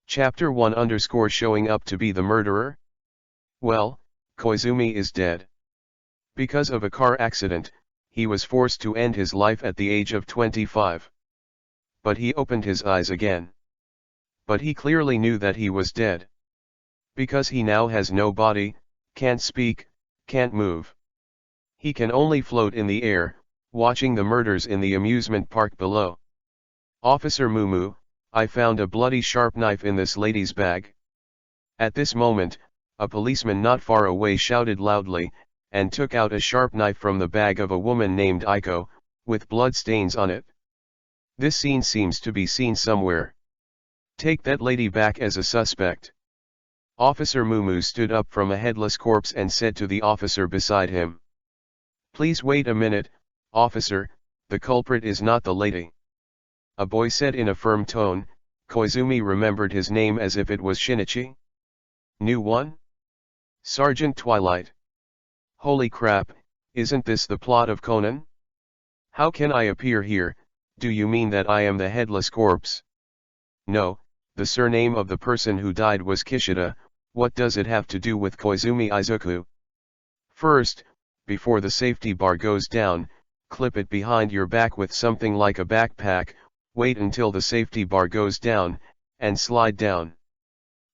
Chapter 1 showing up to be the murderer? Well, Koizumi is dead. Because of a car accident, he was forced to end his life at the age of 25. But he opened his eyes again. But he clearly knew that he was dead. Because he now has no body, can't speak, can't move. He can only float in the air, watching the murders in the amusement park below. Officer Mumu, I found a bloody sharp knife in this lady's bag. At this moment, a policeman not far away shouted loudly, and took out a sharp knife from the bag of a woman named Aiko, with blood stains on it. This scene seems to be seen somewhere. Take that lady back as a suspect. Officer Mumu stood up from a headless corpse and said to the officer beside him. Please wait a minute, officer, the culprit is not the lady. A boy said in a firm tone. Koizumi remembered his name as if it was Shinichi. New one? Sergeant Twilight. Holy crap, isn't this the plot of Conan? How can I appear here? Do you mean that I am the headless corpse? No, the surname of the person who died was Kishida. What does it have to do with Koizumi Izuku? First, before the safety bar goes down, clip it behind your back with something like a backpack, wait until the safety bar goes down, and slide down.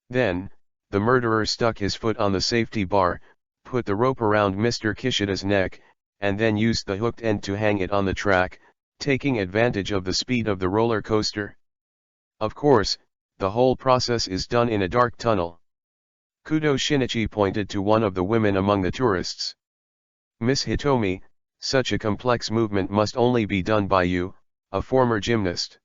Then, the murderer stuck his foot on the safety bar, put the rope around Mr. Kishida's neck, and then used the hooked end to hang it on the track, taking advantage of the speed of the roller coaster. Of course, the whole process is done in a dark tunnel. Kudo Shinichi pointed to one of the women among the tourists. Miss Hitomi, such a complex movement must only be done by you, a former gymnast.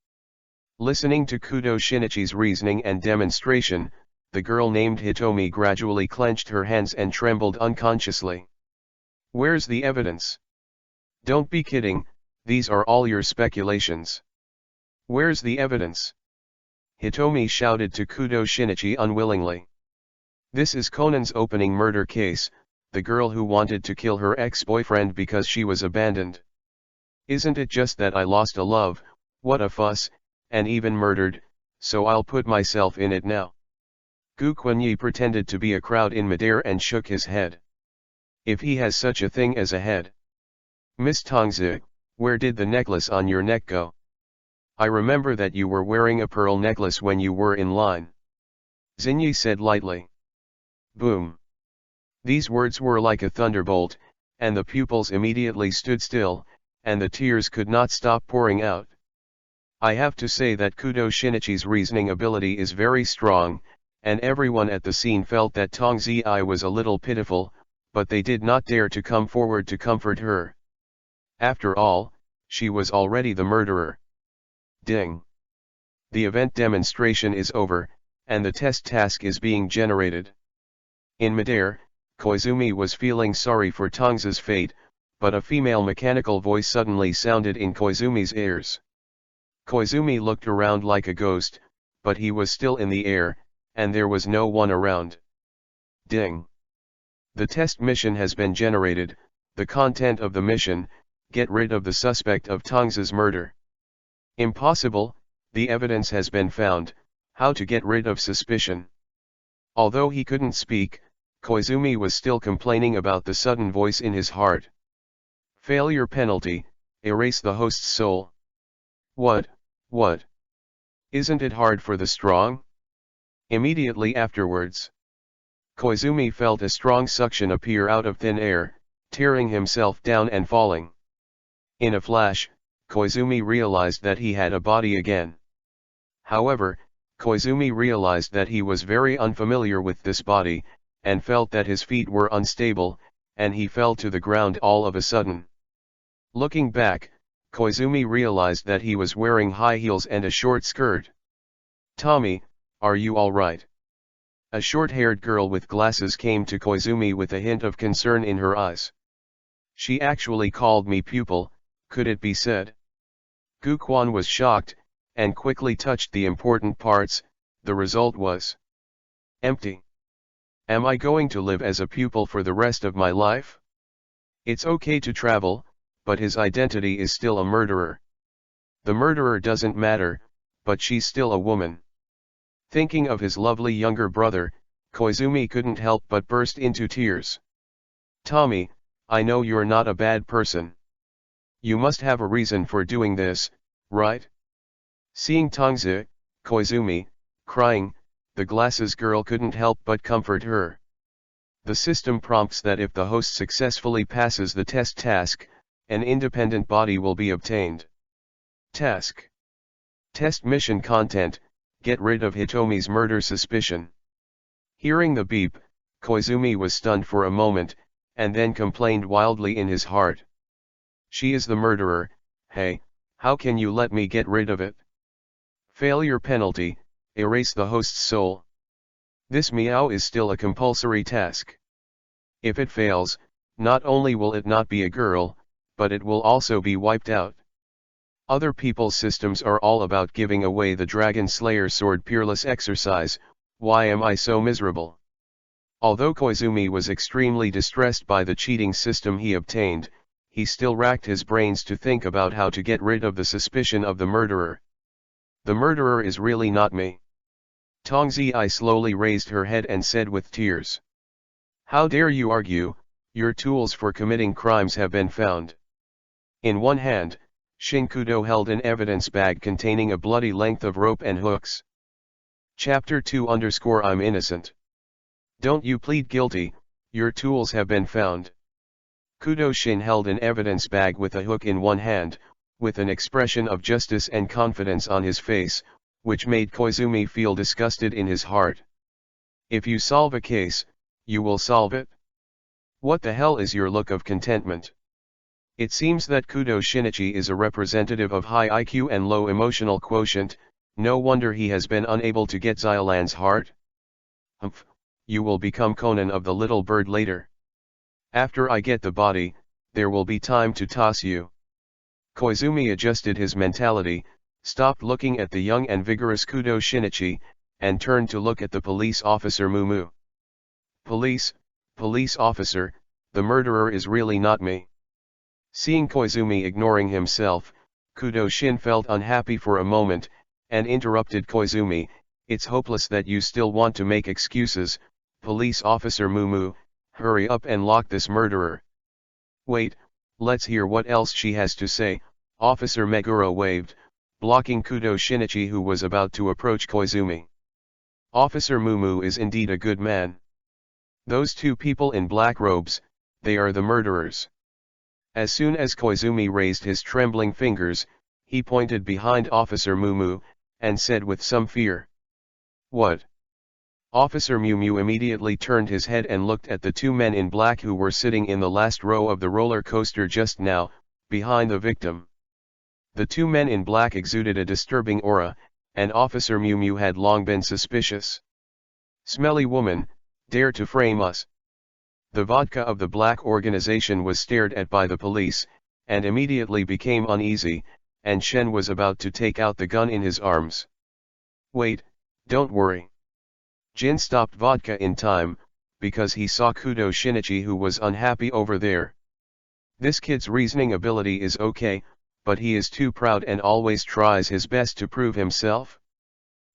Listening to Kudo Shinichi's reasoning and demonstration, the girl named Hitomi gradually clenched her hands and trembled unconsciously. Where's the evidence? Don't be kidding, these are all your speculations. Where's the evidence? Hitomi shouted to Kudo Shinichi unwillingly. This is Conan's opening murder case, the girl who wanted to kill her ex-boyfriend because she was abandoned. Isn't it just that I lost a love, what a fuss, and even murdered, so I'll put myself in it now. Gu Quanyi pretended to be a crowd in midair and shook his head. If he has such a thing as a head. Miss Tongzi, where did the necklace on your neck go? I remember that you were wearing a pearl necklace when you were in line. Xinyi said lightly. Boom. These words were like a thunderbolt, and the pupils immediately stood still, and the tears could not stop pouring out. I have to say that Kudo Shinichi's reasoning ability is very strong, and everyone at the scene felt that Tongzi was a little pitiful, but they did not dare to come forward to comfort her. After all, she was already the murderer. Ding. The event demonstration is over, and the test task is being generated. In midair, Koizumi was feeling sorry for Tongzi's fate, but a female mechanical voice suddenly sounded in Koizumi's ears. Koizumi looked around like a ghost, but he was still in the air, and there was no one around. Ding. The test mission has been generated. The content of the mission: get rid of the suspect of Tongzi's murder. Impossible, the evidence has been found. How to get rid of suspicion? Although he couldn't speak, Koizumi was still complaining about the sudden voice in his heart. Failure penalty: erase the host's soul. What? Isn't it hard for the strong? Immediately afterwards, Koizumi felt a strong suction appear out of thin air, tearing himself down and falling. In a flash, Koizumi realized that he had a body again. However, Koizumi realized that he was very unfamiliar with this body, and felt that his feet were unstable, and he fell to the ground all of a sudden. Looking back, Koizumi realized that he was wearing high heels and a short skirt. Tommy, are you all right? A short-haired girl with glasses came to Koizumi with a hint of concern in her eyes. She actually called me pupil, could it be said? Gu Quan was shocked, and quickly touched the important parts. The result was empty. Am I going to live as a pupil for the rest of my life? It's okay to travel, but his identity is still a murderer. The murderer doesn't matter, but she's still a woman. Thinking of his lovely younger brother, Koizumi couldn't help but burst into tears. Tommy, I know you're not a bad person. You must have a reason for doing this, right? Seeing Tongzi, Koizumi, crying, the glasses girl couldn't help but comfort her. The system prompts that if the host successfully passes the test task, an independent body will be obtained. Task. Test mission content, get rid of Hitomi's murder suspicion. Hearing the beep, Koizumi was stunned for a moment, and then complained wildly in his heart. She is the murderer, hey, how can you let me get rid of it? Failure penalty, erase the host's soul. This meow is still a compulsory task. If it fails, not only will it not be a girl, but it will also be wiped out. Other people's systems are all about giving away the Dragon Slayer sword peerless exercise, why am I so miserable? Although Koizumi was extremely distressed by the cheating system he obtained, he still racked his brains to think about how to get rid of the suspicion of the murderer. The murderer is really not me. Tongzi slowly raised her head and said with tears. How dare you argue, your tools for committing crimes have been found. In one hand, Shinkudo held an evidence bag containing a bloody length of rope and hooks. Chapter 2 _ I'm innocent. Don't you plead guilty, your tools have been found. Kudo Shin held an evidence bag with a hook in one hand, with an expression of justice and confidence on his face, which made Koizumi feel disgusted in his heart. If you solve a case, you will solve it? What the hell is your look of contentment? It seems that Kudo Shinichi is a representative of high IQ and low emotional quotient, no wonder he has been unable to get Xylan's heart. Humph, you will become Conan of the Little Bird later. After I get the body, there will be time to toss you. Koizumi adjusted his mentality, stopped looking at the young and vigorous Kudo Shinichi, and turned to look at the police officer Mumu. Police officer, the murderer is really not me. Seeing Koizumi ignoring himself, Kudo Shin felt unhappy for a moment, and interrupted Koizumi, it's hopeless that you still want to make excuses, police officer Mumu, hurry up and lock this murderer. Wait, let's hear what else she has to say, Officer Meguro waved, blocking Kudo Shinichi who was about to approach Koizumi. Officer Mumu is indeed a good man. Those two people in black robes, they are the murderers. As soon as Koizumi raised his trembling fingers, he pointed behind Officer Mumu, and said with some fear. What? Officer Mumu immediately turned his head and looked at the two men in black who were sitting in the last row of the roller coaster just now, behind the victim. The two men in black exuded a disturbing aura, and Officer Mumu had long been suspicious. Smelly woman, dare to frame us. The vodka of the black organization was stared at by the police, and immediately became uneasy, and Shen was about to take out the gun in his arms. Wait, don't worry. Jin stopped vodka in time, because he saw Kudo Shinichi who was unhappy over there. This kid's reasoning ability is okay, but he is too proud and always tries his best to prove himself.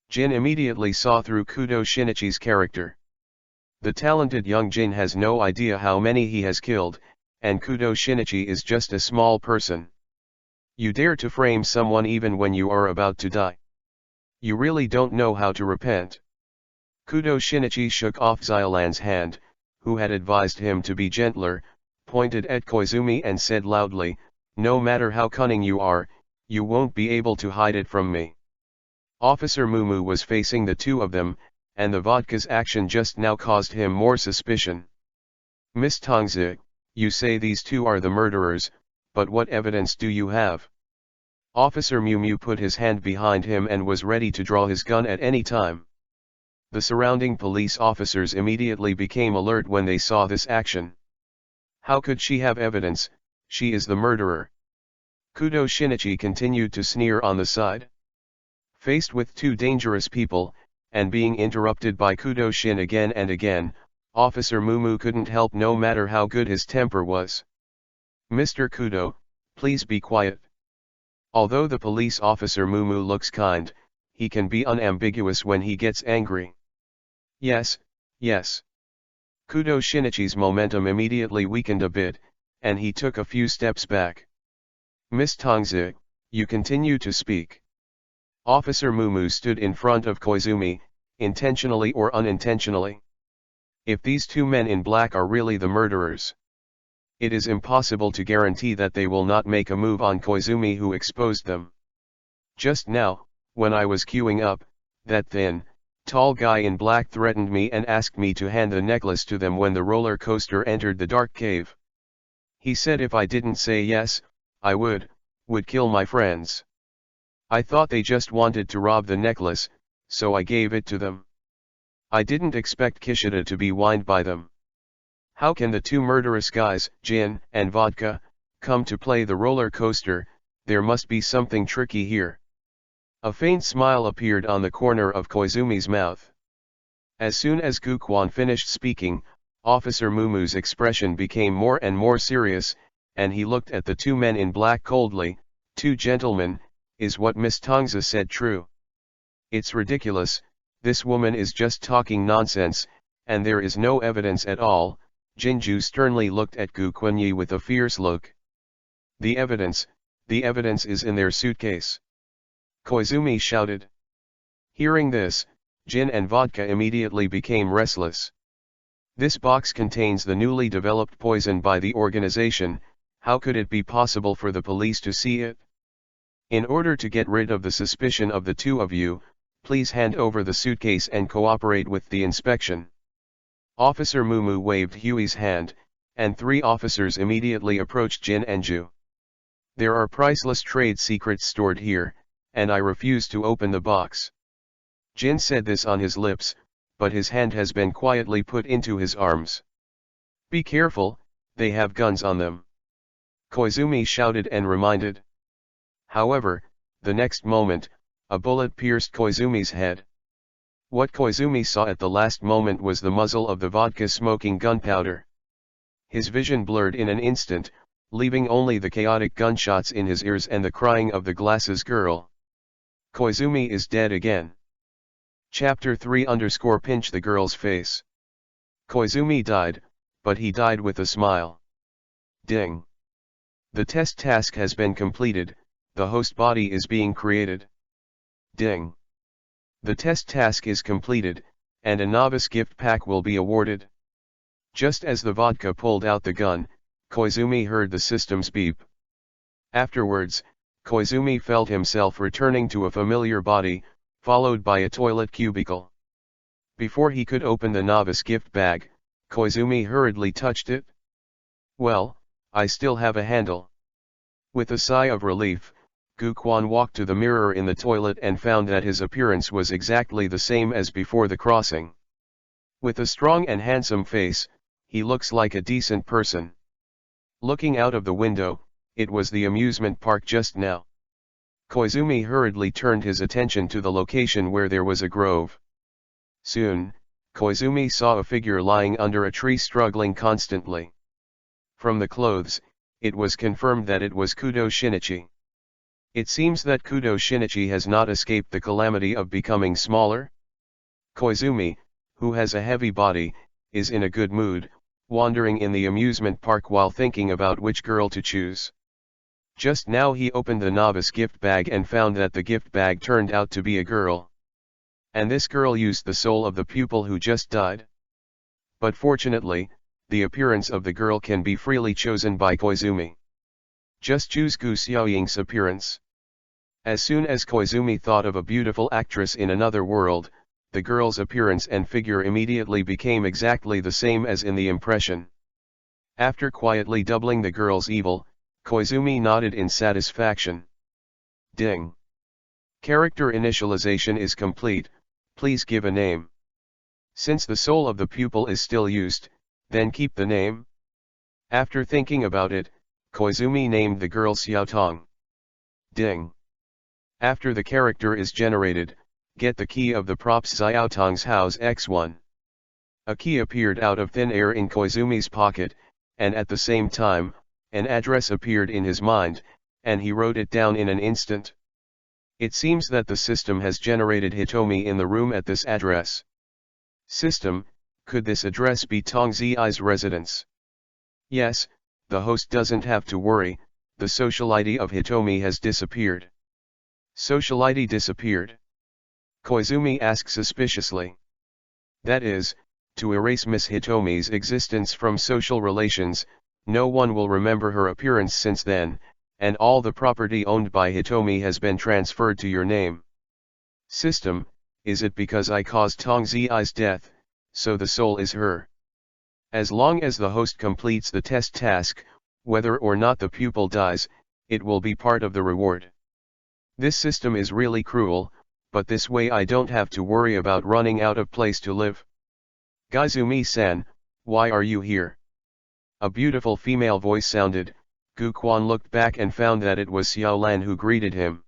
Jin immediately saw through Kudo Shinichi's character. The talented young Jin has no idea how many he has killed, and Kudo Shinichi is just a small person. You dare to frame someone even when you are about to die. You really don't know how to repent. Kudo Shinichi shook off Xylan's hand, who had advised him to be gentler, pointed at Koizumi and said loudly, no matter how cunning you are, you won't be able to hide it from me. Officer Mumu was facing the two of them, and the vodka's action just now caused him more suspicion. Miss Tongzi, you say these two are the murderers, but what evidence do you have? Officer Mumu put his hand behind him and was ready to draw his gun at any time. The surrounding police officers immediately became alert when they saw this action. How could she have evidence? She is the murderer. Kudo Shinichi continued to sneer on the side. Faced with two dangerous people, and being interrupted by Kudo Shin again and again, Officer Mumu couldn't help no matter how good his temper was. Mr. Kudo, please be quiet. Although the police officer Mumu looks kind, he can be unambiguous when he gets angry. Yes, yes. Kudo Shinichi's momentum immediately weakened a bit, and he took a few steps back. Miss Tongzi, you continue to speak. Officer Mumu stood in front of Koizumi, intentionally or unintentionally. If these two men in black are really the murderers, it is impossible to guarantee that they will not make a move on Koizumi who exposed them. Just now, when I was queuing up, that thin, tall guy in black threatened me and asked me to hand the necklace to them when the roller coaster entered the dark cave. He said if I didn't say yes, I would kill my friends. I thought they just wanted to rob the necklace, so I gave it to them. I didn't expect Kishida to be whined by them. How can the two murderous guys, gin and vodka, come to play the roller coaster? There must be something tricky here. A faint smile appeared on the corner of Koizumi's mouth. As soon as Gukwon finished speaking, Officer Mumu's expression became more and more serious, and he looked at the two men in black coldly. Two gentlemen, is what Miss Tongzi said true? It's ridiculous, this woman is just talking nonsense, and there is no evidence at all. Jinju sternly looked at Gukwonyi with a fierce look. The evidence is in their suitcase. Koizumi shouted. Hearing this, gin and vodka immediately became restless. This box contains the newly developed poison by the organization, how could it be possible for the police to see it? In order to get rid of the suspicion of the two of you, please hand over the suitcase and cooperate with the inspection. Officer Mumu waved Huey's hand, and three officers immediately approached Jin and Ju. There are priceless trade secrets stored here, and I refuse to open the box. Jin said this on his lips, but his hand has been quietly put into his arms. Be careful, they have guns on them. Koizumi shouted and reminded. However, the next moment, a bullet pierced Koizumi's head. What Koizumi saw at the last moment was the muzzle of the vodka-smoking gunpowder. His vision blurred in an instant, leaving only the chaotic gunshots in his ears and the crying of the glasses girl. Koizumi is dead again. Chapter 3-Pinch the girl's face. Koizumi died, but he died with a smile. Ding. The test task has been completed, the host body is being created. Ding. The test task is completed, and a novice gift pack will be awarded. Just as the vodka pulled out the gun, Koizumi heard the system's beep. Afterwards, Koizumi felt himself returning to a familiar body, followed by a toilet cubicle. Before he could open the novice gift bag, Koizumi hurriedly touched it. Well, I still have a handle. With a sigh of relief, Gukwon walked to the mirror in the toilet and found that his appearance was exactly the same as before the crossing. With a strong and handsome face, he looks like a decent person. Looking out of the window, it was the amusement park just now. Koizumi hurriedly turned his attention to the location where there was a grove. Soon, Koizumi saw a figure lying under a tree struggling constantly. From the clothes, it was confirmed that it was Kudo Shinichi. It seems that Kudo Shinichi has not escaped the calamity of becoming smaller. Koizumi, who has a heavy body, is in a good mood, wandering in the amusement park while thinking about which girl to choose. Just now he opened the novice gift bag and found that the gift bag turned out to be a girl. And this girl used the soul of the pupil who just died. But fortunately, the appearance of the girl can be freely chosen by Koizumi. Just choose Gu Xiaoying's appearance. As soon as Koizumi thought of a beautiful actress in another world, the girl's appearance and figure immediately became exactly the same as in the impression. After quietly doubling the girl's evil, Koizumi nodded in satisfaction. Ding. Character initialization is complete, please give a name. Since the soul of the pupil is still used, then keep the name. After thinking about it, Koizumi named the girl Xiaotong. Ding. After the character is generated, get the key of the props Xiaotong's house X1. A key appeared out of thin air in Koizumi's pocket, and at the same time, an address appeared in his mind, and he wrote it down in an instant. It seems that the system has generated Hitomi in the room at this address. System, could this address be Tong Zi's residence? Yes, the host doesn't have to worry, the social ID of Hitomi has disappeared. Social ID disappeared? Koizumi asked suspiciously. That is, to erase Miss Hitomi's existence from social relations, no one will remember her appearance since then, and all the property owned by Hitomi has been transferred to your name. System, is it because I caused Tong Zi's death, so the soul is her? As long as the host completes the test task, whether or not the pupil dies, it will be part of the reward. This system is really cruel, but this way I don't have to worry about running out of place to live. Gaizumi-san, why are you here? A beautiful female voice sounded. Gu Quan looked back and found that it was Xiao Lan who greeted him.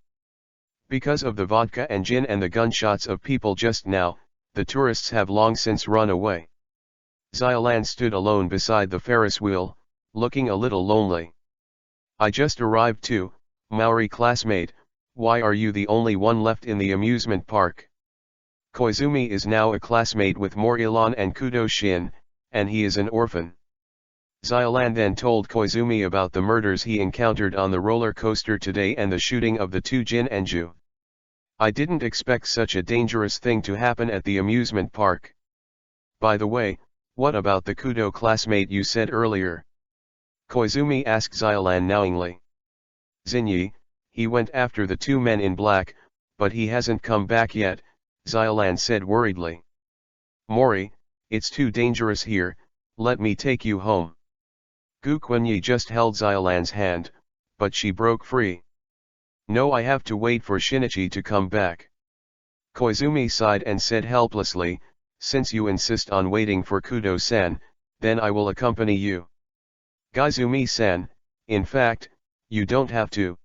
Because of the vodka and gin and the gunshots of people just now, the tourists have long since run away. Xiao Lan stood alone beside the Ferris wheel, looking a little lonely. I just arrived too, Maori classmate, why are you the only one left in the amusement park? Koizumi is now a classmate with Morilan and Kudo Shin, and he is an orphan. Xiao Lan then told Koizumi about the murders he encountered on the roller coaster today and the shooting of the two Jin and Ju. I didn't expect such a dangerous thing to happen at the amusement park. By the way, what about the Kudo classmate you said earlier? Koizumi asked Xiao Lan knowingly. Xinyi, he went after the two men in black, but he hasn't come back yet, Xiao Lan said worriedly. Mori, it's too dangerous here, let me take you home. Gu Quanyi just held Xiao Lan's hand, but she broke free. No, I have to wait for Shinichi to come back. Koizumi sighed and said helplessly, since you insist on waiting for Kudo-san, then I will accompany you. Gaizumi-san, in fact, you don't have to.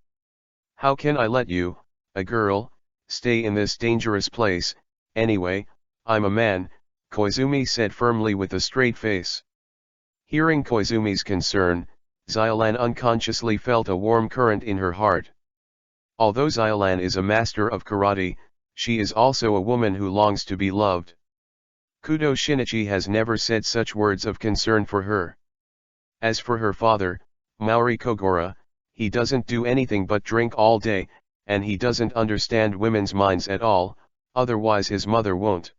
How can I let you, a girl, stay in this dangerous place? Anyway, I'm a man, Koizumi said firmly with a straight face. Hearing Koizumi's concern, Xiao Lan unconsciously felt a warm current in her heart. Although Xiao Lan is a master of karate, she is also a woman who longs to be loved. Kudo Shinichi has never said such words of concern for her. As for her father, Maori Kogora, he doesn't do anything but drink all day, and he doesn't understand women's minds at all, otherwise his mother won't.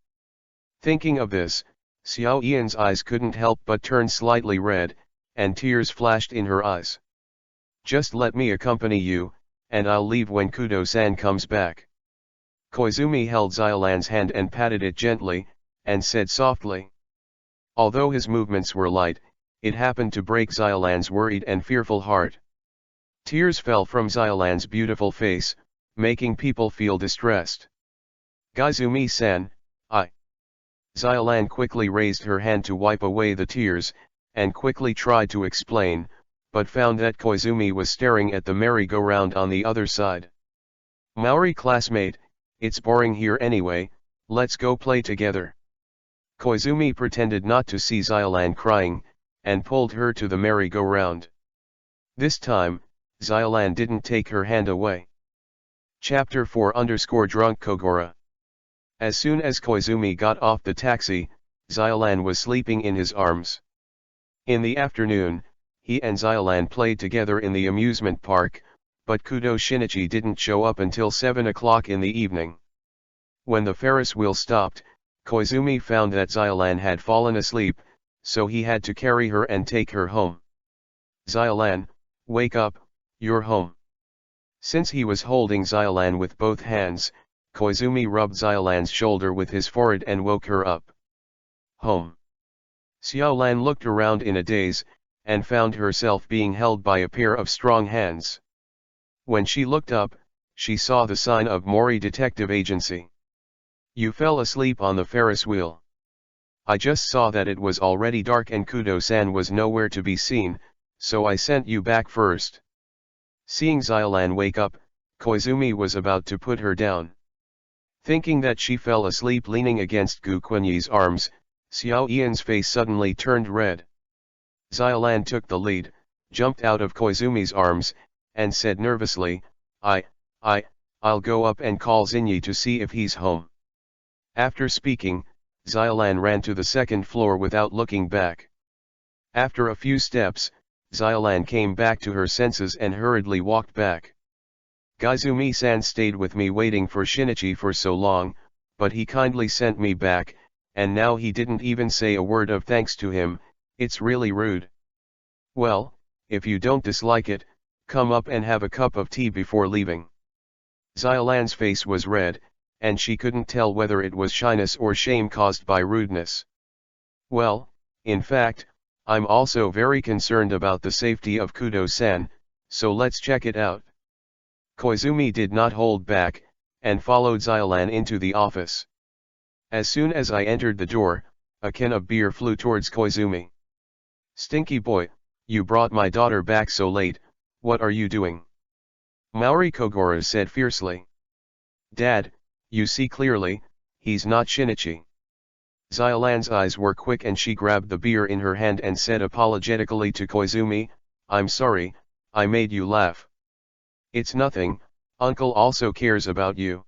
Thinking of this, Xiao Ian's eyes couldn't help but turn slightly red, and tears flashed in her eyes. Just let me accompany you, and I'll leave when Kudo-san comes back. Koizumi held Xiao Lan's hand and patted it gently, and said softly. Although his movements were light, it happened to break Xiao Lan's worried and fearful heart. Tears fell from Xiao Lan's beautiful face, making people feel distressed. Gaizumi-san, Xiao Lan quickly raised her hand to wipe away the tears, and quickly tried to explain, but found that Koizumi was staring at the merry-go-round on the other side. Maori classmate, it's boring here anyway, let's go play together. Koizumi pretended not to see Xiao Lan crying, and pulled her to the merry-go-round. This time, Xiao Lan didn't take her hand away. Chapter 4-Drunk Kogora. As soon as Koizumi got off the taxi, Xiao Lan was sleeping in his arms. In the afternoon, he and Xiao Lan played together in the amusement park, but Kudo Shinichi didn't show up until 7 o'clock in the evening. When the Ferris wheel stopped, Koizumi found that Xiao Lan had fallen asleep, so he had to carry her and take her home. Xiao Lan, wake up, you're home. Since he was holding Xiao Lan with both hands, Koizumi rubbed Xiao Lan's shoulder with his forehead and woke her up. Home. Xiao Lan looked around in a daze, and found herself being held by a pair of strong hands. When she looked up, she saw the sign of Mori Detective Agency. You fell asleep on the Ferris wheel. I just saw that it was already dark and Kudo-san was nowhere to be seen, so I sent you back first. Seeing Xiao Lan wake up, Koizumi was about to put her down. Thinking that she fell asleep leaning against Gu Quanyi's arms, Xiao Ian's face suddenly turned red. Xiao Lan took the lead, jumped out of Koizumi's arms, and said nervously, I I'll go up and call Xinyi to see if he's home. After speaking, Xiaolan ran to the second floor without looking back. After a few steps, Xiaolan came back to her senses and hurriedly walked back. Gaizumi-san stayed with me waiting for Shinichi for so long, but he kindly sent me back, and now he didn't even say a word of thanks to him. It's really rude. Well, if you don't dislike it, come up and have a cup of tea before leaving. Xiaolan's face was red, and she couldn't tell whether it was shyness or shame caused by rudeness. Well, in fact, I'm also very concerned about the safety of Kudo-san, so let's check it out. Koizumi did not hold back, and followed Xiaolan into the office. As soon as I entered the door, a can of beer flew towards Koizumi. Stinky boy, you brought my daughter back so late, what are you doing? Maori Kogoro said fiercely. Dad, you see clearly, he's not Shinichi. Xiaolan's eyes were quick and she grabbed the beer in her hand and said apologetically to Koizumi, I'm sorry, I made you laugh. It's nothing, Uncle also cares about you.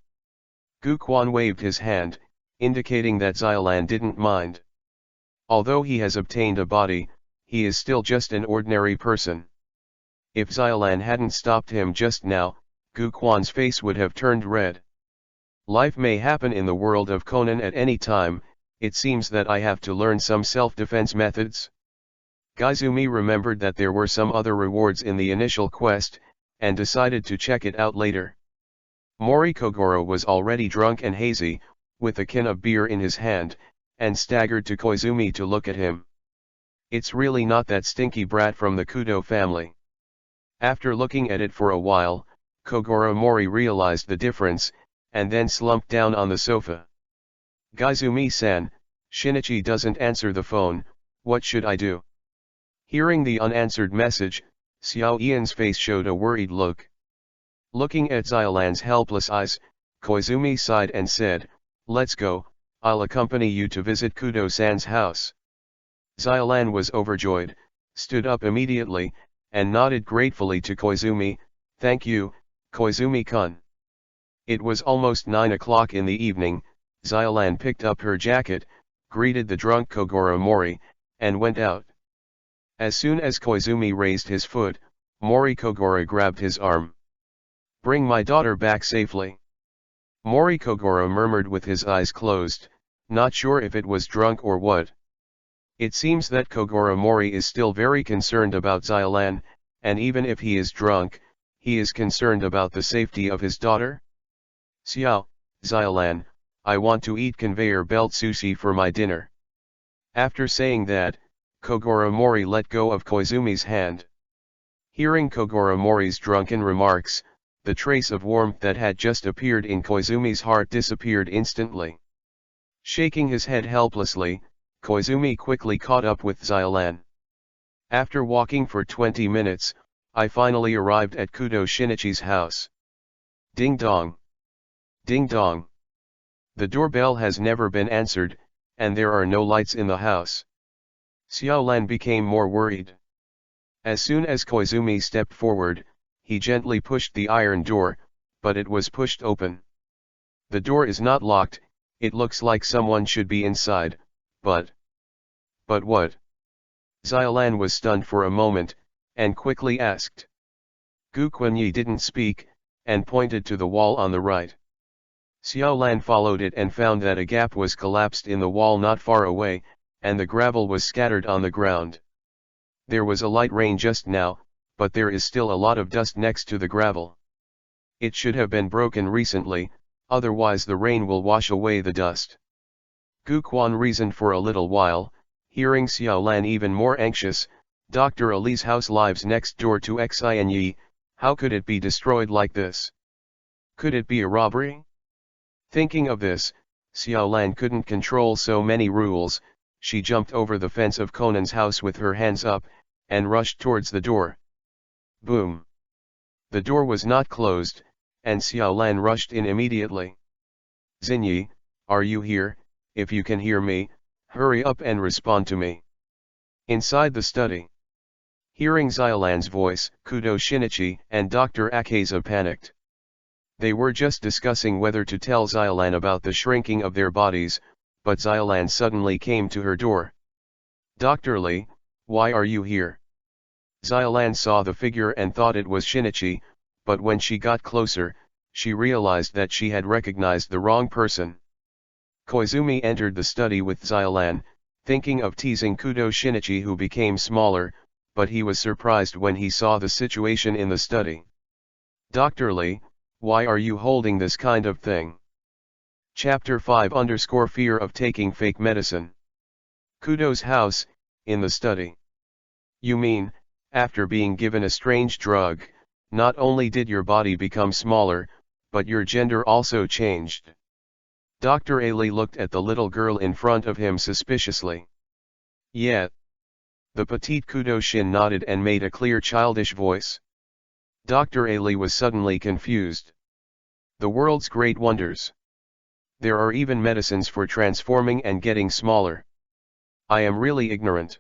Guquan waved his hand, indicating that Xiaolan didn't mind. Although he has obtained a body, he is still just an ordinary person. If Xiaolan hadn't stopped him just now, Guquan's face would have turned red. Life may happen in the world of Conan at any time, it seems that I have to learn some self-defense methods. Gaizumi remembered that there were some other rewards in the initial quest, and decided to check it out later. Mori Kogoro was already drunk and hazy, with a can of beer in his hand, and staggered to Koizumi to look at him. It's really not that stinky brat from the Kudo family. After looking at it for a while, Kogoro Mori realized the difference, and then slumped down on the sofa. Gaizumi-san, Shinichi doesn't answer the phone, what should I do? Hearing the unanswered message, Xiao Ian's face showed a worried look. Looking at Xiaolan's helpless eyes, Koizumi sighed and said, let's go, I'll accompany you to visit Kudo-san's house. Xiaolan was overjoyed, stood up immediately, and nodded gratefully to Koizumi, thank you, Koizumi-kun. It was almost 9 o'clock in the evening. Xiaolan picked up her jacket, greeted the drunk Kogoro Mori, and went out. As soon as Koizumi raised his foot, Mori Kogoro grabbed his arm. Bring my daughter back safely. Mori Kogoro murmured with his eyes closed, not sure if it was drunk or what. It seems that Kogoro Mori is still very concerned about Xiaolan, and even if he is drunk, he is concerned about the safety of his daughter. Xiaolan, I want to eat conveyor belt sushi for my dinner. After saying that, Kogoro Mori let go of Koizumi's hand. Hearing Kogoro Mori's drunken remarks, the trace of warmth that had just appeared in Koizumi's heart disappeared instantly. Shaking his head helplessly, Koizumi quickly caught up with Xiaolan. After walking for 20 minutes, I finally arrived at Kudo Shinichi's house. Ding dong. Ding dong. The doorbell has never been answered, and there are no lights in the house. Xiaolan became more worried. As soon as Koizumi stepped forward, he gently pushed the iron door, but it was pushed open. The door is not locked, it looks like someone should be inside, but what? Xiaolan was stunned for a moment, and quickly asked. Gu Quanyi didn't speak, and pointed to the wall on the right. Xiaolan followed it and found that a gap was collapsed in the wall not far away, and the gravel was scattered on the ground. There was a light rain just now, but there is still a lot of dust next to the gravel. It should have been broken recently, otherwise the rain will wash away the dust. Gu Quan reasoned for a little while, hearing Xiaolan even more anxious. Dr. Ali's house lives next door to Xinyi, how could it be destroyed like this? Could it be a robbery? Thinking of this, Xiaolan couldn't control so many rules. She jumped over the fence of Conan's house with her hands up, and rushed towards the door. Boom! The door was not closed, and Xiaolan rushed in immediately. Xinyi, are you here? If you can hear me, hurry up and respond to me. Inside the study. Hearing Xiaolan's voice, Kudo Shinichi and Dr. Akeza panicked. They were just discussing whether to tell Xiaolan about the shrinking of their bodies, but Xiaolan suddenly came to her door. "Dr. Li, why are you here?" Xiaolan saw the figure and thought it was Shinichi, but when she got closer, she realized that she had recognized the wrong person. Koizumi entered the study with Xiaolan, thinking of teasing Kudo Shinichi, who became smaller, but he was surprised when he saw the situation in the study. "Dr. Li, why are you holding this kind of thing?" Chapter 5-Fear of taking fake medicine. Kudo's house, in the study. "You mean, after being given a strange drug, not only did your body become smaller, but your gender also changed?" Dr. Ali looked at the little girl in front of him suspiciously. "Yeah." The petite Kudo Shin nodded and made a clear childish voice. Dr. Ali was suddenly confused. The world's great wonders. There are even medicines for transforming and getting smaller. I am really ignorant.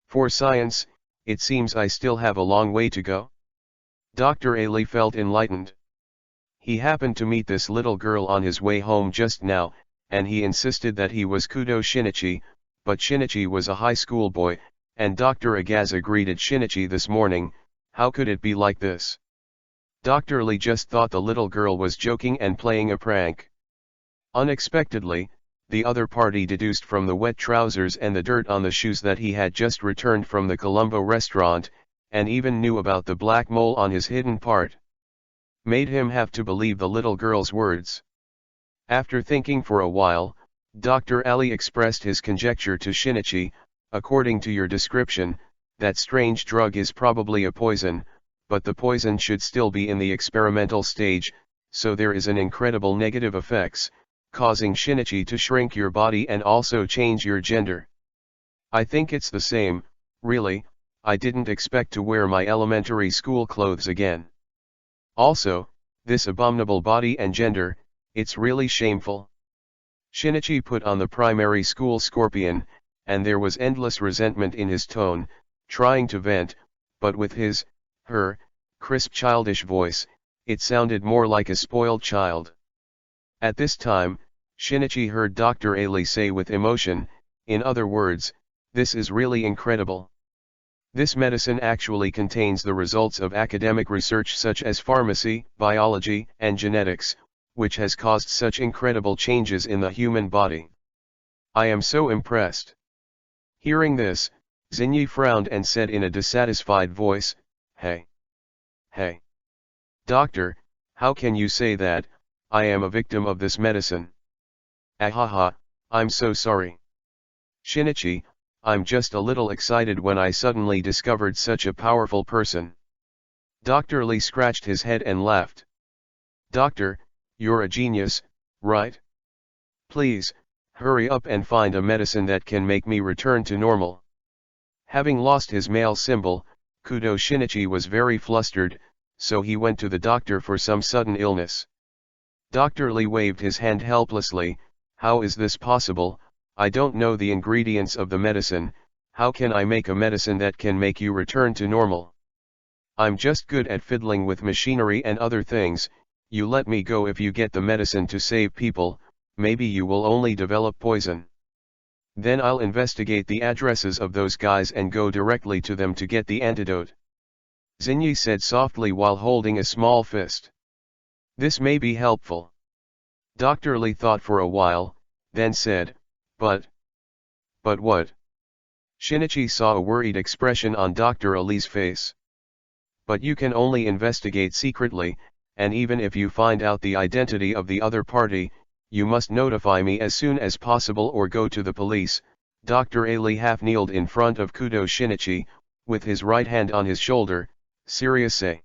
For science, it seems I still have a long way to go. Dr. Ali felt enlightened. He happened to meet this little girl on his way home just now, and he insisted that he was Kudo Shinichi, but Shinichi was a high school boy, and Dr. Agaza greeted Shinichi this morning. How could it be like this? Dr. Li just thought the little girl was joking and playing a prank. Unexpectedly, the other party deduced from the wet trousers and the dirt on the shoes that he had just returned from the Colombo restaurant, and even knew about the black mole on his hidden part. Made him have to believe the little girl's words. After thinking for a while, Dr. Ali expressed his conjecture to Shinichi. "According to your description, that strange drug is probably a poison, but the poison should still be in the experimental stage, so there is an incredible negative effects, causing Shinichi to shrink your body and also change your gender. I think it's the same. Really, I didn't expect to wear my elementary school clothes again. Also, this abominable body and gender, it's really shameful." Shinichi put on the primary school scorpion, and there was endless resentment in his tone, trying to vent, but with her, crisp childish voice, it sounded more like a spoiled child. At this time, Shinichi heard Dr. Ali say with emotion, "In other words, this is really incredible. This medicine actually contains the results of academic research such as pharmacy, biology, and genetics, which has caused such incredible changes in the human body. I am so impressed." Hearing this, Xinyi frowned and said in a dissatisfied voice, Hey, doctor, how can you say that? I am a victim of this medicine." "Ahaha, I'm so sorry. Shinichi, I'm just a little excited when I suddenly discovered such a powerful person." Dr. Li scratched his head and laughed. "Doctor, you're a genius, right? Please, hurry up and find a medicine that can make me return to normal." Having lost his male symbol, Kudo Shinichi was very flustered, so he went to the doctor for some sudden illness. Dr. Li waved his hand helplessly. "How is this possible? I don't know the ingredients of the medicine. How can I make a medicine that can make you return to normal? I'm just good at fiddling with machinery and other things. You let me go if you get the medicine to save people. Maybe you will only develop poison. Then I'll investigate the addresses of those guys and go directly to them to get the antidote." Xinyi said softly while holding a small fist. "This may be helpful." Dr. Li thought for a while, then said, But what?" Shinichi saw a worried expression on Dr. Ali's face. "But you can only investigate secretly, and even if you find out the identity of the other party, you must notify me as soon as possible or go to the police." Dr. Ali half kneeled in front of Kudo Shinichi, with his right hand on his shoulder, serious say.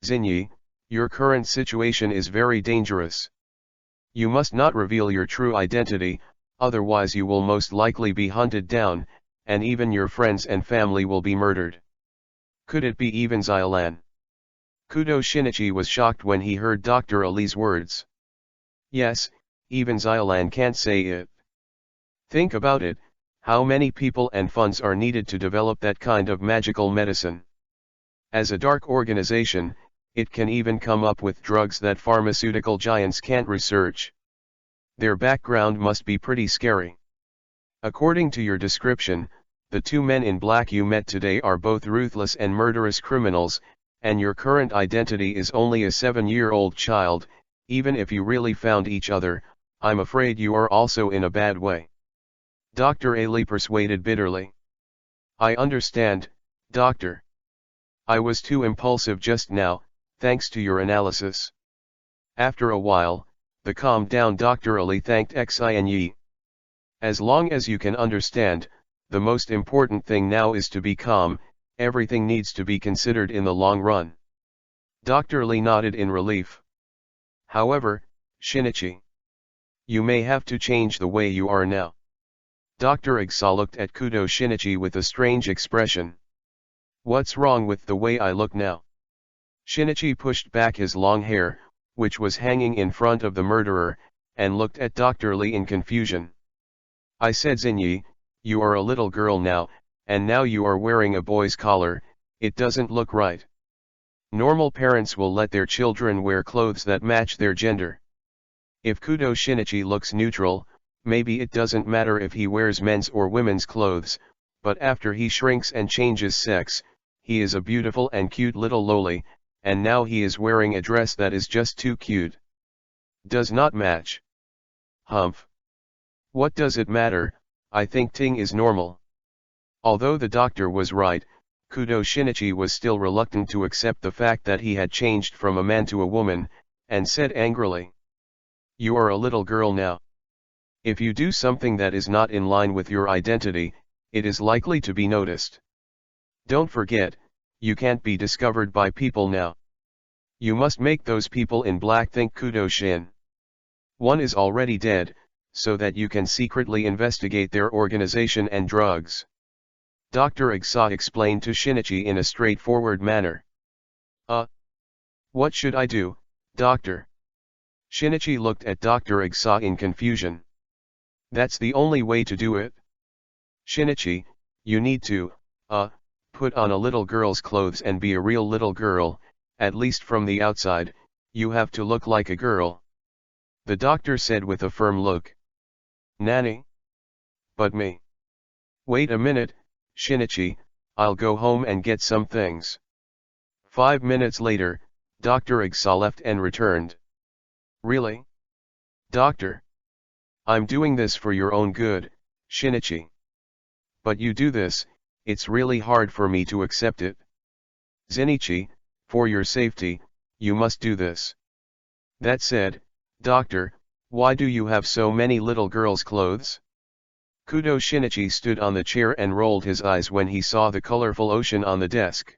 "Xinyi, your current situation is very dangerous. You must not reveal your true identity, otherwise you will most likely be hunted down, and even your friends and family will be murdered." Could it be even Xiaolan? Kudo Shinichi was shocked when he heard Dr. Ali's words. Yes, even Xiaolan can't say it. Think about it, how many people and funds are needed to develop that kind of magical medicine? As a dark organization, It can even come up with drugs that pharmaceutical giants can't research. Their background must be pretty scary. According to your description, the two men in black you met today are both ruthless and murderous criminals, and your current identity is only a 7-year-old child. Even if you really found each other, I'm afraid you are also in a bad way. Dr. Ali persuaded bitterly. I understand, doctor. I was too impulsive just now, thanks to your analysis. After a while, the calmed down Dr. Ali thanked Xinyi. As long as you can understand, the most important thing now is to be calm. Everything needs to be considered in the long run. Dr. Li nodded in relief. However, Shinichi, you may have to change the way you are now. Dr. Igsa looked at Kudo Shinichi with a strange expression. What's wrong with the way I look now? Shinichi pushed back his long hair, which was hanging in front of the murderer, and looked at Dr. Li in confusion. I said, Zinyi, you are a little girl now, and now you are wearing a boy's collar. It doesn't look right. Normal parents will let their children wear clothes that match their gender. If Kudo Shinichi looks neutral, maybe it doesn't matter if he wears men's or women's clothes, but after he shrinks and changes sex, he is a beautiful and cute little loli, and now he is wearing a dress that is just too cute. Does not match. Humph. What does it matter? I think Ting is normal. Although the doctor was right, Kudo Shinichi was still reluctant to accept the fact that he had changed from a man to a woman, and said angrily. You are a little girl now. If you do something that is not in line with your identity, it is likely to be noticed. Don't forget, you can't be discovered by people now. You must make those people in black think Kudo Shin. One is already dead, so that you can secretly investigate their organization and drugs. Dr. Igsa explained to Shinichi in a straightforward manner. What should I do, doctor? Shinichi looked at Dr. Igsa in confusion. That's the only way to do it. Shinichi, you need to, put on a little girl's clothes and be a real little girl, at least from the outside, you have to look like a girl. The doctor said with a firm look. Nani? But me. Wait a minute, Shinichi, I'll go home and get some things. 5 minutes later, Dr. Igsa left and returned. Really? Doctor? I'm doing this for your own good, Shinichi. But you do this, it's really hard for me to accept it. Zenichi, for your safety, you must do this. That said, doctor, why do you have so many little girls' clothes? Kudo Shinichi stood on the chair and rolled his eyes when he saw the colorful ocean on the desk.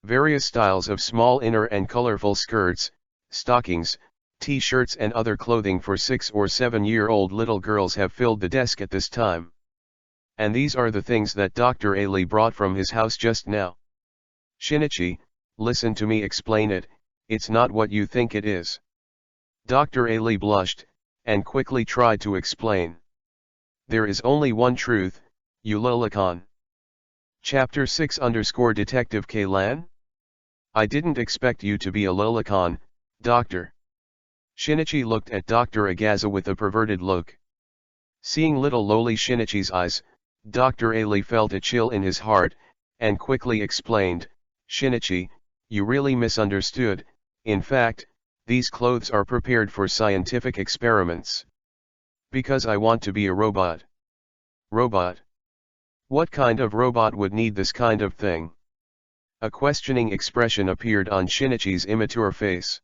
Various styles of small inner and colorful skirts, stockings, t-shirts and other clothing for 6 or 7-year-old little girls have filled the desk at this time. And these are the things that Dr. Ali brought from his house just now. Shinichi, listen to me explain it, it's not what you think it is. Dr. Ali blushed, and quickly tried to explain. There is only one truth, you Lilikan. Chapter 6 _ Detective Klan? I didn't expect you to be a Lilikan, doctor. Shinichi looked at Dr. Agaza with a perverted look. Seeing little lowly Shinichi's eyes, Dr. Ali felt a chill in his heart, and quickly explained, Shinichi, you really misunderstood. In fact, these clothes are prepared for scientific experiments. Because I want to be a robot. Robot? What kind of robot would need this kind of thing? A questioning expression appeared on Shinichi's immature face.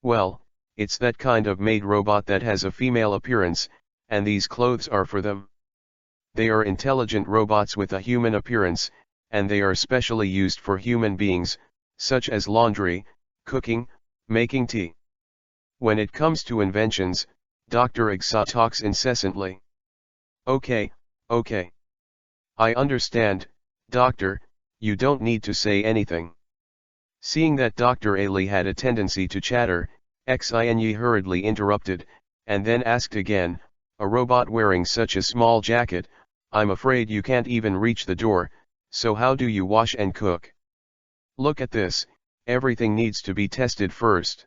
Well, it's that kind of maid robot that has a female appearance, and these clothes are for them. They are intelligent robots with a human appearance, and they are specially used for human beings, such as laundry, cooking, making tea. When it comes to inventions, Dr. Igsa talks incessantly. Okay. I understand, doctor, you don't need to say anything. Seeing that Dr. Ali had a tendency to chatter, Xinyi hurriedly interrupted, and then asked again, a robot wearing such a small jacket, I'm afraid you can't even reach the door, so how do you wash and cook? Look at this, Everything needs to be tested first.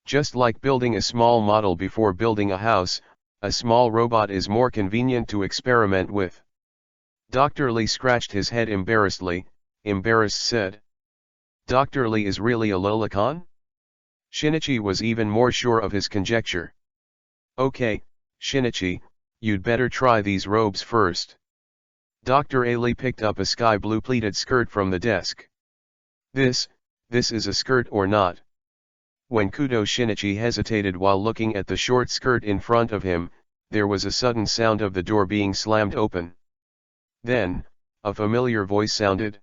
Just like building a small model before building a house, a small robot is more convenient to experiment with. Dr. Lee scratched his head embarrassedly, embarrassed said. Dr. Lee is really a lolicon? Shinichi was even more sure of his conjecture. Okay, Shinichi, you'd better try these robes first. Dr. Lee picked up a sky blue pleated skirt from the desk. This is a skirt or not? When Kudo Shinichi hesitated while looking at the short skirt in front of him, there was a sudden sound of the door being slammed open. Then, a familiar voice sounded.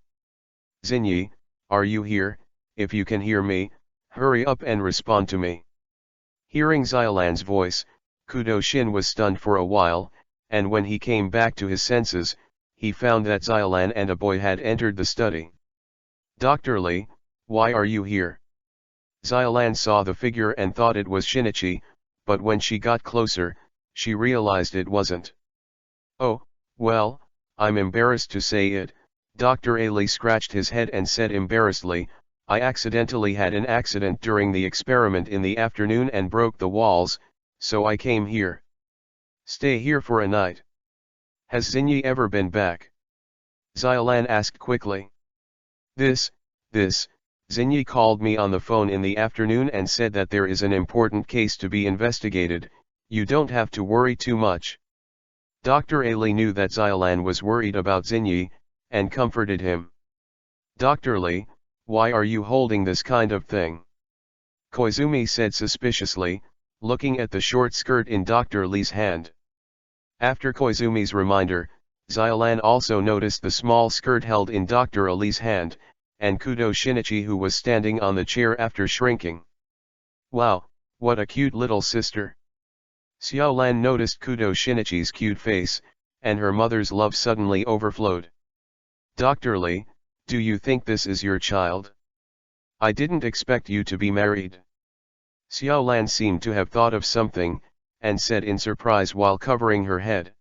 Zinyi, are you here? If you can hear me, hurry up and respond to me. Hearing Xiolan's voice, Kudo Shin was stunned for a while, and when he came back to his senses, he found that Xiolan and a boy had entered the study. Dr. Lee, why are you here? Xiolan saw the figure and thought it was Shinichi, but when she got closer, she realized it wasn't. Oh, well, I'm embarrassed to say it, Dr. Lee scratched his head and said embarrassedly, I accidentally had an accident during the experiment in the afternoon and broke the walls, so I came here. Stay here for a night. Has Zinyi ever been back? Xiolan asked quickly. Zinyi called me on the phone in the afternoon and said that there is an important case to be investigated, you don't have to worry too much. Dr. Lee knew that Xiolan was worried about Zinyi, and comforted him. Dr. Lee, why are you holding this kind of thing? Koizumi said suspiciously, looking at the short skirt in Dr. Lee's hand. After Koizumi's reminder, Xiolan also noticed the small skirt held in Dr. Lee's hand, and Kudo Shinichi who was standing on the chair after shrinking. Wow, what a cute little sister. Xiaolan noticed Kudo Shinichi's cute face, and her mother's love suddenly overflowed. Dr. Lee, do you think this is your child? I didn't expect you to be married. Xiaolan seemed to have thought of something, and said in surprise while covering her head.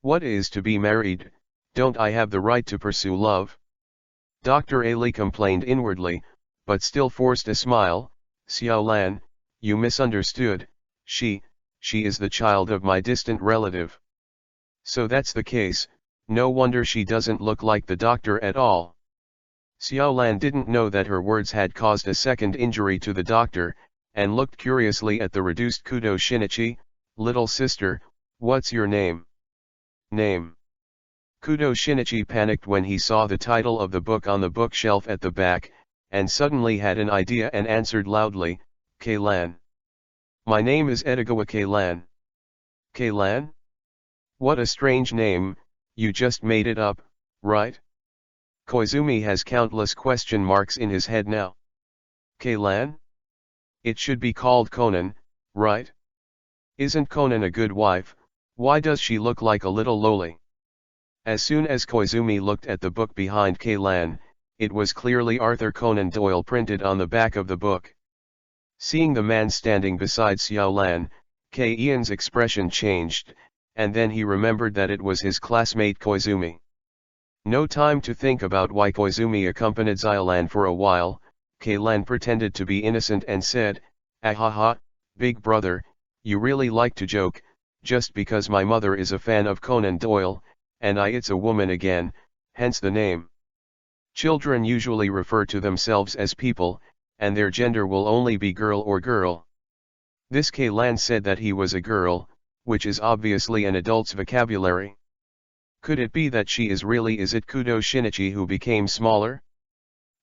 What is to be married? Don't I have the right to pursue love? Dr. Lee complained inwardly, but still forced a smile. Xiaolan, you misunderstood, she is the child of my distant relative. So that's the case, no wonder she doesn't look like the doctor at all. Xiaolan didn't know that her words had caused a second injury to the doctor, and looked curiously at the reduced Kudo Shinichi. Little sister, what's your name? Name. Kudo Shinichi panicked when he saw the title of the book on the bookshelf at the back, and suddenly had an idea and answered loudly, Keilan. My name is Edogawa Keilan. Keilan? What a strange name, you just made it up, right? Koizumi has countless question marks in his head now. Keilan? It should be called Conan, right? Isn't Conan a good wife? Why does she look like a little loli? As soon as Koizumi looked at the book behind Keilan, it was clearly Arthur Conan Doyle printed on the back of the book. Seeing the man standing beside Xiaolan, Keian's expression changed, and then he remembered that it was his classmate Koizumi. No time to think about why Koizumi accompanied Xiolan for a while. Keilan pretended to be innocent and said, Ahaha, big brother, you really like to joke, just because my mother is a fan of Conan Doyle, and it's a woman again, hence the name. Children usually refer to themselves as people, and their gender will only be girl or girl. This Keilan said that he was a girl, which is obviously an adult's vocabulary. Could it be that she is really Kudo Shinichi who became smaller?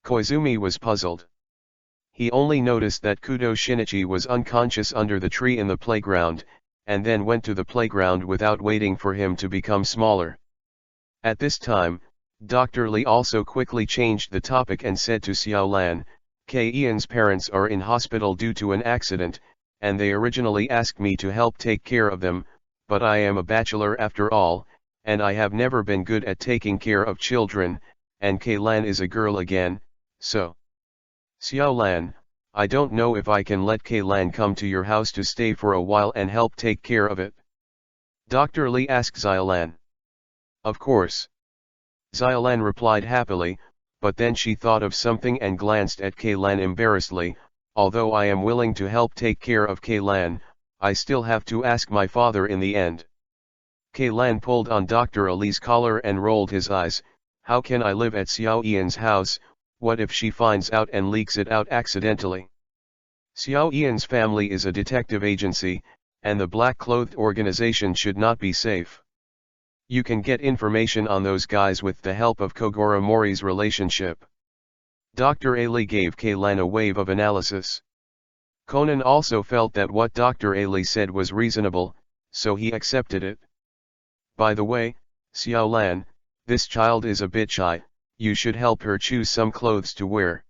Koizumi was puzzled. He only noticed that Kudo Shinichi was unconscious under the tree in the playground, and then went to the playground without waiting for him to become smaller. At this time, Dr. Lee also quickly changed the topic and said to Xiaolan, Keian's parents are in hospital due to an accident, and they originally asked me to help take care of them, but I am a bachelor after all, and I have never been good at taking care of children, and Keilan is a girl again, so. Xiaolan, I don't know if I can let Keilan come to your house to stay for a while and help take care of it. Dr. Lee asked Xiolan. Of course. Xiolan replied happily, but then she thought of something and glanced at Kaylan embarrassedly. Although I am willing to help take care of Kaylan, I still have to ask my father in the end. Kaylan pulled on Dr. Ali's collar and rolled his eyes. How can I live at Xiao Ian's house? What if she finds out and leaks it out accidentally? Xiao Ian's family is a detective agency, and the black-clothed organization should not be safe. You can get information on those guys with the help of Kogoro Mori's relationship. Dr. Ali gave Kaylan a wave of analysis. Conan also felt that what Dr. Ali said was reasonable, so he accepted it. By the way, Xiaolan, this child is a bit shy, you should help her choose some clothes to wear.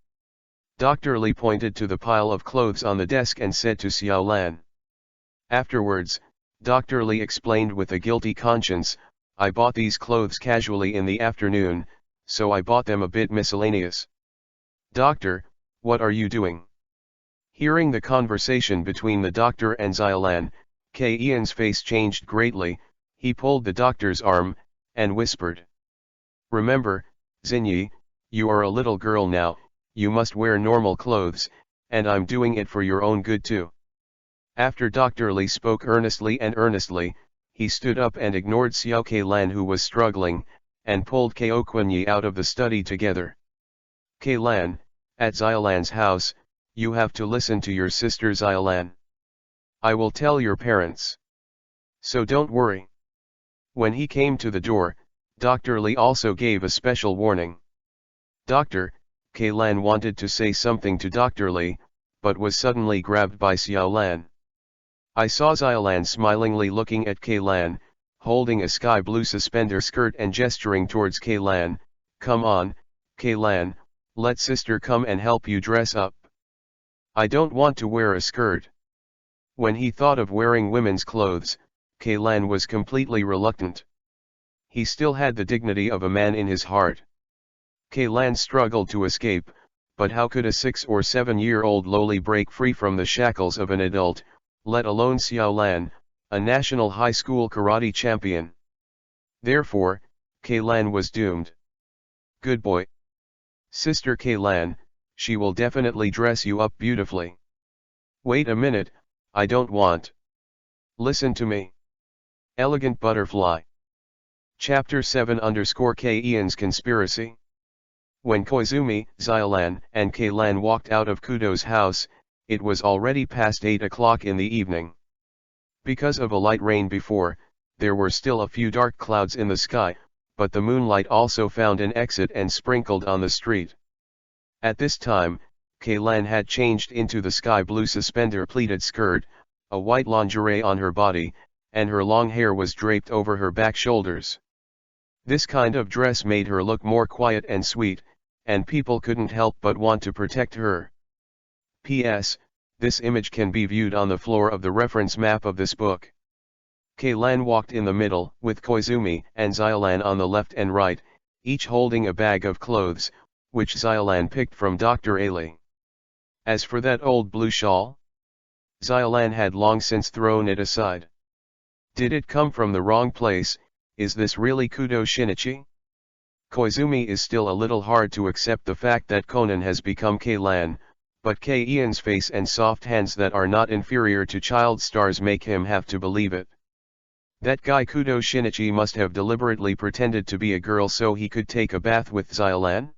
Dr. Li pointed to the pile of clothes on the desk and said to Xiaolan. Afterwards, Dr. Li explained with a guilty conscience, I bought these clothes casually in the afternoon, so I bought them a bit miscellaneous. Doctor, what are you doing? Hearing the conversation between the doctor and Xiaolan, K. Ian's face changed greatly. He pulled the doctor's arm, and whispered. Remember, Xinyi, you are a little girl now, you must wear normal clothes, and I'm doing it for your own good too. After Dr. Li spoke earnestly, he stood up and ignored Xiao Kaylan who was struggling, and pulled Ko Kunyi out of the study together. Kaylan, at Xiaolan's house, you have to listen to your sister Xiaolan. I will tell your parents. So don't worry. When he came to the door, Dr. Li also gave a special warning. Doctor, Kaylan wanted to say something to Dr. Li, but was suddenly grabbed by Xiaolan. I saw Xiaolan smilingly looking at Kaylan, holding a sky blue suspender skirt and gesturing towards Kaylan. Come on, Kaylan, let sister come and help you dress up. I don't want to wear a skirt. When he thought of wearing women's clothes, Kaylan was completely reluctant. He still had the dignity of a man in his heart. Kaylan struggled to escape, but how could a 6 or 7-year-old lowly break free from the shackles of an adult, let alone Xiaolan, a national high school karate champion? Therefore, Kaylan was doomed. Good boy. Sister Kaylan, she will definitely dress you up beautifully. Wait a minute, I don't want. Listen to me. Elegant Butterfly. Chapter 7_K Ian's Conspiracy. When Koizumi, Xiaolan, and Kaylan walked out of Kudo's house, it was already past 8 o'clock in the evening. Because of a light rain before, there were still a few dark clouds in the sky, but the moonlight also found an exit and sprinkled on the street. At this time, Kaylan had changed into the sky blue suspender pleated skirt, a white lingerie on her body, and her long hair was draped over her back shoulders. This kind of dress made her look more quiet and sweet, and people couldn't help but want to protect her. P.S. This image can be viewed on the floor of the reference map of this book. Kaylan walked in the middle, with Koizumi and Xiaolan on the left and right, each holding a bag of clothes, which Xiaolan picked from Dr. Ali. As for that old blue shawl, Xiaolan had long since thrown it aside. Did it come from the wrong place? Is this really Kudo Shinichi? Koizumi is still a little hard to accept the fact that Conan has become Kaylan, but K. Ian's face and soft hands that are not inferior to child stars make him have to believe it. That guy Kudo Shinichi must have deliberately pretended to be a girl so he could take a bath with Xiaolan?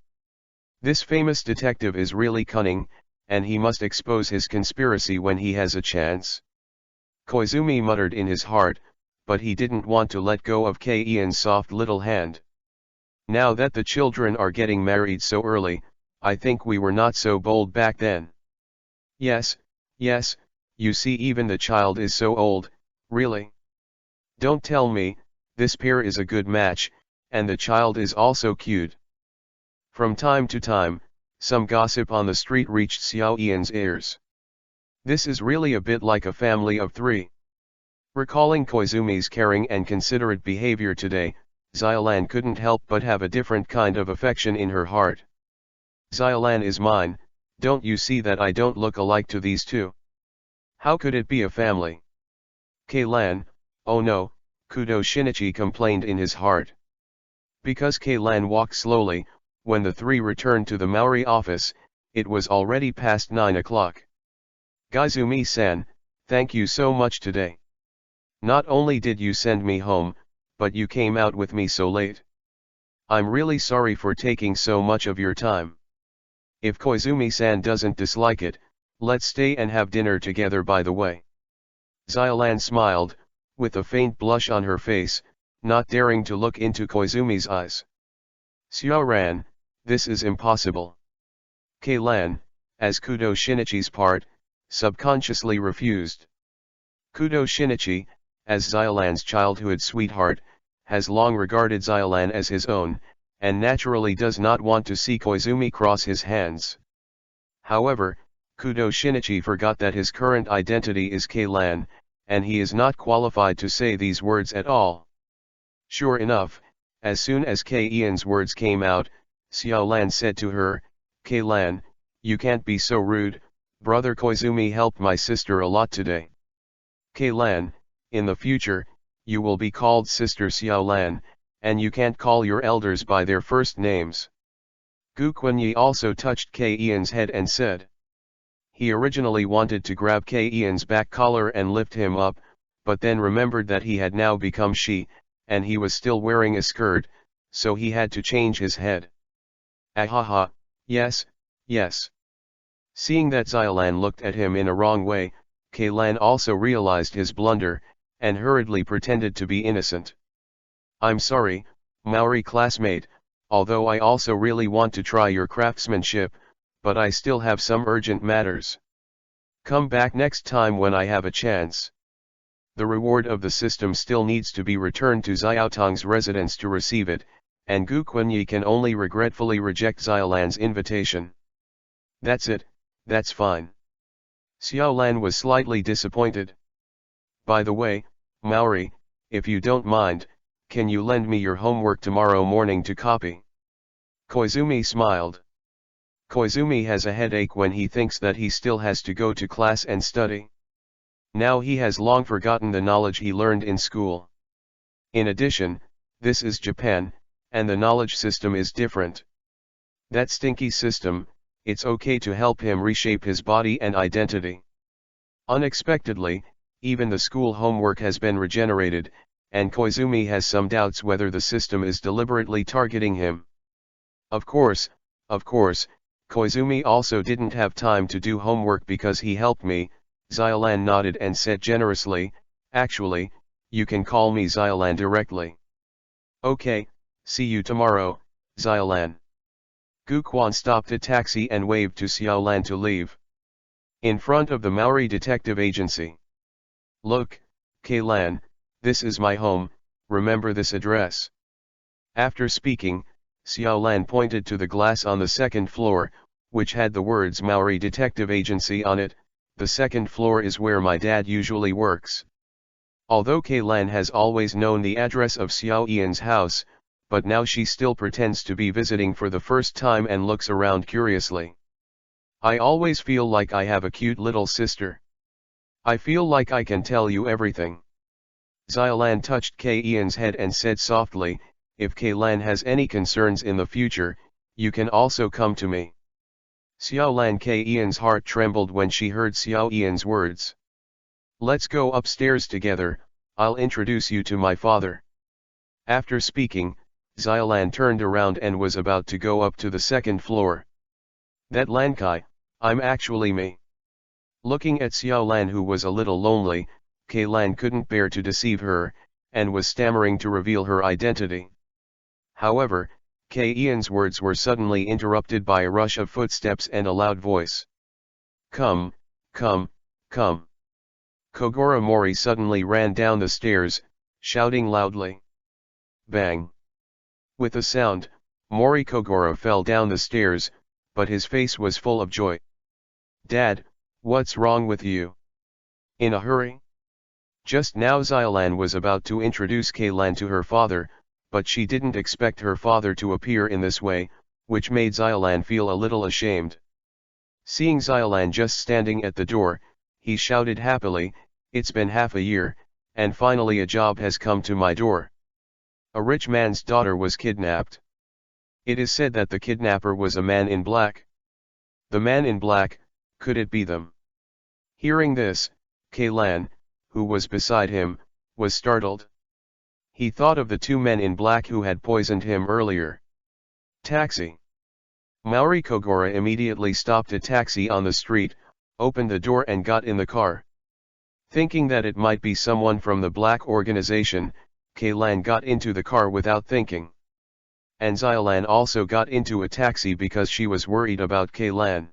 This famous detective is really cunning, and he must expose his conspiracy when he has a chance. Koizumi muttered in his heart, but he didn't want to let go of K. Ian's soft little hand. Now that the children are getting married so early, I think we were not so bold back then. Yes, you see even the child is so old, really. Don't tell me, this pair is a good match, and the child is also cute. From time to time, some gossip on the street reached Xiao Ian's ears. This is really a bit like a family of 3. Recalling Koizumi's caring and considerate behavior today, Xiaolan couldn't help but have a different kind of affection in her heart. Xiaolan is mine, don't you see that I don't look alike to these two? How could it be a family? Kaylan, oh no, Kudo Shinichi complained in his heart. Because Kaylan walked slowly, When the three returned to the Maori office, it was already past 9 o'clock. Koizumi-san, thank you so much today. Not only did you send me home, but you came out with me so late. I'm really sorry for taking so much of your time. If Koizumi-san doesn't dislike it, let's stay and have dinner together by the way. Xiolan smiled, with a faint blush on her face, not daring to look into Koizumi's eyes. Xiaoran, this is impossible. Keilan, as Kudo Shinichi's part, subconsciously refused. Kudo Shinichi, as Xiolan's childhood sweetheart, has long regarded Xiolan as his own, and naturally does not want to see Koizumi cross his hands. However, Kudo Shinichi forgot that his current identity is Keilan, and he is not qualified to say these words at all. Sure enough, as soon as Kei-Ian's words came out, Xiaolan said to her, Keilan, you can't be so rude, brother Koizumi helped my sister a lot today. Keilan, in the future, you will be called Sister Xiaolan, and you can't call your elders by their first names. Gu Quanyi also touched Kei-Ian's head and said. He originally wanted to grab Kei-Ian's back collar and lift him up, but then remembered that he had now become she, and he was still wearing a skirt, so he had to change his head. Ahaha, yes, yes. Seeing that Xiolan looked at him in a wrong way, Keilan also realized his blunder, and hurriedly pretended to be innocent. I'm sorry, Maori classmate, although I also really want to try your craftsmanship, but I still have some urgent matters. Come back next time when I have a chance. The reward of the system still needs to be returned to Xiaotong's residence to receive it, and Gu Quanyi can only regretfully reject Xiolan's invitation. That's it, that's fine. Xiaolan was slightly disappointed. By the way, Maori, if you don't mind, can you lend me your homework tomorrow morning to copy? Koizumi smiled. Koizumi has a headache when he thinks that he still has to go to class and study. Now he has long forgotten the knowledge he learned in school. In addition, this is Japan, and the knowledge system is different. That stinky system, it's okay to help him reshape his body and identity. Unexpectedly, even the school homework has been regenerated, and Koizumi has some doubts whether the system is deliberately targeting him. Of course, Koizumi also didn't have time to do homework because he helped me. Xiolan nodded and said generously, actually, you can call me Xiolan directly. Okay, see you tomorrow, Xiolan. Gu Quan stopped a taxi and waved to Xiaolan to leave. In front of the Maori Detective Agency. Look, Keilan, this is my home, remember this address. After speaking, Xiaolan pointed to the glass on the second floor, which had the words Maori Detective Agency on it. The second floor is where my dad usually works. Although Keilan has always known the address of Xiao Ian's house, but now she still pretends to be visiting for the first time and looks around curiously. I always feel like I have a cute little sister. I feel like I can tell you everything. Xiolan touched Kei-Ian's head and said softly, if Keilan has any concerns in the future, you can also come to me. Xiaolan Kei-Ian's heart trembled when she heard Xiao Ian's words. Let's go upstairs together, I'll introduce you to my father. After speaking, Xiolan turned around and was about to go up to the second floor. That Lankai, I'm actually me. Looking at Xiaolan, who was a little lonely, Keilan couldn't bear to deceive her, and was stammering to reveal her identity. However, Kei-Ian's words were suddenly interrupted by a rush of footsteps and a loud voice. Come, come, come. Kogoro Mori suddenly ran down the stairs, shouting loudly. Bang. With a sound, Mori Kogoro fell down the stairs, but his face was full of joy. Dad, what's wrong with you? In a hurry? Just now Xiolan was about to introduce Keilan to her father, but she didn't expect her father to appear in this way, which made Xiolan feel a little ashamed. Seeing Xiolan just standing at the door, he shouted happily, it's been half a year, and finally a job has come to my door. A rich man's daughter was kidnapped. It is said that the kidnapper was a man in black. The man in black, could it be them? Hearing this, Kaylan, who was beside him, was startled. He thought of the two men in black who had poisoned him earlier. Taxi. Mauri Kogora immediately stopped a taxi on the street, opened the door and got in the car. Thinking that it might be someone from the black organization, Kaylan got into the car without thinking. And Xiaolan also got into a taxi because she was worried about Kaylan.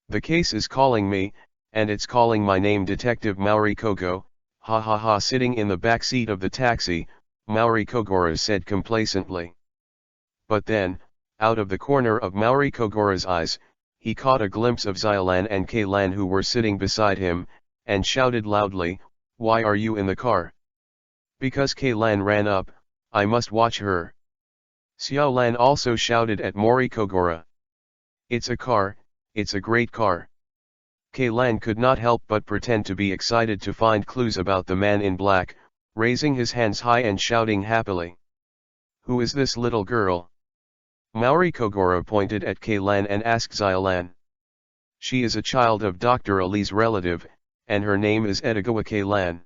The case is calling me, and it's calling my name, Detective Mauri Kogo. Ha ha ha. Sitting in the back seat of the taxi, Mauri Kogora said complacently. But then, out of the corner of Mauri Kogora's eyes, he caught a glimpse of Xiaolan and Kaylan who were sitting beside him, and shouted loudly, "Why are you in the car?" Because Kaylan ran up, "I must watch her." Xiaolan also shouted at Mauri Kogora. "It's a car, it's a great car." Kaylan could not help but pretend to be excited to find clues about the man in black, raising his hands high and shouting happily. "Who is this little girl?" Mauri Kogora pointed at Kaylan and asked Xiaolan. "She is a child of Dr. Ali's relative, and her name is Edogawa Kaylan."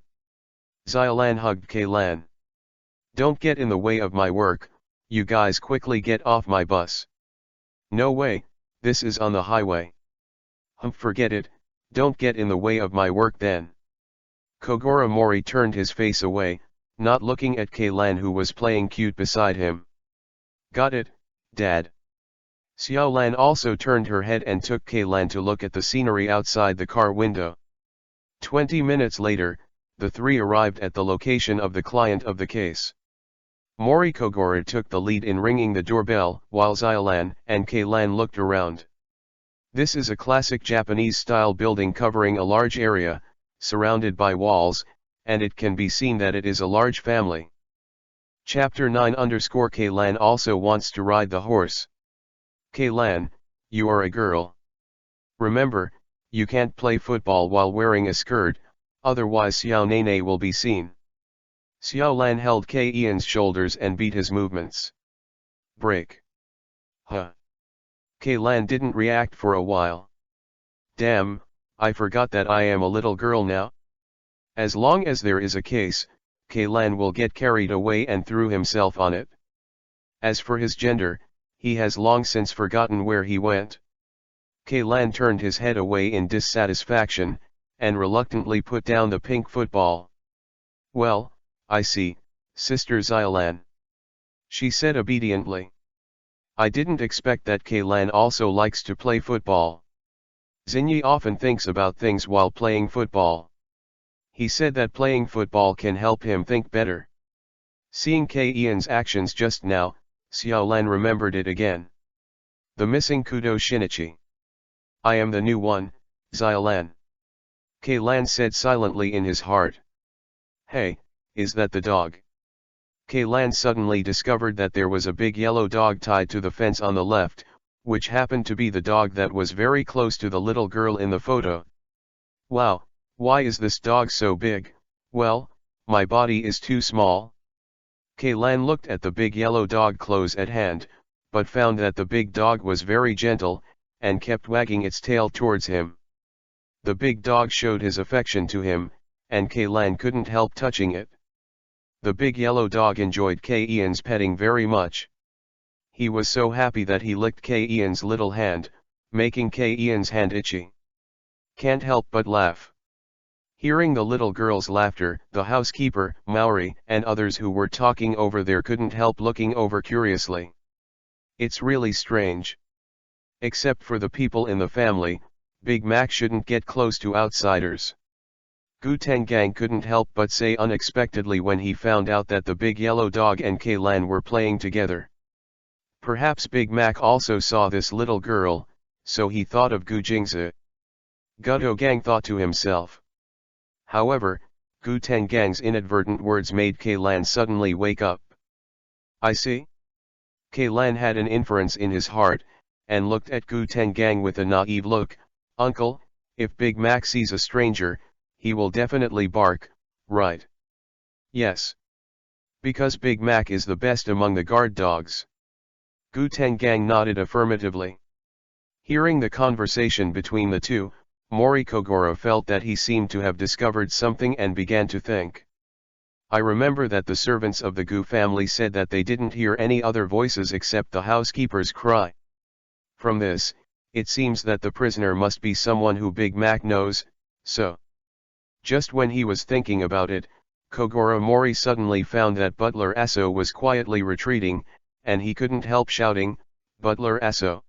Xiaolan hugged Kaylan. "Don't get in the way of my work, you guys quickly get off my bus." "No way, this is on the highway." Forget it, don't get in the way of my work then." Kogora Mori turned his face away, not looking at Kaylan who was playing cute beside him. "Got it, Dad." Xiaolan also turned her head and took Kaylan to look at the scenery outside the car window. 20 minutes later, the three arrived at the location of the client of the case. Mori Kogora took the lead in ringing the doorbell, while Xiaolan and Kaylan looked around. This is a classic Japanese-style building covering a large area, surrounded by walls, and it can be seen that it is a large family. Chapter 9 Kaylan also wants to ride the horse. "Kaylan, you are a girl. Remember, you can't play football while wearing a skirt, otherwise Xiao Nene will be seen." Xiaolan held Kaylan's shoulders and beat his movements. "Break." Huh. Kaylan didn't react for a while. "Damn, I forgot that I am a little girl now." As long as there is a case, Kaylan will get carried away and threw himself on it. As for his gender, he has long since forgotten where he went. Kaylan turned his head away in dissatisfaction, and reluctantly put down the pink football. "Well, I see, Sister Xiaolan," she said obediently. "I didn't expect that Kaylan also likes to play football. Xinyi often thinks about things while playing football. He said that playing football can help him think better." Seeing Kaylan's actions just now, Xiaolan remembered it again. The missing Kudo Shinichi. "I am the new one, Xiaolan," Kaylan said silently in his heart. "Hey, is that the dog?" Kaylan suddenly discovered that there was a big yellow dog tied to the fence on the left, which happened to be the dog that was very close to the little girl in the photo. "Wow, why is this dog so big? Well, my body is too small." Kaylan looked at the big yellow dog close at hand, but found that the big dog was very gentle, and kept wagging its tail towards him. The big dog showed his affection to him, and Kaylan couldn't help touching it. The big yellow dog enjoyed Kaylan's petting very much. He was so happy that he licked Kaylan's little hand, making Kaylan's hand itchy. Can't help but laugh. Hearing the little girl's laughter, the housekeeper, Mauri, and others who were talking over there couldn't help looking over curiously. It's really strange. Except for the people in the family, Big Mac shouldn't get close to outsiders. Gu Tengang couldn't help but say unexpectedly when he found out that the big yellow dog and Kaylan were playing together. Perhaps Big Mac also saw this little girl, so he thought of Gu Jingzi. Gu Gang thought to himself. However, Gu Tengang's inadvertent words made Kaylan suddenly wake up. "I see." Kaylan had an inference in his heart, and looked at Gu Tengang with a naive look. "Uncle, if Big Mac sees a stranger, he will definitely bark, right?" "Yes. Because Big Mac is the best among the guard dogs." Gu Tengang nodded affirmatively. Hearing the conversation between the two, Mori Kogoro felt that he seemed to have discovered something and began to think. I remember that the servants of the Gu family said that they didn't hear any other voices except the housekeeper's cry. From this, it seems that the prisoner must be someone who Big Mac knows, so. Just when he was thinking about it, Kogoro Mori suddenly found that Butler Aso was quietly retreating, and he couldn't help shouting, "Butler Aso!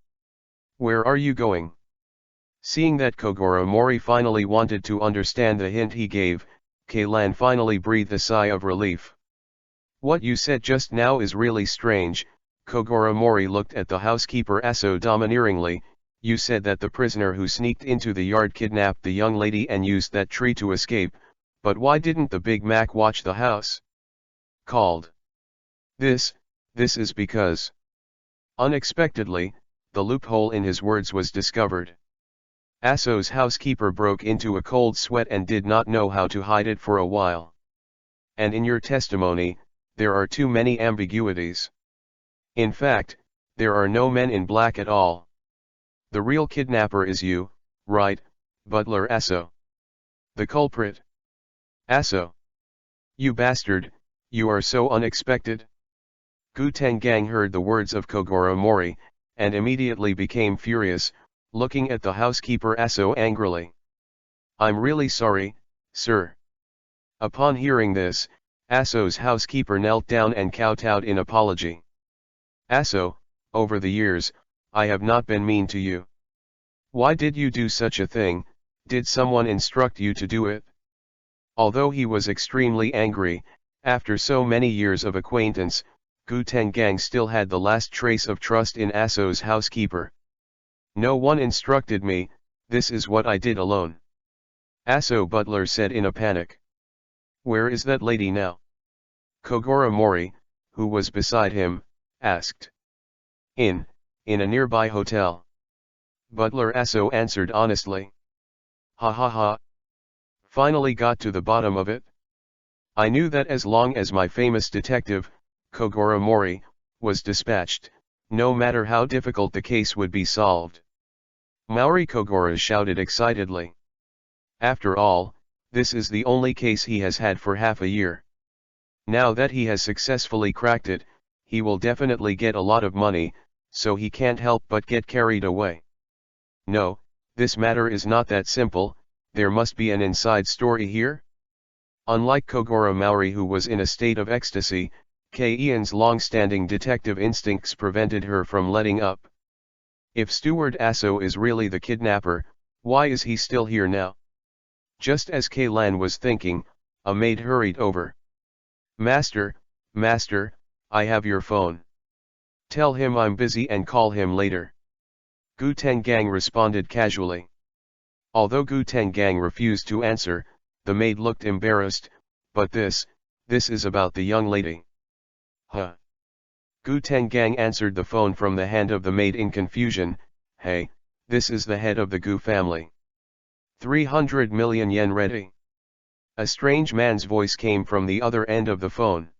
Where are you going?" Seeing that Kogoro Mori finally wanted to understand the hint he gave, Keilan finally breathed a sigh of relief. "What you said just now is really strange." Kogoro Mori looked at the housekeeper Aso domineeringly. "You said that the prisoner who sneaked into the yard kidnapped the young lady and used that tree to escape, but why didn't the Big Mac watch the house?" Called. This is because. Unexpectedly, the loophole in his words was discovered. Aso's housekeeper broke into a cold sweat and did not know how to hide it for a while. "And in your testimony, there are too many ambiguities. In fact, there are no men in black at all. The real kidnapper is you, right, Butler Aso? The culprit? Aso! You bastard, you are so unexpected." Gu Tengang heard the words of Kogoro Mori, and immediately became furious, looking at the housekeeper Aso angrily. "I'm really sorry, sir." Upon hearing this, Aso's housekeeper knelt down and kowtowed in apology. "Aso, over the years, I have not been mean to you. Why did you do such a thing? Did someone instruct you to do it?" Although he was extremely angry, after so many years of acquaintance, Gu Tengang still had the last trace of trust in Aso's housekeeper. "No one instructed me, this is what I did alone." Aso Butler said in a panic. "Where is that lady now?" Kogoro Mori, who was beside him, asked. In a nearby hotel." Butler Aso answered honestly. "Ha ha ha. Finally got to the bottom of it. I knew that as long as my famous detective, Kogoro Mori, was dispatched, no matter how difficult the case would be solved." Mori Kogoro shouted excitedly. "After all, this is the only case he has had for half a year. Now that he has successfully cracked it, he will definitely get a lot of money, so he can't help but get carried away. No, this matter is not that simple, there must be an inside story here." Unlike Kogoro Mori, who was in a state of ecstasy, Kei-Ian's long-standing detective instincts prevented her from letting up. If Steward Aso is really the kidnapper, why is he still here now? Just as Keilan was thinking, a maid hurried over. Master, I have your phone. Tell him I'm busy and call him later." Gu Tengang responded casually. Although Gu Tengang refused to answer, the maid looked embarrassed. "But this is about the young lady." "Huh?" Gu Tengang answered the phone from the hand of the maid in confusion. "Hey, this is the head of the Gu family. 300 million yen ready." A strange man's voice came from the other end of the phone.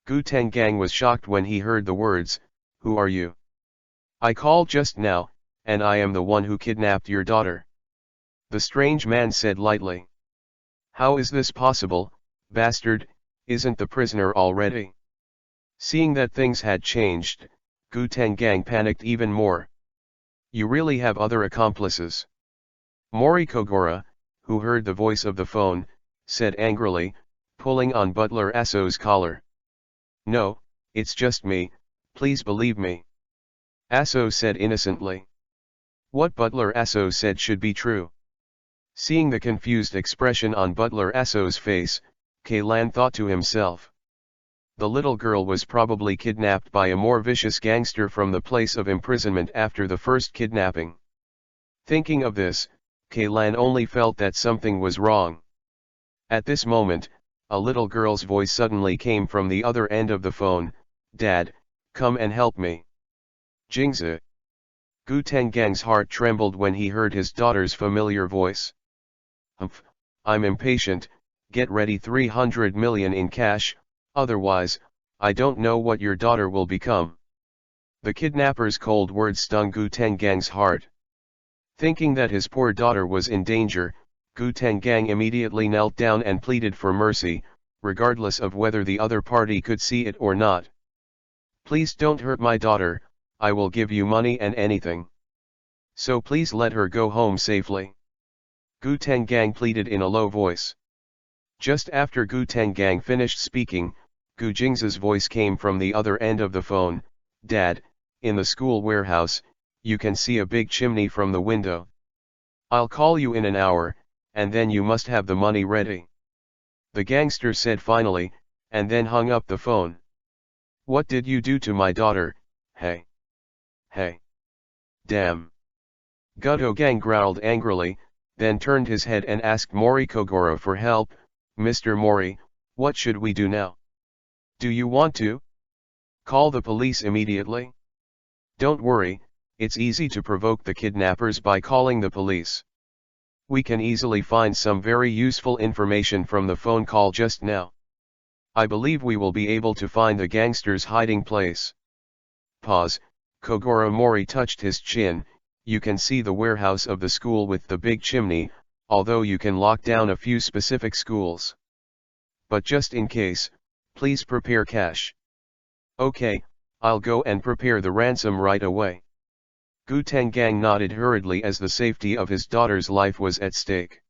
Gu Tengang was shocked when he heard the words, "Who are you?" "I called just now, and I am the one who kidnapped your daughter," the strange man said lightly. "How is this possible, bastard? Isn't the prisoner already?" Seeing that things had changed, Gu Tengang panicked even more. "You really have other accomplices?" Mori Kogoro, who heard the voice of the phone, said angrily, pulling on Butler Aso's collar. "No, it's just me, please believe me," Aso said innocently. What Butler Aso said should be true. Seeing the confused expression on Butler Aso's face, Keilan thought to himself. The little girl was probably kidnapped by a more vicious gangster from the place of imprisonment after the first kidnapping. Thinking of this, Keilan only felt that something was wrong. At this moment, a little girl's voice suddenly came from the other end of the phone. "Dad, come and help me." Jingzi. Gu Tenggang's heart trembled when he heard his daughter's familiar voice. "Humph, I'm impatient, get ready 300 million in cash, otherwise, I don't know what your daughter will become." The kidnapper's cold words stung Gu Tenggang's heart. Thinking that his poor daughter was in danger, Gu Tenggang immediately knelt down and pleaded for mercy, regardless of whether the other party could see it or not. "Please don't hurt my daughter, I will give you money and anything. So please let her go home safely." Gu Tenggang pleaded in a low voice. Just after Gu Tenggang finished speaking, Gu Jing's voice came from the other end of the phone. "Dad, in the school warehouse, you can see a big chimney from the window. I'll call you in an hour, and then you must have the money ready," the gangster said finally, and then hung up the phone. "What did you do to my daughter? Hey! Hey! Damn!" Gu Gang growled angrily, then turned his head and asked Mori Kogoro for help. "Mr. Mori, what should we do now? Do you want to call the police immediately?" "Don't worry, it's easy to provoke the kidnappers by calling the police. We can easily find some very useful information from the phone call just now. I believe we will be able to find the gangster's hiding place." Pause. Kogoro Mori touched his chin. "You can see the warehouse of the school with the big chimney, although you can lock down a few specific schools. But just in case, please prepare cash." "Okay, I'll go and prepare the ransom right away." Gu Tenggang nodded hurriedly as the safety of his daughter's life was at stake.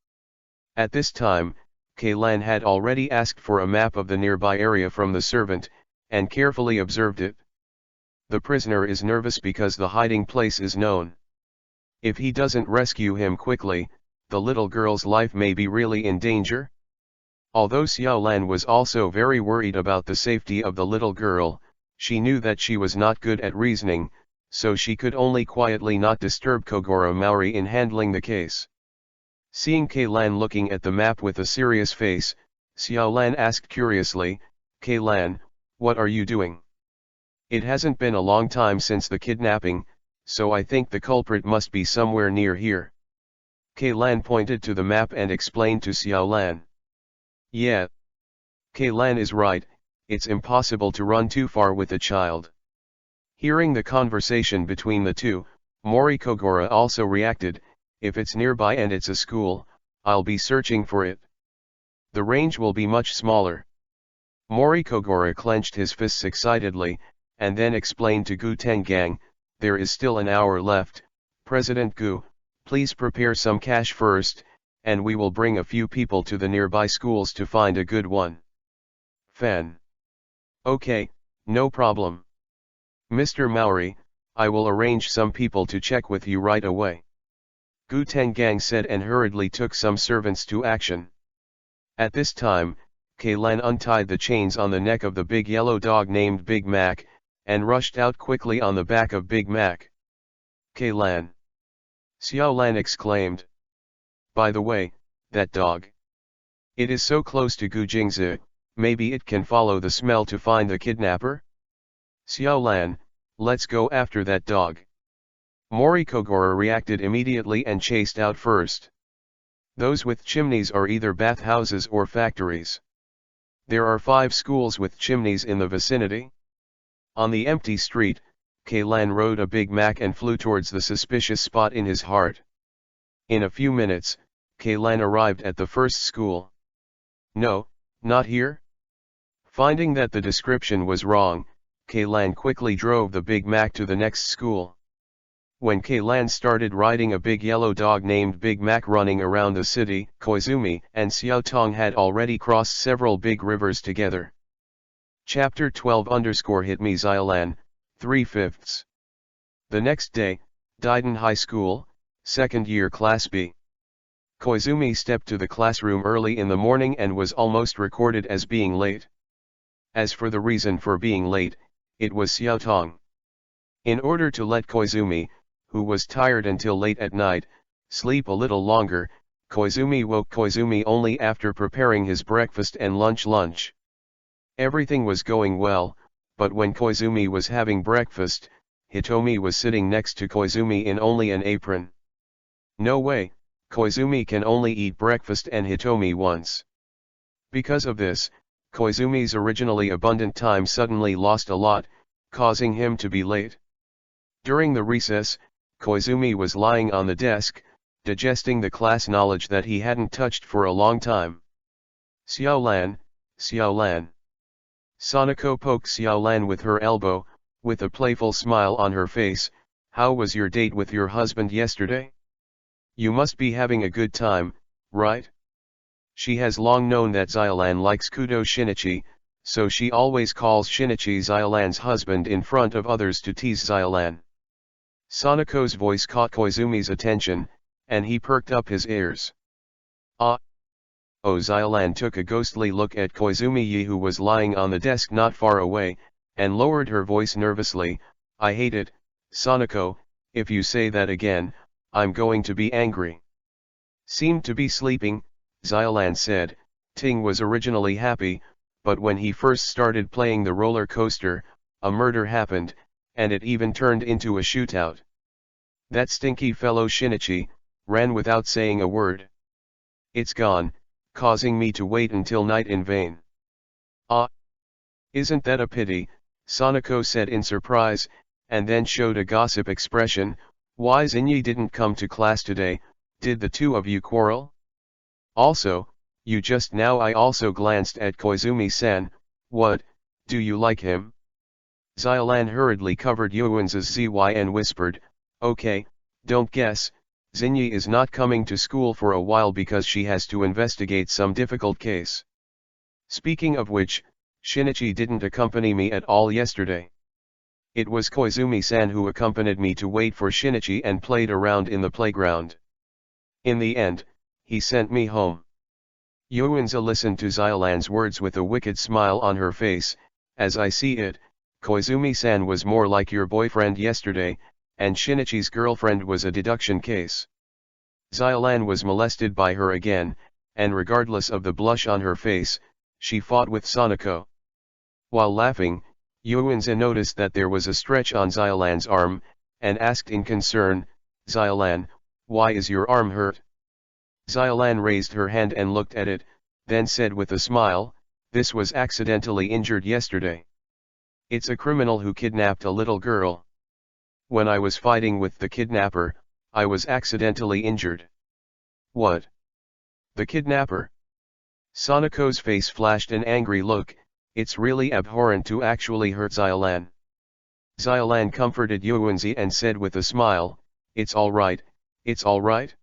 At this time, Kailan had already asked for a map of the nearby area from the servant, and carefully observed it. The prisoner is nervous because the hiding place is known. If he doesn't rescue him quickly, the little girl's life may be really in danger. Although Xiaolan was also very worried about the safety of the little girl, she knew that she was not good at reasoning, so she could only quietly not disturb Kogoro Mori in handling the case. Seeing Kailan looking at the map with a serious face, Xiaolan asked curiously, "Kailan, what are you doing? It hasn't been a long time since the kidnapping, so I think the culprit must be somewhere near here." Kailan pointed to the map and explained to Xiaolan. "Yeah. Kailan is right, it's impossible to run too far with a child." Hearing the conversation between the two, Mori Kogoro also reacted, "If it's nearby and it's a school, I'll be searching for it. The range will be much smaller." Mori Kogoro clenched his fists excitedly, and then explained to Gu Tenggang, "There is still an hour left, President Gu, please prepare some cash first, and we will bring a few people to the nearby schools to find a good one." "Fan. Okay, no problem. Mr. Maori, I will arrange some people to check with you right away," Gu Tenggang said and hurriedly took some servants to action. At this time, Kailan untied the chains on the neck of the big yellow dog named Big Mac, and rushed out quickly on the back of Big Mac. "Kailan!" Xiaolan exclaimed. "By the way, that dog. It is so close to Gu Jingzi, maybe it can follow the smell to find the kidnapper? Xiaolan, let's go after that dog." Mori Kogoro reacted immediately and chased out first. Those with chimneys are either bathhouses or factories. There are 5 schools with chimneys in the vicinity. On the empty street, Kailan rode a Big Mac and flew towards the suspicious spot in his heart. In a few minutes, Kailan arrived at the first school. "No, not here." Finding that the description was wrong, Kailan quickly drove the Big Mac to the next school. When Kailan started riding a big yellow dog named Big Mac running around the city, Koizumi and Xiaotong had already crossed several big rivers together. Chapter 12_Hit Me Xiaolan, 3/5. The next day, Daiden High School, 2nd year Class B. Koizumi stepped to the classroom early in the morning and was almost recorded as being late. As for the reason for being late, it was Xiaotong. In order to let Koizumi, who was tired until late at night, sleep a little longer, Koizumi woke Koizumi only after preparing his breakfast and lunch. Everything was going well, but when Koizumi was having breakfast, Hitomi was sitting next to Koizumi in only an apron. No way, Koizumi can only eat breakfast and Hitomi once. Because of this, Koizumi's originally abundant time suddenly lost a lot, causing him to be late. During the recess, Koizumi was lying on the desk, digesting the class knowledge that he hadn't touched for a long time. Xiaolan, Xiaolan. Sanako poked Xiaolan with her elbow, with a playful smile on her face. How was your date with your husband yesterday? You must be having a good time, right? She has long known that Xiaolan likes Kudo Shinichi, so she always calls Shinichi Xiaolan's husband in front of others to tease Xiaolan. Sanako's voice caught Koizumi's attention, and he perked up his ears. Ah! Oh, Xiaolan took a ghostly look at Koizumi, who was lying on the desk not far away, and lowered her voice nervously. I hate it, Sanako, if you say that again, I'm going to be angry. Seemed to be sleeping, Xiaolan said. Ting was originally happy, but when he first started playing the roller coaster, a murder happened, and it even turned into a shootout. That stinky fellow Shinichi ran without saying a word. It's gone, causing me to wait until night in vain. Ah! Isn't that a pity, Sanako said in surprise, and then showed a gossip expression. Why Zinyi didn't come to class today, did the two of you quarrel? Also, you just now. I also glanced at Koizumi-san. What, do you like him? Xiaolan hurriedly covered Yuan's ZY and whispered, okay, don't guess, Zinyi is not coming to school for a while because she has to investigate some difficult case. Speaking of which, Shinichi didn't accompany me at all yesterday. It was Koizumi-san who accompanied me to wait for Shinichi and played around in the playground. In the end, he sent me home. Yuanza listened to Xiaolan's words with a wicked smile on her face. As I see it, Koizumi-san was more like your boyfriend yesterday, and Shinichi's girlfriend was a deduction case. Xiaolan was molested by her again, and regardless of the blush on her face, she fought with Sanako. While laughing, Yuanza noticed that there was a stretch on Xiaolan's arm, and asked in concern, Xiaolan, why is your arm hurt? Xiaolan raised her hand and looked at it, then said with a smile, this was accidentally injured yesterday. It's a criminal who kidnapped a little girl. When I was fighting with the kidnapper, I was accidentally injured. What? The kidnapper? Sanako's face flashed an angry look. It's really abhorrent to actually hurt Xiaolan. Xiaolan comforted Yuanzi and said with a smile, it's alright, it's alright.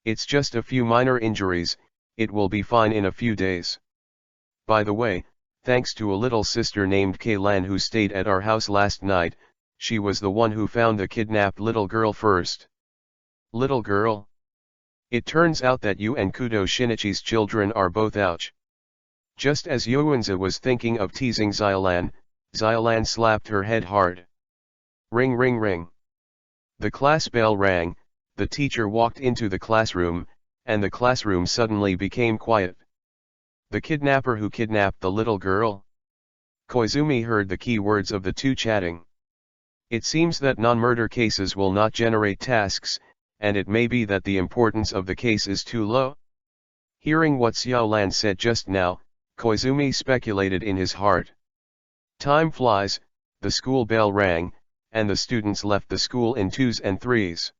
It's just a few minor injuries, it will be fine in a few days. By the way, thanks to a little sister named Kaylan who stayed at our house last night, she was the one who found the kidnapped little girl first. Little girl? It turns out that you and Kudo Shinichi's children are both ouch. Just as Yuanza was thinking of teasing Xiaolan, Xiaolan slapped her head hard. Ring ring ring. The class bell rang, the teacher walked into the classroom, and the classroom suddenly became quiet. The kidnapper who kidnapped the little girl? Koizumi heard the key words of the two chatting. It seems that non-murder cases will not generate tasks, and it may be that the importance of the case is too low. Hearing what Xiaolan said just now, Koizumi speculated in his heart. Time flies, the school bell rang, and the students left the school in twos and threes.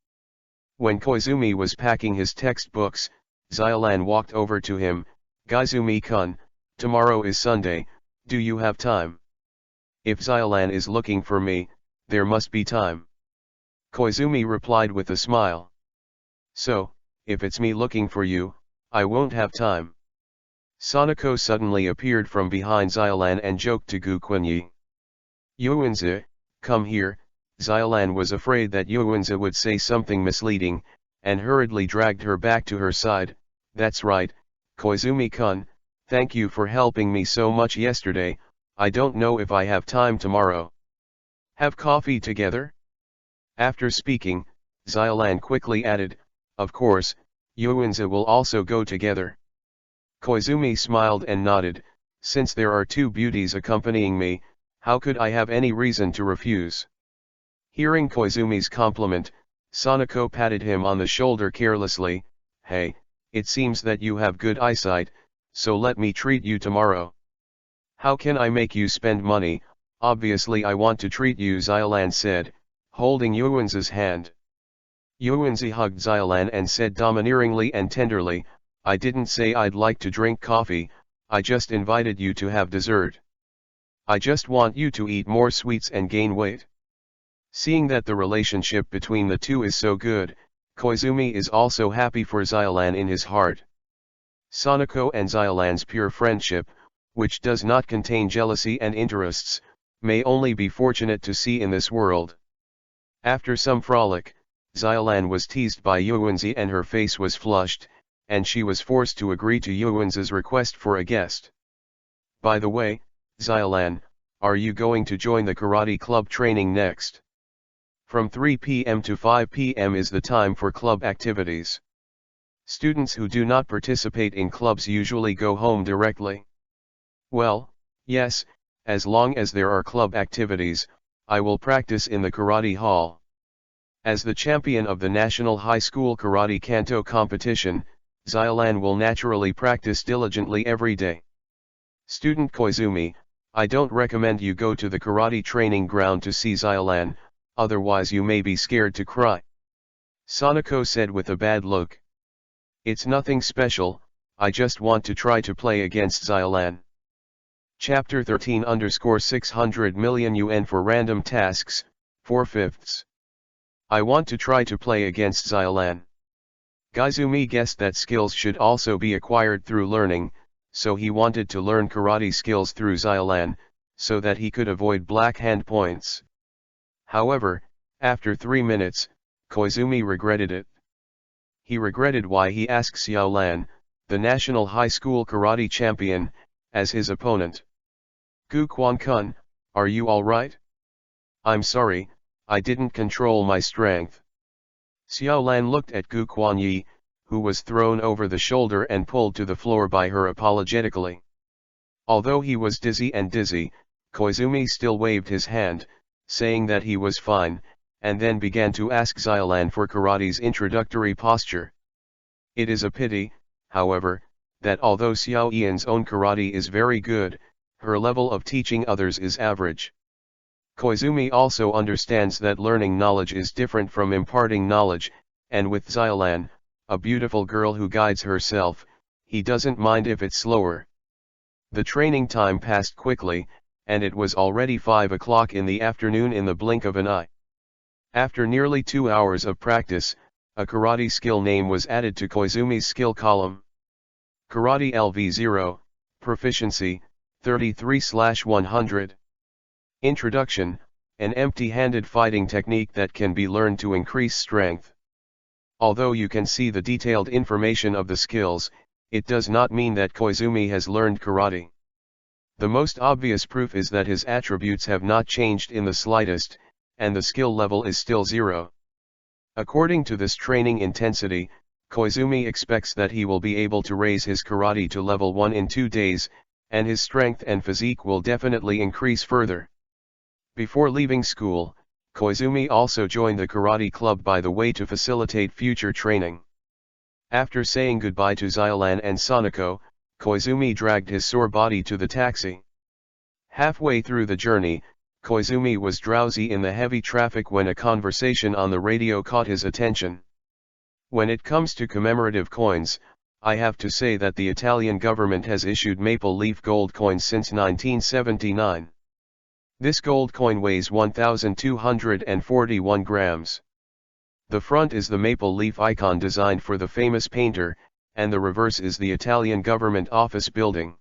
When Koizumi was packing his textbooks, Xiaolan walked over to him. Koizumi-kun, tomorrow is Sunday, do you have time? If Xiaolan is looking for me, there must be time. Koizumi replied with a smile. So, if it's me looking for you, I won't have time. Sanako suddenly appeared from behind Xiaolan and joked to Gu Kunyi. Yuanzi, come here. Xiaolan was afraid that Yuanzi would say something misleading, and hurriedly dragged her back to her side. That's right, Koizumi-kun, thank you for helping me so much yesterday. I don't know if I have time tomorrow. Have coffee together? After speaking, Xiaolan quickly added, of course, Yuanzi will also go together. Koizumi smiled and nodded. Since there are two beauties accompanying me, how could I have any reason to refuse? Hearing Koizumi's compliment, Sanako patted him on the shoulder carelessly. Hey, it seems that you have good eyesight, so let me treat you tomorrow. How can I make you spend money? Obviously I want to treat you, Xiaolan said. holding Yuanzi's hand. Yuanzi hugged Xiaolan and said domineeringly and tenderly, "I didn't say I'd like to drink coffee, I just invited you to have dessert. I just want you to eat more sweets and gain weight." Seeing that the relationship between the two is so good, Koizumi is also happy for Xiaolan in his heart. Sanako and Xiaolan's pure friendship, which does not contain jealousy and interests, may only be fortunate to see in this world. After some frolic, Xiaolan was teased by Yuanzi and her face was flushed, and she was forced to agree to Yuanzi's request for a guest. "By the way, Xiaolan, are you going to join the karate club training next? From 3 p.m. to 5 p.m. is the time for club activities. Students who do not participate in clubs usually go home directly." "Well, yes, as long as there are club activities, I will practice in the karate hall." As the champion of the National High School Karate Kanto competition, Xiaolan will naturally practice diligently every day. "Student Koizumi, I don't recommend you go to the karate training ground to see Xiaolan, otherwise you may be scared to cry," Sanako said with a bad look. "It's nothing special, I just want to try to play against Xiaolan." Chapter 13_600 million yuan for random tasks, 4/5. I want to try to play against Xiaolan. Koizumi guessed that skills should also be acquired through learning, so he wanted to learn karate skills through Xiaolan, so that he could avoid black hand points. However, after 3 minutes, Koizumi regretted it. He regretted why he asked Xiaolan, the national high school karate champion, as his opponent. "Gu Quan-kun, are you alright? I'm sorry, I didn't control my strength." Xiaolan looked at Gu Kuan-yi, who was thrown over the shoulder and pulled to the floor by her apologetically. Although he was dizzy, Koizumi still waved his hand, saying that he was fine, and then began to ask Xiaolan for karate's introductory posture. It is a pity, however, that although Xiao Yan's own karate is very good, her level of teaching others is average. Koizumi also understands that learning knowledge is different from imparting knowledge, and with Xiaolan, a beautiful girl who guides herself, he doesn't mind if it's slower. The training time passed quickly, and it was already 5 o'clock in the afternoon in the blink of an eye. After nearly 2 hours of practice, a karate skill name was added to Koizumi's skill column. Karate LV0, Proficiency, 33/100. Introduction, an empty-handed fighting technique that can be learned to increase strength. Although you can see the detailed information of the skills, it does not mean that Koizumi has learned karate. The most obvious proof is that his attributes have not changed in the slightest, and the skill level is still 0. According to this training intensity, Koizumi expects that he will be able to raise his karate to level 1 in 2 days, and his strength and physique will definitely increase further. Before leaving school, Koizumi also joined the karate club by the way to facilitate future training. After saying goodbye to Xiaolan and Sanako, Koizumi dragged his sore body to the taxi. Halfway through the journey, Koizumi was drowsy in the heavy traffic when a conversation on the radio caught his attention. "When it comes to commemorative coins, I have to say that the Italian government has issued maple leaf gold coins since 1979. This gold coin weighs 1,241 grams. The front is the maple leaf icon designed for the famous painter, and the reverse is the Italian government office building.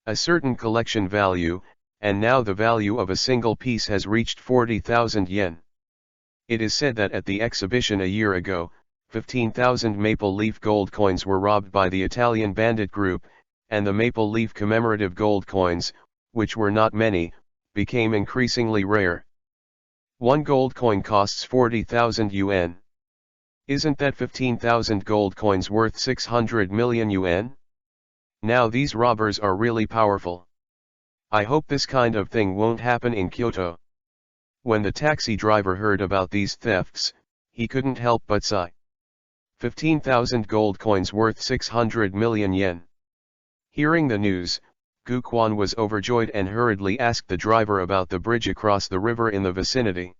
A certain collection value, and now the value of a single piece has reached 40,000 yen. It is said that at the exhibition a year ago, 15,000 maple leaf gold coins were robbed by the Italian bandit group, and the maple leaf commemorative gold coins, which were not many, became increasingly rare. One gold coin costs 40,000 yuan. Isn't that 15,000 gold coins worth 600 million yuan? Now these robbers are really powerful. I hope this kind of thing won't happen in Kyoto." When the taxi driver heard about these thefts, he couldn't help but sigh. 15,000 gold coins worth 600 million yen. Hearing the news, Gu Quan was overjoyed and hurriedly asked the driver about the bridge across the river in the vicinity.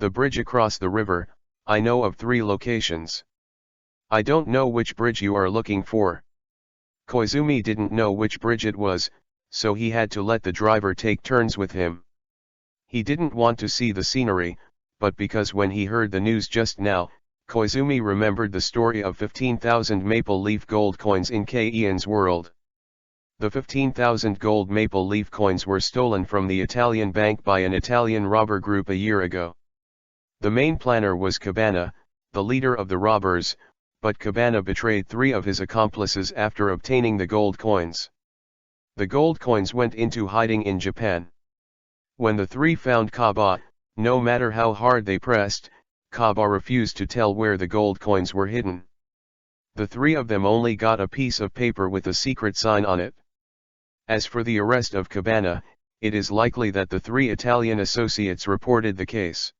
The bridge across the river, I know of 3 locations. I don't know which bridge you are looking for. Koizumi didn't know which bridge it was, so he had to let the driver take turns with him. He didn't want to see the scenery, but because when he heard the news just now, Koizumi remembered the story of 15,000 maple leaf gold coins in Ian's world. The 15,000 gold maple leaf coins were stolen from the Italian bank by an Italian robber group a year ago. The main planner was Cabana, the leader of the robbers, but Cabana betrayed 3 of his accomplices after obtaining the gold coins. The gold coins went into hiding in Japan. When the 3 found Kobo, no matter how hard they pressed, Kobo refused to tell where the gold coins were hidden. The 3 of them only got a piece of paper with a secret sign on it. As for the arrest of Cabana, it is likely that the 3 Italian associates reported the case.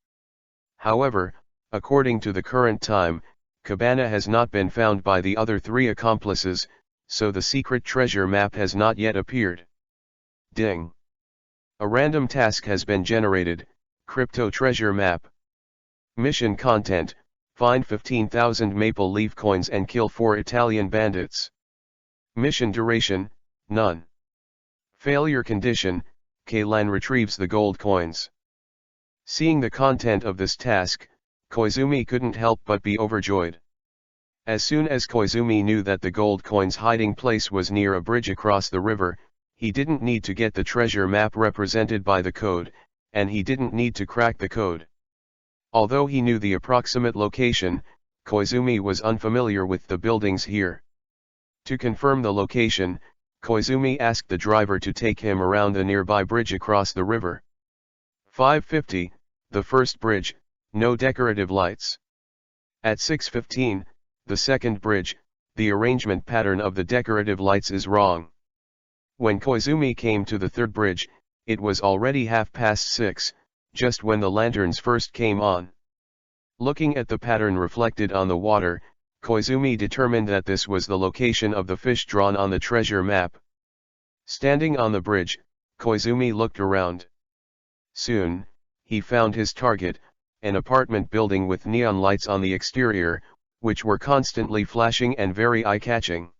However, according to the current time, Cabana has not been found by the other 3 accomplices, so the secret treasure map has not yet appeared. Ding! A random task has been generated, Crypto Treasure Map. Mission content, find 15,000 maple leaf coins and kill 4 Italian bandits. Mission duration, none. Failure condition, Kaylan retrieves the gold coins. Seeing the content of this task, Koizumi couldn't help but be overjoyed. As soon as Koizumi knew that the gold coins' hiding place was near a bridge across the river, he didn't need to get the treasure map represented by the code, and he didn't need to crack the code. Although he knew the approximate location, Koizumi was unfamiliar with the buildings here. To confirm the location, Koizumi asked the driver to take him around the nearby bridge across the river. 5:50, the first bridge, no decorative lights. At 6:15, the second bridge, the arrangement pattern of the decorative lights is wrong. When Koizumi came to the third bridge, it was already 6:30, just when the lanterns first came on. Looking at the pattern reflected on the water, Koizumi determined that this was the location of the fish drawn on the treasure map. Standing on the bridge, Koizumi looked around. Soon, he found his target, an apartment building with neon lights on the exterior, which were constantly flashing and very eye-catching.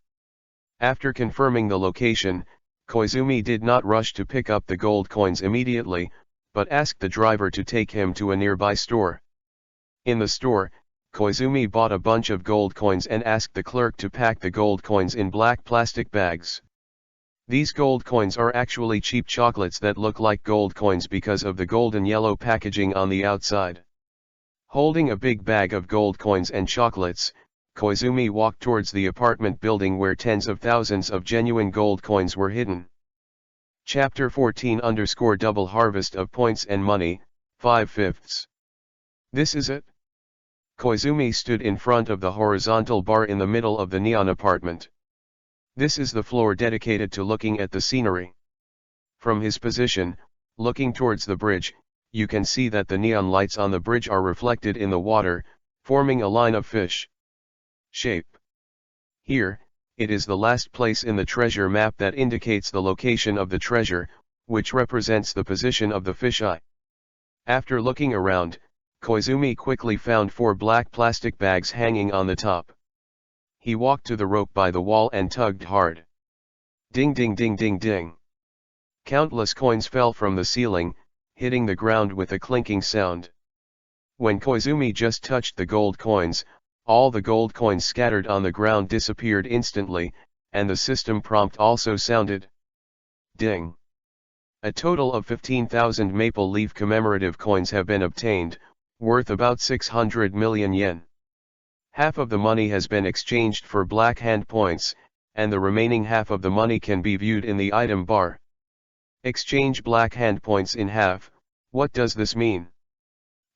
After confirming the location, Koizumi did not rush to pick up the gold coins immediately, but asked the driver to take him to a nearby store. In the store, Koizumi bought a bunch of gold coins and asked the clerk to pack the gold coins in black plastic bags. These gold coins are actually cheap chocolates that look like gold coins because of the golden yellow packaging on the outside. Holding a big bag of gold coins and chocolates, Koizumi walked towards the apartment building where tens of thousands of genuine gold coins were hidden. Chapter 14 _ Double Harvest of Points and Money, 5/5. This is it? Koizumi stood in front of the horizontal bar in the middle of the neon apartment. This is the floor dedicated to looking at the scenery. From his position, looking towards the bridge, you can see that the neon lights on the bridge are reflected in the water, forming a line of fish shape. Here, it is the last place in the treasure map that indicates the location of the treasure, which represents the position of the fish eye. After looking around, Koizumi quickly found 4 black plastic bags hanging on the top. He walked to the rope by the wall and tugged hard. Ding ding ding ding ding. Countless coins fell from the ceiling, hitting the ground with a clinking sound. When Koizumi just touched the gold coins, all the gold coins scattered on the ground disappeared instantly, and the system prompt also sounded. Ding. A total of 15,000 maple leaf commemorative coins have been obtained, worth about 600 million yen. Half of the money has been exchanged for black hand points, and the remaining half of the money can be viewed in the item bar. Exchange black hand points in half. What does this mean?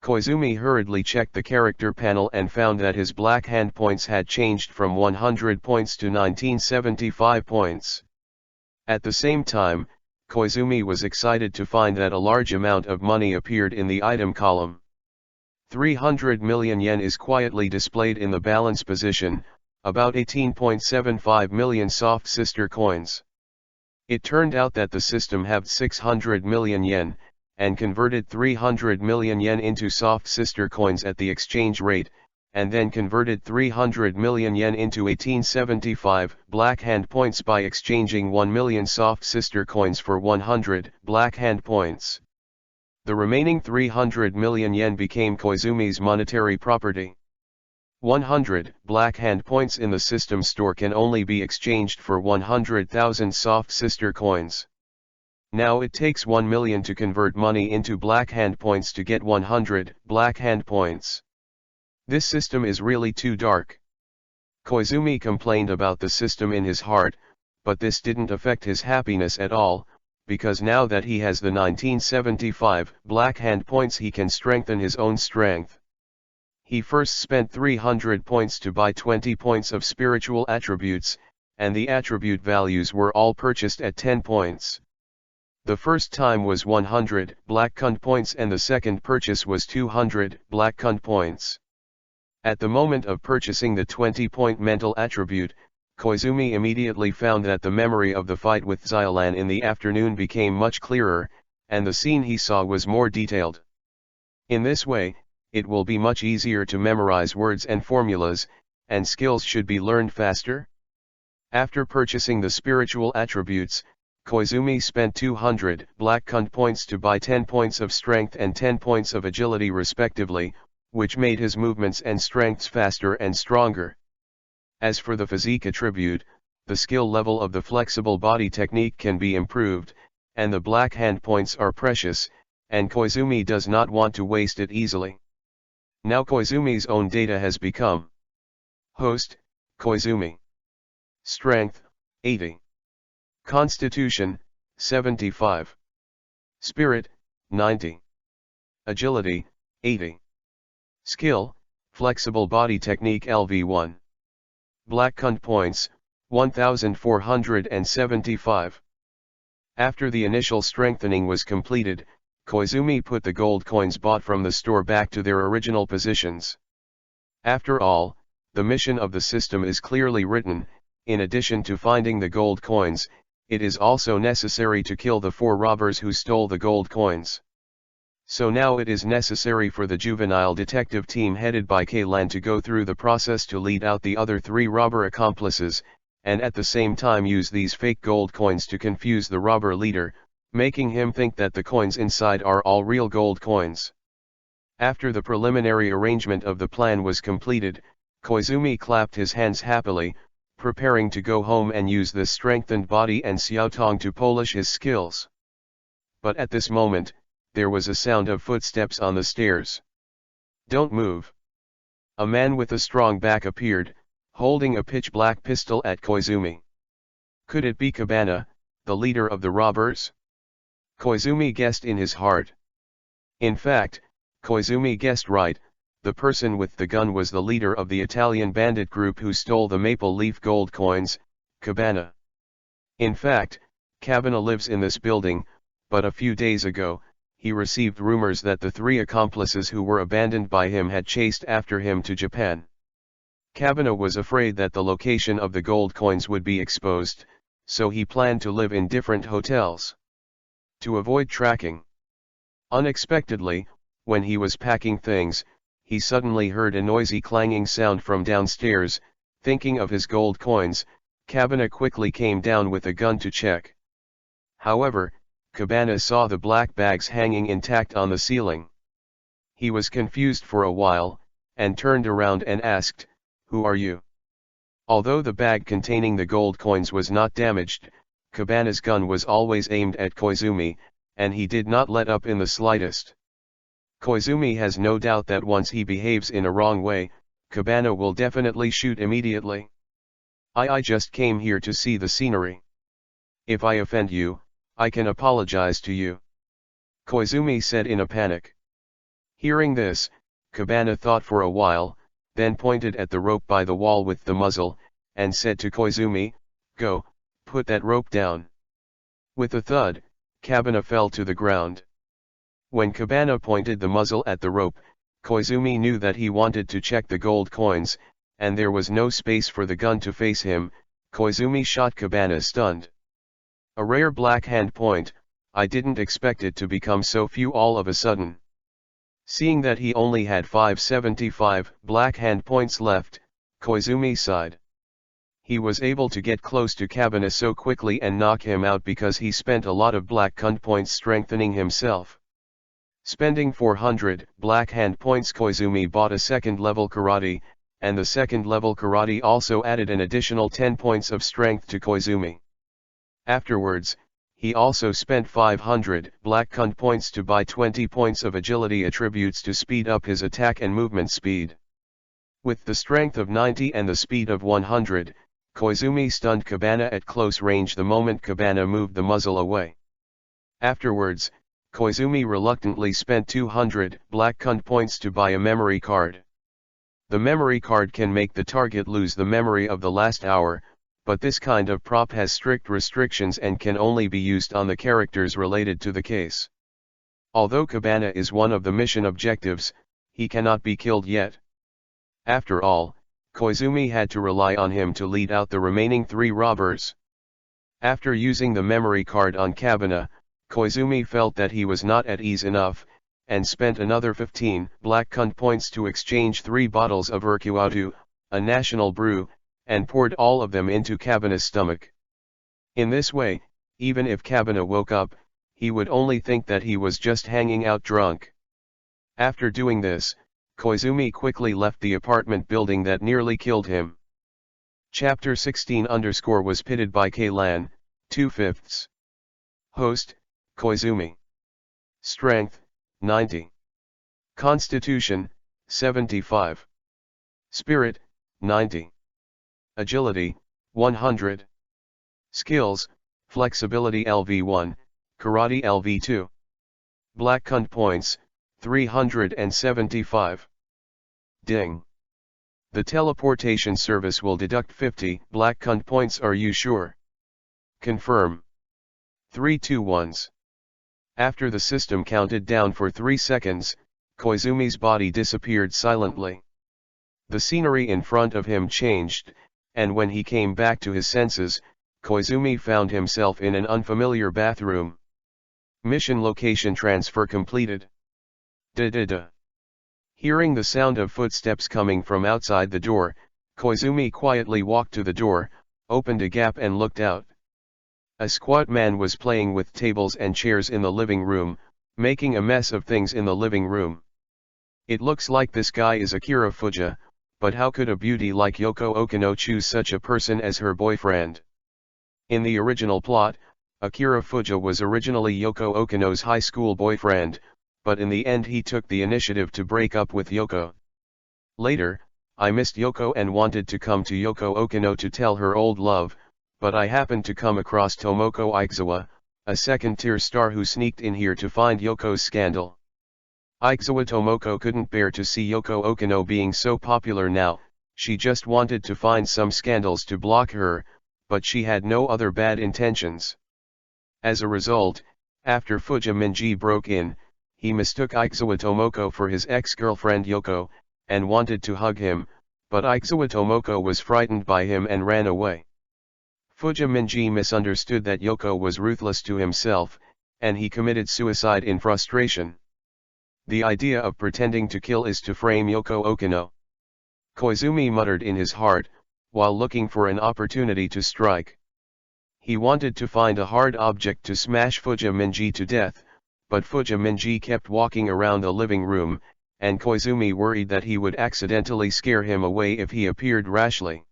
Koizumi hurriedly checked the character panel and found that his black hand points had changed from 100 points to 1975 points. At the same time, Koizumi was excited to find that a large amount of money appeared in the item column. 300 million yen is quietly displayed in the balance position, about 18.75 million soft sister coins. It turned out that the system had 600 million yen, and converted 300 million yen into soft sister coins at the exchange rate, and then converted 300 million yen into 1875 black hand points by exchanging 1 million soft sister coins for 100 black hand points. The remaining 300 million yen became Koizumi's monetary property. 100 black hand points in the system store can only be exchanged for 100,000 soft sister coins. Now it takes 1 million to convert money into black hand points to get 100 black hand points. This system is really too dark. Koizumi complained about the system in his heart, but this didn't affect his happiness at all, because now that he has the 1975 black hand points he can strengthen his own strength. He first spent 300 points to buy 20 points of spiritual attributes, and the attribute values were all purchased at 10 points. The first time was 100 black kun points and the second purchase was 200 black kun points. At the moment of purchasing the 20-point mental attribute, Koizumi immediately found that the memory of the fight with Xylan in the afternoon became much clearer, and the scene he saw was more detailed. In this way, it will be much easier to memorize words and formulas, and skills should be learned faster. After purchasing the spiritual attributes, Koizumi spent 200 black kun points to buy 10 points of strength and 10 points of agility respectively, which made his movements and strengths faster and stronger. As for the physique attribute, the skill level of the flexible body technique can be improved, and the black hand points are precious, and Koizumi does not want to waste it easily. Now Koizumi's own data has become Host, Koizumi. Strength, 80. Constitution, 75. Spirit, 90. Agility, 80. Skill, flexible body technique LV1. Black kun points, 1475. After the initial strengthening was completed, Koizumi put the gold coins bought from the store back to their original positions. After all, the mission of the system is clearly written. In addition to finding the gold coins, it is also necessary to kill the 4 robbers who stole the gold coins. So now it is necessary for the juvenile detective team headed by K-Lan to go through the process to lead out the other 3 robber accomplices, and at the same time use these fake gold coins to confuse the robber leader, making him think that the coins inside are all real gold coins. After the preliminary arrangement of the plan was completed, Koizumi clapped his hands happily, preparing to go home and use this strengthened body and Xiaotong to polish his skills. But at this moment, there was a sound of footsteps on the stairs. "Don't move." A man with a strong back appeared, holding a pitch-black pistol at Koizumi. Could it be Cabana, the leader of the robbers? Koizumi guessed in his heart. In fact, Koizumi guessed right, the person with the gun was the leader of the Italian bandit group who stole the maple leaf gold coins, Cabana. In fact, Cabana lives in this building, but a few days ago, he received rumors that the 3 accomplices who were abandoned by him had chased after him to Japan. Cabana was afraid that the location of the gold coins would be exposed, so he planned to live in different hotels to avoid tracking. Unexpectedly, when he was packing things, he suddenly heard a noisy clanging sound from downstairs. Thinking of his gold coins, Cabana quickly came down with a gun to check. However, Cabana saw the black bags hanging intact on the ceiling. He was confused for a while, and turned around and asked, "Who are you?" Although the bag containing the gold coins was not damaged, Cabana's gun was always aimed at Koizumi, and he did not let up in the slightest. Koizumi has no doubt that once he behaves in a wrong way, Cabana will definitely shoot immediately. I just came here to see the scenery. If I offend you, I can apologize to you," Koizumi said in a panic. Hearing this, Cabana thought for a while, then pointed at the rope by the wall with the muzzle, and said to Koizumi, "Go, put that rope down." With a thud, Cabana fell to the ground. When Cabana pointed the muzzle at the rope, Koizumi knew that he wanted to check the gold coins, and there was no space for the gun to face him. Koizumi shot Cabana stunned. A rare black hand point, I didn't expect it to become so few all of a sudden. Seeing that he only had 575 black hand points left, Koizumi sighed. He was able to get close to Kabuna so quickly and knock him out because he spent a lot of black hand points strengthening himself. Spending 400 black hand points, Koizumi bought a second level karate, and the second level karate also added an additional 10 points of strength to Koizumi. Afterwards, he also spent 500 black hand points to buy 20 points of agility attributes to speed up his attack and movement speed. With the strength of 90 and the speed of 100, Koizumi stunned Kabuna at close range the moment Kabuna moved the muzzle away. Afterwards, Koizumi reluctantly spent 200 black hand points to buy a memory card. The memory card can make the target lose the memory of the last hour, but this kind of prop has strict restrictions and can only be used on the characters related to the case. Although Kabuna is one of the mission objectives, he cannot be killed yet. After all, Koizumi had to rely on him to lead out the remaining 3 robbers. After using the memory card on Kabuna, Koizumi felt that he was not at ease enough, and spent another 15 black hand points to exchange 3 bottles of Urkuatu, a national brew, and poured all of them into Kabuna's stomach. In this way, even if Kabuna woke up, he would only think that he was just hanging out drunk. After doing this, Koizumi quickly left the apartment building that nearly killed him. Chapter 16 was pitted by Keilan, 2/5. Host, Koizumi. Strength, 90. Constitution, 75. Spirit, 90. Agility, 100. Skills, Flexibility LV1, Karate LV2. Black hand points, 375. Ding. The teleportation service will deduct 50 black hand points. Are you sure? Confirm. 3 2 1s. After the system counted down for 3 seconds, Koizumi's body disappeared silently. The scenery in front of him changed, and when he came back to his senses, Koizumi found himself in an unfamiliar bathroom. Mission location transfer completed. Da-da-da. Hearing the sound of footsteps coming from outside the door, Koizumi quietly walked to the door, opened a gap and looked out. A squat man was playing with tables and chairs in the living room, making a mess of things in the living room. It looks like this guy is Akira Fuja, but how could a beauty like Yoko Okino choose such a person as her boyfriend? In the original plot, Akira Fuja was originally Yoko Okino's high school boyfriend, but in the end he took the initiative to break up with Yoko. Later, I missed Yoko and wanted to come to Yoko Okino to tell her old love, but I happened to come across Tomoko Aizawa, a second-tier star who sneaked in here to find Yoko's scandal. Aizawa Tomoko couldn't bear to see Yoko Okino being so popular now, she just wanted to find some scandals to block her, but she had no other bad intentions. As a result, after Fuja Minji broke in, he mistook Aizawa Tomoko for his ex-girlfriend Yoko, and wanted to hug him, but Aizawa Tomoko was frightened by him and ran away. Fuja Minji misunderstood that Yoko was ruthless to himself, and he committed suicide in frustration. The idea of pretending to kill is to frame Yoko Okino. Koizumi muttered in his heart, while looking for an opportunity to strike. He wanted to find a hard object to smash Fuja Minji to death, but Fuja Minji kept walking around the living room, and Koizumi worried that he would accidentally scare him away if he appeared rashly.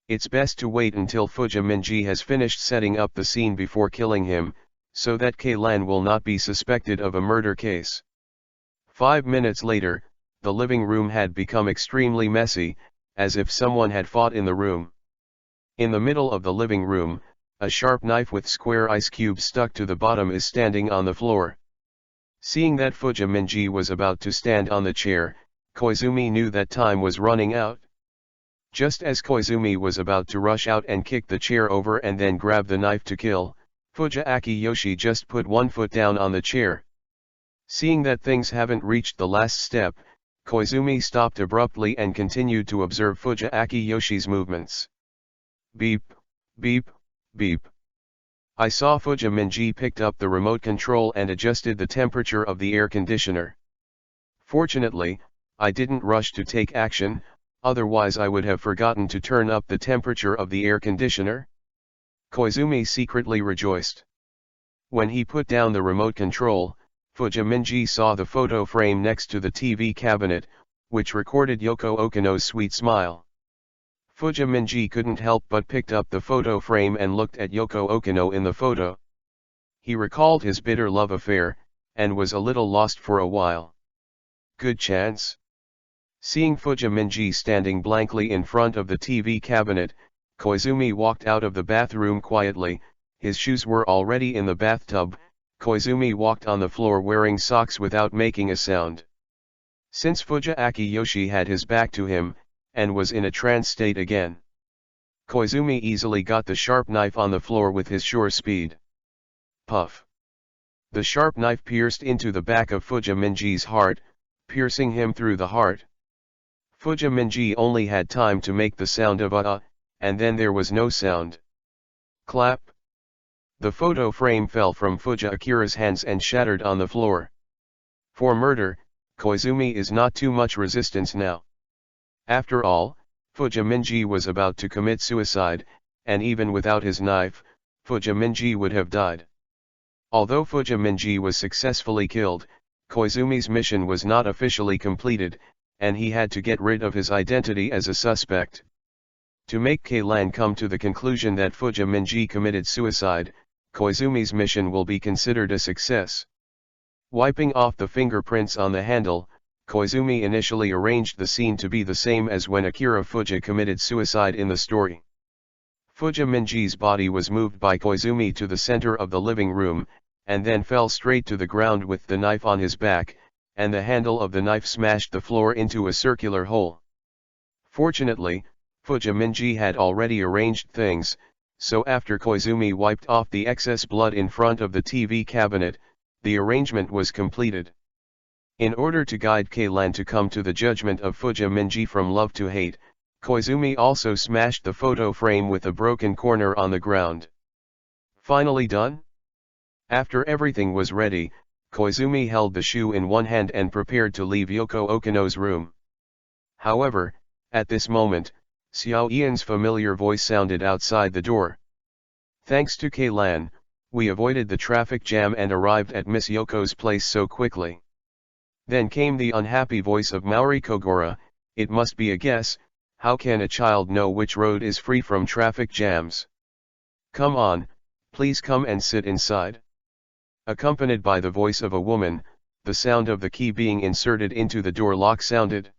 It's best to wait until Fuja Minji has finished setting up the scene before killing him, so that Keilan will not be suspected of a murder case. 5 minutes later, the living room had become extremely messy, as if someone had fought in the room. In the middle of the living room, a sharp knife with square ice cubes stuck to the bottom is standing on the floor. Seeing that Fuja Minji was about to stand on the chair, Koizumi knew that time was running out. Just as Koizumi was about to rush out and kick the chair over and then grab the knife to kill, Fuja Akiyoshi just put one foot down on the chair. Seeing that things haven't reached the last step, Koizumi stopped abruptly and continued to observe Fuja Akiyoshi's movements. Beep, beep, beep. I saw Fujiminji picked up the remote control and adjusted the temperature of the air conditioner. Fortunately, I didn't rush to take action, otherwise I would have forgotten to turn up the temperature of the air conditioner. Koizumi secretly rejoiced. When he put down the remote control, Fujiminji saw the photo frame next to the TV cabinet, which recorded Yoko Okino's sweet smile. Fujiminji couldn't help but picked up the photo frame and looked at Yoko Okino in the photo. He recalled his bitter love affair, and was a little lost for a while. Good chance? Seeing Fujiminji standing blankly in front of the TV cabinet, Koizumi walked out of the bathroom quietly. His shoes were already in the bathtub. Koizumi walked on the floor wearing socks without making a sound. Since Fujiaki Yoshi had his back to him, and was in a trance state again, Koizumi easily got the sharp knife on the floor with his sure speed. Puff! The sharp knife pierced into the back of Fujiminji's heart, piercing him through the heart. Fujiminji only had time to make the sound of and then there was no sound. Clap! The photo frame fell from Fuji Akira's hands and shattered on the floor. For murder, Koizumi is not too much resistance now. After all, Fujiminji was about to commit suicide, and even without his knife, Fujiminji would have died. Although Fujiminji was successfully killed, Koizumi's mission was not officially completed, and he had to get rid of his identity as a suspect. To make Keilan come to the conclusion that Fujiminji committed suicide, Koizumi's mission will be considered a success. Wiping off the fingerprints on the handle, Koizumi initially arranged the scene to be the same as when Akira Fuji committed suicide in the story. Fujiminji's body was moved by Koizumi to the center of the living room, and then fell straight to the ground with the knife on his back, and the handle of the knife smashed the floor into a circular hole. Fortunately, Fujiminji had already arranged things, so after Koizumi wiped off the excess blood in front of the TV cabinet, the arrangement was completed. In order to guide Keilan to come to the judgment of Fujiminji from love to hate, Koizumi also smashed the photo frame with a broken corner on the ground. Finally done? After everything was ready, Koizumi held the shoe in one hand and prepared to leave Yoko Okino's room. However, at this moment, Xiao Ian's familiar voice sounded outside the door. Thanks to Keilan, we avoided the traffic jam and arrived at Miss Yoko's place so quickly. Then came the unhappy voice of Maori Kogora. It must be a guess. How can a child know which road is free from traffic jams? Come on, please come and sit inside. Accompanied by the voice of a woman, the sound of the key being inserted into the door lock sounded.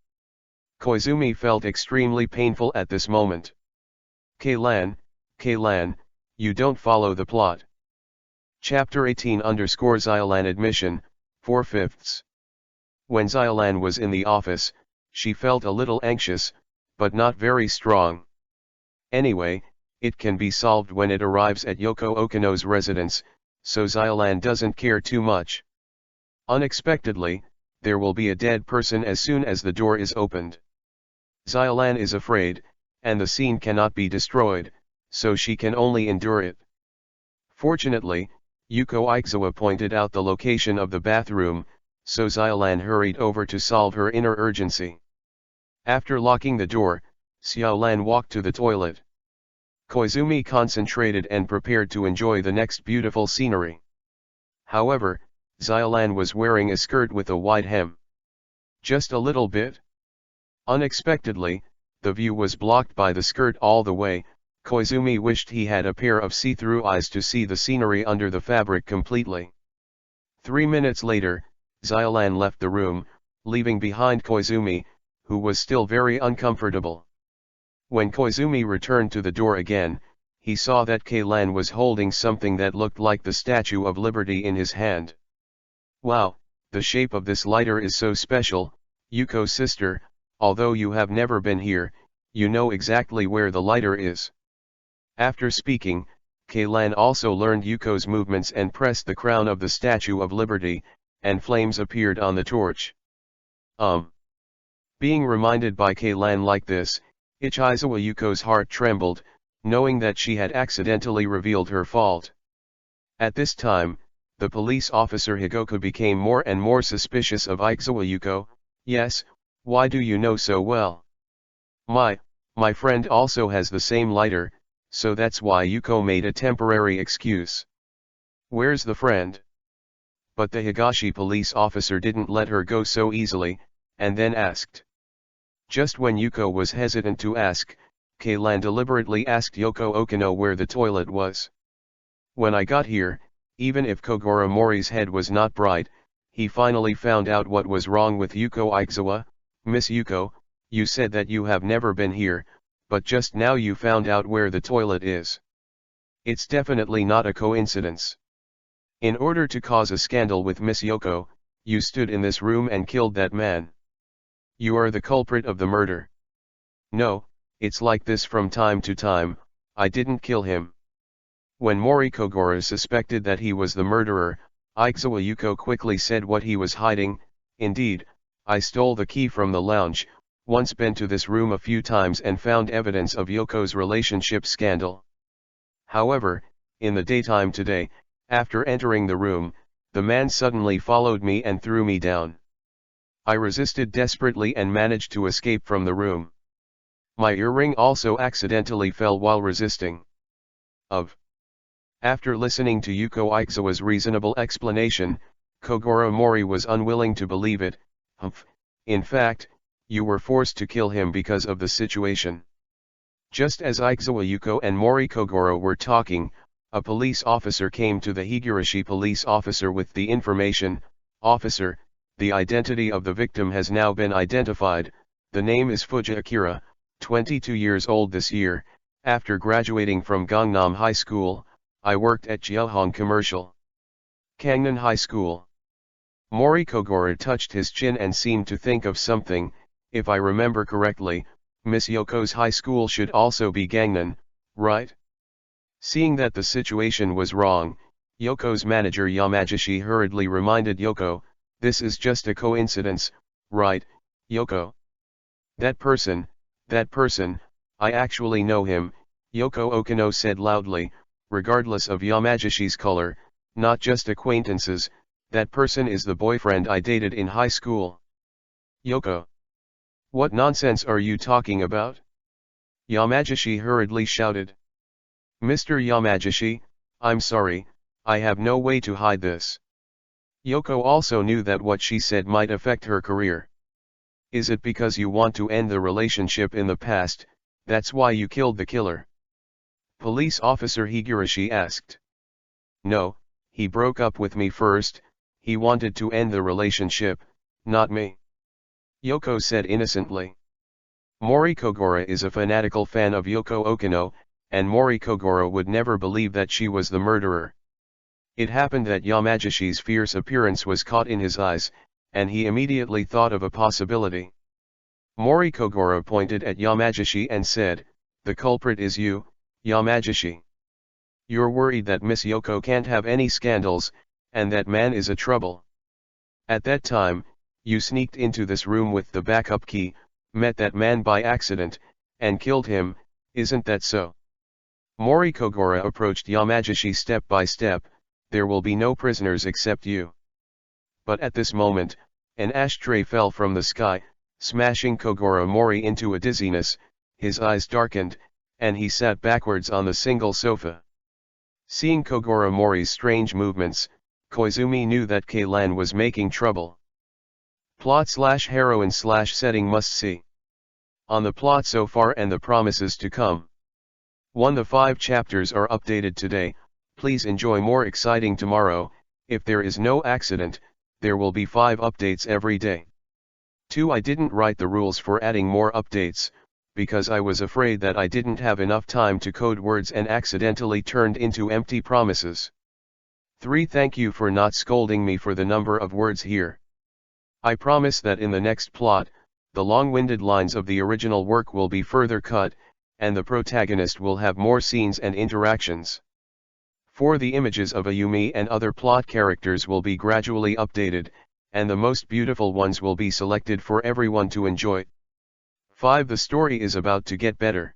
Koizumi felt extremely painful at this moment. Keilan, you don't follow the plot. Chapter 18_Xylan Admission, 4/5. When Xylan was in the office, she felt a little anxious, but not very strong. Anyway, it can be solved when it arrives at Yoko Okino's residence, so Xylan doesn't care too much. Unexpectedly, there will be a dead person as soon as the door is opened. Xylan is afraid, and the scene cannot be destroyed, so she can only endure it. Fortunately, Yuko Aizawa pointed out the location of the bathroom, so Xylan hurried over to solve her inner urgency. After locking the door, Xiaolan walked to the toilet. Koizumi concentrated and prepared to enjoy the next beautiful scenery. However, Xylan was wearing a skirt with a wide hem. Just a little bit. Unexpectedly, the view was blocked by the skirt all the way. Koizumi wished he had a pair of see-through eyes to see the scenery under the fabric completely. 3 minutes later, Xylan left the room, leaving behind Koizumi, who was still very uncomfortable. When Koizumi returned to the door again, he saw that Keilan was holding something that looked like the Statue of Liberty in his hand. Wow, the shape of this lighter is so special, Yuko sister, although you have never been here, you know exactly where the lighter is. After speaking, Keilan also learned Yuko's movements and pressed the crown of the Statue of Liberty, and flames appeared on the torch. Being reminded by Keilan like this, Ichizawa Yuko's heart trembled, knowing that she had accidentally revealed her fault. At this time, the police officer Higoku became more and more suspicious of Aizawa Yuko. Yes, why do you know so well? My friend also has the same lighter, so that's why Yuko made a temporary excuse. Where's the friend? But the Higashi police officer didn't let her go so easily, and then asked. Just when Yuko was hesitant to ask, Keilan deliberately asked Yoko Okino where the toilet was. When I got here, even if Kogoro Mori's head was not bright, he finally found out what was wrong with Yuko Aizawa. Miss Yuko, you said that you have never been here, but just now you found out where the toilet is. It's definitely not a coincidence. In order to cause a scandal with Miss Yoko, you stood in this room and killed that man. You are the culprit of the murder. No, it's like this from time to time. I didn't kill him. When Mori Kogoro suspected that he was the murderer, Aizawa Yuko quickly said what he was hiding. Indeed, I stole the key from the lounge, once been to this room a few times and found evidence of Yoko's relationship scandal. However, in the daytime today, after entering the room, the man suddenly followed me and threw me down. I resisted desperately and managed to escape from the room. My earring also accidentally fell while resisting. After listening to Yuko Aizawa's reasonable explanation, Kogoro Mori was unwilling to believe it. In fact, you were forced to kill him because of the situation. Just as Aizawa Yuko and Mori Kogoro were talking, a police officer came to the Higurashi police officer with the information, "Officer, the identity of the victim has now been identified. The name is Fuji Akira, 22 years old this year. After graduating from Gangnam High School, I worked at Jeohong Commercial Kangnan High School." Mori Kogoro touched his chin and seemed to think of something. If I remember correctly, Miss Yoko's high school should also be Gangnan, right? Seeing that the situation was wrong, Yoko's manager Yamagishi hurriedly reminded Yoko, "This is just a coincidence, right, Yoko? That person, I actually know him," Yoko Okino said loudly. "Regardless of Yamagishi's color, not just acquaintances, that person is the boyfriend I dated in high school." "Yoko, what nonsense are you talking about?" Yamagishi hurriedly shouted. "Mr. Yamagishi, I'm sorry, I have no way to hide this." Yoko also knew that what she said might affect her career. "Is it because you want to end the relationship in the past, that's why you killed the killer?" Police officer Higurashi asked. "No, he broke up with me first, he wanted to end the relationship, not me," Yoko said innocently. Mori Kogoro is a fanatical fan of Yoko Okino, and Mori Kogoro would never believe that she was the murderer. It happened that Yamagishi's fierce appearance was caught in his eyes, and he immediately thought of a possibility. Mori Kogoro pointed at Yamagishi and said, "The culprit is you, Yamagishi. You're worried that Miss Yoko can't have any scandals, and that man is a trouble. At that time, you sneaked into this room with the backup key, met that man by accident, and killed him, isn't that so?" Mori Kogoro approached Yamagishi step by step. "There will be no prisoners except you." But at this moment, an ashtray fell from the sky, smashing Kogoro Mori into a dizziness. His eyes darkened, and he sat backwards on the single sofa. Seeing Kogoro Mori's strange movements, Koizumi knew that Keilan was making trouble. Plot/heroine/setting must see. On the plot so far and the promises to come. 1. The 5 chapters are updated today. Please enjoy more exciting tomorrow. If there is no accident, there will be 5 updates every day. 2. I didn't write the rules for adding more updates, because I was afraid that I didn't have enough time to code words and accidentally turned into empty promises. 3. Thank you for not scolding me for the number of words here. I promise that in the next plot, the long-winded lines of the original work will be further cut, and the protagonist will have more scenes and interactions. 4. The images of Ayumi and other plot characters will be gradually updated, and the most beautiful ones will be selected for everyone to enjoy. 5. The story is about to get better.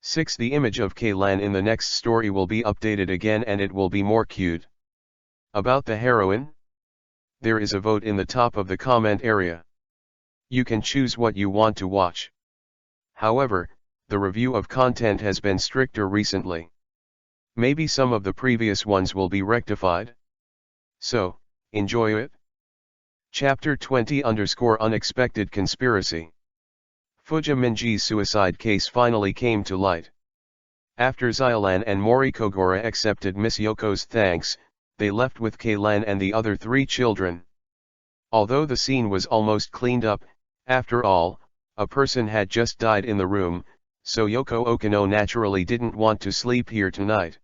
6. The image of Kaylan in the next story will be updated again and it will be more cute. About the heroine? There is a vote in the top of the comment area. You can choose what you want to watch. However, the review of content has been stricter recently. Maybe some of the previous ones will be rectified. So, enjoy it. Chapter 20_Unexpected Conspiracy. Fuja Minji's suicide case finally came to light. After Xylan and Mori Kogora accepted Miss Yoko's thanks, they left with Kaylan and the other 3 children. Although the scene was almost cleaned up, after all, a person had just died in the room, so Yoko Okino naturally didn't want to sleep here tonight.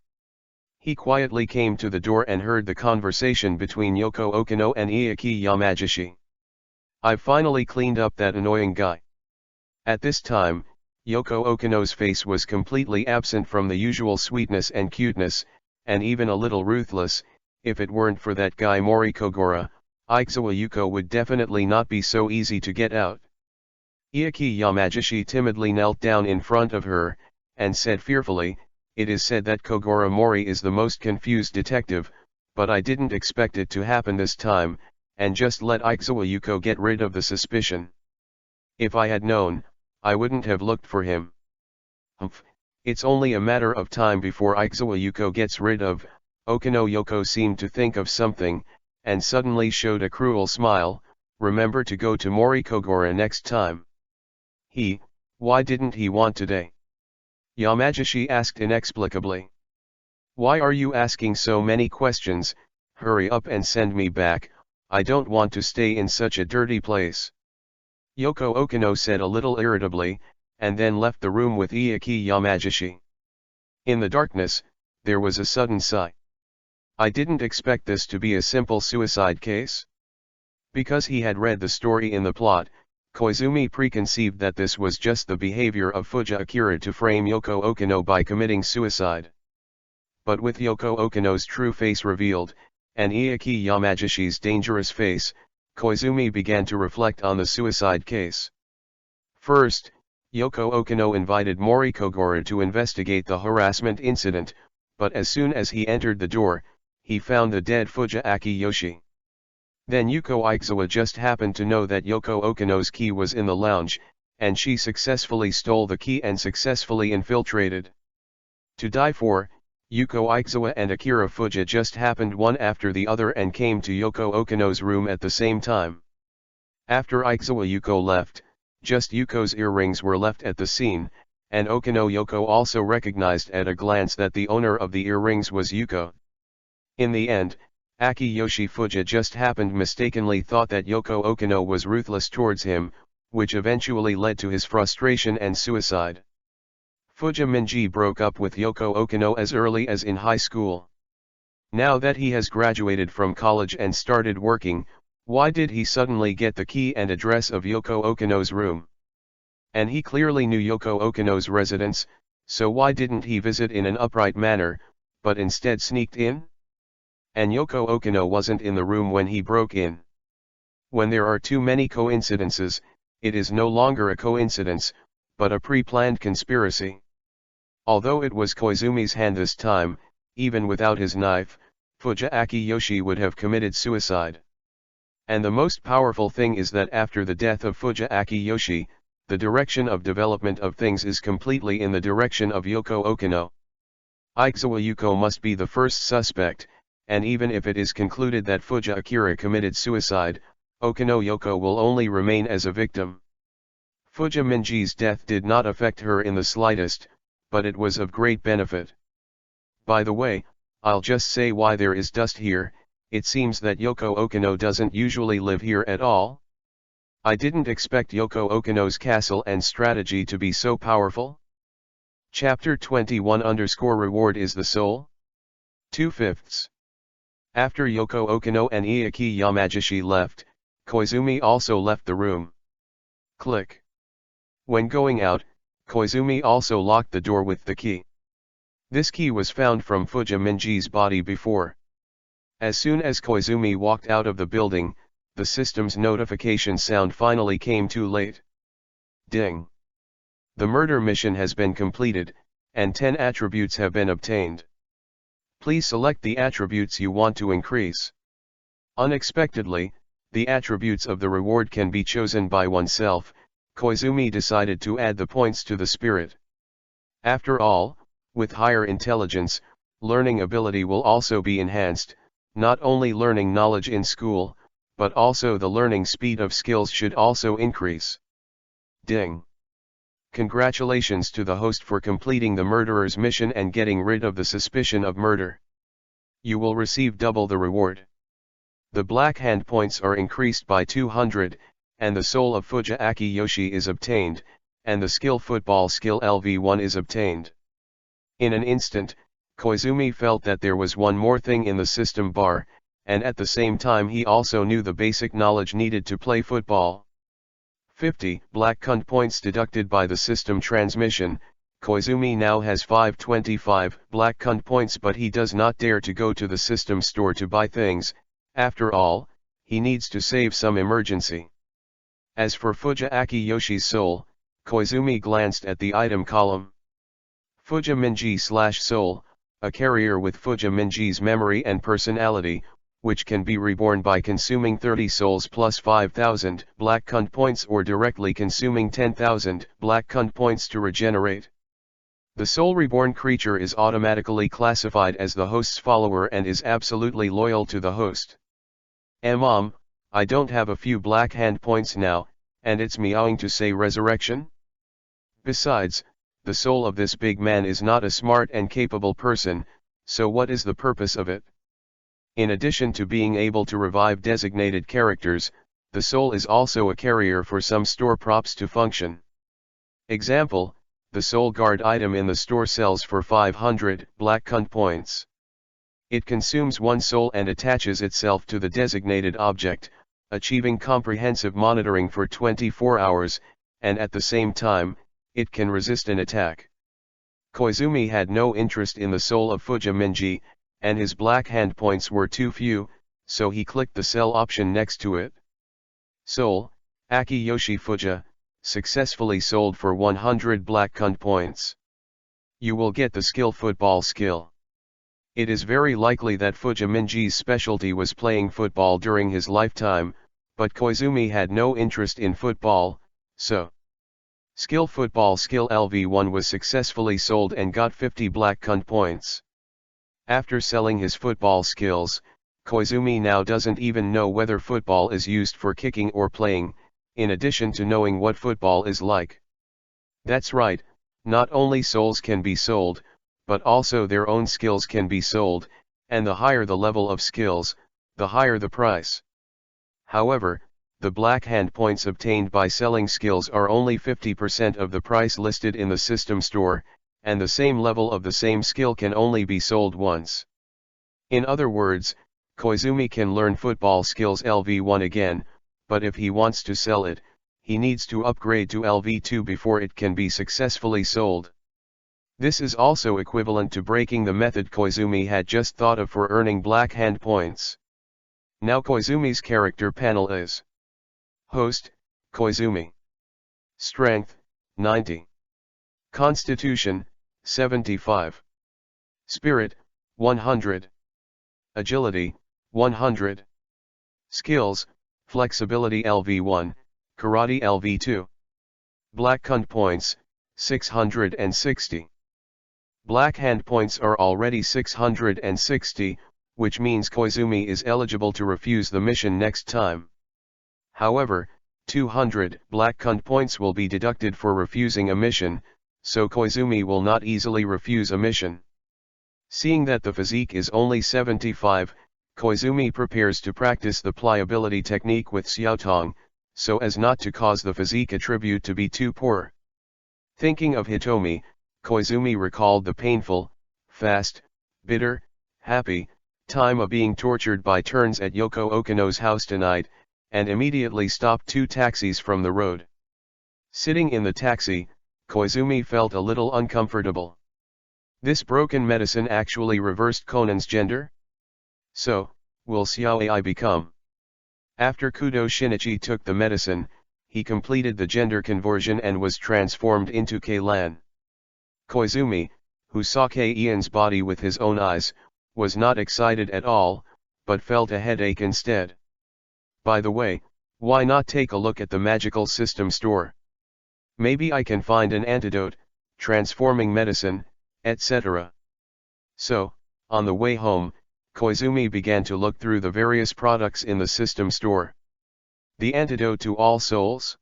He quietly came to the door and heard the conversation between Yoko Okino and Iaki Yamagishi. "I've finally cleaned up that annoying guy." At this time, Yoko Okino's face was completely absent from the usual sweetness and cuteness, and even a little ruthless. If it weren't for that guy Mori Kogora, Aizawa Yuko would definitely not be so easy to get out. Iaki Yamagishi timidly knelt down in front of her, and said fearfully, "It is said that Kogora Mori is the most confused detective, but I didn't expect it to happen this time, and just let Aizawa Yuko get rid of the suspicion. If I had known, I wouldn't have looked for him. Humph, it's only a matter of time before Aizawa Yuko gets rid of." Okino Yoko seemed to think of something, and suddenly showed a cruel smile. "Remember to go to Mori Kogora next time." Why didn't he want today?" Yamagishi asked inexplicably. "Why are you asking so many questions? Hurry up and send me back, I don't want to stay in such a dirty place." Yoko Okino said a little irritably, and then left the room with Iaki Yamagishi. In the darkness, there was a sudden sigh. "I didn't expect this to be a simple suicide case." Because he had read the story in the plot, Koizumi preconceived that this was just the behavior of Fuja Akira to frame Yoko Okino by committing suicide. But with Yoko Okino's true face revealed, and Iaki Yamagishi's dangerous face, Koizumi began to reflect on the suicide case. First, Yoko Okino invited Mori Kogora to investigate the harassment incident, but as soon as he entered the door, he found the dead Fuja Akiyoshi. Then Yuko Aizawa just happened to know that Yoko Okino's key was in the lounge, and she successfully stole the key and successfully infiltrated. To die for, Yuko Aizawa and Akira Fuja just happened one after the other and came to Yoko Okino's room at the same time. After Aizawa Yuko left, just Yuko's earrings were left at the scene, and Okino Yoko also recognized at a glance that the owner of the earrings was Yuko. In the end, Akiyoshi Fuja just happened mistakenly thought that Yoko Okino was ruthless towards him, which eventually led to his frustration and suicide. Fuja Minji broke up with Yoko Okino as early as in high school. Now that he has graduated from college and started working, why did he suddenly get the key and address of Yoko Okino's room? And he clearly knew Yoko Okino's residence, so why didn't he visit in an upright manner, but instead sneaked in? And Yoko Okino wasn't in the room when he broke in. When there are too many coincidences, it is no longer a coincidence, but a pre-planned conspiracy. Although it was Koizumi's hand this time, even without his knife, Fuja Akiyoshi would have committed suicide. And the most powerful thing is that after the death of Fuja Akiyoshi, the direction of development of things is completely in the direction of Yoko Okino. Aizawa Yuko must be the first suspect, and even if it is concluded that Fuja Akira committed suicide, Okino Yoko will only remain as a victim. Fuja Minji's death did not affect her in the slightest, but it was of great benefit. By the way, I'll just say why there is dust here. It seems that Yoko Okino doesn't usually live here at all. I didn't expect Yoko Okino's castle and strategy to be so powerful. Chapter 21_Reward is the soul? 2/5. After Yoko Okino and Iaki Yamagishi left, Koizumi also left the room. Click. When going out, Koizumi also locked the door with the key. This key was found from Fuja Minji's body before. As soon as Koizumi walked out of the building, the system's notification sound finally came too late. Ding! The murder mission has been completed, and 10 attributes have been obtained. Please select the attributes you want to increase. Unexpectedly, the attributes of the reward can be chosen by oneself. Koizumi decided to add the points to the spirit. After all, with higher intelligence, learning ability will also be enhanced. Not only learning knowledge in school, but also the learning speed of skills should also increase. Ding! Congratulations to the host for completing the murderer's mission and getting rid of the suspicion of murder. You will receive double the reward. The black hand points are increased by 200, and the soul of Fuja Akiyoshi is obtained, and the skill football skill LV1 is obtained. In an instant, Koizumi felt that there was one more thing in the system bar, and at the same time he also knew the basic knowledge needed to play football. 50 black cund points deducted by the system transmission. Koizumi now has 525 black cund points, but he does not dare to go to the system store to buy things. After all, he needs to save some emergency. As for Fuja Akiyoshi's soul, Koizumi glanced at the item column. Fuja Minji/soul, a carrier with Fuja Minji's memory and personality, which can be reborn by consuming 30 souls plus 5,000 black cund points or directly consuming 10,000 black cund points to regenerate. The soul reborn creature is automatically classified as the host's follower and is absolutely loyal to the host. I don't have a few black hand points now, and it's meowing to say resurrection? Besides, the soul of this big man is not a smart and capable person, so what is the purpose of it? In addition to being able to revive designated characters, the soul is also a carrier for some store props to function. Example, the soul guard item in the store sells for 500 black cund points. It consumes one soul and attaches itself to the designated object, achieving comprehensive monitoring for 24 hours, and at the same time, it can resist an attack. Koizumi had no interest in the soul of Fuja Minji, and his black hand points were too few, so he clicked the sell option next to it. Soul, Akiyoshi Fuja, successfully sold for 100 black cund points. You will get the skill football skill. It is very likely that Fuja Minji's specialty was playing football during his lifetime, but Koizumi had no interest in football, so skill football skill LV1 was successfully sold and got 50 black cund points. After selling his football skills, Koizumi now doesn't even know whether football is used for kicking or playing, in addition to knowing what football is like. That's right, not only souls can be sold, but also their own skills can be sold, and the higher the level of skills, the higher the price. However, the black hand points obtained by selling skills are only 50% of the price listed in the system store, and the same level of the same skill can only be sold once. In other words, Koizumi can learn football skills LV1 again, but if he wants to sell it, he needs to upgrade to LV2 before it can be successfully sold. This is also equivalent to breaking the method Koizumi had just thought of for earning black hand points. Now Koizumi's character panel is: Host, Koizumi. Strength, 90. Constitution, 75. Spirit, 100. Agility, 100. Skills, Flexibility LV1, Karate LV2. Black cund points, 660. Black hand points are already 660, which means Koizumi is eligible to refuse the mission next time. However, 200 black cund points will be deducted for refusing a mission, so Koizumi will not easily refuse a mission. Seeing that the physique is only 75, Koizumi prepares to practice the pliability technique with Xiaotong, so as not to cause the physique attribute to be too poor. Thinking of Hitomi, Koizumi recalled the painful, fast, bitter, happy time of being tortured by turns at Yoko Okano's house tonight, and immediately stopped 2 taxis from the road. Sitting in the taxi, Koizumi felt a little uncomfortable. This broken medicine actually reversed Conan's gender? So, will Xiao Ai become? After Kudo Shinichi took the medicine, he completed the gender conversion and was transformed into Keilan. Koizumi, who saw Keien's body with his own eyes, was not excited at all, but felt a headache instead. By the way, why not take a look at the magical system store? Maybe I can find an antidote, transforming medicine, etc. So, on the way home, Koizumi began to look through the various products in the system store. The antidote to all souls?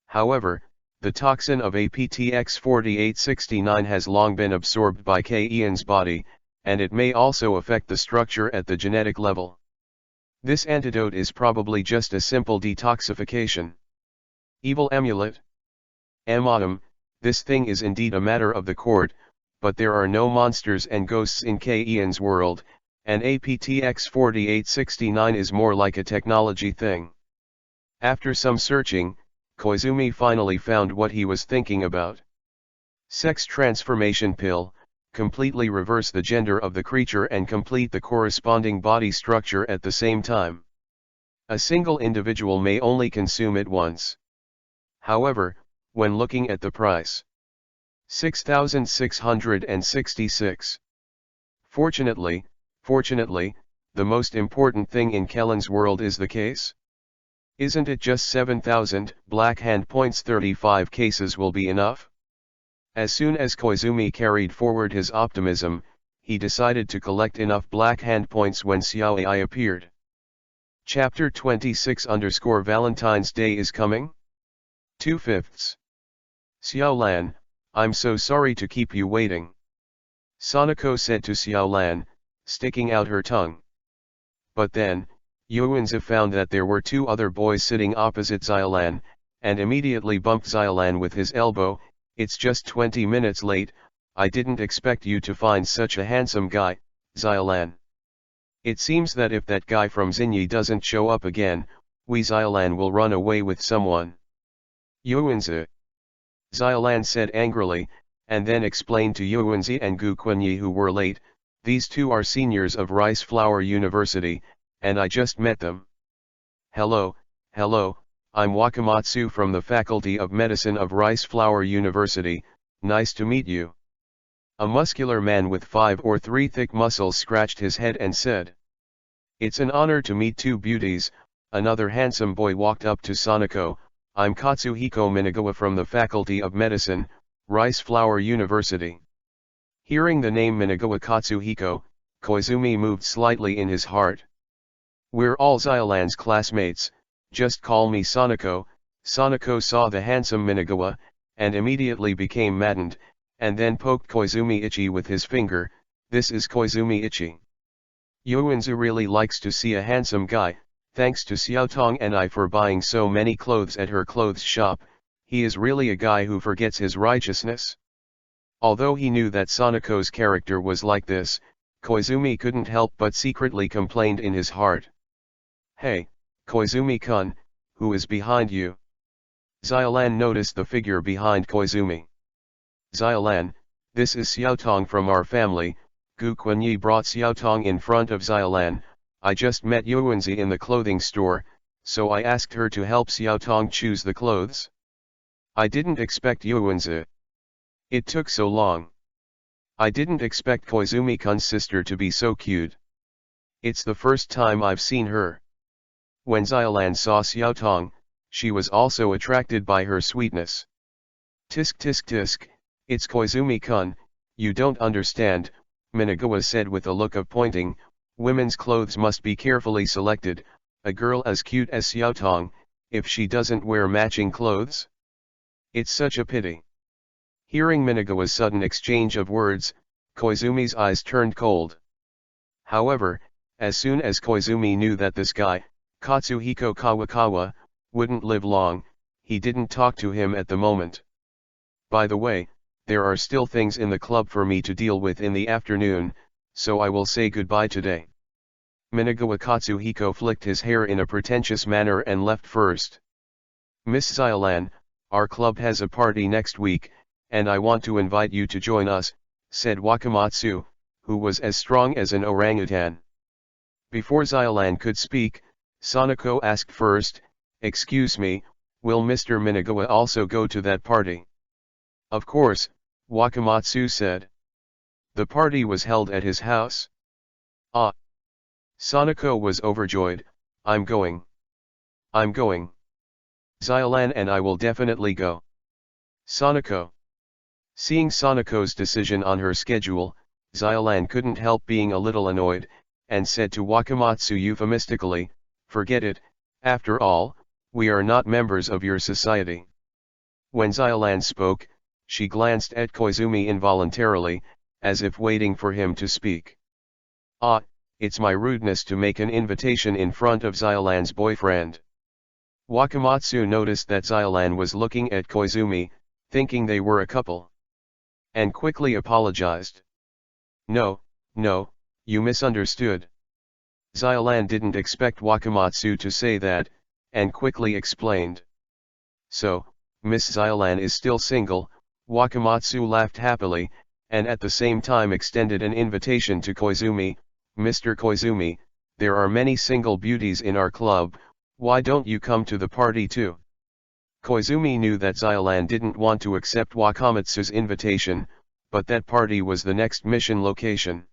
However, the toxin of APTX4869 has long been absorbed by Keien's body, and it may also affect the structure at the genetic level. This antidote is probably just a simple detoxification. Evil amulet? This thing is indeed a matter of the court, but there are no monsters and ghosts in Keien's world, and APTX4869 is more like a technology thing. After some searching, Koizumi finally found what he was thinking about. Sex transformation pill, completely reverse the gender of the creature and complete the corresponding body structure at the same time. A single individual may only consume it once. However, when looking at the price, 6,666. Fortunately, the most important thing in Kellen's world is the case. Isn't it just 7,000? Black hand points 35 cases will be enough? As soon as Koizumi carried forward his optimism, he decided to collect enough black hand points when Xiao Ai appeared. Chapter 26_Valentine's Day is coming? 2/5. Xiao Lan, I'm so sorry to keep you waiting. Sanako said to Xiao Lan, sticking out her tongue. But then, Yuanzi found that there were two other boys sitting opposite Xiaolan, and immediately bumped Xiaolan with his elbow. It's just 20 minutes late, I didn't expect you to find such a handsome guy, Xiaolan. It seems that if that guy from Xinyi doesn't show up again, we Xiaolan will run away with someone. Yuanzi. Xiaolan said angrily, and then explained to Yuanzi and Gu Kunyi who were late, these two are seniors of Rice Flower University, and I just met them. Hello, I'm Wakamatsu from the Faculty of Medicine of Rice Flower University, nice to meet you. A muscular man with 5 or 3 thick muscles scratched his head and said. It's an honor to meet two beauties. Another handsome boy walked up to Sanako, I'm Katsuhiko Minagawa from the Faculty of Medicine, Rice Flower University. Hearing the name Minagawa Katsuhiko, Koizumi moved slightly in his heart. We're all Xiaolan's classmates, just call me Sanako. Sanako saw the handsome Minagawa, and immediately became maddened, and then poked Koizumi Ichi with his finger. This is Koizumi Ichi. Yuanzi really likes to see a handsome guy, thanks to Xiaotong and I for buying so many clothes at her clothes shop. He is really a guy who forgets his righteousness. Although he knew that Sanako's character was like this, Koizumi couldn't help but secretly complained in his heart. Hey, Koizumi-kun, who is behind you? Xiaolan noticed the figure behind Koizumi. Xiaolan, this is Xiaotong from our family. Gu Kunyi brought Xiaotong in front of Xiaolan. I just met Yuanzi in the clothing store, so I asked her to help Xiaotong choose the clothes. I didn't expect Yuanzi. It took so long. I didn't expect Koizumi-kun's sister to be so cute. It's the first time I've seen her. When Xiaolan saw Xiaotong, she was also attracted by her sweetness. Tisk tisk tisk, it's Koizumi-kun, you don't understand, Minagawa said with a look of pointing. Women's clothes must be carefully selected. A girl as cute as Xiaotong, if she doesn't wear matching clothes? It's such a pity. Hearing Minagawa's sudden exchange of words, Koizumi's eyes turned cold. However, as soon as Koizumi knew that this guy, Katsuhiko Kawakawa, wouldn't live long, he didn't talk to him at the moment. By the way, there are still things in the club for me to deal with in the afternoon, so I will say goodbye today. Minagawa Katsuhiko flicked his hair in a pretentious manner and left first. Miss Xiaolan, our club has a party next week, and I want to invite you to join us, said Wakamatsu, who was as strong as an orangutan. Before Xiaolan could speak, Sanako asked first, excuse me, will Mr. Minagawa also go to that party? Of course, Wakamatsu said. The party was held at his house. Ah! Sanako was overjoyed. I'm going. I'm going. Xylan and I will definitely go. Sanako. Seeing Sanako's decision on her schedule, Xylan couldn't help being a little annoyed, and said to Wakamatsu euphemistically, forget it, after all, we are not members of your society. When Xylan spoke, she glanced at Koizumi involuntarily, as if waiting for him to speak. Ah, it's my rudeness to make an invitation in front of Xylan's boyfriend. Wakamatsu noticed that Xylan was looking at Koizumi, thinking they were a couple, and quickly apologized. No, no, you misunderstood. Xylan didn't expect Wakamatsu to say that, and quickly explained. So, Miss Xylan is still single. Wakamatsu laughed happily, and at the same time extended an invitation to Koizumi. Mr. Koizumi, there are many single beauties in our club, why don't you come to the party too? Koizumi knew that Xylan didn't want to accept Wakamatsu's invitation, but that party was the next mission location.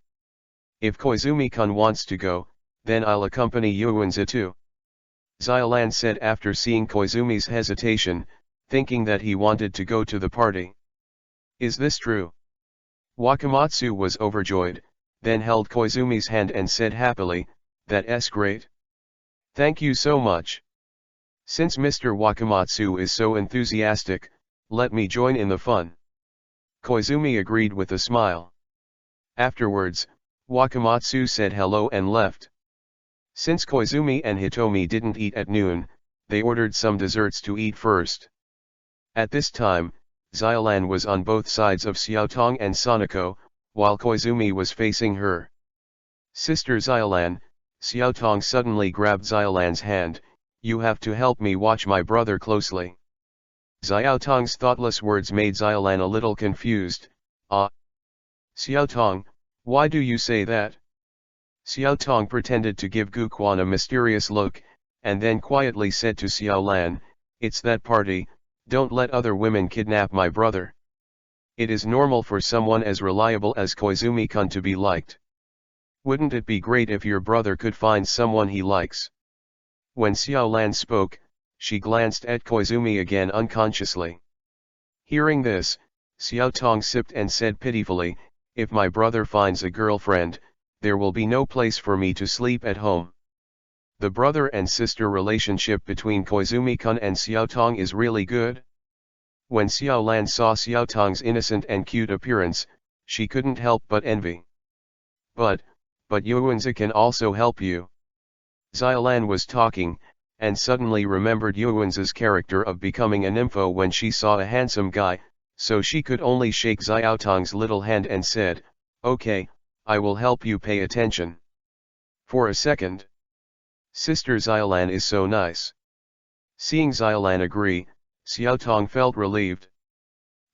If Koizumi-kun wants to go, then I'll accompany Yuanza too. Xylan said after seeing Koizumi's hesitation, thinking that he wanted to go to the party. Is this true? Wakamatsu was overjoyed, then held Koizumi's hand and said happily, that's great. Thank you so much. Since Mr. Wakamatsu is so enthusiastic, let me join in the fun. Koizumi agreed with a smile. Afterwards, Wakamatsu said hello and left. Since Koizumi and Hitomi didn't eat at noon, they ordered some desserts to eat first. At this time, Xylan was on both sides of Xiaotong and Sanako, while Koizumi was facing her. Sister Xylan, Xiaotong suddenly grabbed Xylan's hand, you have to help me watch my brother closely. Xiaotong's thoughtless words made Xylan a little confused. Ah! Xiaotong, why do you say that? Xiaotong pretended to give Guquan a mysterious look, and then quietly said to Xiaolan, it's that party, don't let other women kidnap my brother. It is normal for someone as reliable as Koizumi-kun to be liked. Wouldn't it be great if your brother could find someone he likes? When Xiaolan spoke, she glanced at Koizumi again unconsciously. Hearing this, Xiaotong sipped and said pitifully, if my brother finds a girlfriend, there will be no place for me to sleep at home. The brother and sister relationship between Koizumi-kun and Xiaotong is really good. When Xiaolan saw Xiaotong's innocent and cute appearance, she couldn't help but envy. But Yuanzi can also help you. Xylan was talking, and suddenly remembered Yuanzi's character of becoming a nympho when she saw a handsome guy, so she could only shake Xiaotong's little hand and said, okay, I will help you pay attention. For a second. Sister Xylan is so nice. Seeing Xylan agree, Xiaotong felt relieved.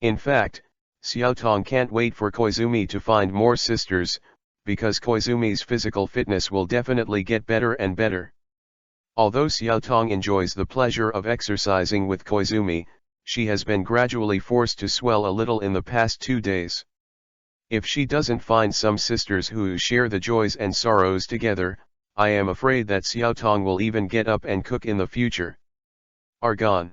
In fact, Xiaotong can't wait for Koizumi to find more sisters, because Koizumi's physical fitness will definitely get better and better. Although Xiaotong enjoys the pleasure of exercising with Koizumi, she has been gradually forced to swell a little in the past 2 days. If she doesn't find some sisters who share the joys and sorrows together, I am afraid that Xiaotong will even get up and cook in the future. Argon.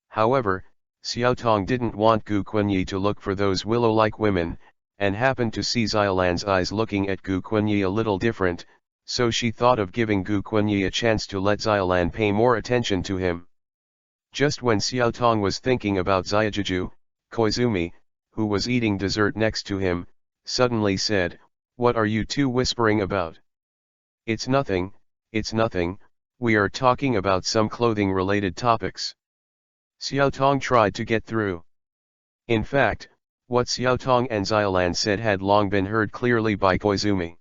However, Xiaotong didn't want Gu Quenyi to look for those willow-like women, and happened to see Xylan's eyes looking at Gu Quenyi a little different, so she thought of giving Gu Quenyi a chance to let Xylan pay more attention to him. Just when Xiaotong was thinking about Xiaojuju, Koizumi, who was eating dessert next to him, suddenly said, what are you two whispering about? It's nothing, we are talking about some clothing-related topics. Xiaotong tried to get through. In fact, what Xiaotong and Xylan said had long been heard clearly by Koizumi.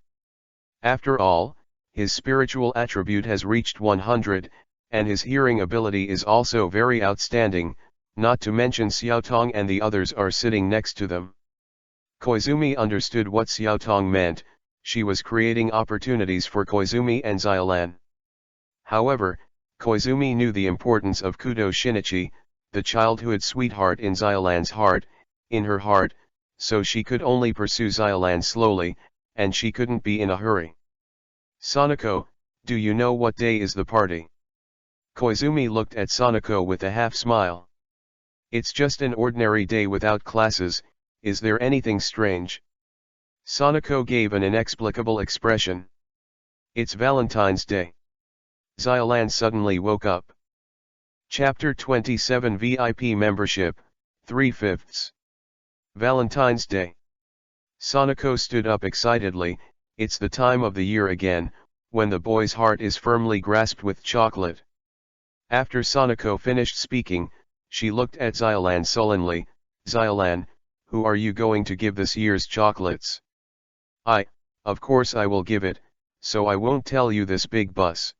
After all, his spiritual attribute has reached 100, and his hearing ability is also very outstanding, not to mention Xiaotong and the others are sitting next to them. Koizumi understood what Xiaotong meant, she was creating opportunities for Koizumi and Xylan. However, Koizumi knew the importance of Kudo Shinichi, the childhood sweetheart in Xylan's heart. In her heart, so she could only pursue Xiolan slowly, and she couldn't be in a hurry. Sanako, do you know what day is the party? Koizumi looked at Sanako with a half-smile. It's just an ordinary day without classes, is there anything strange? Sanako gave an inexplicable expression. It's Valentine's Day. Xiolan suddenly woke up. Chapter 27 VIP Membership, 3/5. Valentine's Day. Sanako stood up excitedly. It's the time of the year again, when the boy's heart is firmly grasped with chocolate. After Sanako finished speaking, she looked at Xiolan sullenly. Xiolan, who are you going to give this year's chocolates? Of course I will give it, so I won't tell you this big bus.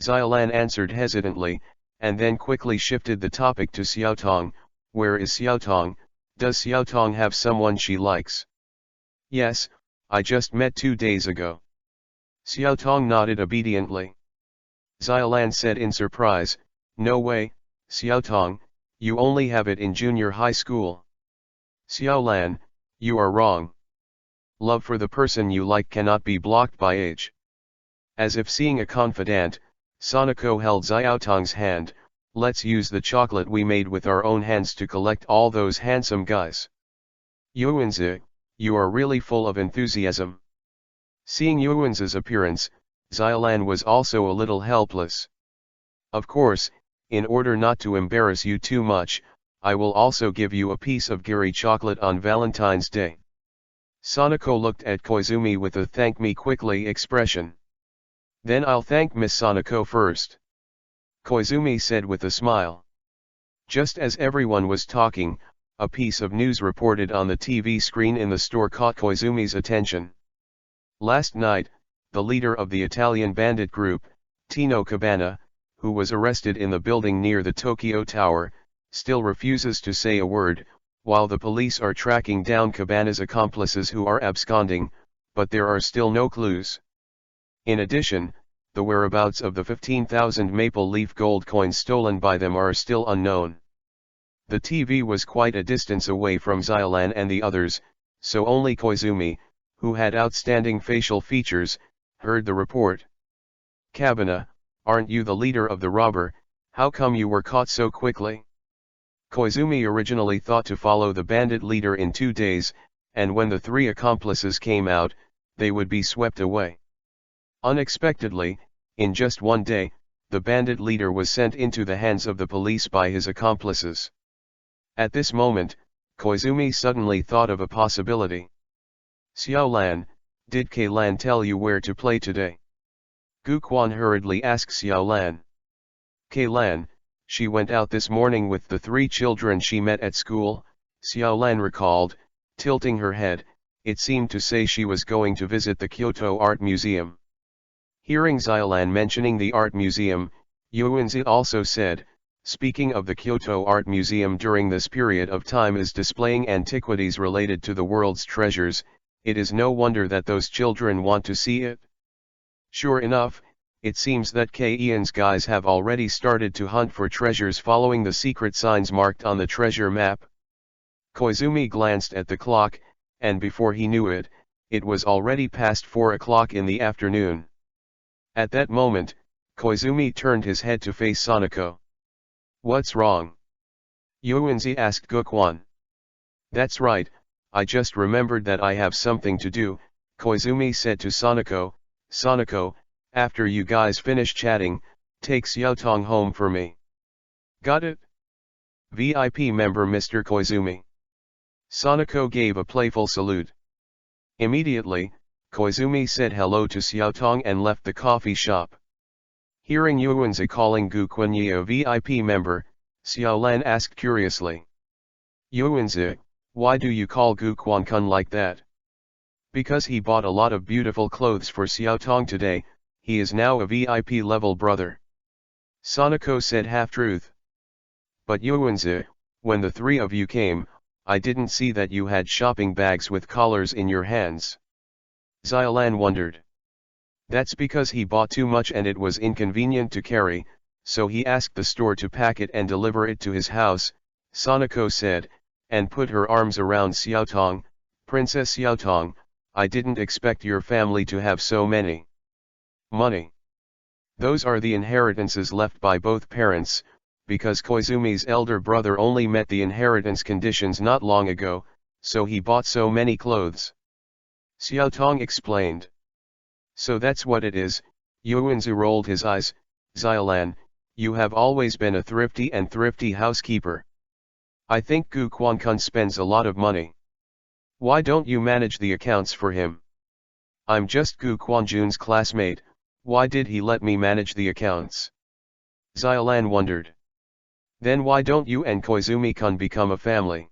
Xiolan answered hesitantly, and then quickly shifted the topic to Xiaotong. Where is Xiaotong? Does Xiaotong have someone she likes? Yes, I just met 2 days ago. Xiaotong nodded obediently. Xiolan said in surprise, no way, Xiaotong, you only have it in junior high school. Xiaolan, you are wrong. Love for the person you like cannot be blocked by age. As if seeing a confidant, Sanako held Xiaotong's hand. Let's use the chocolate we made with our own hands to collect all those handsome guys. Yuanzi, you are really full of enthusiasm. Seeing Yuanzi's appearance, Xiolan was also a little helpless. Of course, in order not to embarrass you too much, I will also give you a piece of Giri chocolate on Valentine's Day. Sanako looked at Koizumi with a thank me quickly expression. Then I'll thank Miss Sanako first. Koizumi said with a smile. Just as everyone was talking, a piece of news reported on the TV screen in the store caught Koizumi's attention. Last night, the leader of the Italian bandit group, Tino Cabana, who was arrested in the building near the Tokyo Tower, still refuses to say a word, while the police are tracking down Cabana's accomplices who are absconding, but there are still no clues. In addition, the whereabouts of the 15,000 maple leaf gold coins stolen by them are still unknown. The TV was quite a distance away from Xiolan and the others, so only Koizumi, who had outstanding facial features, heard the report. Cabana, aren't you the leader of the robber? How come you were caught so quickly? Koizumi originally thought to follow the bandit leader in 2 days, and when the 3 accomplices came out, they would be swept away. Unexpectedly, in just 1 day, the bandit leader was sent into the hands of the police by his accomplices. At this moment, Koizumi suddenly thought of a possibility. Xiaolan, did Keilan tell you where to play today? Guquan hurriedly asked Xiaolan. Keilan, she went out this morning with the 3 children she met at school, Xiaolan recalled, tilting her head. It seemed to say she was going to visit the Kyoto Art Museum. Hearing Xiolan mentioning the art museum, Yuanzi also said, speaking of the Kyoto Art Museum during this period of time is displaying antiquities related to the world's treasures, it is no wonder that those children want to see it. Sure enough, it seems that Keian's guys have already started to hunt for treasures following the secret signs marked on the treasure map. Koizumi glanced at the clock, and before he knew it, it was already past 4 o'clock in the afternoon. At that moment, Koizumi turned his head to face Sanako. What's wrong? Yuanzi asked Guquan. That's right, I just remembered that I have something to do, Koizumi said to Sanako. Sanako, after you guys finish chatting, take Xiaotong home for me. Got it? VIP member Mr. Koizumi. Sanako gave a playful salute. Immediately, Koizumi said hello to Xiaotong and left the coffee shop. Hearing Yuanzi calling Guquan a VIP member, Xiaolan asked curiously. Yuanzi, why do you call Guquan-kun like that? Because he bought a lot of beautiful clothes for Xiaotong today, he is now a VIP level brother. Sanako said half-truth. But Yuanzi, when the 3 of you came, I didn't see that you had shopping bags with collars in your hands. Xiolan wondered. That's because he bought too much and it was inconvenient to carry, so he asked the store to pack it and deliver it to his house, Sanako said, and put her arms around Xiaotong. Princess Xiaotong, I didn't expect your family to have so many money. Those are the inheritances left by both parents, because Koizumi's elder brother only met the inheritance conditions not long ago, so he bought so many clothes. Xiaotong explained. So that's what it is. Yuanzu rolled his eyes. Xiaolan, you have always been a thrifty housekeeper. I think Gu Quankun spends a lot of money. Why don't you manage the accounts for him? I'm just Gu Quanjun's classmate, why did he let me manage the accounts? Xiaolan wondered. Then why don't you and Koizumi-kun become a family?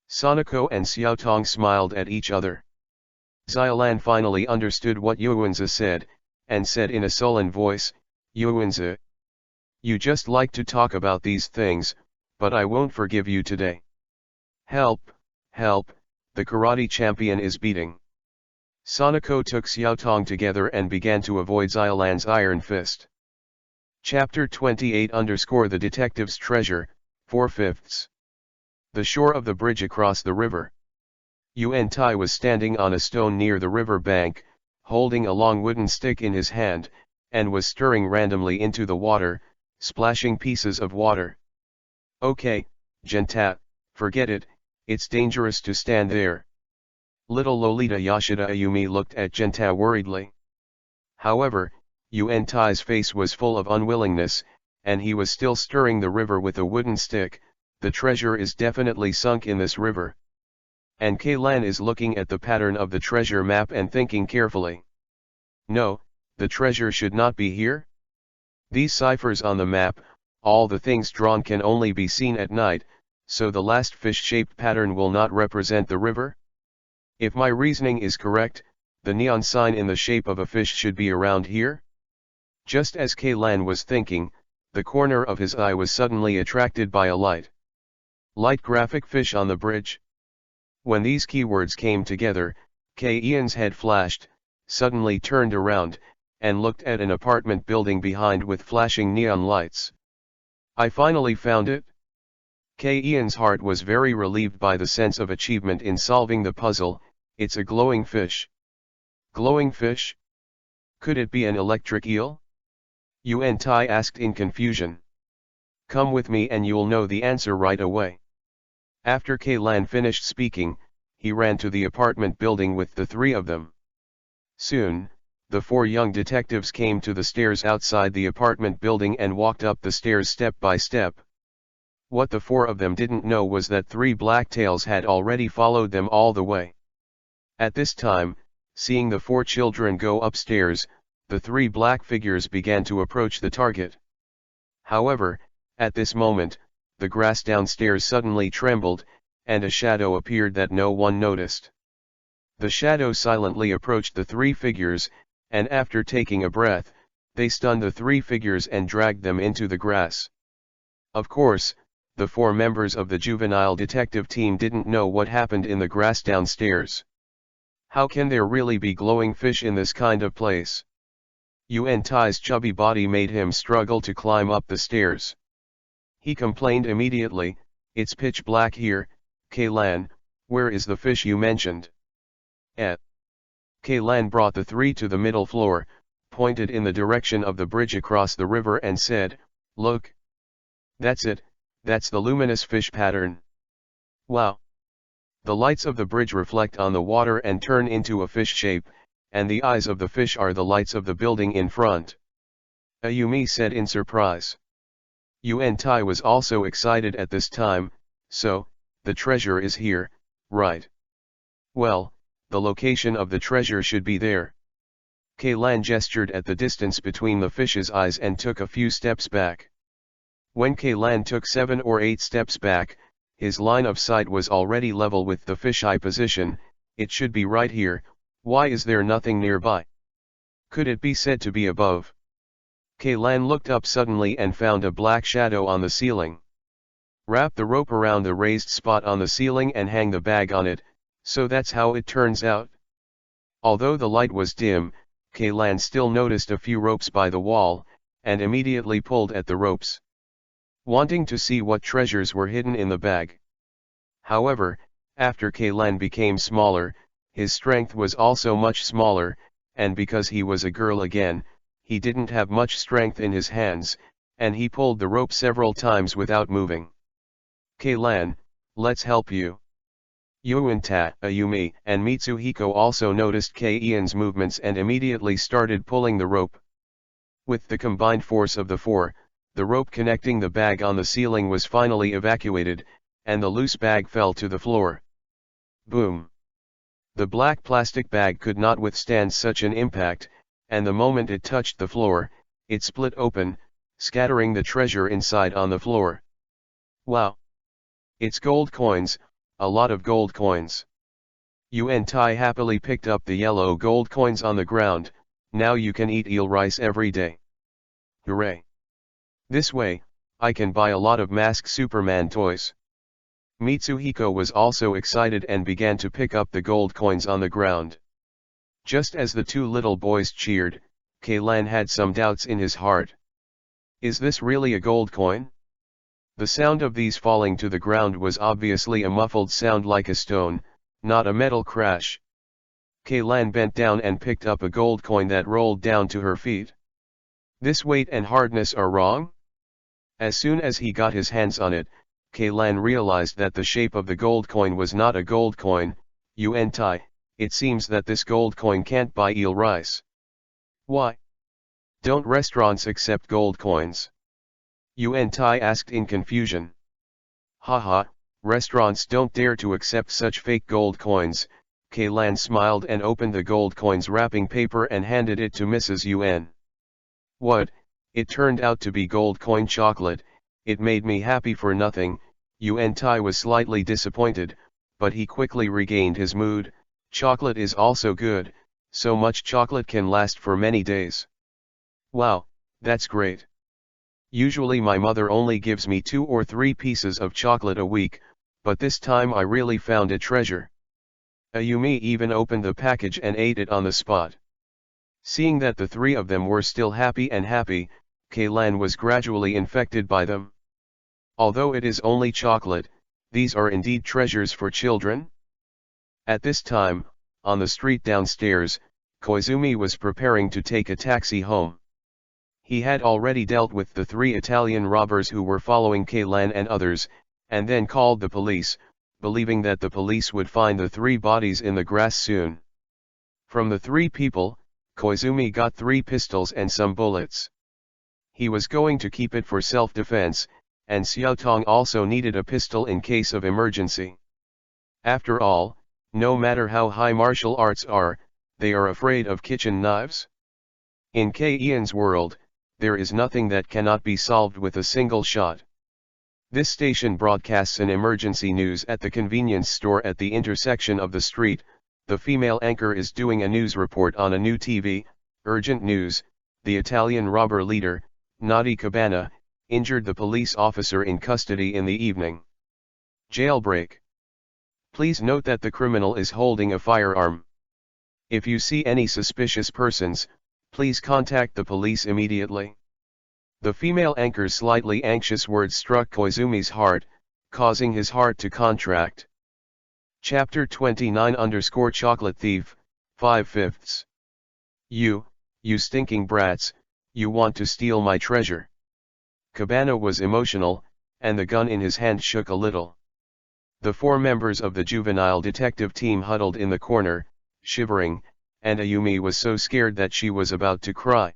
Sanako and Xiaotong smiled at each other. Xiaolan finally understood what Yuanzi said, and said in a sullen voice, Yuanzi, you just like to talk about these things, but I won't forgive you today. Help, help, the karate champion is beating. Sanako took Xiaotong together and began to avoid Xiaolan's iron fist. Chapter 28 The Detective's Treasure, 4/5. The shore of the bridge across the river. Yuan Tai was standing on a stone near the river bank, holding a long wooden stick in his hand, and was stirring randomly into the water, splashing pieces of water. Okay, Genta, forget it, it's dangerous to stand there. Little Lolita Yoshida Ayumi looked at Genta worriedly. However, Yuan Tai's face was full of unwillingness, and he was still stirring the river with a wooden stick. The treasure is definitely sunk in this river. And Keilan is looking at the pattern of the treasure map and thinking carefully. No, the treasure should not be here. These ciphers on the map, all the things drawn can only be seen at night, so the last fish-shaped pattern will not represent the river? If my reasoning is correct, the neon sign in the shape of a fish should be around here? Just as Keilan was thinking, the corner of his eye was suddenly attracted by a light graphic fish on the bridge. When these keywords came together, Keian's head flashed, suddenly turned around, and looked at an apartment building behind with flashing neon lights. I finally found it. Keian's heart was very relieved by the sense of achievement in solving the puzzle. It's a glowing fish. Glowing fish? Could it be an electric eel? Yuan Tai asked in confusion. Come with me and you'll know the answer right away. After Keilan finished speaking, he ran to the apartment building with the three of them. Soon, the four young detectives came to the stairs outside the apartment building and walked up the stairs step by step. What the four of them didn't know was that three blacktails had already followed them all the way. At this time, seeing the four children go upstairs, the three black figures began to approach the target. However, at this moment, the grass downstairs suddenly trembled, and a shadow appeared that no one noticed. The shadow silently approached the three figures, and after taking a breath, they stunned the three figures and dragged them into the grass. Of course, the four members of the juvenile detective team didn't know what happened in the grass downstairs. How can there really be glowing fish in this kind of place? Yuan Tai's chubby body made him struggle to climb up the stairs. He complained immediately, it's pitch black here, Keilan, where is the fish you mentioned? Keilan brought the three to the middle floor, pointed in the direction of the bridge across the river and said, look. That's it, that's the luminous fish pattern. Wow! The lights of the bridge reflect on the water and turn into a fish shape, and the eyes of the fish are the lights of the building in front. Ayumi said in surprise. Yuan Tai was also excited at this time, so, the treasure is here, right? Well, the location of the treasure should be there. Keilan gestured at the distance between the fish's eyes and took a few steps back. When Keilan took 7 or 8 steps back, his line of sight was already level with the fish eye position. It should be right here. Why is there nothing nearby? Could it be said to be above? Keilan looked up suddenly and found a black shadow on the ceiling. Wrap the rope around the raised spot on the ceiling and hang the bag on it, so that's how it turns out. Although the light was dim, Keilan still noticed a few ropes by the wall, and immediately pulled at the ropes, wanting to see what treasures were hidden in the bag. However, after Kaylan became smaller, his strength was also much smaller, and because he was a girl again, he didn't have much strength in his hands, and he pulled the rope several times without moving. Kaylan, let's help you. Yuanta, Ayumi, and Mitsuhiko also noticed Kei-Ian's movements and immediately started pulling the rope. With the combined force of the four, the rope connecting the bag on the ceiling was finally evacuated, and the loose bag fell to the floor. Boom! The black plastic bag could not withstand such an impact, and the moment it touched the floor, it split open, scattering the treasure inside on the floor. Wow! It's gold coins, a lot of gold coins. Yuan-Tai happily picked up the yellow gold coins on the ground. Now you can eat eel rice every day. Hooray! This way, I can buy a lot of Mask Superman toys. Mitsuhiko was also excited and began to pick up the gold coins on the ground. Just as the two little boys cheered, Kaylan had some doubts in his heart. Is this really a gold coin? The sound of these falling to the ground was obviously a muffled sound like a stone, not a metal crash. Kaylan bent down and picked up a gold coin that rolled down to her feet. This weight and hardness are wrong? As soon as he got his hands on it, Kaylan realized that the shape of the gold coin was not a gold coin. Yuan-Tai, it seems that this gold coin can't buy eel rice. Why? Don't restaurants accept gold coins? Yuan-Tai asked in confusion. Haha, restaurants don't dare to accept such fake gold coins. Kaylan smiled and opened the gold coin's wrapping paper and handed it to Mrs. Yuan. What? It turned out to be gold coin chocolate. It made me happy for nothing. Yuan-Tai was slightly disappointed, but he quickly regained his mood. Chocolate is also good, so much chocolate can last for many days. Wow, that's great. Usually my mother only gives me 2 or 3 pieces of chocolate a week, but this time I really found a treasure. Ayumi even opened the package and ate it on the spot. Seeing that the three of them were still happy, Kaylan was gradually infected by them. Although it is only chocolate, these are indeed treasures for children. At this time, on the street downstairs, Koizumi was preparing to take a taxi home. He had already dealt with the 3 Italian robbers who were following Kaylan and others, and then called the police, believing that the police would find the 3 bodies in the grass soon. From the 3 people, Koizumi got 3 pistols and some bullets. He was going to keep it for self-defense, and Xiaotong also needed a pistol in case of emergency. After all, no matter how high martial arts are, they are afraid of kitchen knives. In Kei-Ian's world, there is nothing that cannot be solved with a single shot. This station broadcasts an emergency news at the convenience store at the intersection of the street. The female anchor is doing a news report on a new TV. Urgent news: the Italian robber leader, Nadi Cabana, injured the police officer in custody in the evening. Jailbreak. Please note that the criminal is holding a firearm. If you see any suspicious persons, please contact the police immediately. The female anchor's slightly anxious words struck Koizumi's heart, causing his heart to contract. Chapter 29 _ Chocolate Thief, 5/5. You stinking brats, you want to steal my treasure. Cabana was emotional, and the gun in his hand shook a little. The 4 members of the juvenile detective team huddled in the corner, shivering, and Ayumi was so scared that she was about to cry.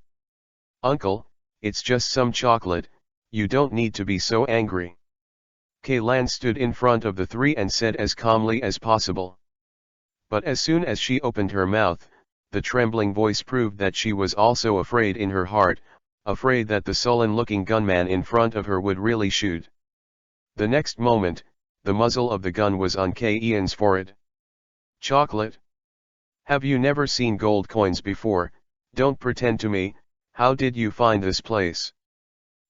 Uncle, it's just some chocolate, you don't need to be so angry. Kaylan stood in front of the 3 and said as calmly as possible. But as soon as she opened her mouth, the trembling voice proved that she was also afraid in her heart, afraid that the sullen-looking gunman in front of her would really shoot. The next moment, the muzzle of the gun was on Kei-Ian's forehead. Chocolate? Have you never seen gold coins before? Don't pretend to me. How did you find this place?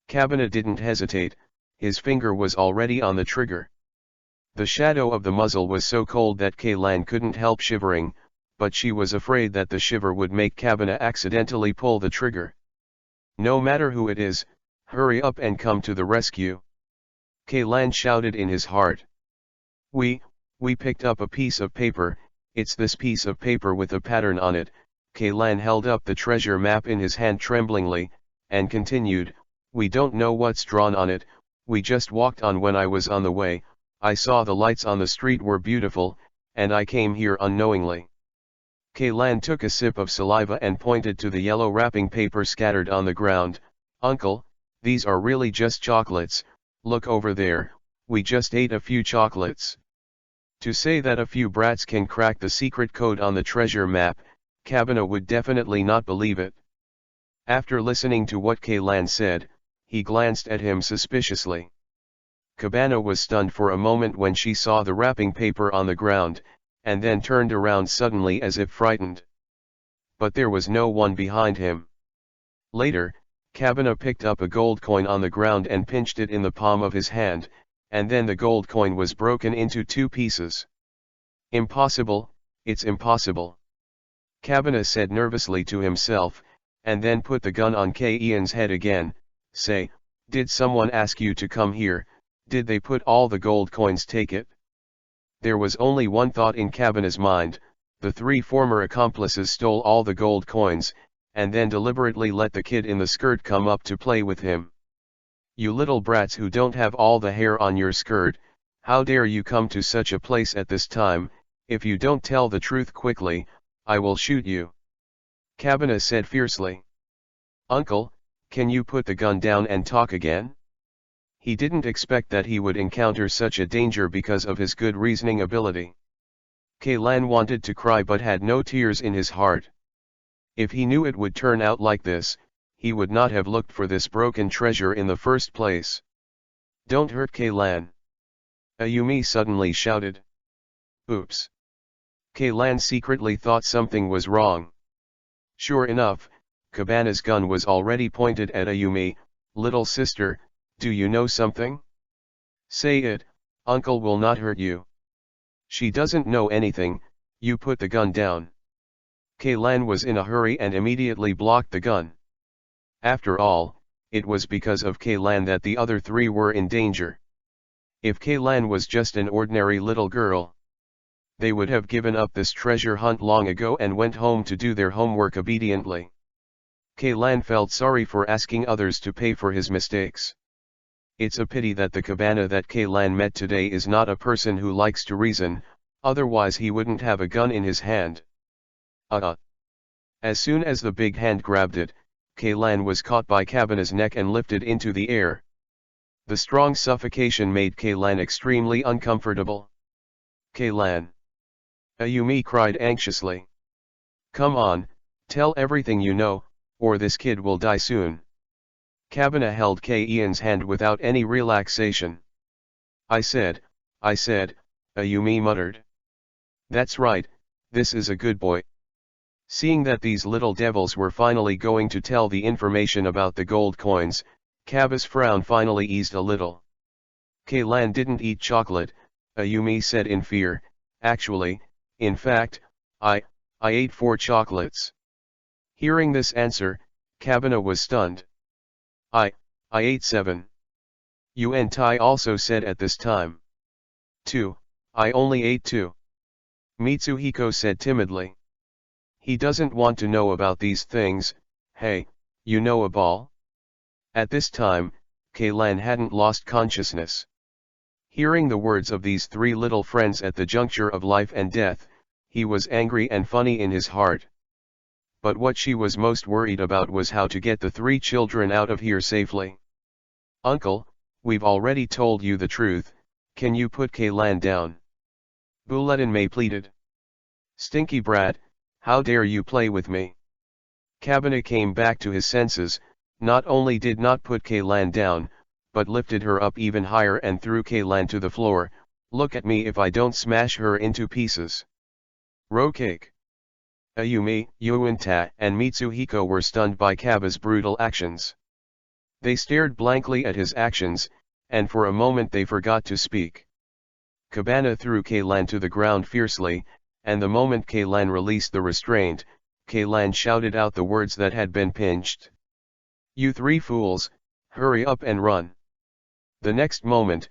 Cabana didn't hesitate, his finger was already on the trigger. The shadow of the muzzle was so cold that Kaylan couldn't help shivering, but she was afraid that the shiver would make Cabana accidentally pull the trigger. No matter who it is, hurry up and come to the rescue. Kaylan shouted in his heart. We, we picked up a piece of paper. It's this piece of paper with a pattern on it. Kaylan held up the treasure map in his hand tremblingly, and continued, we don't know what's drawn on it, we just walked on. When I was on the way, I saw the lights on the street were beautiful, and I came here unknowingly. Kaylan took a sip of saliva and pointed to the yellow wrapping paper scattered on the ground. Uncle, these are really just chocolates, look over there, we just ate a few chocolates. To say that a few brats can crack the secret code on the treasure map, Cabana would definitely not believe it. After listening to what Kaylan said, he glanced at him suspiciously. Cabana was stunned for a moment when she saw the wrapping paper on the ground, and then turned around suddenly as if frightened. But there was no one behind him. Later, Cabana picked up a gold coin on the ground and pinched it in the palm of his hand, and then the gold coin was broken into two pieces. Impossible, it's impossible. Cabana said nervously to himself, and then put the gun on Ian's head again. Say, did someone ask you to come here? Did they put all the gold coins? Take it? There was only one thought in Cabana's mind: the three former accomplices stole all the gold coins, and then deliberately let the kid in the skirt come up to play with him. You little brats who don't have all the hair on your skirt, how dare you come to such a place at this time? If you don't tell the truth quickly, I will shoot you. Cabana said fiercely. Uncle, can you put the gun down and talk again? He didn't expect that he would encounter such a danger because of his good reasoning ability. Kaylan wanted to cry but had no tears in his heart. If he knew it would turn out like this, he would not have looked for this broken treasure in the first place. Don't hurt Kaylan. Ayumi suddenly shouted. Oops. Kaylan secretly thought something was wrong. Sure enough, Cabana's gun was already pointed at Ayumi. Little sister, do you know something? Say it, Uncle will not hurt you. She doesn't know anything, you put the gun down. Kaylan was in a hurry and immediately blocked the gun. After all, it was because of Kaylan that the other three were in danger. If Kaylan was just an ordinary little girl, they would have given up this treasure hunt long ago and went home to do their homework obediently. Kaylan felt sorry for asking others to pay for his mistakes. It's a pity that the Cabana that Kaylan met today is not a person who likes to reason, otherwise he wouldn't have a gun in his hand. As soon as the big hand grabbed it, Kaylan was caught by Cabana's neck and lifted into the air. The strong suffocation made Kaylan extremely uncomfortable. Kaylan! Ayumi cried anxiously. Come on, tell everything you know, or this kid will die soon. Cabana held Ian's hand without any relaxation. I said, Ayumi muttered. That's right, this is a good boy. Seeing that these little devils were finally going to tell the information about the gold coins, Cabba's frown finally eased a little. Kaylan didn't eat chocolate, Ayumi said in fear. Actually, in fact, I ate 4 chocolates. Hearing this answer, Cabana was stunned. I ate 7. Yuan Tai also said at this time. 2, I only ate 2. Mitsuhiko said timidly. He doesn't want to know about these things. Hey, you know a ball? At this time, Kaylan hadn't lost consciousness. Hearing the words of these 3 little friends at the juncture of life and death, he was angry and funny in his heart. But what she was most worried about was how to get the 3 children out of here safely. Uncle, we've already told you the truth, can you put Kaylan down? Buletin pleaded. Stinky brat, how dare you play with me? Cabana came back to his senses, not only did not put Kaylan down, but lifted her up even higher and threw Kaylan to the floor. Look at me if I don't smash her into pieces. Row cake. Ayumi, Yuanta, and Mitsuhiko were stunned by Cabba's brutal actions. They stared blankly at his actions, and for a moment they forgot to speak. Cabana threw Kaylan to the ground fiercely, and the moment Kaylan released the restraint, Kaylan shouted out the words that had been pinched. You 3 fools, hurry up and run. The next moment,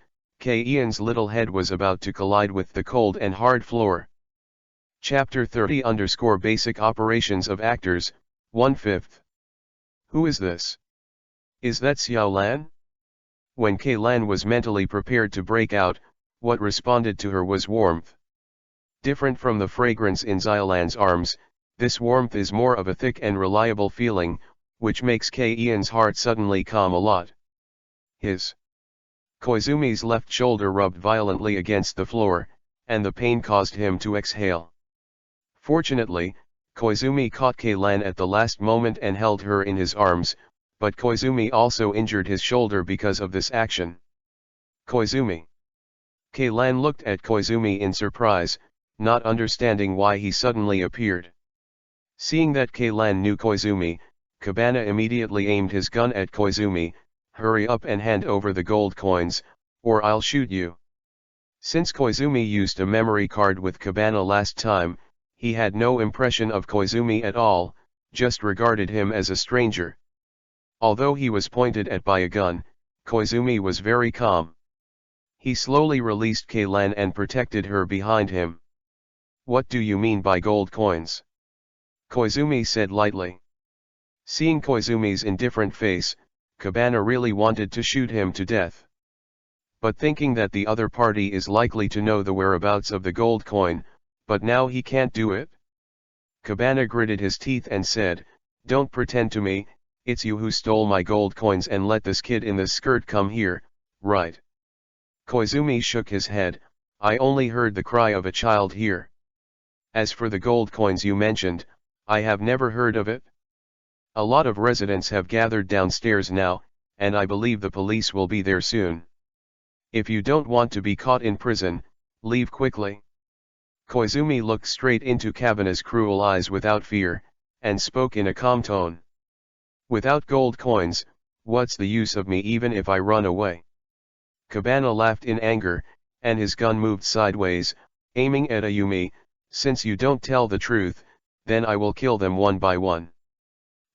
Ian's little head was about to collide with the cold and hard floor. Chapter 30 _ Basic Operations of Actors, 1/5. Who is this? Is that Xiao Lan? When Lan was mentally prepared to break out, what responded to her was warmth. Different from the fragrance in Xiaolan's arms, this warmth is more of a thick and reliable feeling, which makes Ian's heart suddenly calm a lot. Koizumi's left shoulder rubbed violently against the floor, and the pain caused him to exhale. Fortunately, Koizumi caught Lan at the last moment and held her in his arms, but Koizumi also injured his shoulder because of this action. Koizumi. Lan looked at Koizumi in surprise, not understanding why he suddenly appeared. Seeing that Lan knew Koizumi, Cabana immediately aimed his gun at Koizumi. Hurry up and hand over the gold coins, or I'll shoot you. Since Koizumi used a memory card with Cabana last time, he had no impression of Koizumi at all, just regarded him as a stranger. Although he was pointed at by a gun, Koizumi was very calm. He slowly released Lan and protected her behind him. What do you mean by gold coins? Koizumi said lightly. Seeing Koizumi's indifferent face, Cabana really wanted to shoot him to death. But thinking that the other party is likely to know the whereabouts of the gold coin, but now he can't do it? Cabana gritted his teeth and said, "Don't pretend to me, it's you who stole my gold coins and let this kid in this skirt come here, right?" Koizumi shook his head. "I only heard the cry of a child here. As for the gold coins you mentioned, I have never heard of it. A lot of residents have gathered downstairs now, and I believe the police will be there soon. If you don't want to be caught in prison, leave quickly." Koizumi looked straight into Cabana's cruel eyes without fear, and spoke in a calm tone. "Without gold coins, what's the use of me even if I run away?" Cabana laughed in anger, and his gun moved sideways, aiming at Ayumi. "Since you don't tell the truth, then I will kill them one by one."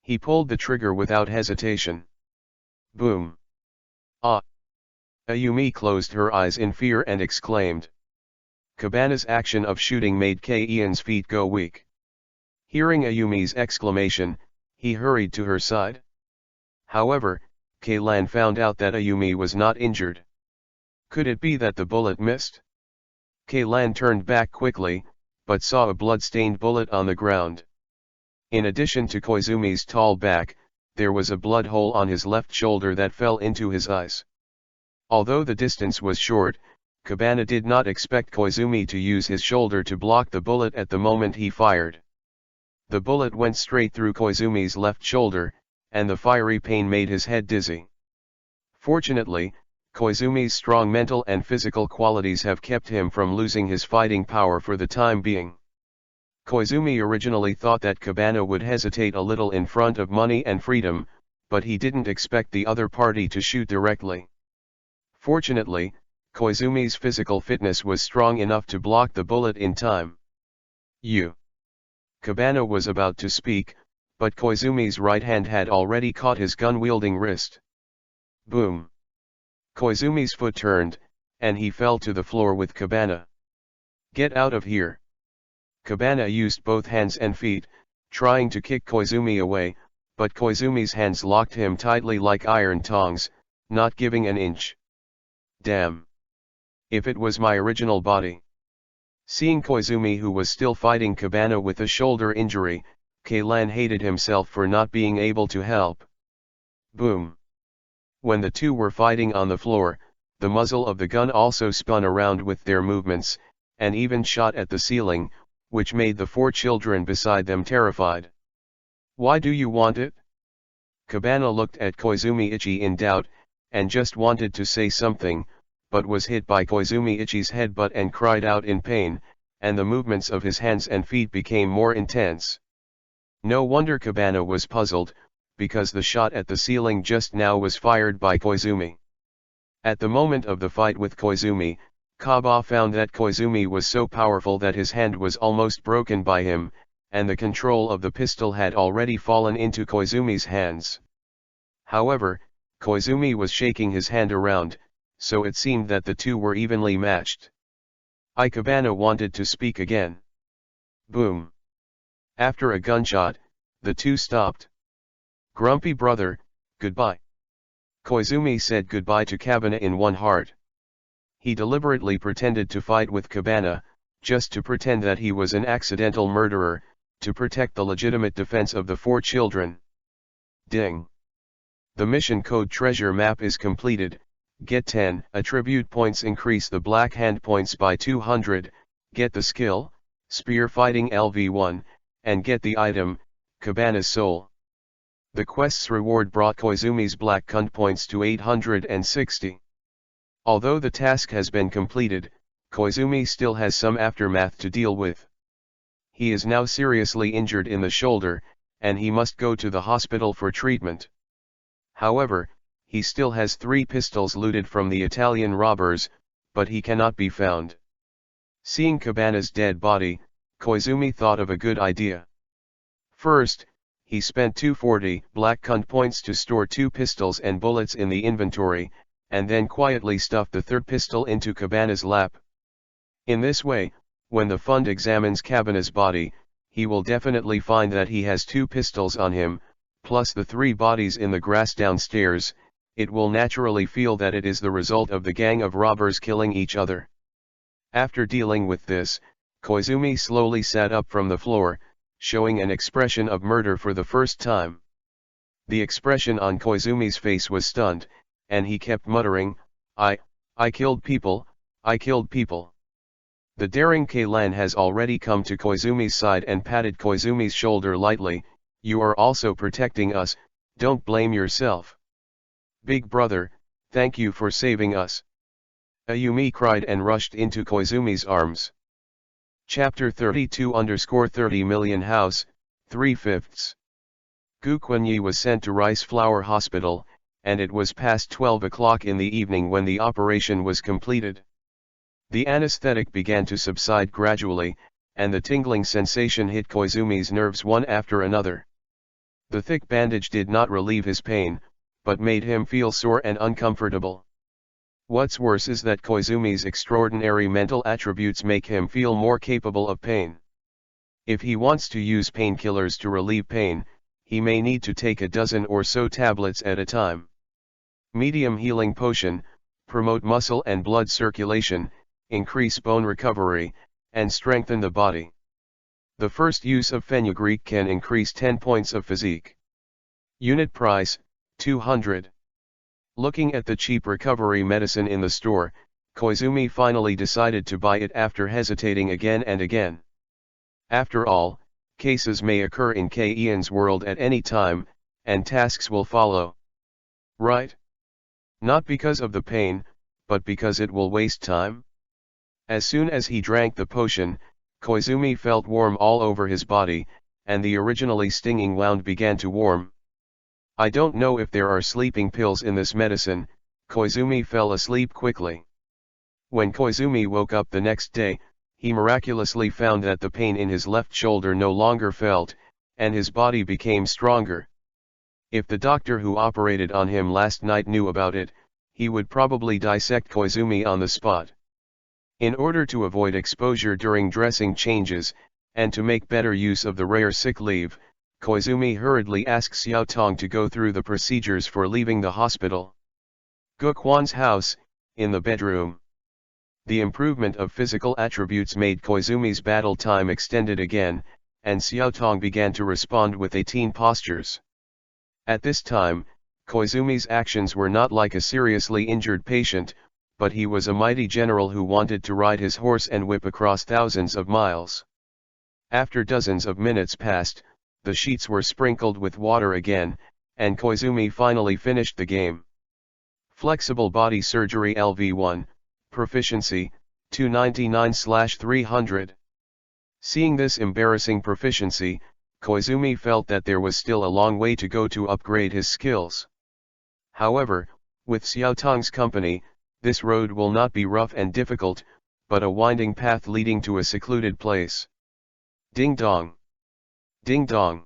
He pulled the trigger without hesitation. Boom. Ah! Ayumi closed her eyes in fear and exclaimed. Cabana's action of shooting made Ian's feet go weak. Hearing Ayumi's exclamation, he hurried to her side. However, Lan found out that Ayumi was not injured. Could it be that the bullet missed? Lan turned back quickly, but saw a blood-stained bullet on the ground. In addition to Koizumi's tall back, there was a blood hole on his left shoulder that fell into his eyes. Although the distance was short, Cabana did not expect Koizumi to use his shoulder to block the bullet at the moment he fired. The bullet went straight through Koizumi's left shoulder, and the fiery pain made his head dizzy. Fortunately, Koizumi's strong mental and physical qualities have kept him from losing his fighting power for the time being. Koizumi originally thought that Cabana would hesitate a little in front of money and freedom, but he didn't expect the other party to shoot directly. Fortunately, Koizumi's physical fitness was strong enough to block the bullet in time. Cabana was about to speak, but Koizumi's right hand had already caught his gun-wielding wrist. Boom! Koizumi's foot turned, and he fell to the floor with Cabana. "Get out of here!" Cabana used both hands and feet, trying to kick Koizumi away, but Koizumi's hands locked him tightly like iron tongs, not giving an inch. Damn! If it was my original body. Seeing Koizumi, who was still fighting Cabana with a shoulder injury, Lan hated himself for not being able to help. Boom! When the two were fighting on the floor, the muzzle of the gun also spun around with their movements, and even shot at the ceiling, which made the four children beside them terrified. "Why do you want it?" Cabana looked at Koizumi Ichi in doubt, and just wanted to say something, but was hit by Koizumi Ichi's headbutt and cried out in pain, and the movements of his hands and feet became more intense. No wonder Cabana was puzzled, because the shot at the ceiling just now was fired by Koizumi. At the moment of the fight with Koizumi, Kobo found that Koizumi was so powerful that his hand was almost broken by him, and the control of the pistol had already fallen into Koizumi's hands. However, Koizumi was shaking his hand around, so it seemed that the two were evenly matched. Ikebana wanted to speak again. Boom. After a gunshot, the two stopped. Grumpy brother, goodbye. Koizumi said goodbye to Kabana in one heart. He deliberately pretended to fight with Kabana, just to pretend that he was an accidental murderer, to protect the legitimate defense of the four children. Ding. The mission code treasure map is completed. Get 10 attribute points, increase the black hand points by 200, get the skill, spear fighting LV1, and get the item, Kabana's soul. The quest's reward brought Koizumi's black hunt points to 860. Although the task has been completed, Koizumi still has some aftermath to deal with. He is now seriously injured in the shoulder, and he must go to the hospital for treatment. However, he still has 3 pistols looted from the Italian robbers, but he cannot be found. Seeing Kabana's dead body, Koizumi thought of a good idea. First, he spent 240 black hunt points to store 2 pistols and bullets in the inventory, and then quietly stuffed the 3rd pistol into Kabana's lap. In this way, when the fund examines Kabana's body, he will definitely find that he has 2 pistols on him, plus the 3 bodies in the grass downstairs. It will naturally feel that it is the result of the gang of robbers killing each other. After dealing with this, Koizumi slowly sat up from the floor, showing an expression of murder for the first time. The expression on Koizumi's face was stunned, and he kept muttering, I killed people, I killed people. The daring Keilan has already come to Koizumi's side and patted Koizumi's shoulder lightly. You are also protecting us, don't blame yourself. Big brother, thank you for saving us. Ayumi cried and rushed into Koizumi's arms. Chapter 32-30 million House, 3/5. Guquanyi was sent to Rice Flower Hospital, and it was past 12 o'clock in the evening when the operation was completed. The anesthetic began to subside gradually, and the tingling sensation hit Koizumi's nerves one after another. The thick bandage did not relieve his pain, but made him feel sore and uncomfortable. What's worse is that Koizumi's extraordinary mental attributes make him feel more capable of pain. If he wants to use painkillers to relieve pain, he may need to take a dozen or so tablets at a time. Medium healing potion, promote muscle and blood circulation, increase bone recovery, and strengthen the body. The first use of fenugreek can increase 10 points of physique. Unit price, 200. Looking at the cheap recovery medicine in the store, Koizumi finally decided to buy it after hesitating again and again. After all, cases may occur in Keian's world at any time, and tasks will follow. Right? Not because of the pain, but because it will waste time. As soon as he drank the potion, Koizumi felt warm all over his body, and the originally stinging wound began to warm. I don't know if there are sleeping pills in this medicine. Koizumi fell asleep quickly. When Koizumi woke up the next day, he miraculously found that the pain in his left shoulder no longer felt, and his body became stronger. If the doctor who operated on him last night knew about it, he would probably dissect Koizumi on the spot. In order to avoid exposure during dressing changes, and to make better use of the rare sick leave, Koizumi hurriedly asked Xiaotong to go through the procedures for leaving the hospital. Guquan's house, in the bedroom. The improvement of physical attributes made Koizumi's battle time extended again, and Xiaotong began to respond with 18 postures. At this time, Koizumi's actions were not like a seriously injured patient, but he was a mighty general who wanted to ride his horse and whip across thousands of miles. After dozens of minutes passed, the sheets were sprinkled with water again, and Koizumi finally finished the game. Flexible Body Surgery LV1, Proficiency, 299/300. Seeing this embarrassing proficiency, Koizumi felt that there was still a long way to go to upgrade his skills. However, with Xiaotong's company, this road will not be rough and difficult, but a winding path leading to a secluded place. Ding dong! Ding dong!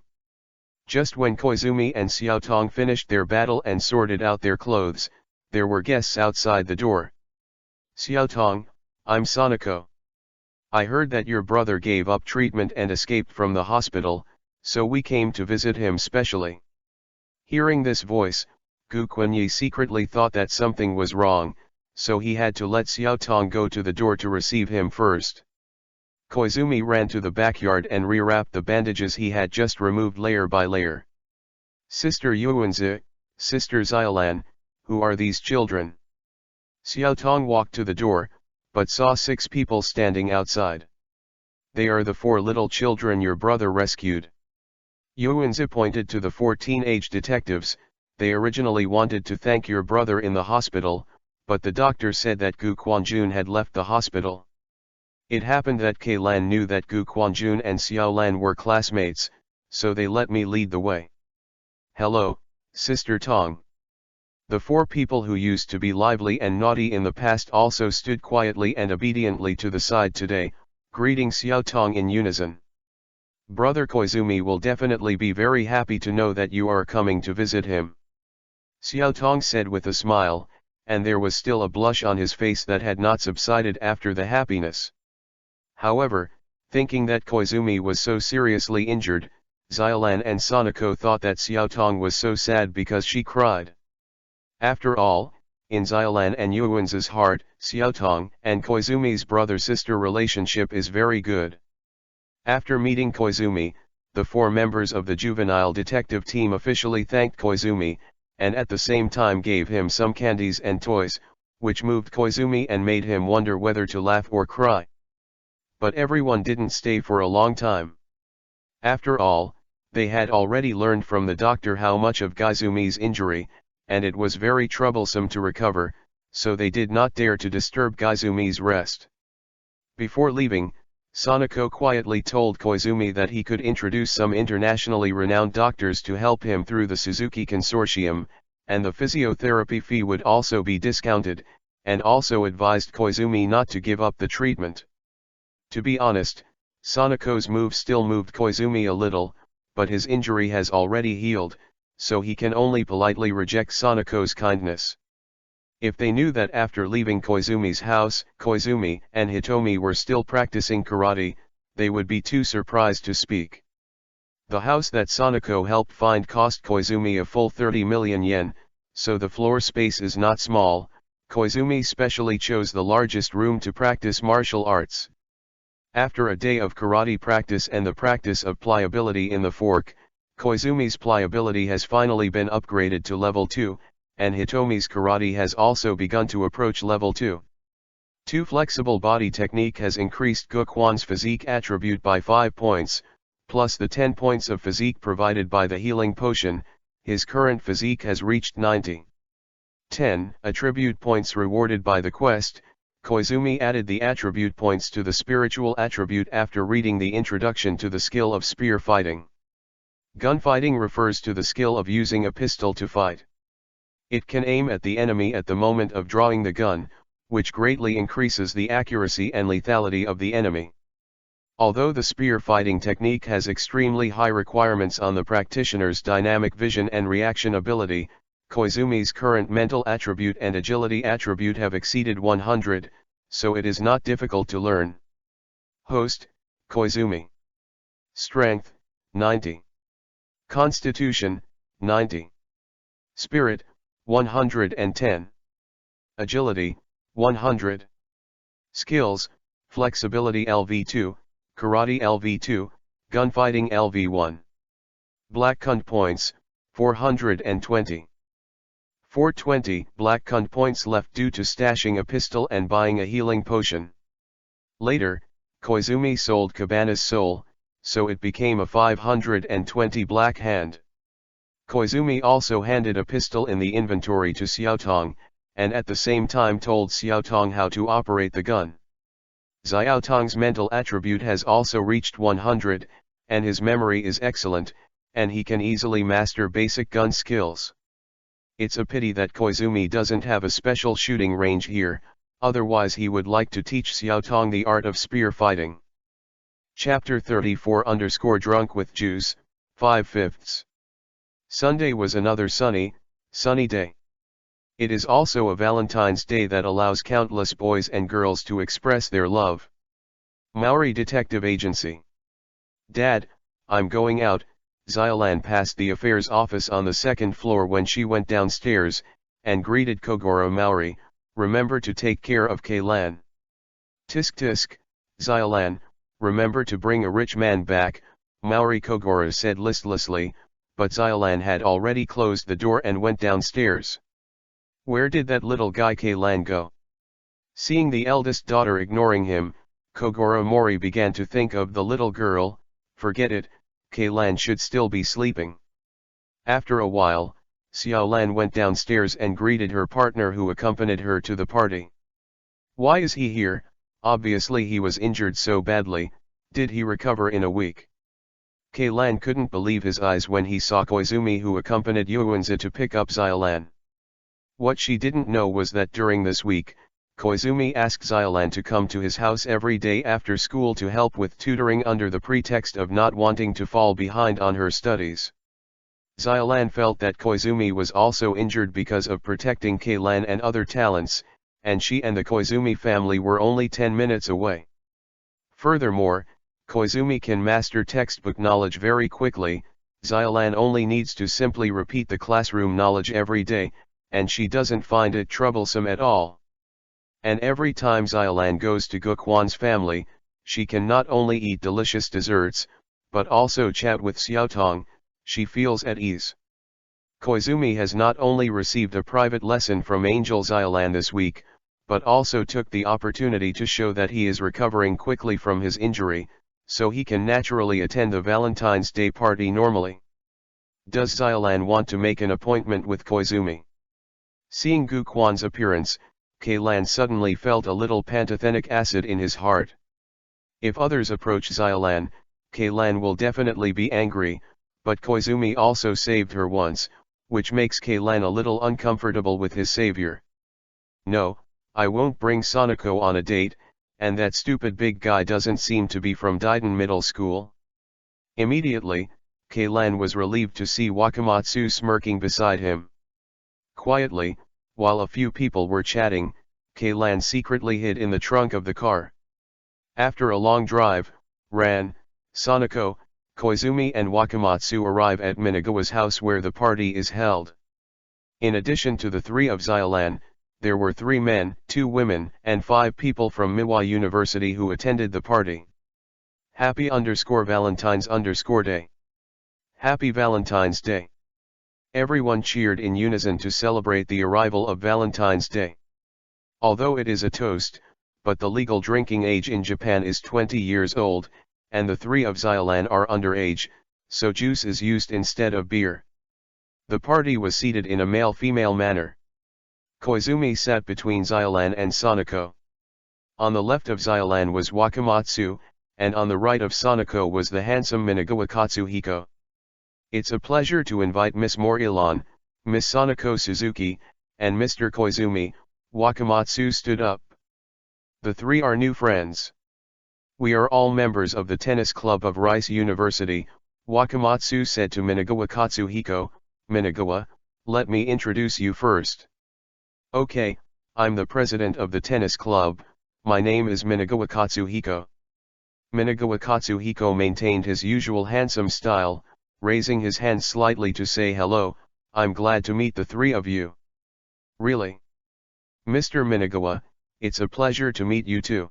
Just when Koizumi and Xiaotong finished their battle and sorted out their clothes, There were guests outside the door. "Xiaotong, I'm Sanako. I heard that your brother gave up treatment and escaped from the hospital, so we came to visit him specially." Hearing this voice, Gu Quanyi secretly thought that something was wrong, so he had to let Xiaotong go to the door to receive him first. Koizumi ran to the backyard and rewrapped the bandages he had just removed layer by layer. "Sister Yuanzi, Sister Xiaolan, who are these children?" Xiaotong walked to the door, but saw 6 people standing outside. "They are the 4 little children your brother rescued." Yuanzi pointed to the 4 teenage detectives. "They originally wanted to thank your brother in the hospital, but the doctor said that Gu Quanjun had left the hospital. It happened that K Lan knew that Gu Quanjun and Xiao Lan were classmates, so they let me lead the way." "Hello, Sister Tong." The 4 people who used to be lively and naughty in the past also stood quietly and obediently to the side today, greeting Xiaotong in unison. "Brother Koizumi will definitely be very happy to know that you are coming to visit him," Xiaotong said with a smile, and there was still a blush on his face that had not subsided after the happiness. However, thinking that Koizumi was so seriously injured, Xiaolan and Sanako thought that Xiaotong was so sad because she cried. After all, in Xiaolan and Yuanzi's heart, Xiaotong and Koizumi's brother-sister relationship is very good. After meeting Koizumi, the 4 members of the juvenile detective team officially thanked Koizumi, and at the same time gave him some candies and toys, which moved Koizumi and made him wonder whether to laugh or cry. But everyone didn't stay for a long time. After all, they had already learned from the doctor how much of Koizumi's injury, and it was very troublesome to recover, so they did not dare to disturb Koizumi's rest. Before leaving, Sanako quietly told Koizumi that he could introduce some internationally renowned doctors to help him through the Suzuki Consortium, and the physiotherapy fee would also be discounted, and also advised Koizumi not to give up the treatment. To be honest, Sanako's move still moved Koizumi a little, but his injury has already healed, so he can only politely reject Sanako's kindness. If they knew that after leaving Koizumi's house, Koizumi and Hitomi were still practicing karate, they would be too surprised to speak. The house that Sanako helped find cost Koizumi a full 30 million yen, so the floor space is not small. Koizumi specially chose the largest room to practice martial arts. After a day of karate practice and the practice of pliability in the fork, Koizumi's pliability has finally been upgraded to level 2, and Hitomi's karate has also begun to approach level 2. 2 Flexible body technique has increased Gukwan's physique attribute by 5 points, plus the 10 points of physique provided by the healing potion. His current physique has reached 90. 10 Attribute points rewarded by the quest. Koizumi added the attribute points to the spiritual attribute after reading the introduction to the skill of spear fighting. Gunfighting refers to the skill of using a pistol to fight. It can aim at the enemy at the moment of drawing the gun, which greatly increases the accuracy and lethality of the enemy. Although the spear fighting technique has extremely high requirements on the practitioner's dynamic vision and reaction ability, Koizumi's current mental attribute and agility attribute have exceeded 100, so it is not difficult to learn. Host, Koizumi. Strength, 90. Constitution, 90. Spirit, 110. Agility, 100. Skills, Flexibility LV2, Karate LV2, Gunfighting LV1. Black Kund points, 420. 420 Black Kund points left due to stashing a pistol and buying a healing potion. Later, Koizumi sold Cabana's soul, so it became a 520 Black Hand. Koizumi also handed a pistol in the inventory to Xiaotong, and at the same time told Xiaotong how to operate the gun. Xiaotong's mental attribute has also reached 100, and his memory is excellent, and he can easily master basic gun skills. It's a pity that Koizumi doesn't have a special shooting range here, otherwise he would like to teach Xiaotong the art of spear fighting. Chapter 34 _ Drunk with Juice, 5/5. Sunday was another sunny day. It is also a Valentine's Day that allows countless boys and girls to express their love. Maori Detective Agency. Dad, I'm going out. Xiaolan passed the affairs office on the second floor when she went downstairs, and greeted Kogoro Maori, remember to take care of Kaylan. Tisk tisk, Xiaolan, remember to bring a rich man back, Maori Kogoro said listlessly, but Xiaolan had already closed the door and went downstairs. Where did that little guy Kaylan go? Seeing the eldest daughter ignoring him, Kogoro Mori began to think of the little girl. Forget it, Kaylan should still be sleeping. After a while, Xiaolan went downstairs and greeted her partner who accompanied her to the party. Why is he here? Obviously he was injured so badly. Did he recover in a week? Kaylan couldn't believe his eyes when he saw Koizumi, who accompanied Yuanzi to pick up Xiaolan. What she didn't know was that during this week, Koizumi asked Xiaolan to come to his house every day after school to help with tutoring under the pretext of not wanting to fall behind on her studies. Xiaolan felt that Koizumi was also injured because of protecting Kaylan and other talents, and she and the Koizumi family were only 10 minutes away. Furthermore, Koizumi can master textbook knowledge very quickly. Xiaolan only needs to simply repeat the classroom knowledge every day, and she doesn't find it troublesome at all. And every time Xiaolan goes to Gukwan's family, she can not only eat delicious desserts, but also chat with Xiaotong. She feels at ease. Koizumi has not only received a private lesson from Angel Xiaolan this week, but also took the opportunity to show that he is recovering quickly from his injury, so he can naturally attend the Valentine's Day party normally. Does Xiaolan want to make an appointment with Koizumi? Seeing Gukwan's appearance, Kaylan suddenly felt a little pantothenic acid in his heart. If others approach Xiaolan, Kaylan will definitely be angry, but Koizumi also saved her once, which makes Kaylan a little uncomfortable with his savior. No, I won't bring Sonoko on a date, and that stupid big guy doesn't seem to be from Daiden Middle School. Immediately, Kaylan was relieved to see Wakamatsu smirking beside him. Quietly, while a few people were chatting, Kaylan secretly hid in the trunk of the car. After a long drive, Ran, Sonoko, Koizumi and Wakamatsu arrive at Minagawa's house where the party is held. In addition to the three of Xiaolan, there were 3 men, 2 women, and 5 people from Miwa University who attended the party. Happy_Valentine's_Day. Happy Valentine's Day. Everyone cheered in unison to celebrate the arrival of Valentine's Day. Although it is a toast, but the legal drinking age in Japan is 20 years old, and the 3 of Xiaolan are underage, so juice is used instead of beer. The party was seated in a male-female manner. Koizumi sat between Xiaolan and Sonoko. On the left of Xiaolan was Wakamatsu, and on the right of Sonoko was the handsome Minagawa Katsuhiko. It's a pleasure to invite Miss Morilan, Miss Sonoko Suzuki, and Mr. Koizumi. Wakamatsu stood up. The 3 are new friends. We are all members of the tennis club of Rice University, Wakamatsu said to Minagawa Katsuhiko. Minagawa, let me introduce you first. Okay, I'm the president of the tennis club. My name is Minagawa Katsuhiko. Minagawa Katsuhiko maintained his usual handsome style, raising his hand slightly to say hello. I'm glad to meet the 3 of you. Really? Mr. Minagawa, it's a pleasure to meet you too.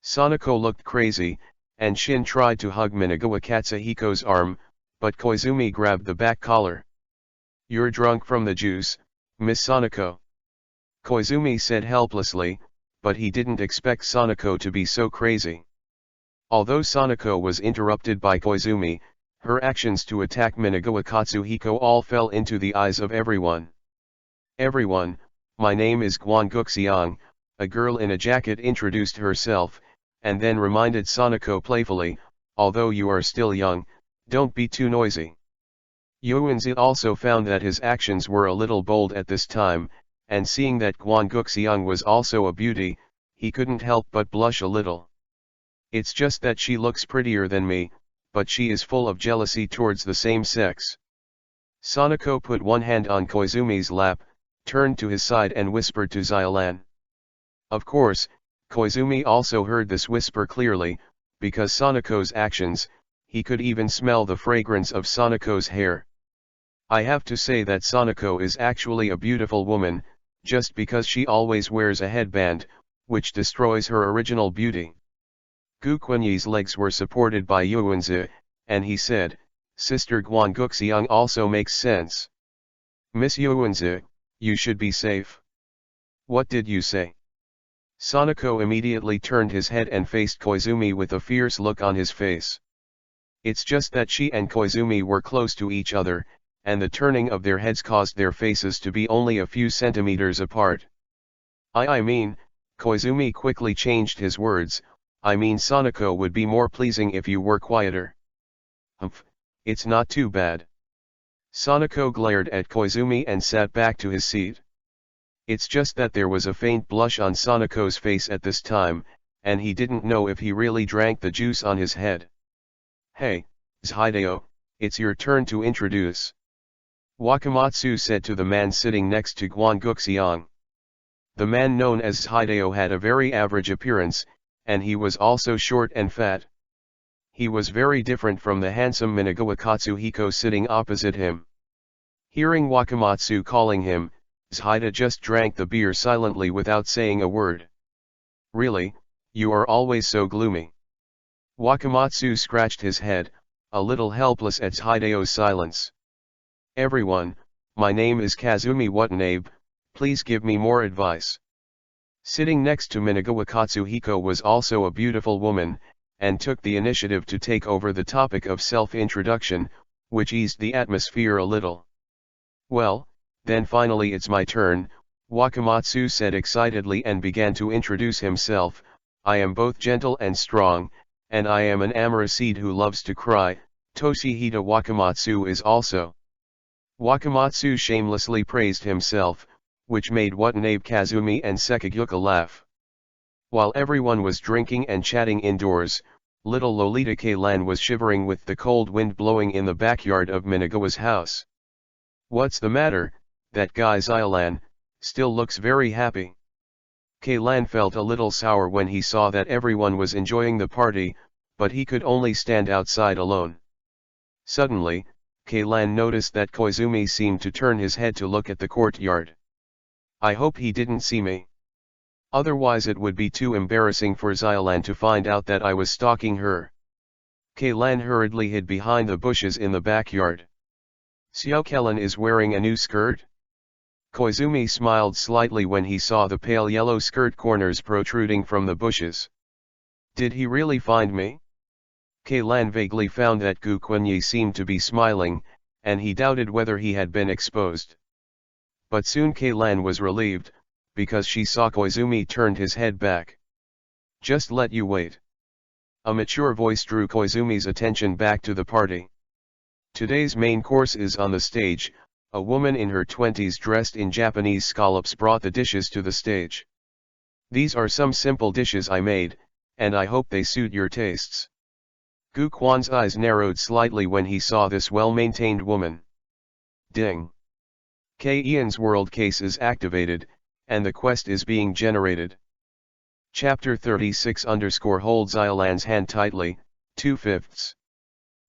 Sonoko looked crazy, and Shin tried to hug Minagawa Katsuhiko's arm, but Koizumi grabbed the back collar. You're drunk from the juice, Miss Sonoko. Koizumi said helplessly, but he didn't expect Sonoko to be so crazy. Although Sonoko was interrupted by Koizumi, her actions to attack Minagawa Katsuhiko all fell into the eyes of everyone. Everyone, my name is Guan Guxiang, a girl in a jacket introduced herself, and then reminded Sonoko playfully, although you are still young, don't be too noisy. Yuanzi also found that his actions were a little bold at this time, and seeing that Guan Guxiang was also a beauty, he couldn't help but blush a little. It's just that she looks prettier than me, but she is full of jealousy towards the same sex. Sonoko put one hand on Koizumi's lap, turned to his side and whispered to Xylan. Of course, Koizumi also heard this whisper clearly, because Sanako's actions, he could even smell the fragrance of Sanako's hair. I have to say that Sanako is actually a beautiful woman, just because she always wears a headband, which destroys her original beauty. Gu Quanyi's legs were supported by Yuanzi, and he said, Sister Guanguxiang also makes sense. Miss Yuanzi, you should be safe. What did you say? Sanako immediately turned his head and faced Koizumi with a fierce look on his face. It's just that she and Koizumi were close to each other, and the turning of their heads caused their faces to be only a few centimeters apart. I mean, Koizumi quickly changed his words, I mean Sanako would be more pleasing if you were quieter. Humph, it's not too bad. Sanako glared at Koizumi and sat back to his seat. It's just that there was a faint blush on Sanako's face at this time, and he didn't know if he really drank the juice on his head. Hey, Hideo, it's your turn to introduce. Wakamatsu said to the man sitting next to Guanguxiang. The man known as Hideo had a very average appearance, and he was also short and fat. He was very different from the handsome Minagawa Katsuhiko sitting opposite him. Hearing Wakamatsu calling him, Hideo just drank the beer silently without saying a word. Really, you are always so gloomy. Wakamatsu scratched his head, a little helpless at Hideo's silence. Everyone, my name is Kazumi Watanabe, please give me more advice. Sitting next to Minagawa Katsuhiko was also a beautiful woman, and took the initiative to take over the topic of self-introduction, which eased the atmosphere a little. Well, then finally it's my turn, Wakamatsu said excitedly and began to introduce himself. I am both gentle and strong, and I am an amorous seed who loves to cry. Toshihito Wakamatsu is also. Wakamatsu shamelessly praised himself, which made Watanabe Kazumi and Sekiguka laugh. While everyone was drinking and chatting indoors, little Lolita K-Lan was shivering with the cold wind blowing in the backyard of Minagawa's house. What's the matter? That guy Xylan still looks very happy. K-Lan felt a little sour when he saw that everyone was enjoying the party, but he could only stand outside alone. Suddenly, K-Lan noticed that Koizumi seemed to turn his head to look at the courtyard. I hope he didn't see me. Otherwise it would be too embarrassing for Xylan to find out that I was stalking her. K-Lan hurriedly hid behind the bushes in the backyard. Xiaokellan is wearing a new skirt? Koizumi smiled slightly when he saw the pale yellow skirt corners protruding from the bushes. Did he really find me? K-Lan vaguely found that Gu Quanyi seemed to be smiling, and he doubted whether he had been exposed. But soon K-Lan was relieved, because she saw Koizumi turned his head back. Just let you wait. A mature voice drew Koizumi's attention back to the party. Today's main course is on the stage. A woman in her 20s dressed in Japanese scallops brought the dishes to the stage. These are some simple dishes I made, and I hope they suit your tastes. Gu Quan's eyes narrowed slightly when he saw this well-maintained woman. Ding! K-Ian's world case is activated, and the quest is being generated. Chapter 36 Hold Xylan's hand tightly, 2/5.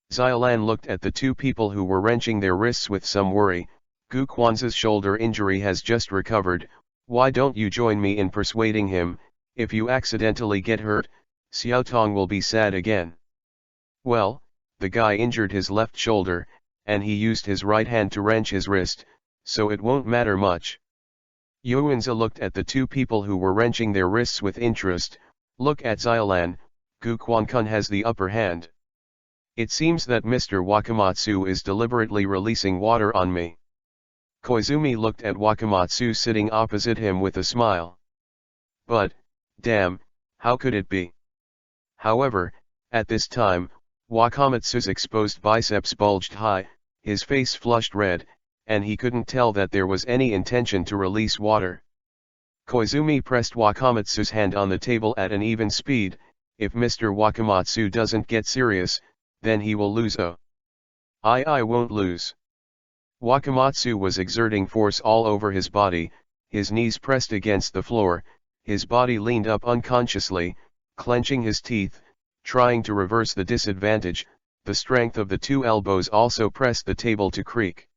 Xylan looked at the two people who were wrenching their wrists with some worry. Gu Quan's shoulder injury has just recovered, why don't you join me in persuading him? If you accidentally get hurt, Xiaotong will be sad again. Well, the guy injured his left shoulder, and he used his right hand to wrench his wrist, so it won't matter much. Yuanzi looked at the two people who were wrenching their wrists with interest. Look at Xylan, Gu Quan-kun has the upper hand. It seems that Mr. Wakamatsu is deliberately releasing water on me. Koizumi looked at Wakamatsu sitting opposite him with a smile. But, damn, how could it be? However, at this time, Wakamatsu's exposed biceps bulged high, his face flushed red, and he couldn't tell that there was any intention to release water. Koizumi pressed Wakamatsu's hand on the table at an even speed. If Mr. Wakamatsu doesn't get serious, then he will lose. I won't lose. Wakamatsu was exerting force all over his body, his knees pressed against the floor, his body leaned up unconsciously, clenching his teeth, trying to reverse the disadvantage. The strength of the two elbows also pressed the table to creak.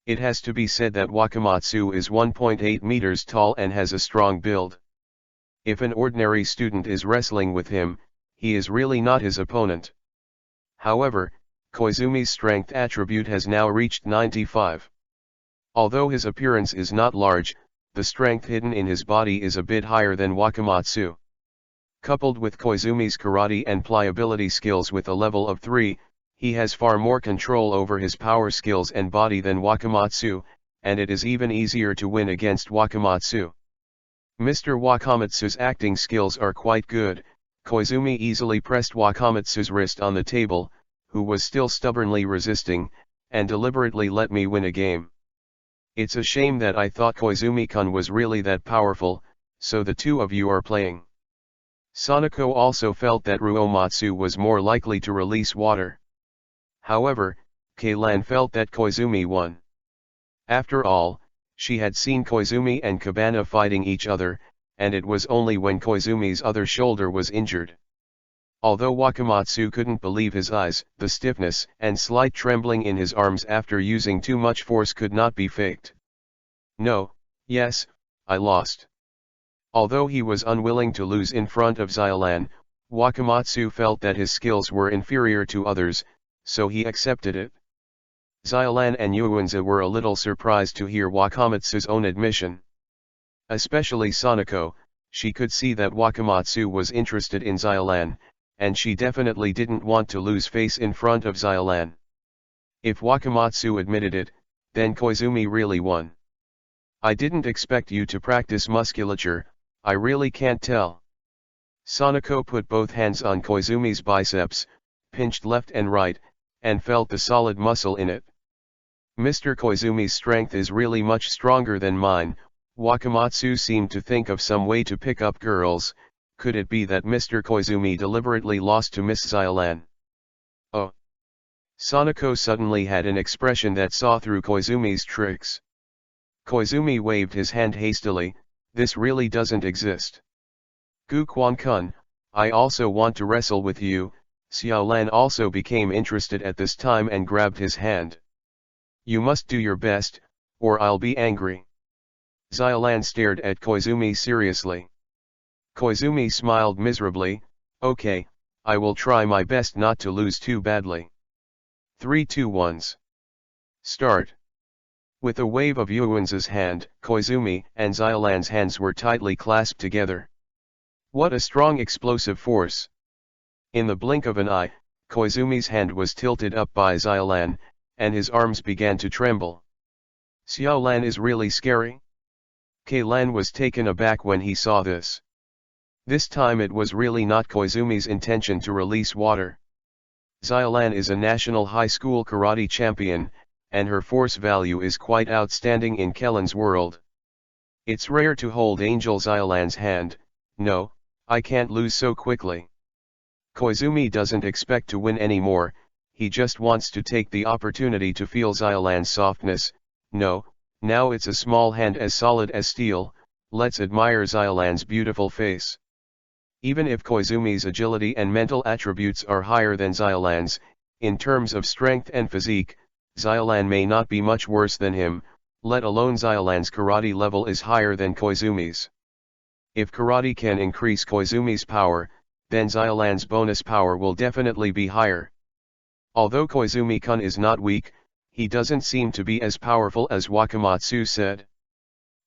It has to be said that Wakamatsu is 1.8 meters tall and has a strong build. If an ordinary student is wrestling with him, he is really not his opponent. However, Koizumi's strength attribute has now reached 95. Although his appearance is not large, the strength hidden in his body is a bit higher than Wakamatsu. Coupled with Koizumi's karate and pliability skills with a level of 3, he has far more control over his power skills and body than Wakamatsu, and it is even easier to win against Wakamatsu. Mr. Wakamatsu's acting skills are quite good. Koizumi easily pressed Wakamatsu's wrist on the table, who was still stubbornly resisting, and deliberately let me win a game. It's a shame that I thought Koizumi-kun was really that powerful, so the two of you are playing. Sanako also felt that Ruomatsu was more likely to release water. However, Keilan felt that Koizumi won. After all, she had seen Koizumi and Kabana fighting each other, and it was only when Koizumi's other shoulder was injured. Although Wakamatsu couldn't believe his eyes, the stiffness and slight trembling in his arms after using too much force could not be faked. No, yes, I lost. Although he was unwilling to lose in front of Xiolan, Wakamatsu felt that his skills were inferior to others, so he accepted it. Xiolan and Yuanzi were a little surprised to hear Wakamatsu's own admission. Especially Sanako, she could see that Wakamatsu was interested in Xiolan, and she definitely didn't want to lose face in front of Xiolan. If Wakamatsu admitted it, then Koizumi really won. I didn't expect you to practice musculature, I really can't tell. Sanako put both hands on Koizumi's biceps, pinched left and right, and felt the solid muscle in it. Mr. Koizumi's strength is really much stronger than mine. Wakamatsu seemed to think of some way to pick up girls. Could it be that Mr. Koizumi deliberately lost to Miss Xiolan? Oh! Sanako suddenly had an expression that saw through Koizumi's tricks. Koizumi waved his hand hastily, this really doesn't exist. Gu Quan-kun, I also want to wrestle with you. Xiaolan also became interested at this time and grabbed his hand. You must do your best, or I'll be angry. Xiolan stared at Koizumi seriously. Koizumi smiled miserably, okay, I will try my best not to lose too badly. 3 2 1s. Start. With a wave of Yuanzi's hand, Koizumi and Xiolan's hands were tightly clasped together. What a strong explosive force! In the blink of an eye, Koizumi's hand was tilted up by Xiolan, and his arms began to tremble. Xiaolan is really scary? Keilan was taken aback when he saw this. This time it was really not Koizumi's intention to release water. Xiolan is a national high school karate champion, and her force value is quite outstanding in Kellan's world. It's rare to hold Angel Xiolan's hand. No, I can't lose so quickly. Koizumi doesn't expect to win anymore, he just wants to take the opportunity to feel Xiolan's softness. No, now it's a small hand as solid as steel, let's admire Xiolan's beautiful face. Even if Koizumi's agility and mental attributes are higher than Xiolan's, in terms of strength and physique, Xiolan may not be much worse than him, let alone Xiolan's karate level is higher than Koizumi's. If karate can increase Koizumi's power, then Xiolan's bonus power will definitely be higher. Although Koizumi-kun is not weak, he doesn't seem to be as powerful as Wakamatsu said.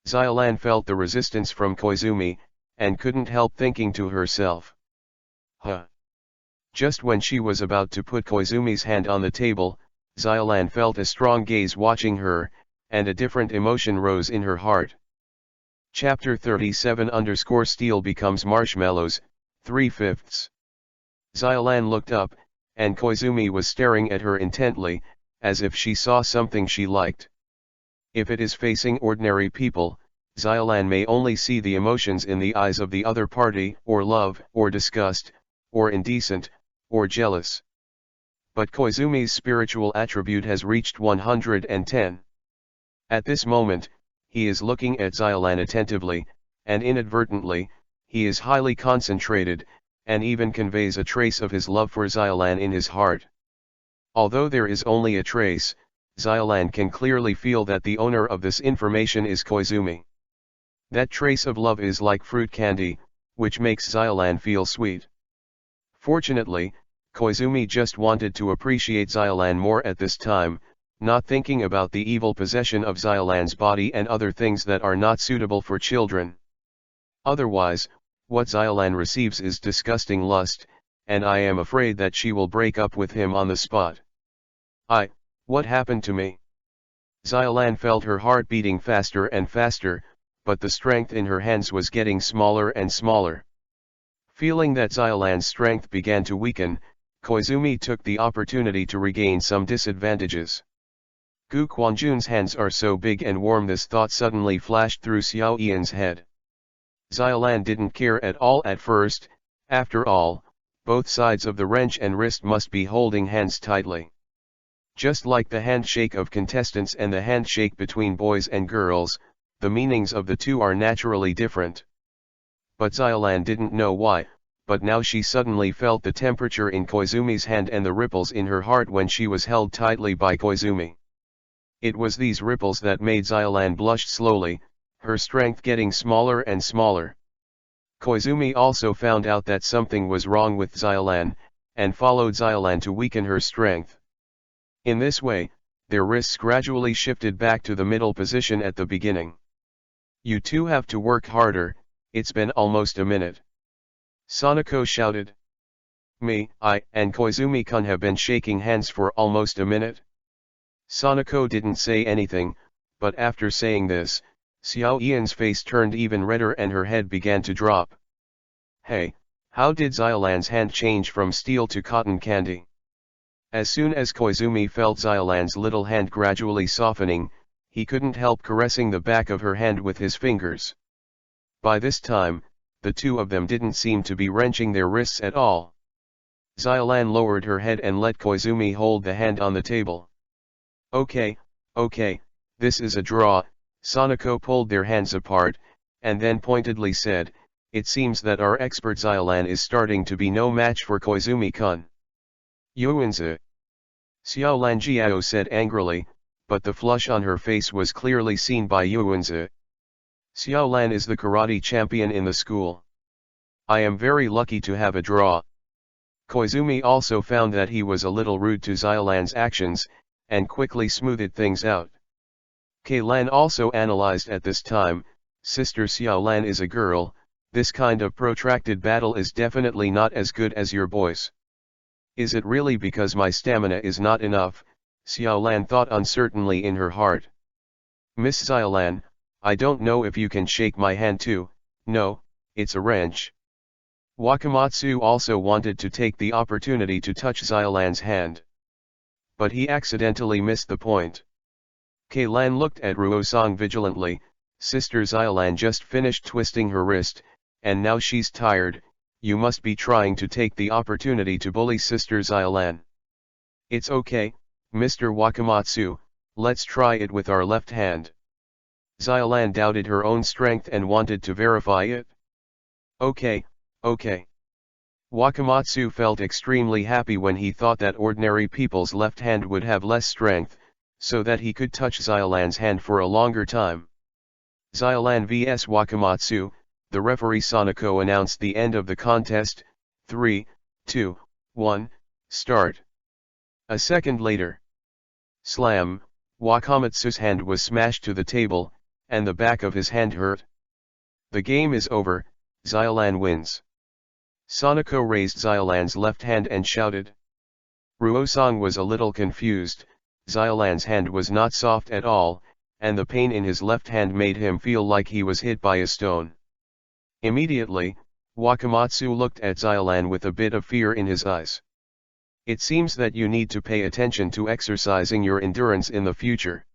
Xiolan felt the resistance from Koizumi, and couldn't help thinking to herself. Huh. Just when she was about to put Koizumi's hand on the table, Xiolan felt a strong gaze watching her, and a different emotion rose in her heart. Chapter 37_Steel becomes marshmallows, 3/5. Xiolan looked up, and Koizumi was staring at her intently, as if she saw something she liked. If it is facing ordinary people, Xiolan may only see the emotions in the eyes of the other party, or love, or disgust, or indecent, or jealous. But Koizumi's spiritual attribute has reached 110. At this moment, he is looking at Xylan attentively, and inadvertently, he is highly concentrated, and even conveys a trace of his love for Xylan in his heart. Although there is only a trace, Xylan can clearly feel that the owner of this information is Koizumi. That trace of love is like fruit candy, which makes Xylan feel sweet. Fortunately, Koizumi just wanted to appreciate Xylan more at this time, not thinking about the evil possession of Xylan's body and other things that are not suitable for children. Otherwise, what Xylan receives is disgusting lust, and I am afraid that she will break up with him on the spot. What happened to me? Xylan felt her heart beating faster and faster, but the strength in her hands was getting smaller and smaller. Feeling that Xylan's strength began to weaken, Koizumi took the opportunity to regain some disadvantages. Gu Quanjun's hands are so big and warm. This thought suddenly flashed through Xiao Ian's head. Xylan didn't care at all at first. After all, both sides of the wrench and wrist must be holding hands tightly. Just like the handshake of contestants and the handshake between boys and girls, the meanings of the two are naturally different. But Xylan didn't know why, but now she suddenly felt the temperature in Koizumi's hand and the ripples in her heart when she was held tightly by Koizumi. It was these ripples that made Xylan blush slowly, her strength getting smaller and smaller. Koizumi also found out that something was wrong with Xylan, and followed Xylan to weaken her strength. In this way, their wrists gradually shifted back to the middle position at the beginning. You two have to work harder, it's been almost a minute. Sanako shouted. I and Koizumi-kun have been shaking hands for almost a minute. Sanako didn't say anything, but after saying this, Xiao Ian's face turned even redder and her head began to drop. Hey, how did Xylan's hand change from steel to cotton candy? As soon as Koizumi felt Xylan's little hand gradually softening, he couldn't help caressing the back of her hand with his fingers. By this time, the two of them didn't seem to be wrenching their wrists at all. Xylan lowered her head and let Koizumi hold the hand on the table. Okay, this is a draw. Sanako pulled their hands apart, and then pointedly said, it seems that our expert Xylan is starting to be no match for Koizumi-kun. Yuanzi. Xiao Lanjiao said angrily, but the flush on her face was clearly seen by Yuanzi. Xiao Lan is the karate champion in the school. I am very lucky to have a draw. Koizumi also found that he was a little rude to Xylan's actions, and quickly smoothed things out. K-Lan also analyzed at this time, Sister Xiao Lan is a girl, this kind of protracted battle is definitely not as good as your boys. Is it really because my stamina is not enough? Xiao Lan thought uncertainly in her heart. Miss Xylan, I don't know if you can shake my hand too. No, it's a wrench. Wakamatsu also wanted to take the opportunity to touch Xylan's hand. But he accidentally missed the point. K-Lan looked at Ruosang vigilantly. Sister Xylan just finished twisting her wrist, and now she's tired. You must be trying to take the opportunity to bully Sister Xylan. It's okay, Mr. Wakamatsu, let's try it with our left hand. Xylan doubted her own strength and wanted to verify it. Okay. Wakamatsu felt extremely happy when he thought that ordinary people's left hand would have less strength, so that he could touch Xylan's hand for a longer time. Xylan vs Wakamatsu, the referee Sanako announced the end of the contest. 3, 2, 1, start. A second later. Slam, Wakamatsu's hand was smashed to the table, and the back of his hand hurt. The game is over, Xylan wins. Sanako raised Xylan's left hand and shouted. Ruosang was a little confused. Xylan's hand was not soft at all, and the pain in his left hand made him feel like he was hit by a stone. Immediately, Wakamatsu looked at Xylan with a bit of fear in his eyes. It seems that you need to pay attention to exercising your endurance in the future.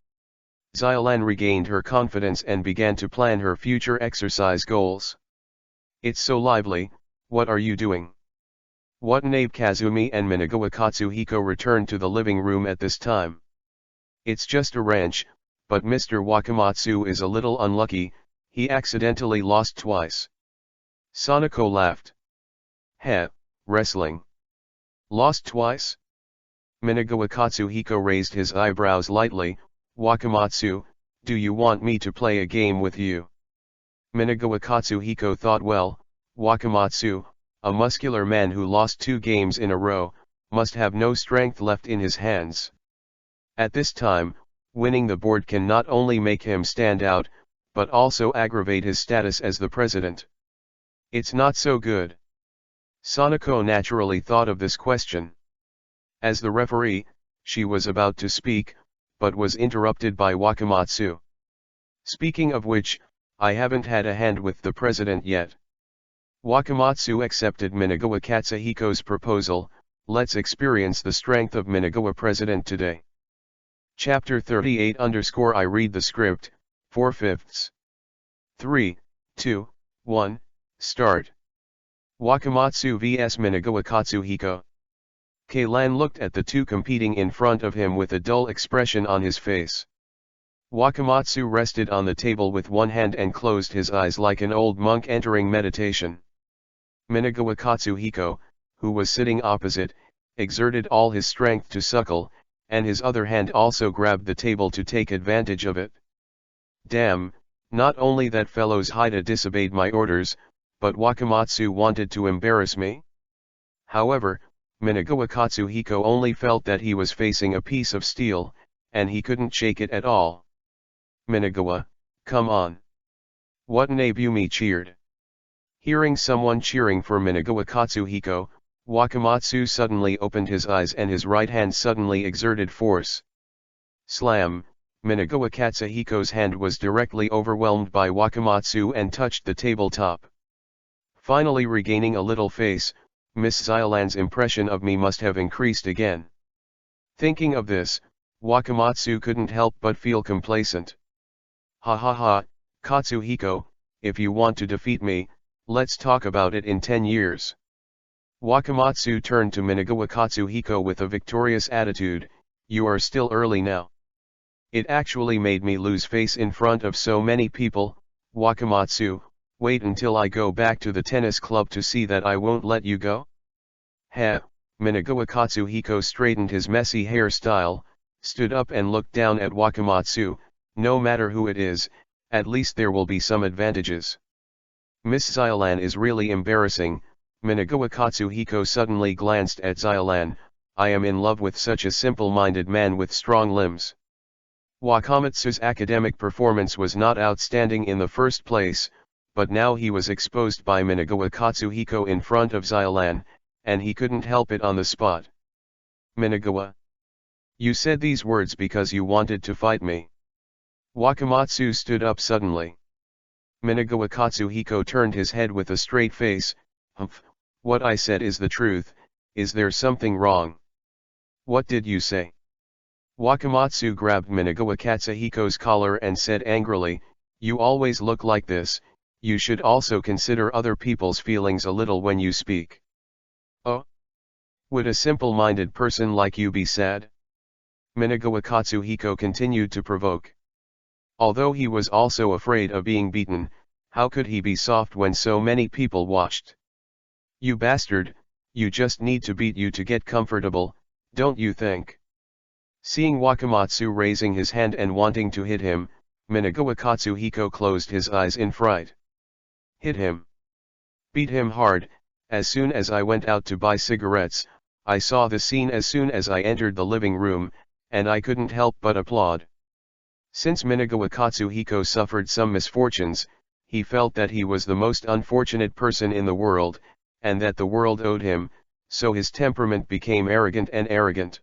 Xylan regained her confidence and began to plan her future exercise goals. It's so lively, what are you doing? Watanabe Kazumi and Minagawa Katsuhiko returned to the living room at this time. It's just a wrench, but Mr. Wakamatsu is a little unlucky, he accidentally lost twice. Sanako laughed. Heh, wrestling. Lost twice? Minagawa Katsuhiko raised his eyebrows lightly. Wakamatsu, do you want me to play a game with you? Minagawa Katsuhiko thought, well, Wakamatsu, a muscular man who lost 2 games in a row, must have no strength left in his hands. At this time, winning the board can not only make him stand out, but also aggravate his status as the president. It's not so good. Sanako naturally thought of this question. As the referee, she was about to speak, but was interrupted by Wakamatsu. Speaking of which, I haven't had a hand with the president yet. Wakamatsu accepted Minagawa Katsuhiko's proposal. Let's experience the strength of Minagawa president today. Chapter 38 I read the script, 4/5. 3, 2, 1, start. Wakamatsu vs Minagawa Katsuhiko. Keilan looked at the two competing in front of him with a dull expression on his face. Wakamatsu rested on the table with one hand and closed his eyes like an old monk entering meditation. Minagawa Katsuhiko, who was sitting opposite, exerted all his strength to suckle, and his other hand also grabbed the table to take advantage of it. Damn, not only that fellow's Haida disobeyed my orders, but Wakamatsu wanted to embarrass me? However, Minagawa Katsuhiko only felt that he was facing a piece of steel, and he couldn't shake it at all. Minagawa, come on. Watanabe Yumi cheered. Hearing someone cheering for Minagawa Katsuhiko, Wakamatsu suddenly opened his eyes and his right hand suddenly exerted force. Slam, Minagawa Katsuhiko's hand was directly overwhelmed by Wakamatsu and touched the tabletop. Finally regaining a little face, Miss Xylan's impression of me must have increased again. Thinking of this, Wakamatsu couldn't help but feel complacent. Ha ha ha, Katsuhiko, if you want to defeat me, let's talk about it in 10 years. Wakamatsu turned to Minagawa Katsuhiko with a victorious attitude. You are still early now. It actually made me lose face in front of so many people. Wakamatsu, wait until I go back to the tennis club to see that I won't let you go. Heh, Minagawa Katsuhiko straightened his messy hairstyle, stood up and looked down at Wakamatsu. No matter who it is, at least there will be some advantages. Miss Xylan is really embarrassing. Minagawa Katsuhiko suddenly glanced at Xylan. I am in love with such a simple-minded man with strong limbs. Wakamatsu's academic performance was not outstanding in the first place, but now he was exposed by Minagawa Katsuhiko in front of Xylan, and he couldn't help it on the spot. Minagawa. You said these words because you wanted to fight me. Wakamatsu stood up suddenly. Minagawa Katsuhiko turned his head with a straight face. Humph, what I said is the truth. Is there something wrong? What did you say? Wakamatsu grabbed Minagawa Katsuhiko's collar and said angrily, you always look like this, you should also consider other people's feelings a little when you speak. Oh? Would a simple-minded person like you be sad? Minagawa Katsuhiko continued to provoke. Although he was also afraid of being beaten, how could he be soft when so many people watched? You bastard, you just need to beat you to get comfortable, don't you think? Seeing Wakamatsu raising his hand and wanting to hit him, Minagawa Katsuhiko closed his eyes in fright. Hit him. Beat him hard. As soon as I went out to buy cigarettes, I saw the scene as soon as I entered the living room, and I couldn't help but applaud. Since Minagawa Katsuhiko suffered some misfortunes, he felt that he was the most unfortunate person in the world, and that the world owed him, so his temperament became arrogant and arrogant.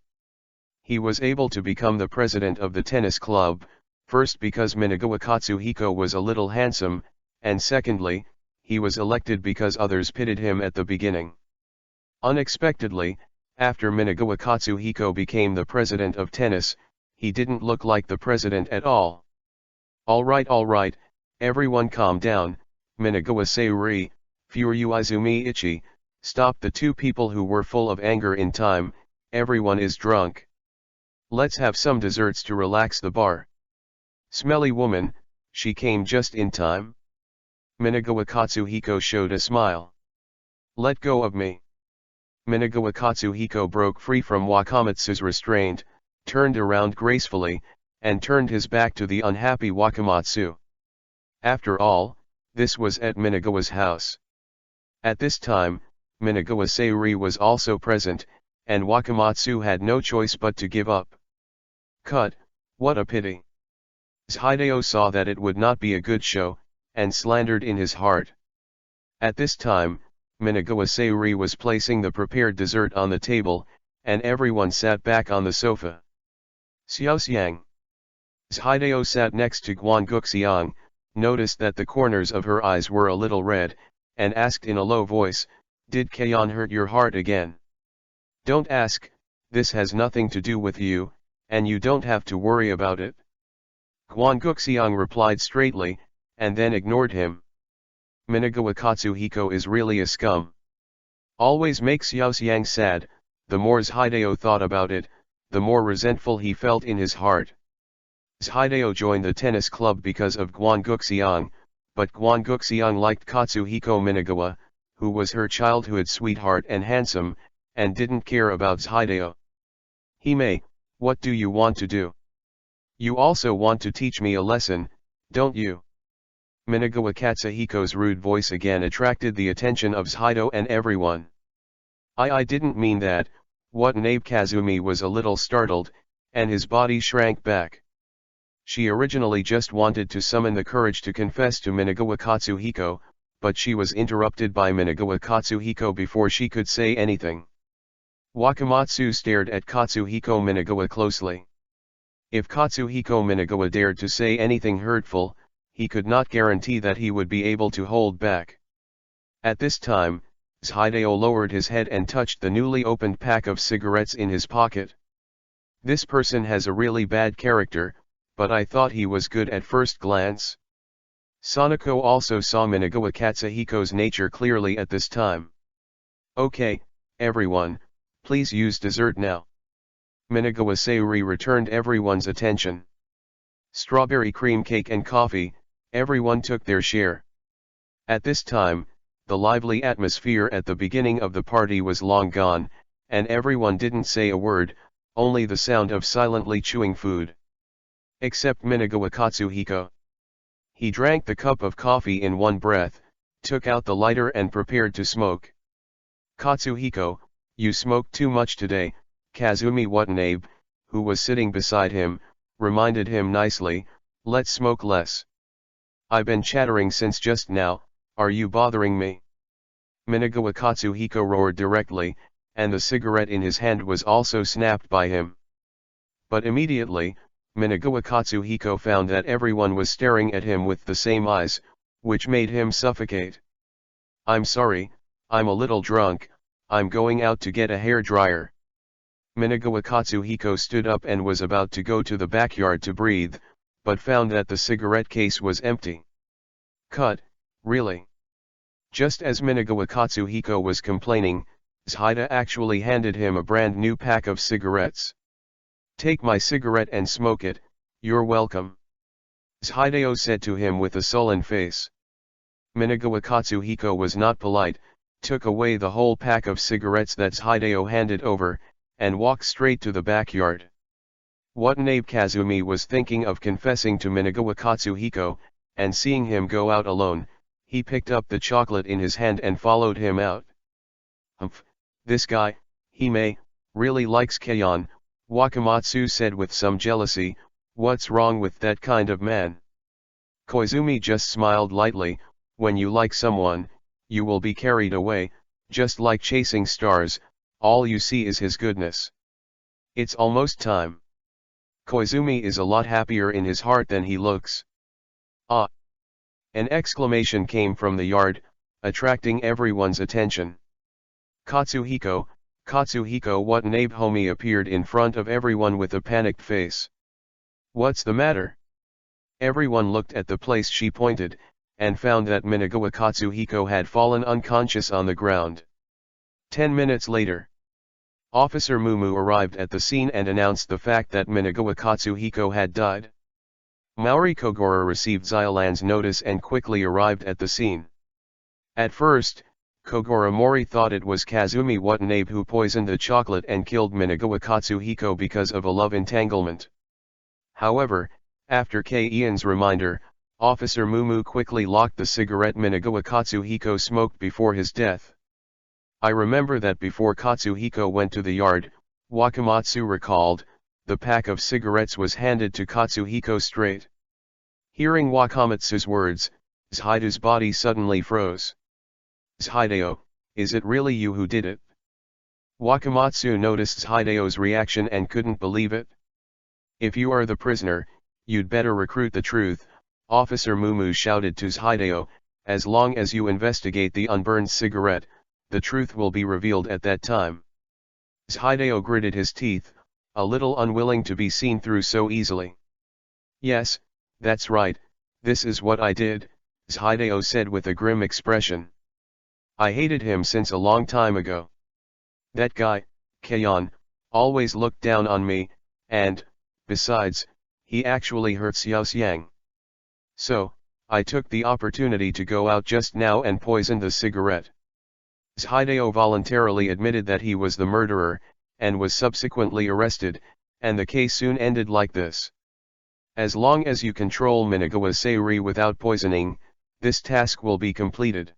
He was able to become the president of the tennis club, first because Minagawa Katsuhiko was a little handsome, and secondly, he was elected because others pitied him at the beginning. Unexpectedly, after Minagawa Katsuhiko became the president of tennis, he didn't look like the president at all. All right, everyone calm down, Minagawa Sayuri, Furyuizumi Ichi, Stop the two people who were full of anger in time, everyone is drunk. Let's have some desserts to relax the bar. Smelly woman, she came just in time. Minagawa Katsuhiko showed a smile. Let go of me. Minagawa Katsuhiko broke free from Wakamatsu's restraint, turned around gracefully, and turned his back to the unhappy Wakamatsu. After all, this was at Minagawa's house. At this time, Minagawa Sayuri was also present, and Wakamatsu had no choice but to give up. Cut, what a pity. Hideo saw that it would not be a good show, and slandered in his heart. At this time, Minagawa Sayuri was placing the prepared dessert on the table, and everyone sat back on the sofa. Xiaoxiang. Hideo sat next to Guanguxiang, noticed that the corners of her eyes were a little red, and asked in a low voice, "Did Kayon hurt your heart again?" "Don't ask, this has nothing to do with you, and you don't have to worry about it." Guanguxiang replied straightly, and then ignored him. Minagawa Katsuhiko is really a scum. Always makes Xiaoxiang sad. The more Hideo thought about it, the more resentful he felt in his heart. Hideo joined the tennis club because of Guanguxiang, but Guanguxiang liked Katsuhiko Minagawa, who was her childhood sweetheart and handsome, and didn't care about Hideo. "Hime, what do you want to do? You also want to teach me a lesson, don't you?" Minagawa Katsuhiko's rude voice again attracted the attention of Hideo and everyone. I didn't mean that." Watanabe Kazumi was a little startled, and his body shrank back. She originally just wanted to summon the courage to confess to Minagawa Katsuhiko, but she was interrupted by Minagawa Katsuhiko before she could say anything. Wakamatsu stared at Katsuhiko Minagawa closely. If Katsuhiko Minagawa dared to say anything hurtful, he could not guarantee that he would be able to hold back. At this time, Hideo lowered his head and touched the newly opened pack of cigarettes in his pocket. "This person has a really bad character, but I thought he was good at first glance." Sanako also saw Minagawa Katsuhiko's nature clearly at this time. "Okay, everyone, please use dessert now." Minagawa Sayuri returned everyone's attention. Strawberry cream cake and coffee, everyone took their share. At this time, the lively atmosphere at the beginning of the party was long gone, and everyone didn't say a word, only the sound of silently chewing food. Except Minagawa Katsuhiko. He drank the cup of coffee in one breath, took out the lighter and prepared to smoke. "Katsuhiko, you smoked too much today," Kazumi Watanabe, who was sitting beside him, reminded him nicely, "Let's smoke less." "I've been chattering since just now, are you bothering me?" Minagawa Katsuhiko roared directly, and the cigarette in his hand was also snapped by him. But immediately, Minagawa Katsuhiko found that everyone was staring at him with the same eyes, which made him suffocate. "I'm sorry, I'm a little drunk, I'm going out to get a hair dryer." Minagawa Katsuhiko stood up and was about to go to the backyard to breathe, but found that the cigarette case was empty. "Cut, really?" Just as Minagawa Katsuhiko was complaining, Hideo actually handed him a brand new pack of cigarettes. "Take my cigarette and smoke it, you're welcome," Hideo said to him with a sullen face. Minagawa Katsuhiko was not polite, took away the whole pack of cigarettes that Hideo handed over, and walked straight to the backyard. Watanabe Kazumi was thinking of confessing to Minagawa Katsuhiko, and seeing him go out alone, he picked up the chocolate in his hand and followed him out. "Humph, this guy, Hime, really likes Kayon," Wakamatsu said with some jealousy. "What's wrong with that kind of man?" Koizumi just smiled lightly. "When you like someone, you will be carried away, just like chasing stars, all you see is his goodness. It's almost time." Koizumi is a lot happier in his heart than he looks. "Ah!" An exclamation came from the yard, attracting everyone's attention. "Katsuhiko, Katsuhiko!" Watanabe Homie appeared in front of everyone with a panicked face. "What's the matter?" Everyone looked at the place she pointed, and found that Minagawa Katsuhiko had fallen unconscious on the ground. 10 minutes later, Officer Mumu arrived at the scene and announced the fact that Minagawa Katsuhiko had died. Maori Kogoro received Xylan's notice and quickly arrived at the scene. At first, Kogoro Mori thought it was Kazumi Watanabe who poisoned the chocolate and killed Minagawa Katsuhiko because of a love entanglement. However, after Ian's reminder, Officer Mumu quickly locked the cigarette Minagawa Katsuhiko smoked before his death. I remember that before Katsuhiko went to the yard, Wakamatsu recalled, the pack of cigarettes was handed to Katsuhiko straight. Hearing Wakamatsu's words, Shideo's body suddenly froze. Shideo, is it really you who did it? Wakamatsu noticed Shideo's reaction and couldn't believe it. If you are the prisoner, you'd better recruit the truth, Officer Mumu shouted to Shideo, as long as you investigate the unburned cigarette, the truth will be revealed at that time. Shideo gritted his teeth, a little unwilling to be seen through so easily. Yes, that's right, this is what I did, Shideo said with a grim expression. I hated him since a long time ago. That guy, Keion, always looked down on me, and, besides, he actually hurt Xiaoxiang. So, I took the opportunity to go out just now and poison the cigarette. Hideo voluntarily admitted that he was the murderer, and was subsequently arrested, and the case soon ended like this. As long as you control Minagawa Sayuri without poisoning, this task will be completed.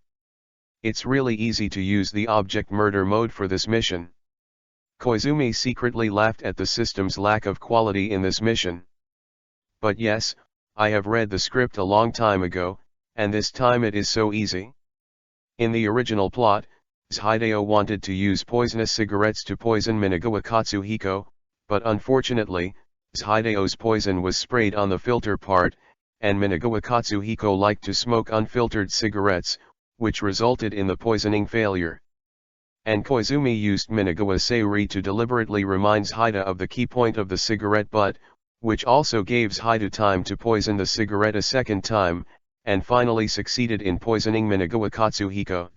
It's really easy to use the object murder mode for this mission. Koizumi secretly laughed at the system's lack of quality in this mission. But yes, I have read the script a long time ago, and this time it is so easy. In the original plot, Hideo wanted to use poisonous cigarettes to poison Minagawa Katsuhiko, but unfortunately, Hideo's poison was sprayed on the filter part, and Minagawa Katsuhiko liked to smoke unfiltered cigarettes, which resulted in the poisoning failure. And Koizumi used Minagawa Sayuri to deliberately remind Hida of the key point of the cigarette butt, which also gave Hida time to poison the cigarette a second time, and finally succeeded in poisoning Minagawa Katsuhiko.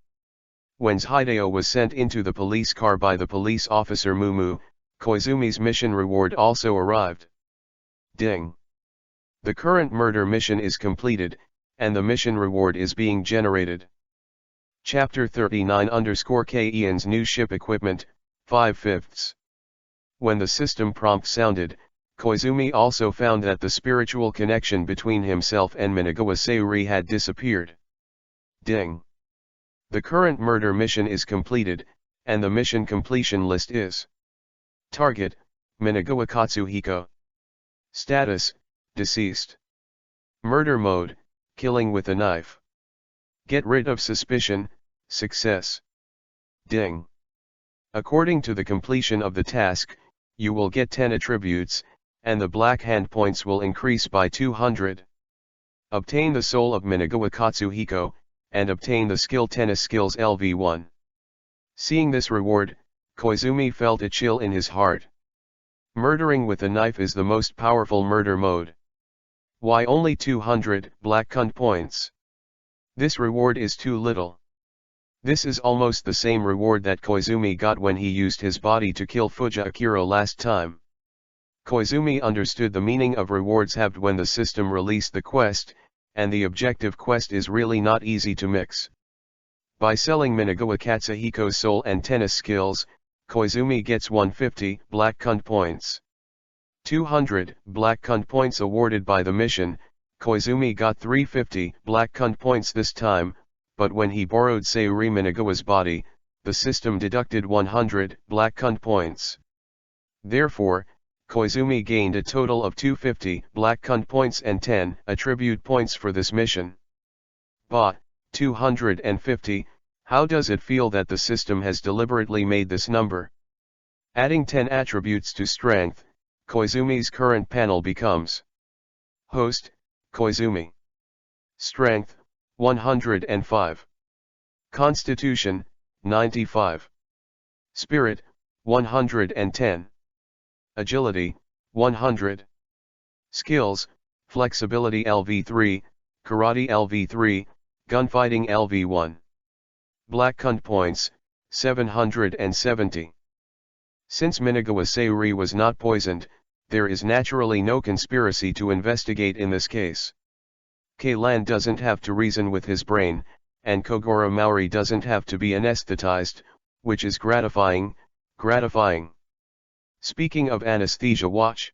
When Hideo was sent into the police car by the police officer Mumu, Koizumi's mission reward also arrived. Ding! The current murder mission is completed, and the mission reward is being generated. Chapter 39 Ian's new ship equipment, 5/5. When the system prompt sounded, Koizumi also found that the spiritual connection between himself and Minagawa Sayuri had disappeared. Ding! The current murder mission is completed, and the mission completion list is: Target, Minagawa Katsuhiko. Status, deceased. Murder mode, killing with a knife. Get rid of suspicion, success. Ding! According to the completion of the task, you will get 10 attributes, and the black hand points will increase by 200. Obtain the soul of Minagawa Katsuhiko, and obtain the skill tennis skills LV1. Seeing this reward, Koizumi felt a chill in his heart. Murdering with a knife is the most powerful murder mode. Why only 200 black hunt points? This reward is too little. This is almost the same reward that Koizumi got when he used his body to kill Fuja Akiro last time. Koizumi understood the meaning of rewards halved when the system released the quest, and the objective quest is really not easy to mix. By selling Minagawa Katsuhiko's soul and tennis skills, Koizumi gets 150 black hunt points. 200 black hunt points awarded by the mission. Koizumi got 350 black hunt points this time, but when he borrowed Sayuri Minagawa's body, the system deducted 100 black hunt points. Therefore, Koizumi gained a total of 250 black hunt points and 10 attribute points for this mission. But, 250, how does it feel that the system has deliberately made this number? Adding 10 attributes to strength, Koizumi's current panel becomes: Host, Koizumi. Strength, 105. Constitution, 95. Spirit, 110. Agility, 100. Skills, Flexibility LV3, Karate LV3, Gunfighting LV1. Black hunt points, 770. Since Minagawa Sayuri was not poisoned, there is naturally no conspiracy to investigate in this case. K-Lan doesn't have to reason with his brain, and Kogoro Maori doesn't have to be anesthetized, which is gratifying. Speaking of anesthesia watch.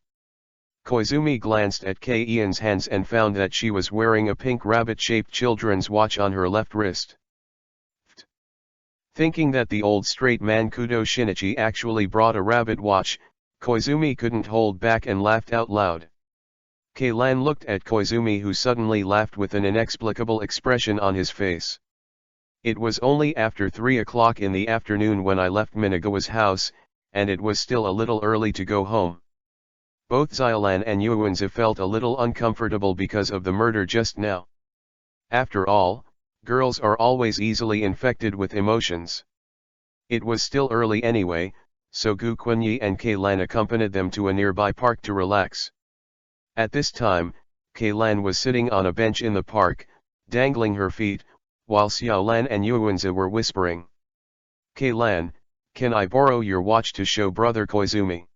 Koizumi glanced at Kei-Ian's hands and found that she was wearing a pink rabbit-shaped children's watch on her left wrist. Thinking that the old straight man Kudo Shinichi actually brought a rabbit watch, Koizumi couldn't hold back and laughed out loud. Kei-Lan looked at Koizumi, who suddenly laughed with an inexplicable expression on his face. It was only after 3 o'clock in the afternoon when I left Minagawa's house, and it was still a little early to go home. Both Xiolan and Yuanzi felt a little uncomfortable because of the murder just now. After all, girls are always easily infected with emotions. It was still early anyway, so Gu Kunyi and Kei-Lan accompanied them to a nearby park to relax. At this time, Kei-Lan was sitting on a bench in the park, dangling her feet, while Xiaolan and Yuanzi were whispering. Kei-Lan, can I borrow your watch to show Brother Koizumi?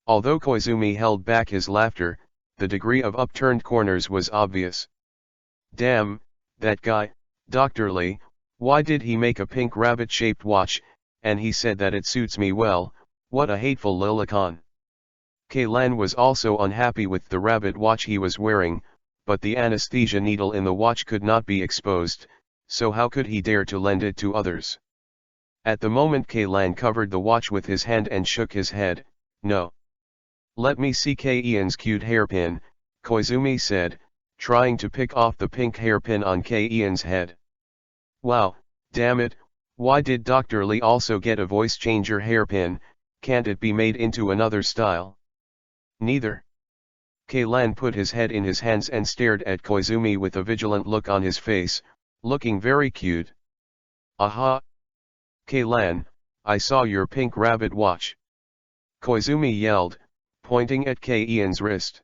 Although Koizumi held back his laughter, the degree of upturned corners was obvious. Damn, that guy, Dr. Lee, why did he make a pink rabbit-shaped watch, and he said that it suits me well, what a hateful lilicon. Kei-Lan was also unhappy with the rabbit watch he was wearing, but the anesthesia needle in the watch could not be exposed, so how could he dare to lend it to others? At the moment Kei-Lan covered the watch with his hand and shook his head. No. Let me see Kei-Ian's cute hairpin, Koizumi said, trying to pick off the pink hairpin on Kei-Ian's head. Wow, damn it, why did Dr. Lee also get a voice changer hairpin? Can't it be made into another style? Neither. Kei-Lan put his head in his hands and stared at Koizumi with a vigilant look on his face, looking very cute. Aha! Kei-Lan, I saw your pink rabbit watch. Koizumi yelled, pointing at Kei-Ian's wrist.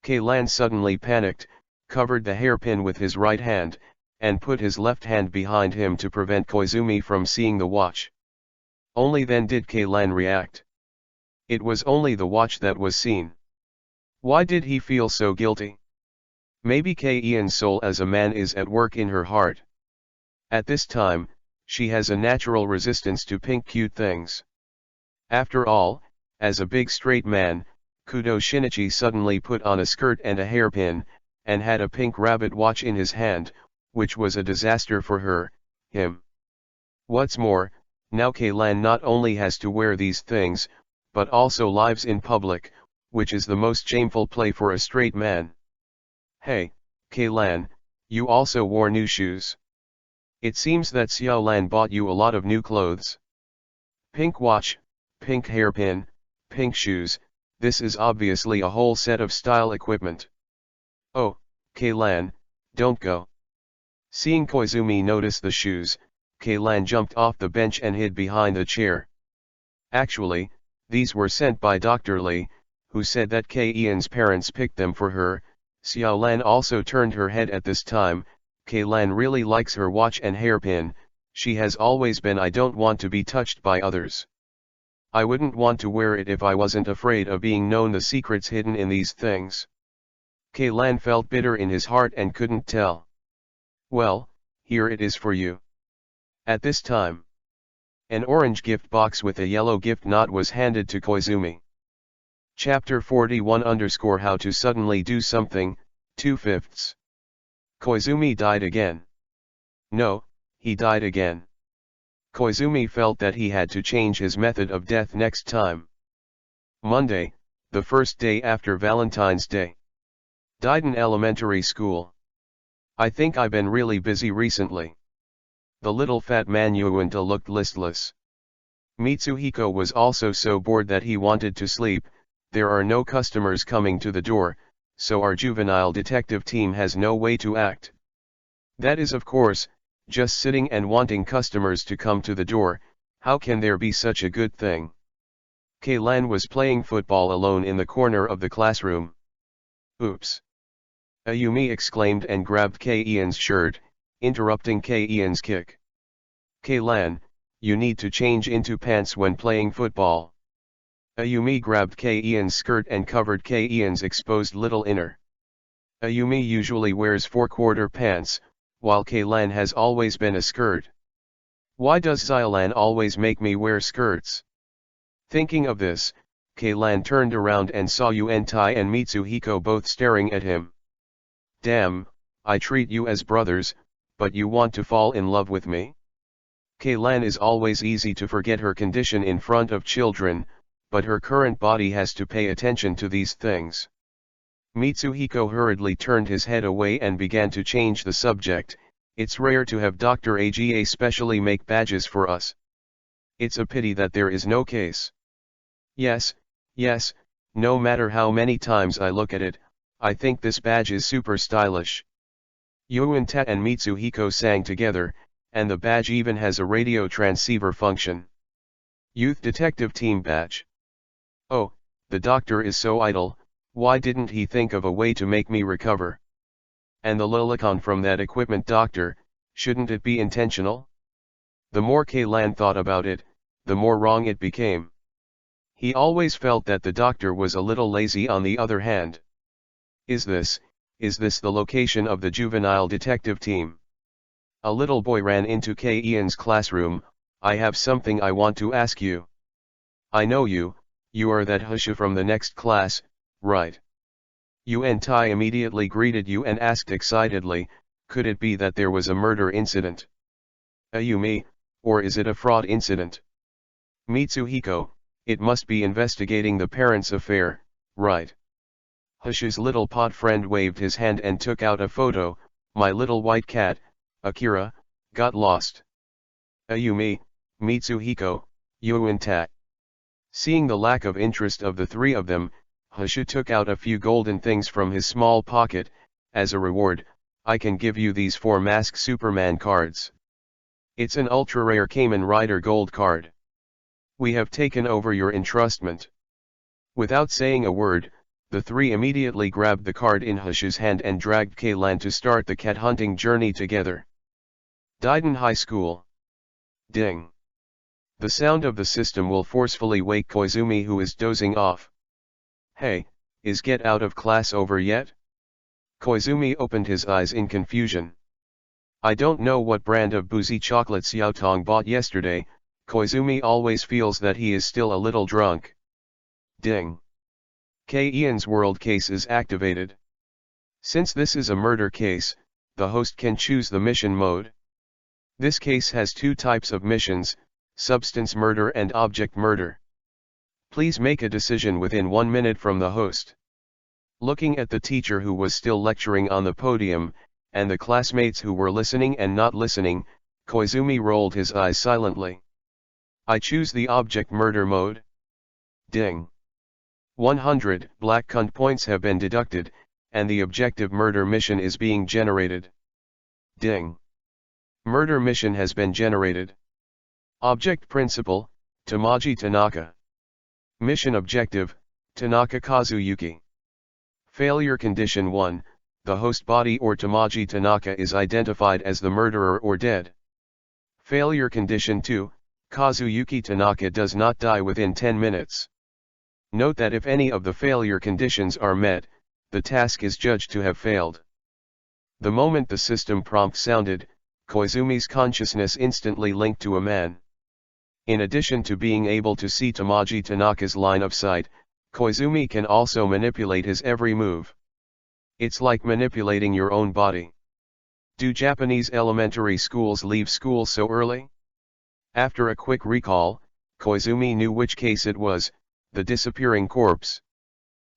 Kei-Lan suddenly panicked, covered the hairpin with his right hand, and put his left hand behind him to prevent Koizumi from seeing the watch. Only then did Kei-Lan react. It was only the watch that was seen. Why did he feel so guilty? Maybe Kei-Ian's soul as a man is at work in her heart. At this time, she has a natural resistance to pink cute things. After all, as a big straight man, Kudo Shinichi suddenly put on a skirt and a hairpin, and had a pink rabbit watch in his hand, which was a disaster for him. What's more, now Kei-Lan not only has to wear these things, but also lives in public, which is the most shameful play for a straight man. Hey, Kei-Lan, you also wore new shoes. It seems that Xiaolan bought you a lot of new clothes. Pink watch, pink hairpin, pink shoes, this is obviously a whole set of style equipment. Oh, Kei-Lan, don't go. Seeing Koizumi notice the shoes, Kei-Lan jumped off the bench and hid behind the chair. Actually, these were sent by Dr. Lee, who said that Kei-Ian's parents picked them for her. Xiaolan also turned her head at this time. Kei-Lan really likes her watch and hairpin, she has always been. I don't want to be touched by others. I wouldn't want to wear it if I wasn't afraid of being known the secrets hidden in these things. Kei-Lan felt bitter in his heart and couldn't tell. Well, here it is for you. At this time, an orange gift box with a yellow gift knot was handed to Koizumi. Chapter 41 _ How to Suddenly Do Something, 2/5. Koizumi died again. No, he died again. Koizumi felt that he had to change his method of death next time. Monday, the first day after Valentine's Day. Died in elementary school. I think I've been really busy recently. The little fat man Yuanta looked listless. Mitsuhiko was also so bored that he wanted to sleep. There are no customers coming to the door, so our juvenile detective team has no way to act. That is, of course, just sitting and wanting customers to come to the door. How can there be such a good thing? Kei-Lan was playing football alone in the corner of the classroom. Oops! Ayumi exclaimed and grabbed Kei-Ian's shirt, interrupting Kei-Ian's kick. Kei-Lan, you need to change into pants when playing football. Ayumi grabbed K-Ian's skirt and covered K-Ian's exposed little inner. Ayumi usually wears 4/4 pants, while K-Lan has always been a skirt. Why does Xiaolan always make me wear skirts? Thinking of this, K-Lan turned around and saw Yuan-Tai and Mitsuhiko both staring at him. Damn, I treat you as brothers, but you want to fall in love with me? K-Lan is always easy to forget her condition in front of children, but her current body has to pay attention to these things. Mitsuhiko hurriedly turned his head away and began to change the subject. It's rare to have Dr. Aga specially make badges for us. It's a pity that there is no case. Yes, no matter how many times I look at it, I think this badge is super stylish. Yuan-Ta and Mitsuhiko sang together, and the badge even has a radio transceiver function. Youth Detective Team Badge. Oh, the doctor is so idle, why didn't he think of a way to make me recover? And the lolicon from that equipment doctor, shouldn't it be intentional? The more K-Lan thought about it, the more wrong it became. He always felt that the doctor was a little lazy. On the other hand. Is this the location of the juvenile detective team? A little boy ran into K-Ian's classroom. I have something I want to ask you. I know you are that Husha from the next class, right? Yuan-Tai immediately greeted you and asked excitedly, could it be that there was a murder incident? Ayumi, or is it a fraud incident? Mitsuhiko, it must be investigating the parents' affair, right? Husha's little pod friend waved his hand and took out a photo. My little white cat, Akira, got lost. Ayumi, Mitsuhiko, Yuan-Tai. Seeing the lack of interest of the three of them, Husha took out a few golden things from his small pocket. As a reward, I can give you these 4 Mask Superman cards. It's an ultra-rare Kamen Rider gold card. We have taken over your entrustment. Without saying a word, the three immediately grabbed the card in Husha's hand and dragged K-Lan to start the cat hunting journey together. Daiden High School. Ding. The sound of the system will forcefully wake Koizumi, who is dozing off. Hey, is get out of class over yet? Koizumi opened his eyes in confusion. I don't know what brand of boozy chocolate Xiaotong bought yesterday. Koizumi always feels that he is still a little drunk. Ding. K-Ian's world case is activated. Since this is a murder case, the host can choose the mission mode. This case has 2 types of missions, substance murder and object murder. Please make a decision within 1 minute from the host. Looking at the teacher who was still lecturing on the podium, and the classmates who were listening and not listening, Koizumi rolled his eyes silently. I choose the object murder mode. Ding. 100 black cunt points have been deducted, and the objective murder mission is being generated. Ding. Murder mission has been generated. Object principal, Tamaji Tanaka. Mission objective, Tanaka Kazuyuki. Failure condition 1, the host body or Tamaji Tanaka is identified as the murderer or dead. Failure condition 2, Kazuyuki Tanaka does not die within 10 minutes. Note that if any of the failure conditions are met, the task is judged to have failed. The moment the system prompt sounded, Koizumi's consciousness instantly linked to a man. In addition to being able to see Tamaji Tanaka's line of sight, Koizumi can also manipulate his every move. It's like manipulating your own body. Do Japanese elementary schools leave school so early? After a quick recall, Koizumi knew which case it was, the disappearing corpse.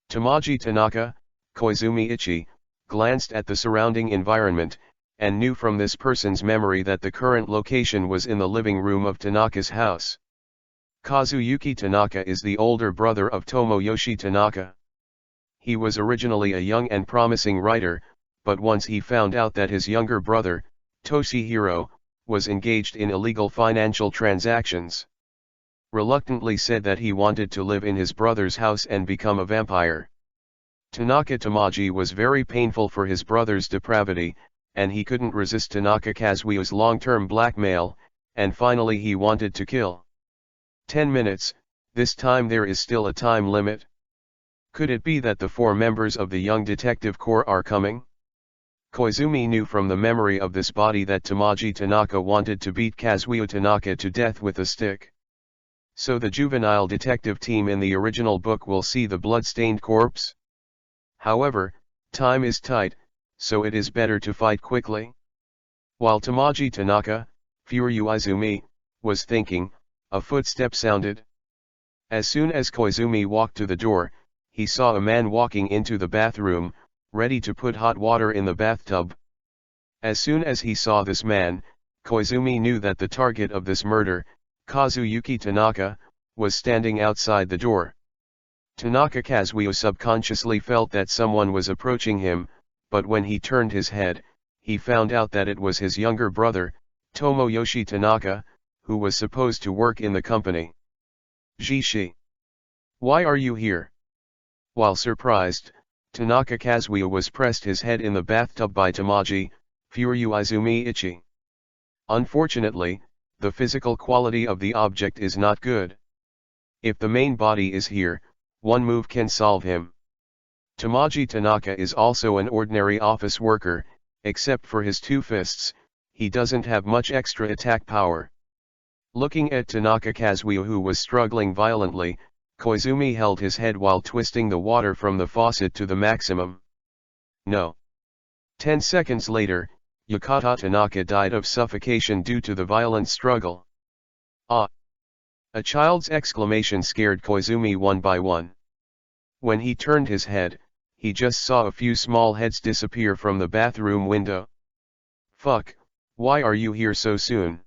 Tamaji Tanaka, Koizumi Ichi, glanced at the surrounding environment, and knew from this person's memory that the current location was in the living room of Tanaka's house. Kazuyuki Tanaka is the older brother of Tomoyoshi Tanaka. He was originally a young and promising writer, but once he found out that his younger brother, Toshihiro, was engaged in illegal financial transactions, reluctantly said that he wanted to live in his brother's house and become a vampire. Tanaka Tamaji was very painful for his brother's depravity, and he couldn't resist Tanaka Kazuo's long-term blackmail, and finally he wanted to kill. 10 minutes, this time there is still a time limit. Could it be that the 4 members of the young detective corps are coming? Koizumi knew from the memory of this body that Tamaji Tanaka wanted to beat Kazuo Tanaka to death with a stick. So the juvenile detective team in the original book will see the blood-stained corpse? However, time is tight, so it is better to fight quickly. While Tamaji Tanaka, Furyu Izumi, was thinking, a footstep sounded. As soon as Koizumi walked to the door, he saw a man walking into the bathroom, ready to put hot water in the bathtub. As soon as he saw this man, Koizumi knew that the target of this murder, Kazuyuki Tanaka, was standing outside the door. Tanaka Kazuo subconsciously felt that someone was approaching him, but when he turned his head, he found out that it was his younger brother, Tomoyoshi Tanaka, who was supposed to work in the company. Jishi. Why are you here? While surprised, Tanaka Kazuo was pressed his head in the bathtub by Tamaji, Furyu Izumi Ichi. Unfortunately, the physical quality of the object is not good. If the main body is here, one move can solve him. Tamaji Tanaka is also an ordinary office worker, except for his 2 fists, he doesn't have much extra attack power. Looking at Tanaka Kazuo who was struggling violently, Koizumi held his head while twisting the water from the faucet to the maximum. No. 10 seconds later, Yukata Tanaka died of suffocation due to the violent struggle. Ah! A child's exclamation scared Koizumi one by one. When he turned his head, he just saw a few small heads disappear from the bathroom window. Fuck, why are you here so soon?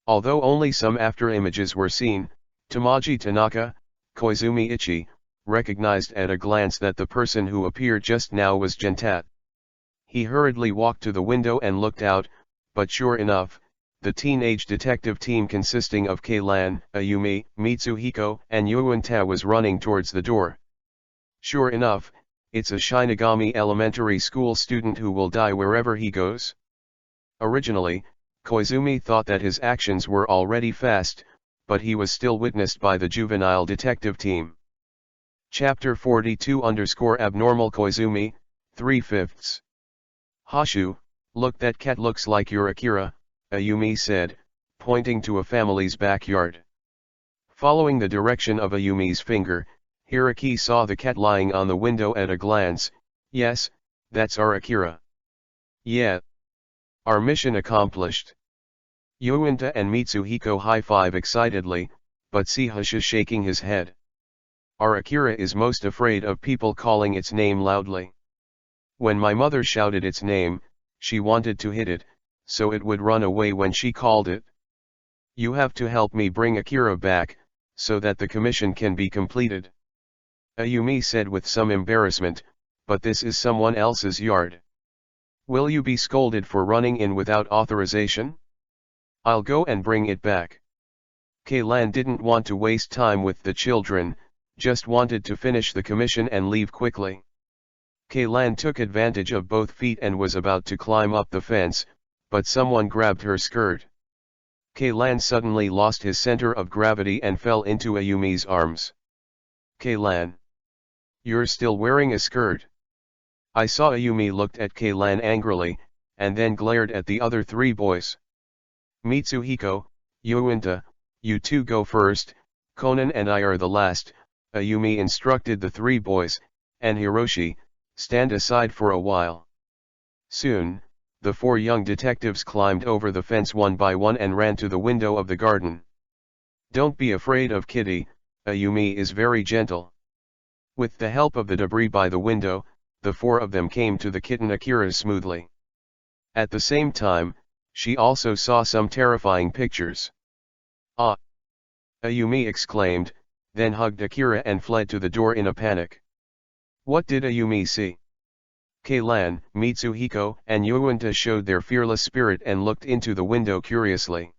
Although only some after images were seen, Tamaji Tanaka, Koizumi Ichi, recognized at a glance that the person who appeared just now was Gentat. He hurriedly walked to the window and looked out, but sure enough, the teenage detective team consisting of Keilan, Ayumi, Mitsuhiko, and Yuunta was running towards the door. Sure enough, it's a Shinigami Elementary School student who will die wherever he goes. Originally, Koizumi thought that his actions were already fast, but he was still witnessed by the juvenile detective team. Chapter 42_Abnormal Koizumi, 3/5. Hashu, look, that cat looks like your Akira, Ayumi said, pointing to a family's backyard. Following the direction of Ayumi's finger, Hiraki saw the cat lying on the window at a glance. Yes, that's our Akira. Yeah. Our mission accomplished. Yuunta and Mitsuhiko high-five excitedly, but see Hashu shaking his head. Our Akira is most afraid of people calling its name loudly. When my mother shouted its name, she wanted to hit it, so it would run away when she called it. You have to help me bring Akira back, so that the commission can be completed. Ayumi said with some embarrassment, but this is someone else's yard. Will you be scolded for running in without authorization? I'll go and bring it back. Keilan didn't want to waste time with the children, just wanted to finish the commission and leave quickly. Keilan took advantage of both feet and was about to climb up the fence, but someone grabbed her skirt. Keilan suddenly lost his center of gravity and fell into Ayumi's arms. Keilan. You're still wearing a skirt? I saw Ayumi looked at Keilan angrily, and then glared at the other 3 boys. Mitsuhiko, Yuunta, you 2 go first, Conan and I are the last, Ayumi instructed the 3 boys, and Hiroshi, stand aside for a while. Soon, the 4 young detectives climbed over the fence one by one and ran to the window of the garden. Don't be afraid of Kitty, Ayumi is very gentle. With the help of the debris by the window, the 4 of them came to the kitten Akira smoothly. At the same time, she also saw some terrifying pictures. Ah! Ayumi exclaimed, then hugged Akira and fled to the door in a panic. What did Ayumi see? Keilan, Mitsuhiko, and Yuunta showed their fearless spirit and looked into the window curiously.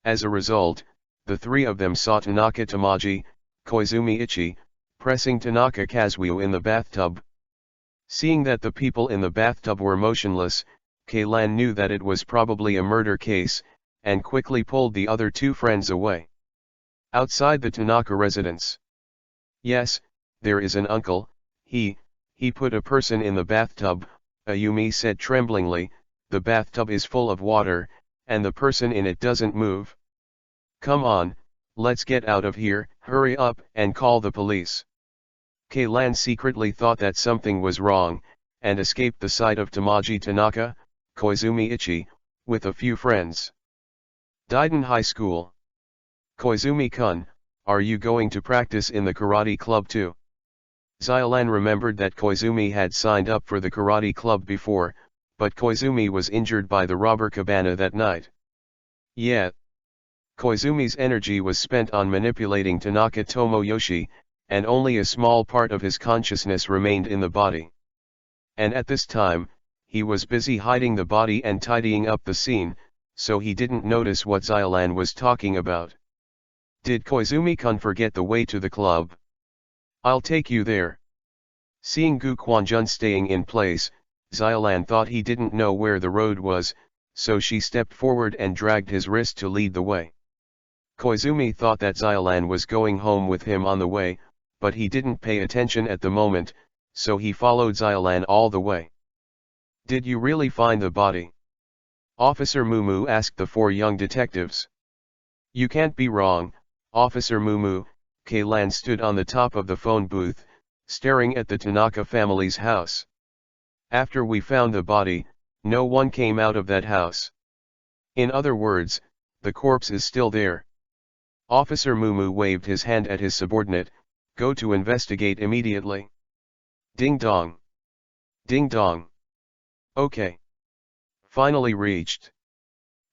As a result, the 3 of them saw Tanaka Tamaji, Koizumi Ichi, pressing Tanaka Kazuo in the bathtub. Seeing that the people in the bathtub were motionless, Keilan knew that it was probably a murder case, and quickly pulled the other two friends away. Outside the Tanaka residence. Yes, there is an uncle, he put a person in the bathtub, Ayumi said tremblingly. The bathtub is full of water, and the person in it doesn't move. Come on, let's get out of here, hurry up and call the police. Keilan secretly thought that something was wrong, and escaped the sight of Tamaji Tanaka, Koizumi Ichi, with a few friends. Daiden High School. Koizumi-kun, are you going to practice in the karate club too? Xiaolan remembered that Koizumi had signed up for the karate club before, but Koizumi was injured by the robber cabana that night. Yeah. Koizumi's energy was spent on manipulating Tanaka Tomoyoshi, and only a small part of his consciousness remained in the body. And at this time, he was busy hiding the body and tidying up the scene, so he didn't notice what Xiaolan was talking about. Did Koizumi-kun forget the way to the club? I'll take you there. Seeing Gu Quanjun staying in place, Xiaolan thought he didn't know where the road was, so she stepped forward and dragged his wrist to lead the way. Koizumi thought that Xiaolan was going home with him on the way, but he didn't pay attention at the moment, so he followed Xiaolan all the way. Did you really find the body? Officer Mumu asked the four young detectives. You can't be wrong, Officer Mumu. Keilan stood on the top of the phone booth, staring at the Tanaka family's house. After we found the body, no one came out of that house. In other words, the corpse is still there. Officer Mumu waved his hand at his subordinate. Go to investigate immediately. Ding dong. Ding dong. Okay. Finally reached.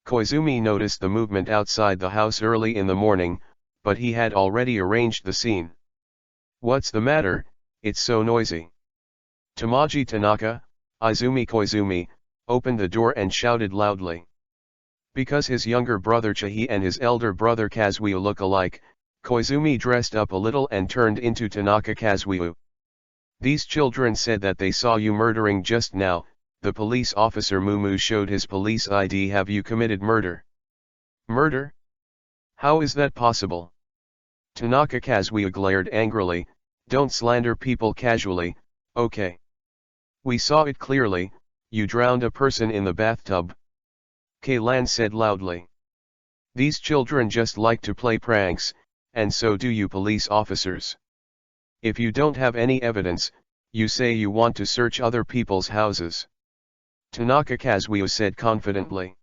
Koizumi noticed the movement outside the house early in the morning, but he had already arranged the scene. What's the matter, it's so noisy. Tamaji Tanaka, Izumi Koizumi, opened the door and shouted loudly. Because his younger brother Chihi and his elder brother Kazuyu look alike, Koizumi dressed up a little and turned into Tanaka Kazuyu. These children said that they saw you murdering just now. The police officer Mumu showed his police ID. Have you committed murder? Murder? How is that possible? Tanaka Kazuya glared angrily. Don't slander people casually, okay? We saw it clearly, you drowned a person in the bathtub. Keilan said loudly. These children just like to play pranks, and so do you police officers. If you don't have any evidence, you say you want to search other people's houses. Tanaka Kazuya said confidently.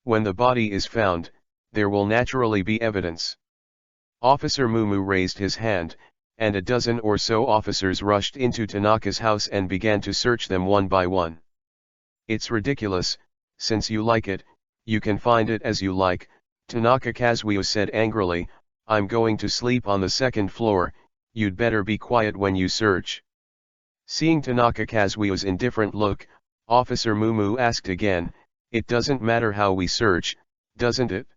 When the body is found, there will naturally be evidence. Officer Mumu raised his hand, and a dozen or so officers rushed into Tanaka's house and began to search them one by one. It's ridiculous, since you like it, you can find it as you like, Tanaka Kazuya said angrily. I'm going to sleep on the second floor, you'd better be quiet when you search. Seeing Tanaka Kazuya's indifferent look, Officer Mumu asked again, it doesn't matter how we search, doesn't it?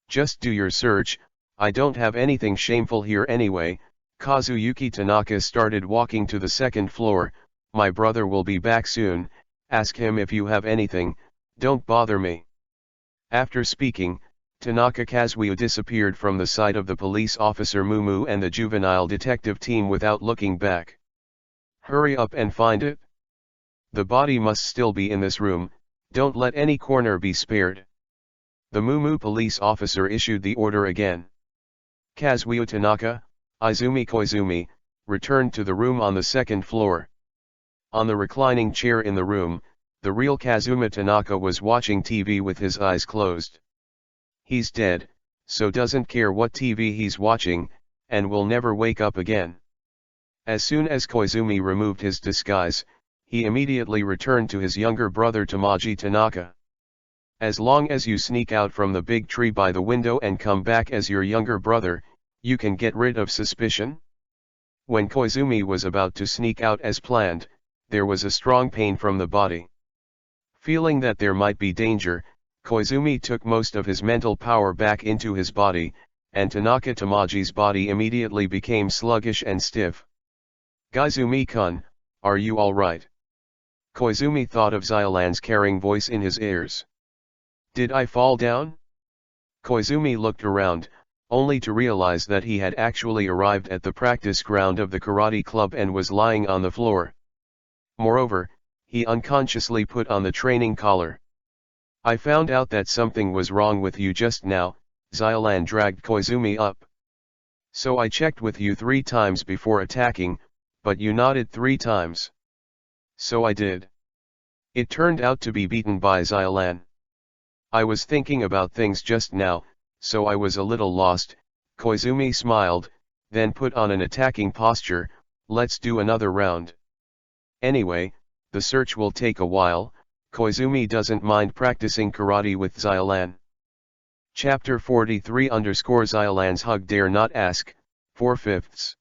Just do your search, I don't have anything shameful here anyway. Kazuyuki Tanaka started walking to the second floor. My brother will be back soon, ask him if you have anything, don't bother me. After speaking, Tanaka Kazuya disappeared from the sight of the police officer Mumu and the juvenile detective team without looking back. Hurry up and find it. The body must still be in this room, don't let any corner be spared. The Mumu police officer issued the order again. Kazuya Tanaka, Izumi Koizumi, returned to the room on the second floor. On the reclining chair in the room, the real Kazuma Tanaka was watching TV with his eyes closed. He's dead, so doesn't care what TV he's watching, and will never wake up again. As soon as Koizumi removed his disguise, he immediately returned to his younger brother Tamaji Tanaka. As long as you sneak out from the big tree by the window and come back as your younger brother, you can get rid of suspicion. When Koizumi was about to sneak out as planned, there was a strong pain from the body. Feeling that there might be danger, Koizumi took most of his mental power back into his body, and Tanaka Tamaji's body immediately became sluggish and stiff. Gaizumi-kun, are you alright? Koizumi thought of Xiaolan's caring voice in his ears. Did I fall down? Koizumi looked around, only to realize that he had actually arrived at the practice ground of the karate club and was lying on the floor. Moreover, he unconsciously put on the training collar. I found out that something was wrong with you just now. Xylan dragged Koizumi up. So I checked with you 3 times before attacking, but you nodded 3 times. So I did. It turned out to be beaten by Xylan. I was thinking about things just now, so I was a little lost. Koizumi smiled, then put on an attacking posture. Let's do another round. Anyway, the search will take a while. Koizumi doesn't mind practicing karate with Xylan. Chapter 43 Xylan's hug dare not ask, 4/5.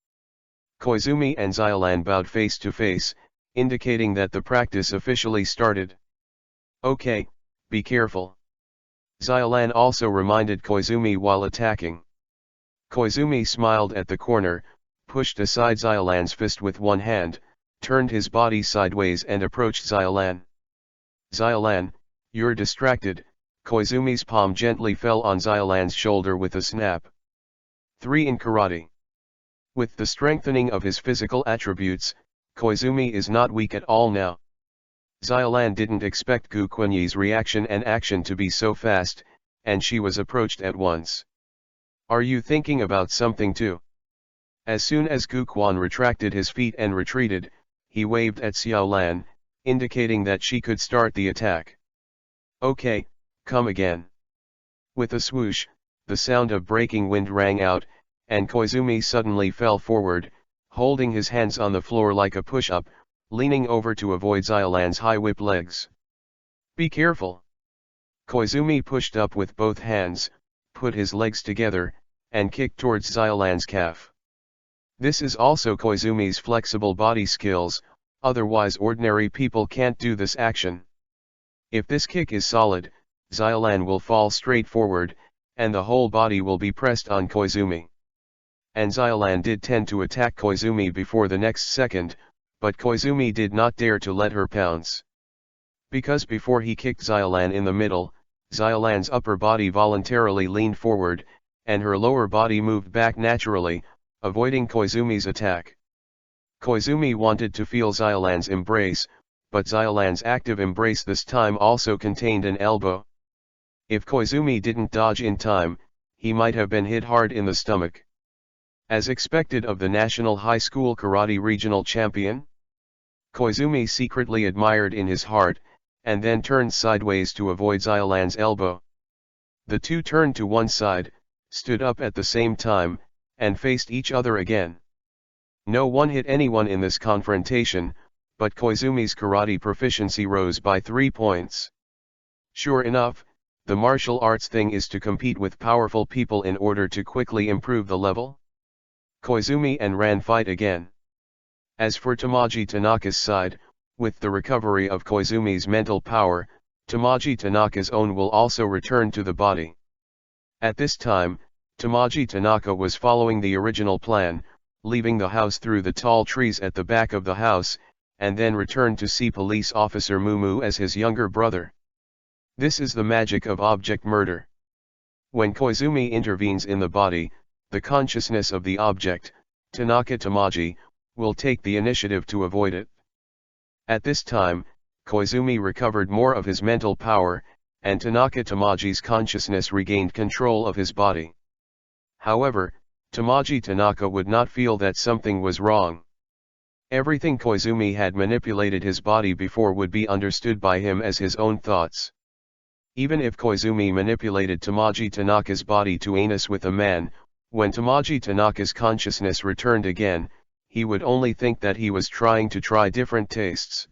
Koizumi and Xylan bowed face to face, indicating that the practice officially started. Okay, be careful. Xylan also reminded Koizumi while attacking. Koizumi smiled at the corner, pushed aside Xylan's fist with one hand, turned his body sideways and approached Xylan. Xylan, you're distracted. Koizumi's palm gently fell on Xylan's shoulder with a snap. 3 in karate. With the strengthening of his physical attributes, Koizumi is not weak at all now. Xylan didn't expect Gu Quanyi's reaction and action to be so fast, and she was approached at once. Are you thinking about something too? As soon as Gu Quan retracted his feet and retreated, he waved at Xiaolan, indicating that she could start the attack. Okay, come again. With a swoosh, the sound of breaking wind rang out, and Koizumi suddenly fell forward, holding his hands on the floor like a push-up, leaning over to avoid Xylan's high whip legs. Be careful. Koizumi pushed up with both hands, put his legs together, and kicked towards Xylan's calf. This is also Koizumi's flexible body skills, otherwise ordinary people can't do this action. If this kick is solid, Xylan will fall straight forward, and the whole body will be pressed on Koizumi. And Xylan did tend to attack Koizumi before the next second, but Koizumi did not dare to let her pounce. Because before he kicked Xylan in the middle, Xylan's upper body voluntarily leaned forward, and her lower body moved back naturally, avoiding Koizumi's attack. Koizumi wanted to feel Xylan's embrace, but Xylan's active embrace this time also contained an elbow. If Koizumi didn't dodge in time, he might have been hit hard in the stomach. As expected of the National High School Karate Regional Champion, Koizumi secretly admired in his heart, and then turned sideways to avoid Xylan's elbow. The two turned to one side, stood up at the same time, and faced each other again. No one hit anyone in this confrontation, but Koizumi's karate proficiency rose by 3 points. Sure enough, the martial arts thing is to compete with powerful people in order to quickly improve the level. Koizumi and Ran fight again. As for Tamaji Tanaka's side, with the recovery of Koizumi's mental power, Tamaji Tanaka's own will also return to the body. At this time, Tamaji Tanaka was following the original plan, leaving the house through the tall trees at the back of the house, and then returned to see police officer Mumu as his younger brother. This is the magic of object murder. When Koizumi intervenes in the body, the consciousness of the object, Tanaka Tamaji, will take the initiative to avoid it. At this time, Koizumi recovered more of his mental power, and Tanaka Tamaji's consciousness regained control of his body. However, Tamaji Tanaka would not feel that something was wrong. Everything Koizumi had manipulated his body before would be understood by him as his own thoughts. Even if Koizumi manipulated Tamaji Tanaka's body to anus with a man, when Tamaji Tanaka's consciousness returned again, he would only think that he was trying to try different tastes.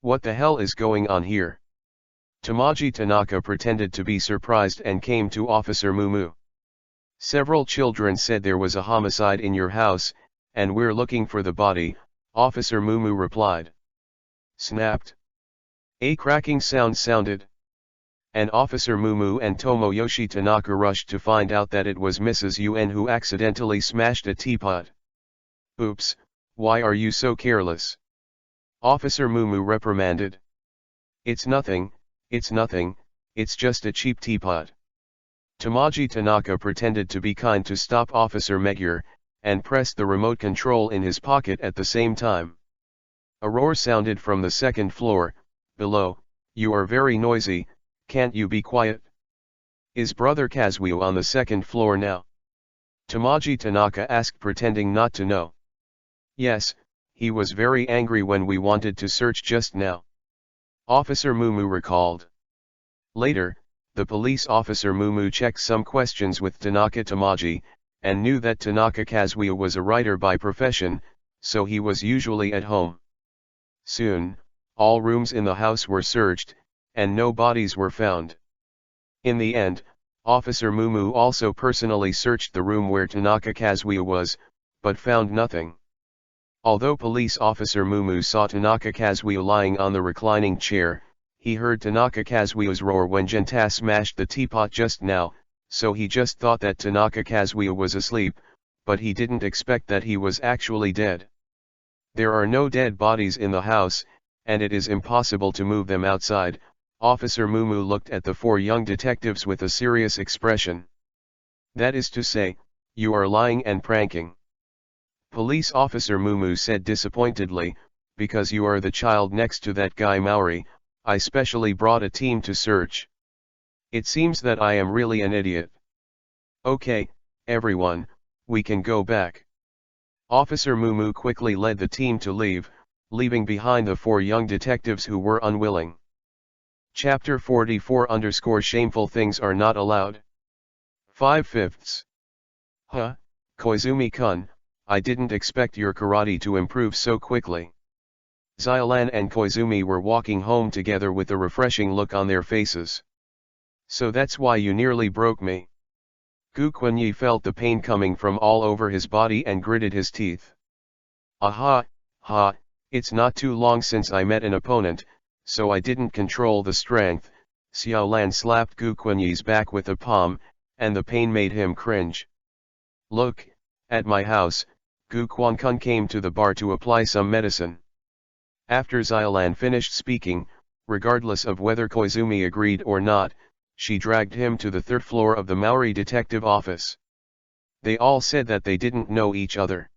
What the hell is going on here? Tamaji Tanaka pretended to be surprised and came to Officer Mumu. Several children said there was a homicide in your house, and we're looking for the body, Officer Mumu replied. Snapped. A cracking sound sounded. And Officer Mumu and Tomoyoshi Tanaka rushed to find out that it was Mrs. Yuen who accidentally smashed a teapot. Oops, why are you so careless? Officer Mumu reprimanded. It's nothing, It's just a cheap teapot. Tamaji Tanaka pretended to be kind to stop Officer Megure, and pressed the remote control in his pocket at the same time. A roar sounded from the second floor. Below, "You are very noisy, can't you be quiet? Is Brother Kazuo on the second floor now?" Tamaji Tanaka asked, pretending not to know. "Yes, he was very angry when we wanted to search just now," Officer Mumu recalled. Later, the police officer Mumu checked some questions with Tanaka Tamaji, and knew that Tanaka Kazuo was a writer by profession, so he was usually at home. Soon, all rooms in the house were searched, and no bodies were found. In the end, Officer Mumu also personally searched the room where Tanaka Kazuo was, but found nothing. Although police officer Mumu saw Tanaka Kazuo lying on the reclining chair, he heard Tanaka Kazuo's roar when Genta smashed the teapot just now, so he just thought that Tanaka Kazuo was asleep, but he didn't expect that he was actually dead. There are no dead bodies in the house, and it is impossible to move them outside. Officer Mumu looked at the four young detectives with a serious expression. "That is to say, you are lying and pranking," Police Officer Mumu said disappointedly, "because you are the child next to that guy Maori. I specially brought a team to search. It seems that I am really an idiot. Okay, everyone, we can go back." Officer Mumu quickly led the team to leave, leaving behind the four young detectives who were unwilling. Chapter 44 _ Shameful things are not allowed. 5/5. Huh, Koizumi-kun, I didn't expect your karate to improve so quickly. Xylan and Koizumi were walking home together with a refreshing look on their faces. "So that's why you nearly broke me." Gu Quanyi felt the pain coming from all over his body and gritted his teeth. "Aha, ha, it's not too long since I met an opponent, so I didn't control the strength." Xiaolan slapped Gu Quanyi's back with a palm, and the pain made him cringe. "Look, at my house, Gu Quankun came to the bar to apply some medicine." After Xiaolan finished speaking, regardless of whether Koizumi agreed or not, she dragged him to the third floor of the Maori detective office. They all said that they didn't know each other.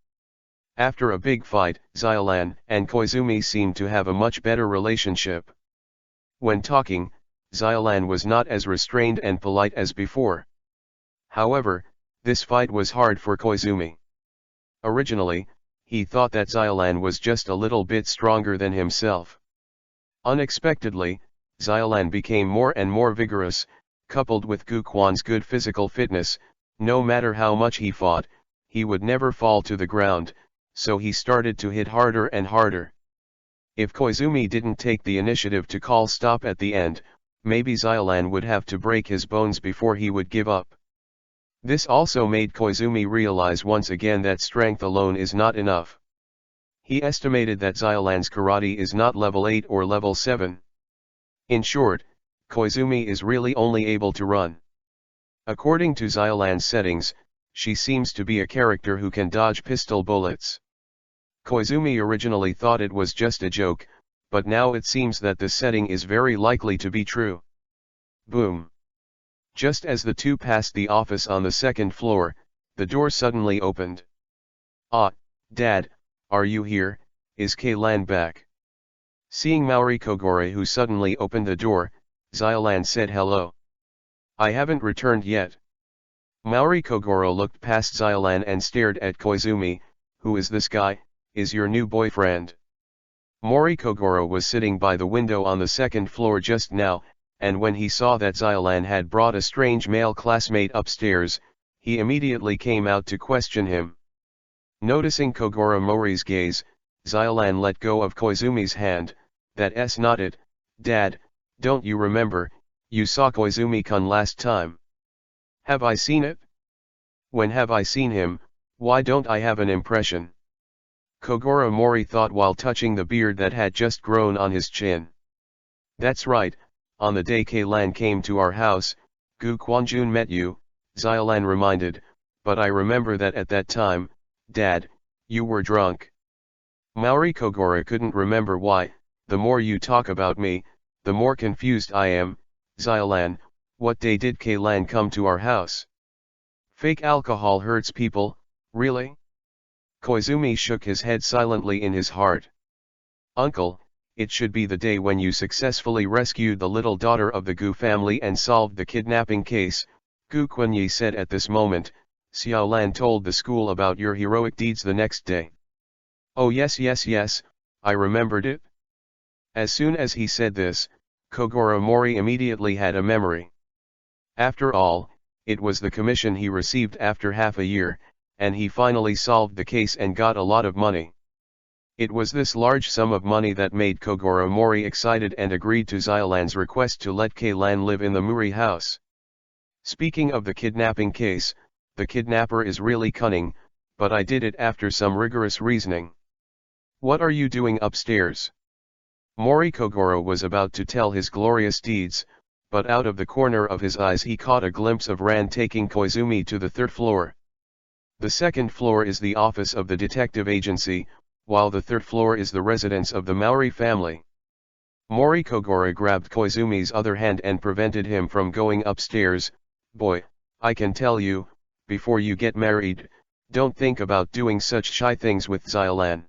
After a big fight, Xiaolan and Koizumi seemed to have a much better relationship. When talking, Xiaolan was not as restrained and polite as before. However, this fight was hard for Koizumi. Originally, he thought that Xiaolan was just a little bit stronger than himself. Unexpectedly, Xiaolan became more and more vigorous, coupled with Gu Quan's good physical fitness. No matter how much he fought, he would never fall to the ground, so he started to hit harder and harder. If Koizumi didn't take the initiative to call stop at the end, maybe Xiaolan would have to break his bones before he would give up. This also made Koizumi realize once again that strength alone is not enough. He estimated that Xiaolan's karate is not level 8 or level 7. In short, Koizumi is really only able to run. According to Xiaolan's settings, she seems to be a character who can dodge pistol bullets. Koizumi originally thought it was just a joke, but now it seems that the setting is very likely to be true. Boom. Just as the two passed the office on the second floor, the door suddenly opened. "Ah, Dad, are you here? Is Kaylan back?" Seeing Maori Kogoro who suddenly opened the door, Xiaolan said hello. "I haven't returned yet." Maori Kogoro looked past Xiaolan and stared at Koizumi. "Who is this guy? Is your new boyfriend?" Mori Kogoro was sitting by the window on the second floor just now, and when he saw that Xiaolan had brought a strange male classmate upstairs, he immediately came out to question him. Noticing Kogoro Mori's gaze, Xiaolan let go of Koizumi's hand. "That's not it, Dad, don't you remember, you saw Koizumi-kun last time?" "Have I seen it? When have I seen him? Why don't I have an impression?" Kogoro Mori thought while touching the beard that had just grown on his chin. "That's right, on the day Kaylan came to our house, Gu Quanjun met you," Xiaolan reminded, "but I remember that at that time, Dad, you were drunk." Maori Kogoro couldn't remember why. "The more you talk about me, the more confused I am, Xylan, what day did Kaylan come to our house? Fake alcohol hurts people, really? Koizumi shook his head silently in his heart. Uncle, it should be the day when you successfully rescued the little daughter of the Gu family and solved the kidnapping case, Gu Quanyi said at this moment. Xiaolan told the school about your heroic deeds the next day. Oh yes, I remembered it. As soon as he said this, Kogoro Mori immediately had a memory. After all, it was the commission he received after half a year, and he finally solved the case and got a lot of money. It was this large sum of money that made Kogoro Mori excited and agreed to Xylan's request to let Kaylan live in the Muri house. Speaking of the kidnapping case, the kidnapper is really cunning, but I did it after some rigorous reasoning. What are you doing upstairs? Mori Kogoro was about to tell his glorious deeds, but out of the corner of his eyes he caught a glimpse of Ran taking Koizumi to the third floor. The second floor is the office of the detective agency, while the third floor is the residence of the Maori family. Mori Kogoro grabbed Koizumi's other hand and prevented him from going upstairs. Boy, I can tell you, before you get married, don't think about doing such shy things with Xylan.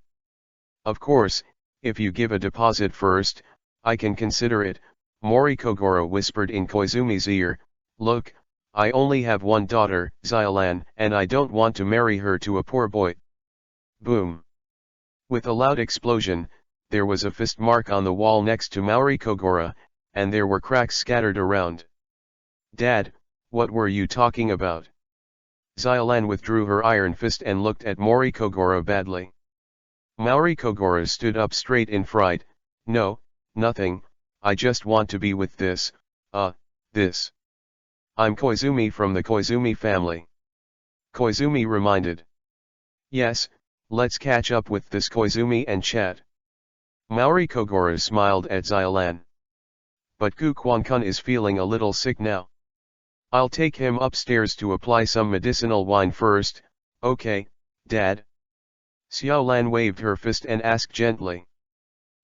Of course, if you give a deposit first, I can consider it, Mori Kogoro whispered in Koizumi's ear. Look, I only have one daughter, Xylan, and I don't want to marry her to a poor boy. Boom. With a loud explosion, there was a fist mark on the wall next to Mori Kogoro, and there were cracks scattered around. Dad, what were you talking about? Xylan withdrew her iron fist and looked at Mori Kogoro badly. Mori Kogoro stood up straight in fright. No, nothing, I just want to be with this. I'm Koizumi from the Koizumi family. Koizumi reminded. Yes, let's catch up with this Koizumi and chat. Mori Kogoro smiled at Xylan. But Gu Quankun is feeling a little sick now. I'll take him upstairs to apply some medicinal wine first, okay, Dad? Xiaolan waved her fist and asked gently.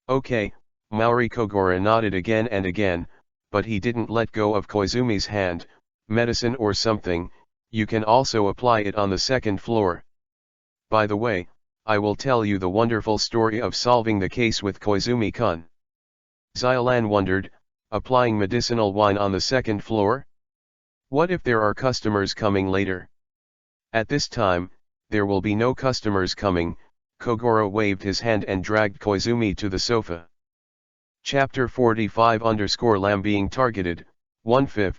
Okay, Mori Kogoro nodded again and again, but he didn't let go of Koizumi's hand. Medicine or something, you can also apply it on the second floor. By the way, I will tell you the wonderful story of solving the case with Koizumi-kun. Xylan wondered, applying medicinal wine on the second floor? What if there are customers coming later? At this time, there will be no customers coming. Kogoro waved his hand and dragged Koizumi to the sofa. Chapter 45_Lamb being targeted, 1/5.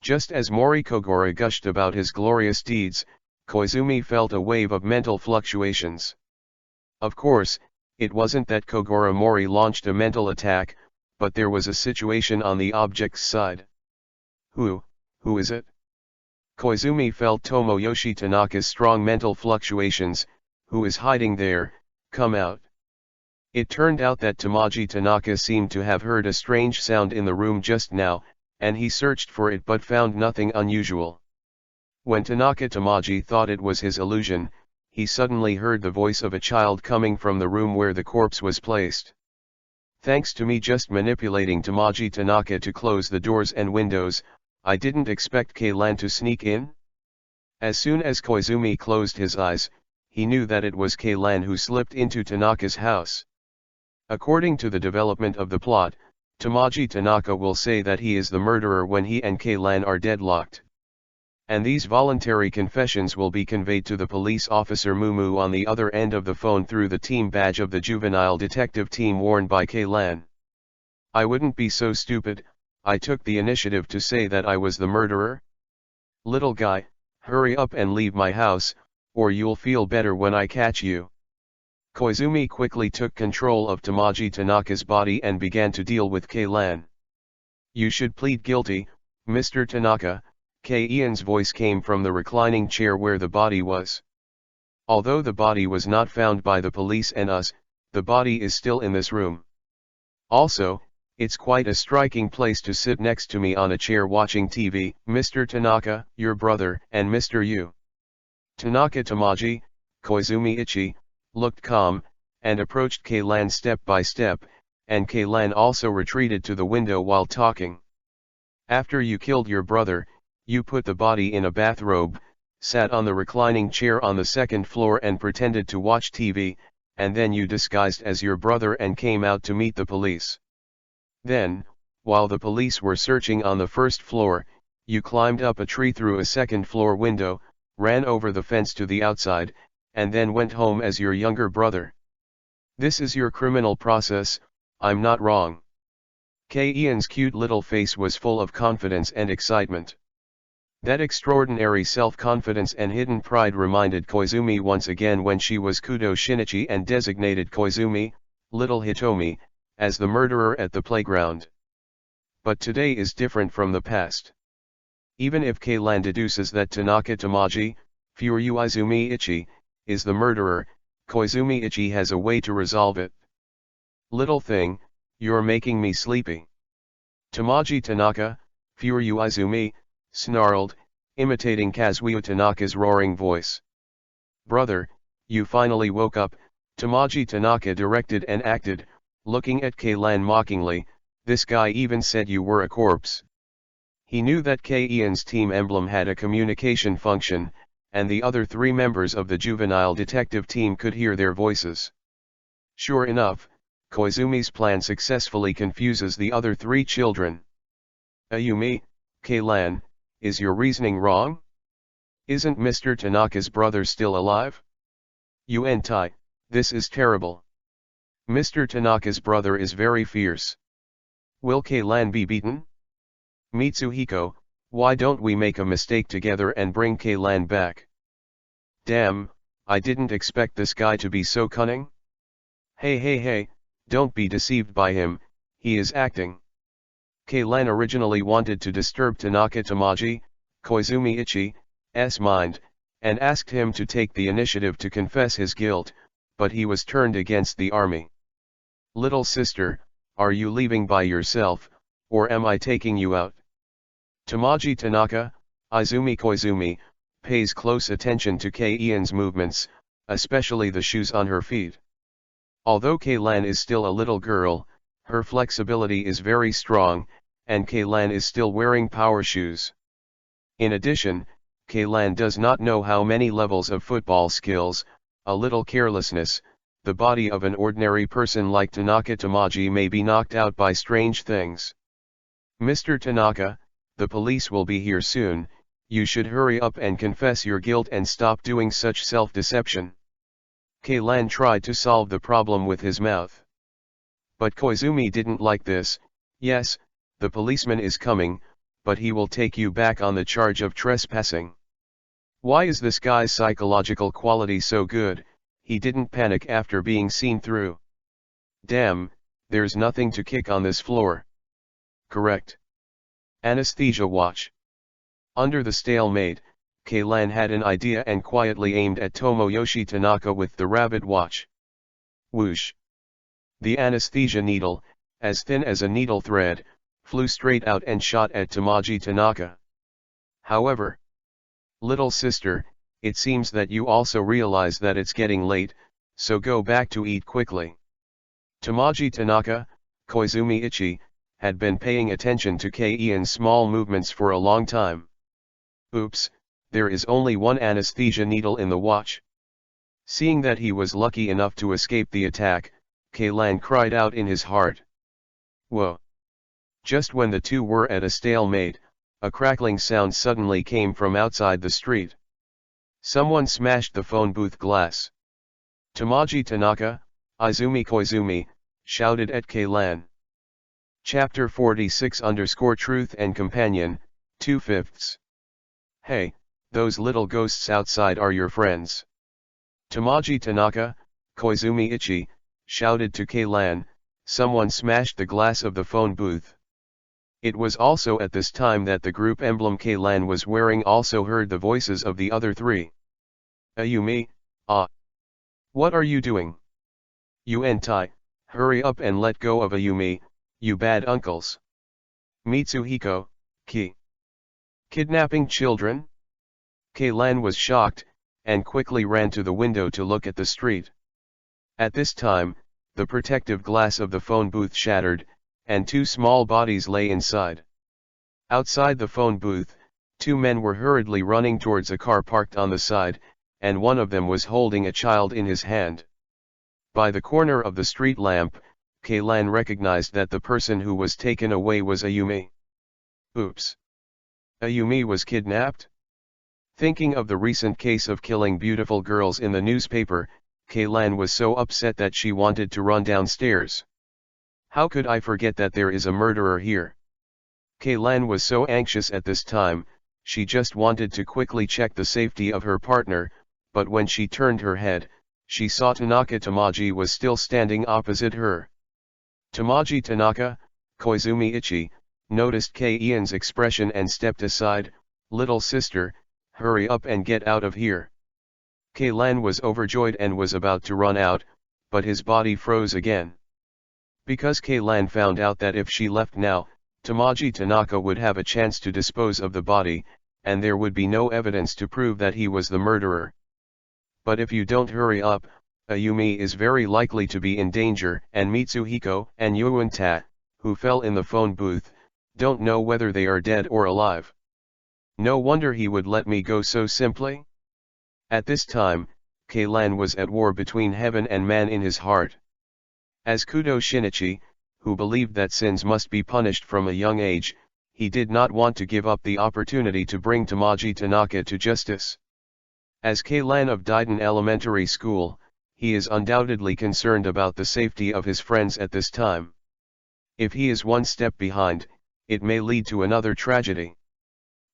Just as Mori Kogoro gushed about his glorious deeds, Koizumi felt a wave of mental fluctuations. Of course, it wasn't that Kogoro Mori launched a mental attack, but there was a situation on the object's side. Who is it? Koizumi felt Tomoyoshi Tanaka's strong mental fluctuations. Who is hiding there? Come out. It turned out that Tamaji Tanaka seemed to have heard a strange sound in the room just now, and he searched for it but found nothing unusual. When Tanaka Tamaji thought it was his illusion, he suddenly heard the voice of a child coming from the room where the corpse was placed. Thanks to me just manipulating Tamaji Tanaka to close the doors and windows, I didn't expect Kaylan to sneak in. As soon as Koizumi closed his eyes, he knew that it was Kaylan who slipped into Tanaka's house. According to the development of the plot, Tamaji Tanaka will say that he is the murderer when he and Kaylan are deadlocked. And these voluntary confessions will be conveyed to the police officer Mumu on the other end of the phone through the team badge of the juvenile detective team worn by Kaylan. I wouldn't be so stupid, I took the initiative to say that I was the murderer. Little guy, hurry up and leave my house, or you'll feel better when I catch you. Koizumi quickly took control of Tamaji Tanaka's body and began to deal with Kaylan. You should plead guilty, Mr. Tanaka. Ian's voice came from the reclining chair where the body was. Although the body was not found by the police and us, the body is still in this room. Also, it's quite a striking place to sit next to me on a chair watching TV, Mr. Tanaka, your brother, and Mr. Yu. Tanaka Tamaji, Koizumi Ichi, looked calm, and approached Kaylan step by step, and Kaylan also retreated to the window while talking. After you killed your brother, you put the body in a bathrobe, sat on the reclining chair on the second floor and pretended to watch TV, and then you disguised as your brother and came out to meet the police. Then, while the police were searching on the first floor, you climbed up a tree through a second floor window, ran over the fence to the outside, and then went home as your younger brother. This is your criminal process, I'm not wrong. Ian's cute little face was full of confidence and excitement. That extraordinary self-confidence and hidden pride reminded Koizumi once again when she was Kudo Shinichi and designated Koizumi, little Hitomi, as the murderer at the playground. But today is different from the past. Even if Keilan deduces that Tanaka Tamaji, Furuizumi Ichi, is the murderer, Koizumi Ichi has a way to resolve it. Little thing, you're making me sleepy. Tamaji Tanaka, Furuizumi, snarled, imitating Kazuya Tanaka's roaring voice. Brother, you finally woke up, Tamaji Tanaka directed and acted, looking at Keilan mockingly, this guy even said you were a corpse. He knew that Ian's team emblem had a communication function, and the other three members of the juvenile detective team could hear their voices. Sure enough, Koizumi's plan successfully confuses the other three children. Ayumi, Keilan, is your reasoning wrong? Isn't Mr. Tanaka's brother still alive? Yuentai, this is terrible. Mr. Tanaka's brother is very fierce. Will Keilan be beaten? Mitsuhiko, why don't we make a mistake together and bring Keilan back? Damn, I didn't expect this guy to be so cunning. Hey, don't be deceived by him, he is acting. Keilan originally wanted to disturb Tanaka Tamaji, Koizumi Ichi's mind, and asked him to take the initiative to confess his guilt, but he was turned against the army. Little sister, are you leaving by yourself, or am I taking you out? Tamaji Tanaka, Izumi Koizumi, pays close attention to Keian's movements, especially the shoes on her feet. Although Keilan is still a little girl, her flexibility is very strong, and Keilan is still wearing power shoes. In addition, Keilan does not know how many levels of football skills, a little carelessness, the body of an ordinary person like Tanaka Tamaji may be knocked out by strange things. Mr. Tanaka, the police will be here soon, you should hurry up and confess your guilt and stop doing such self-deception. Keilan tried to solve the problem with his mouth. But Koizumi didn't like this. Yes, the policeman is coming, but he will take you back on the charge of trespassing. Why is this guy's psychological quality so good? He didn't panic after being seen through. Damn, there's nothing to kick on this floor. Correct. Anesthesia watch. Under the stalemate, Keilan had an idea and quietly aimed at Tomoyoshi Tanaka with the rabbit watch. Whoosh. The anesthesia needle, as thin as a needle thread, flew straight out and shot at Tamaji Tanaka. However, little sister, it seems that you also realize that it's getting late, so go back to eat quickly. Tamaji Tanaka, Koizumi Ichi, had been paying attention to Keian's small movements for a long time. Oops, there is only one anesthesia needle in the watch. Seeing that he was lucky enough to escape the attack, Keilan cried out in his heart. Whoa! Just when the two were at a stalemate, a crackling sound suddenly came from outside the street. Someone smashed the phone booth glass. Tamaji Tanaka, Izumi Koizumi, shouted at Keilan. Chapter 46_Truth and Companion, 2/5. Hey, those little ghosts outside are your friends. Tamaji Tanaka, Koizumi Ichi, shouted to Keilan, someone smashed the glass of the phone booth. It was also at this time that the group emblem Keilan was wearing also heard the voices of the other three. Ayumi, what are you doing? Yuentai, hurry up and let go of Ayumi, you bad uncles. Mitsuhiko, kidnapping children? Keilan was shocked, and quickly ran to the window to look at the street. At this time, the protective glass of the phone booth shattered, and two small bodies lay inside. Outside the phone booth, two men were hurriedly running towards a car parked on the side, and one of them was holding a child in his hand. By the corner of the street lamp, Kaylan recognized that the person who was taken away was Ayumi. Oops. Ayumi was kidnapped? Thinking of the recent case of killing beautiful girls in the newspaper, Kaylan was so upset that she wanted to run downstairs. How could I forget that there is a murderer here? Kaylan was so anxious at this time, she just wanted to quickly check the safety of her partner, but when she turned her head, she saw Tanaka Tamaji was still standing opposite her. Tamaji Tanaka, Koizumi Ichi, noticed Kei-Ian's expression and stepped aside. "Little sister, hurry up and get out of here." Kaylan was overjoyed and was about to run out, but his body froze again. Because Kaylan found out that if she left now, Tamaji Tanaka would have a chance to dispose of the body, and there would be no evidence to prove that he was the murderer. But if you don't hurry up, Ayumi is very likely to be in danger, and Mitsuhiko and Yuanta, who fell in the phone booth, don't know whether they are dead or alive. No wonder he would let me go so simply. At this time, Kaylan was at war between heaven and man in his heart. As Kudo Shinichi, who believed that sins must be punished from a young age, he did not want to give up the opportunity to bring Tamaji Tanaka to justice. As Kaylan of Daiden Elementary School, he is undoubtedly concerned about the safety of his friends at this time. If he is one step behind, it may lead to another tragedy.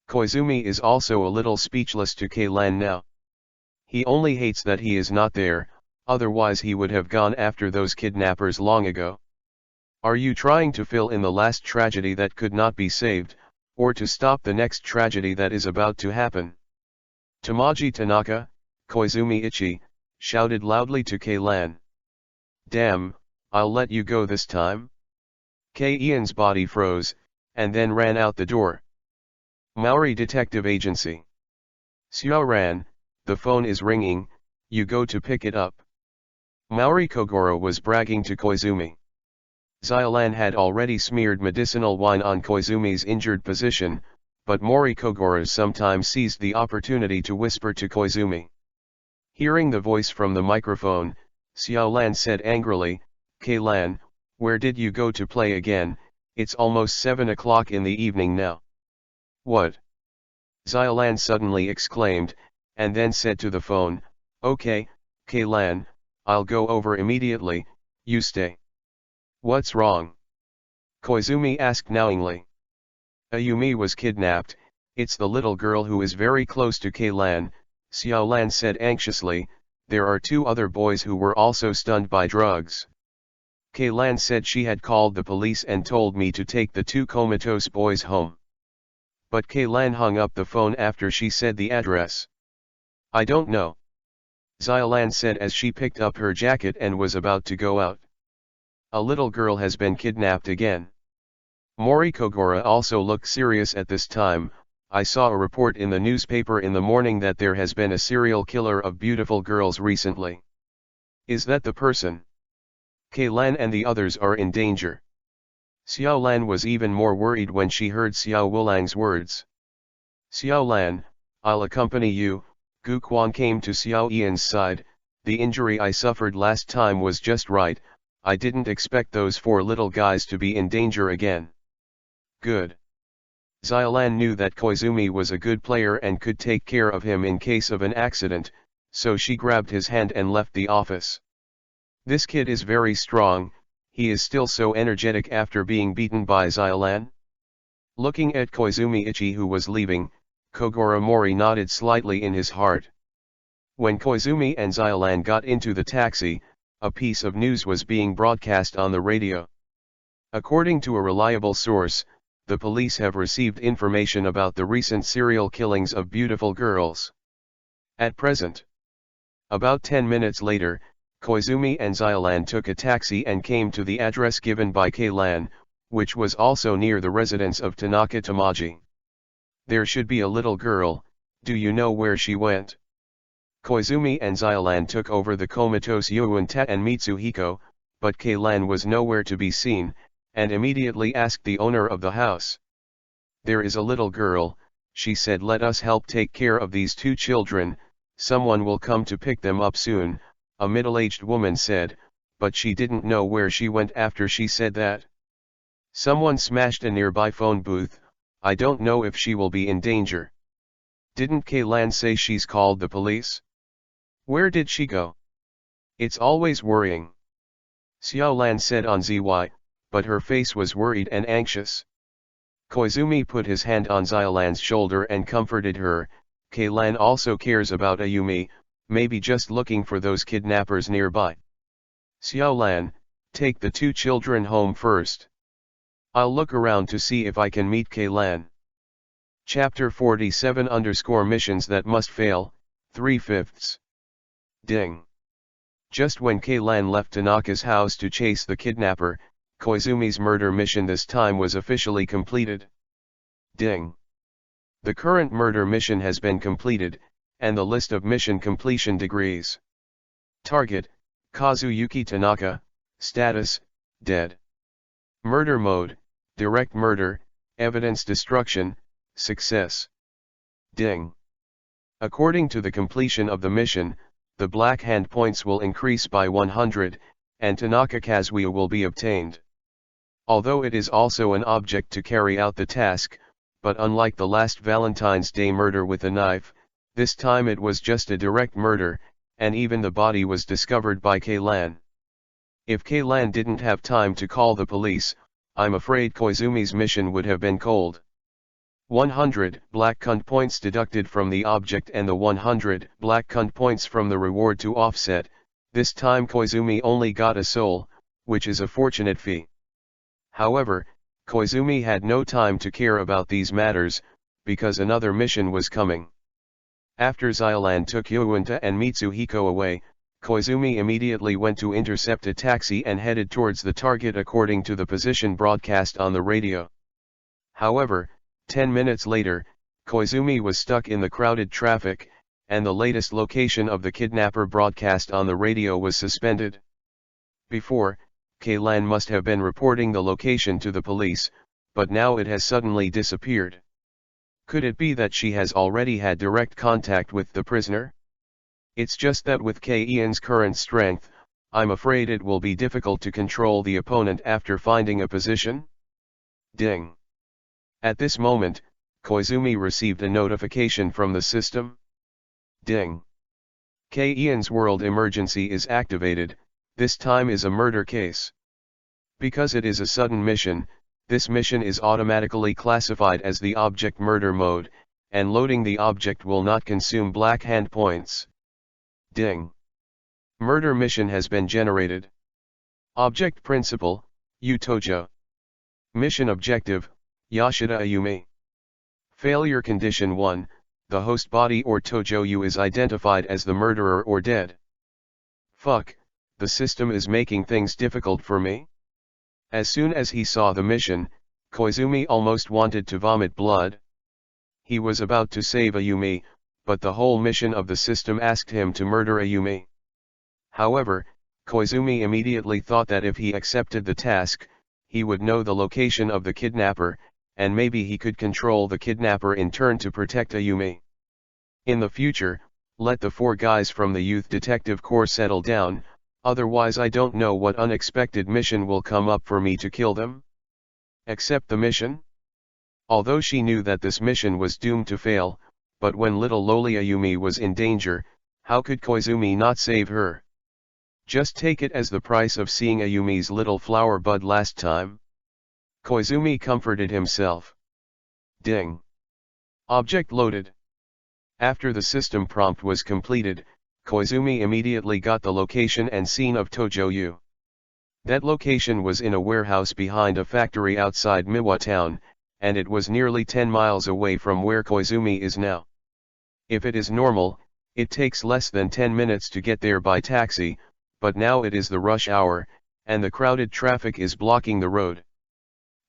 Koizumi is also a little speechless to Kaylan now. He only hates that he is not there, otherwise he would have gone after those kidnappers long ago. Are you trying to fill in the last tragedy that could not be saved, or to stop the next tragedy that is about to happen? Tamaji Tanaka, Koizumi Ichi, shouted loudly to Kaylan. "Damn, I'll let you go this time." Kei-Ian's body froze, and then ran out the door. Maori Detective Agency. "Xiao-ran, the phone is ringing, you go to pick it up." Maori Kogoro was bragging to Koizumi. Xiaolan had already smeared medicinal wine on Koizumi's injured position, but Mori Kogoro sometimes seized the opportunity to whisper to Koizumi. Hearing the voice from the microphone, Xiaolan said angrily, "Kaylan, where did you go to play again? It's almost 7 o'clock in the evening now." "What?" Xiaolan suddenly exclaimed, and then said to the phone, "Okay, Kaylan, I'll go over immediately, you stay." "What's wrong?" Koizumi asked knowingly. "Ayumi was kidnapped, it's the little girl who is very close to Kaylan," Xiaolan said anxiously. "There are 2 other boys who were also stunned by drugs. Kaylan said she had called the police and told me to take the 2 comatose boys home. But Kaylan hung up the phone after she said the address." "I don't know," Xiaolan said as she picked up her jacket and was about to go out. "A little girl has been kidnapped again." Mori Kogoro also looked serious at this time. "I saw a report in the newspaper in the morning that there has been a serial killer of beautiful girls recently. Is that the person? Kaylan and the others are in danger." Xiaolan was even more worried when she heard Xiao Wulang's words. "Xiaolan, I'll accompany you." Gu Quan came to Xiao Ian's side. "The injury I suffered last time was just right, I didn't expect those 4 little guys to be in danger again." "Good." Xiaolan knew that Koizumi was a good player and could take care of him in case of an accident, so she grabbed his hand and left the office. "This kid is very strong, he is still so energetic after being beaten by Xiaolan." Looking at Koizumi Ichi who was leaving, Kogoro Mori nodded slightly in his heart. When Koizumi and Xiaolan got into the taxi, a piece of news was being broadcast on the radio. According to a reliable source, the police have received information about the recent serial killings of beautiful girls. At present. About 10 minutes later, Koizumi and Xiaolan took a taxi and came to the address given by Kaylan, which was also near the residence of Tanaka Tamaji. "There should be a little girl, do you know where she went?" Koizumi and Xiaolan took over the comatose Yuanta and Mitsuhiko, but Kaylan was nowhere to be seen, and immediately asked the owner of the house. "There is a little girl," she said. "Let us help take care of these two children, someone will come to pick them up soon," a middle-aged woman said, but she didn't know where she went after she said that. Someone smashed a nearby phone booth. "I don't know if she will be in danger. Didn't Kaylan say she's called the police? Where did she go? It's always worrying." Xiaolan said on ZY, but her face was worried and anxious. Koizumi put his hand on Xiaolan's shoulder and comforted her. "Kaylan also cares about Ayumi, maybe just looking for those kidnappers nearby. Xiaolan, take the two children home first. I'll look around to see if I can meet Kaylan." Chapter 47 Missions that must fail, 3/5. Ding. Just when Kaylan left Tanaka's house to chase the kidnapper, Koizumi's murder mission this time was officially completed. Ding. The current murder mission has been completed, and the list of mission completion degrees. Target, Kazuyuki Tanaka, status, dead. Murder mode, direct murder, evidence destruction, success. Ding. According to the completion of the mission, the black hand points will increase by 100, and Tanaka Kazuya will be obtained. Although it is also an object to carry out the task, but unlike the last Valentine's Day murder with a knife, this time it was just a direct murder, and even the body was discovered by Kaylan. If Kaylan didn't have time to call the police, I'm afraid Koizumi's mission would have been cold. 100 black cunt points deducted from the object and the 100 black cunt points from the reward to offset. This time Koizumi only got a soul, which is a fortunate fee. However, Koizumi had no time to care about these matters, because another mission was coming. After Xiaolan took Yuunta and Mitsuhiko away, Koizumi immediately went to intercept a taxi and headed towards the target according to the position broadcast on the radio. However, 10 minutes later, Koizumi was stuck in the crowded traffic, and the latest location of the kidnapper broadcast on the radio was suspended. Before, Kaylan must have been reporting the location to the police, but now it has suddenly disappeared. Could it be that she has already had direct contact with the prisoner? It's just that with K-Ian's current strength, I'm afraid it will be difficult to control the opponent after finding a position. Ding. At this moment, Koizumi received a notification from the system. Ding. K-Ian's world emergency is activated. This time is a murder case. Because it is a sudden mission, this mission is automatically classified as the object murder mode, and loading the object will not consume black hand points. Ding. Murder mission has been generated. Object principal, Utojo. Mission objective, Yashida Ayumi. Failure condition 1, the host body or Tojo-yu is identified as the murderer or dead. Fuck, the system is making things difficult for me. As soon as he saw the mission, Koizumi almost wanted to vomit blood. He was about to save Ayumi, but the whole mission of the system asked him to murder Ayumi. However, Koizumi immediately thought that if he accepted the task, he would know the location of the kidnapper, and maybe he could control the kidnapper in turn to protect Ayumi. In the future, let the 4 guys from the Youth Detective Corps settle down, otherwise I don't know what unexpected mission will come up for me to kill them. Accept the mission? Although she knew that this mission was doomed to fail, but when little lowly Ayumi was in danger, how could Koizumi not save her? Just take it as the price of seeing Ayumi's little flower bud last time. Koizumi comforted himself. Ding. Object loaded. After the system prompt was completed, Koizumi immediately got the location and scene of Tojo-yu. That location was in a warehouse behind a factory outside Miwa town, and it was nearly 10 miles away from where Koizumi is now. If it is normal, it takes less than 10 minutes to get there by taxi, but now it is the rush hour, and the crowded traffic is blocking the road.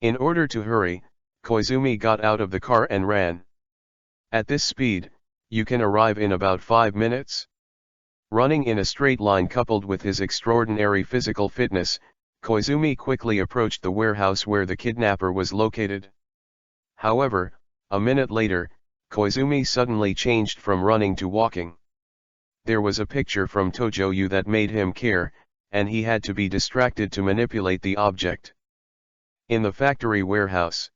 In order to hurry, Koizumi got out of the car and ran. At this speed, you can arrive in about 5 minutes. Running in a straight line coupled with his extraordinary physical fitness, Koizumi quickly approached the warehouse where the kidnapper was located. However, a minute later, Koizumi suddenly changed from running to walking. There was a picture from Tojo that made him care, and he had to be distracted to manipulate the object. In the factory warehouse.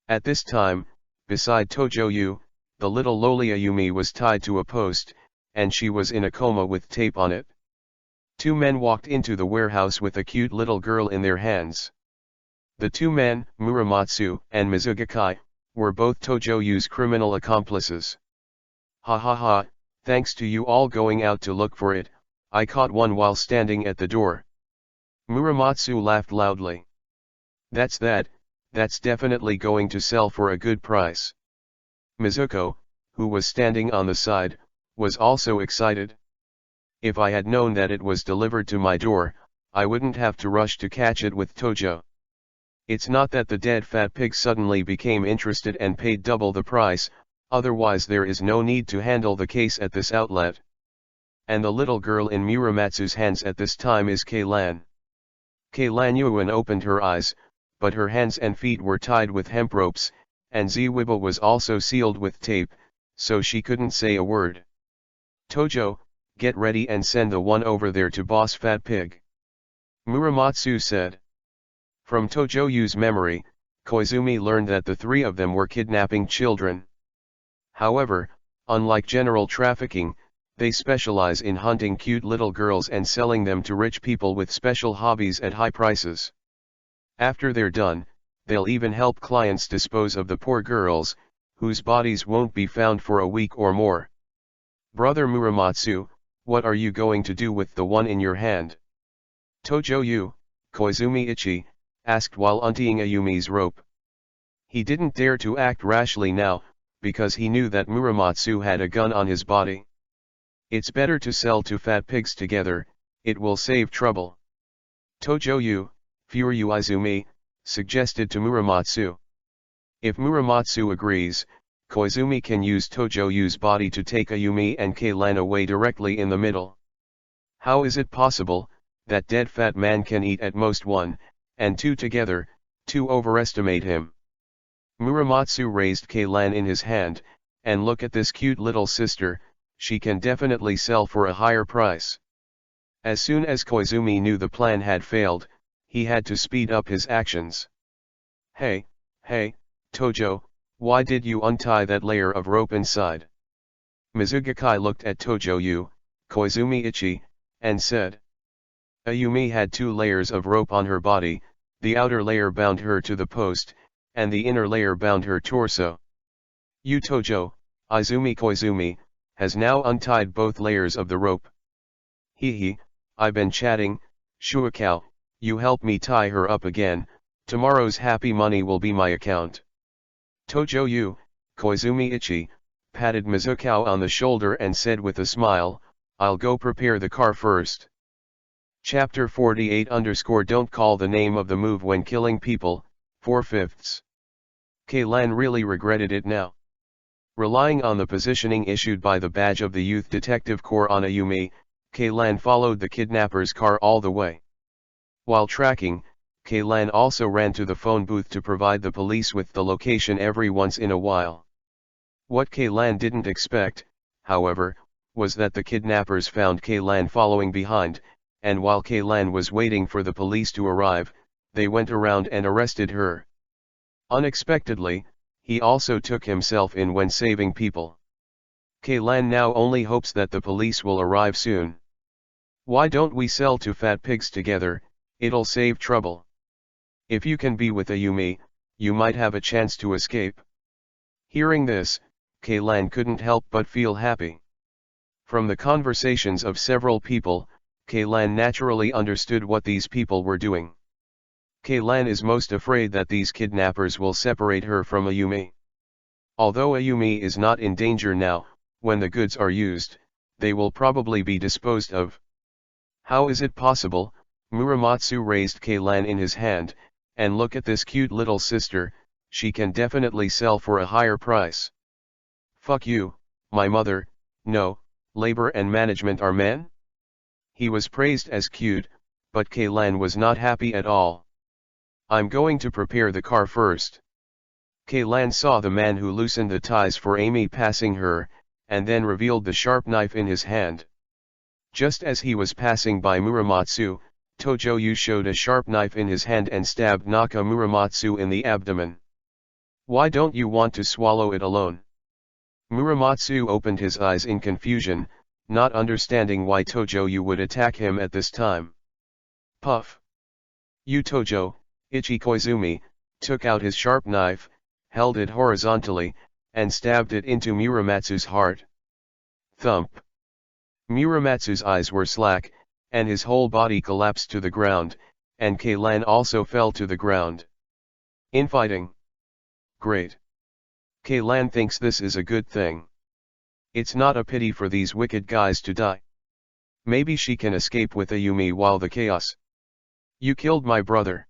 At this time, beside Tojo, the little lowly Ayumi was tied to a post, and she was in a coma with tape on it. Two men walked into the warehouse with a cute little girl in their hands. The two men, Muramatsu and Mizugakai, were both Tojo's criminal accomplices. Ha ha ha, thanks to you all going out to look for it, I caught one while standing at the door. Muramatsu laughed loudly. That's definitely going to sell for a good price. Mizuko, who was standing on the side, was also excited. If I had known that it was delivered to my door, I wouldn't have to rush to catch it with Tojo. It's not that the dead fat pig suddenly became interested and paid double the price, otherwise there is no need to handle the case at this outlet. And the little girl in Muramatsu's hands at this time is Keilan. Keilan Yuan opened her eyes, but her hands and feet were tied with hemp ropes, and Ziwiba was also sealed with tape, so she couldn't say a word. Tojo, get ready and send the one over there to Boss Fat Pig. Muramatsu said. From Tojo's memory, Koizumi learned that the three of them were kidnapping children. However, unlike general trafficking, they specialize in hunting cute little girls and selling them to rich people with special hobbies at high prices. After they're done, they'll even help clients dispose of the poor girls, whose bodies won't be found for a week or more. Brother Muramatsu, what are you going to do with the one in your hand? Tojo, Koizumi Ichi, asked while untying Ayumi's rope. He didn't dare to act rashly now, because he knew that Muramatsu had a gun on his body. It's better to sell two fat pigs together, it will save trouble. Tojo, Furyu Izumi, suggested to Muramatsu. If Muramatsu agrees, Koizumi can use Tojo's body to take Ayumi and Keilan away directly in the middle. How is it possible that dead fat man can eat at most one, and two together, to overestimate him? Muramatsu raised Keilan in his hand, and look at this cute little sister, she can definitely sell for a higher price. As soon as Koizumi knew the plan had failed, he had to speed up his actions. Hey, Tojo, why did you untie that layer of rope inside? Mizugakai looked at Tojo, Koizumi Ichi, and said. Ayumi had 2 layers of rope on her body, the outer layer bound her to the post, and the inner layer bound her torso. Tojo, Izumi Koizumi, has now untied both layers of the rope. Hee, I've been chatting, Shuakao, you help me tie her up again, tomorrow's happy money will be my account. Tojo, Koizumi Ichi, patted Mizukao on the shoulder and said with a smile, I'll go prepare the car first. Chapter 48 Don't call the name of the move when killing people, 4/5. Keilan really regretted it now. Relying on the positioning issued by the badge of the Youth Detective Corps on Ayumi, Keilan followed the kidnapper's car all the way. While tracking, Keilan also ran to the phone booth to provide the police with the location every once in a while. What Keilan didn't expect, however, was that the kidnappers found Keilan following behind, and while Keilan was waiting for the police to arrive, they went around and arrested her. Unexpectedly, he also took himself in when saving people. Keilan now only hopes that the police will arrive soon. Why don't we sell 2 fat pigs together, it'll save trouble. If you can be with Ayumi, you might have a chance to escape. Hearing this, Keilan couldn't help but feel happy. From the conversations of several people, Keilan naturally understood what these people were doing. Keilan is most afraid that these kidnappers will separate her from Ayumi. Although Ayumi is not in danger now, when the goods are used, they will probably be disposed of. How is it possible? Muramatsu raised Keilan in his hand, and look at this cute little sister, she can definitely sell for a higher price. Fuck you, my mother, no, labor and management are men? He was praised as cute, but Keilan was not happy at all. I'm going to prepare the car first. Kei-lan saw the man who loosened the ties for Amy passing her, and then revealed the sharp knife in his hand. Just as he was passing by Muramatsu, Tojo-yu showed a sharp knife in his hand and stabbed Naka Muramatsu in the abdomen. "Why don't you want to swallow it alone?" Muramatsu opened his eyes in confusion, not understanding why Tojo-yu would attack him at this time. Puff. "You Tojo," Ichi Koizumi, took out his sharp knife, held it horizontally, and stabbed it into Muramatsu's heart. Thump. Muramatsu's eyes were slack, and his whole body collapsed to the ground, and Kei-lan also fell to the ground. Infighting. Great. Kei-lan thinks this is a good thing. It's not a pity for these wicked guys to die. Maybe she can escape with Ayumi while the chaos. "You killed my brother."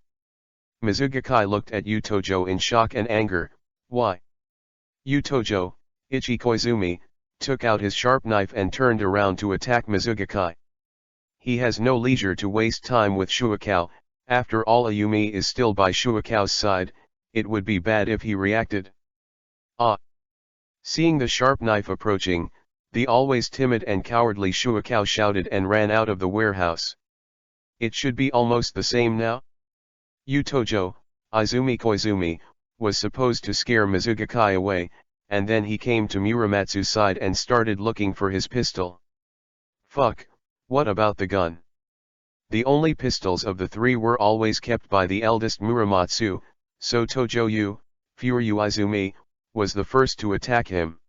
Mizugakai looked at Yu Tojo in shock and anger. "Why?" Yu Tojo, Ichi Koizumi, took out his sharp knife and turned around to attack Mizugakai. He has no leisure to waste time with Shuakao. After all, Ayumi is still by Shuakao's side. It would be bad if he reacted. Ah! Seeing the sharp knife approaching, the always timid and cowardly Shuakao shouted and ran out of the warehouse. It should be almost the same now. Yu Tojo, Izumi Koizumi, was supposed to scare Mizugakai away, and then he came to Muramatsu's side and started looking for his pistol. Fuck, what about the gun? The only pistols of the three were always kept by the eldest Muramatsu, so Tojo-yu, Furyu Izumi, was the first to attack him.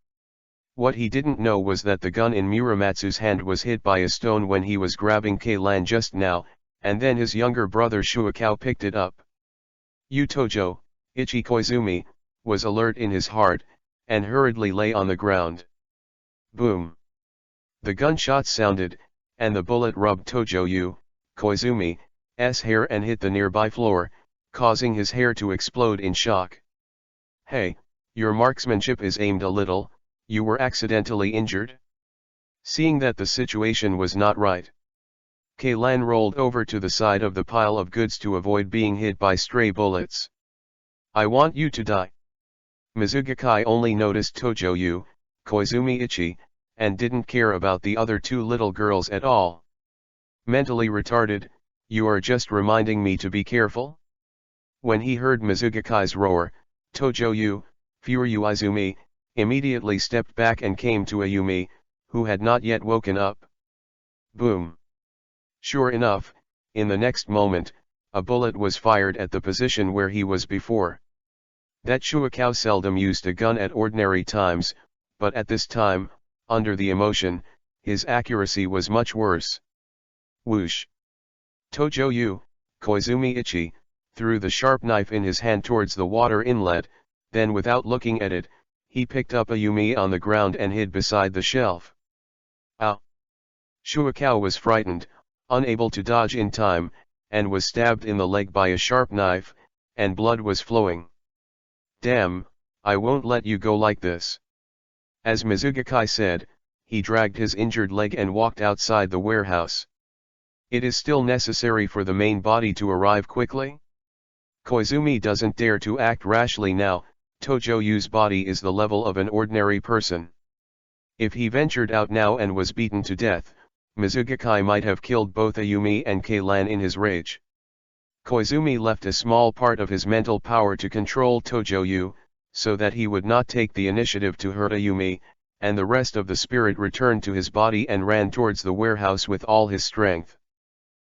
What he didn't know was that the gun in Muramatsu's hand was hit by a stone when he was grabbing Kei-lan just now, and then his younger brother Shuakao picked it up. Yu Tojo, Ichi Koizumi, was alert in his heart, and hurriedly lay on the ground. Boom! The gunshot sounded, and the bullet rubbed Tojo-yu, Koizumi's hair and hit the nearby floor, causing his hair to explode in shock. "Hey, your marksmanship is aimed a little, you were accidentally injured?" Seeing that the situation was not right, Kei-lan rolled over to the side of the pile of goods to avoid being hit by stray bullets. "I want you to die." Mizugakai only noticed Tojo-yu, Koizumi Ichi, and didn't care about the other two little girls at all. "Mentally retarded, you are just reminding me to be careful?" When he heard Mizugakai's roar, Tojo-yu, Furyu Izumi, immediately stepped back and came to Ayumi, who had not yet woken up. Boom! Sure enough, in the next moment, a bullet was fired at the position where he was before. That Shuakao seldom used a gun at ordinary times, but at this time, under the emotion, his accuracy was much worse. Whoosh! Tojo-yu, Koizumi Ichi, threw the sharp knife in his hand towards the water inlet, then without looking at it, he picked up Ayumi on the ground and hid beside the shelf. Ow! Shuakao was frightened, unable to dodge in time, and was stabbed in the leg by a sharp knife, and blood was flowing. "Damn, I won't let you go like this." As Mizugakai said, he dragged his injured leg and walked outside the warehouse. It is still necessary for the main body to arrive quickly? Koizumi doesn't dare to act rashly now. Tojo-yu's body is the level of an ordinary person. If he ventured out now and was beaten to death, Mizugakai might have killed both Ayumi and Kei-lan in his rage. Koizumi left a small part of his mental power to control Tojo-yu, so that he would not take the initiative to hurt Ayumi, and the rest of the spirit returned to his body and ran towards the warehouse with all his strength.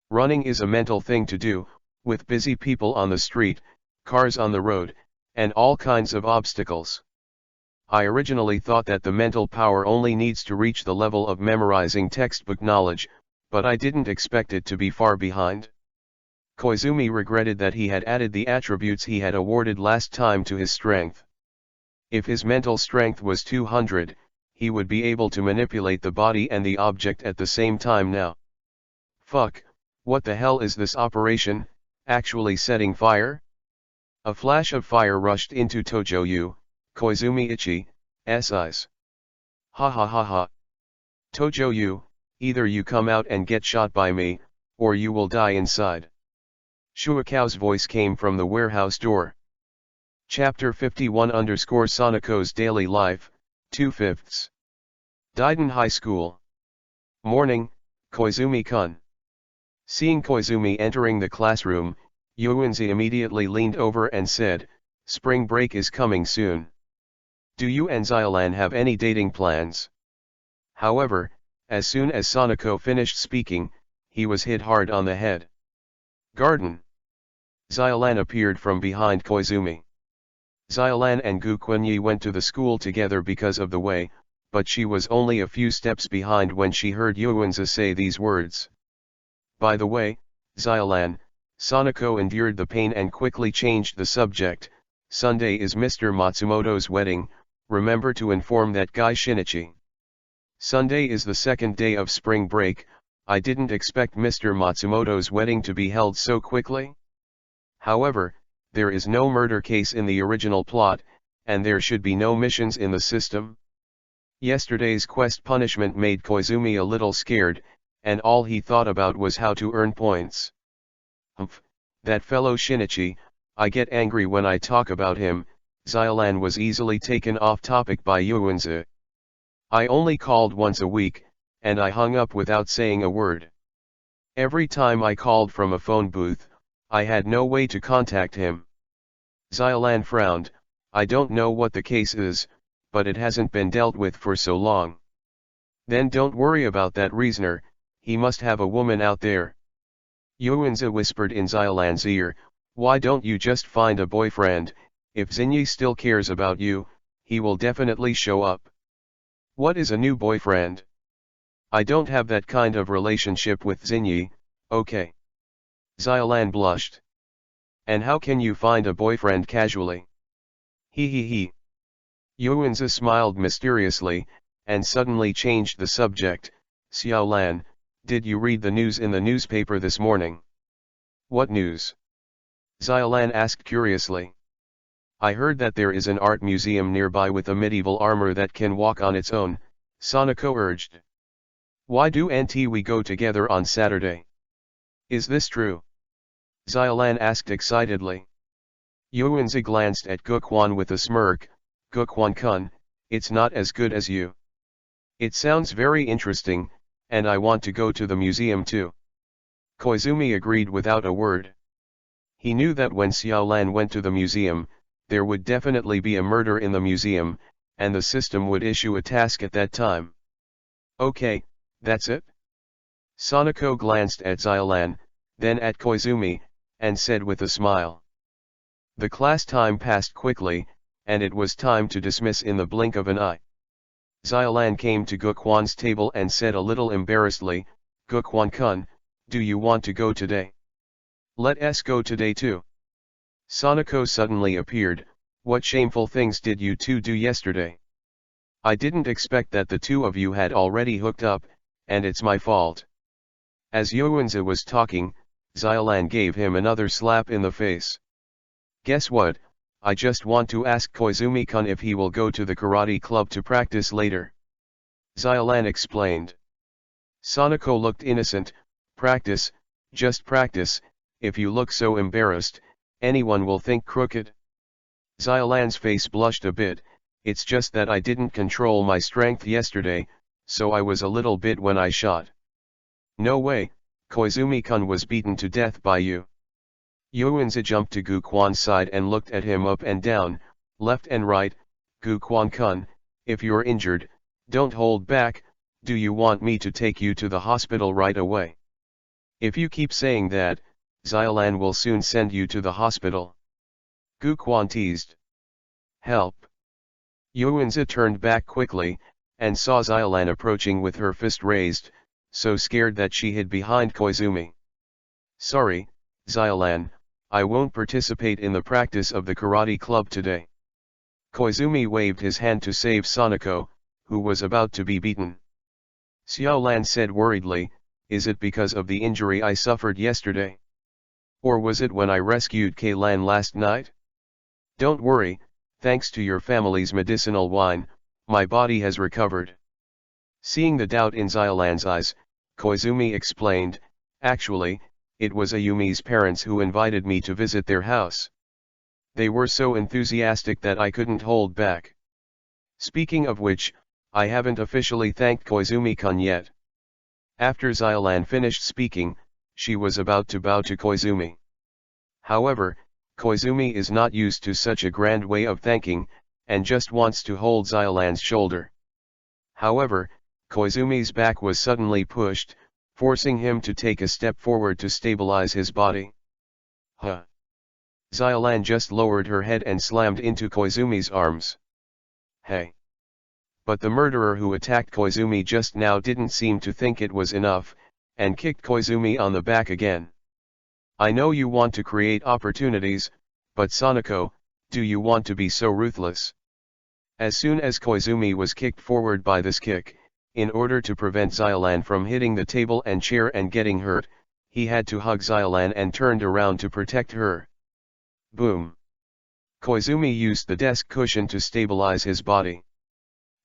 Running is a mental thing to do, with busy people on the street, cars on the road, and all kinds of obstacles. I originally thought that the mental power only needs to reach the level of memorizing textbook knowledge, but I didn't expect it to be far behind. Koizumi regretted that he had added the attributes he had awarded last time to his strength. If his mental strength was 200, he would be able to manipulate the body and the object at the same time now. Fuck, what the hell is this operation, actually setting fire? A flash of fire rushed into Tojo-yu, Koizumi Ichi's eyes. Ha ha ha ha. Tojo-yu, either you come out and get shot by me, or you will die inside. Shuakao's voice came from the warehouse door. Chapter 51 Sanako's Daily Life, 2/5. Daiden High School. Morning, Koizumi-kun. Seeing Koizumi entering the classroom, Yuanzi immediately leaned over and said, "Spring break is coming soon. Do you and Xiaolan have any dating plans?" However, as soon as Sanako finished speaking, he was hit hard on the head. Garden. Xiaolan appeared from behind Koizumi. Xiaolan and Gu Kunyi went to the school together because of the way, but she was only a few steps behind when she heard Yuanzi say these words. By the way, Xiaolan, Sanako endured the pain and quickly changed the subject. Sunday is Mr. Matsumoto's wedding, remember to inform that guy Shinichi. Sunday is the second day of spring break, I didn't expect Mr. Matsumoto's wedding to be held so quickly. However, there is no murder case in the original plot, and there should be no missions in the system. Yesterday's quest punishment made Koizumi a little scared, and all he thought about was how to earn points. Humph, that fellow Shinichi, I get angry when I talk about him. Xiaolan was easily taken off topic by Yuanzi. I only called once a week, and I hung up without saying a word. Every time I called from a phone booth, I had no way to contact him. Xiaolan frowned, I don't know what the case is, but it hasn't been dealt with for so long. Then don't worry about that reasoner, he must have a woman out there. Yuanzi whispered in Xiaolan's ear, why don't you just find a boyfriend? If Xinyi still cares about you, he will definitely show up. What is a new boyfriend? I don't have that kind of relationship with Xinyi, okay. Xiaolan blushed. And how can you find a boyfriend casually? He. Yuanzi smiled mysteriously, and suddenly changed the subject. Xiaolan, did you read the news in the newspaper this morning? What news? Xiaolan asked curiously. I heard that there is an art museum nearby with a medieval armor that can walk on its own, Sanako urged. Why don't we go together on Saturday? Is this true? Xiaolan asked excitedly. Yuanzi glanced at Gukwan with a smirk. Gukwan-kun, it's not as good as you. It sounds very interesting, and I want to go to the museum too. Koizumi agreed without a word. He knew that when Xiaolan went to the museum, there would definitely be a murder in the museum, and the system would issue a task at that time. Okay, that's it? Sanako glanced at Xiaolan, then at Koizumi, and said with a smile. The class time passed quickly, and it was time to dismiss in the blink of an eye. Xiaolan came to Gukwan's table and said a little embarrassedly, Gukwan-kun, do you want to go today? Let us go today too. Sanako suddenly appeared, what shameful things did you two do yesterday? I didn't expect that the two of you had already hooked up, and it's my fault. As Yuanzi was talking, Xiaolan gave him another slap in the face. Guess what, I just want to ask Koizumi-kun if he will go to the karate club to practice later. Xiaolan explained. Sanako looked innocent, practice, just practice, if you look so embarrassed, anyone will think crooked. Xiaolan's face blushed a bit, it's just that I didn't control my strength yesterday, so I was a little bit when I shot. No way, Koizumi-kun was beaten to death by you. Yuanzi jumped to Gukwan's side and looked at him up and down, left and right. Gukwan-kun, if you're injured, don't hold back, do you want me to take you to the hospital right away? If you keep saying that, Xiaolan will soon send you to the hospital. Gukwan teased. Help. Yuanzi turned back quickly, and saw Xiaolan approaching with her fist raised, so scared that she hid behind Koizumi. Sorry, Xiaolan, I won't participate in the practice of the karate club today. Koizumi waved his hand to save Sanako, who was about to be beaten. Xiaolan said worriedly, is it because of the injury I suffered yesterday? Or was it when I rescued Kaylan last night? Don't worry, thanks to your family's medicinal wine, my body has recovered. Seeing the doubt in Xiaolan's eyes, Koizumi explained, actually, it was Ayumi's parents who invited me to visit their house. They were so enthusiastic that I couldn't hold back. Speaking of which, I haven't officially thanked Koizumi-kun yet. After Xylan finished speaking, she was about to bow to Koizumi. However, Koizumi is not used to such a grand way of thanking, and just wants to hold Xylan's shoulder. However, Koizumi's back was suddenly pushed, forcing him to take a step forward to stabilize his body. Huh. Xylan just lowered her head and slammed into Koizumi's arms. Hey. But the murderer who attacked Koizumi just now didn't seem to think it was enough, and kicked Koizumi on the back again. I know you want to create opportunities, but Sanako, do you want to be so ruthless? As soon as Koizumi was kicked forward by this kick, in order to prevent Xylan from hitting the table and chair and getting hurt, he had to hug Xylan and turned around to protect her. Boom. Koizumi used the desk cushion to stabilize his body.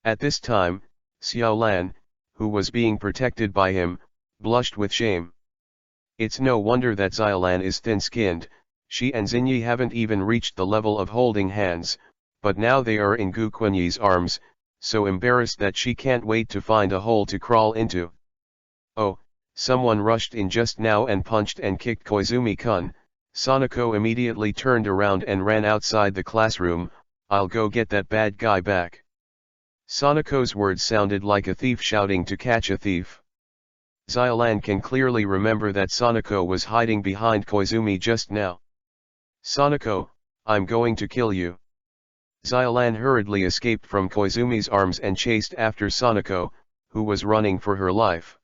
At this time, Xiaolan, who was being protected by him, blushed with shame. It's no wonder that Xylan is thin-skinned. She and Xinyi haven't even reached the level of holding hands, but now they are in Gu Quenyi's arms, so embarrassed that she can't wait to find a hole to crawl into. Oh, someone rushed in just now and punched and kicked Koizumi-kun. Sanako immediately turned around and ran outside the classroom. I'll go get that bad guy back. Sanako's words sounded like a thief shouting to catch a thief. Xylan can clearly remember that Sanako was hiding behind Koizumi just now. Sanako, I'm going to kill you. Xylan hurriedly escaped from Koizumi's arms and chased after Sanako, who was running for her life.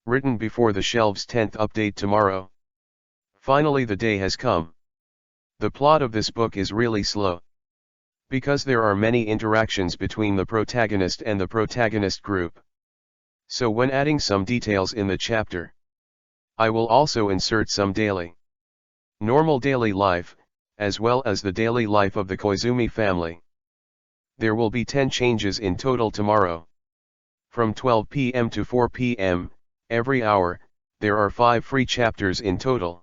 Written before the shelves 10th update tomorrow. Finally the day has come. The plot of this book is really slow. Because there are many interactions between the protagonist and the protagonist group. So when adding some details in the chapter, I will also insert some normal daily life, as well as the daily life of the Koizumi family. There will be 10 changes in total tomorrow. From 12 p.m. to 4 p.m., every hour, there are 5 free chapters in total.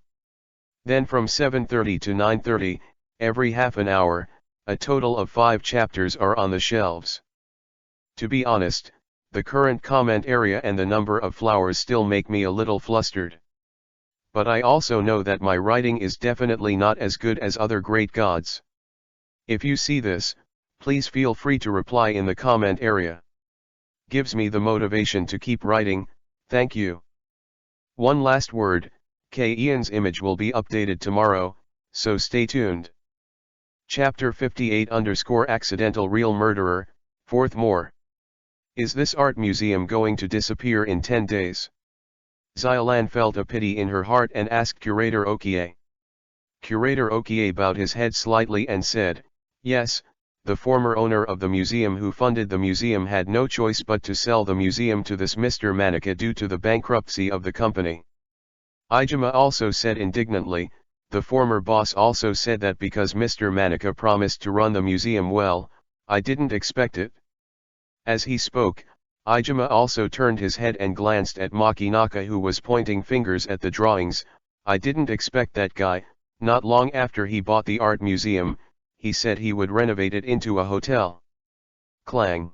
Then from 7:30 to 9:30, every half an hour, a total of 5 chapters are on the shelves. To be honest, the current comment area and the number of flowers still make me a little flustered. But I also know that my writing is definitely not as good as other great gods. If you see this, please feel free to reply in the comment area. Gives me the motivation to keep writing, thank you. One last word, Ian's image will be updated tomorrow, so stay tuned. Chapter 58_Accidental Real Murderer, 4th more. Is this art museum going to disappear in 10 days? Xylan felt a pity in her heart and asked Curator Okie. Curator Okie bowed his head slightly and said, yes, the former owner of the museum who funded the museum had no choice but to sell the museum to this Mr. Manika due to the bankruptcy of the company. Ijima also said indignantly, the former boss also said that because Mr. Manika promised to run the museum well, I didn't expect it. As he spoke, Ijima also turned his head and glanced at Makinaka who was pointing fingers at the drawings. I didn't expect that guy. Not long after he bought the art museum, he said he would renovate it into a hotel. Clang.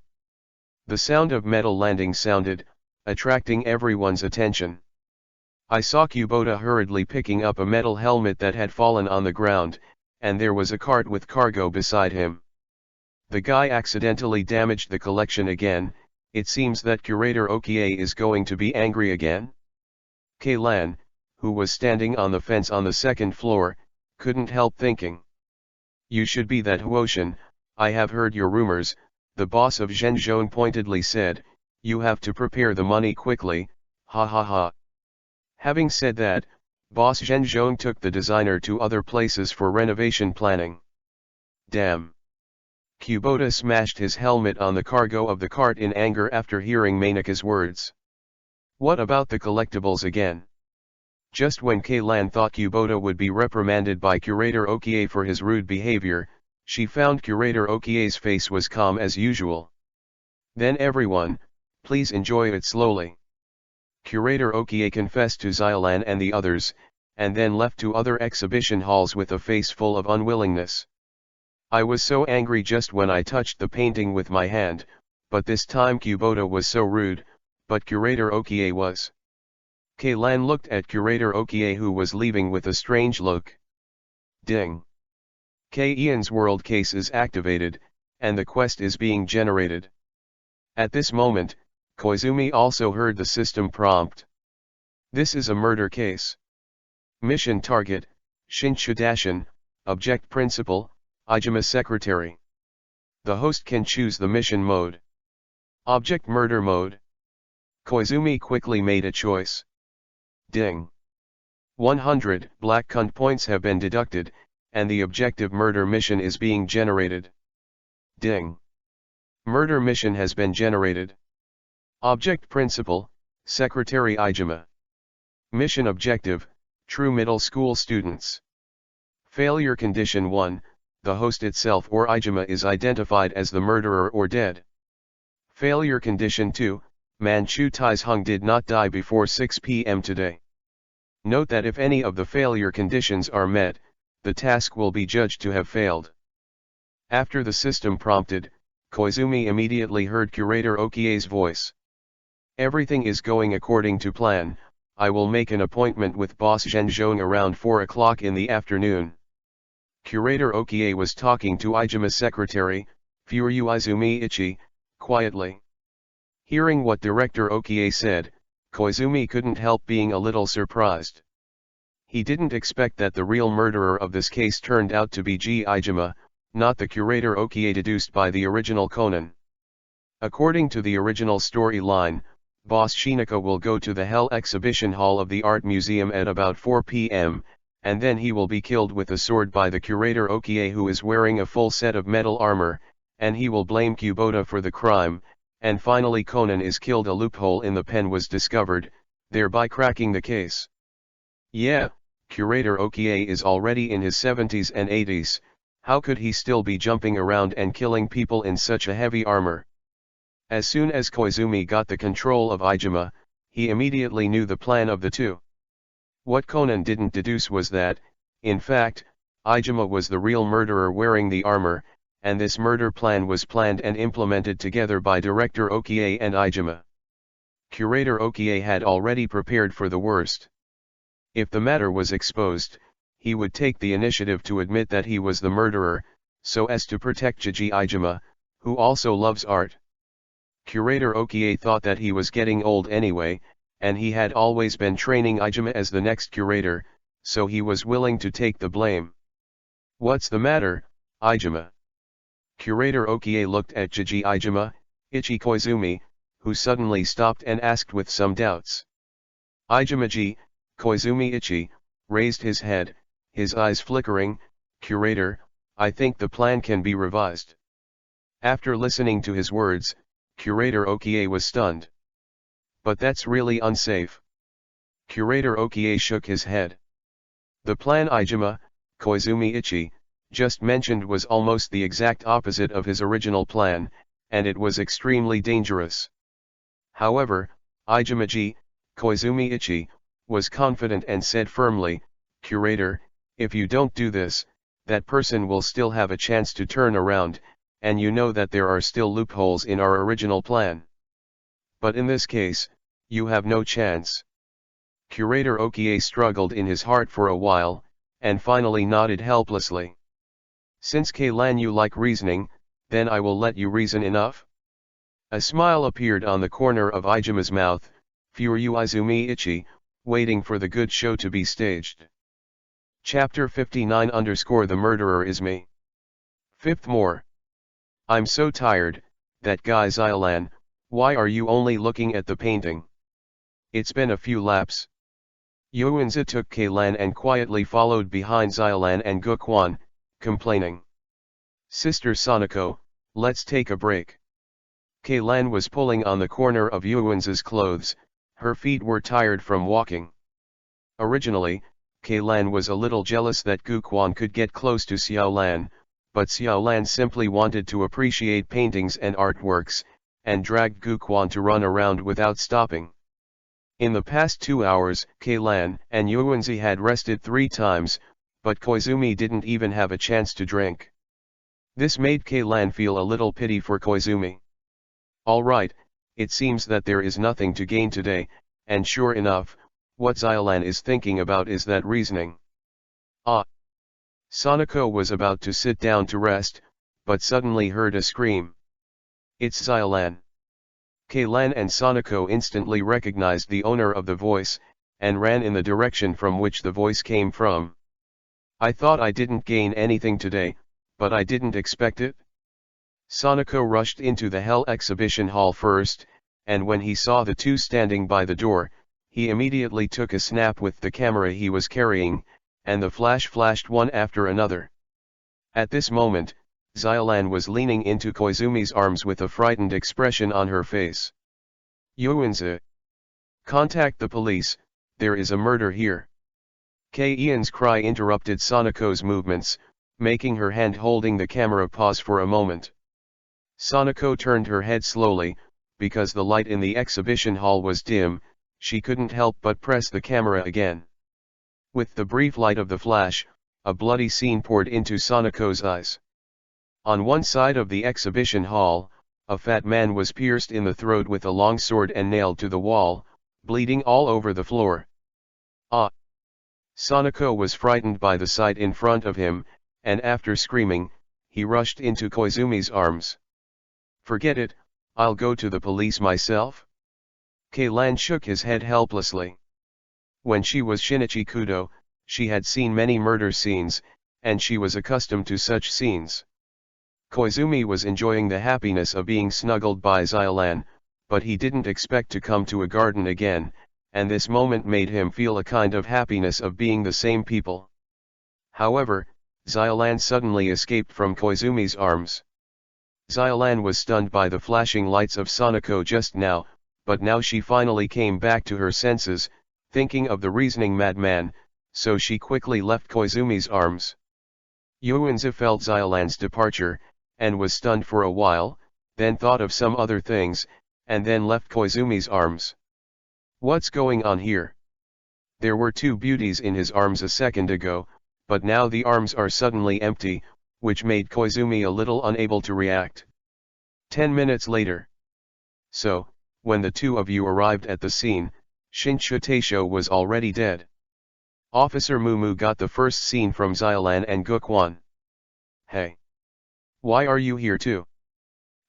The sound of metal landing sounded, attracting everyone's attention. I saw Kubota hurriedly picking up a metal helmet that had fallen on the ground, and there was a cart with cargo beside him. The guy accidentally damaged the collection again. It seems that Curator Okie is going to be angry again. Keilan, who was standing on the fence on the 2nd floor, couldn't help thinking. You should be that Huoshin, I have heard your rumors, the boss of Zhenzhong pointedly said, you have to prepare the money quickly, ha ha ha. Having said that, boss Zhenzhong took the designer to other places for renovation planning. Damn. Kubota smashed his helmet on the cargo of the cart in anger after hearing Manika's words. What about the collectibles again? Just when Keilan thought Kubota would be reprimanded by Curator Okie for his rude behavior, she found Curator Okie's face was calm as usual. Then everyone, please enjoy it slowly. Curator Okie confessed to Xylan and the others, and then left to other exhibition halls with a face full of unwillingness. I was so angry just when I touched the painting with my hand, but this time Kubota was so rude, but Curator Okie was. Kaylan looked at Curator Okie, who was leaving, with a strange look. Ding. Ian's world case is activated, and the quest is being generated. At this moment, Koizumi also heard the system prompt. This is a murder case. Mission target, Shinshudashin, object principal, Ijima secretary. The host can choose the mission mode. Object murder mode. Koizumi quickly made a choice. Ding. 100 black cunt points have been deducted, and the objective murder mission is being generated. Ding. Murder mission has been generated. Object principal, Secretary Ijima. Mission objective, true middle school students. Failure condition 1, the host itself or Ijima is identified as the murderer or dead. Failure condition 2, Manchu Taizhung did not die before 6 p.m. today. Note that if any of the failure conditions are met, the task will be judged to have failed. After the system prompted, Koizumi immediately heard Curator Okie's voice. Everything is going according to plan. I will make an appointment with Boss Zhenzhong around 4 o'clock in the afternoon. Curator Okie was talking to Ijima's secretary, Furyu Izumi Ichi, quietly. Hearing what Director Okie said, Koizumi couldn't help being a little surprised. He didn't expect that the real murderer of this case turned out to be Ijima, not the Curator Okie deduced by the original Conan. According to the original storyline, Boss Shinaka will go to the Hell Exhibition Hall of the Art Museum at about 4 p.m., and then he will be killed with a sword by the Curator Okie, who is wearing a full set of metal armor, and he will blame Kubota for the crime, and finally Conan is killed. A loophole in the pen was discovered, thereby cracking the case. Yeah, Curator Okie is already in his 70s and 80s, how could he still be jumping around and killing people in such a heavy armor? As soon as Koizumi got the control of Ijima, he immediately knew the plan of the two. What Conan didn't deduce was that, in fact, Ijima was the real murderer wearing the armor, and this murder plan was planned and implemented together by Director Okie and Ijima. Curator Okie had already prepared for the worst. If the matter was exposed, he would take the initiative to admit that he was the murderer, so as to protect Ijima, who also loves art. Curator Okie thought that he was getting old anyway, and he had always been training Ijima as the next curator, so he was willing to take the blame. What's the matter, Ijima? Curator Okie looked at Ijima, Ichi Koizumi, who suddenly stopped and asked with some doubts. Ijima Koizumi Ichi, raised his head, his eyes flickering. Curator, I think the plan can be revised. After listening to his words, Curator Okie was stunned. But that's really unsafe. Curator Okie shook his head. The plan Ijima, Koizumi Ichi, just mentioned was almost the exact opposite of his original plan, and it was extremely dangerous. However, Ijima Koizumi Ichi, was confident and said firmly, Curator, if you don't do this, that person will still have a chance to turn around, and you know that there are still loopholes in our original plan. But in this case, you have no chance. Curator Okie struggled in his heart for a while, and finally nodded helplessly. Since Kaylan you like reasoning, then I will let you reason enough. A smile appeared on the corner of Ijima's mouth, Furyu Izumi Ichi, waiting for the good show to be staged. Chapter 59 _ The murderer is me. Fifth more. I'm so tired, that guy Xiaolan, why are you only looking at the painting? It's been a few laps. Yuanzi took Kaylan and quietly followed behind Xiaolan and Guquan, complaining. Sister Sonako, let's take a break. Kaylan was pulling on the corner of Yuanzi's clothes, her feet were tired from walking. Originally, Kaylan was a little jealous that Guquan could get close to Xiaolan, but Xiaolan simply wanted to appreciate paintings and artworks, and dragged Guquan to run around without stopping. In the past 2 hours, Keilan and Yuanzi had rested 3 times, but Koizumi didn't even have a chance to drink. This made Keilan feel a little pity for Koizumi. Alright, it seems that there is nothing to gain today, and sure enough, what Xylan is thinking about is that reasoning. Ah! Sanako was about to sit down to rest, but suddenly heard a scream. It's Xylan. Keilan and Sanako instantly recognized the owner of the voice, and ran in the direction from which the voice came from. I thought I didn't gain anything today, but I didn't expect it. Sanako rushed into the Hell exhibition hall first, and when he saw the two standing by the door, he immediately took a snap with the camera he was carrying, and the flash flashed one after another. At this moment, Xylan was leaning into Koizumi's arms with a frightened expression on her face. Yuanzi. Contact the police, there is a murder here. Kei-Ian's cry interrupted Sanako's movements, making her hand holding the camera pause for a moment. Sanako turned her head slowly, because the light in the exhibition hall was dim, she couldn't help but press the camera again. With the brief light of the flash, a bloody scene poured into Sanako's eyes. On one side of the exhibition hall, a fat man was pierced in the throat with a long sword and nailed to the wall, bleeding all over the floor. Ah! Sanako was frightened by the sight in front of him, and after screaming, he rushed into Koizumi's arms. Forget it, I'll go to the police myself. Keilan shook his head helplessly. When she was Shinichi Kudo, she had seen many murder scenes, and she was accustomed to such scenes. Koizumi was enjoying the happiness of being snuggled by Xylan, but he didn't expect to come to a garden again, and this moment made him feel a kind of happiness of being the same people. However, Xylan suddenly escaped from Koizumi's arms. Xylan was stunned by the flashing lights of Sanako just now, but now she finally came back to her senses, thinking of the reasoning madman, so she quickly left Koizumi's arms. Yuanzi felt Xylan's departure, and was stunned for a while, then thought of some other things, and then left Koizumi's arms. What's going on here? There were two beauties in his arms a second ago, but now the arms are suddenly empty, which made Koizumi a little unable to react. 10 minutes later. So, when the two of you arrived at the scene, Shinshu Taisho was already dead. Officer Mumu got the first scene from Xylan and Gukwan. Hey! Why are you here too?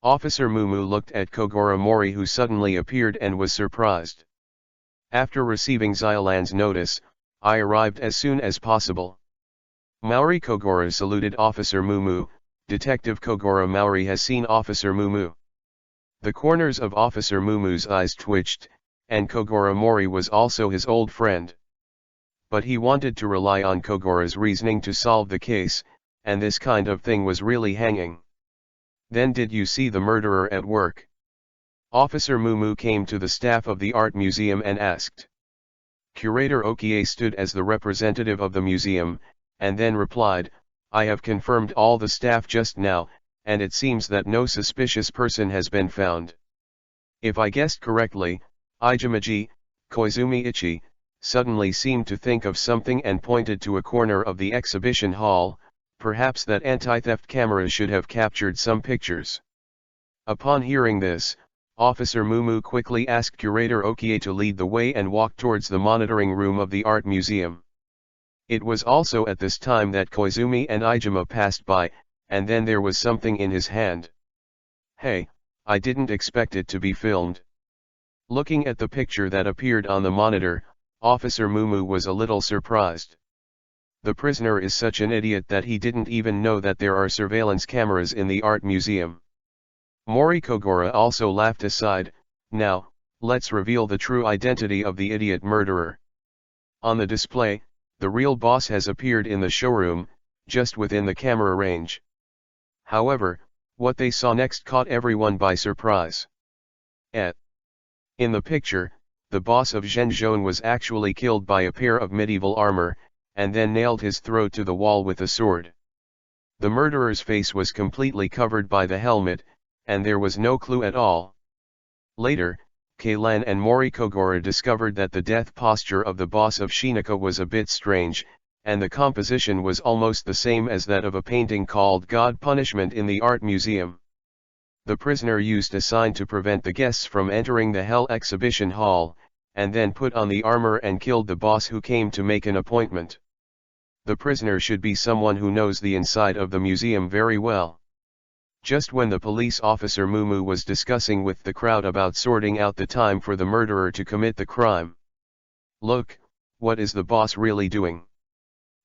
Officer Mumu looked at Kogoro Mori, who suddenly appeared, and was surprised. After receiving Xylan's notice, I arrived as soon as possible. Maori Kogoro saluted Officer Mumu. Detective Kogoro Maori has seen Officer Mumu. The corners of Officer Mumu's eyes twitched, and Kogoro Mori was also his old friend. But he wanted to rely on Kogoro's reasoning to solve the case, and this kind of thing was really hanging. Then did you see the murderer at work? Officer Mumu came to the staff of the art museum and asked. Curator Okie stood as the representative of the museum, and then replied, I have confirmed all the staff just now, and it seems that no suspicious person has been found. If I guessed correctly, Ijimaji, Koizumi Ichi, suddenly seemed to think of something and pointed to a corner of the exhibition hall. Perhaps that anti-theft camera should have captured some pictures. Upon hearing this, Officer Mumu quickly asked Curator Okie to lead the way and walk towards the monitoring room of the art museum. It was also at this time that Koizumi and Ijima passed by, and then there was something in his hand. Hey, I didn't expect it to be filmed. Looking at the picture that appeared on the monitor, Officer Mumu was a little surprised. The prisoner is such an idiot that he didn't even know that there are surveillance cameras in the art museum. Mori Kogoro also laughed aside. Now, let's reveal the true identity of the idiot murderer. On the display, the real boss has appeared in the showroom, just within the camera range. However, what they saw next caught everyone by surprise. In the picture, the boss of Zhenzhou was actually killed by a pair of medieval armor, and then nailed his throat to the wall with a sword. The murderer's face was completely covered by the helmet, and there was no clue at all. Later, Keilan and Morikogoro discovered that the death posture of the boss of Shinaka was a bit strange, and the composition was almost the same as that of a painting called God Punishment in the Art Museum. The prisoner used a sign to prevent the guests from entering the Hell exhibition hall, and then put on the armor and killed the boss who came to make an appointment. The prisoner should be someone who knows the inside of the museum very well. Just when the police officer Mumu was discussing with the crowd about sorting out the time for the murderer to commit the crime. "Look, what is the boss really doing?"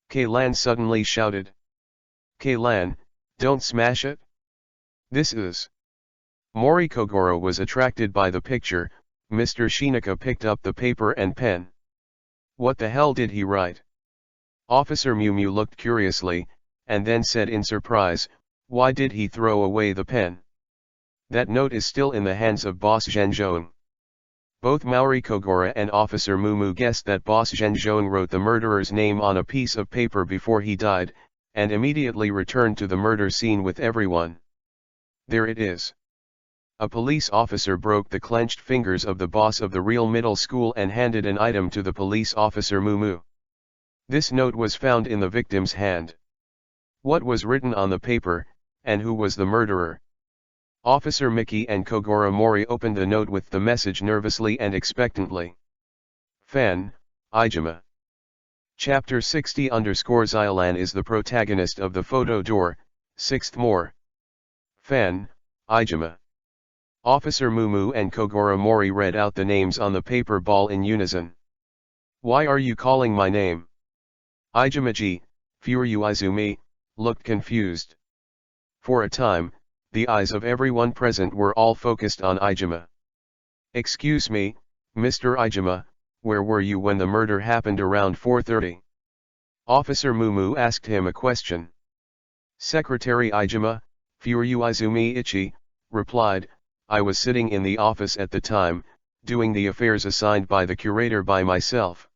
Keilan suddenly shouted. "Keilan, don't smash it. This is..." Morikogoro was attracted by the picture. Mr. Shinaka picked up the paper and pen. "What the hell did he write?" Officer Mumu looked curiously, and then said in surprise, "Why did he throw away the pen? That note is still in the hands of Boss Zhenzhong." Both Morikogoro and Officer Mumu guessed that Boss Zhenzhong wrote the murderer's name on a piece of paper before he died, and immediately returned to the murder scene with everyone. "There it is." A police officer broke the clenched fingers of the boss of the real middle school and handed an item to the police officer Mumu. This note was found in the victim's hand. What was written on the paper, and who was the murderer? Officer Miki and Kogoro Mori opened the note with the message nervously and expectantly. Fan, Ijima. Chapter 60 Zylan is the protagonist of the photo door, 6th more. Fan, Ijima. Officer Mumu and Kogoro Mori read out the names on the paper ball in unison. "Why are you calling my name?" Ijimaji, Furyu Izumi, looked confused. For a time, the eyes of everyone present were all focused on Ijima. "Excuse me, Mr. Ijima, where were you when the murder happened around 4:30? Officer Mumu asked him a question. Secretary Ijima, Furyu Izumi Ichi, replied, "I was sitting in the office at the time, doing the affairs assigned by the curator by myself."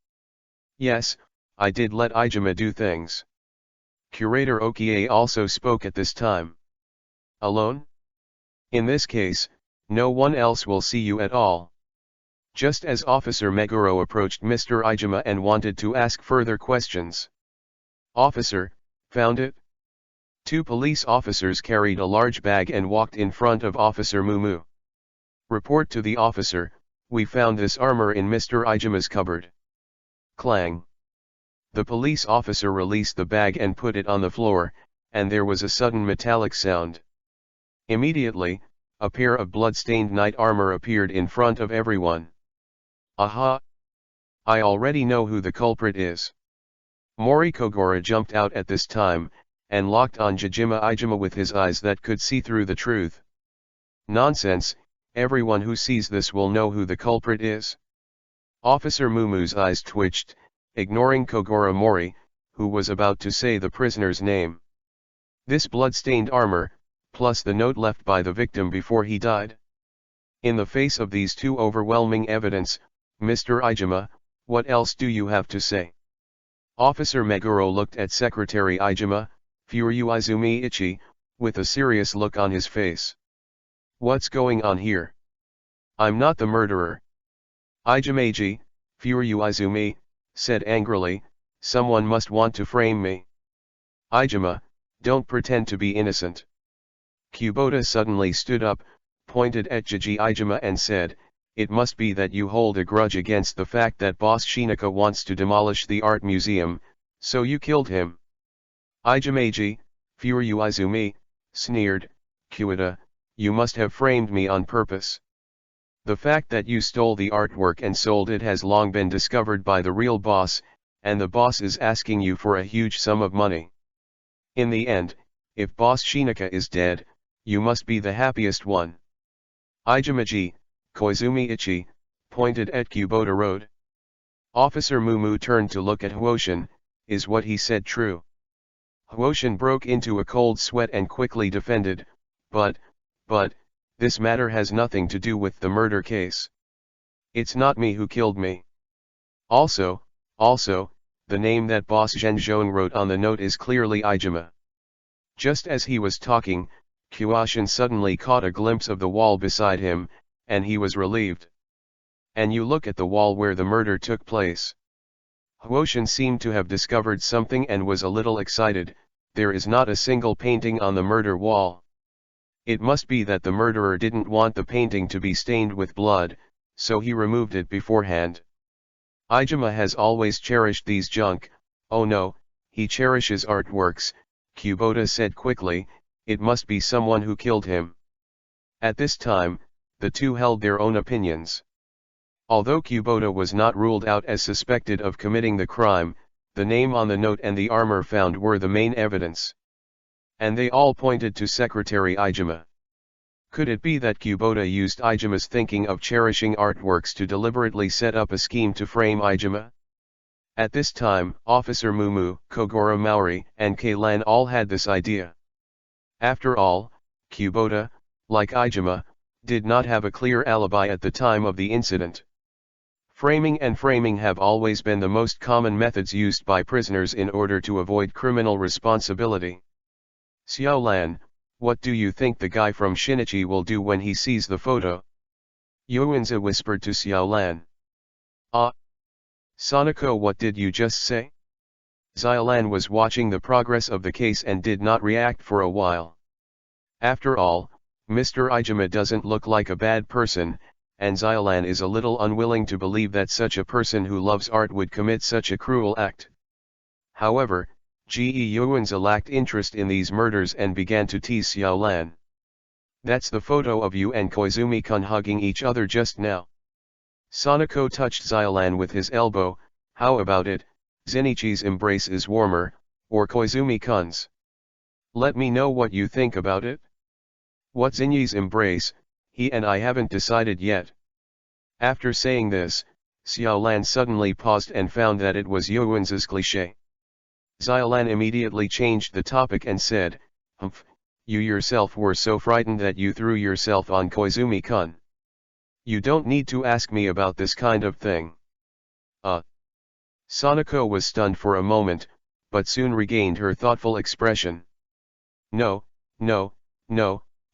"Yes, I did let Ijima do things." Curator Okie also spoke at this time. "Alone? In this case, no one else will see you at all." Just as Officer Meguro approached Mr. Ijima and wanted to ask further questions. "Officer, found it?" Two police officers carried a large bag and walked in front of Officer Mumu. "Report to the officer, we found this armor in Mr. Ijima's cupboard." Clang. The police officer released the bag and put it on the floor, and there was a sudden metallic sound. Immediately, a pair of blood-stained knight armor appeared in front of everyone. "Aha! I already know who the culprit is." Morikogoro jumped out at this time, and locked on Jijima Ijima with his eyes that could see through the truth. "Nonsense, everyone who sees this will know who the culprit is." Officer Mumu's eyes twitched, ignoring Kogoro Mori, who was about to say the prisoner's name. This blood-stained armor, plus the note left by the victim before he died. In the face of these two overwhelming evidence, Mr. Ijima, what else do you have to say? Officer Meguro looked at Secretary Ijima, Furyu Izumi Ichi, with a serious look on his face. "What's going on here? I'm not the murderer." "Ijimaji," Furyu Izumi said angrily, "someone must want to frame me." "Ijima, don't pretend to be innocent." Kubota suddenly stood up, pointed at Jiji Ijima and said, "It must be that you hold a grudge against the fact that Boss Shinaka wants to demolish the art museum, so you killed him." "Ijimaji," Furyu Izumi sneered, "Kubota, you must have framed me on purpose. The fact that you stole the artwork and sold it has long been discovered by the real boss, and the boss is asking you for a huge sum of money. In the end, if Boss Shinaka is dead, you must be the happiest one." Ijimaji, Koizumi Ichi, pointed at Kubota Road. Officer Mumu turned to look at Huoshin. Is what he said true? Huoshin broke into a cold sweat and quickly defended, but, this matter has nothing to do with the murder case. It's not me who killed me. Also, the name that Boss Zhenzhong wrote on the note is clearly Ijima. Just as he was talking, Huoshin suddenly caught a glimpse of the wall beside him, and he was relieved. And you look at the wall where the murder took place. Huoshan seemed to have discovered something and was a little excited. There is not a single painting on the murder wall. It must be that the murderer didn't want the painting to be stained with blood, so he removed it beforehand. Ijima has always cherished these junk. Oh no, he cherishes artworks, Kubota said quickly. It must be someone who killed him. At this time, the two held their own opinions. Although Kubota was not ruled out as suspected of committing the crime, the name on the note and the armor found were the main evidence. And they all pointed to Secretary Ijima. Could it be that Kubota used Ijima's thinking of cherishing artworks to deliberately set up a scheme to frame Ijima? At this time, Officer Mumu, Kogoro Maori, and Keilan all had this idea. After all, Kubota, like Ijima, did not have a clear alibi at the time of the incident. Framing and framing have always been the most common methods used by prisoners in order to avoid criminal responsibility. Xiaolan, what do you think the guy from Shinichi will do when he sees the photo? Yuanzi whispered to Xiaolan. Ah! Sonoko, what did you just say? Xiaolan was watching the progress of the case and did not react for a while. After all, Mr. Ijima doesn't look like a bad person, and Xiaolan is a little unwilling to believe that such a person who loves art would commit such a cruel act. However, Ge Yuanzi lacked interest in these murders and began to tease Xiaolan. That's the photo of you and Koizumi-kun hugging each other just now. Sonoko touched Xiaolan with his elbow. How about it? Zenichi's embrace is warmer, or Koizumi-kun's? Let me know what you think about it. What's Zenyi's embrace? He and I haven't decided yet. After saying this, Xiaolan suddenly paused and found that it was Yuanzi's cliché. Xiaolan immediately changed the topic and said, "Humph, you yourself were so frightened that you threw yourself on Koizumi-kun. You don't need to ask me about this kind of thing." Sonoko was stunned for a moment, but soon regained her thoughtful expression. No,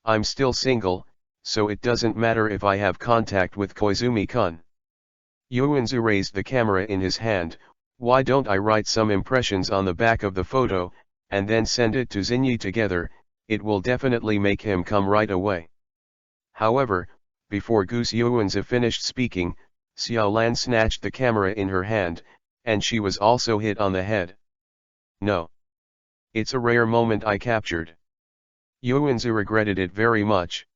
I'm still single, so it doesn't matter if I have contact with Koizumi-kun. Yuanzi raised the camera in his hand. Why don't I write some impressions on the back of the photo, and then send it to Zenyi together? It will definitely make him come right away. However, before Goose Yuanzi finished speaking, Xiaolan snatched the camera in her hand, and she was also hit on the head. No. It's a rare moment I captured. Yuanzi regretted it very much.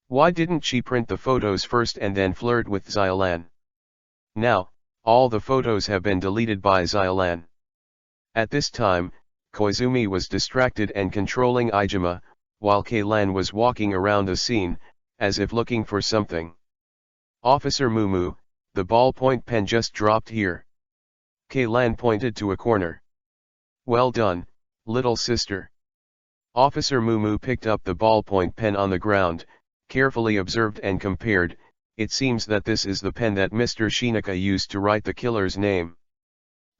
Why didn't she print the photos first and then flirt with Xiaolan? Now, all the photos have been deleted by Xiaolan. At this time, Koizumi was distracted and controlling Ijima, while Keilan was walking around the scene, as if looking for something. Officer Mumu, the ballpoint pen just dropped here. Keilan pointed to a corner. Well done, little sister. Officer Mumu picked up the ballpoint pen on the ground, carefully observed and compared. It seems that this is the pen that Mr. Shinaka used to write the killer's name.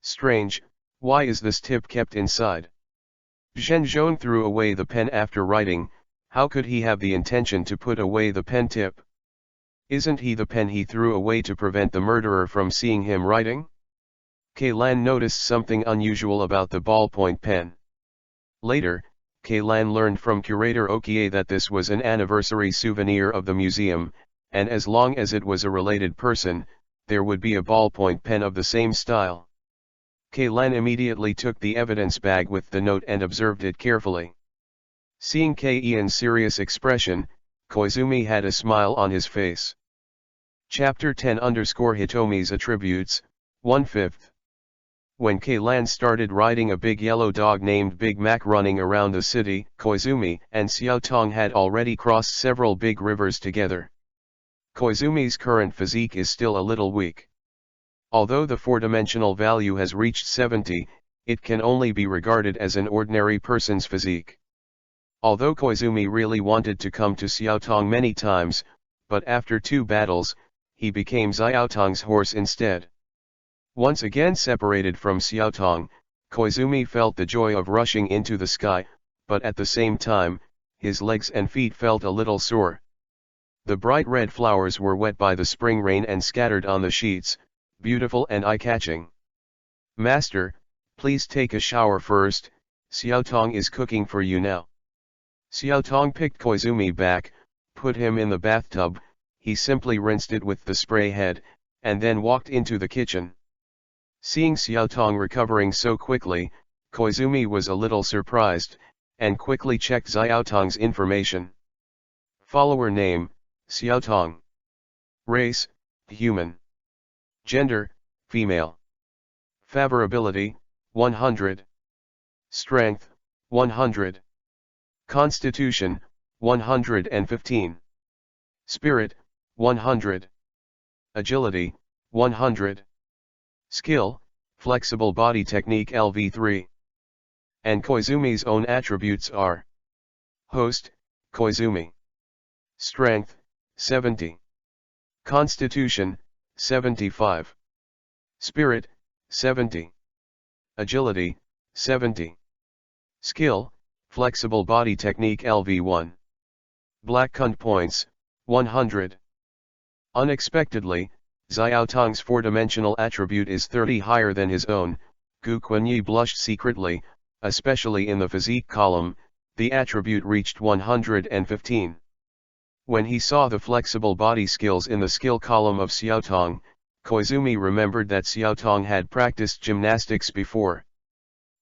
Strange, why is this tip kept inside? Zhenzhong threw away the pen after writing. How could he have the intention to put away the pen tip? Isn't he the pen he threw away to prevent the murderer from seeing him writing? Keilan noticed something unusual about the ballpoint pen. Later, Keilan learned from curator Okie that this was an anniversary souvenir of the museum, and as long as it was a related person, there would be a ballpoint pen of the same style. Keilan immediately took the evidence bag with the note and observed it carefully. Seeing Keian's serious expression, Koizumi had a smile on his face. Chapter 10 Hitomi's Attributes, 1/5. When Keilan started riding a big yellow dog named Big Mac running around the city, Koizumi and Xiaotong had already crossed several big rivers together. Koizumi's current physique is still a little weak. Although the four-dimensional value has reached 70, it can only be regarded as an ordinary person's physique. Although Koizumi really wanted to come to Xiaotong many times, but after 2 battles, he became Xiaotong's horse instead. Once again separated from Xiaotong, Koizumi felt the joy of rushing into the sky, but at the same time, his legs and feet felt a little sore. The bright red flowers were wet by the spring rain and scattered on the sheets, beautiful and eye-catching. "Master, please take a shower first, Xiaotong is cooking for you now." Xiaotong picked Koizumi back, put him in the bathtub, he simply rinsed it with the spray head, and then walked into the kitchen. Seeing Xiaotong recovering so quickly, Koizumi was a little surprised, and quickly checked Xiaotong's information. Follower name, Xiaotong. Race, human. Gender, female. Favorability, 100. Strength, 100. Constitution, 115. Spirit, 100. Agility, 100. Skill, flexible body technique LV3. And Koizumi's own attributes are: Host, Koizumi. Strength, 70. Constitution, 75. Spirit, 70. Agility, 70. Skill, flexible body technique LV1. Black Kunt points, 100. Unexpectedly, Xiaotong's four-dimensional attribute is 30 higher than his own. Gu Quanyi blushed secretly, especially in the physique column, the attribute reached 115. When he saw the flexible body skills in the skill column of Xiaotong, Koizumi remembered that Xiaotong had practiced gymnastics before.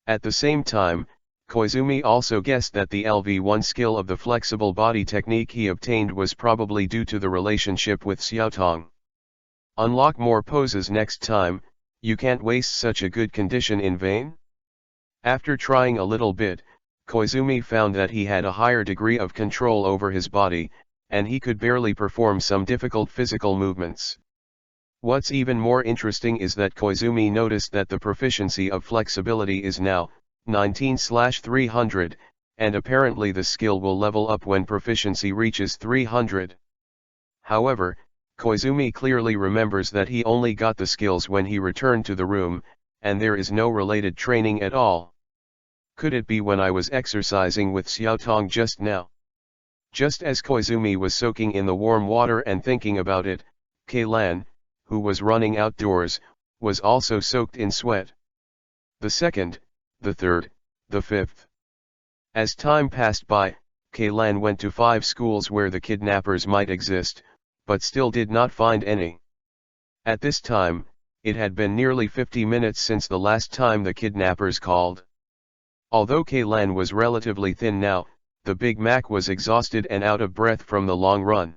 At the same time, Koizumi also guessed that the LV1 skill of the flexible body technique he obtained was probably due to the relationship with Xiaotong. Unlock more poses next time, you can't waste such a good condition in vain? After trying a little bit, Koizumi found that he had a higher degree of control over his body, and he could barely perform some difficult physical movements. What's even more interesting is that Koizumi noticed that the proficiency of flexibility is now 19/300, and apparently the skill will level up when proficiency reaches 300. However, Koizumi clearly remembers that he only got the skills when he returned to the room, and there is no related training at all. Could it be when I was exercising with Xiaotong just now? Just as Koizumi was soaking in the warm water and thinking about it, Keilan, who was running outdoors, was also soaked in sweat. The second, the third, the fifth. As time passed by, Keilan went to 5 schools where the kidnappers might exist, but still did not find any. At this time, it had been nearly 50 minutes since the last time the kidnappers called. Although Keilan was relatively thin now, the Big Mac was exhausted and out of breath from the long run.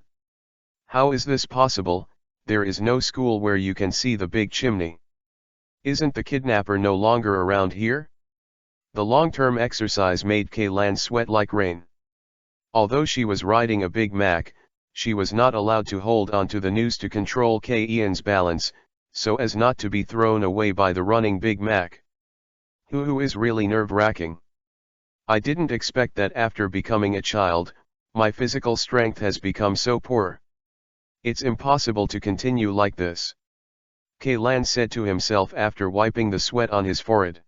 How is this possible? There is no school where you can see the big chimney. Isn't the kidnapper no longer around here? The long-term exercise made Keilan sweat like rain. Although she was riding a Big Mac, she was not allowed to hold onto the noose to control Keian's balance, so as not to be thrown away by the running Big Mac. Who is really nerve-wracking. I didn't expect that after becoming a child, my physical strength has become so poor. It's impossible to continue like this. Keilan said to himself after wiping the sweat on his forehead.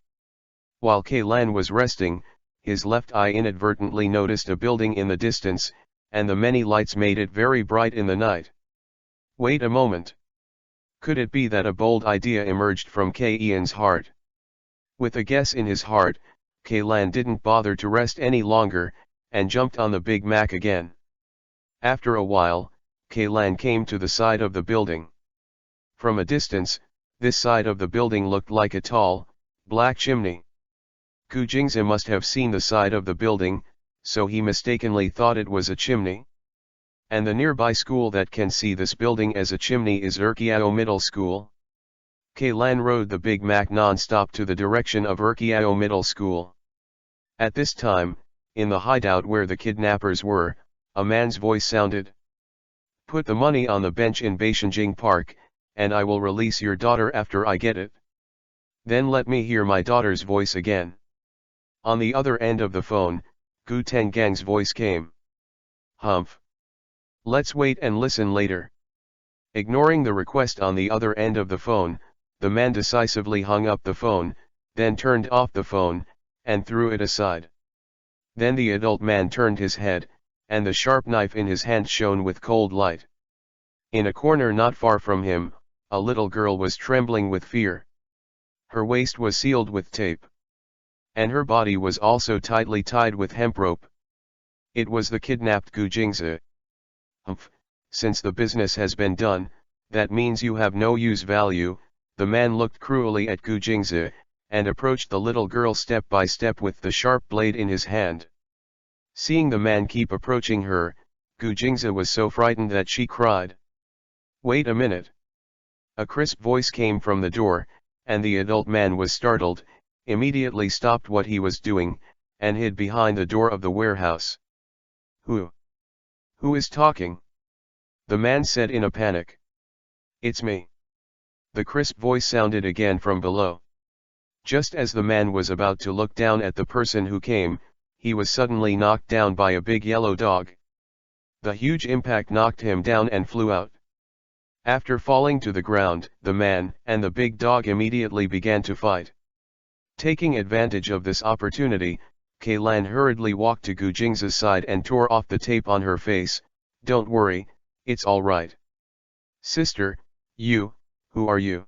While Keilan was resting, his left eye inadvertently noticed a building in the distance, and the many lights made it very bright in the night. Wait a moment. Could it be that a bold idea emerged from Keian's heart? With a guess in his heart, Keilan didn't bother to rest any longer, and jumped on the Big Mac again. After a while, Keilan came to the side of the building. From a distance, this side of the building looked like a tall, black chimney. Gu Jingzi must have seen the side of the building, so he mistakenly thought it was a chimney. And the nearby school that can see this building as a chimney is Erkiao Middle School. Keilan rode the Big Mac non-stop to the direction of Erkiao Middle School. At this time, in the hideout where the kidnappers were, a man's voice sounded. Put the money on the bench in Baishanjing Park, and I will release your daughter after I get it. Then let me hear my daughter's voice again. On the other end of the phone, Gu Tenggang's voice came. Humph. Let's wait and listen later. Ignoring the request on the other end of the phone, the man decisively hung up the phone, then turned off the phone, and threw it aside. Then the adult man turned his head, and the sharp knife in his hand shone with cold light. In a corner not far from him, a little girl was trembling with fear. Her waist was sealed with tape. And her body was also tightly tied with hemp rope. It was the kidnapped Gu Jingzi. Humph, since the business has been done, that means you have no use value. The man looked cruelly at Gu Jingzi, and approached the little girl step by step with the sharp blade in his hand. Seeing the man keep approaching her, Gu Jingzi was so frightened that she cried. "Wait a minute." A crisp voice came from the door, and the adult man was startled, immediately stopped what he was doing, and hid behind the door of the warehouse. Who is talking?" the man said in a panic. "It's me." The crisp voice sounded again from below. Just as the man was about to look down at the person who came, he was suddenly knocked down by a big yellow dog. The huge impact knocked him down and flew out. After falling to the ground, the man and the big dog immediately began to fight. Taking advantage of this opportunity, Kaylan hurriedly walked to Gu Jingzi's side and tore off the tape on her face. "Don't worry, it's all right." "Sister, who are you?"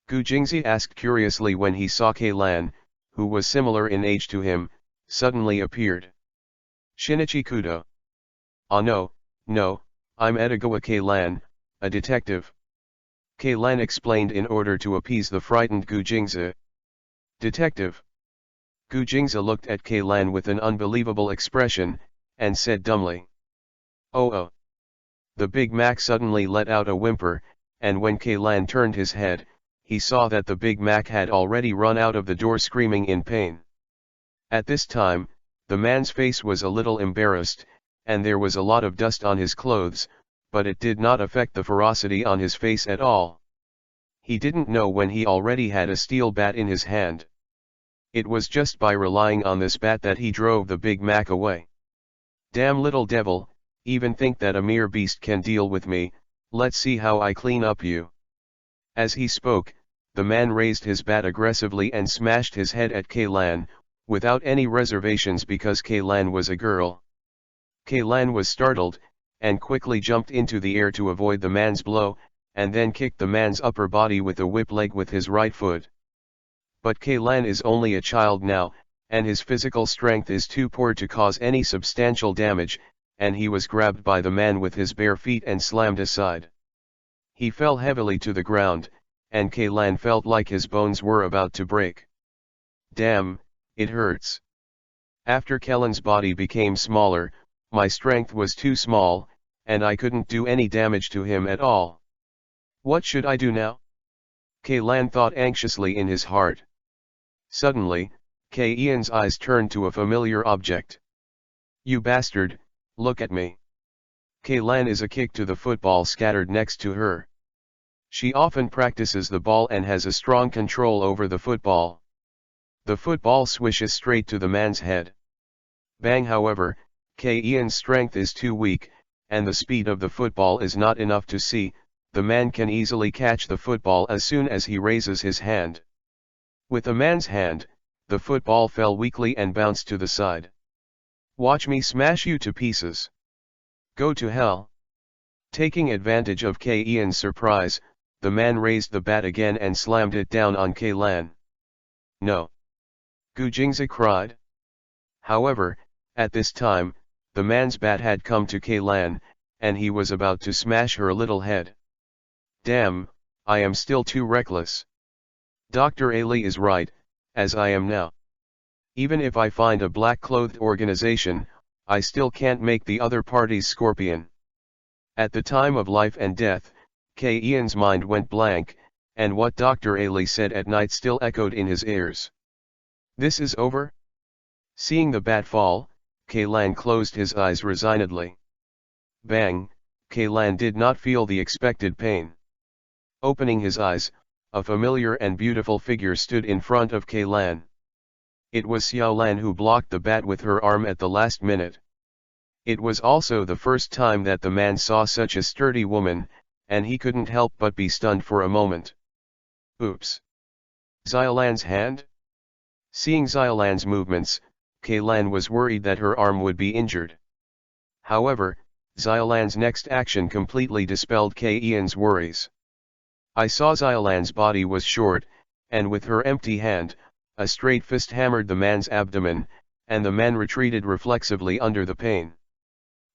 Gu Jingzi asked curiously when he saw Kaylan, who was similar in age to him, suddenly appeared. "Shinichi Kudo." "Ah no, I'm Edogawa Kaylan, a detective." Kaylan explained in order to appease the frightened Gu Jingzi. "Detective?" Gu Jingzi looked at Kaylan with an unbelievable expression, and said dumbly. Oh. The Big Mac suddenly let out a whimper, and when Kaylan turned his head, he saw that the Big Mac had already run out of the door screaming in pain. At this time, the man's face was a little embarrassed, and there was a lot of dust on his clothes, but it did not affect the ferocity on his face at all. He didn't know when he already had a steel bat in his hand. It was just by relying on this bat that he drove the Big Mac away. "Damn little devil, even think that a mere beast can deal with me, let's see how I clean up you." As he spoke, the man raised his bat aggressively and smashed his head at Kaylan, without any reservations because Kaylan was a girl. Kaylan was startled, and quickly jumped into the air to avoid the man's blow, and then kicked the man's upper body with a whip leg with his right foot. But Kaylan is only a child now, and his physical strength is too poor to cause any substantial damage, and he was grabbed by the man with his bare feet and slammed aside. He fell heavily to the ground, and Kaylan felt like his bones were about to break. "Damn, it hurts." After Kellan's body became smaller, my strength was too small, and I couldn't do any damage to him at all. What should I do now? Kaylan thought anxiously in his heart. Suddenly, Ian's eyes turned to a familiar object. "You bastard, look at me." Kaylan is a kick to the football scattered next to her. She often practices the ball and has a strong control over the football. The football swishes straight to the man's head. Bang! However, Ian's strength is too weak, and the speed of the football is not enough to see. The man can easily catch the football as soon as he raises his hand. With the man's hand, the football fell weakly and bounced to the side. "Watch me smash you to pieces." "Go to hell." Taking advantage of Ian's surprise, the man raised the bat again and slammed it down on Kaylan. "No!" Gu Jingzi cried. However, at this time, the man's bat had come to Kaylan, and he was about to smash her little head. "Damn, I am still too reckless. Dr. Ali is right, as I am now. Even if I find a black-clothed organization, I still can't make the other party's scorpion." At the time of life and death, Ian's mind went blank, and what Dr. Ali said at night still echoed in his ears. "This is over?" Seeing the bat fall, Kaylan closed his eyes resignedly. Bang! Kaylan did not feel the expected pain. Opening his eyes, a familiar and beautiful figure stood in front of Kaylan. It was Xiaolan who blocked the bat with her arm at the last minute. It was also the first time that the man saw such a sturdy woman, and he couldn't help but be stunned for a moment. Oops! Xiaolan's hand? Seeing Xiaolan's movements, Kaylan was worried that her arm would be injured. However, Xiaolan's next action completely dispelled Ian's worries. I saw Xiaolan's body was short, and with her empty hand, a straight fist hammered the man's abdomen, and the man retreated reflexively under the pain.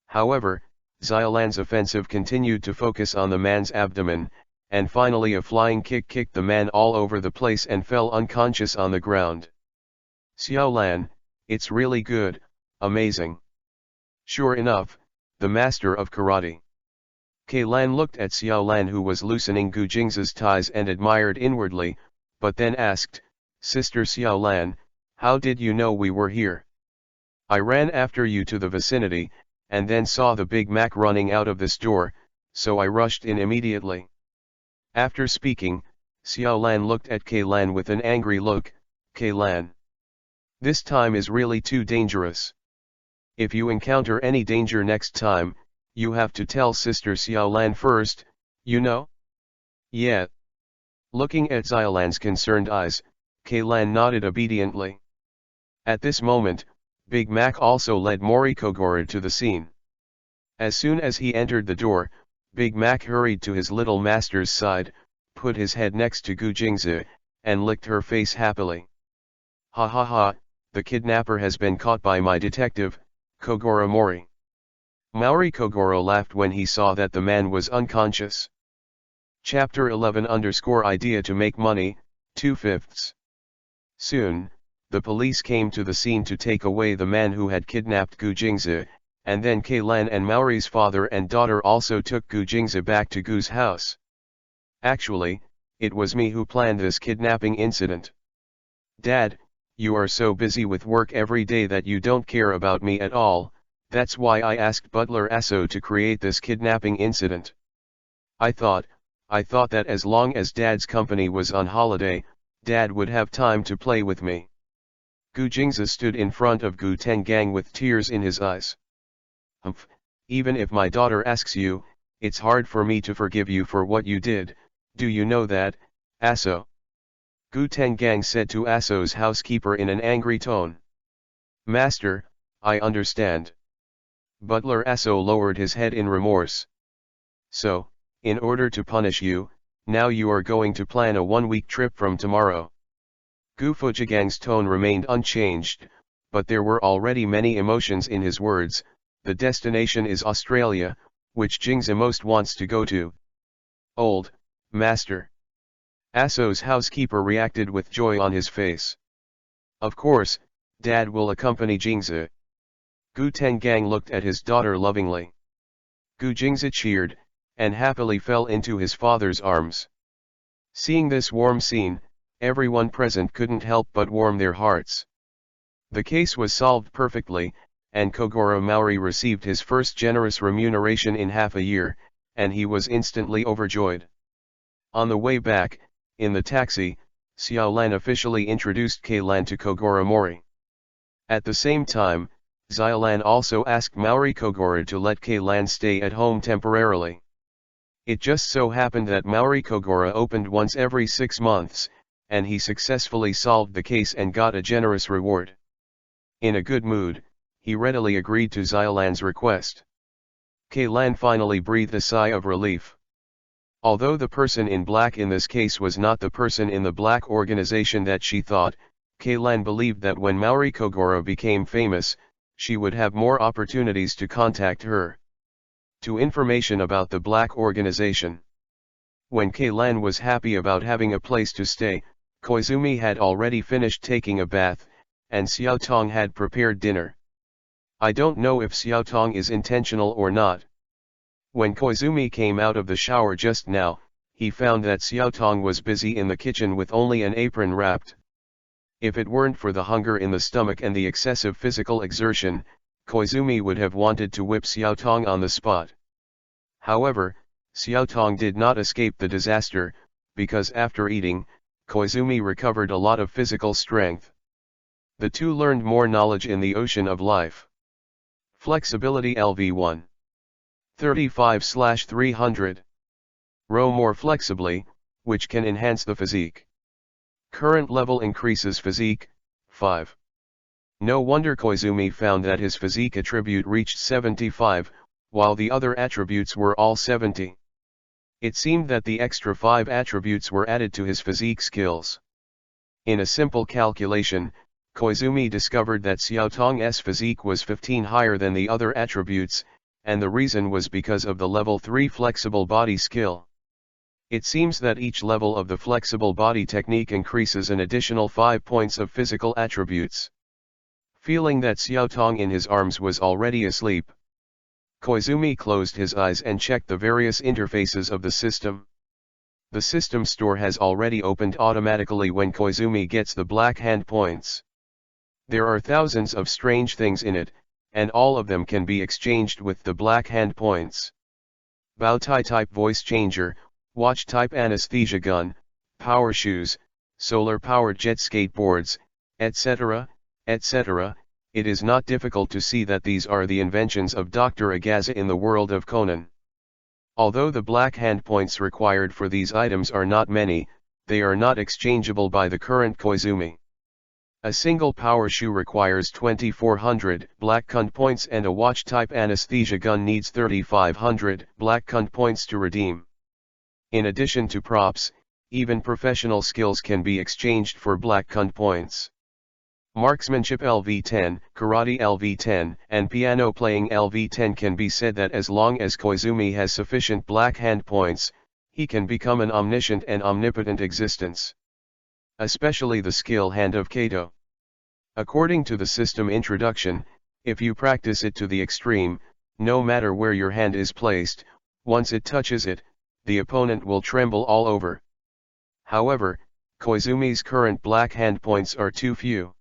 However, Xiaolan's offensive continued to focus on the man's abdomen, and finally a flying kick kicked the man all over the place and fell unconscious on the ground. Xiaolan, it's really good, amazing. Sure enough, the master of karate. Lan looked at Xiaolan, who was loosening Gu Jing's ties, and admired inwardly, but then asked, Sister Xiaolan, how did you know we were here? I ran after you to the vicinity, and then saw the Big Mac running out of this door, so I rushed in immediately. After speaking, Xiaolan looked at Lan with an angry look. Lan, this time is really too dangerous. If you encounter any danger next time, you have to tell Sister Xiaolan first, you know? Yeah. Looking at Xiaolan's concerned eyes, Lan nodded obediently. At this moment, Big Mac also led Mori Kogoro to the scene. As soon as he entered the door, Big Mac hurried to his little master's side, put his head next to Gu Jingzi, and licked her face happily. Ha ha ha, the kidnapper has been caught by my detective, Kogoro Mori. Mori Kogoro laughed when he saw that the man was unconscious. Chapter 11_idea to make money, 2/5. Soon, the police came to the scene to take away the man who had kidnapped Gu Jingzi, and then Lan and Maori's father and daughter also took Gu Jingzi back to Gu's house. Actually, it was me who planned this kidnapping incident. Dad, you are so busy with work every day that you don't care about me at all. That's why I asked Butler Asso to create this kidnapping incident. I thought that as long as Dad's company was on holiday, Dad would have time to play with me. Gu Jingzi stood in front of Gu Tengang with tears in his eyes. Humph, even if my daughter asks you, it's hard for me to forgive you for what you did, do you know that, Asso? Gu Tengang said to Asso's housekeeper in an angry tone. Master, I understand. Butler Asso lowered his head in remorse. So, in order to punish you, now you are going to plan a 1-week trip from tomorrow. Gu Fujigang's tone remained unchanged, but there were already many emotions in his words. The destination is Australia, which Jingzi most wants to go to. Old, master. Asso's housekeeper reacted with joy on his face. Of course, Dad will accompany Jingzi. Gu Tengang looked at his daughter lovingly. Gu Jingzi cheered, and happily fell into his father's arms. Seeing this warm scene, everyone present couldn't help but warm their hearts. The case was solved perfectly, and Kogoro Maori received his first generous remuneration in half a year, and he was instantly overjoyed. On the way back, in the taxi, Xiaolan officially introduced Lan to Kogoro Mori. At the same time, Xiaolan also asked Mori Kogoro to let Lan stay at home temporarily. It just so happened that Mori Kogoro opened once every 6 months, and he successfully solved the case and got a generous reward. In a good mood, he readily agreed to Xiaolan's request. Lan finally breathed a sigh of relief. Although the person in black in this case was not the person in the black organization that she thought, Lan believed that when Mori Kogoro became famous, she would have more opportunities to contact her. To information about the black organization. When Lan was happy about having a place to stay, Koizumi had already finished taking a bath, and Xiaotong had prepared dinner. I don't know if Xiaotong is intentional or not. When Koizumi came out of the shower just now, he found that Xiaotong was busy in the kitchen with only an apron wrapped. If it weren't for the hunger in the stomach and the excessive physical exertion, Koizumi would have wanted to whip Xiaotong on the spot. However, Xiaotong did not escape the disaster, because after eating, Koizumi recovered a lot of physical strength. The two learned more knowledge in the ocean of life. Flexibility LV1. 35/300. Row more flexibly, which can enhance the physique. Current level increases physique, 5. No wonder Koizumi found that his physique attribute reached 75, while the other attributes were all 70. It seemed that the extra 5 attributes were added to his physique skills. In a simple calculation, Koizumi discovered that Xiaotong's physique was 15 higher than the other attributes, and the reason was because of the level 3 flexible body skill. It seems that each level of the flexible body technique increases an additional 5 points of physical attributes. Feeling that Xiaotong in his arms was already asleep, Koizumi closed his eyes and checked the various interfaces of the system. The system store has already opened automatically when Koizumi gets the black hand points. There are thousands of strange things in it, and all of them can be exchanged with the black hand points. Bowtie type voice changer, watch type anesthesia gun, power shoes, solar powered jet skateboards, etc., etc. It is not difficult to see that these are the inventions of Dr. Agaza in the world of Conan. Although the black hand points required for these items are not many, they are not exchangeable by the current Koizumi. A single power shoe requires 2400 black cund points and a watch type anesthesia gun needs 3500 black cund points to redeem. In addition to props, even professional skills can be exchanged for black cund points. Marksmanship LV10, Karate LV10, and piano playing LV10 can be said that as long as Koizumi has sufficient black hand points, he can become an omniscient and omnipotent existence. Especially the skill hand of Kato. According to the system introduction, if you practice it to the extreme, no matter where your hand is placed, once it touches it, the opponent will tremble all over. However, Koizumi's current black hand points are too few.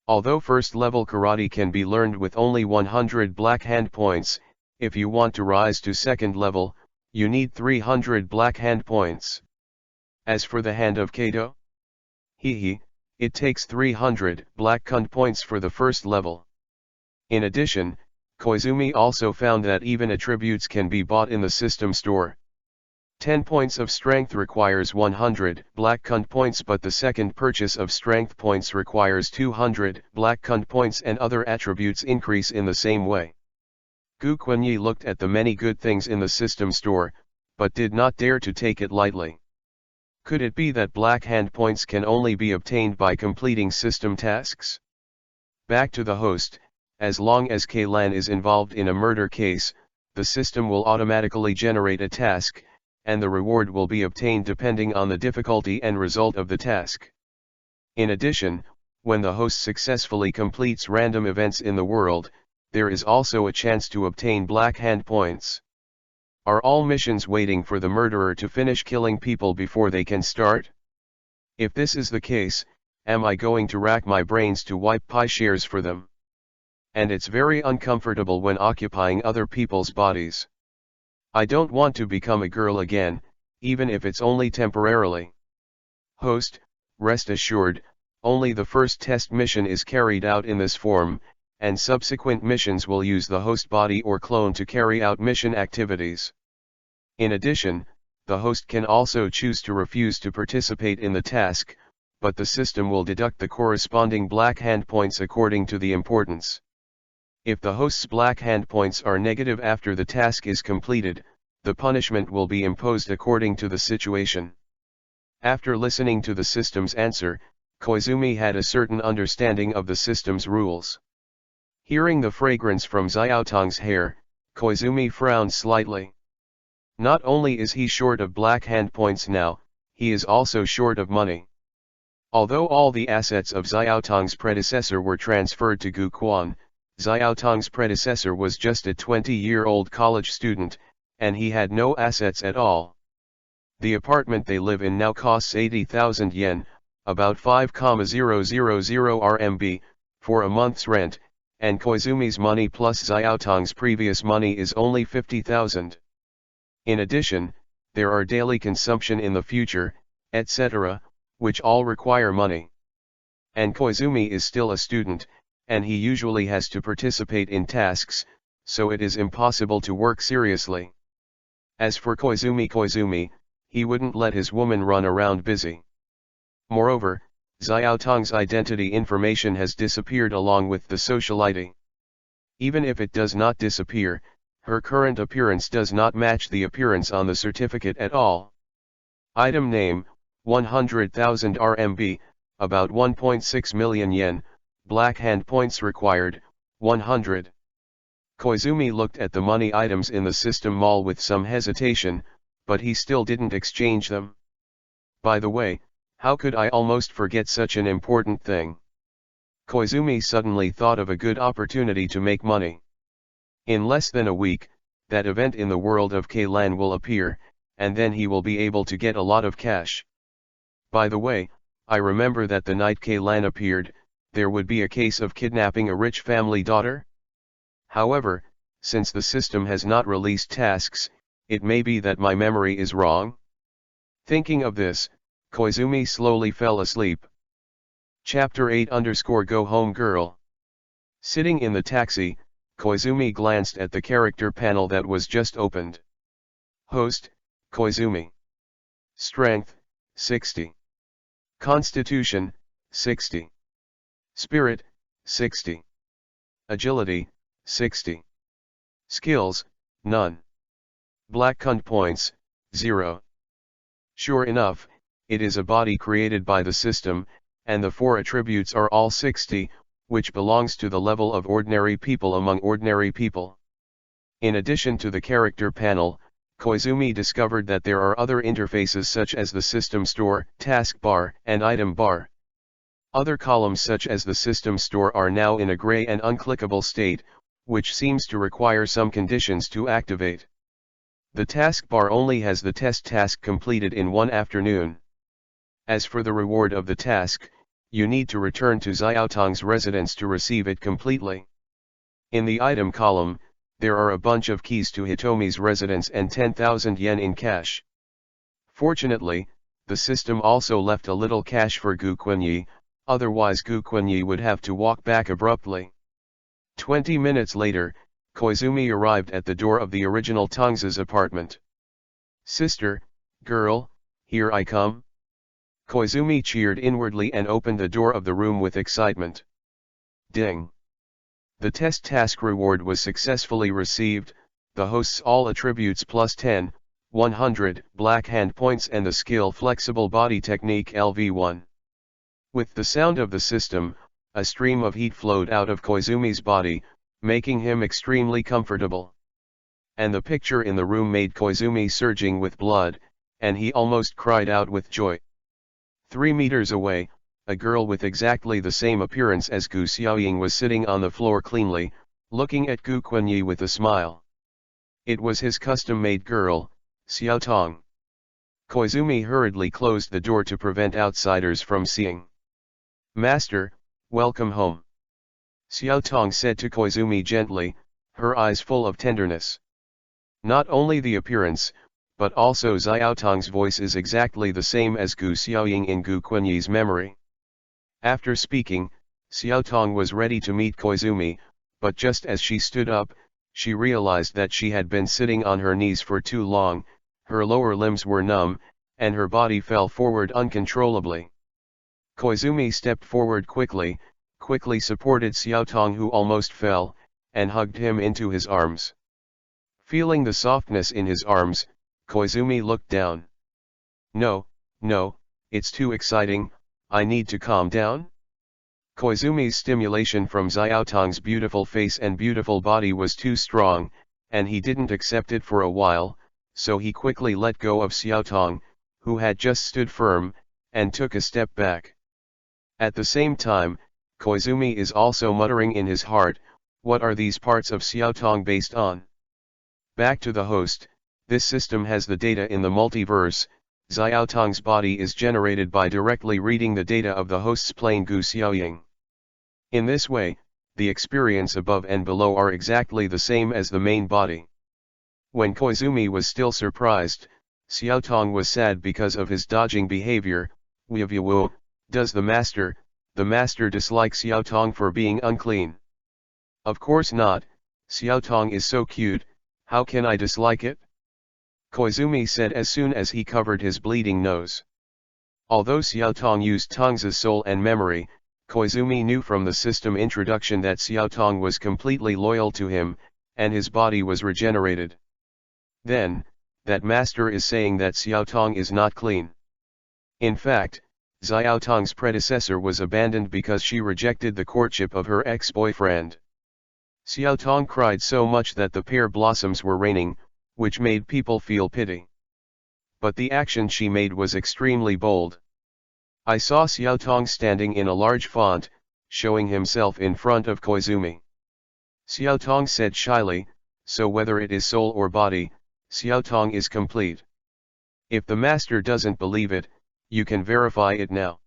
Although first-level karate can be learned with only 100 black hand points, if you want to rise to second level, you need 300 black hand points. As for the hand of Kato, it takes 300 black cund points for the first level. In addition, Koizumi also found that even attributes can be bought in the system store. 10 points of strength requires 100 black cund points, but the second purchase of strength points requires 200 black cund points, and other attributes increase in the same way. Gu Quanyi looked at the many good things in the system store, but did not dare to take it lightly. Could it be that black hand points can only be obtained by completing system tasks? Back to the host, as long as Kaylan is involved in a murder case, the system will automatically generate a task, and the reward will be obtained depending on the difficulty and result of the task. In addition, when the host successfully completes random events in the world, there is also a chance to obtain black hand points. Are all missions waiting for the murderer to finish killing people before they can start? If this is the case, am I going to rack my brains to wipe pie shares for them? And it's very uncomfortable when occupying other people's bodies. I don't want to become a girl again, even if it's only temporarily. Host, rest assured, only the first test mission is carried out in this form, and subsequent missions will use the host body or clone to carry out mission activities. In addition, the host can also choose to refuse to participate in the task, but the system will deduct the corresponding black hand points according to the importance. If the host's black hand points are negative after the task is completed, the punishment will be imposed according to the situation. After listening to the system's answer, Koizumi had a certain understanding of the system's rules. Hearing the fragrance from Xiaotong's hair, Koizumi frowned slightly. Not only is he short of black hand points now, he is also short of money. Although all the assets of Xiaotong's predecessor were transferred to Gu Quan, Xiaotong's predecessor was just a 20-year-old college student, and he had no assets at all. The apartment they live in now costs 80,000 yen, about 5,000 RMB, for a month's rent, and Koizumi's money plus Xiaotong's previous money is only 50,000. In addition, there are daily consumption in the future, etc., which all require money. And Koizumi is still a student, and he usually has to participate in tasks, so it is impossible to work seriously. As for Koizumi, he wouldn't let his woman run around busy. Moreover, Xiaotong's identity information has disappeared along with the social ID. Even if it does not disappear, her current appearance does not match the appearance on the certificate at all. Item name, 100,000 RMB, about 1.6 million yen, black hand points required, 100. Koizumi looked at the money items in the system mall with some hesitation, but he still didn't exchange them. By the way, how could I almost forget such an important thing? Koizumi suddenly thought of a good opportunity to make money. In less than a week, that event in the world of K-Lan will appear, and then he will be able to get a lot of cash. By the way, I remember that the night K-Lan appeared, there would be a case of kidnapping a rich family daughter. However, since the system has not released tasks, it may be that my memory is wrong. Thinking of this, Koizumi slowly fell asleep. Chapter 8_Go Home Girl. Sitting in the taxi, Koizumi glanced at the character panel that was just opened. Host, Koizumi. Strength, 60. Constitution, 60. Spirit, 60. Agility, 60. Skills, none. Black Kunt points, 0. Sure enough, it is a body created by the system, and the 4 attributes are all 60, which belongs to the level of ordinary people among ordinary people. In addition to the character panel, Koizumi discovered that there are other interfaces such as the system store, task bar, and item bar. Other columns such as the system store are now in a gray and unclickable state, which seems to require some conditions to activate. The taskbar only has the test task completed in one afternoon. As for the reward of the task, you need to return to Xiaotong's residence to receive it completely. In the item column, there are a bunch of keys to Hitomi's residence and 10,000 yen in cash. Fortunately, the system also left a little cash for Gu Quenyi, otherwise Gu Quenyi would have to walk back abruptly. 20 minutes later, Koizumi arrived at the door of the original Tong's apartment. Sister, girl, here I come. Koizumi cheered inwardly and opened the door of the room with excitement. Ding! The test task reward was successfully received, the host's all attributes plus 10, 100 black hand points and the skill flexible body technique LV1. With the sound of the system, a stream of heat flowed out of Koizumi's body, making him extremely comfortable. And the picture in the room made Koizumi surging with blood, and he almost cried out with joy. 3 meters away, a girl with exactly the same appearance as Gu Xiaoying was sitting on the floor cleanly, looking at Gu Quenyi with a smile. It was his custom-made girl, Xiaotong. Koizumi hurriedly closed the door to prevent outsiders from seeing. Master, welcome home. Xiaotong said to Koizumi gently, her eyes full of tenderness. Not only the appearance, but also Xiaotong's voice is exactly the same as Gu Xiaoying in Gu Quenyi's memory. After speaking, Xiaotong was ready to meet Koizumi, but just as she stood up, she realized that she had been sitting on her knees for too long, her lower limbs were numb, and her body fell forward uncontrollably. Koizumi stepped forward quickly supported Xiaotong who almost fell, and hugged him into his arms. Feeling the softness in his arms, Koizumi looked down. No, it's too exciting, I need to calm down? Koizumi's stimulation from Xiaotong's beautiful face and beautiful body was too strong, and he didn't accept it for a while, so he quickly let go of Xiaotong, who had just stood firm, and took a step back. At the same time, Koizumi is also muttering in his heart, what are these parts of Xiaotong based on? Back to the host, this system has the data in the multiverse. Xiaotong's body is generated by directly reading the data of the host's plane Gu Xiaoying. In this way, the experience above and below are exactly the same as the main body. When Koizumi was still surprised, Xiaotong was sad because of his dodging behavior. Does the master dislike Xiaotong for being unclean? Of course not, Xiaotong is so cute, how can I dislike it? Koizumi said as soon as he covered his bleeding nose. Although Xiaotong used Tong's soul and memory, Koizumi knew from the system introduction that Xiaotong was completely loyal to him, and his body was regenerated. Then, that master is saying that Xiaotong is not clean. In fact, Xiaotong's predecessor was abandoned because she rejected the courtship of her ex-boyfriend. Xiaotong cried so much that the pear blossoms were raining, which made people feel pity. But the action she made was extremely bold. I saw Xiaotong standing in a large font, showing himself in front of Koizumi. Xiaotong said shyly, "So whether it is soul or body, Xiaotong is complete. If the master doesn't believe it, you can verify it now."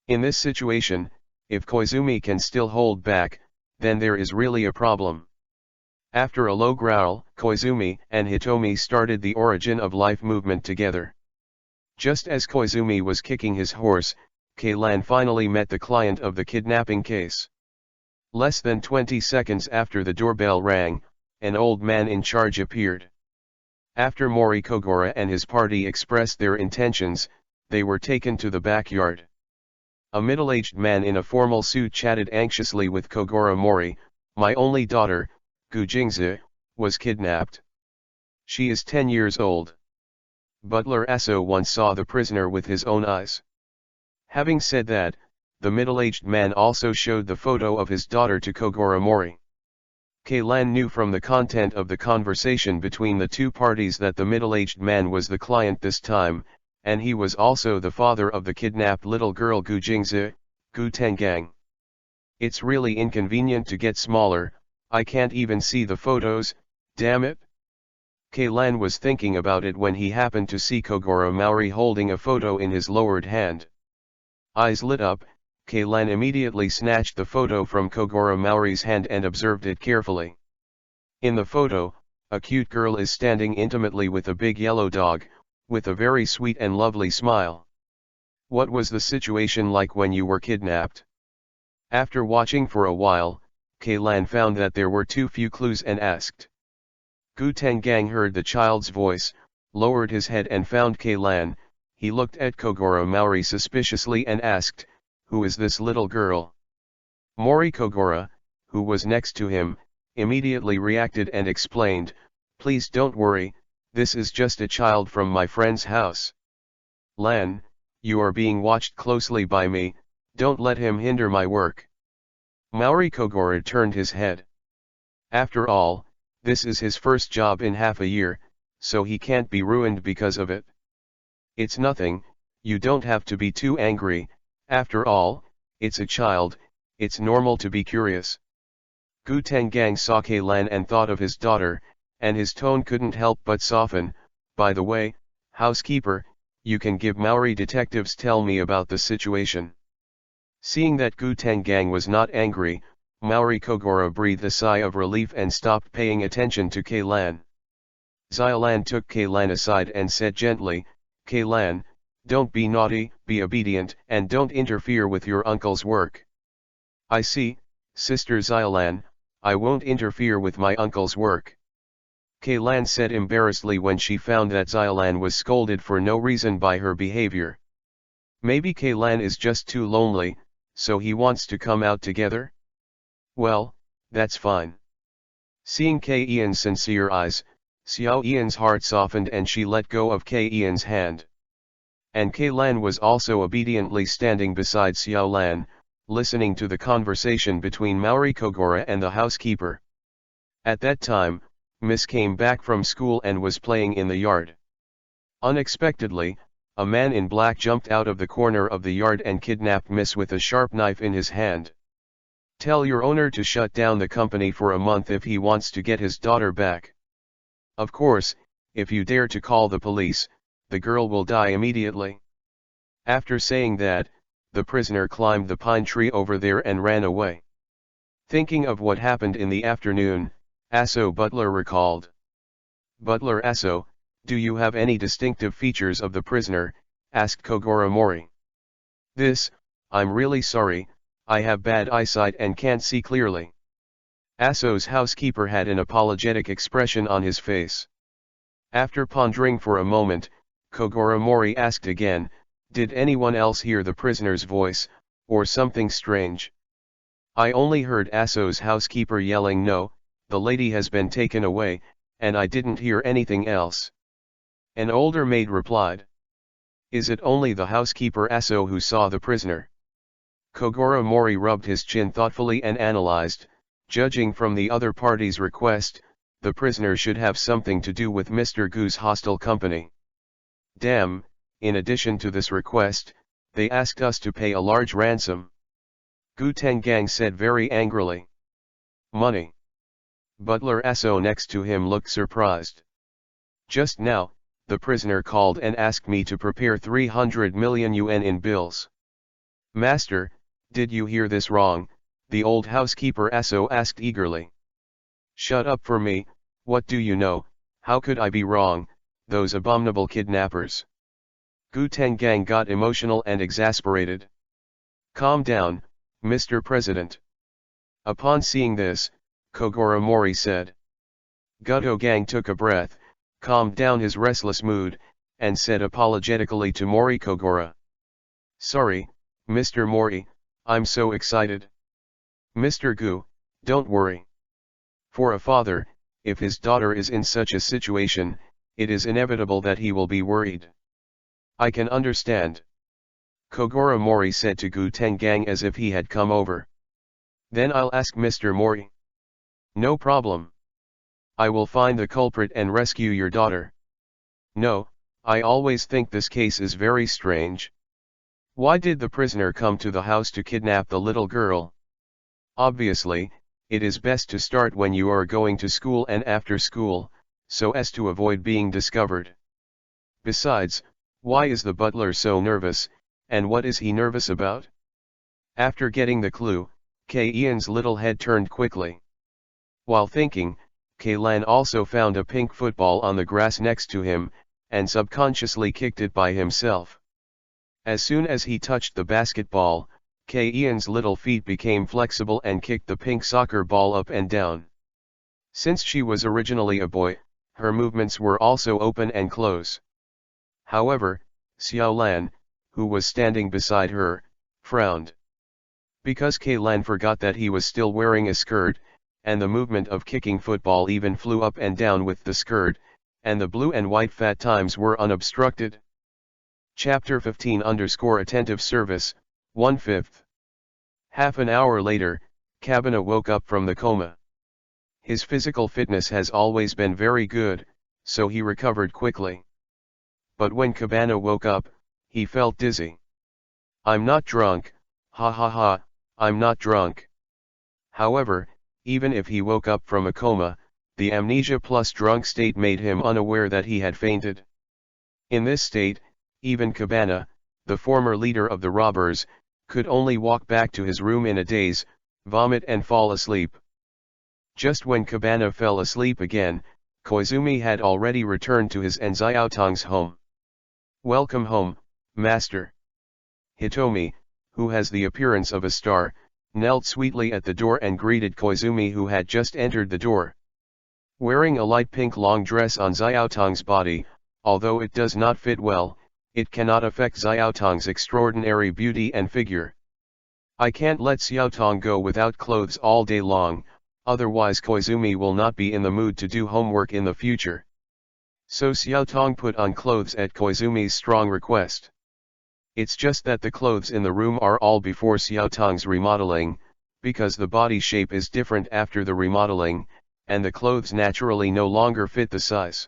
In this situation, if Koizumi can still hold back, then there is really a problem. After a low growl, Koizumi and Hitomi started the Origin of Life movement together. Just as Koizumi was kicking his horse, Keilan finally met the client of the kidnapping case. Less than 20 seconds after the doorbell rang, an old man in charge appeared. After Mori Kogora and his party expressed their intentions, they were taken to the backyard. A middle-aged man in a formal suit chatted anxiously with Kogora Mori. "My only daughter, Gu Jingzi, was kidnapped. She is 10 years old. Butler Aso once saw the prisoner with his own eyes." Having said that, the middle-aged man also showed the photo of his daughter to Kogora Mori. Keilan knew from the content of the conversation between the two parties that the middle-aged man was the client this time, and he was also the father of the kidnapped little girl Gu Jingzi, Gu Tengang. "It's really inconvenient to get smaller, I can't even see the photos, damn it." Keilan was thinking about it when he happened to see Kogora Mori holding a photo in his lowered hand. Eyes lit up, Keilan immediately snatched the photo from Kogora Mori's hand and observed it carefully. In the photo, a cute girl is standing intimately with a big yellow dog, with a very sweet and lovely smile. "What was the situation like when you were kidnapped?" After watching for a while, Keilan found that there were too few clues and asked. Gu Tengang heard the child's voice, lowered his head and found Keilan. He looked at Kogora Mori suspiciously and asked, "Who is this little girl?" Mori Kogora, who was next to him, immediately reacted and explained, "Please don't worry, this is just a child from my friend's house. Lan, you are being watched closely by me, don't let him hinder my work." Mori Kogora turned his head. After all, this is his first job in half a year, so he can't be ruined because of it. "It's nothing, you don't have to be too angry, after all, it's a child, it's normal to be curious." Gu Tengang saw Keilan and thought of his daughter, and his tone couldn't help but soften. "By the way, housekeeper, you can give Maori detectives tell me about the situation." Seeing that Gu Tengang was not angry, Mori Kogora breathed a sigh of relief and stopped paying attention to Keilan. Xiaolan took Keilan aside and said gently, "Keilan, don't be naughty, be obedient and don't interfere with your uncle's work." "I see, Sister Xiaolan, I won't interfere with my uncle's work." Keilan said embarrassedly when she found that Xiaolan was scolded for no reason by her behavior. "Maybe Keilan is just too lonely, so he wants to come out together? Well, that's fine." Seeing Keian's sincere eyes, Xiao Ian's heart softened and she let go of Keian's hand. And Keilan was also obediently standing beside Xiaolan, listening to the conversation between Mori Kogora and the housekeeper. At that time, Miss came back from school and was playing in the yard. Unexpectedly, a man in black jumped out of the corner of the yard and kidnapped Miss with a sharp knife in his hand. "Tell your owner to shut down the company for a month if he wants to get his daughter back. Of course, if you dare to call the police, the girl will die immediately." After saying that, the prisoner climbed the pine tree over there and ran away. Thinking of what happened in the afternoon, Aso Butler recalled. "Butler Aso, do you have any distinctive features of the prisoner?" asked Kogora Mori. I'm really sorry, I have bad eyesight and can't see clearly." Aso's housekeeper had an apologetic expression on his face. After pondering for a moment, Kogora Mori asked again, Did anyone else hear the prisoner's voice, or something strange? I only heard Aso's housekeeper yelling, "No, the lady has been taken away," and I didn't hear anything else. An older maid replied. Is it only the housekeeper Aso who saw the prisoner? Kogoro Mori rubbed his chin thoughtfully and analyzed, judging from the other party's request, the prisoner should have something to do with Mr. Gu's hostile company. Damn, in addition to this request, they asked us to pay a large ransom. Gu Tengang said very angrily. Money. Butler Aso next to him looked surprised. Just now, the prisoner called and asked me to prepare 300 million yuan in bills. Master, did you hear this wrong? The old housekeeper Aso asked eagerly. Shut up for me, what do you know? How could I be wrong, those abominable kidnappers? Gu Tengang got emotional and exasperated. Calm down, Mr. President. Upon seeing this, Kogoro Mori said. Guto Gang took a breath, calmed down his restless mood, and said apologetically to Mori Kogoro. Sorry, Mr. Mori, I'm so excited. Mr. Gu, don't worry. For a father, if his daughter is in such a situation, it is inevitable that he will be worried. I can understand. Kogoro Mori said to Gu Tengang as if he had come over. Then I'll ask Mr. Mori. No problem. I will find the culprit and rescue your daughter. No, I always think this case is very strange. Why did the prisoner come to the house to kidnap the little girl? Obviously, it is best to start when you are going to school and after school, so as to avoid being discovered. Besides, why is the butler so nervous, and what is he nervous about? After getting the clue, K-Ian's little head turned quickly. While thinking, K-Lan also found a pink football on the grass next to him, and subconsciously kicked it by himself. As soon as he touched the basketball, K-Ian's little feet became flexible and kicked the pink soccer ball up and down. Since she was originally a boy, her movements were also open and close. However, Xiao Lan, who was standing beside her, frowned. Because K-Lan forgot that he was still wearing a skirt, and the movement of kicking football even flew up and down with the skirt, and the blue and white fat times were unobstructed. Chapter 15 Attentive Service, 1/5. Half an hour later, Cabana woke up from the coma. His physical fitness has always been very good, so he recovered quickly. But when Cabana woke up, he felt dizzy. I'm not drunk, ha ha ha, I'm not drunk. However, even if he woke up from a coma, the amnesia plus drunk state made him unaware that he had fainted. In this state, even Cabana, the former leader of the robbers, could only walk back to his room in a daze, vomit and fall asleep. Just when Cabana fell asleep again, Koizumi had already returned to his and Xiaotong's home. Welcome home, master. Hitomi, who has the appearance of a star, knelt sweetly at the door and greeted Koizumi, who had just entered the door. Wearing a light pink long dress on Xiaotong's body, although it does not fit well, it cannot affect Xiaotong's extraordinary beauty and figure. I can't let Xiaotong go without clothes all day long, otherwise Koizumi will not be in the mood to do homework in the future. So Xiaotong put on clothes at Koizumi's strong request. It's just that the clothes in the room are all before Xiaotong's remodeling, because the body shape is different after the remodeling, and the clothes naturally no longer fit the size.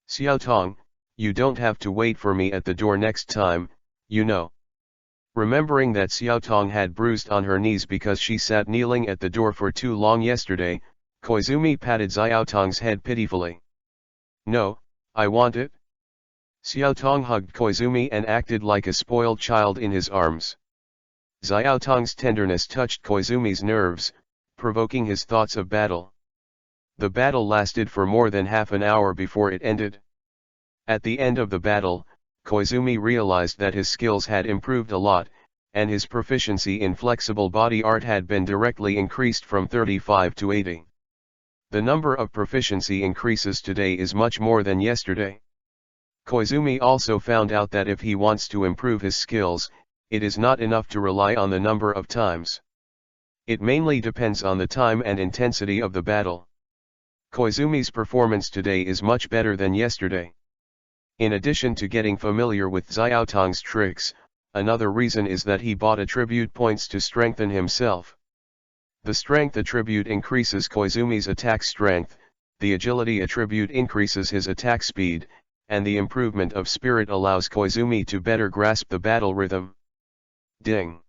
Xiaotong, you don't have to wait for me at the door next time, you know. Remembering that Xiaotong had bruised on her knees because she sat kneeling at the door for too long yesterday, Koizumi patted Xiaotong's head pitifully. No, I want it. Xiaotong hugged Koizumi and acted like a spoiled child in his arms. Xiaotong's tenderness touched Koizumi's nerves, provoking his thoughts of battle. The battle lasted for more than half an hour before it ended. At the end of the battle, Koizumi realized that his skills had improved a lot, and his proficiency in flexible body art had been directly increased from 35 to 80. The number of proficiency increases today is much more than yesterday. Koizumi also found out that if he wants to improve his skills, it is not enough to rely on the number of times. It mainly depends on the time and intensity of the battle. Koizumi's performance today is much better than yesterday. In addition to getting familiar with Xiaotong's tricks, another reason is that he bought attribute points to strengthen himself. The strength attribute increases Koizumi's attack strength, the agility attribute increases his attack speed, and the improvement of spirit allows Koizumi to better grasp the battle rhythm. Ding!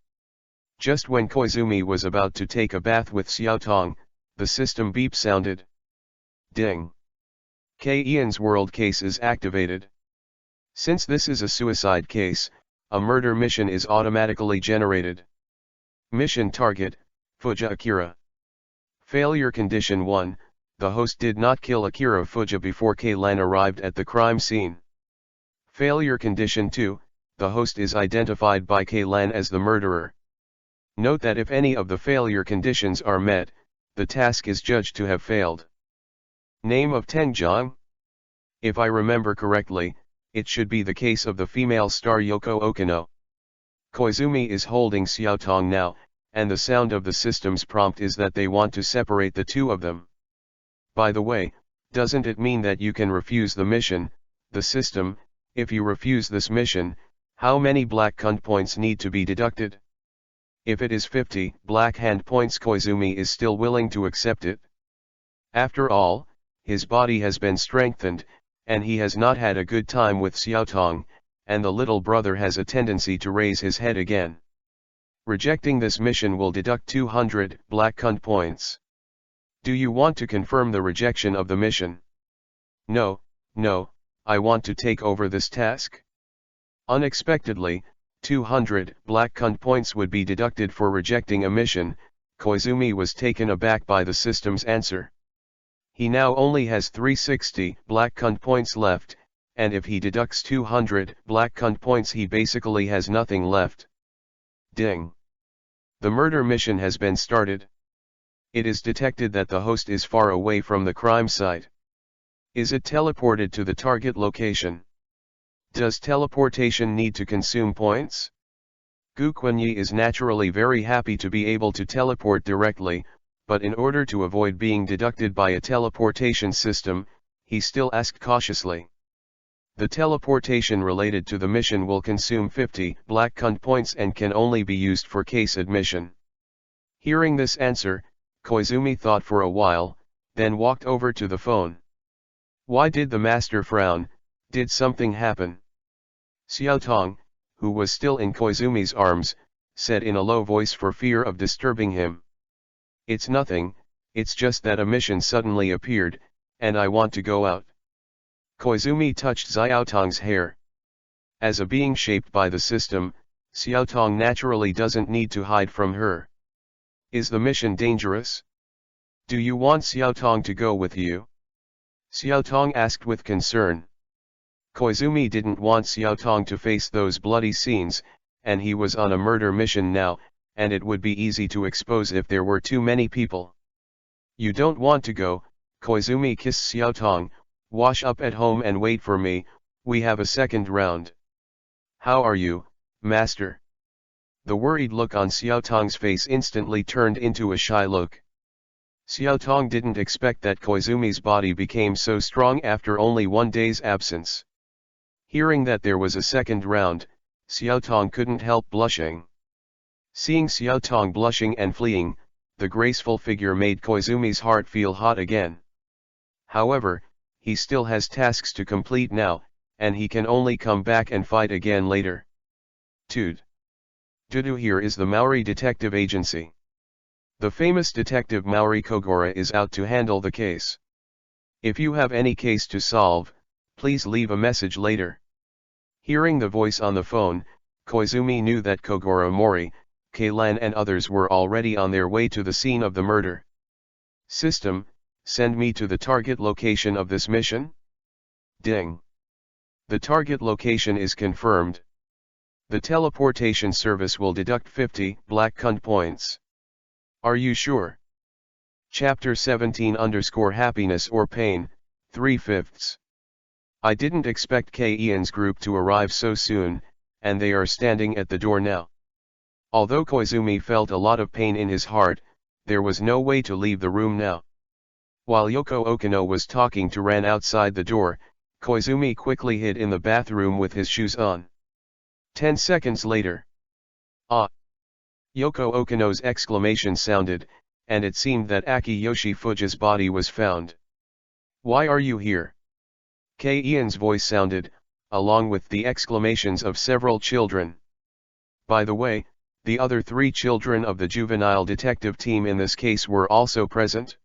Just when Koizumi was about to take a bath with Xiaotong, the system beep sounded. Ding! Ian's world case is activated. Since this is a suicide case, a murder mission is automatically generated. Mission target, Fuja Akira. Failure condition 1, the host did not kill Akira Fuja before Lan arrived at the crime scene. Failure condition 2, the host is identified by Lan as the murderer. Note that if any of the failure conditions are met, the task is judged to have failed. Name of Tenjiang? If I remember correctly, it should be the case of the female star Yoko Okino. Koizumi is holding Xiaotong now, and the sound of the system's prompt is that they want to separate the two of them. By the way, doesn't it mean that you can refuse the mission? The system, if you refuse this mission, how many black cunt points need to be deducted? If it is 50 black hand points, Koizumi is still willing to accept it. After all, his body has been strengthened, and he has not had a good time with Xiaotong, and the little brother has a tendency to raise his head again. Rejecting this mission will deduct 200 black cunt points. Do you want to confirm the rejection of the mission? No, I want to take over this task. Unexpectedly, 200 black cunt points would be deducted for rejecting a mission. Koizumi was taken aback by the system's answer. He now only has 360 black cunt points left, and if he deducts 200 black cunt points he basically has nothing left. Ding! The murder mission has been started. It is detected that the host is far away from the crime site. Is it teleported to the target location? Does teleportation need to consume points? Gu Quanyi is naturally very happy to be able to teleport directly, but in order to avoid being deducted by a teleportation system, he still asked cautiously. The teleportation related to the mission will consume 50 black cunt points and can only be used for case admission. Hearing this answer, Koizumi thought for a while, then walked over to the phone. Why did the master frown? Did something happen? Xiaotong, who was still in Koizumi's arms, said in a low voice for fear of disturbing him. It's nothing, it's just that a mission suddenly appeared, and I want to go out. Koizumi touched Xiaotong's hair. As a being shaped by the system, Xiaotong naturally doesn't need to hide from her. Is the mission dangerous? Do you want Xiaotong to go with you? Xiaotong asked with concern. Koizumi didn't want Xiaotong to face those bloody scenes, and he was on a murder mission now, and it would be easy to expose if there were too many people. You don't want to go, Koizumi kissed Xiaotong, wash up at home and wait for me, we have a second round. How are you, master? The worried look on Xiaotong's face instantly turned into a shy look. Xiaotong didn't expect that Koizumi's body became so strong after only 1 day's absence. Hearing that there was a second round, Xiaotong couldn't help blushing. Seeing Xiaotong blushing and fleeing, the graceful figure made Koizumi's heart feel hot again. However, he still has tasks to complete now, and he can only come back and fight again later. Tude. Dudu, here is the Maori Detective Agency. The famous detective Maori Kogora is out to handle the case. If you have any case to solve, please leave a message later. Hearing the voice on the phone, Koizumi knew that Kogora Mori, Lan and others were already on their way to the scene of the murder. System, send me to the target location of this mission? Ding. The target location is confirmed. The teleportation service will deduct 50 black cunt points. Are you sure? Chapter 17 _ Happiness or Pain, 3/5. I didn't expect Ian's group to arrive so soon, and they are standing at the door now. Although Koizumi felt a lot of pain in his heart, there was no way to leave the room now. While Yoko Okino was talking to Ran outside the door, Koizumi quickly hid in the bathroom with his shoes on. 10 seconds later. Ah! Yoko Okino's exclamation sounded, and it seemed that Akiyoshi Fuji's body was found. Why are you here? Ian's voice sounded, along with the exclamations of several children. By the way, the other 3 children of the juvenile detective team in this case were also present.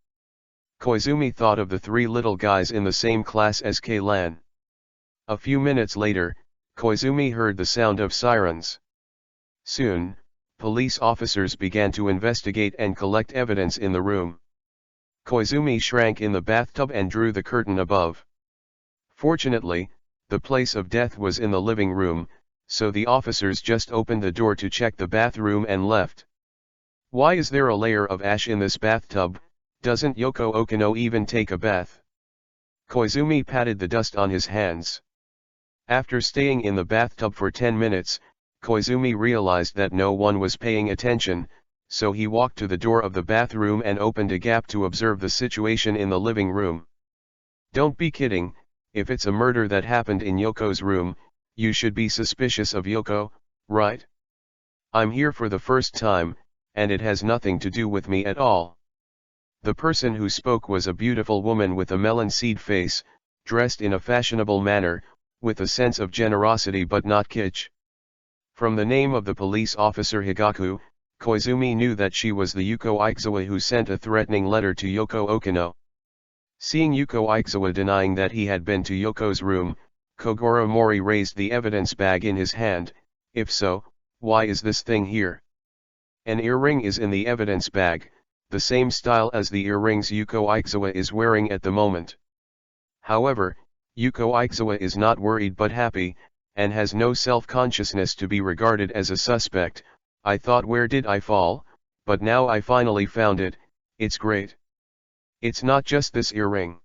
Koizumi thought of the 3 little guys in the same class as Lan. A few minutes later, Koizumi heard the sound of sirens. Soon, police officers began to investigate and collect evidence in the room. Koizumi shrank in the bathtub and drew the curtain above. Fortunately, the place of death was in the living room, so the officers just opened the door to check the bathroom and left. Why is there a layer of ash in this bathtub? Doesn't Yoko Okino even take a bath? Koizumi patted the dust on his hands. After staying in the bathtub for 10 minutes, Koizumi realized that no one was paying attention, so he walked to the door of the bathroom and opened a gap to observe the situation in the living room. Don't be kidding, if it's a murder that happened in Yoko's room, you should be suspicious of Yoko, right? I'm here for the first time, and it has nothing to do with me at all. The person who spoke was a beautiful woman with a melon seed face, dressed in a fashionable manner, with a sense of generosity but not kitsch. From the name of the police officer Higaku, Koizumi knew that she was the Yuko Aizawa who sent a threatening letter to Yoko Okino. Seeing Yuko Aizawa denying that he had been to Yoko's room, Kogoro Mori raised the evidence bag in his hand. If so, why is this thing here? An earring is in the evidence bag, the same style as the earrings Yuko Aizawa is wearing at the moment. However, Yuko Aizawa is not worried but happy, and has no self-consciousness to be regarded as a suspect. I thought, where did I fall? But now I finally found it. It's great. It's not just this earring.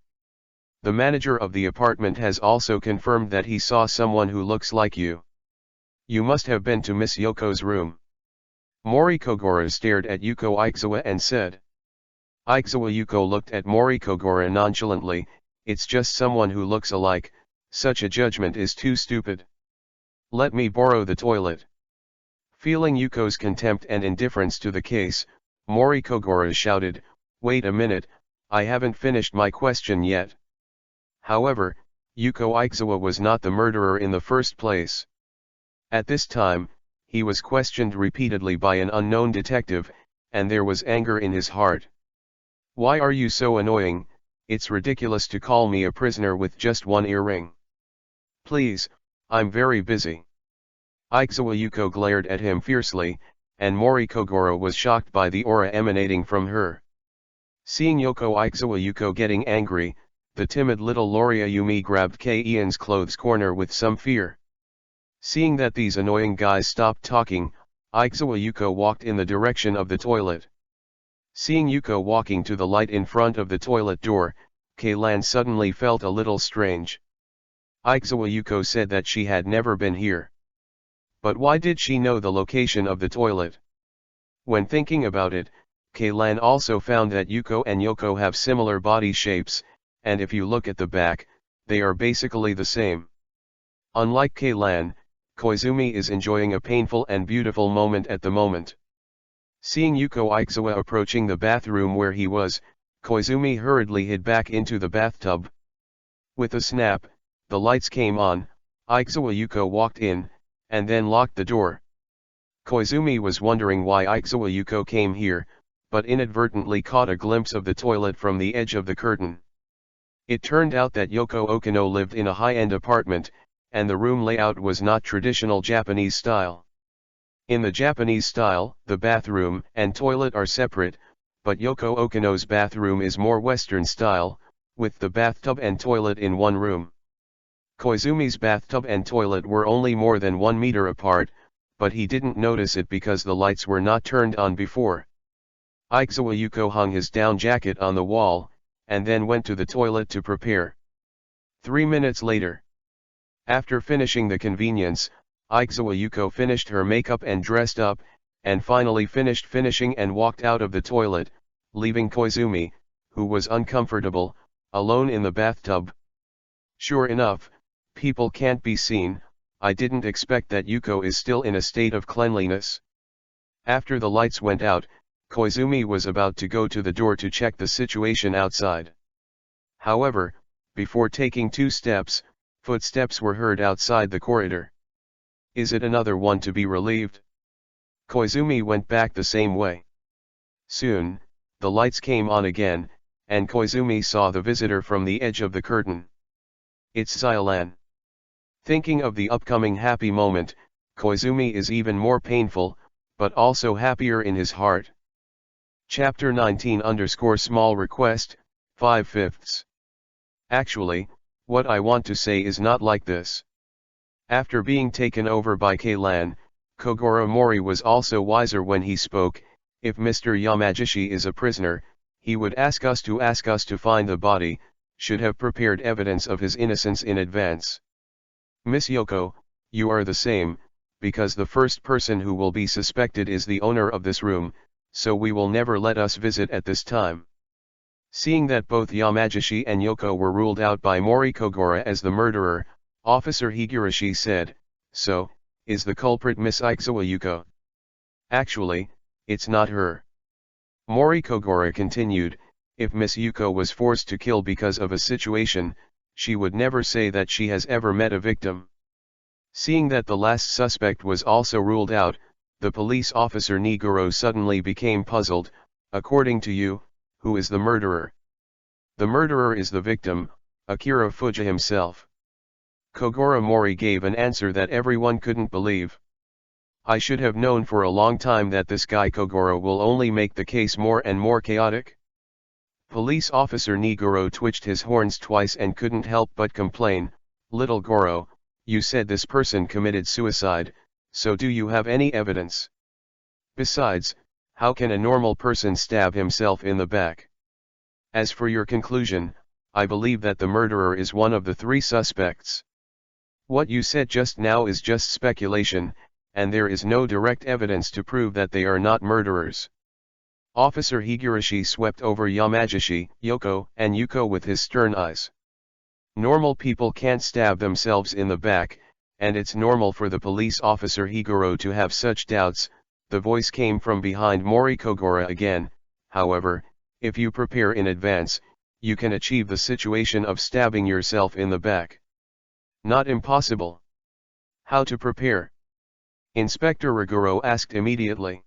The manager of the apartment has also confirmed that he saw someone who looks like you. You must have been to Miss Yoko's room. Mori Kogoro stared at Yuko Aizawa and said. Aizawa Yuko looked at Mori Kogoro nonchalantly. It's just someone who looks alike, such a judgment is too stupid. Let me borrow the toilet. Feeling Yuko's contempt and indifference to the case, Mori Kogoro shouted, wait a minute, I haven't finished my question yet. However, Yuko Aizawa was not the murderer in the first place. At this time, he was questioned repeatedly by an unknown detective, and there was anger in his heart. Why are you so annoying? It's ridiculous to call me a prisoner with just one earring. Please, I'm very busy. Aizawa Yuko glared at him fiercely, and Mori Kogoro was shocked by the aura emanating from her. Seeing Yoko Aizawa Yuko getting angry, the timid little Loria Yumi grabbed Ian's clothes corner with some fear. Seeing that these annoying guys stopped talking, Aizawa Yuko walked in the direction of the toilet. Seeing Yuko walking to the light in front of the toilet door, Lan suddenly felt a little strange. Aizawa Yuko said that she had never been here. But why did she know the location of the toilet? When thinking about it, Lan also found that Yuko and Yoko have similar body shapes, and if you look at the back, they are basically the same. Unlike Lan, Koizumi is enjoying a painful and beautiful moment at the moment. Seeing Yuko Aizawa approaching the bathroom where he was, Koizumi hurriedly hid back into the bathtub. With a snap, the lights came on, Aizawa Yuko walked in, and then locked the door. Koizumi was wondering why Aizawa Yuko came here, but inadvertently caught a glimpse of the toilet from the edge of the curtain. It turned out that Yoko Okino lived in a high-end apartment, and the room layout was not traditional Japanese style. In the Japanese style, the bathroom and toilet are separate, but Yoko Okino's bathroom is more Western style, with the bathtub and toilet in one room. Koizumi's bathtub and toilet were only more than 1 meter apart, but he didn't notice it because the lights were not turned on before. Aizawa Yuko hung his down jacket on the wall, and then went to the toilet to prepare. 3 minutes later. After finishing the convenience, Aizawa Yuko finished her makeup and dressed up, and finally finished finishing and walked out of the toilet, leaving Koizumi, who was uncomfortable, alone in the bathtub. Sure enough, people can't be seen. I didn't expect that Yuko is still in a state of cleanliness. After the lights went out, Koizumi was about to go to the door to check the situation outside. However, before taking 2 steps, footsteps were heard outside the corridor. Is it another one to be relieved? Koizumi went back the same way. Soon, the lights came on again, and Koizumi saw the visitor from the edge of the curtain. It's Xylan. Thinking of the upcoming happy moment, Koizumi is even more painful, but also happier in his heart. Chapter 19 _small request, 5/5. Actually, what I want to say is not like this. After being taken over by Keilan, Kogoro Mori was also wiser when he spoke. If Mr. Yamagishi is a prisoner, he would ask us to find the body, should have prepared evidence of his innocence in advance. Miss Yoko, you are the same, because the first person who will be suspected is the owner of this room, so we will never let us visit at this time. Seeing that both Yamagishi and Yoko were ruled out by Mori Kogoro as the murderer, Officer Higurashi said, "So, is the culprit Miss Aizawa Yuko?" "Actually, it's not her." Mori Kogoro continued, "If Miss Yuko was forced to kill because of a situation, she would never say that she has ever met a victim." Seeing that the last suspect was also ruled out, the police officer Niguro suddenly became puzzled. "According to you, who is the murderer?" "The murderer is the victim, Akira Fuji himself." Kogoro Mori gave an answer that everyone couldn't believe. "I should have known for a long time that this guy Kogoro will only make the case more and more chaotic." Police officer Niguro twitched his horns twice and couldn't help but complain, "Little Goro, you said this person committed suicide, so do you have any evidence? Besides, how can a normal person stab himself in the back? As for your conclusion, I believe that the murderer is one of the 3 suspects. What you said just now is just speculation, and there is no direct evidence to prove that they are not murderers." Officer Higurashi swept over Yamagishi, Yoko, and Yuko with his stern eyes. "Normal people can't stab themselves in the back, and it's normal for the police officer Higuro to have such doubts." The voice came from behind Mori Kogoro again. "However, if you prepare in advance, you can achieve the situation of stabbing yourself in the back." "Not impossible." "How to prepare?" Inspector Riguro asked immediately.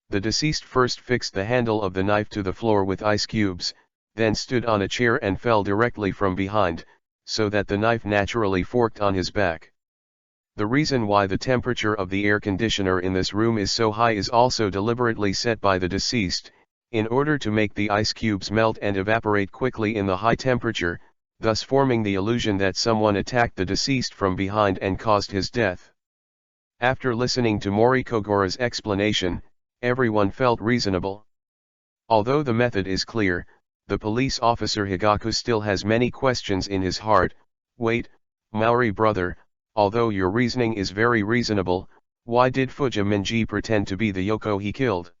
The deceased first fixed the handle of the knife to the floor with ice cubes, then stood on a chair and fell directly from behind, so that the knife naturally forked on his back. The reason why the temperature of the air conditioner in this room is so high is also deliberately set by the deceased, in order to make the ice cubes melt and evaporate quickly in the high temperature, thus forming the illusion that someone attacked the deceased from behind and caused his death. After listening to Mori Kogoro's explanation, everyone felt reasonable. Although the method is clear, the police officer Higaku still has many questions in his heart. "Wait, Maori brother, although your reasoning is very reasonable, why did Fuji Minji pretend to be the Yoko he killed?"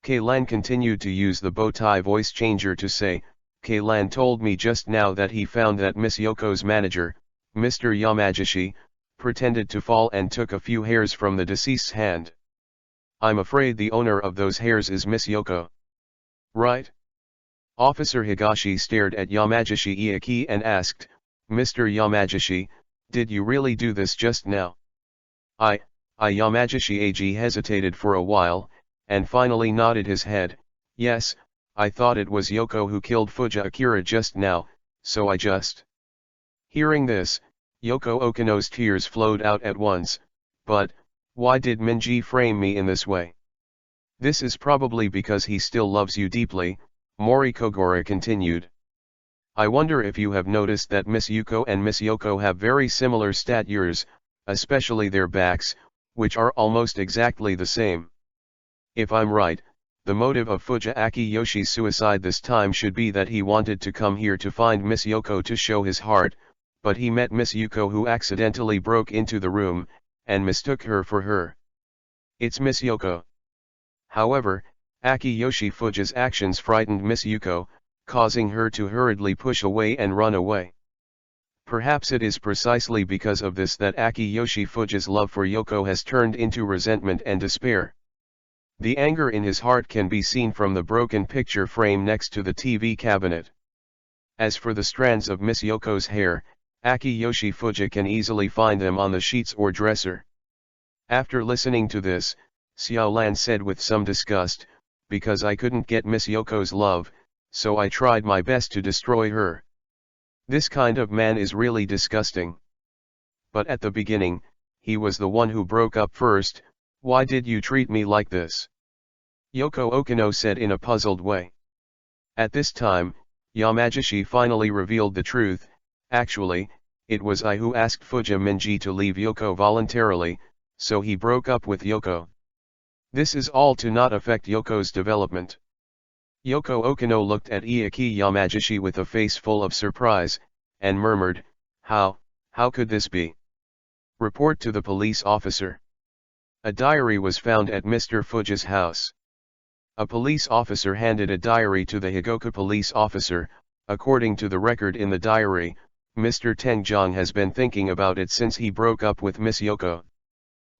Keilan continued to use the bow tie voice changer to say, "Keilan told me just now that he found that Miss Yoko's manager, Mr. Yamagishi, pretended to fall and took a few hairs from the deceased's hand. I'm afraid the owner of those hairs is Miss Yoko. Right?" Officer Higashi stared at Yamagishi Iaki and asked, "Mr. Yamagishi, did you really do this just now?" I Yamagishi Ag hesitated for a while, and finally nodded his head. "Yes, I thought it was Yoko who killed Fuji Akira just now, so I just..." Hearing this, Yoko Okino's tears flowed out at once. "But, why did Minji frame me in this way?" "This is probably because he still loves you deeply," Mori Kogoro continued. "I wonder if you have noticed that Miss Yuko and Miss Yoko have very similar statures, especially their backs, which are almost exactly the same. If I'm right, the motive of Fuji Akiyoshi's suicide this time should be that he wanted to come here to find Miss Yoko to show his heart, but he met Miss Yuko, who accidentally broke into the room, and mistook her for her. "It's Miss Yoko." However, Akiyoshi Fuji's actions frightened Miss Yuko, causing her to hurriedly push away and run away. Perhaps it is precisely because of this that Akiyoshi Fuji's love for Yoko has turned into resentment and despair. The anger in his heart can be seen from the broken picture frame next to the TV cabinet. As for the strands of Miss Yoko's hair, Akiyoshi Fuji can easily find them on the sheets or dresser. After listening to this, Xiaolan said with some disgust, "Because I couldn't get Miss Yoko's love, so I tried my best to destroy her. This kind of man is really disgusting. But at the beginning, he was the one who broke up first. Why did you treat me like this?" Yoko Okino said in a puzzled way. At this time, Yamagishi finally revealed the truth. "Actually, it was I who asked Fujiminji to leave Yoko voluntarily, so he broke up with Yoko. This is all to not affect Yoko's development." Yoko Okino looked at Iaki Yamagishi with a face full of surprise, and murmured, How could this be? Report to the police officer." A diary was found at Mr. Fuji's house. A police officer handed a diary to the Higoku police officer. According to the record in the diary, Mr. Tengjong has been thinking about it since he broke up with Miss Yoko.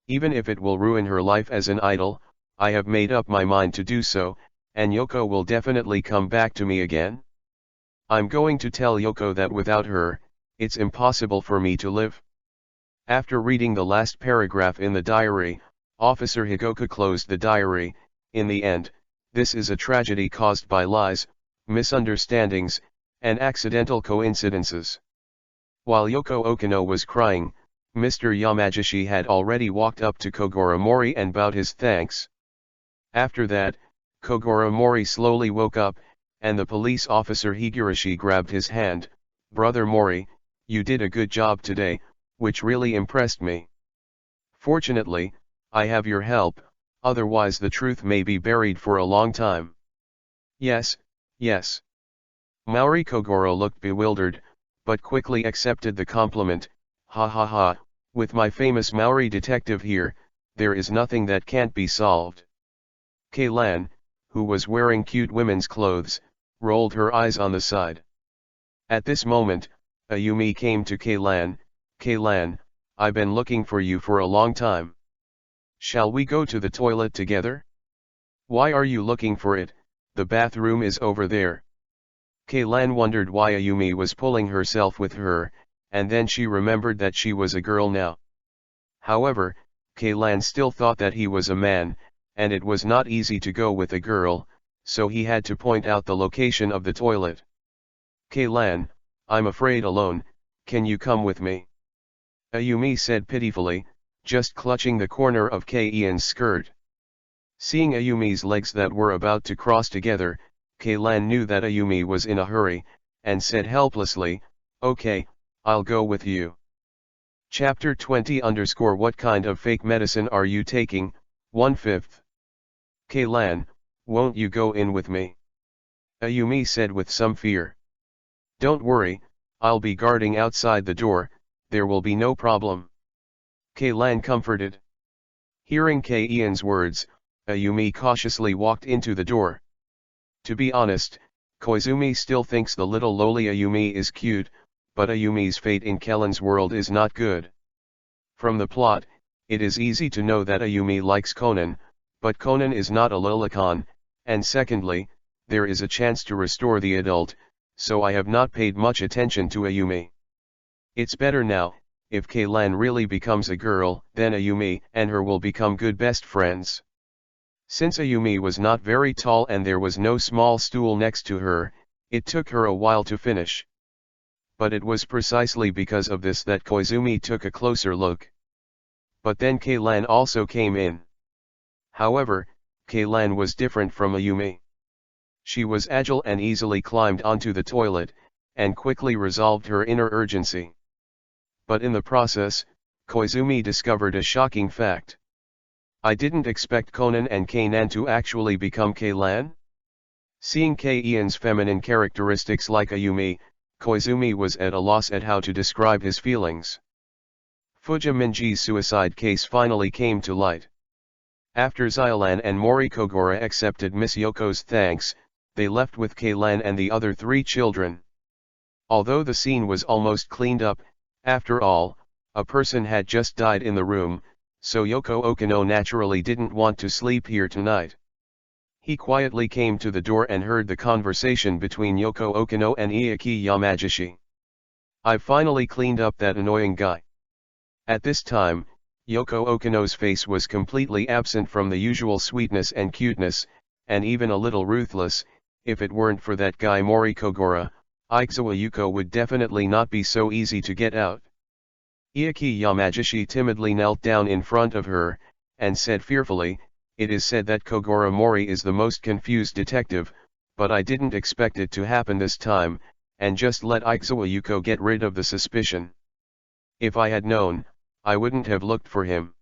"Even if it will ruin her life as an idol, I have made up my mind to do so, and Yoko will definitely come back to me again. I'm going to tell Yoko that without her, it's impossible for me to live." After reading the last paragraph in the diary, Officer Higoku closed the diary. In the end, this is a tragedy caused by lies, misunderstandings, and accidental coincidences. While Yoko Okino was crying, Mr. Yamagishi had already walked up to Kogoro Mori and bowed his thanks. After that, Kogoro Mori slowly woke up, and the police officer Higurashi grabbed his hand. "Brother Mori, you did a good job today, which really impressed me. Fortunately, I have your help, otherwise the truth may be buried for a long time." Yes. Maori Kogoro looked bewildered, but quickly accepted the compliment. "Ha ha ha, with my famous Maori detective here, there is nothing that can't be solved." Keilan, who was wearing cute women's clothes, rolled her eyes on the side. At this moment, Ayumi came to Keilan. "Keilan, I've been looking for you for a long time. Shall we go to the toilet together?" "Why are you looking for it? The bathroom is over there." Keilan wondered why Ayumi was pulling herself with her, and then she remembered that she was a girl now. However, Keilan still thought that he was a man, and it was not easy to go with a girl, so he had to point out the location of the toilet. "Keilan, I'm afraid alone, can you come with me?" Ayumi said pitifully, just clutching the corner of Keilan's skirt. Seeing Ayumi's legs that were about to cross together, Keilan knew that Ayumi was in a hurry, and said helplessly, "Okay, I'll go with you." Chapter 20 What kind of fake medicine are you taking? 1/5. "Keilan, won't you go in with me?" Ayumi said with some fear. "Don't worry, I'll be guarding outside the door, there will be no problem." Keilan comforted. Hearing Keilan's words, Ayumi cautiously walked into the door. To be honest, Koizumi still thinks the little lowly Ayumi is cute, but Ayumi's fate in Kellen's world is not good. From the plot, it is easy to know that Ayumi likes Conan, but Conan is not a lolicon, and secondly, there is a chance to restore the adult, so I have not paid much attention to Ayumi. It's better now, if Keilan really becomes a girl, then Ayumi and her will become good best friends. Since Ayumi was not very tall and there was no small stool next to her, it took her a while to finish. But it was precisely because of this that Koizumi took a closer look. But then Keilan also came in. However, Keilan was different from Ayumi. She was agile and easily climbed onto the toilet, and quickly resolved her inner urgency. But in the process, Koizumi discovered a shocking fact. I didn't expect Conan and Kanan to actually become Keilan. Seeing Keilan's feminine characteristics like Ayumi, Koizumi was at a loss at how to describe his feelings. Fuja Minji's suicide case finally came to light. After Xiolan and Mori Kogora accepted Miss Yoko's thanks, they left with Keilan and the other 3 children. Although the scene was almost cleaned up, after all, a person had just died in the room, so Yoko Okino naturally didn't want to sleep here tonight. He quietly came to the door and heard the conversation between Yoko Okino and Iaki Yamagishi. "I've finally cleaned up that annoying guy." At this time, Yoko Okino's face was completely absent from the usual sweetness and cuteness, and even a little ruthless. If it weren't for that guy Mori Kogora, Aizawa Yuko would definitely not be so easy to get out. Iaki Yamagishi timidly knelt down in front of her, and said fearfully, "It is said that Kogora Mori is the most confused detective, but I didn't expect it to happen this time, and just let Aizawa Yuko get rid of the suspicion. If I had known, I wouldn't have looked for him.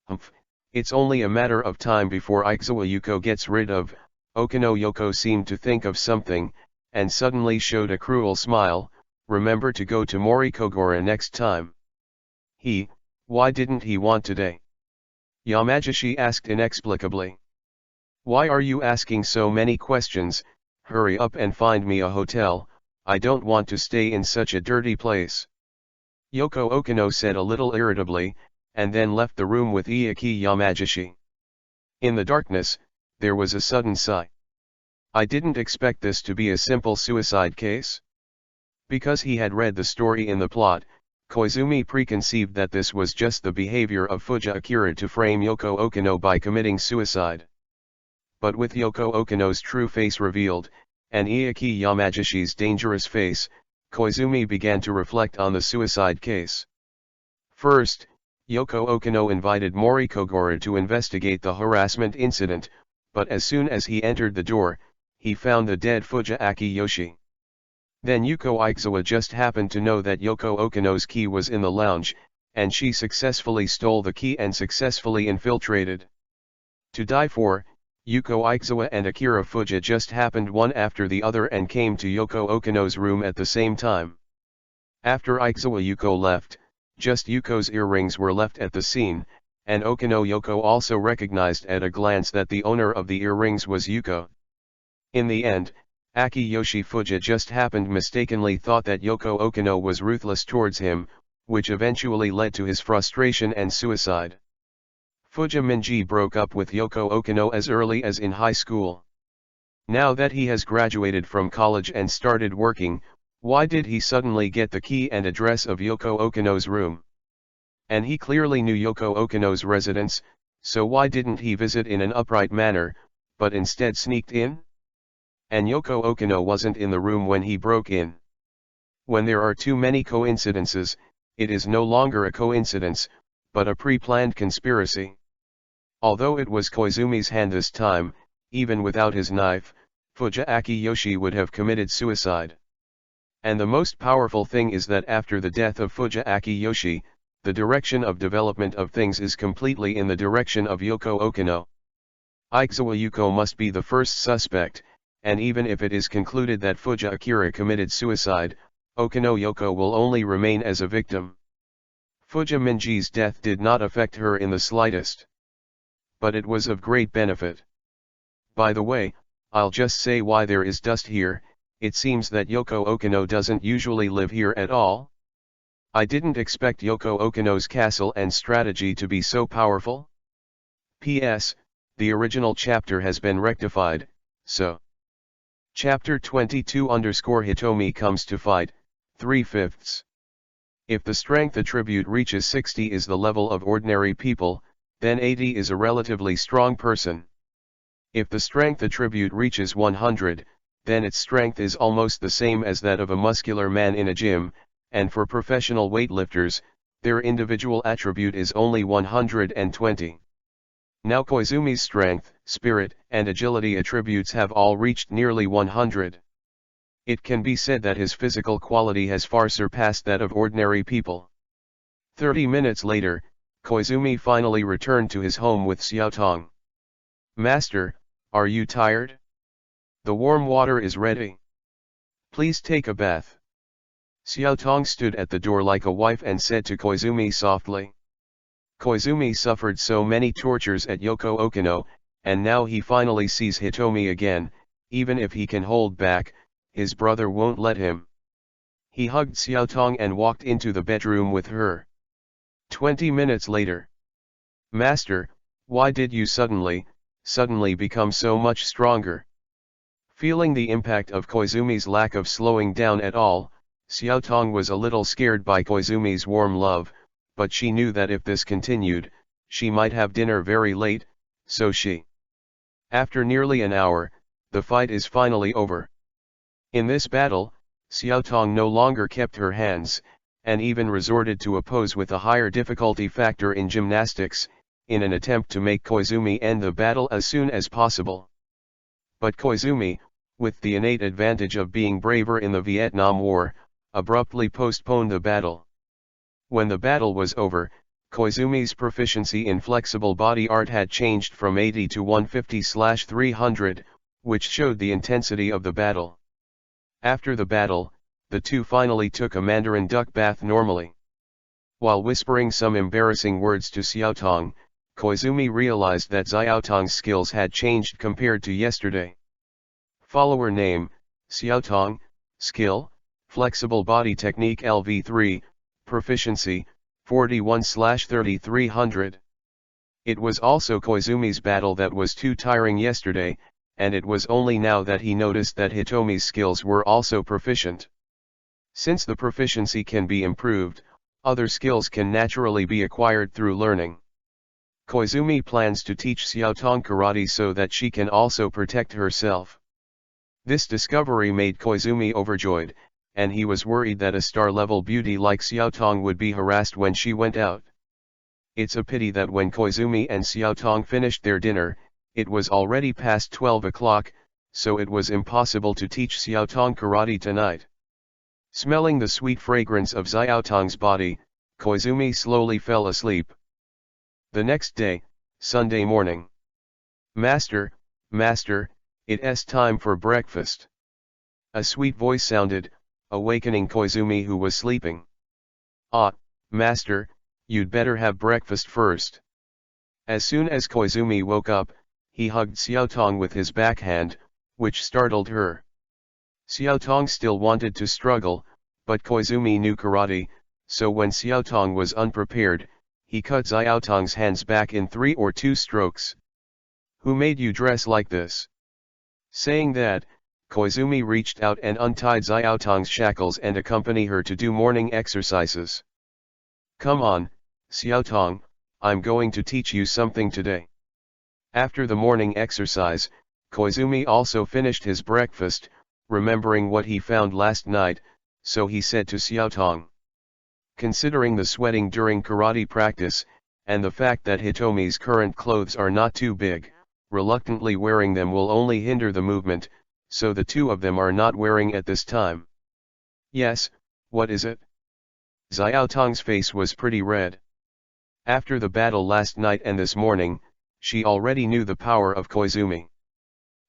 Humph, it's only a matter of time before Aizawa Yuko gets rid of." Okino Yoko seemed to think of something, and suddenly showed a cruel smile. "Remember to go to Mori Kogora next time." Why didn't he want today?" Yamagishi asked inexplicably. "Why are you asking so many questions? Hurry up and find me a hotel. I don't want to stay in such a dirty place." Yoko Okino said a little irritably, and then left the room with Iaki Yamagishi. In the darkness, there was a sudden sigh. "I didn't expect this to be a simple suicide case." Because he had read the story in the plot, Koizumi preconceived that this was just the behavior of Fuja Akira to frame Yoko Okino by committing suicide. But with Yoko Okino's true face revealed, and Iaki Yamagishi's dangerous face, Koizumi began to reflect on the suicide case. First, Yoko Okino invited Mori Kogora to investigate the harassment incident, but as soon as he entered the door, he found the dead Fuja Akiyoshi. Then Yuko Aizawa just happened to know that Yoko Okino's key was in the lounge, and she successfully stole the key and successfully infiltrated. To die for, Yuko Aizawa and Akira Fuja just happened one after the other and came to Yoko Okino's room at the same time. After Aizawa Yuko left, just Yuko's earrings were left at the scene, and Okino Yoko also recognized at a glance that the owner of the earrings was Yuko. In the end, Akiyoshi Fuja just happened mistakenly thought that Yoko Okino was ruthless towards him, which eventually led to his frustration and suicide. Fuja Minji broke up with Yoko Okino as early as in high school. Now that he has graduated from college and started working, why did he suddenly get the key and address of Yoko Okino's room? And he clearly knew Yoko Okino's residence, so why didn't he visit in an upright manner, but instead sneaked in? And Yoko Okino wasn't in the room when he broke in. When there are too many coincidences, it is no longer a coincidence, but a pre-planned conspiracy. Although it was Koizumi's hand this time, even without his knife, Fuja Akiyoshi would have committed suicide. And the most powerful thing is that after the death of Fuja Akiyoshi, the direction of development of things is completely in the direction of Yoko Okino. Aizawa Yuko must be the first suspect, and even if it is concluded that Fuja Akira committed suicide, Okino Yoko will only remain as a victim. Fuja Minji's death did not affect her in the slightest. But it was of great benefit. By the way, I'll just say why there is dust here. It seems that Yoko Okino doesn't usually live here at all. I didn't expect Yoko Okino's castle and strategy to be so powerful. P.S. The original chapter has been rectified, so. Chapter 22 Hitomi comes to fight, 3/5. If the strength attribute reaches 60 is the level of ordinary people, then 80 is a relatively strong person. If the strength attribute reaches 100, then its strength is almost the same as that of a muscular man in a gym, and for professional weightlifters, their individual attribute is only 120. Now Koizumi's strength, spirit, and agility attributes have all reached nearly 100. It can be said that his physical quality has far surpassed that of ordinary people. 30 minutes later, Koizumi finally returned to his home with Xiaotong. "Master, are you tired? The warm water is ready. Please take a bath." Xiao Tong stood at the door like a wife and said to Koizumi softly. Koizumi suffered so many tortures at Yoko Okino, and now he finally sees Hitomi again. Even if he can hold back, his brother won't let him. He hugged Xiao Tong and walked into the bedroom with her. 20 minutes later. Master, why did you suddenly become so much stronger? Feeling the impact of Koizumi's lack of slowing down at all, Xiao Tong was a little scared by Koizumi's warm love, but she knew that if this continued, she might have dinner very late, so she. After nearly an hour, the fight is finally over. In this battle, Xiao Tong no longer kept her hands, and even resorted to a pose with a higher difficulty factor in gymnastics, in an attempt to make Koizumi end the battle as soon as possible. But Koizumi, with the innate advantage of being braver in the Vietnam War, abruptly postponed the battle. When the battle was over, Koizumi's proficiency in flexible body art had changed from 80 to 150/300, which showed the intensity of the battle. After the battle, the two finally took a Mandarin duck bath normally. While whispering some embarrassing words to Xiao Tong, Koizumi realized that Xiao Tong's skills had changed compared to yesterday. Follower name, Xiao Tong, skill, flexible body technique LV3, proficiency, 41/3300. It was also Koizumi's battle that was too tiring yesterday, and it was only now that he noticed that Hitomi's skills were also proficient. Since the proficiency can be improved, other skills can naturally be acquired through learning. Koizumi plans to teach Xiao Tong karate so that she can also protect herself. This discovery made Koizumi overjoyed, and he was worried that a star-level beauty like Xiao Tong would be harassed when she went out. It's a pity that when Koizumi and Xiao Tong finished their dinner, it was already past 12 o'clock, so it was impossible to teach Xiao Tong karate tonight. Smelling the sweet fragrance of Xiao Tong's body, Koizumi slowly fell asleep. The next day, Sunday morning. Master, it's time for breakfast. A sweet voice sounded, awakening Koizumi who was sleeping. Ah, master, you'd better have breakfast first. As soon as Koizumi woke up, he hugged Xiao Tong with his backhand, which startled her. Xiao Tong still wanted to struggle, but Koizumi knew karate, so when Xiao Tong was unprepared, he cut Xiao Tong's hands back in 3 or 2 strokes. Who made you dress like this? Saying that, Koizumi reached out and untied Xiao Tong's shackles and accompanied her to do morning exercises. Come on, Xiao Tong, I'm going to teach you something today. After the morning exercise, Koizumi also finished his breakfast, remembering what he found last night, so he said to Xiao Tong. Considering the sweating during karate practice, and the fact that Hitomi's current clothes are not too big, reluctantly wearing them will only hinder the movement, so the two of them are not wearing at this time. Yes, what is it? Xiao Tong's face was pretty red. After the battle last night and this morning, she already knew the power of Koizumi.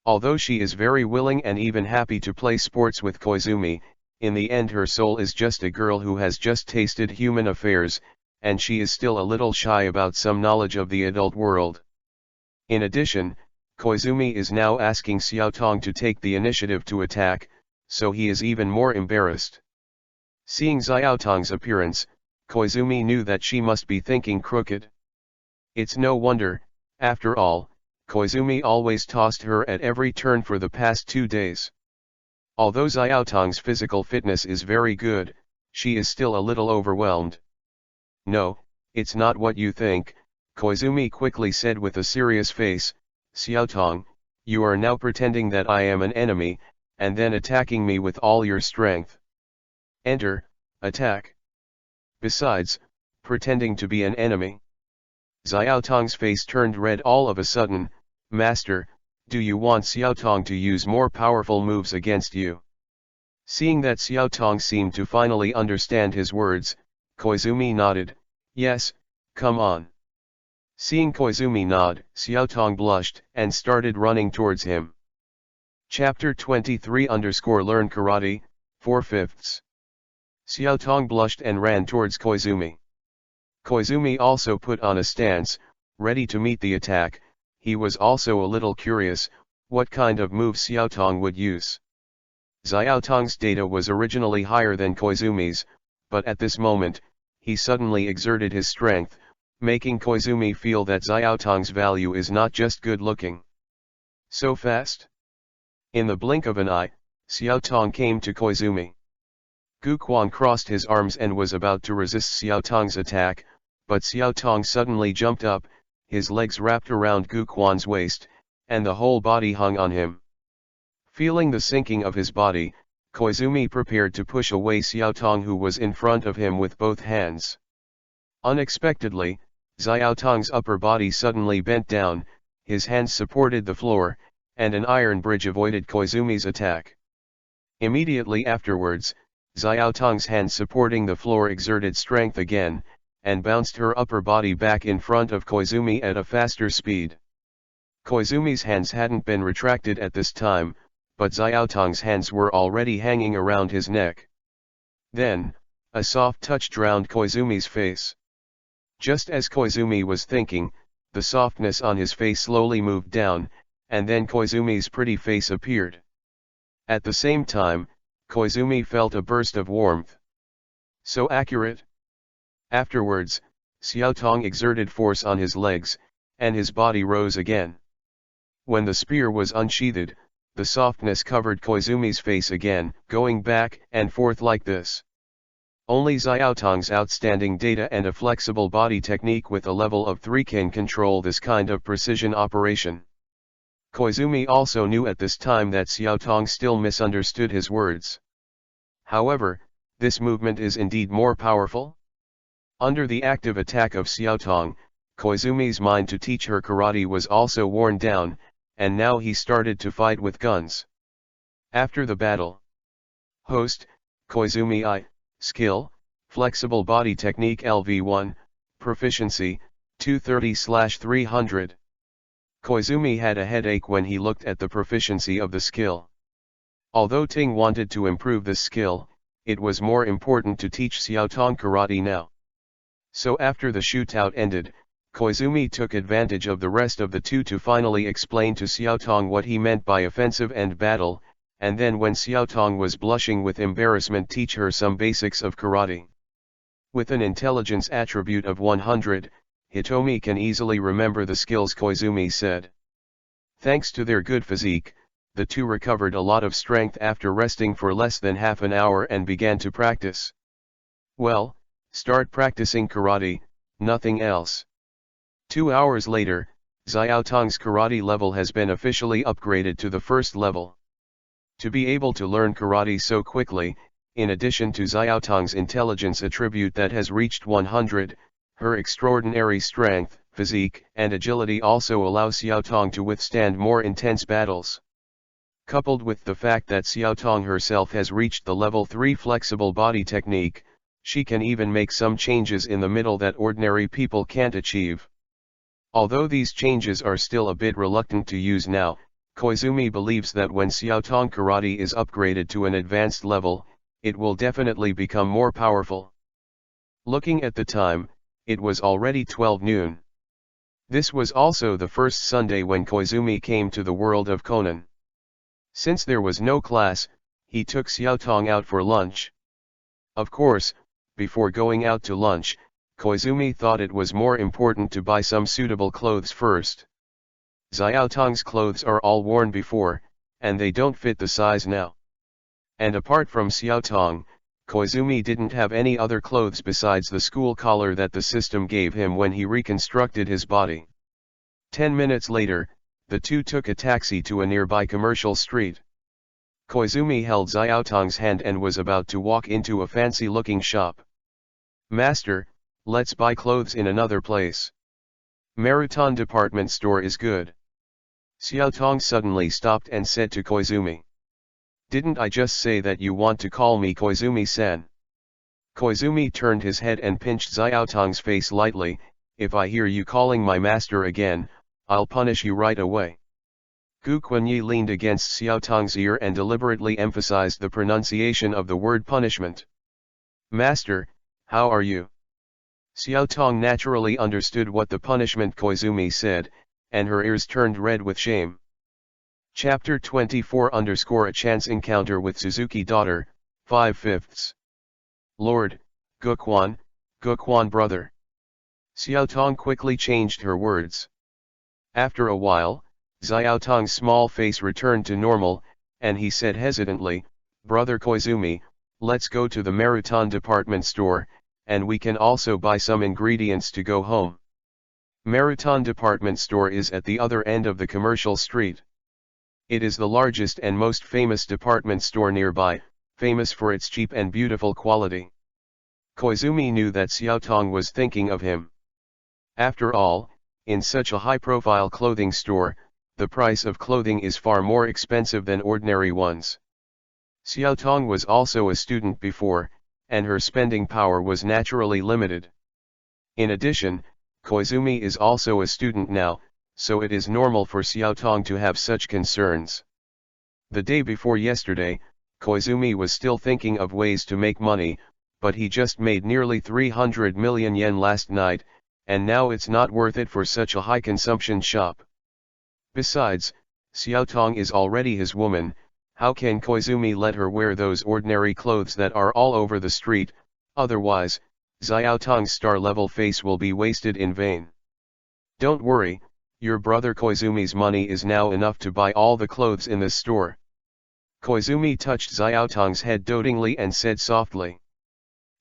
Although she is very willing and even happy to play sports with Koizumi, in the end her soul is just a girl who has just tasted human affairs, and she is still a little shy about some knowledge of the adult world. In addition, Koizumi is now asking Xiao Tong to take the initiative to attack, so he is even more embarrassed. Seeing Xiao Tong's appearance, Koizumi knew that she must be thinking crooked. It's no wonder, after all, Koizumi always tossed her at every turn for the past 2 days. Although Xiao Tong's physical fitness is very good, she is still a little overwhelmed. No, it's not what you think, Koizumi quickly said with a serious face. Xiao Tong, you are now pretending that I am an enemy, and then attacking me with all your strength. Enter, attack. Besides, pretending to be an enemy. Xiao Tong's face turned red all of a sudden. Master, do you want Xiao Tong to use more powerful moves against you? Seeing that Xiao Tong seemed to finally understand his words, Koizumi nodded. Yes, come on. Seeing Koizumi nod, Xiao Tong blushed and started running towards him. Chapter 23 _ Learn Karate, 4/5. Xiaotong blushed and ran towards Koizumi. Koizumi also put on a stance, ready to meet the attack. He was also a little curious, what kind of move Xiaotong would use. Xiaotong's data was originally higher than Koizumi's, but at this moment, he suddenly exerted his strength, making Koizumi feel that Xiaotong's value is not just good looking. So fast? In the blink of an eye, Xiaotong came to Koizumi. Gu Quan crossed his arms and was about to resist Xiaotong's attack, but Xiaotong suddenly jumped up, his legs wrapped around Gu Quan's waist, and the whole body hung on him. Feeling the sinking of his body, Koizumi prepared to push away Xiaotong, who was in front of him, with both hands. Unexpectedly, Xiaotong's upper body suddenly bent down, his hands supported the floor, and an iron bridge avoided Koizumi's attack. Immediately afterwards, Xiaotong's hands supporting the floor exerted strength again, and bounced her upper body back in front of Koizumi at a faster speed. Koizumi's hands hadn't been retracted at this time, but Xiaotong's hands were already hanging around his neck. Then, a soft touch drowned Koizumi's face. Just as Koizumi was thinking, the softness on his face slowly moved down, and then Koizumi's pretty face appeared. At the same time, Koizumi felt a burst of warmth. So accurate. Afterwards, Xiaotong exerted force on his legs, and his body rose again. When the spear was unsheathed, the softness covered Koizumi's face again, going back and forth like this. Only Xiaotong's outstanding data and a flexible body technique with a level of 3 can control this kind of precision operation. Koizumi also knew at this time that Xiaotong still misunderstood his words. However, this movement is indeed more powerful. Under the active attack of Xiaotong, Koizumi's mind to teach her karate was also worn down, and now he started to fight with guns. After the battle. Host, Koizumi I, Skill, Flexible Body Technique LV1, Proficiency, 230/300. Koizumi had a headache when he looked at the proficiency of the skill. Although Ting wanted to improve this skill, it was more important to teach Xiaotong karate now. So after the shootout ended, Koizumi took advantage of the rest of the two to finally explain to Xiaotong what he meant by offensive and battle, and then when Xiaotong was blushing with embarrassment, teach her some basics of karate. With an intelligence attribute of 100, Hitomi can easily remember the skills Koizumi said. Thanks to their good physique, the two recovered a lot of strength after resting for less than half an hour and began to practice. Well, start practicing karate, nothing else. 2 hours later, Xiaotong's karate level has been officially upgraded to the first level. To be able to learn karate so quickly, in addition to Xiaotong's intelligence attribute that has reached 100, her extraordinary strength, physique, and agility also allow Xiaotong to withstand more intense battles. Coupled with the fact that Xiaotong herself has reached the level 3 flexible body technique, she can even make some changes in the middle that ordinary people can't achieve. Although these changes are still a bit reluctant to use now, Koizumi believes that when Xiaotong karate is upgraded to an advanced level, it will definitely become more powerful. Looking at the time, it was already 12 noon. This was also the first Sunday when Koizumi came to the world of Conan. Since there was no class, he took Xiaotong out for lunch. Of course, before going out to lunch, Koizumi thought it was more important to buy some suitable clothes first. Xiaotong's clothes are all worn before, and they don't fit the size now. And apart from Xiaotong, Koizumi didn't have any other clothes besides the school collar that the system gave him when he reconstructed his body. 10 minutes later, the two took a taxi to a nearby commercial street. Koizumi held Xiaotong's hand and was about to walk into a fancy-looking shop. "Master, let's buy clothes in another place. Marathon department store is good." Xiaotong suddenly stopped and said to Koizumi. "Didn't I just say that you want to call me Koizumi-san?" Koizumi turned his head and pinched Xiaotong's face lightly. "If I hear you calling my master again, I'll punish you right away." Gu Quanyi leaned against Xiaotong's ear and deliberately emphasized the pronunciation of the word punishment. "Master, how are you?" Xiaotong naturally understood what the punishment Koizumi said, and her ears turned red with shame. Chapter 24 _ A chance encounter with Suzuki daughter, 5/5. Lord, Guquan brother. Xiaotong quickly changed her words. After a while, Xiaotong's small face returned to normal, and he said hesitantly, "Brother Koizumi, let's go to the Marutan department store, and we can also buy some ingredients to go home." Marutan department store is at the other end of the commercial street. It is the largest and most famous department store nearby, famous for its cheap and beautiful quality. Koizumi knew that Xiaotong was thinking of him. After all, in such a high-profile clothing store, the price of clothing is far more expensive than ordinary ones. Xiaotong was also a student before, and her spending power was naturally limited. In addition, Koizumi is also a student now, so it is normal for Xiaotong to have such concerns. The day before yesterday, Koizumi was still thinking of ways to make money, but he just made nearly 300 million yen last night, and now it's not worth it for such a high consumption shop. Besides, Xiaotong is already his woman. How can Koizumi let her wear those ordinary clothes that are all over the street? Otherwise, Xiaotong's star-level face will be wasted in vain. Don't worry, your brother Koizumi's money is now enough to buy all the clothes in this store. Koizumi touched Xiaotong's head dotingly and said softly.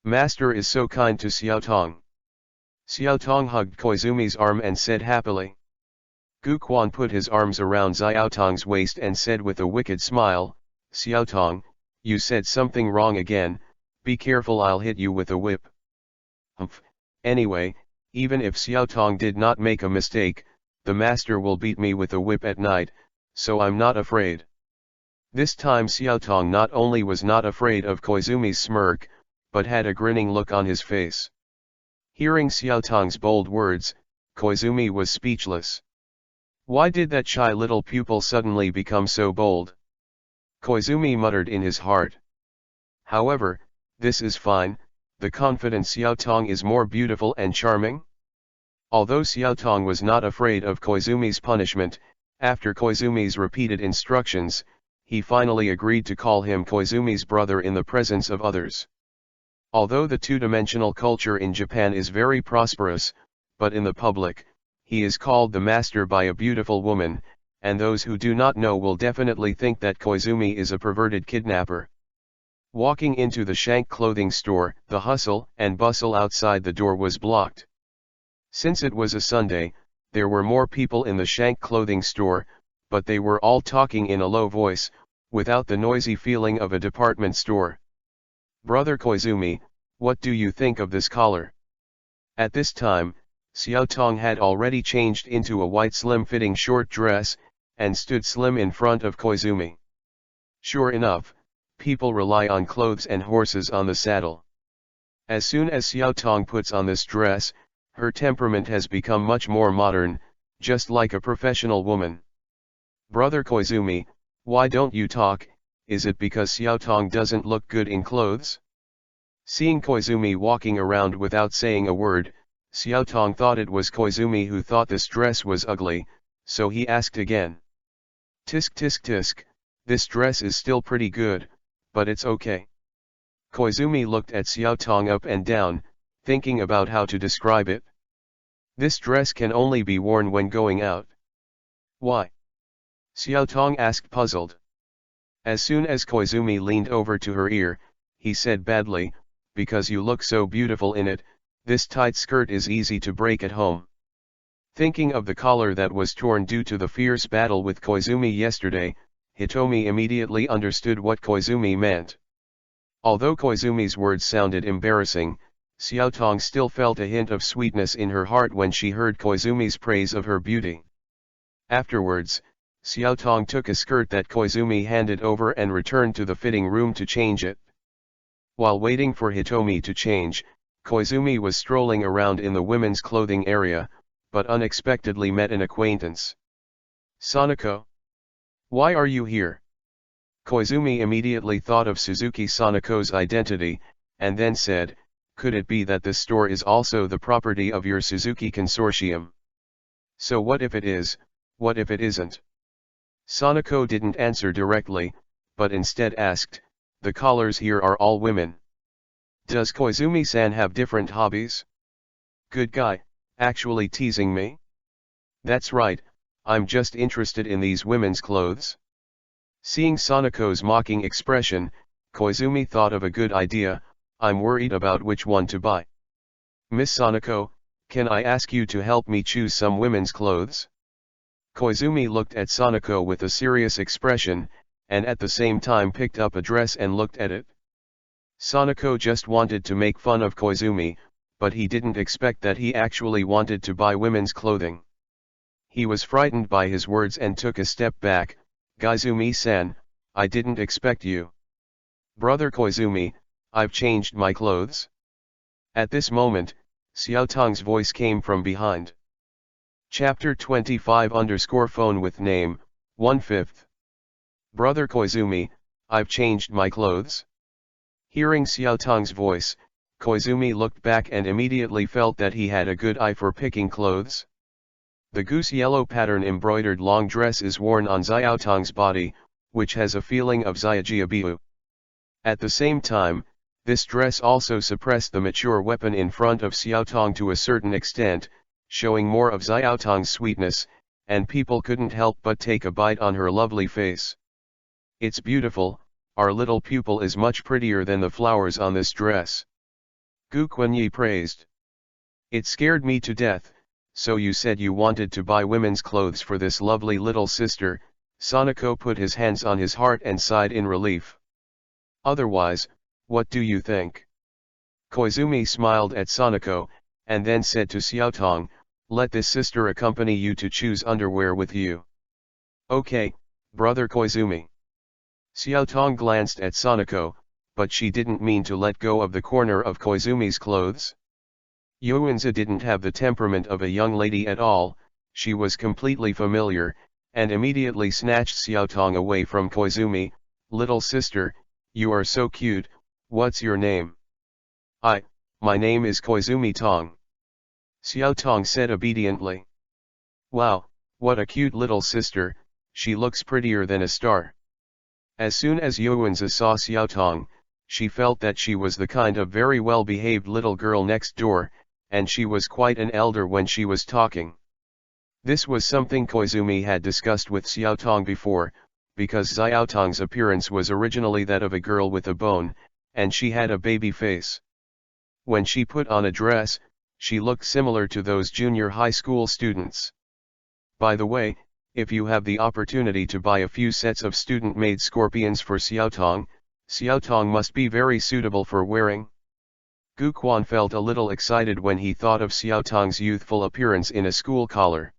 Master is so kind to Xiaotong. Xiaotong hugged Koizumi's arm and said happily. Guquan put his arms around Xiaotong's waist and said with a wicked smile, Xiaotong, you said something wrong again, be careful, I'll hit you with a whip. Humph, anyway, even if Xiaotong did not make a mistake, the master will beat me with a whip at night, so I'm not afraid. This time Xiaotong not only was not afraid of Koizumi's smirk, but had a grinning look on his face. Hearing Xiaotong's bold words, Koizumi was speechless. Why did that shy little pupil suddenly become so bold? Koizumi muttered in his heart. However, this is fine, the confident Xiaotong is more beautiful and charming. Although Xiaotong was not afraid of Koizumi's punishment, after Koizumi's repeated instructions, he finally agreed to call him Koizumi's brother in the presence of others. Although the two-dimensional culture in Japan is very prosperous, but in the public, he is called the master by a beautiful woman, and those who do not know will definitely think that Koizumi is a perverted kidnapper. Walking into the Shank clothing store, the hustle and bustle outside the door was blocked. Since it was a Sunday, there were more people in the Shank clothing store, but they were all talking in a low voice, without the noisy feeling of a department store. Brother Koizumi, what do you think of this collar? At this time, Xiaotong had already changed into a white slim-fitting short dress, and stood slim in front of Koizumi. Sure enough, people rely on clothes and horses on the saddle. As soon as Xiaotong puts on this dress, her temperament has become much more modern, just like a professional woman. Brother Koizumi, why don't you talk? Is it because Xiaotong doesn't look good in clothes? Seeing Koizumi walking around without saying a word, Xiaotong thought it was Koizumi who thought this dress was ugly, so he asked again. Tisk tisk tisk, this dress is still pretty good, but it's okay. Koizumi looked at Xiaotong up and down, thinking about how to describe it. This dress can only be worn when going out. Why? Xiaotong asked, puzzled. As soon as Koizumi leaned over to her ear, he said badly, because you look so beautiful in it, this tight skirt is easy to break at home. Thinking of the collar that was torn due to the fierce battle with Koizumi yesterday, Hitomi immediately understood what Koizumi meant. Although Koizumi's words sounded embarrassing, Xiaotong still felt a hint of sweetness in her heart when she heard Koizumi's praise of her beauty. Afterwards, Xiaotong took a skirt that Koizumi handed over and returned to the fitting room to change it. While waiting for Hitomi to change, Koizumi was strolling around in the women's clothing area, but unexpectedly met an acquaintance. Sanako? Why are you here? Koizumi immediately thought of Suzuki Sanako's identity, and then said, "Could it be that this store is also the property of your Suzuki Consortium? So what if it is, what if it isn't?" Sanako didn't answer directly, but instead asked, "The callers here are all women. Does Koizumi-san have different hobbies?" "Good guy, actually teasing me?" "That's right, I'm just interested in these women's clothes." Seeing Sanako's mocking expression, Koizumi thought of a good idea. "I'm worried about which one to buy. Miss Sanako, can I ask you to help me choose some women's clothes?" Koizumi looked at Sanako with a serious expression, and at the same time picked up a dress and looked at it. Sanako just wanted to make fun of Koizumi, but he didn't expect that he actually wanted to buy women's clothing. He was frightened by his words and took a step back. "Koizumi-san, I didn't expect you." "Brother Koizumi, I've changed my clothes." At this moment, Xiaotong's voice came from behind. Chapter 25_phone with name, 1/5. "Brother Koizumi, I've changed my clothes." Hearing Xiaotong's voice, Koizumi looked back and immediately felt that he had a good eye for picking clothes. The goose yellow pattern embroidered long dress is worn on Xiaotong's body, which has a feeling of Xiaojiabiu. At the same time, this dress also suppressed the mature weapon in front of Xiaotong to a certain extent, showing more of Xiaotong's sweetness, and people couldn't help but take a bite on her lovely face. "It's beautiful, our little pupil is much prettier than the flowers on this dress," Gu Quenyi praised. "It scared me to death. So you said you wanted to buy women's clothes for this lovely little sister." Sanako put his hands on his heart and sighed in relief. "Otherwise, what do you think?" Koizumi smiled at Sanako, and then said to Xiaotong, "Let this sister accompany you to choose underwear with you." "Okay, brother Koizumi." Xiaotong glanced at Sanako, but she didn't mean to let go of the corner of Koizumi's clothes. Yuanza didn't have the temperament of a young lady at all. She was completely familiar, and immediately snatched Xiaotong away from Koizumi. "Little sister, you are so cute, what's your name?" My name is Koizumi Tong," Xiaotong said obediently. "Wow, what a cute little sister, she looks prettier than a star." As soon as Yuanza saw Xiaotong, she felt that she was the kind of very well-behaved little girl next door, and she was quite an elder when she was talking. This was something Koizumi had discussed with Xiaotong before, because Xiaotong's appearance was originally that of a girl with a bone, and she had a baby face. When she put on a dress, she looked similar to those junior high school students. By the way, if you have the opportunity to buy a few sets of student-made scorpions for Xiaotong, Xiaotong must be very suitable for wearing. Gu Quan felt a little excited when he thought of Xiaotong's youthful appearance in a school collar.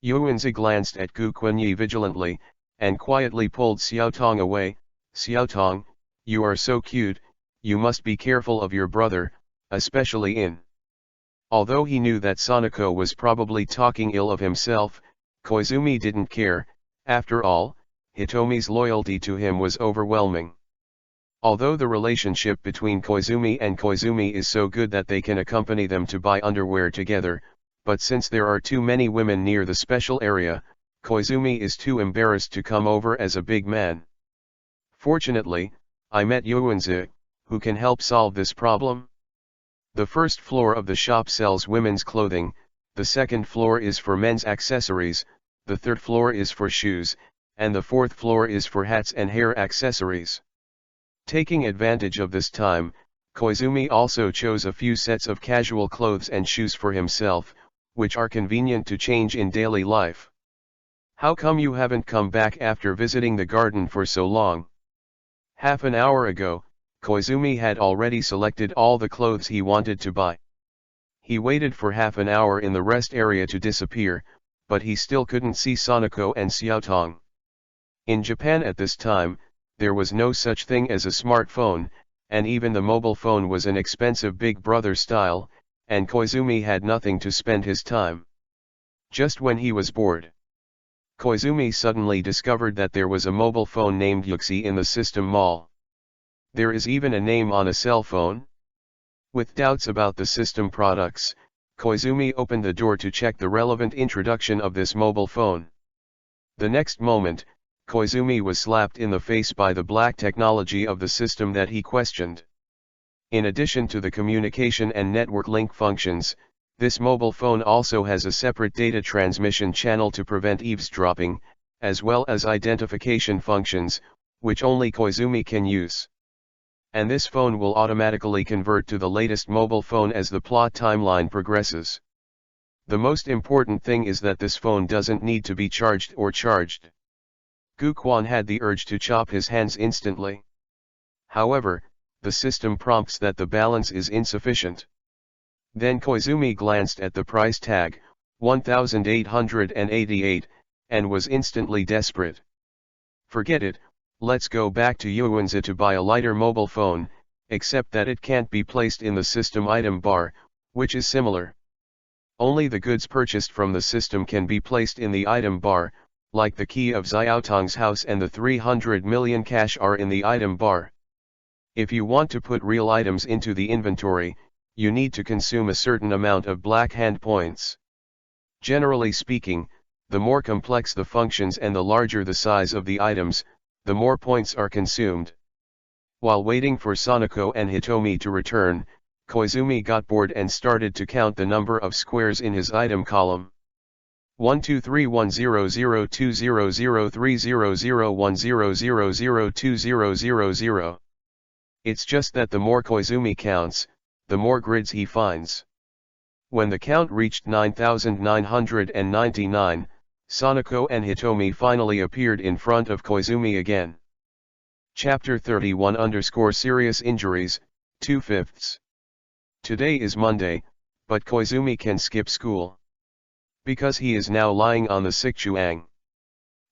Yuanzi glanced at Gu Quenyi vigilantly, and quietly pulled Xiaotong away. "Xiaotong, you are so cute, you must be careful of your brother, especially in." Although he knew that Sanako was probably talking ill of himself, Koizumi didn't care. After all, Hitomi's loyalty to him was overwhelming. Although the relationship between Koizumi and Koizumi is so good that they can accompany them to buy underwear together, but since there are too many women near the special area, Koizumi is too embarrassed to come over as a big man. Fortunately, I met Yuanzi, who can help solve this problem. The first floor of the shop sells women's clothing, the second floor is for men's accessories, the third floor is for shoes, and the fourth floor is for hats and hair accessories. Taking advantage of this time, Koizumi also chose a few sets of casual clothes and shoes for himself, which are convenient to change in daily life. "How come you haven't come back after visiting the garden for so long?" Half an hour ago, Koizumi had already selected all the clothes he wanted to buy. He waited for half an hour in the rest area to disappear, but he still couldn't see Sanako and Xiaotong. In Japan at this time, there was no such thing as a smartphone, and even the mobile phone was an expensive Big Brother style, and Koizumi had nothing to spend his time. Just when he was bored, Koizumi suddenly discovered that there was a mobile phone named Yuxi in the System Mall. There is even a name on a cell phone? With doubts about the system products, Koizumi opened the door to check the relevant introduction of this mobile phone. The next moment, Koizumi was slapped in the face by the black technology of the system that he questioned. In addition to the communication and network link functions, this mobile phone also has a separate data transmission channel to prevent eavesdropping, as well as identification functions, which only Koizumi can use. And this phone will automatically convert to the latest mobile phone as the plot timeline progresses. The most important thing is that this phone doesn't need to be charged or charged. Guquan had the urge to chop his hands instantly. However, the system prompts that the balance is insufficient. Then Koizumi glanced at the price tag, 1,888, and was instantly desperate. Forget it, let's go back to Yuanzi to buy a lighter mobile phone, except that it can't be placed in the system item bar, which is similar. Only the goods purchased from the system can be placed in the item bar, like the key of Xiaotong's house and the 300 million cash are in the item bar. If you want to put real items into the inventory, you need to consume a certain amount of black hand points. Generally speaking, the more complex the functions and the larger the size of the items, the more points are consumed. While waiting for Sanako and Hitomi to return, Koizumi got bored and started to count the number of squares in his item column. 1231002003001002000. It's just that the more Koizumi counts, the more grids he finds. When the count reached 9,999, Sanako and Hitomi finally appeared in front of Koizumi again. Chapter 31 Serious Injuries, 2/5. Today is Monday, but Koizumi can skip school. Because he is now lying on the Sichuang.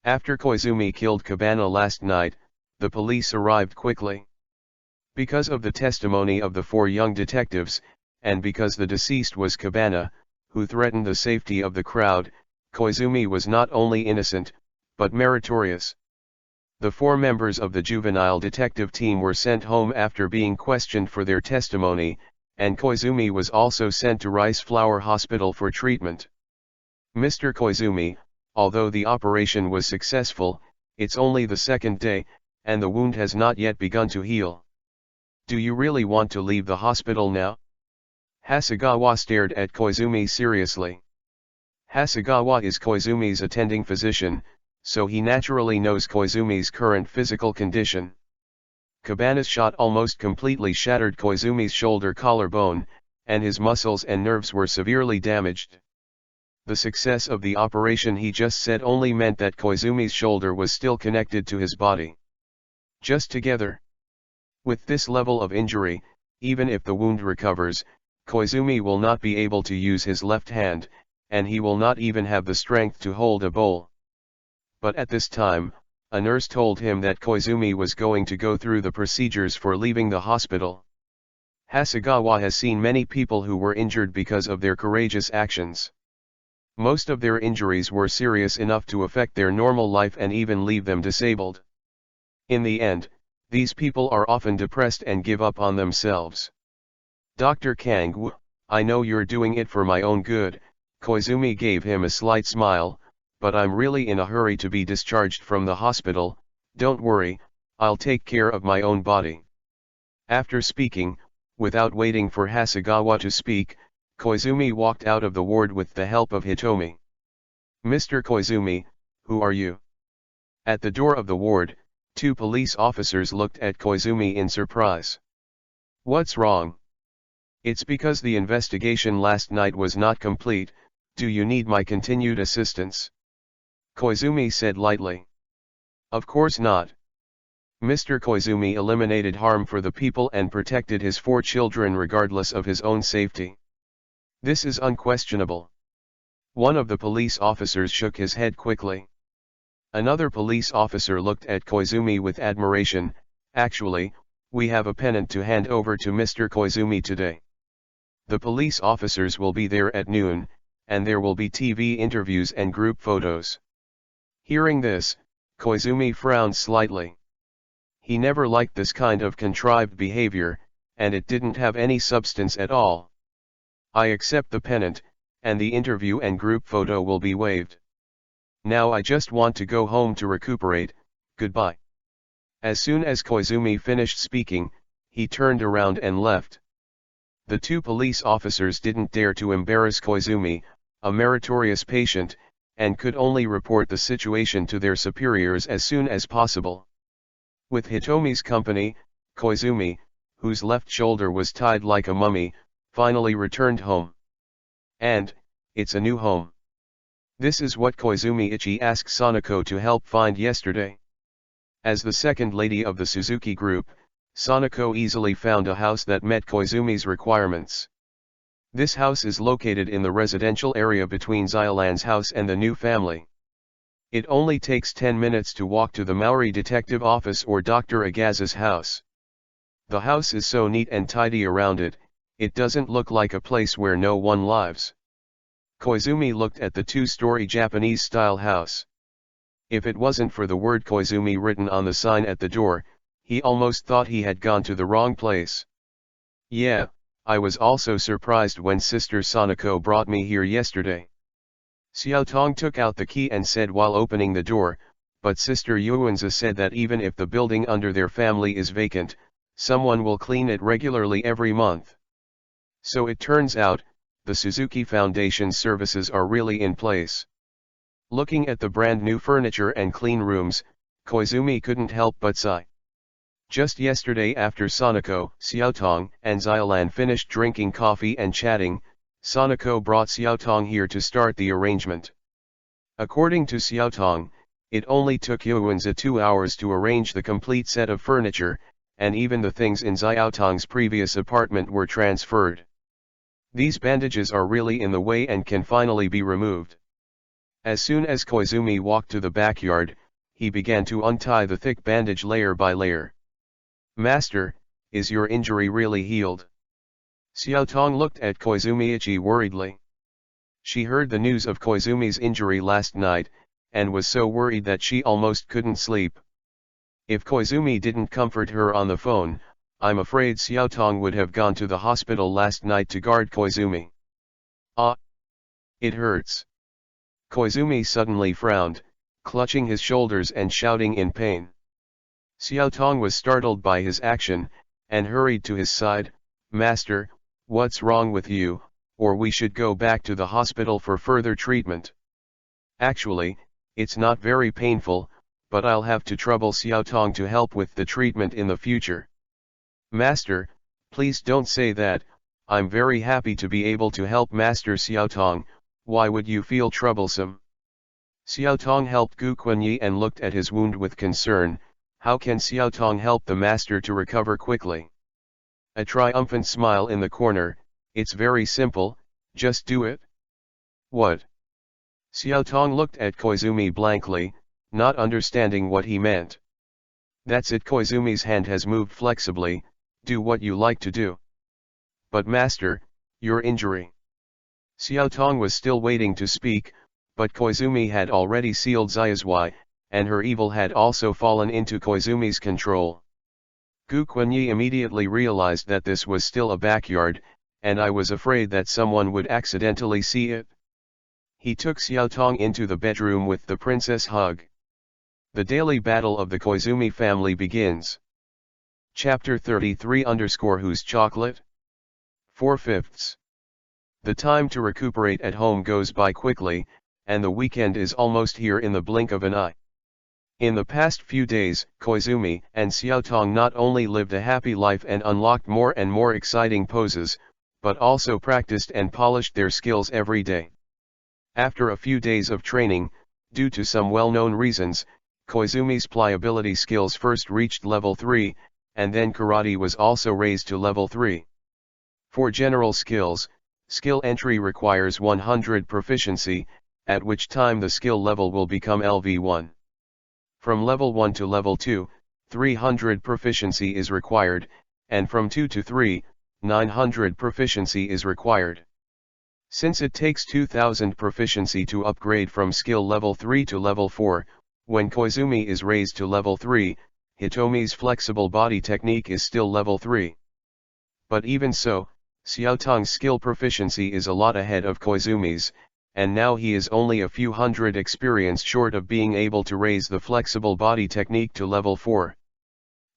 After Koizumi killed Cabana last night, the police arrived quickly. Because of the testimony of the 4 young detectives, and because the deceased was Cabana, who threatened the safety of the crowd, Koizumi was not only innocent, but meritorious. The 4 members of the juvenile detective team were sent home after being questioned for their testimony, and Koizumi was also sent to Rice Flower Hospital for treatment. Mr. Koizumi, although the operation was successful, it's only the 2nd day, and the wound has not yet begun to heal. Do you really want to leave the hospital now? Hasegawa stared at Koizumi seriously. Hasegawa is Koizumi's attending physician, so he naturally knows Koizumi's current physical condition. Cabana's shot almost completely shattered Koizumi's shoulder collarbone, and his muscles and nerves were severely damaged. The success of the operation he just said only meant that Koizumi's shoulder was still connected to his body. Just together. With this level of injury, even if the wound recovers, Koizumi will not be able to use his left hand, and he will not even have the strength to hold a bowl. But at this time, a nurse told him that Koizumi was going to go through the procedures for leaving the hospital. Hasegawa has seen many people who were injured because of their courageous actions. Most of their injuries were serious enough to affect their normal life and even leave them disabled. In the end, these people are often depressed and give up on themselves. Dr. Kang, I know you're doing it for my own good. Koizumi gave him a slight smile, but I'm really in a hurry to be discharged from the hospital. Don't worry, I'll take care of my own body. After speaking, without waiting for Hasegawa to speak, Koizumi walked out of the ward with the help of Hitomi. Mr. Koizumi, who are you? At the door of the ward, 2 police officers looked at Koizumi in surprise. What's wrong? It's because the investigation last night was not complete. Do you need my continued assistance? Koizumi said lightly. Of course not. Mr. Koizumi eliminated harm for the people and protected his 4 children regardless of his own safety. This is unquestionable. One of the police officers shook his head quickly. Another police officer looked at Koizumi with admiration. Actually, we have a pennant to hand over to Mr. Koizumi today. The police officers will be there at noon, and there will be TV interviews and group photos. Hearing this, Koizumi frowned slightly. He never liked this kind of contrived behavior, and it didn't have any substance at all. I accept the pennant, and the interview and group photo will be waived. Now I just want to go home to recuperate, goodbye. As soon as Koizumi finished speaking, he turned around and left. The two police officers didn't dare to embarrass Koizumi, a meritorious patient, and could only report the situation to their superiors as soon as possible. With Hitomi's company, Koizumi, whose left shoulder was tied like a mummy, finally returned home. And, it's a new home. This is what Koizumi Ichi asked Sanako to help find yesterday. As the second lady of the Suzuki group, Sanako easily found a house that met Koizumi's requirements. This house is located in the residential area between Xiolan's house and the new family. It only takes 10 minutes to walk to the Maori detective office or Dr. Agaza's house. The house is so neat and tidy around it, it doesn't look like a place where no one lives. Koizumi looked at the two-story Japanese-style house. If it wasn't for the word Koizumi written on the sign at the door, he almost thought he had gone to the wrong place. Yeah, I was also surprised when Sister Sanako brought me here yesterday. Xiaotong took out the key and said while opening the door, but Sister Yuanza said that even if the building under their family is vacant, someone will clean it regularly every month. So it turns out, the Suzuki Foundation services are really in place. Looking at the brand new furniture and clean rooms, Koizumi couldn't help but sigh. Just yesterday after Sanako, Xiaotong, and Xiolan finished drinking coffee and chatting, Sanako brought Xiaotong here to start the arrangement. According to Xiaotong, it only took Yuanza 2 hours to arrange the complete set of furniture, and even the things in Xiaotong's previous apartment were transferred. These bandages are really in the way and can finally be removed. As soon as Koizumi walked to the backyard, he began to untie the thick bandage layer by layer. Master, is your injury really healed? Xiaotong looked at Koizumi Ichi worriedly. She heard the news of Koizumi's injury last night, and was so worried that she almost couldn't sleep. If Koizumi didn't comfort her on the phone, I'm afraid Xiaotong would have gone to the hospital last night to guard Koizumi. Ah! It hurts. Koizumi suddenly frowned, clutching his shoulders and shouting in pain. Xiaotong was startled by his action, and hurried to his side. Master, what's wrong with you, or we should go back to the hospital for further treatment. Actually, it's not very painful, but I'll have to trouble Xiaotong to help with the treatment in the future. Master, please don't say that. I'm very happy to be able to help Master Xiaotong. Why would you feel troublesome? Xiaotong helped Gu Quanyi and looked at his wound with concern. How can Xiaotong help the master to recover quickly? A triumphant smile in the corner. It's very simple, just do it. What? Xiaotong looked at Koizumi blankly, not understanding what he meant. That's it. Koizumi's hand has moved flexibly. Do what you like to do. But master, your injury. Xiaotong was still waiting to speak, but Koizumi had already sealed Xiaozui, and her evil had also fallen into Koizumi's control. Gu Quanyi immediately realized that this was still a backyard, and I was afraid that someone would accidentally see it. He took Xiaotong into the bedroom with the princess hug. The daily battle of the Koizumi family begins. Chapter 33 Whose chocolate? 4/5. The time to recuperate at home goes by quickly, and the weekend is almost here in the blink of an eye. In the past few days, Koizumi and Xiaotong not only lived a happy life and unlocked more and more exciting poses, but also practiced and polished their skills every day. After a few days of training, due to some well-known reasons, Koizumi's pliability skills first reached level 3, and then karate was also raised to level 3. For general skills, skill entry requires 100 proficiency, at which time the skill level will become LV1. From level 1 to level 2, 300 proficiency is required, and from 2 to 3, 900 proficiency is required. Since it takes 2000 proficiency to upgrade from skill level 3 to level 4, when Koizumi is raised to level 3, Hitomi's flexible body technique is still level 3. But even so, Xiaotong's skill proficiency is a lot ahead of Koizumi's, and now he is only a few hundred experience short of being able to raise the flexible body technique to level 4.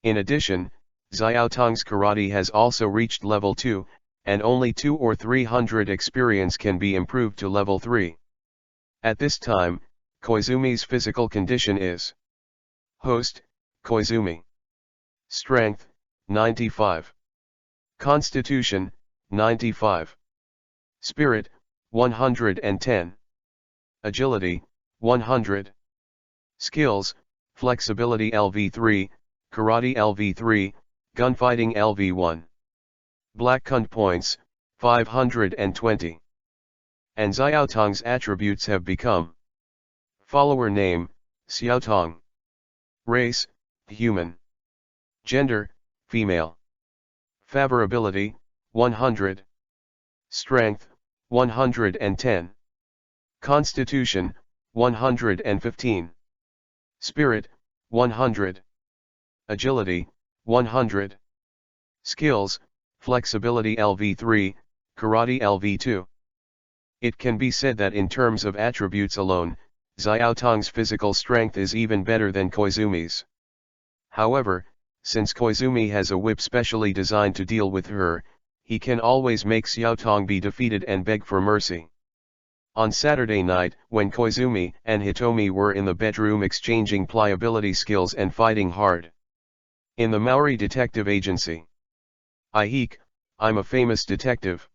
In addition, Xiaotong's karate has also reached level 2, and only 200 or 300 experience can be improved to level 3. At this time, Koizumi's physical condition is: Host, Koizumi. Strength, 95. Constitution, 95. Spirit, 110. Agility, 100. Skills, Flexibility LV3, Karate LV3, Gunfighting LV1. Black Kunt points, 520. And Xiaotong's attributes have become: Follower name, Xiaotong. Race, human. Gender, female. Favorability, 100. Strength, 110. Constitution, 115. Spirit, 100. Agility, 100. Skills, Flexibility LV3, Karate LV2. It can be said that in terms of attributes alone, Xiaotong's physical strength is even better than Koizumi's. However, since Koizumi has a whip specially designed to deal with her, he can always make Xiaotong be defeated and beg for mercy. On Saturday night, when Koizumi and Hitomi were in the bedroom exchanging pliability skills and fighting hard in the Maori detective agency. Ihik, I'm a famous detective.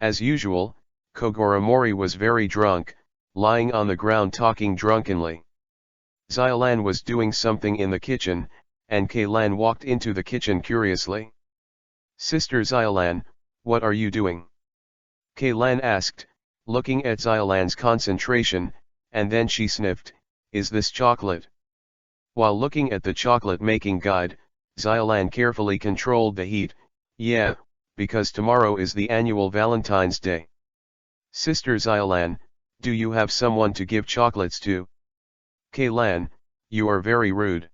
As usual, Kogoro Mori was very drunk, lying on the ground talking drunkenly. Xiaolan was doing something in the kitchen, and Keilan walked into the kitchen curiously. Sister Xiaolan, what are you doing? Keilan asked, looking at Xiaolan's concentration, and then she sniffed, is this chocolate? While looking at the chocolate making guide, Xiaolan carefully controlled the heat. Yeah, because tomorrow is the annual Valentine's Day. Sister Xiaolan, do you have someone to give chocolates to? Keilan, you are very rude.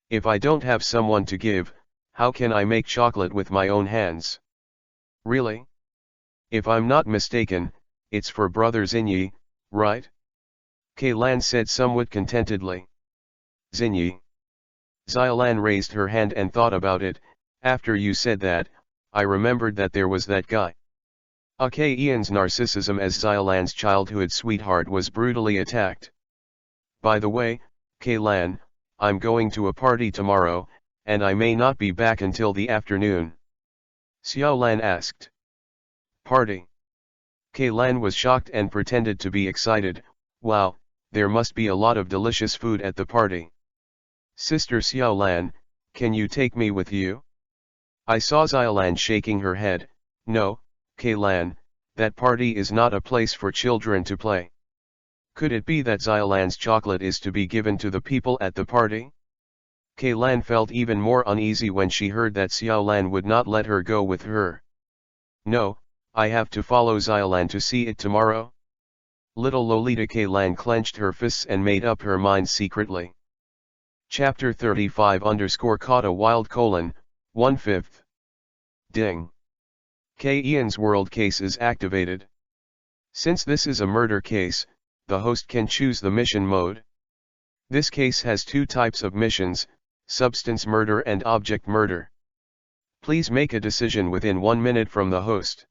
If I don't have someone to give, how can I make chocolate with my own hands? Really? If I'm not mistaken, it's for Brother Xinyi, right? Keilan said somewhat contentedly. Xinyi. Xiaolan raised her hand and thought about it. After you said that, I remembered that there was that guy. Ian's narcissism as Xiaolan's childhood sweetheart was brutally attacked. By the way, Keilan, I'm going to a party tomorrow, and I may not be back until the afternoon. Xiaolan asked. Party? Keilan was shocked and pretended to be excited. Wow, there must be a lot of delicious food at the party. Sister Xiaolan, can you take me with you? I saw Xiaolan shaking her head. No, Keilan, that party is not a place for children to play. Could it be that Xiaolan's chocolate is to be given to the people at the party? Keilan felt even more uneasy when she heard that Xiaolan would not let her go with her. No, I have to follow Xiaolan to see it tomorrow. Little Lolita Keilan clenched her fists and made up her mind secretly. Chapter 35 _ wild : 1/5. Ding. Ian's world case is activated. Since this is a murder case, the host can choose the mission mode. This case has two types of missions, substance murder and object murder. Please make a decision within 1 minute from the host.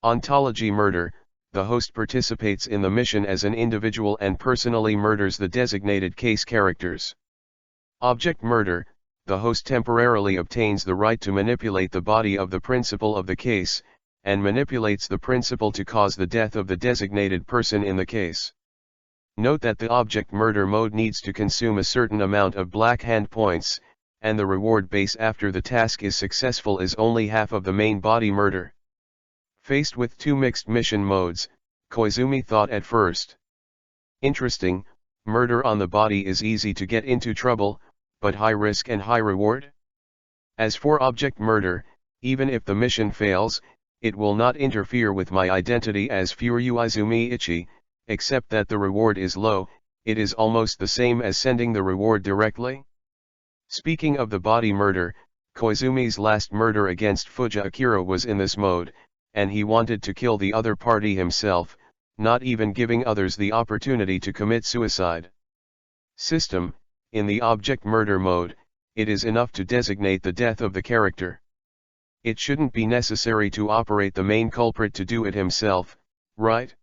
Ontology murder, the host participates in the mission as an individual and personally murders the designated case characters. Object murder, the host temporarily obtains the right to manipulate the body of the principal of the case, and manipulates the principal to cause the death of the designated person in the case. Note that the object murder mode needs to consume a certain amount of black hand points, and the reward base after the task is successful is only half of the main body murder. Faced with two mixed mission modes, Koizumi thought at first. Interesting, murder on the body is easy to get into trouble, but high risk and high reward? As for object murder, even if the mission fails, it will not interfere with my identity as Furyuizumi Ichi, except that the reward is low. It is almost the same as sending the reward directly. Speaking of the body murder, Koizumi's last murder against Fuja Akira was in this mode, and he wanted to kill the other party himself, not even giving others the opportunity to commit suicide. System: in the object murder mode, it is enough to designate the death of the character. It shouldn't be necessary to operate the main culprit to do it himself, right?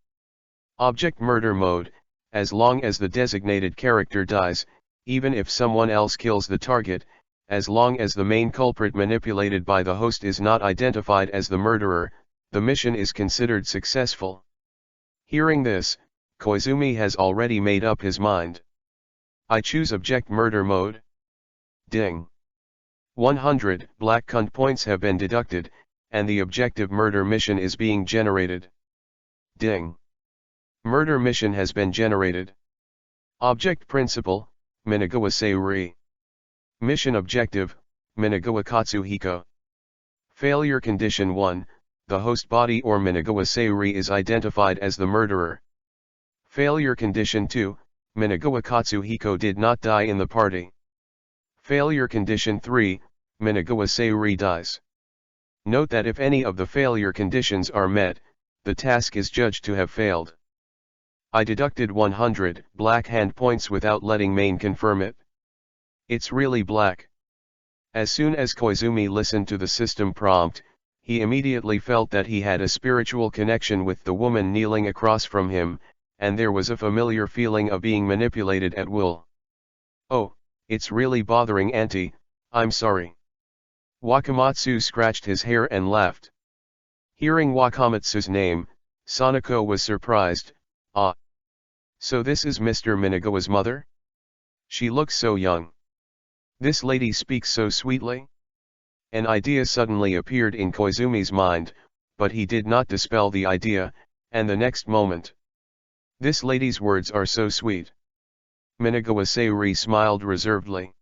Object murder mode: as long as the designated character dies, even if someone else kills the target, as long as the main culprit manipulated by the host is not identified as the murderer, the mission is considered successful. Hearing this, Koizumi has already made up his mind. I choose object murder mode. Ding. 100 black cunt points have been deducted, and the objective murder mission is being generated. Ding. Murder mission has been generated. Object principle: Minagawa Seiri. Mission objective: Minagawa Katsuhiko. Failure condition 1: the host body or Minagawa Seiri is identified as the murderer. Failure condition 2: Minagawa Katsuhiko did not die in the party. Failure condition 3: Minagawa Seiri dies. Note that if any of the failure conditions are met, the task is judged to have failed. I deducted 100 black hand points without letting main confirm it. It's really black. As soon as Koizumi listened to the system prompt, he immediately felt that he had a spiritual connection with the woman kneeling across from him, and there was a familiar feeling of being manipulated at will. Oh, it's really bothering Auntie, I'm sorry. Wakamatsu scratched his hair and laughed. Hearing Wakamatsu's name, Sanako was surprised. Ah. So this is Mr. Minagawa's mother? She looks so young. This lady speaks so sweetly. An idea suddenly appeared in Koizumi's mind, but he did not dispel the idea, and the next moment. This lady's words are so sweet. Minagawa Seiri smiled reservedly.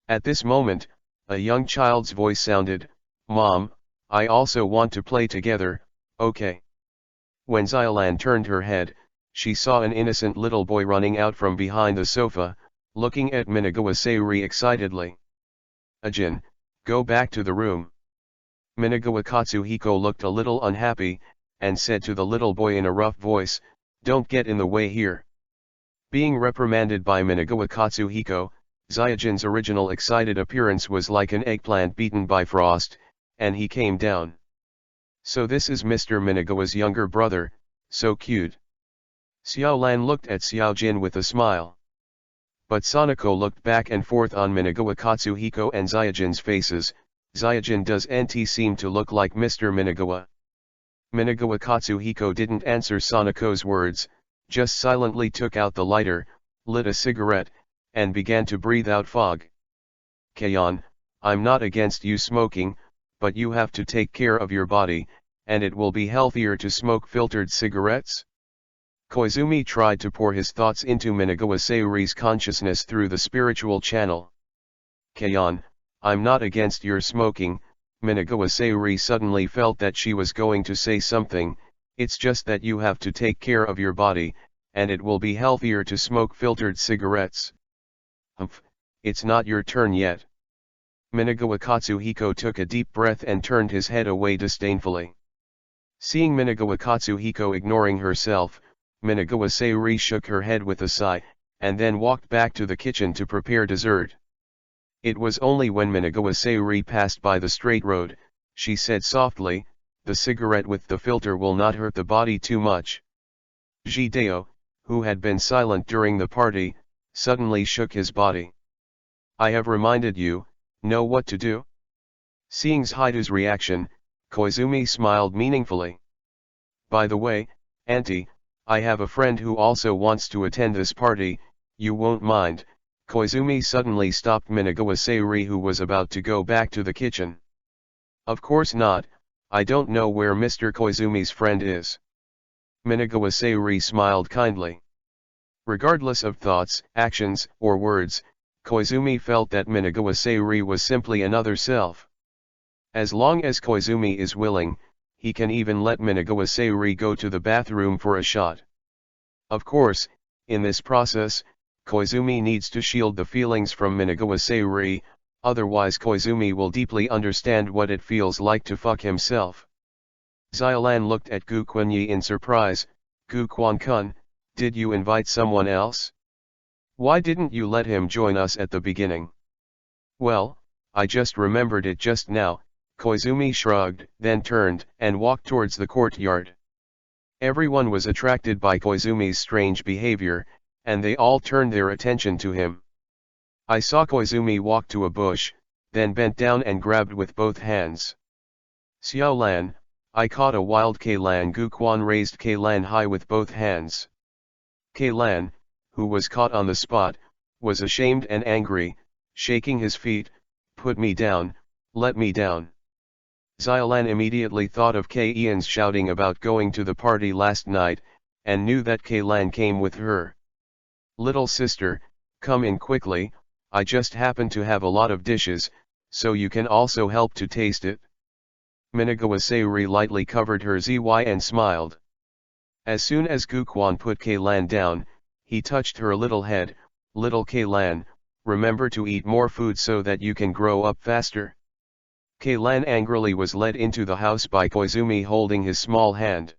At this moment, a young child's voice sounded, "Mom, I also want to play together, okay?" When Xiolan turned her head, she saw an innocent little boy running out from behind the sofa, looking at Minagawa Seiri excitedly. "Ajin, go back to the room." Minagawa Katsuhiko looked a little unhappy, and said to the little boy in a rough voice, "Don't get in the way here." Being reprimanded by Minagawa Katsuhiko, Zyajin's original excited appearance was like an eggplant beaten by frost, and he came down. So this is Mr. Minagawa's younger brother, so cute. Xiaolan looked at Xiaojin with a smile. But Sanako looked back and forth on Minagawa Katsuhiko and Zyajin's faces. Zyajin, does NT seem to look like Mr. Minagawa? Minagawa Katsuhiko didn't answer Sanako's words, just silently took out the lighter, lit a cigarette, and began to breathe out fog. "Kayon, I'm not against you smoking, but you have to take care of your body, and it will be healthier to smoke filtered cigarettes." Koizumi tried to pour his thoughts into Minagawa Seiri's consciousness through the spiritual channel. "Kayon, I'm not against your smoking." Minagawa Seiri suddenly felt that she was going to say something, "It's just that you have to take care of your body, and it will be healthier to smoke filtered cigarettes." "Humph, it's not your turn yet." Minagawa Katsuhiko took a deep breath and turned his head away disdainfully. Seeing Minagawa Katsuhiko ignoring herself, Minagawa Seiri shook her head with a sigh, and then walked back to the kitchen to prepare dessert. It was only when Minagawa Seiri passed by the straight road, she said softly, "The cigarette with the filter will not hurt the body too much." Jideo, who had been silent during the party, suddenly shook his body. "I have reminded you, know what to do?" Seeing Zaidu's reaction, Koizumi smiled meaningfully. "By the way, Auntie, I have a friend who also wants to attend this party, you won't mind." Koizumi suddenly stopped Minagawa Seiri, who was about to go back to the kitchen. "Of course not, I don't know where Mr. Koizumi's friend is." Minagawa Seiri smiled kindly. Regardless of thoughts, actions, or words, Koizumi felt that Minagawa Seiri was simply another self. As long as Koizumi is willing, he can even let Minagawa Seiri go to the bathroom for a shot. Of course, in this process, Koizumi needs to shield the feelings from Minaga-Seiri, otherwise Koizumi will deeply understand what it feels like to fuck himself. Xiaolan looked at Gu Quanyi in surprise. Gu Quan-kun, did you invite someone else? Why didn't you let him join us at the beginning? Well, I just remembered it just now, Koizumi shrugged, then turned and walked towards the courtyard. Everyone was attracted by Koizumi's strange behavior, and they all turned their attention to him. I saw Koizumi walk to a bush, then bent down and grabbed with both hands. Xiaolan, I caught a wild Keilan. Gu Quan raised Keilan high with both hands. Keilan, who was caught on the spot, was ashamed and angry, shaking his feet. Put me down, let me down. Xiaolan immediately thought of Keian's shouting about going to the party last night, and knew that Keilan came with her. Little sister, come in quickly, I just happen to have a lot of dishes, so you can also help to taste it. Minaga-Seiri lightly covered her zy and smiled. As soon as Gu Quan put Keilan down, he touched her little head. Little Keilan, remember to eat more food so that you can grow up faster. Keilan angrily was led into the house by Koizumi holding his small hand.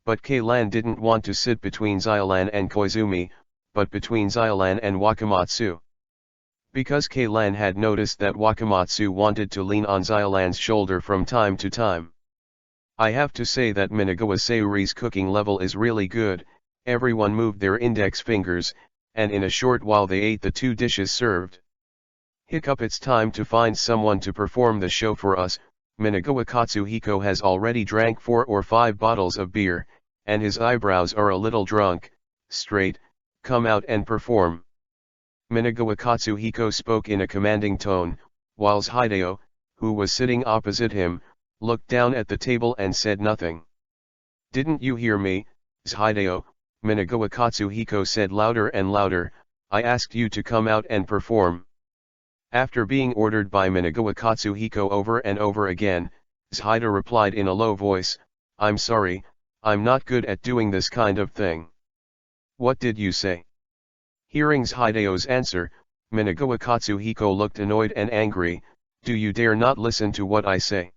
But Keilan didn't want to sit between Xiaolan and Koizumi, but between Xiaolan and Wakamatsu. Because Keilan had noticed that Wakamatsu wanted to lean on Xiaolan's shoulder from time to time. I have to say that Minaga-Seiri's cooking level is really good. Everyone moved their index fingers, and in a short while they ate the 2 dishes served. Hiccup, it's time to find someone to perform the show for us. Minaga Katsuhiko has already drank 4 or 5 bottles of beer, and his eyebrows are a little drunk. Straight, come out and perform. Minaga Katsuhiko spoke in a commanding tone, whilst Hideo, who was sitting opposite him, looked down at the table and said nothing. Didn't you hear me, Hideo? Minaga Katsuhiko said louder and louder, I asked you to come out and perform. After being ordered by Minaga Katsuhiko over and over again, Hideo replied in a low voice, I'm sorry, I'm not good at doing this kind of thing. What did you say? Hearing Hideo's answer, Minaga Katsuhiko looked annoyed and angry. Do you dare not listen to what I say?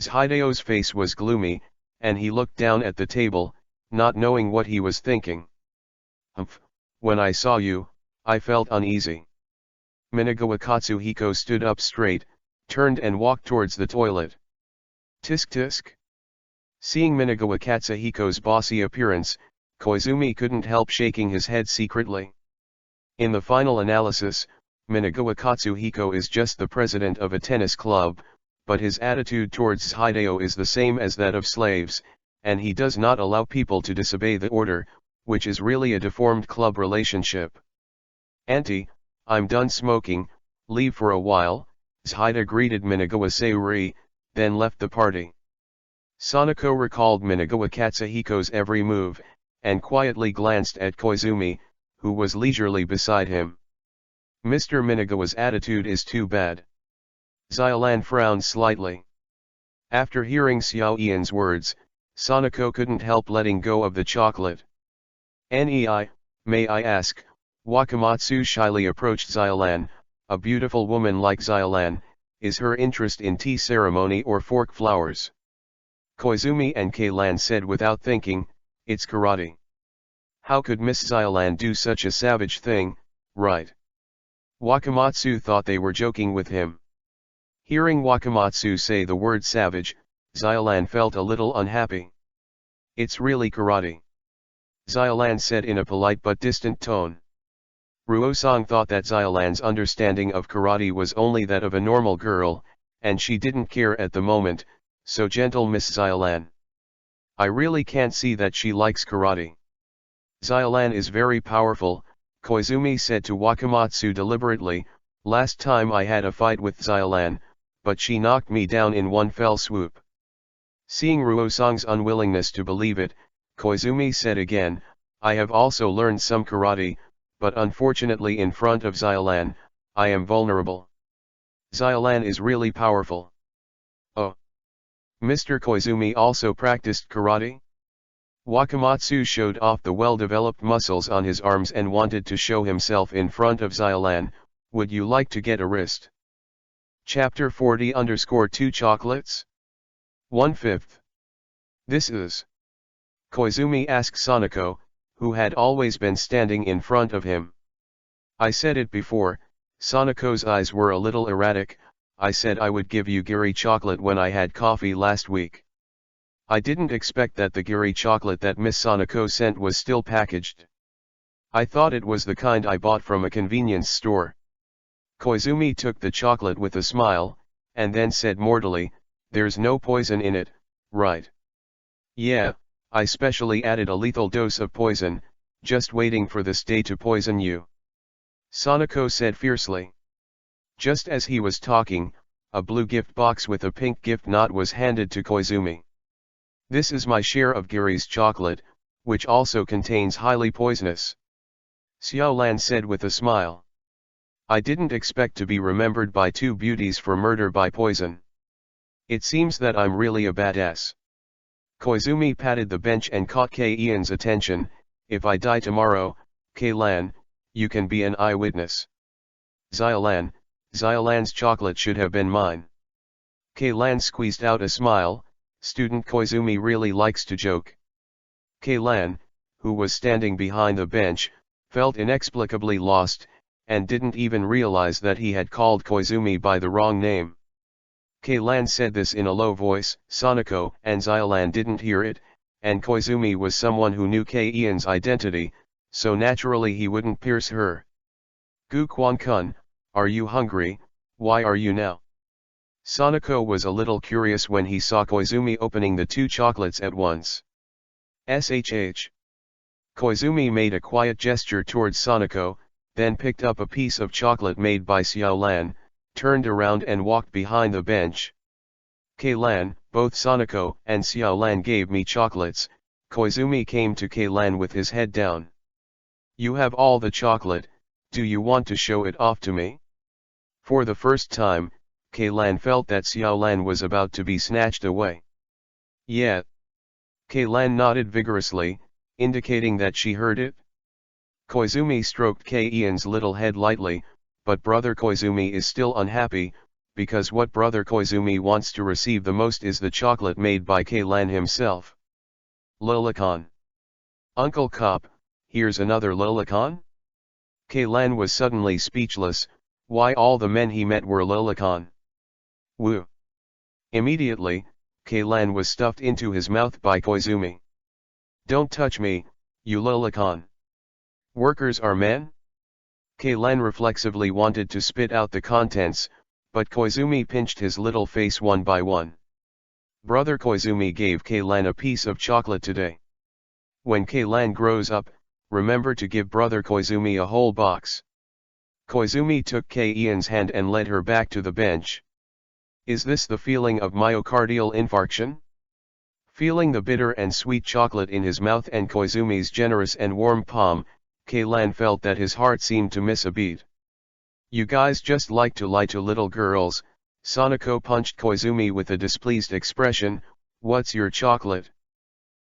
Hideo's face was gloomy, and he looked down at the table, not knowing what he was thinking. Humph, when I saw you, I felt uneasy. Minaga Katsuhiko stood up straight, turned and walked towards the toilet. Tisk tisk. Seeing Minaga Katsuhiko's bossy appearance, Koizumi couldn't help shaking his head secretly. In the final analysis, Minaga Katsuhiko is just the president of a tennis club, but his attitude towards Hideo is the same as that of slaves, and he does not allow people to disobey the order, which is really a deformed club relationship. Auntie, I'm done smoking, leave for a while. Hideo greeted Minaga-Seiri, then left the party. Sanako recalled Minaga Katsuhiko's every move, and quietly glanced at Koizumi, who was leisurely beside him. Mr. Minagawa's attitude is too bad. Xiaolan frowned slightly. After hearing Xiao Ian's words, Sanako couldn't help letting go of the chocolate. Nei, may I ask, Wakamatsu shyly approached Xiaolan, a beautiful woman like Xiaolan, is her interest in tea ceremony or fork flowers? Koizumi and Keilan said without thinking, it's karate. How could Miss Xiaolan do such a savage thing, right? Wakamatsu thought they were joking with him. Hearing Wakamatsu say the word savage, Xiaolan felt a little unhappy. It's really karate. Xiaolan said in a polite but distant tone. Ruosang thought that Xiaolan's understanding of karate was only that of a normal girl, and she didn't care at the moment, so gentle Miss Xiaolan. I really can't see that she likes karate. Xiaolan is very powerful, Koizumi said to Wakamatsu deliberately. Last time I had a fight with Xiaolan, but she knocked me down in one fell swoop. Seeing Ruosang's unwillingness to believe it, Koizumi said again, I have also learned some karate, but unfortunately in front of Xiaolan, I am vulnerable. Xiaolan is really powerful. Oh. Mr. Koizumi also practiced karate? Wakamatsu showed off the well-developed muscles on his arms and wanted to show himself in front of Xylan. Would you like to get a wrist? Chapter 40_2 Chocolates? 1/5. This is. Koizumi asked Sanako, who had always been standing in front of him. I said it before, Sanako's eyes were a little erratic. I said I would give you giri chocolate when I had coffee last week. I didn't expect that the giri chocolate that Miss Sanako sent was still packaged. I thought it was the kind I bought from a convenience store. Koizumi took the chocolate with a smile, and then said mortally, there's no poison in it, right? Yeah, I specially added a lethal dose of poison, just waiting for this day to poison you. Sanako said fiercely. Just as he was talking, a blue gift box with a pink gift knot was handed to Koizumi. This is my share of Giri's chocolate, which also contains highly poisonous. Xiaolan said with a smile. I didn't expect to be remembered by two beauties for murder by poison. It seems that I'm really a badass. Koizumi patted the bench and caught Kei-Ian's attention. If I die tomorrow, Kei-Lan, you can be an eyewitness. Xylan's chocolate should have been mine. Kei-Lan squeezed out a smile. Student Koizumi really likes to joke. Kei-Lan, who was standing behind the bench, felt inexplicably lost, and didn't even realize that he had called Koizumi by the wrong name. Kei-Lan said this in a low voice. Sanako and Xylan didn't hear it, and Koizumi was someone who knew Kei-Ian's identity, so naturally he wouldn't pierce her. Gu Quan-kun, are you hungry? Why are you now? Sanako was a little curious when he saw Koizumi opening the two chocolates at once. Shh. Koizumi made a quiet gesture towards Sanako, then picked up a piece of chocolate made by Xiaolan, turned around and walked behind the bench. Kei-Lan, both Sanako and Xiaolan gave me chocolates. Koizumi came to Kei-Lan with his head down. You have all the chocolate, do you want to show it off to me? For the first time, Kei-Lan felt that Xiaolan was about to be snatched away. Yeah. Kei-Lan nodded vigorously, indicating that she heard it. Koizumi stroked Kei-Ian's little head lightly, but Brother Koizumi is still unhappy, because what Brother Koizumi wants to receive the most is the chocolate made by Kei-Lan himself. Lilicon. Uncle Cop, here's another Lilicon? Kei-Lan was suddenly speechless. Why all the men he met were Lilicon? Woo. Immediately, Kei-Lan was stuffed into his mouth by Koizumi. Don't touch me, you Lilicon. Workers are men? Kei-Lan reflexively wanted to spit out the contents, but Koizumi pinched his little face one by one. Brother Koizumi gave Kei-Lan a piece of chocolate today. When Kei-Lan grows up, remember to give Brother Koizumi a whole box. Koizumi took Kei-Ian's hand and led her back to the bench. Is this the feeling of myocardial infarction? Feeling the bitter and sweet chocolate in his mouth and Koizumi's generous and warm palm, Kei-Lan felt that his heart seemed to miss a beat. You guys just like to lie to little girls. Sanako punched Koizumi with a displeased expression. What's your chocolate?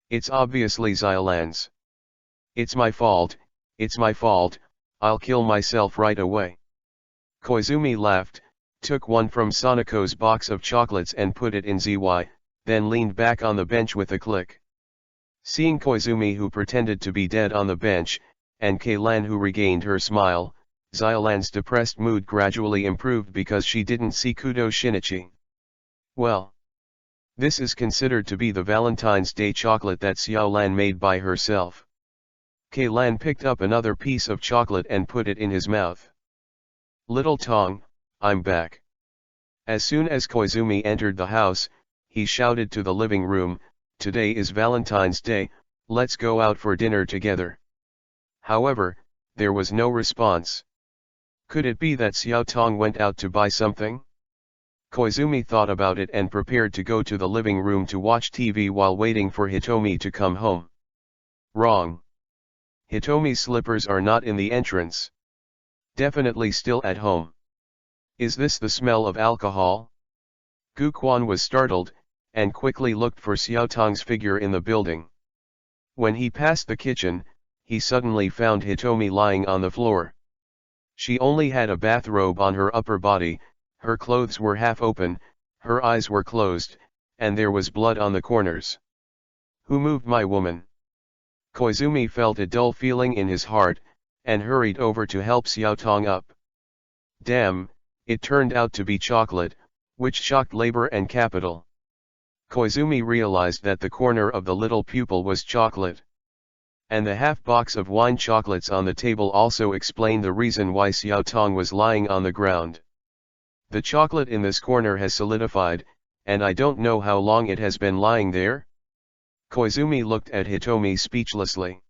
It's obviously Xylan's. It's my fault, I'll kill myself right away. Koizumi laughed, took one from Sanako's box of chocolates and put it in Zy, then leaned back on the bench with a click. Seeing Koizumi, who pretended to be dead on the bench, and Kei-Lan, who regained her smile, Xylan's depressed mood gradually improved because she didn't see Kudo Shinichi. Well, this is considered to be the Valentine's Day chocolate that Xiaolan made by herself. Kei-Lan picked up another piece of chocolate and put it in his mouth. Little Tong, I'm back. As soon as Koizumi entered the house, he shouted to the living room, today is Valentine's Day, let's go out for dinner together. However, there was no response. Could it be that Xiao Tong went out to buy something? Koizumi thought about it and prepared to go to the living room to watch TV while waiting for Hitomi to come home. Wrong. Hitomi's slippers are not in the entrance. Definitely still at home. Is this the smell of alcohol? Gu Quan was startled, and quickly looked for Xiao Tong's figure in the building. When he passed the kitchen, he suddenly found Hitomi lying on the floor. She only had a bathrobe on her upper body, her clothes were half open, her eyes were closed, and there was blood on the corners. Who moved my woman? Koizumi felt a dull feeling in his heart, and hurried over to help Xiaotong up. Damn, it turned out to be chocolate, which shocked labor and capital. Koizumi realized that the corner of the little pupil was chocolate. And the half box of wine chocolates on the table also explained the reason why Xiaotong was lying on the ground. The chocolate in this corner has solidified, and I don't know how long it has been lying there. Koizumi looked at Hitomi speechlessly.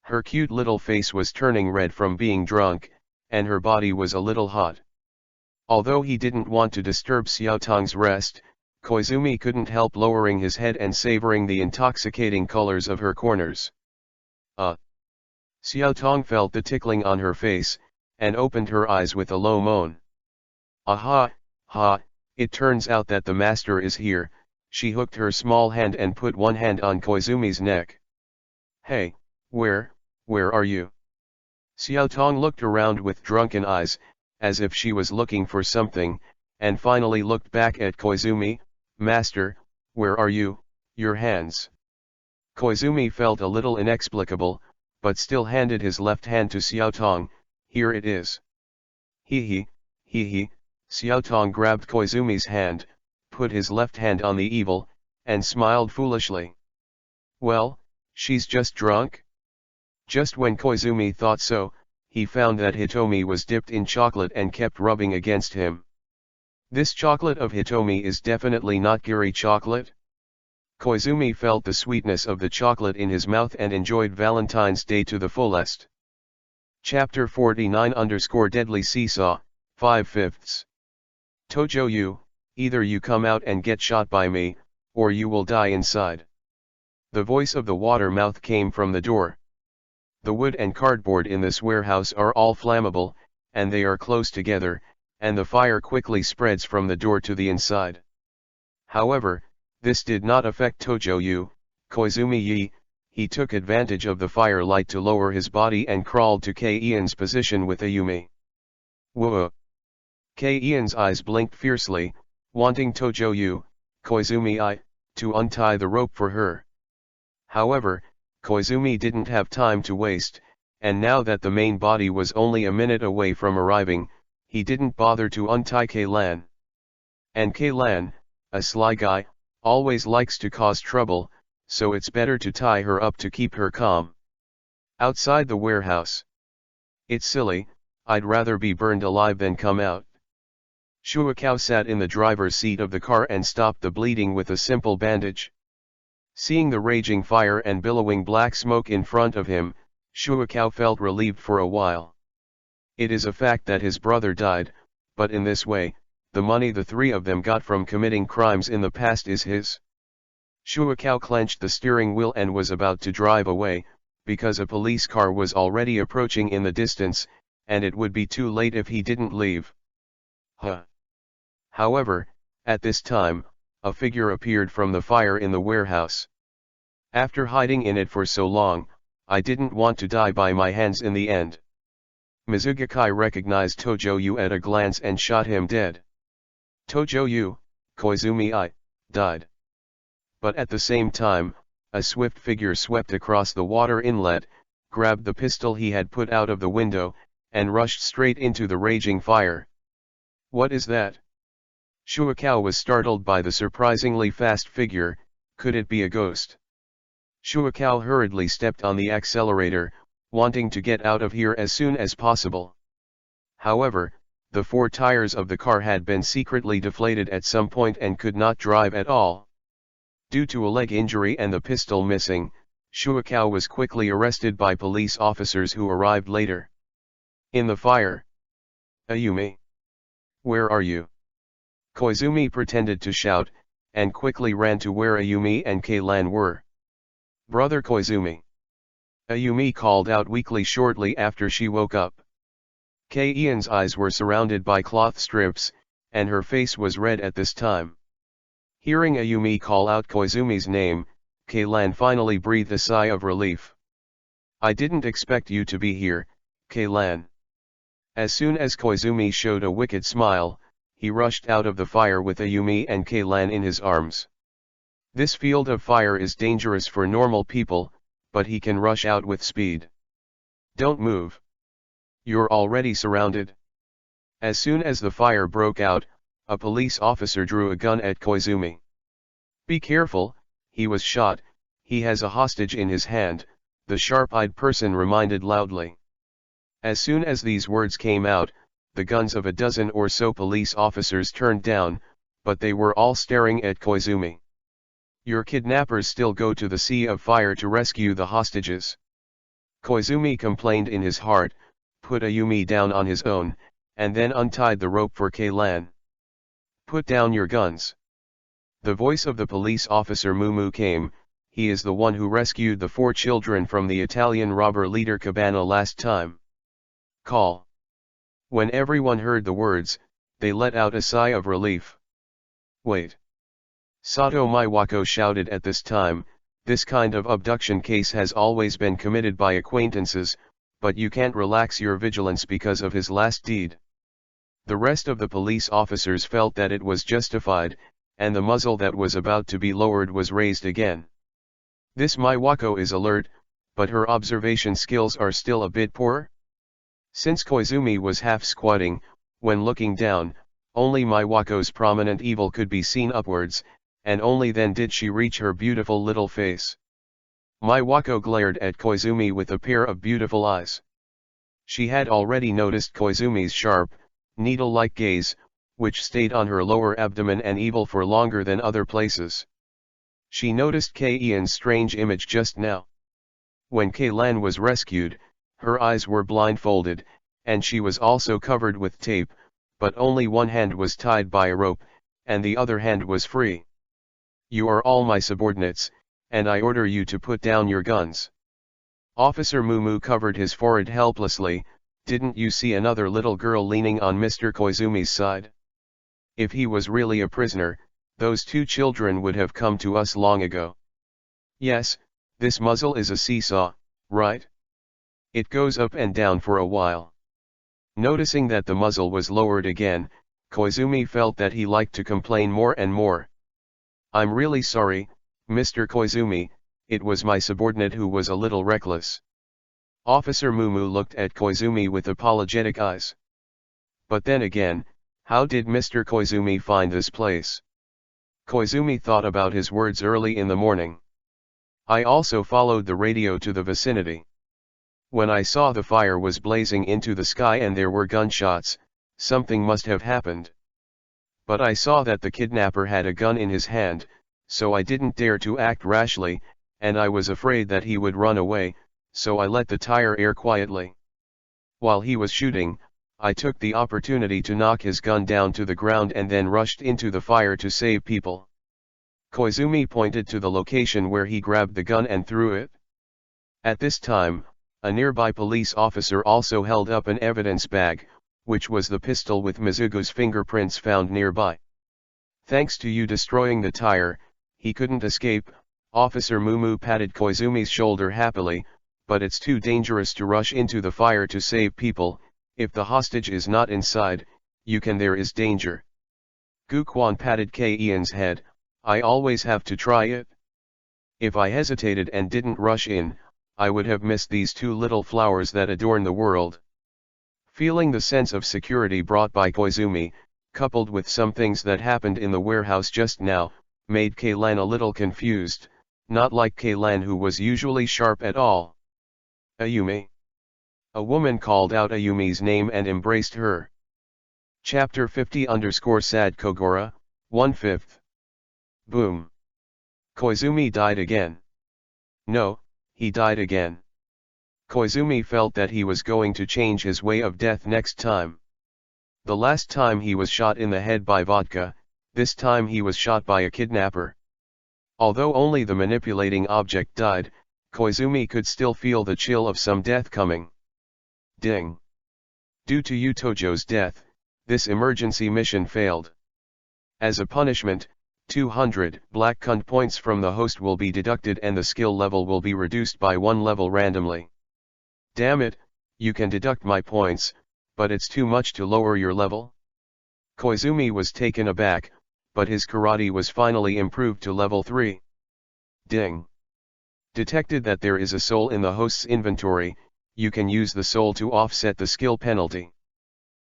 Her cute little face was turning red from being drunk, and her body was a little hot. Although he didn't want to disturb Xiaotong's rest, Koizumi couldn't help lowering his head and savoring the intoxicating colors of her corners. Xiaotong felt the tickling on her face, and opened her eyes with a low moan. Aha, ha, it turns out that the master is here. She hooked her small hand and put one hand on Koizumi's neck. Hey, where are you? Xiaotong looked around with drunken eyes, as if she was looking for something, and finally looked back at Koizumi. Master, where are you? Your hands. Koizumi felt a little inexplicable, but still handed his left hand to Xiaotong. Here it is. Hee hee, Xiaotong grabbed Koizumi's hand, put his left hand on the evil, and smiled foolishly. Well, she's just drunk? Just when Koizumi thought so, he found that Hitomi was dipped in chocolate and kept rubbing against him. This chocolate of Hitomi is definitely not Giri chocolate. Koizumi felt the sweetness of the chocolate in his mouth and enjoyed Valentine's Day to the fullest. Chapter 49-Deadly Seesaw, 5/5. Tojo you, either you come out and get shot by me, or you will die inside. The voice of the water mouth came from the door. The wood and cardboard in this warehouse are all flammable, and they are close together, and the fire quickly spreads from the door to the inside. However, this did not affect Tojo Yu, Koizumi Yi. He took advantage of the firelight to lower his body and crawled to K-Ian's position with Ayumi. Whoa! K-Ian's eyes blinked fiercely, wanting Tojo Yu, Koizumi I, to untie the rope for her. However, Koizumi didn't have time to waste, and now that the main body was only a minute away from arriving, he didn't bother to untie K-Lan. And K-Lan, a sly guy, always likes to cause trouble, so it's better to tie her up to keep her calm. Outside the warehouse. It's silly, I'd rather be burned alive than come out. Shuakao sat in the driver's seat of the car and stopped the bleeding with a simple bandage. Seeing the raging fire and billowing black smoke in front of him, Shuakao felt relieved for a while. It is a fact that his brother died, but in this way, the money the three of them got from committing crimes in the past is his. Shuakao clenched the steering wheel and was about to drive away, because a police car was already approaching in the distance, and it would be too late if he didn't leave. However, at this time, a figure appeared from the fire in the warehouse. After hiding in it for so long, I didn't want to die by my hands in the end. Mizugakai recognized Tojo Yu at a glance and shot him dead. Tojo Yu, Koizumi I, died. But at the same time, a swift figure swept across the water inlet, grabbed the pistol he had put out of the window, and rushed straight into the raging fire. What is that? Shuakao was startled by the surprisingly fast figure. Could it be a ghost? Shuakao hurriedly stepped on the accelerator, wanting to get out of here as soon as possible. However, the four tires of the car had been secretly deflated at some point and could not drive at all. Due to a leg injury and the pistol missing, Shuakao was quickly arrested by police officers who arrived later. In the fire. Ayumi. Where are you? Koizumi pretended to shout, and quickly ran to where Ayumi and K-Lan were. Brother Koizumi. Ayumi called out weakly shortly after she woke up. K-Ian's eyes were surrounded by cloth strips, and her face was red at this time. Hearing Ayumi call out Koizumi's name, Keilan finally breathed a sigh of relief. I didn't expect you to be here, Keilan. As soon as Koizumi showed a wicked smile, he rushed out of the fire with Ayumi and Keilan in his arms. This field of fire is dangerous for normal people, but he can rush out with speed. Don't move. You're already surrounded. As soon as the fire broke out, a police officer drew a gun at Koizumi. Be careful, he was shot, he has a hostage in his hand, the sharp-eyed person reminded loudly. As soon as these words came out, the guns of a dozen or so police officers turned down, but they were all staring at Koizumi. Your kidnappers still go to the sea of fire to rescue the hostages. Koizumi complained in his heart, put Ayumi down on his own, and then untied the rope for Keilan. Put down your guns. The voice of the police officer Mumu came, he is the one who rescued the 4 children from the Italian robber leader Cabana last time. Call. When everyone heard the words, they let out a sigh of relief. Wait. Sato Maiwako shouted at this time, this kind of abduction case has always been committed by acquaintances, but you can't relax your vigilance because of his last deed. The rest of the police officers felt that it was justified, and the muzzle that was about to be lowered was raised again. This Maiwako is alert, but her observation skills are still a bit poor. Since Koizumi was half squatting, when looking down, only Maiwako's prominent evil could be seen upwards, and only then did she reach her beautiful little face. Maiwako glared at Koizumi with a pair of beautiful eyes. She had already noticed Koizumi's sharp, needle-like gaze, which stayed on her lower abdomen and evil for longer than other places. She noticed Keian's strange image just now. When Keilan was rescued, her eyes were blindfolded, and she was also covered with tape, but only one hand was tied by a rope, and the other hand was free. You are all my subordinates, and I order you to put down your guns. Officer Mumu covered his forehead helplessly. Didn't you see another little girl leaning on Mr. Koizumi's side? If he was really a prisoner, those 2 children would have come to us long ago. Yes, this muzzle is a seesaw, right? It goes up and down for a while. Noticing that the muzzle was lowered again, Koizumi felt that he liked to complain more and more. I'm really sorry, Mr. Koizumi, it was my subordinate who was a little reckless. Officer Mumu looked at Koizumi with apologetic eyes. But then again, how did Mr. Koizumi find this place? Koizumi thought about his words early in the morning. I also followed the radio to the vicinity. When I saw the fire was blazing into the sky and there were gunshots, something must have happened. But I saw that the kidnapper had a gun in his hand, so I didn't dare to act rashly, and I was afraid that he would run away, so I let the tire air quietly. While he was shooting, I took the opportunity to knock his gun down to the ground and then rushed into the fire to save people. Koizumi pointed to the location where he grabbed the gun and threw it. At this time, a nearby police officer also held up an evidence bag, which was the pistol with Mizugu's fingerprints found nearby. Thanks to you destroying the tire, he couldn't escape. Officer Mumu patted Koizumi's shoulder happily, but it's too dangerous to rush into the fire to save people. If the hostage is not inside, there is danger. Guquan patted Keian's head. I always have to try it. If I hesitated and didn't rush in, I would have missed these 2 little flowers that adorn the world. Feeling the sense of security brought by Koizumi, coupled with some things that happened in the warehouse just now, made Keilan a little confused, not like Keilan who was usually sharp at all. Ayumi. A woman called out Ayumi's name and embraced her. Chapter 50_Sad Kogora, 1/5. Boom. Koizumi died again. No, he died again. Koizumi felt that he was going to change his way of death next time. The last time he was shot in the head by vodka, this time he was shot by a kidnapper. Although only the manipulating object died, Koizumi could still feel the chill of some death coming. Ding. Due to Yutojo's death, this emergency mission failed. As a punishment, 200 black cunt points from the host will be deducted and the skill level will be reduced by 1 level randomly. Damn it, you can deduct my points, but it's too much to lower your level? Koizumi was taken aback, but his karate was finally improved to level 3. Ding. Detected that there is a soul in the host's inventory, you can use the soul to offset the skill penalty.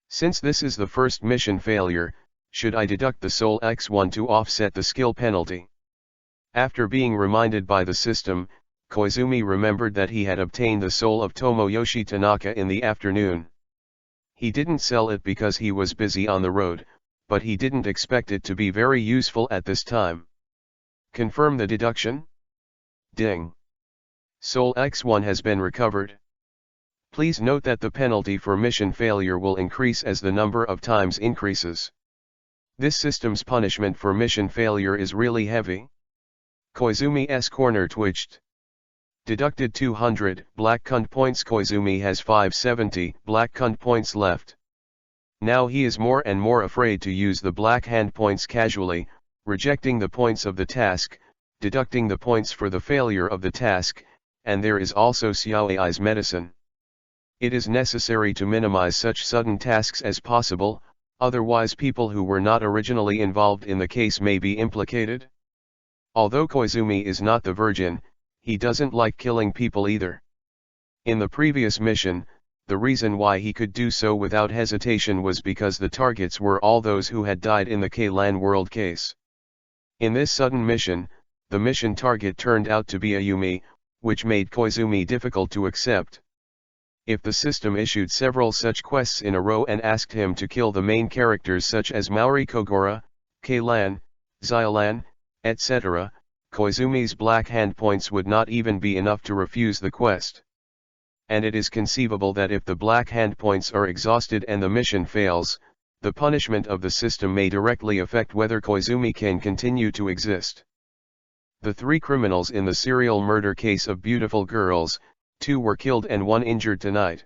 Since this is the first mission failure, should I deduct the soul X1 to offset the skill penalty? After being reminded by the system, Koizumi remembered that he had obtained the soul of Tomoyoshi Tanaka in the afternoon. He didn't sell it because he was busy on the road, but he didn't expect it to be very useful at this time. Confirm the deduction? Ding. Soul X1 has been recovered. Please note that the penalty for mission failure will increase as the number of times increases. This system's punishment for mission failure is really heavy. Koizumi's corner twitched. Deducted 200 black cunt points. Koizumi has 570 black cunt points left. Now he is more and more afraid to use the black hand points casually, rejecting the points of the task, deducting the points for the failure of the task, and there is also Xiaoai's medicine. It is necessary to minimize such sudden tasks as possible, otherwise people who were not originally involved in the case may be implicated. Although Koizumi is not the virgin, he doesn't like killing people either. In the previous mission, the reason why he could do so without hesitation was because the targets were all those who had died in the K-Lan World case. In this sudden mission, the mission target turned out to be a Yumi, which made Koizumi difficult to accept. If the system issued several such quests in a row and asked him to kill the main characters such as Maori Kogora, K-Lan, Xiolan, etc., Koizumi's black hand points would not even be enough to refuse the quest. And it is conceivable that if the black hand points are exhausted and the mission fails, the punishment of the system may directly affect whether Koizumi can continue to exist. The 3 criminals in the serial murder case of beautiful girls, 2 were killed and 1 injured tonight.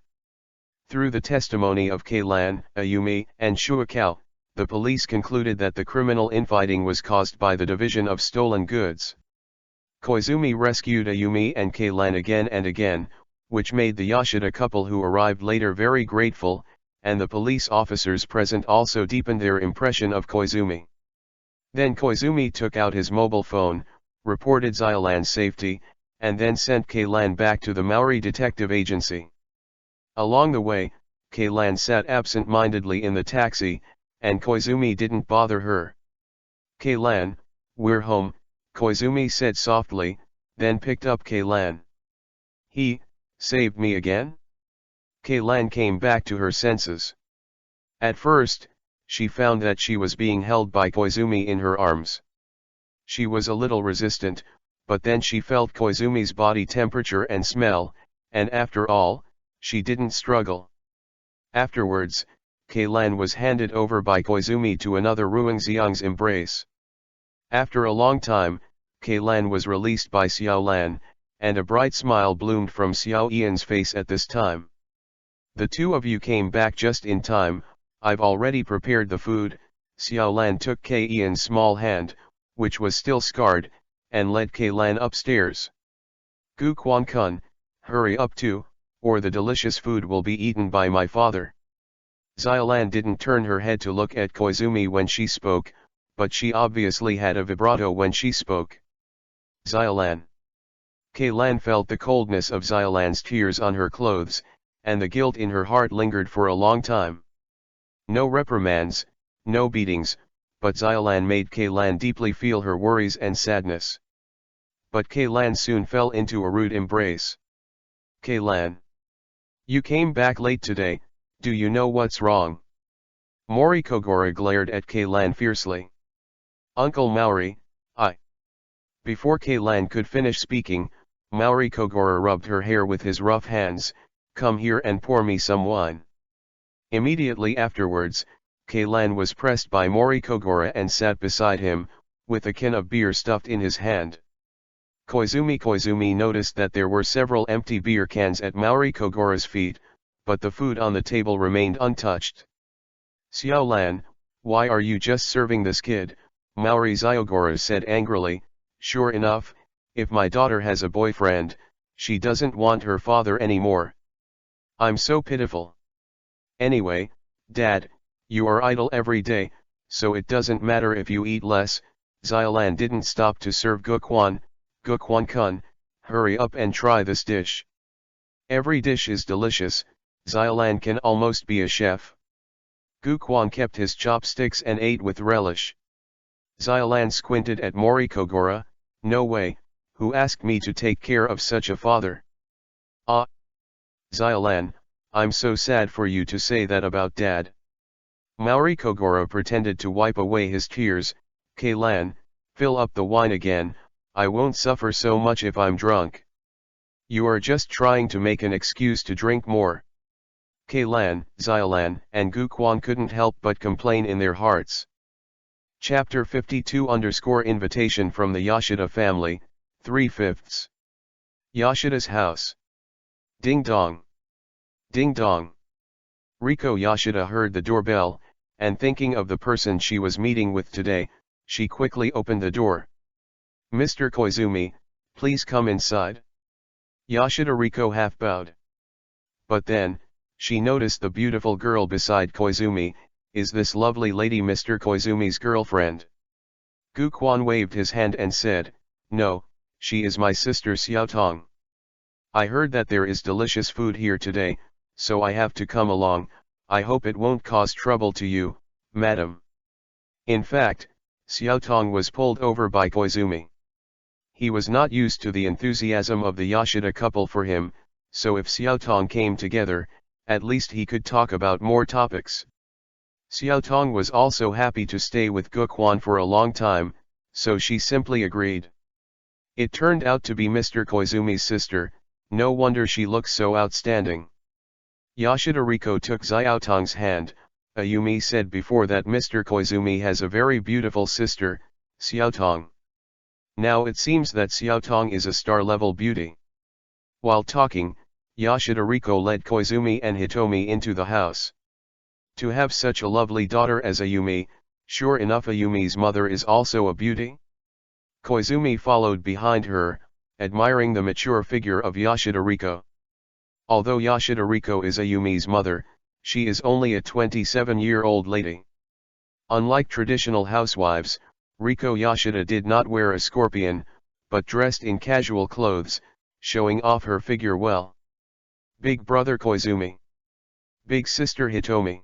Through the testimony of K-Lan, Ayumi, and Shuakao, the police concluded that the criminal infighting was caused by the division of stolen goods. Koizumi rescued Ayumi and K-Lan again and again, which made the Yoshida couple who arrived later very grateful, and the police officers present also deepened their impression of Koizumi. Then Koizumi took out his mobile phone, reported Xiolan's safety, and then sent K-Lan back to the Maori Detective Agency. Along the way, K-Lan sat absent-mindedly in the taxi, and Koizumi didn't bother her. K-Lan, we're home, Koizumi said softly, then picked up K-Lan. He saved me again? K-Lan came back to her senses. At first, she found that she was being held by Koizumi in her arms. She was a little resistant, but then she felt Koizumi's body temperature and smell, and after all, she didn't struggle. Afterwards, K-Lan was handed over by Koizumi to another Ruangxiang's embrace. After a long time, K-Lan was released by Xiaolan, and a bright smile bloomed from Xiao Ian's face at this time. The 2 of you came back just in time, I've already prepared the food. Xiaolan took K Ian's small hand, which was still scarred, and led K-Lan upstairs. Gu Quan-kun, hurry up too, or the delicious food will be eaten by my father. Xiolan didn't turn her head to look at Koizumi when she spoke, but she obviously had a vibrato when she spoke. Xiolan. K-Lan felt the coldness of Xiolan's tears on her clothes, and the guilt in her heart lingered for a long time. No reprimands, no beatings, but Xiolan made K-Lan deeply feel her worries and sadness. But K-Lan soon fell into a rude embrace. K-Lan. You came back late today, do you know what's wrong? Mori Kogora glared at K-Lan fiercely. Uncle Maori, I. Before K-Lan could finish speaking, Maori Kogora rubbed her hair with his rough hands. Come here and pour me some wine. Immediately afterwards, K-Lan was pressed by Mori Kogora and sat beside him, with a can of beer stuffed in his hand. Koizumi noticed that there were several empty beer cans at Maori Kogora's feet, but the food on the table remained untouched. Xiaolan, why are you just serving this kid? Maori Zyogora said angrily, "Sure enough, if my daughter has a boyfriend, she doesn't want her father anymore. I'm so pitiful. Anyway, Dad, you are idle every day, so it doesn't matter if you eat less." Xiaolan didn't stop to serve Gukwan. "Gukwan-kun, hurry up and try this dish. Every dish is delicious, Xiaolan can almost be a chef." Gukwan kept his chopsticks and ate with relish. Xiaolan squinted at Morikogora. "No way, who asked me to take care of such a father?" "Ah, Xiaolan, I'm so sad for you to say that about Dad." Morikogora pretended to wipe away his tears. "Kaylan, fill up the wine again, I won't suffer so much if I'm drunk." "You are just trying to make an excuse to drink more." Kaylan, Xiaolan, and Gukwan couldn't help but complain in their hearts. Chapter 52 Invitation from the Yoshida family, 3/5. Yoshida's house. Ding dong. Ding dong. Riko Yoshida heard the doorbell, and thinking of the person she was meeting with today, she quickly opened the door. "Mr. Koizumi, please come inside." Yoshida Riko half bowed. But then, she noticed the beautiful girl beside Koizumi. "Is this lovely lady Mr. Koizumi's girlfriend?" Gukwan waved his hand and said, "No, she is my sister Xiaotong. I heard that there is delicious food here today, so I have to come along. I hope it won't cause trouble to you, madam." In fact, Xiaotong was pulled over by Koizumi. He was not used to the enthusiasm of the Yoshida couple for him, so if Xiaotong came together, at least he could talk about more topics. Xiaotong was also happy to stay with Gukwan for a long time, so she simply agreed. It turned out to be Mr. Koizumi's sister. No wonder she looks so outstanding. Yoshida Riko took Xiaotong's hand. "Ayumi said before that Mr. Koizumi has a very beautiful sister, Xiaotong. Now it seems that Xiaotong is a star-level beauty." While talking, Yoshida Riko led Koizumi and Hitomi into the house. To have such a lovely daughter as Ayumi, sure enough Ayumi's mother is also a beauty? Koizumi followed behind her, admiring the mature figure of Yoshida Riko. Although Yoshida Riko is Ayumi's mother, she is only a 27-year-old lady. Unlike traditional housewives, Riko Yoshida did not wear a scorpion, but dressed in casual clothes, showing off her figure well. Big brother Koizumi. Big sister Hitomi.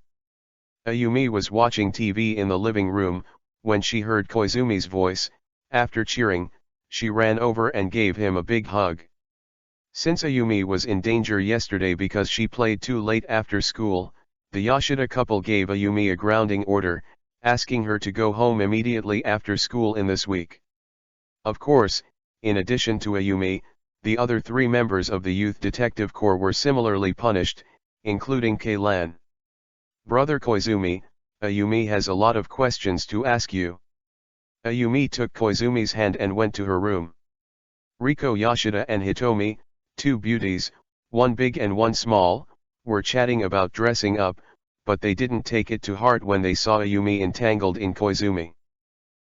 Ayumi was watching TV in the living room, when she heard Koizumi's voice. After cheering, she ran over and gave him a big hug. Since Ayumi was in danger yesterday because she played too late after school, the Yoshida couple gave Ayumi a grounding order, asking her to go home immediately after school in this week. Of course, in addition to Ayumi, the other 3 members of the Youth Detective Corps were similarly punished, including Kaylan. "Brother Koizumi, Ayumi has a lot of questions to ask you." Ayumi took Koizumi's hand and went to her room. Riko Yoshida and Hitomi, 2 beauties, one big and one small, were chatting about dressing up, but they didn't take it to heart when they saw Ayumi entangled in Koizumi.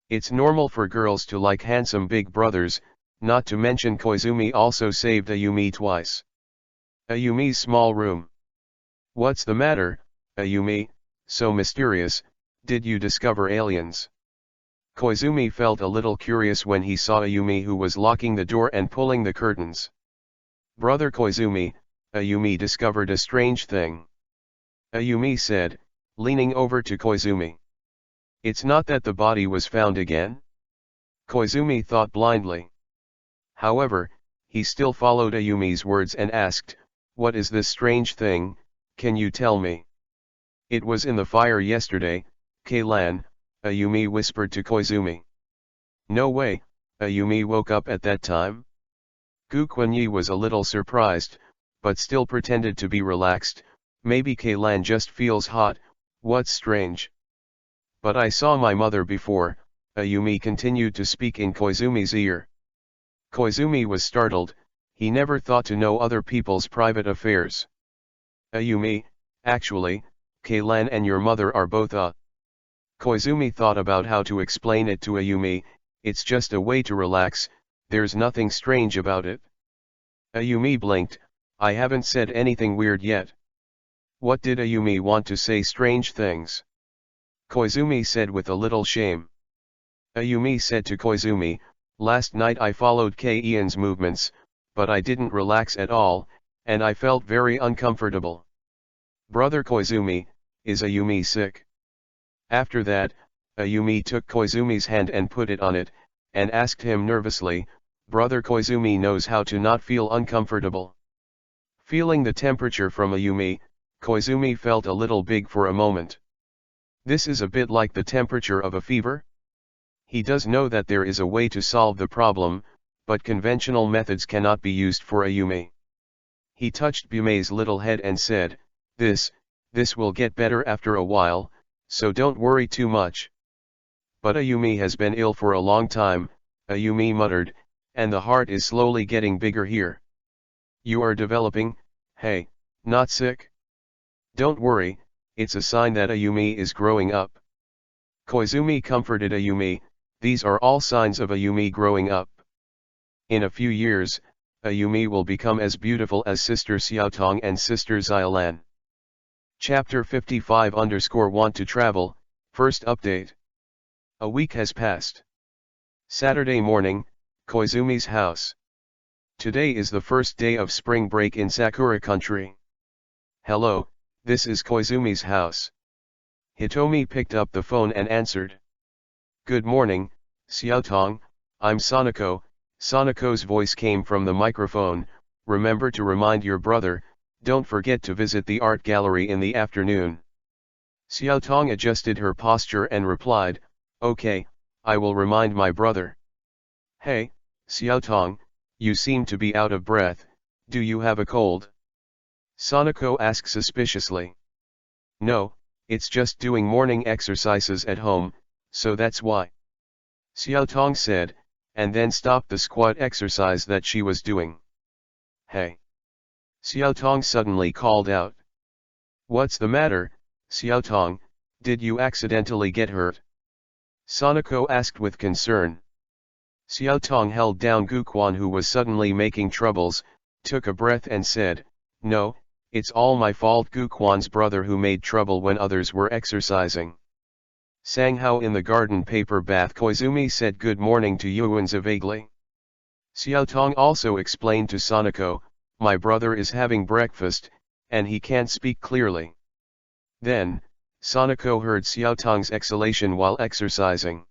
It's normal for girls to like handsome big brothers, not to mention Koizumi also saved Ayumi twice. Ayumi's small room. "What's the matter, Ayumi, so mysterious, did you discover aliens?" Koizumi felt a little curious when he saw Ayumi, who was locking the door and pulling the curtains. "Brother Koizumi, Ayumi discovered a strange thing," Ayumi said, leaning over to Koizumi. "It's not that the body was found again?" Koizumi thought blindly. However, he still followed Ayumi's words and asked, "What is this strange thing, can you tell me?" "It was in the fire yesterday, Kaylan," Ayumi whispered to Koizumi. "No way, Ayumi woke up at that time?" Gukwanyi was a little surprised, but still pretended to be relaxed. "Maybe Kaylan just feels hot, what's strange?" "But I saw my mother before," Ayumi continued to speak in Koizumi's ear. Koizumi was startled. He never thought to know other people's private affairs. "Ayumi, actually, Kaylan and your mother are both Koizumi thought about how to explain it to Ayumi. It's just a way to relax, there's nothing strange about it. Ayumi blinked. I haven't said anything weird yet. What did Ayumi want to say strange things? Koizumi said with a little shame. Ayumi said to Koizumi, last night I followed K-Ian's movements, but I didn't relax at all, and I felt very uncomfortable. Brother Koizumi, is Ayumi sick? After that, Ayumi took Koizumi's hand and put it on it, and asked him nervously, Brother Koizumi knows how to not feel uncomfortable. Feeling the temperature from Ayumi, Koizumi felt a little big for a moment. This is a bit like the temperature of a fever? He does know that there is a way to solve the problem, but conventional methods cannot be used for Ayumi. He touched Bumei's little head and said, This will get better after a while, so don't worry too much. But Ayumi has been ill for a long time, Ayumi muttered, and the heart is slowly getting bigger here. You are developing, hey, not sick? Don't worry, it's a sign that Ayumi is growing up. Koizumi comforted Ayumi, these are all signs of Ayumi growing up. In a few years, Ayumi will become as beautiful as Sister Xiaotong and Sister Xiaolan. Chapter 55 Want to travel, first update. A week has passed. Saturday morning, Koizumi's house. Today is the first day of spring break in Sakura country. Hello, this is Koizumi's house. Hitomi picked up the phone and answered. Good morning, Xiaotong, I'm Sanako. Sanako's voice came from the microphone. Remember to remind your brother, don't forget to visit the art gallery in the afternoon. Xiaotong adjusted her posture and replied, okay, I will remind my brother. Hey, Xiaotong, you seem to be out of breath, do you have a cold? Sanako asked suspiciously. No, it's just doing morning exercises at home, so that's why. Xiaotong said, and then stopped the squat exercise that she was doing. Hey! Xiaotong suddenly called out. What's the matter, Xiaotong, did you accidentally get hurt? Sanako asked with concern. Xiaotong held down Guquan, who was suddenly making troubles, took a breath and said, no, it's all my fault. Guquan's brother who made trouble when others were exercising. Sanghao in the garden paper bath. Koizumi said good morning to Yuanzi vaguely. Xiaotong also explained to Sanako, my brother is having breakfast, and he can't speak clearly. Then, Sanako heard Xiaotong's exhalation while exercising.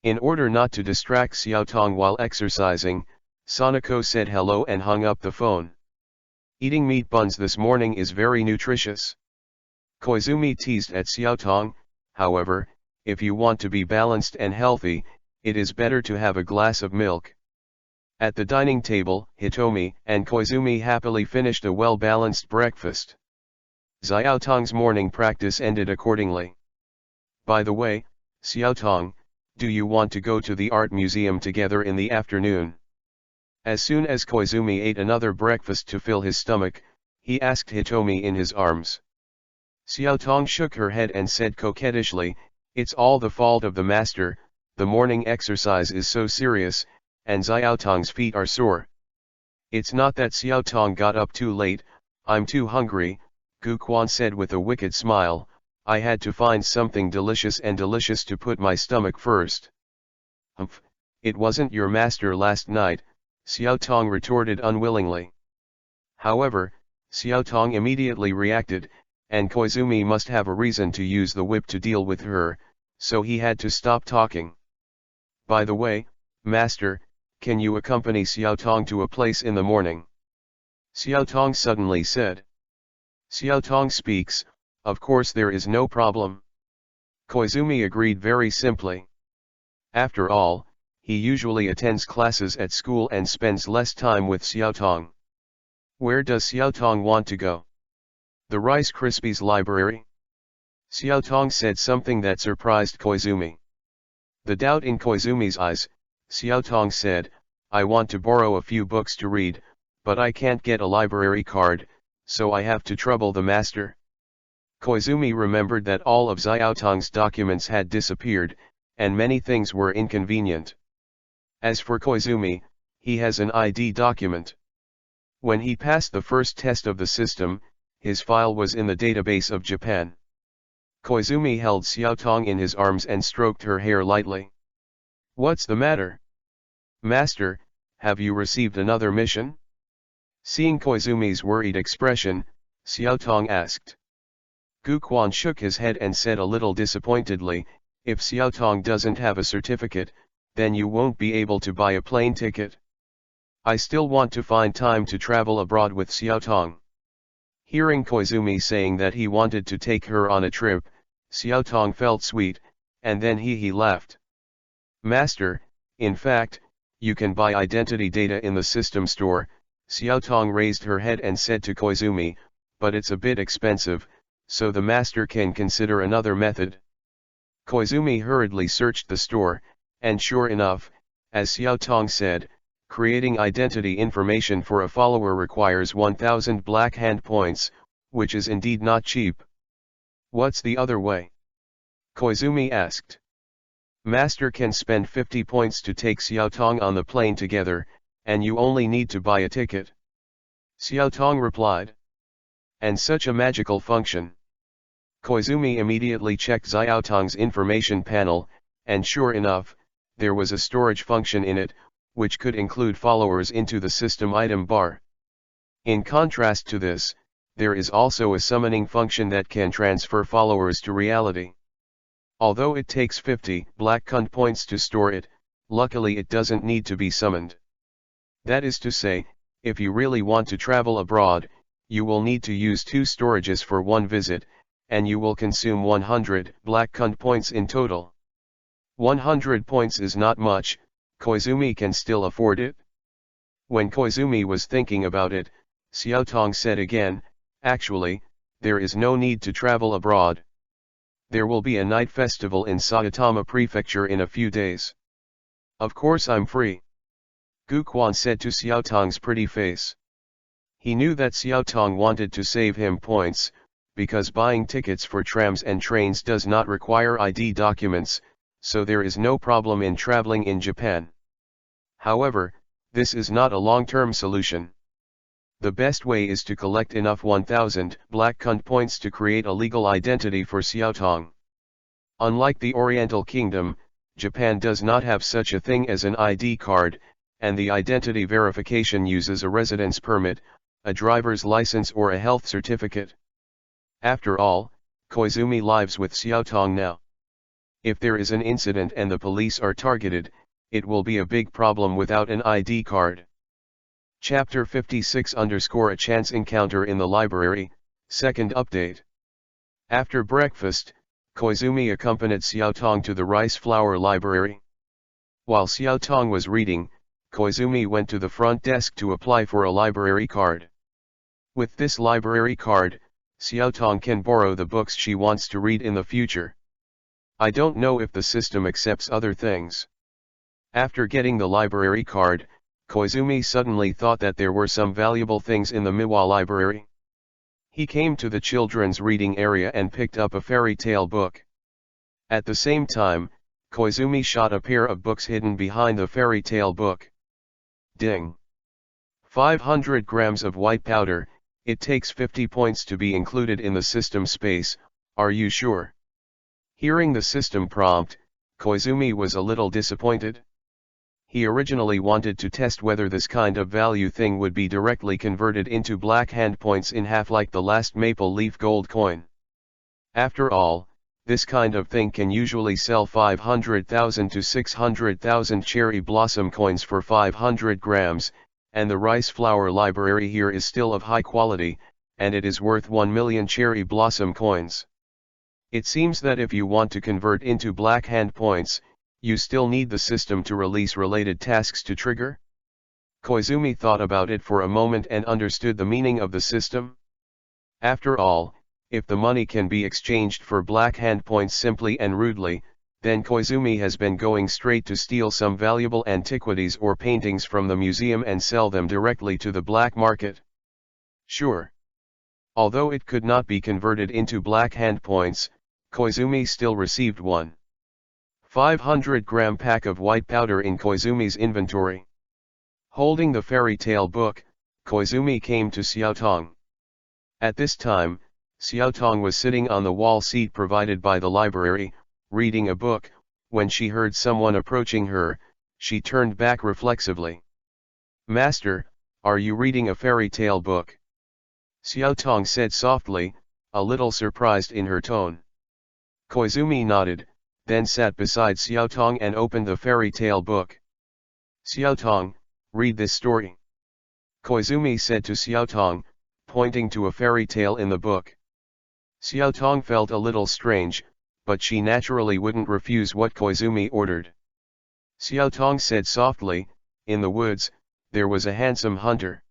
In order not to distract Xiaotong while exercising, Sanako said hello and hung up the phone. Eating meat buns this morning is very nutritious. Koizumi teased at Xiaotong, however, if you want to be balanced and healthy, it is better to have a glass of milk. At the dining table, Hitomi and Koizumi happily finished a well-balanced breakfast. Xiaotong's morning practice ended accordingly. By the way, Xiaotong, do you want to go to the art museum together in the afternoon? As soon as Koizumi ate another breakfast to fill his stomach, he asked Hitomi in his arms. Xiaotong shook her head and said coquettishly, it's all the fault of the master, the morning exercise is so serious, and Xiaotong's feet are sore. It's not that Xiaotong got up too late, I'm too hungry, Guquan said with a wicked smile, I had to find something delicious to put my stomach first. Humph, it wasn't your master last night, Xiaotong retorted unwillingly. However, Xiaotong immediately reacted, and Koizumi must have a reason to use the whip to deal with her, so he had to stop talking. By the way, master, can you accompany Xiaotong to a place in the morning? Xiaotong suddenly said. Xiaotong speaks, of course there is no problem. Koizumi agreed very simply. After all, he usually attends classes at school and spends less time with Xiaotong. Where does Xiaotong want to go? The Rice Krispies library? Xiaotong said something that surprised Koizumi. The doubt in Koizumi's eyes, Xiaotong said, I want to borrow a few books to read, but I can't get a library card, so I have to trouble the master. Koizumi remembered that all of Xiaotong's documents had disappeared, and many things were inconvenient. As for Koizumi, he has an ID document. When he passed the first test of the system, his file was in the database of Japan. Koizumi held Xiaotong in his arms and stroked her hair lightly. "What's the matter? Master, have you received another mission?" Seeing Koizumi's worried expression, Xiaotong asked. Guquan shook his head and said a little disappointedly, "If Xiaotong doesn't have a certificate, then you won't be able to buy a plane ticket. I still want to find time to travel abroad with Xiaotong." Hearing Koizumi saying that he wanted to take her on a trip, Xiaotong felt sweet, and then he laughed. "Master, in fact, you can buy identity data in the system store." Xiaotong raised her head and said to Koizumi, "But it's a bit expensive, so the master can consider another method." Koizumi hurriedly searched the store, and sure enough, as Xiaotong said, creating identity information for a follower requires 1,000 Black Hand points, which is indeed not cheap. "What's the other way?" Koizumi asked. "Master can spend 50 points to take Xiaotong on the plane together, and you only need to buy a ticket." Xiaotong replied. "And such a magical function." Koizumi immediately checked Xiaotong's information panel, and sure enough, there was a storage function in it, which could include followers into the system item bar. In contrast to this, there is also a summoning function that can transfer followers to reality. Although it takes 50 Black Cund points to store it, luckily it doesn't need to be summoned. That is to say, if you really want to travel abroad, you will need to use 2 storages for one visit, and you will consume 100 Black Cund points in total. 100 points is not much, Koizumi can still afford it. When Koizumi was thinking about it, Xiaotong said again, "Actually, there is no need to travel abroad. There will be a night festival in Saitama Prefecture in a few days. Of course I'm free." Guquan said to Xiaotong's pretty face. He knew that Xiaotong wanted to save him points, because buying tickets for trams and trains does not require ID documents, so there is no problem in traveling in Japan. However, this is not a long-term solution. The best way is to collect enough 1,000 Black Cund points to create a legal identity for Xiaotong. Unlike the Oriental Kingdom, Japan does not have such a thing as an ID card, and the identity verification uses a residence permit, a driver's license or a health certificate. After all, Koizumi lives with Xiaotong now. If there is an incident and the police are targeted, it will be a big problem without an ID card. Chapter 56 _ A chance encounter in the library, second update. After breakfast, Koizumi accompanied Xiaotong to the rice flour library. While Xiaotong was reading, Koizumi went to the front desk to apply for a library card. With this library card, Xiaotong can borrow the books she wants to read in the future. I don't know if the system accepts other things. After getting the library card, Koizumi suddenly thought that there were some valuable things in the Miwa library. He came to the children's reading area and picked up a fairy tale book. At the same time, Koizumi shot a pair of books hidden behind the fairy tale book. Ding! 500 grams of white powder, it takes 50 points to be included in the system space, are you sure? Hearing the system prompt, Koizumi was a little disappointed. He originally wanted to test whether this kind of value thing would be directly converted into Black Hand points in half like the last Maple Leaf Gold coin. After all, this kind of thing can usually sell 500,000 to 600,000 cherry blossom coins for 500 grams, and the rice flour library here is still of high quality, and it is worth 1 million cherry blossom coins. It seems that if you want to convert into Black Hand points, you still need the system to release related tasks to trigger? Koizumi thought about it for a moment and understood the meaning of the system. After all, if the money can be exchanged for Black Hand points simply and rudely, then Koizumi has been going straight to steal some valuable antiquities or paintings from the museum and sell them directly to the black market. Sure. Although it could not be converted into black hand points, Koizumi still received one 500-gram pack of white powder in Koizumi's inventory. Holding the fairy tale book, Koizumi came to Xiaotong. At this time, Xiaotong was sitting on the wall seat provided by the library, reading a book. When she heard someone approaching her, she turned back reflexively. "Master, are you reading a fairy tale book?" Xiaotong said softly, a little surprised in her tone. Koizumi nodded, then sat beside Xiaotong and opened the fairy tale book. "Xiaotong, read this story," Koizumi said to Xiaotong, pointing to a fairy tale in the book. Xiaotong felt a little strange, but she naturally wouldn't refuse what Koizumi ordered. Xiaotong said softly, "In the woods, there was a handsome hunter."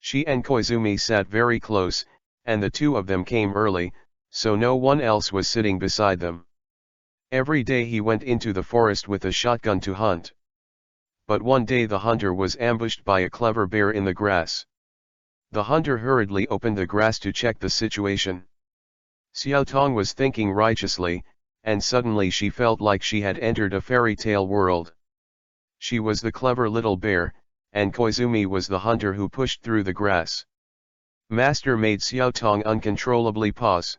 She and Koizumi sat very close, and the two of them came early, so no one else was sitting beside them. Every day he went into the forest with a shotgun to hunt. But one day the hunter was ambushed by a clever bear in the grass. The hunter hurriedly opened the grass to check the situation. Xiaotong was thinking righteously, and suddenly she felt like she had entered a fairy tale world. She was the clever little bear, and Koizumi was the hunter who pushed through the grass. Master made Xiaotong uncontrollably pause.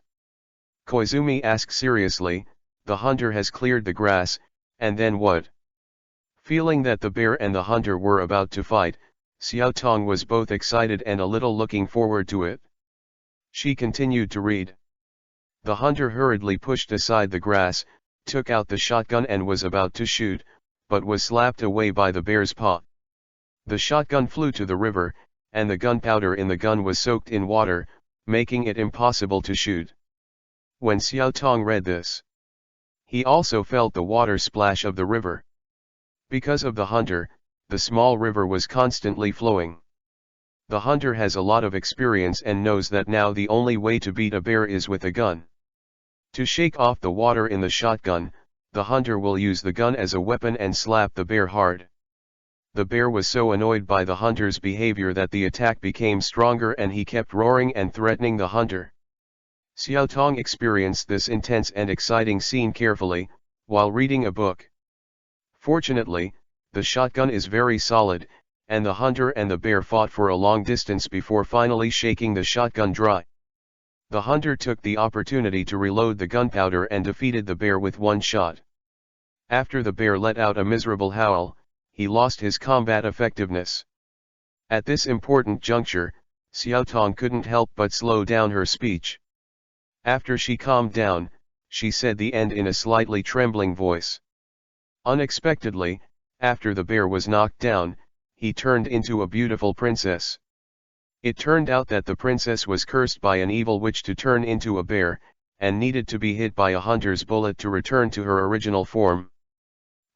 Koizumi asked seriously, "The hunter has cleared the grass, and then what?" Feeling that the bear and the hunter were about to fight, Xiaotong was both excited and a little looking forward to it. She continued to read. The hunter hurriedly pushed aside the grass, took out the shotgun and was about to shoot, but was slapped away by the bear's paw. The shotgun flew to the river, and the gunpowder in the gun was soaked in water, making it impossible to shoot. When Xiaotong read this, he also felt the water splash of the river. Because of the hunter, the small river was constantly flowing. The hunter has a lot of experience and knows that now the only way to beat a bear is with a gun. To shake off the water in the shotgun, the hunter will use the gun as a weapon and slap the bear hard. The bear was so annoyed by the hunter's behavior that the attack became stronger and he kept roaring and threatening the hunter. Xiaotong experienced this intense and exciting scene carefully, while reading a book. Fortunately, the shotgun is very solid, and the hunter and the bear fought for a long distance before finally shaking the shotgun dry. The hunter took the opportunity to reload the gunpowder and defeated the bear with one shot. After the bear let out a miserable howl, he lost his combat effectiveness. At this important juncture, Xiaotong couldn't help but slow down her speech. After she calmed down, she said the end in a slightly trembling voice. Unexpectedly, after the bear was knocked down, he turned into a beautiful princess. It turned out that the princess was cursed by an evil witch to turn into a bear, and needed to be hit by a hunter's bullet to return to her original form.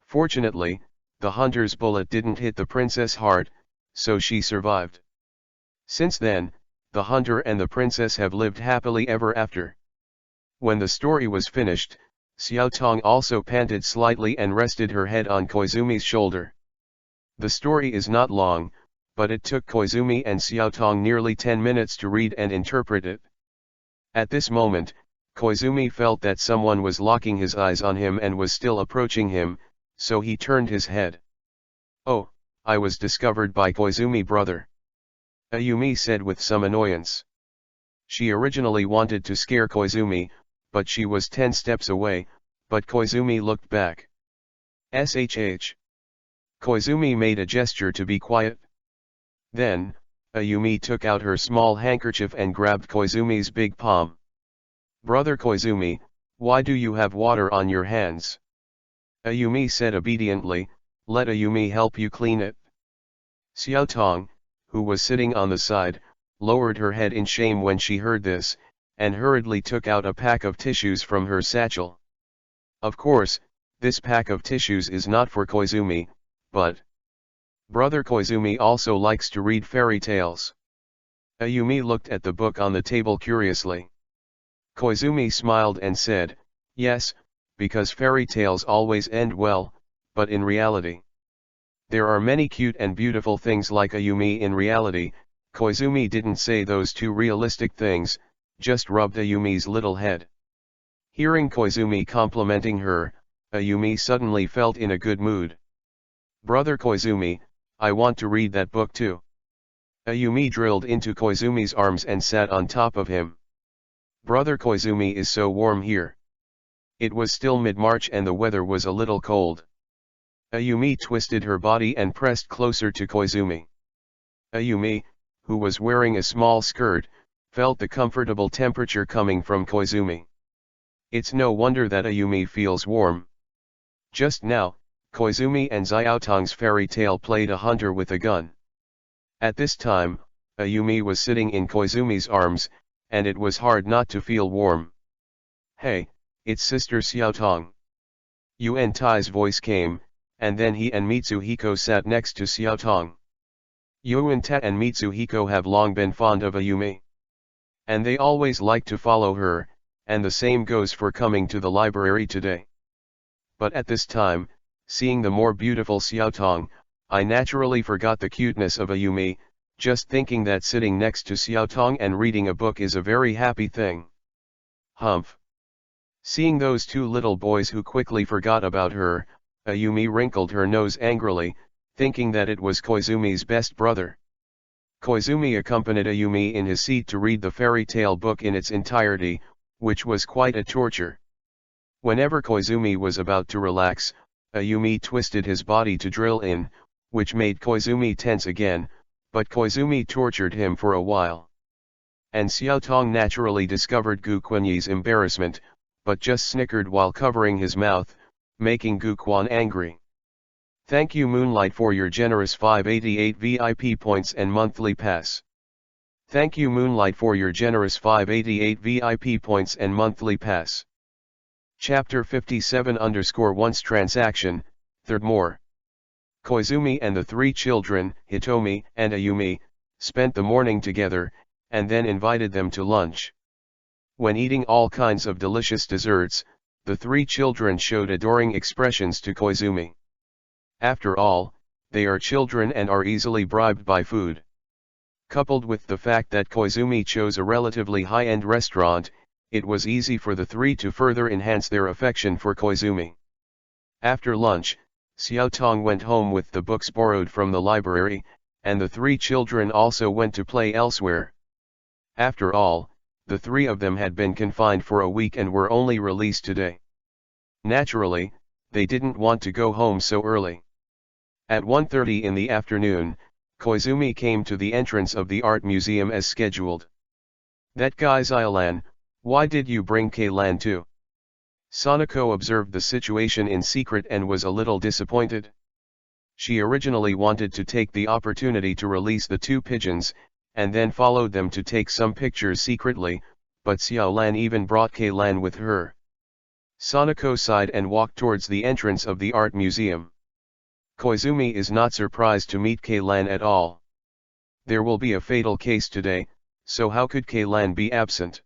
Fortunately, the hunter's bullet didn't hit the princess hard, so she survived. Since then, the hunter and the princess have lived happily ever after. When the story was finished, Xiaotong also panted slightly and rested her head on Koizumi's shoulder. The story is not long, but it took Koizumi and Xiaotong nearly 10 minutes to read and interpret it. At this moment, Koizumi felt that someone was locking his eyes on him and was still approaching him, so he turned his head. "Oh, I was discovered by Koizumi brother," Ayumi said with some annoyance. She originally wanted to scare Koizumi, but she was 10 steps away, but Koizumi looked back. "Shh." Koizumi made a gesture to be quiet. Then, Ayumi took out her small handkerchief and grabbed Koizumi's big palm. "Brother Koizumi, why do you have water on your hands?" Ayumi said obediently, "Let Ayumi help you clean it." Xiaotong, who was sitting on the side, lowered her head in shame when she heard this, and hurriedly took out a pack of tissues from her satchel. Of course, this pack of tissues is not for Koizumi, but Brother Koizumi also likes to read fairy tales. Ayumi looked at the book on the table curiously. Koizumi smiled and said, "Yes, because fairy tales always end well, but in reality. There are many cute and beautiful things like Ayumi in reality, Koizumi didn't say those two realistic things, just rubbed Ayumi's little head. Hearing Koizumi complimenting her, Ayumi suddenly felt in a good mood. "Brother Koizumi, I want to read that book too." Ayumi drilled into Koizumi's arms and sat on top of him. "Brother Koizumi is so warm here." It was still mid-March and the weather was a little cold. Ayumi twisted her body and pressed closer to Koizumi. Ayumi, who was wearing a small skirt, felt the comfortable temperature coming from Koizumi. It's no wonder that Ayumi feels warm. Just now, Koizumi and Xiaotong's fairy tale played a hunter with a gun. At this time, Ayumi was sitting in Koizumi's arms, and it was hard not to feel warm. "Hey, it's Sister Xiaotong." Yuan Tai's voice came, and then he and Mitsuhiko sat next to Xiaotong. Yuan Tai and Mitsuhiko have long been fond of Ayumi. And they always like to follow her, and the same goes for coming to the library today. But at this time, seeing the more beautiful Xiaotong, I naturally forgot the cuteness of Ayumi, just thinking that sitting next to Xiaotong and reading a book is a very happy thing. Humph. Seeing those two little boys who quickly forgot about her, Ayumi wrinkled her nose angrily, thinking that it was Koizumi's best brother. Koizumi accompanied Ayumi in his seat to read the fairy tale book in its entirety, which was quite a torture. Whenever Koizumi was about to relax, Ayumi twisted his body to drill in, which made Koizumi tense again, but Koizumi tortured him for a while. And Xiaotong naturally discovered Gu Quanyi's embarrassment, but just snickered while covering his mouth, making Gu Quan angry. "Thank you Moonlight for your generous 588 VIP points and monthly pass." Thank you Moonlight for your generous 588 VIP points and monthly pass. Chapter 57_1 Transaction, Third More. Koizumi and the three children, Hitomi and Ayumi, spent the morning together, and then invited them to lunch. When eating all kinds of delicious desserts, the three children showed adoring expressions to Koizumi. After all, they are children and are easily bribed by food. Coupled with the fact that Koizumi chose a relatively high-end restaurant, it was easy for the three to further enhance their affection for Koizumi. After lunch, Xiaotong went home with the books borrowed from the library, and the three children also went to play elsewhere. After all, the three of them had been confined for a week and were only released today. Naturally, they didn't want to go home so early. At 1:30 in the afternoon, Koizumi came to the entrance of the art museum as scheduled. "That guy Xiaolan, why did you bring Keilan too?" Sanako observed the situation in secret and was a little disappointed. She originally wanted to take the opportunity to release the two pigeons, and then followed them to take some pictures secretly, but Xiaolan even brought Keilan with her. Sanako sighed and walked towards the entrance of the art museum. Koizumi is not surprised to meet Keilan at all. There will be a fatal case today, so how could Keilan be absent?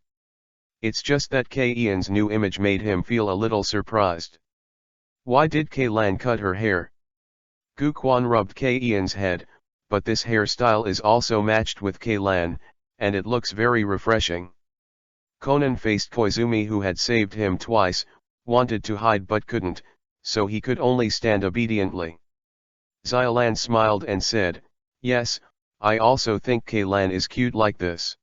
It's just that Keian's new image made him feel a little surprised. Why did Keilan cut her hair? Gu Quan rubbed Keian's head, but this hairstyle is also matched with Keilan, and it looks very refreshing. Conan faced Koizumi who had saved him twice, wanted to hide but couldn't, so he could only stand obediently. Xiaolan smiled and said, "Yes, I also think Keilan is cute like this."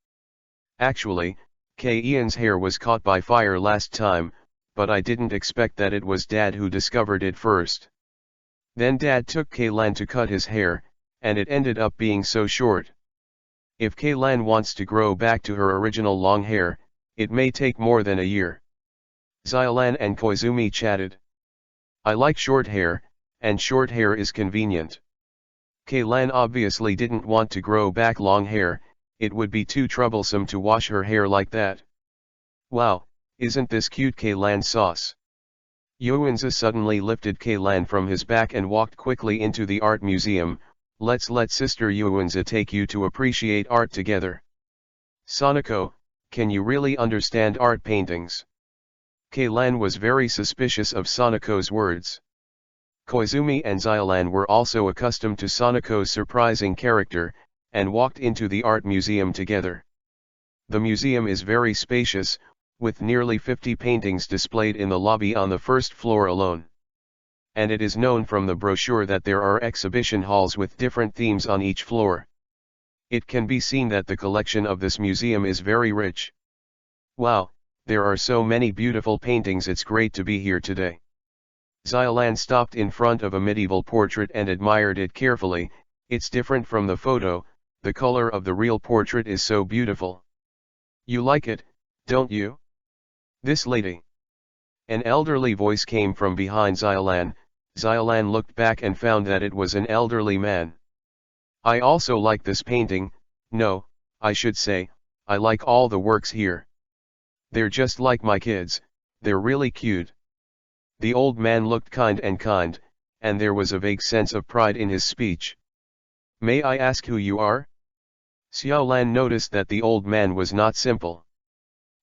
Actually, Keian's hair was caught by fire last time, but I didn't expect that it was Dad who discovered it first. Then Dad took Keilan to cut his hair, and it ended up being so short. If Keilan wants to grow back to her original long hair, it may take more than a year. Xiaolan and Koizumi chatted. "I like short hair, and short hair is convenient." Keilan obviously didn't want to grow back long hair, it would be too troublesome to wash her hair like that. "Wow, isn't this cute Keilan sauce?" Yuanzi suddenly lifted Keilan from his back and walked quickly into the art museum. "Let's let Sister Yuanzi take you to appreciate art together." "Sanako, can you really understand art paintings?" Keilan was very suspicious of Sanako's words. Koizumi and Xiaolan were also accustomed to Sanako's surprising character, and walked into the art museum together. The museum is very spacious, with nearly 50 paintings displayed in the lobby on the first floor alone. And it is known from the brochure that there are exhibition halls with different themes on each floor. It can be seen that the collection of this museum is very rich. Wow, there are so many beautiful paintings, it's great to be here today. Xiaolan stopped in front of a medieval portrait and admired it carefully. It's different from the photo, the color of the real portrait is so beautiful. You like it, don't you? This lady. An elderly voice came from behind Xiaolan. Xiaolan looked back and found that it was an elderly man. I also like this painting. No, I should say, I like all the works here. They're just like my kids, they're really cute. The old man looked kind, and there was a vague sense of pride in his speech. May I ask who you are? Xiaolan noticed that the old man was not simple.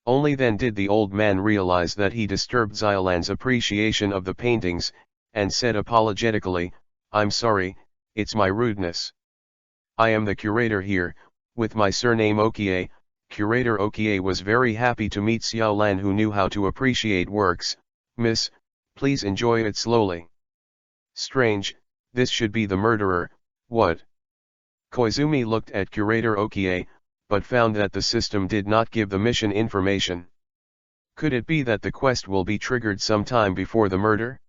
Only then did the old man realize that he disturbed Xiaolan's appreciation of the paintings, and said apologetically, I'm sorry, it's my rudeness. I am the curator here, with my surname Okie. Curator Okie was very happy to meet Xiaolan, who knew how to appreciate works. Miss, please enjoy it slowly. Strange, this should be the murderer, what? Koizumi looked at Curator Okie, but found that the system did not give the mission information. Could it be that the quest will be triggered sometime before the murder?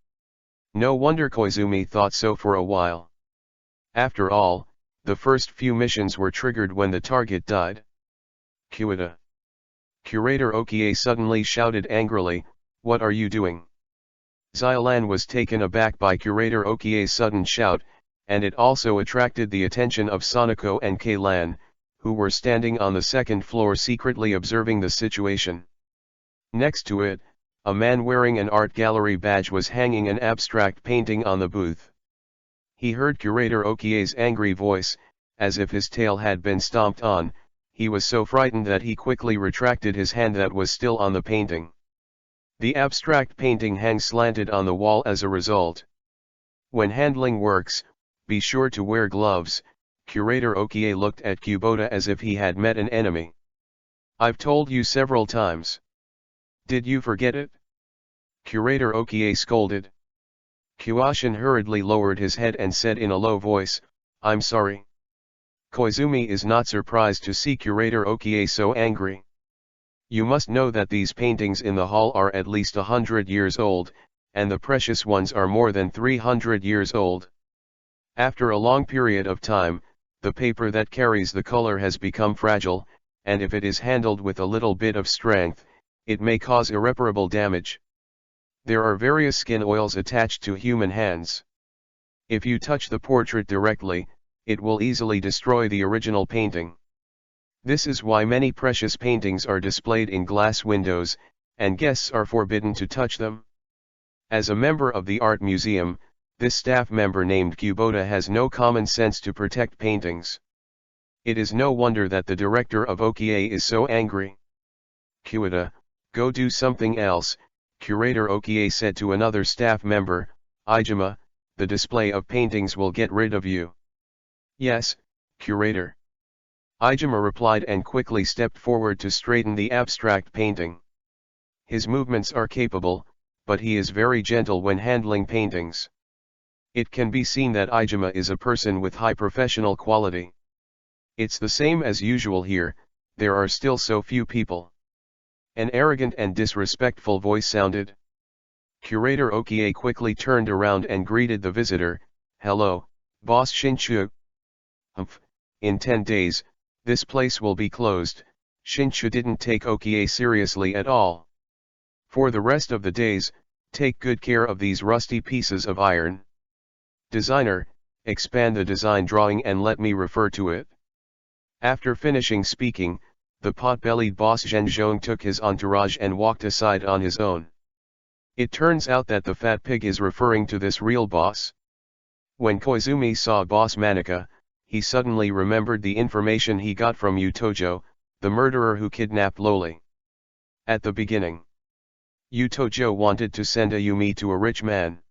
No wonder Koizumi thought so for a while. After all, the first few missions were triggered when the target died. Kuita. Curator Okie suddenly shouted angrily, what are you doing? Xiaolan was taken aback by Curator Okie's sudden shout, and it also attracted the attention of Sonoko and Keilan, who were standing on the second floor secretly observing the situation. Next to it, a man wearing an art gallery badge was hanging an abstract painting on the booth. He heard Curator Okie's angry voice, as if his tail had been stomped on. He was so frightened that he quickly retracted his hand that was still on the painting. The abstract painting hangs slanted on the wall as a result. When handling works, be sure to wear gloves. Curator Okie looked at Kubota as if he had met an enemy. I've told you several times. Did you forget it? Curator Okie scolded. Kuashin hurriedly lowered his head and said in a low voice, I'm sorry. Koizumi is not surprised to see Curator Okie so angry. You must know that these paintings in the hall are at least 100 years old, and the precious ones are more than 300 years old. After a long period of time, the paper that carries the color has become fragile, and if it is handled with a little bit of strength, it may cause irreparable damage. There are various skin oils attached to human hands. If you touch the portrait directly, it will easily destroy the original painting. This is why many precious paintings are displayed in glass windows, and guests are forbidden to touch them. As a member of the art museum, this staff member named Kubota has no common sense to protect paintings. It is no wonder that the director of Okie is so angry. Kubota, go do something else, Curator Okie said to another staff member. Ijima, the display of paintings will get rid of you. Yes, Curator. Ijima replied and quickly stepped forward to straighten the abstract painting. His movements are capable, but he is very gentle when handling paintings. It can be seen that Ijima is a person with high professional quality. It's the same as usual here, there are still so few people. An arrogant and disrespectful voice sounded. Curator Okie quickly turned around and greeted the visitor. Hello, Boss Shinchu. Humph, in 10 days, this place will be closed. Shinchu didn't take Okie seriously at all. For the rest of the days, take good care of these rusty pieces of iron. Designer, expand the design drawing and let me refer to it. After finishing speaking, the pot-bellied boss Zhenzhong took his entourage and walked aside on his own. It turns out that the fat pig is referring to this real boss. When Koizumi saw Boss Manika, he suddenly remembered the information he got from Utojo, the murderer who kidnapped Loli. At the beginning, Utojo wanted to send a Yumi to a rich man.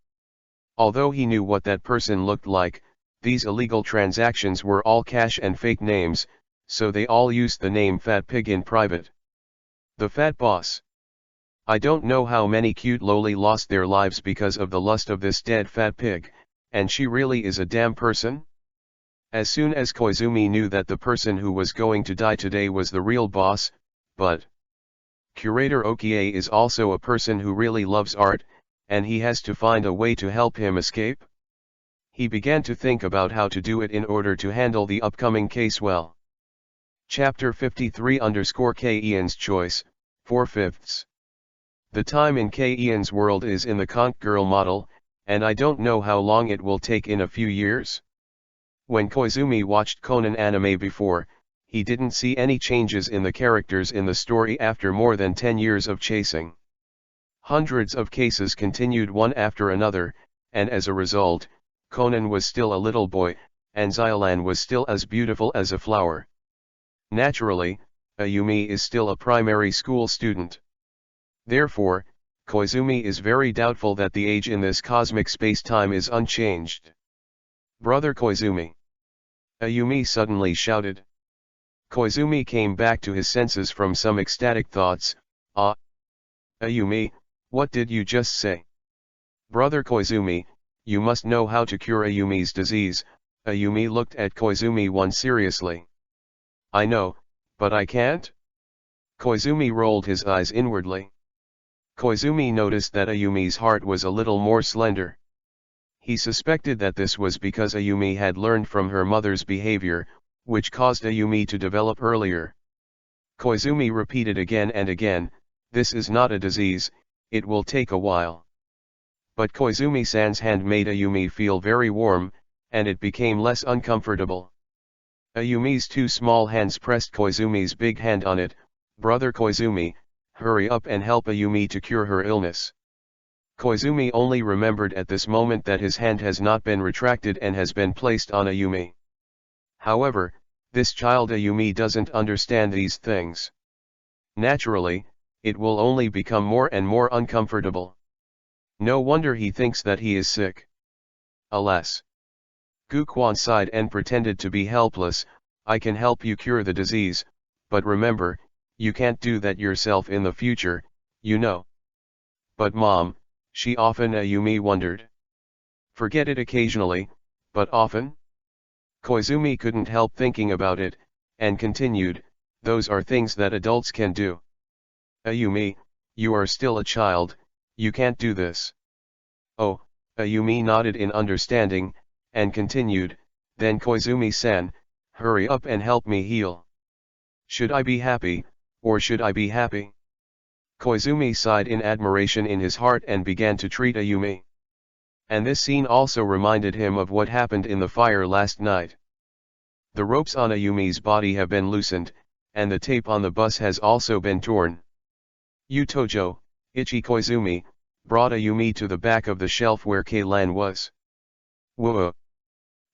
Although he knew what that person looked like, These illegal transactions were all cash and fake names, so they all used the name Fat Pig in private. The Fat Boss. I don't know how many cute loli lost their lives because of the lust of this dead fat pig, and she really is a damn person? As soon as Koizumi knew that the person who was going to die today was the real boss, but Curator Okie is also a person who really loves art, and he has to find a way to help him escape. He began to think about how to do it in order to handle the upcoming case well. Chapter 53_K Ian's Choice, 4/5. The time in K Ian's world is in the conch girl model, and I don't know how long it will take in a few years. When Koizumi watched Conan anime before, he didn't see any changes in the characters in the story after more than 10 years of chasing. Hundreds of cases continued one after another, and as a result, Conan was still a little boy, and Xylan was still as beautiful as a flower. Naturally, Ayumi is still a primary school student. Therefore, Koizumi is very doubtful that the age in this cosmic space-time is unchanged. "Brother Koizumi!" Ayumi suddenly shouted. Koizumi came back to his senses from some ecstatic thoughts. "Ah! Ayumi, what did you just say?" "Brother Koizumi, you must know how to cure Ayumi's disease." Ayumi looked at Koizumi seriously. "I know, but I can't?" Koizumi rolled his eyes inwardly. Koizumi noticed that Ayumi's heart was a little more slender. He suspected that this was because Ayumi had learned from her mother's behavior, which caused Ayumi to develop earlier. Koizumi repeated again and again, "This is not a disease, it will take a while." But Koizumi-san's hand made Ayumi feel very warm, and it became less uncomfortable. Ayumi's two small hands pressed Koizumi's big hand on it. "Brother Koizumi, hurry up and help Ayumi to cure her illness." Koizumi only remembered at this moment that his hand has not been retracted and has been placed on Ayumi. However, this child Ayumi doesn't understand these things. Naturally, it will only become more and more uncomfortable. No wonder he thinks that he is sick. Alas! Guquan sighed and pretended to be helpless. "I can help you cure the disease, but remember, you can't do that yourself in the future, you know." "But Mom," she often Ayumi wondered. "Forget it occasionally, but often?" Koizumi couldn't help thinking about it, and continued, "Those are things that adults can do. Ayumi, you are still a child, you can't do this." "Oh," Ayumi nodded in understanding, and continued, "Then Koizumi-san, hurry up and help me heal." "Should I be happy, or should I be happy?" Koizumi sighed in admiration in his heart and began to treat Ayumi. And this scene also reminded him of what happened in the fire last night. The ropes on Ayumi's body have been loosened, and the tape on the bus has also been torn. Utojo, Ichi Koizumi, brought Ayumi to the back of the shelf where Keilan was. "Whoa!"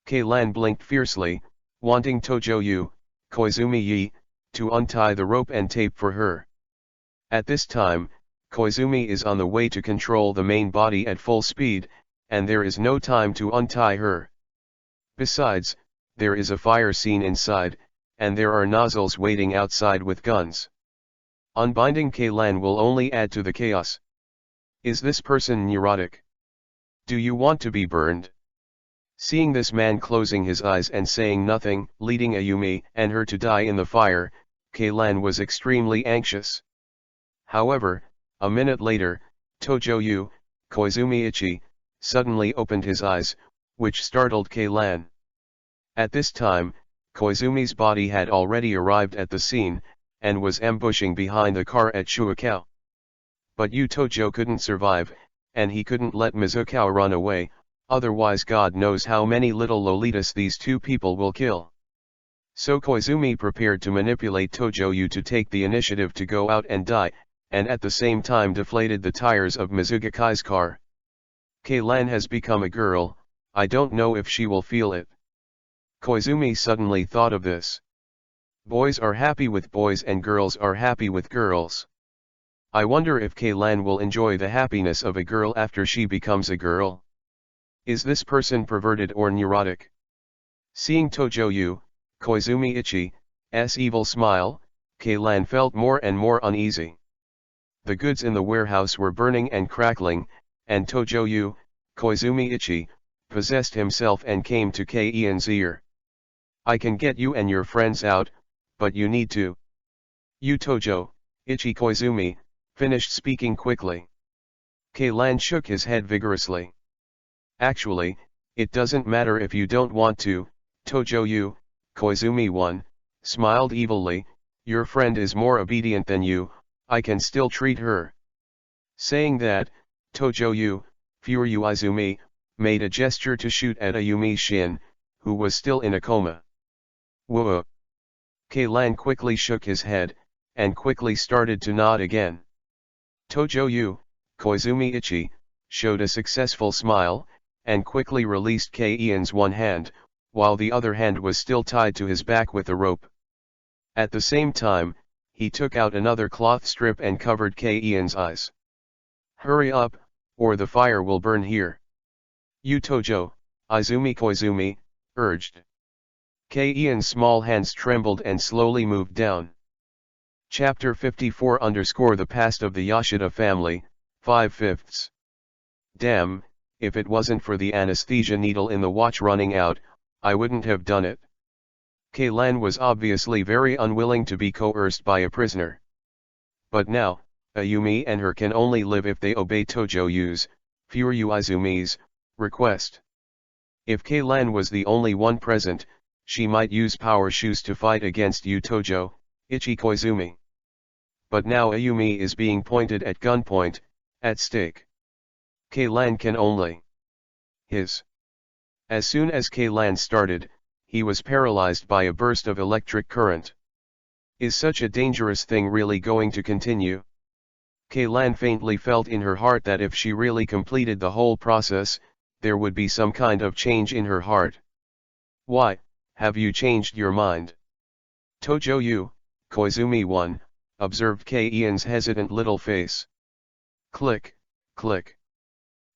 Keilan blinked fiercely, wanting Tojo Koizumi to untie the rope and tape for her. At this time, Koizumi is on the way to control the main body at full speed, and there is no time to untie her. Besides, there is a fire scene inside, and there are nozzles waiting outside with guns. Unbinding Keilan will only add to the chaos. Is this person neurotic? Do you want to be burned? Seeing this man closing his eyes and saying nothing, leading Ayumi and her to die in the fire, Keilan was extremely anxious. However, a minute later, Tojo Koizumi Ichi, suddenly opened his eyes, which startled Keilan. At this time, Koizumi's body had already arrived at the scene, and was ambushing behind the car at Shuakao. But Tojo couldn't survive, and he couldn't let Mizuko run away, otherwise God knows how many little Lolitas these two people will kill. So Koizumi prepared to manipulate Tojo to take the initiative to go out and die, and at the same time deflated the tires of Mizukai's car. Keilan has become a girl, I don't know if she will feel it. Koizumi suddenly thought of this. Boys are happy with boys and girls are happy with girls. I wonder if Keilan will enjoy the happiness of a girl after she becomes a girl. Is this person perverted or neurotic? Seeing Tojo Koizumi's evil smile, Keilan felt more and more uneasy. The goods in the warehouse were burning and crackling, and Tojo Koizumi possessed himself and came to Keian's ear. "I can get you and your friends out, but you need to. You Tojo Koizumi, finished speaking quickly." Keilan shook his head vigorously. "Actually, it doesn't matter if you don't want to," Tojo Koizumi smiled evilly. "Your friend is more obedient than you, I can still treat her." Saying that, Tojo Furuizumi made a gesture to shoot at Ayumi Shin, who was still in a coma. "Whoa!" Keilan quickly shook his head, and quickly started to nod again. Tojo Koizumi showed a successful smile, and quickly released Keian's one hand, while the other hand was still tied to his back with a rope. At the same time, he took out another cloth strip and covered Keian's eyes. "Hurry up, or the fire will burn here." "You Tojo Koizumi, urged. Keian's small hands trembled and slowly moved down. Chapter 54 _ The past of the Yoshida family, 5/5. Damn, if it wasn't for the anesthesia needle in the watch running out, I wouldn't have done it. Keilan was obviously very unwilling to be coerced by a prisoner. But now, Ayumi and her can only live if they obey Tojo's, Furuizumi's, request. If Keilan was the only one present, she might use power shoes to fight against Tojo Koizumi. But now Ayumi is being pointed at gunpoint, at stake. Keilan can only his. As soon as Keilan started, he was paralyzed by a burst of electric current. Is such a dangerous thing really going to continue? Keilan faintly felt in her heart that if she really completed the whole process, there would be some kind of change in her heart. "Why, have you changed your mind?" Tojo Koizumi observed Keian's hesitant little face. Click, click.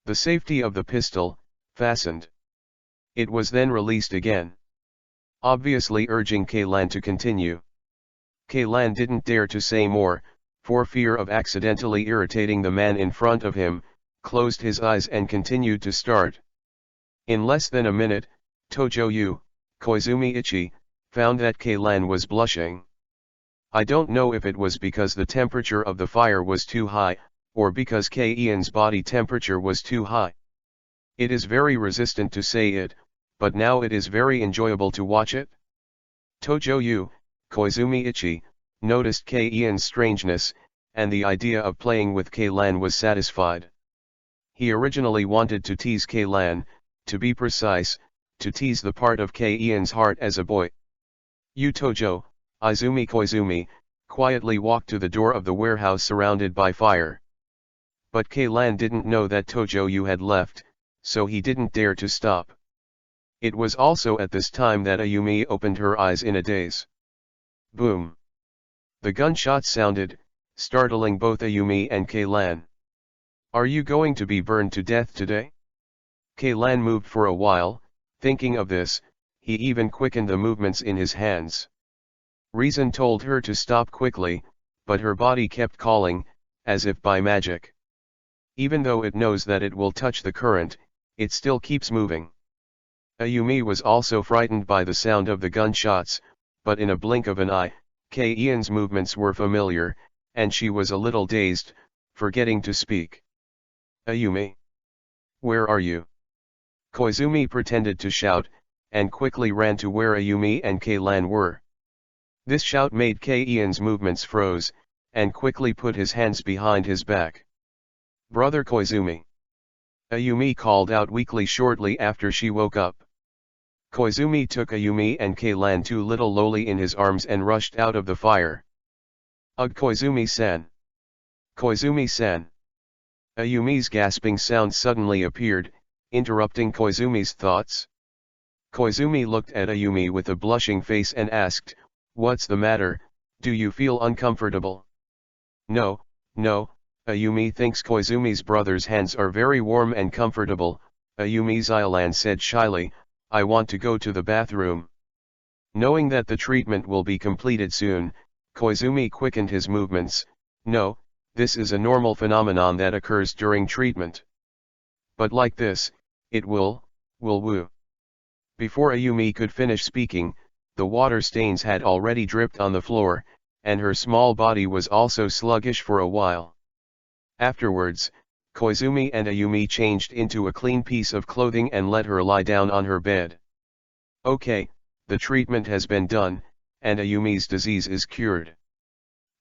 The safety of the pistol fastened. It was then released again, obviously urging Keilan to continue. Keilan didn't dare to say more, for fear of accidentally irritating the man in front of him, closed his eyes and continued to start. In less than a minute, Tojo Koizumi found that Keilan was blushing. I don't know if it was because the temperature of the fire was too high, or because Keian's body temperature was too high. It is very resistant to say it, but now it is very enjoyable to watch it. Tojo Koizumi noticed Keian's strangeness, and the idea of playing with Keilan was satisfied. He originally wanted to tease Keilan, to be precise, to tease the part of Keian's heart as a boy. Tojo Koizumi quietly walked to the door of the warehouse surrounded by fire. But Keilan didn't know that Tojo had left, so he didn't dare to stop. It was also at this time that Ayumi opened her eyes in a daze. Boom! The gunshot sounded, startling both Ayumi and Keilan. "Are you going to be burned to death today?" Keilan moved for a while, thinking of this. He even quickened the movements in his hands. Reason told her to stop quickly, but her body kept calling, as if by magic. Even though it knows that it will touch the current, it still keeps moving. Ayumi was also frightened by the sound of the gunshots, but in a blink of an eye, Keian's movements were familiar, and she was a little dazed, forgetting to speak. "Ayumi? Where are you?" Koizumi pretended to shout, and quickly ran to where Ayumi and Keilan were. This shout made Keian's movements froze, and quickly put his hands behind his back. "Brother Koizumi!" Ayumi called out weakly shortly after she woke up. Koizumi took Ayumi and Keilan too little lowly in his arms and rushed out of the fire. "Ugh, Koizumi-san! Koizumi-san!" Ayumi's gasping sound suddenly appeared, interrupting Koizumi's thoughts. Koizumi looked at Ayumi with a blushing face and asked, "What's the matter, do you feel uncomfortable?" No, Ayumi thinks Koizumi's brother's hands are very warm and comfortable," Ayumi Xiaolan said shyly. I want to go to the bathroom. Knowing that the treatment will be completed soon, Koizumi quickened his movements. No, this is a normal phenomenon that occurs during treatment. But like this, it will woo. Before Ayumi could finish speaking, the water stains had already dripped on the floor, and her small body was also sluggish for a while. Afterwards, Koizumi and Ayumi changed into a clean piece of clothing and let her lie down on her bed. Okay, the treatment has been done, and Ayumi's disease is cured.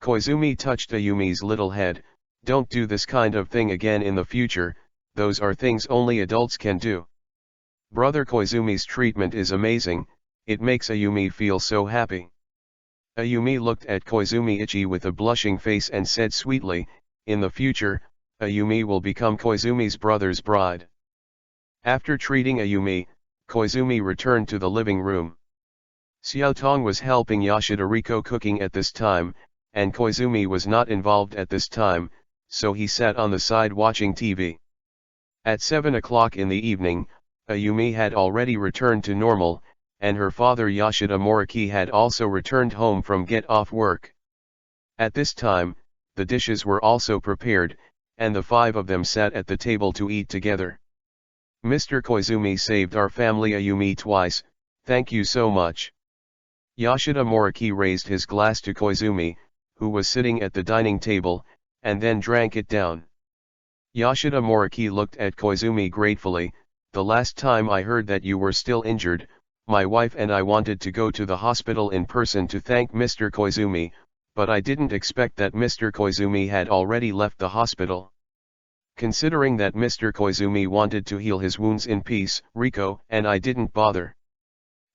Koizumi touched Ayumi's little head. Don't do this kind of thing again in the future, those are things only adults can do. Brother Koizumi's treatment is amazing, it makes Ayumi feel so happy. Ayumi looked at Koizumi Ichi with a blushing face and said sweetly, in the future, Ayumi will become Koizumi's brother's bride. After treating Ayumi, Koizumi returned to the living room. Xiaotong was helping Yoshida Riko cooking at this time, and Koizumi was not involved at this time, so he sat on the side watching TV. At 7 o'clock in the evening, Ayumi had already returned to normal, and her father Yoshida Moriki had also returned home from get off work. At this time, the dishes were also prepared, and the five of them sat at the table to eat together. Mr. Koizumi saved our family Ayumi twice, thank you so much. Yoshida Moriki raised his glass to Koizumi, who was sitting at the dining table, and then drank it down. Yoshida Moriki looked at Koizumi gratefully. The last time I heard that you were still injured, my wife and I wanted to go to the hospital in person to thank Mr. Koizumi, but I didn't expect that Mr. Koizumi had already left the hospital. Considering that Mr. Koizumi wanted to heal his wounds in peace, Riko and I didn't bother.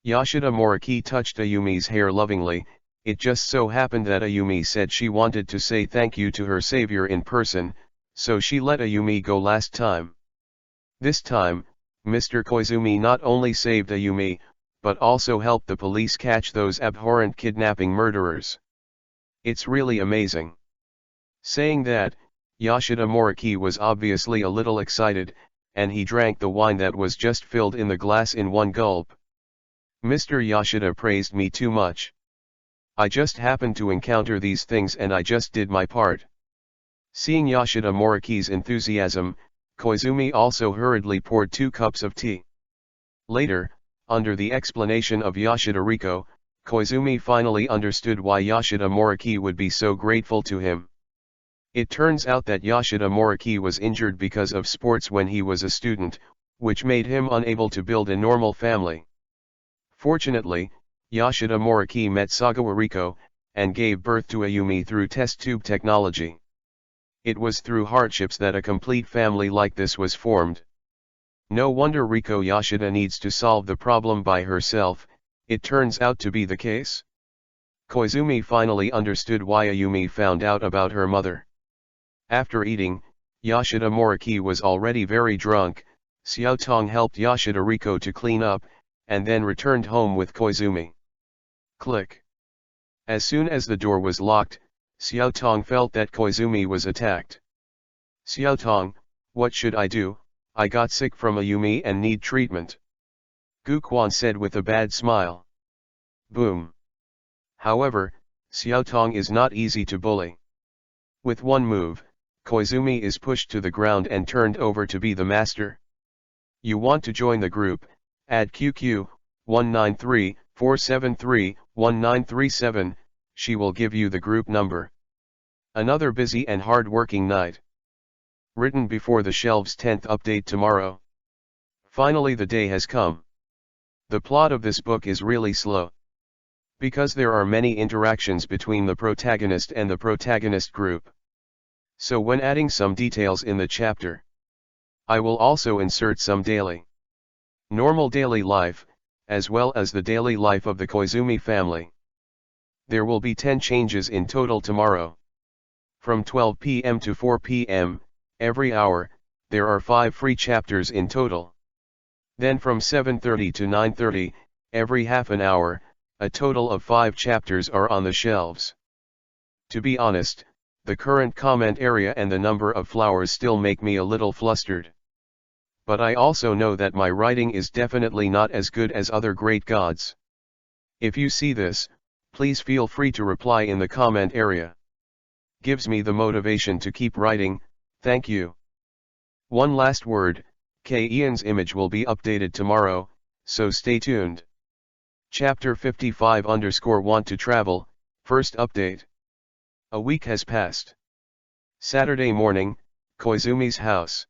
Yoshida Moriki touched Ayumi's hair lovingly. It just so happened that Ayumi said she wanted to say thank you to her savior in person, so she let Ayumi go last time. This time, Mr. Koizumi not only saved Ayumi, but also helped the police catch those abhorrent kidnapping murderers. It's really amazing. Saying that, Yoshida Moriki was obviously a little excited, and he drank the wine that was just filled in the glass in one gulp. Mr. Yoshida praised me too much. I just happened to encounter these things and I just did my part. Seeing Yoshida Moriki's enthusiasm, Koizumi also hurriedly poured 2 cups of tea. Later, under the explanation of Yoshida Riko, Koizumi finally understood why Yoshida Moriki would be so grateful to him. It turns out that Yoshida Moriki was injured because of sports when he was a student, which made him unable to build a normal family. Fortunately, Yoshida Moriki met Sagawa Riko, and gave birth to Ayumi through test tube technology. It was through hardships that a complete family like this was formed. No wonder Riko Yoshida needs to solve the problem by herself, it turns out to be the case. Koizumi finally understood why Ayumi found out about her mother. After eating, Yoshida Moriki was already very drunk. Xiaotong helped Yoshida Riko to clean up, and then returned home with Koizumi. Click. As soon as the door was locked, Xiaotong felt that Koizumi was attacked. Xiaotong, what should I do? I got sick from Ayumi and need treatment. Guquan said with a bad smile. Boom. However, Xiaotong is not easy to bully. With one move, Koizumi is pushed to the ground and turned over to be the master. You want to join the group? Add QQ 193-473-1937, she will give you the group number. Another busy and hard-working night. Written before the shelves 10th update tomorrow. Finally the day has come. The plot of this book is really slow. Because there are many interactions between the protagonist and the protagonist group. So when adding some details in the chapter, I will also insert some normal daily life, as well as the daily life of the Koizumi family. There will be 10 changes in total tomorrow. From 12 p.m. to 4 p.m., every hour, there are 5 free chapters in total. Then from 7:30 to 9:30, every half an hour, a total of 5 chapters are on the shelves. To be honest, the current comment area and the number of flowers still make me a little flustered. But I also know that my writing is definitely not as good as other great gods. If you see this, please feel free to reply in the comment area. Gives me the motivation to keep writing, thank you. One last word, Ian's image will be updated tomorrow, so stay tuned. Chapter 55_want to travel, first update. A week has passed. Saturday morning, Koizumi's house.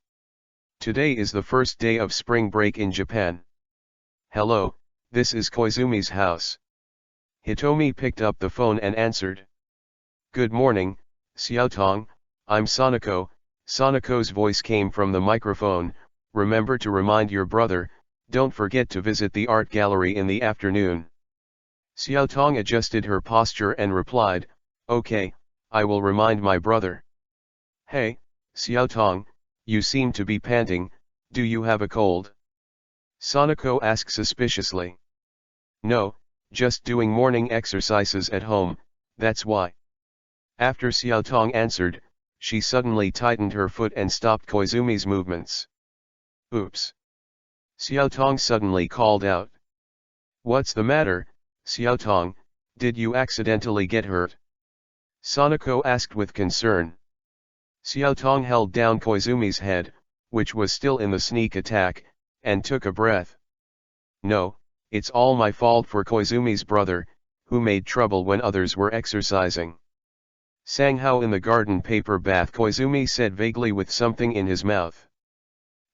Today is the first day of spring break in Japan. Hello, this is Koizumi's house. Hitomi picked up the phone and answered. Good morning, Xiaotong, I'm Sanako. Sanako's voice came from the microphone. Remember to remind your brother, don't forget to visit the art gallery in the afternoon. Xiaotong adjusted her posture and replied, okay, I will remind my brother. Hey, Xiaotong, you seem to be panting, do you have a cold? Sanako asked suspiciously. No, just doing morning exercises at home, that's why. After Xiaotong answered, she suddenly tightened her foot and stopped Koizumi's movements. Oops. Xiaotong suddenly called out. What's the matter, Xiaotong, did you accidentally get hurt? Sanako asked with concern. Xiaotong held down Koizumi's head, which was still in the sneak attack, and took a breath. No, it's all my fault for Koizumi's brother, who made trouble when others were exercising. Sanghao in the garden paper bath, Koizumi said vaguely with something in his mouth.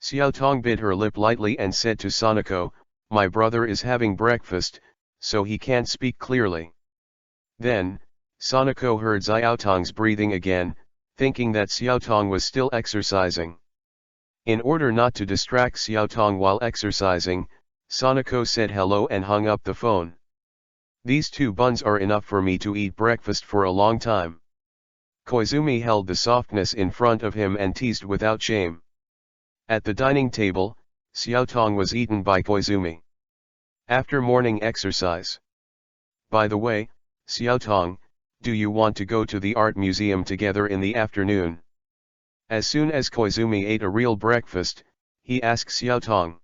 Xiaotong bit her lip lightly and said to Sanako, my brother is having breakfast, so he can't speak clearly. Then, Sanako heard Xiaotong's breathing again, thinking that Xiaotong was still exercising. In order not to distract Xiaotong while exercising, Sanako said hello and hung up the phone. These 2 buns are enough for me to eat breakfast for a long time. Koizumi held the softness in front of him and teased without shame. At the dining table, Xiaotong was eaten by Koizumi. After morning exercise. By the way, Xiaotong, do you want to go to the art museum together in the afternoon? As soon as Koizumi ate a real breakfast, he asked Xiaotong.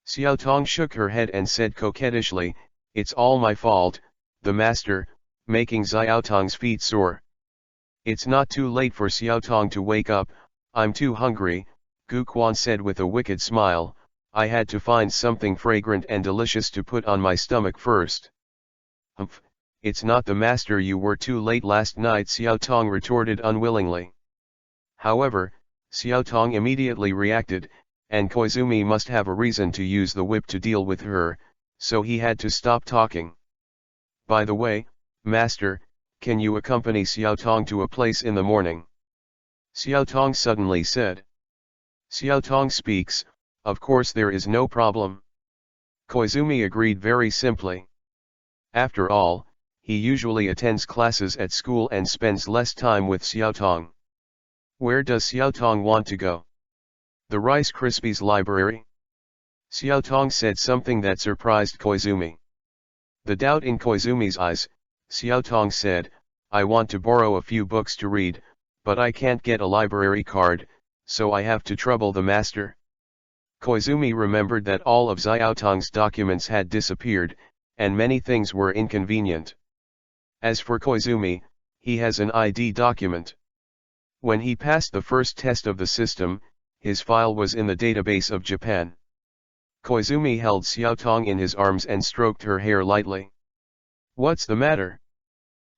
Xiaotong shook her head and said coquettishly, it's all my fault, the master, making Xiaotong's feet sore. It's not too late for Xiaotong to wake up, I'm too hungry, Guquan said with a wicked smile, I had to find something fragrant and delicious to put on my stomach first. Humph, it's not the master, you were too late last night, Xiaotong retorted unwillingly. However, Xiaotong immediately reacted, and Koizumi must have a reason to use the whip to deal with her, so he had to stop talking. By the way, master, can you accompany Xiaotong to a place in the morning? Xiaotong suddenly said. Xiaotong speaks, of course there is no problem. Koizumi agreed very simply. After all, he usually attends classes at school and spends less time with Xiaotong. Where does Xiaotong want to go? The Rice Krispies library? Xiaotong said something that surprised Koizumi. The doubt in Koizumi's eyes, Xiaotong said, I want to borrow a few books to read, but I can't get a library card, so I have to trouble the master. Koizumi remembered that all of Xiaotong's documents had disappeared, and many things were inconvenient. As for Koizumi, he has an ID document. When he passed the first test of the system, his file was in the database of Japan. Koizumi held Xiaotong in his arms and stroked her hair lightly. What's the matter?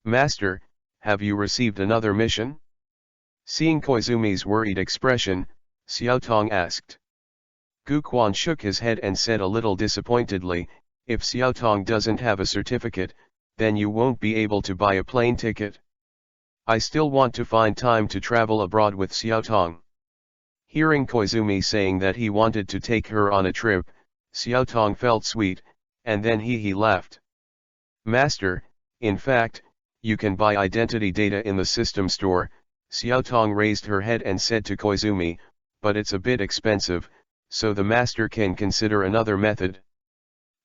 Master, have you received another mission? Seeing Koizumi's worried expression, Xiaotong asked. Guquan shook his head and said a little disappointedly, if Xiaotong doesn't have a certificate, then you won't be able to buy a plane ticket. I still want to find time to travel abroad with Xiaotong. Hearing Koizumi saying that he wanted to take her on a trip, Xiaotong felt sweet, and then he laughed. Master, in fact, you can buy identity data in the system store. Xiaotong raised her head and said to Koizumi, but it's a bit expensive, so the master can consider another method.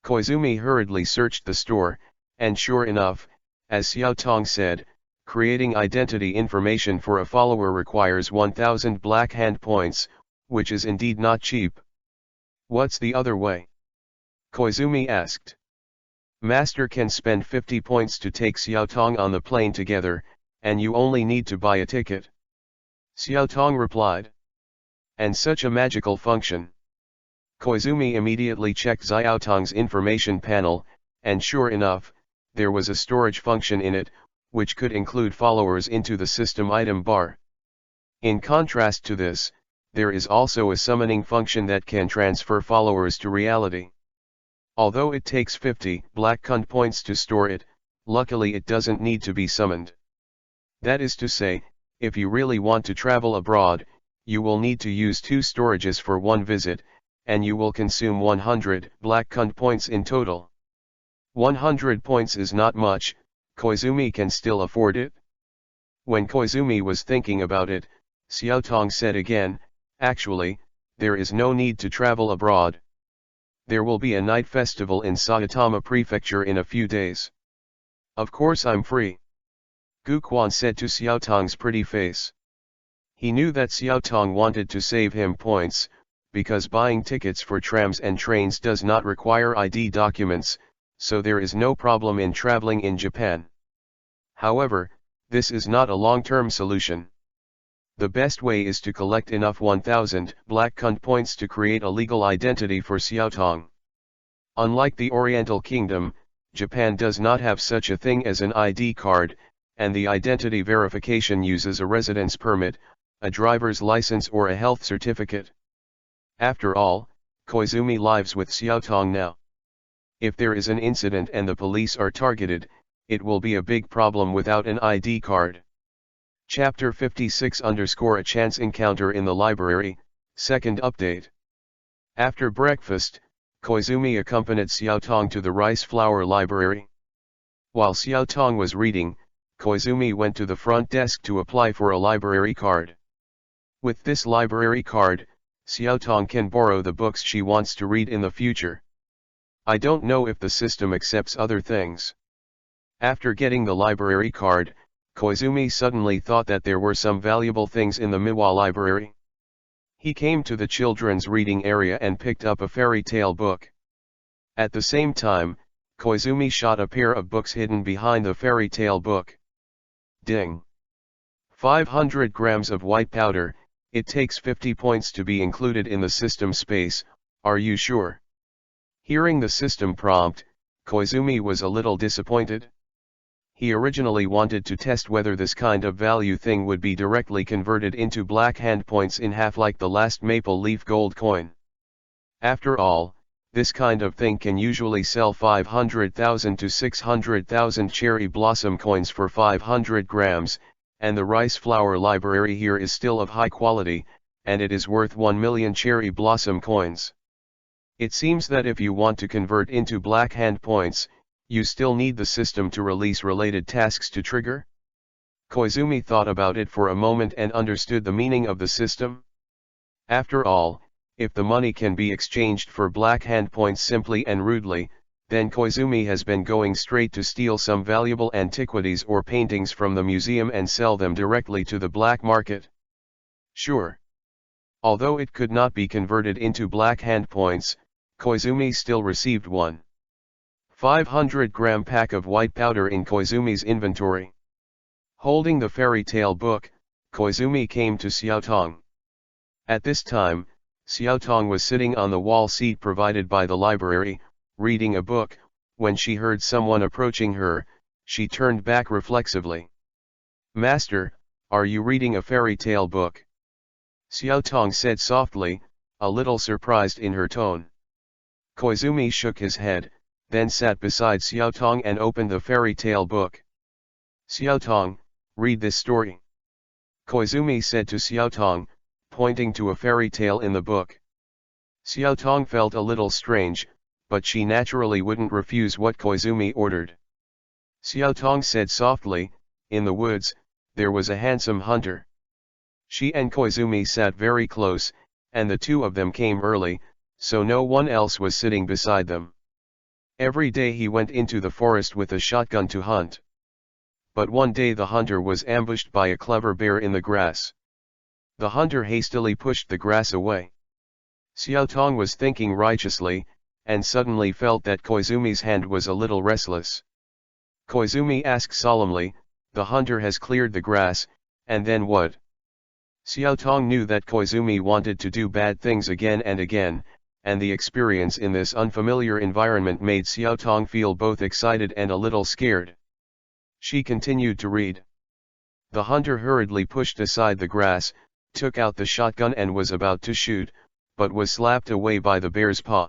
Koizumi hurriedly searched the store, and sure enough, as Xiaotong said, creating identity information for a follower requires 1000 black hand points, which is indeed not cheap. What's the other way? Koizumi asked. Master can spend 50 points to take Xiaotong on the plane together, and you only need to buy a ticket. Xiaotong replied. And such a magical function. Koizumi immediately checked Xiaotong's information panel, and sure enough, there was a storage function in it, which could include followers into the system item bar. In contrast to this, there is also a summoning function that can transfer followers to reality. Although it takes 50 black cund points to store it, luckily it doesn't need to be summoned. That is to say, if you really want to travel abroad, you will need to use 2 storages for one visit, and you will consume 100 black cund points in total. 100 points is not much, Koizumi can still afford it. When Koizumi was thinking about it, Xiaotong said again, actually, there is no need to travel abroad. There will be a night festival in Saitama Prefecture in a few days. Of course I'm free. Guquan said to Xiaotong's pretty face. He knew that Xiaotong wanted to save him points, because buying tickets for trams and trains does not require ID documents, so there is no problem in traveling in Japan. However, this is not a long-term solution. The best way is to collect enough 1000 black cund points to create a legal identity for Xiaotong. Unlike the Oriental Kingdom, Japan does not have such a thing as an ID card, and the identity verification uses a residence permit, a driver's license or a health certificate. After all, Koizumi lives with Xiaotong now. If there is an incident and the police are targeted, it will be a big problem without an ID card. Chapter 56 _ A chance encounter in the library, second update. After breakfast, Koizumi accompanied Xiaotong to the rice flour library. While Xiaotong was reading, Koizumi went to the front desk to apply for a library card. With this library card, Xiaotong can borrow the books she wants to read in the future. I don't know if the system accepts other things. After getting the library card, Koizumi suddenly thought that there were some valuable things in the Miwa library. He came to the children's reading area and picked up a fairy tale book. At the same time, Koizumi shot a pair of books hidden behind the fairy tale book. Ding! 500 grams of white powder, it takes 50 points to be included in the system space, are you sure? Hearing the system prompt, Koizumi was a little disappointed. He originally wanted to test whether this kind of value thing would be directly converted into black hand points in half like the last maple leaf gold coin. After all, this kind of thing can usually sell 500,000 to 600,000 cherry blossom coins for 500 grams, and the rice flour library here is still of high quality, and it is worth 1 million cherry blossom coins. It seems that if you want to convert into black hand points, you still need the system to release related tasks to trigger? Koizumi thought about it for a moment and understood the meaning of the system. After all, if the money can be exchanged for black hand points simply and rudely, then Koizumi has been going straight to steal some valuable antiquities or paintings from the museum and sell them directly to the black market. Sure. Although it could not be converted into black hand points, Koizumi still received one 500-gram pack of white powder in Koizumi's inventory. Holding the fairy tale book, Koizumi came to Xiaotong. At this time, Xiaotong was sitting on the wall seat provided by the library, reading a book. When she heard someone approaching her, she turned back reflexively. "Master, are you reading a fairy tale book?" Xiaotong said softly, a little surprised in her tone. Koizumi shook his head, then sat beside Xiaotong and opened the fairy tale book. "Xiaotong, read this story," Koizumi said to Xiaotong, pointing to a fairy tale in the book. Xiaotong felt a little strange, but she naturally wouldn't refuse what Koizumi ordered. Xiaotong said softly, "In the woods, there was a handsome hunter." She and Koizumi sat very close, and the two of them came early, so no one else was sitting beside them. Every day he went into the forest with a shotgun to hunt. But one day the hunter was ambushed by a clever bear in the grass. The hunter hastily pushed the grass away. Xiaotong was thinking righteously, and suddenly felt that Koizumi's hand was a little restless. Koizumi asked solemnly, "The hunter has cleared the grass, and then what?" Xiaotong knew that Koizumi wanted to do bad things again and again, and the experience in this unfamiliar environment made Xiaotong feel both excited and a little scared. She continued to read. The hunter hurriedly pushed aside the grass, took out the shotgun and was about to shoot, but was slapped away by the bear's paw.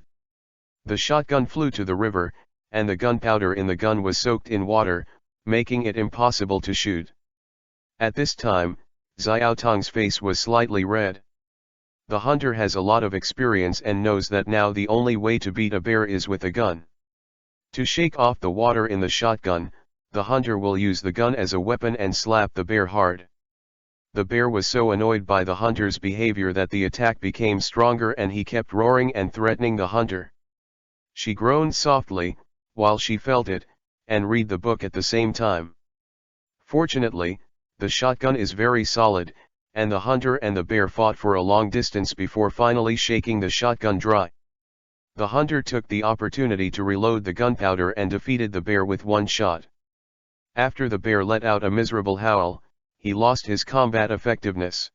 The shotgun flew to the river, and the gunpowder in the gun was soaked in water, making it impossible to shoot. At this time, Xiaotong's face was slightly red. The hunter has a lot of experience and knows that now the only way to beat a bear is with a gun. To shake off the water in the shotgun, the hunter will use the gun as a weapon and slap the bear hard. The bear was so annoyed by the hunter's behavior that the attack became stronger and he kept roaring and threatening the hunter. She groaned softly, while she felt it, and read the book at the same time. Fortunately, the shotgun is very solid, and the hunter and the bear fought for a long distance before finally shaking the shotgun dry. The hunter took the opportunity to reload the gunpowder and defeated the bear with one shot. After the bear let out a miserable howl, he lost his combat effectiveness.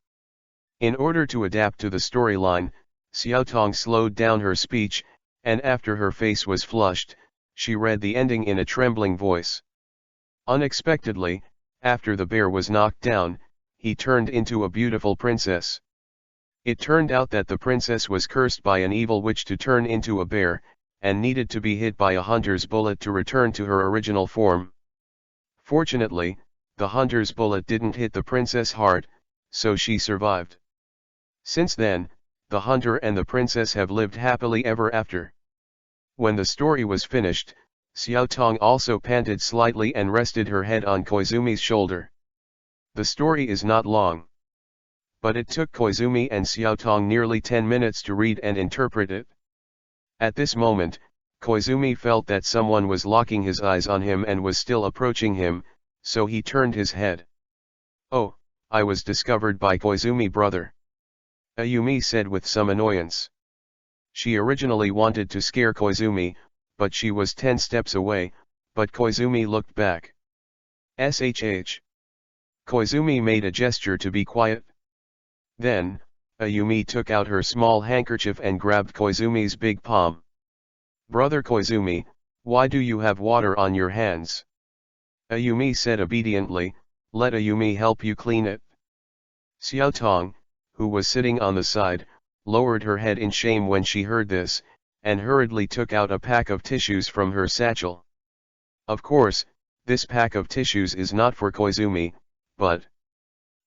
In order to adapt to the storyline, Xiaotong slowed down her speech, and after her face was flushed, she read the ending in a trembling voice. Unexpectedly, after the bear was knocked down, he turned into a beautiful princess. It turned out that the princess was cursed by an evil witch to turn into a bear, and needed to be hit by a hunter's bullet to return to her original form. Fortunately, the hunter's bullet didn't hit the princess hard, so she survived. Since then, the hunter and the princess have lived happily ever after. When the story was finished, Xiaotong also panted slightly and rested her head on Koizumi's shoulder. The story is not long. But it took Koizumi and Xiaotong nearly 10 minutes to read and interpret it. At this moment, Koizumi felt that someone was locking his eyes on him and was still approaching him, so he turned his head. "Oh, I was discovered by Koizumi, brother," Ayumi said with some annoyance. She originally wanted to scare Koizumi, but she was 10 steps away, but Koizumi looked back. "Shh." Koizumi made a gesture to be quiet. Then, Ayumi took out her small handkerchief and grabbed Koizumi's big palm. "Brother Koizumi, why do you have water on your hands?" Ayumi said obediently, "Let Ayumi help you clean it." Xiaotong, who was sitting on the side, lowered her head in shame when she heard this, and hurriedly took out a pack of tissues from her satchel. Of course, this pack of tissues is not for Koizumi, but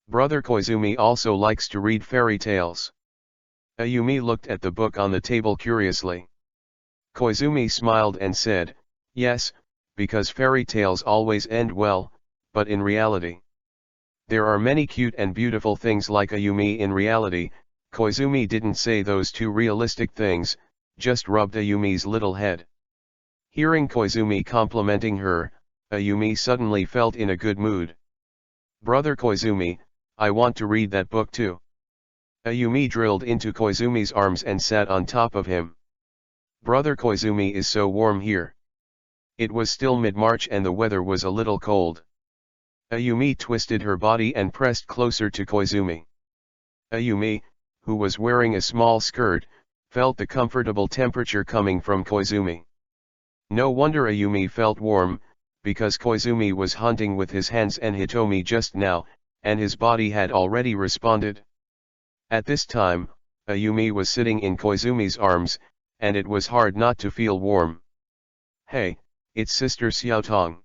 Brother Koizumi also likes to read fairy tales. Ayumi looked at the book on the table curiously. Koizumi smiled and said, "Yes, because fairy tales always end well, but in reality. There are many cute and beautiful things like Ayumi in reality." Koizumi didn't say those two realistic things, just rubbed Ayumi's little head. Hearing Koizumi complimenting her, Ayumi suddenly felt in a good mood. "Brother Koizumi, I want to read that book too." Ayumi drilled into Koizumi's arms and sat on top of him. "Brother Koizumi is so warm here." It was still mid-March and the weather was a little cold. Ayumi twisted her body and pressed closer to Koizumi. Ayumi, who was wearing a small skirt, felt the comfortable temperature coming from Koizumi. No wonder Ayumi felt warm, because Koizumi was hunting with his hands and Hitomi just now, and his body had already responded. At this time, Ayumi was sitting in Koizumi's arms, and it was hard not to feel warm. "Hey, it's Sister Xiaotong."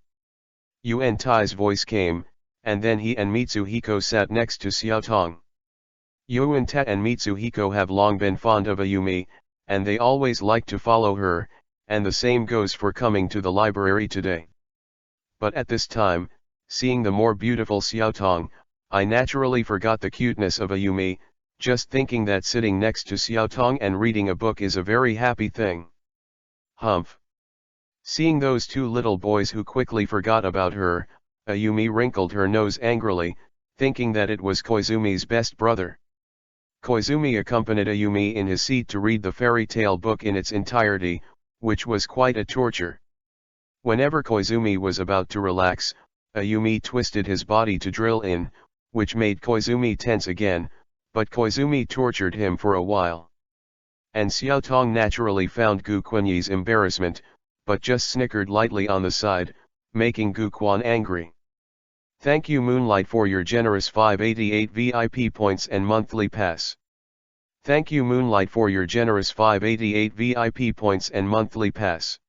Yuan Tai's voice came, and then he and Mitsuhiko sat next to Xiaotong. Yuan Tai and Mitsuhiko have long been fond of Ayumi, and they always like to follow her, and the same goes for coming to the library today. But at this time, seeing the more beautiful Xiaotong, I naturally forgot the cuteness of Ayumi, just thinking that sitting next to Xiaotong and reading a book is a very happy thing. Humph. Seeing those two little boys who quickly forgot about her, Ayumi wrinkled her nose angrily, thinking that it was Koizumi's best brother. Koizumi accompanied Ayumi in his seat to read the fairy tale book in its entirety, which was quite a torture. Whenever Koizumi was about to relax, Ayumi twisted his body to drill in, which made Koizumi tense again, but Koizumi tortured him for a while. And Xiaotong naturally found Gu Quanyi's embarrassment, but just snickered lightly on the side, making Gu Quan angry. Thank you Moonlight for your generous 588 VIP points and monthly pass. Thank you Moonlight for your generous 588 VIP points and monthly pass.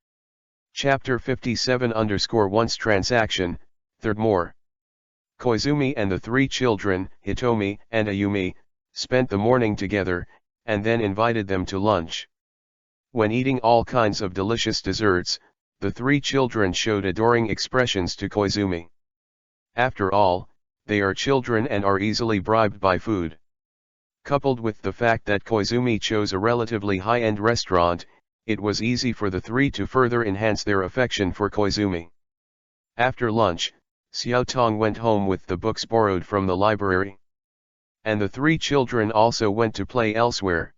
Chapter 57 once transaction, third more. Koizumi and the three children, Hitomi and Ayumi, spent the morning together, and then invited them to lunch. When eating all kinds of delicious desserts, the three children showed adoring expressions to Koizumi. After all, they are children and are easily bribed by food. Coupled with the fact that Koizumi chose a relatively high-end restaurant, it was easy for the three to further enhance their affection for Koizumi. After lunch, Xiaotong went home with the books borrowed from the library. And the three children also went to play elsewhere.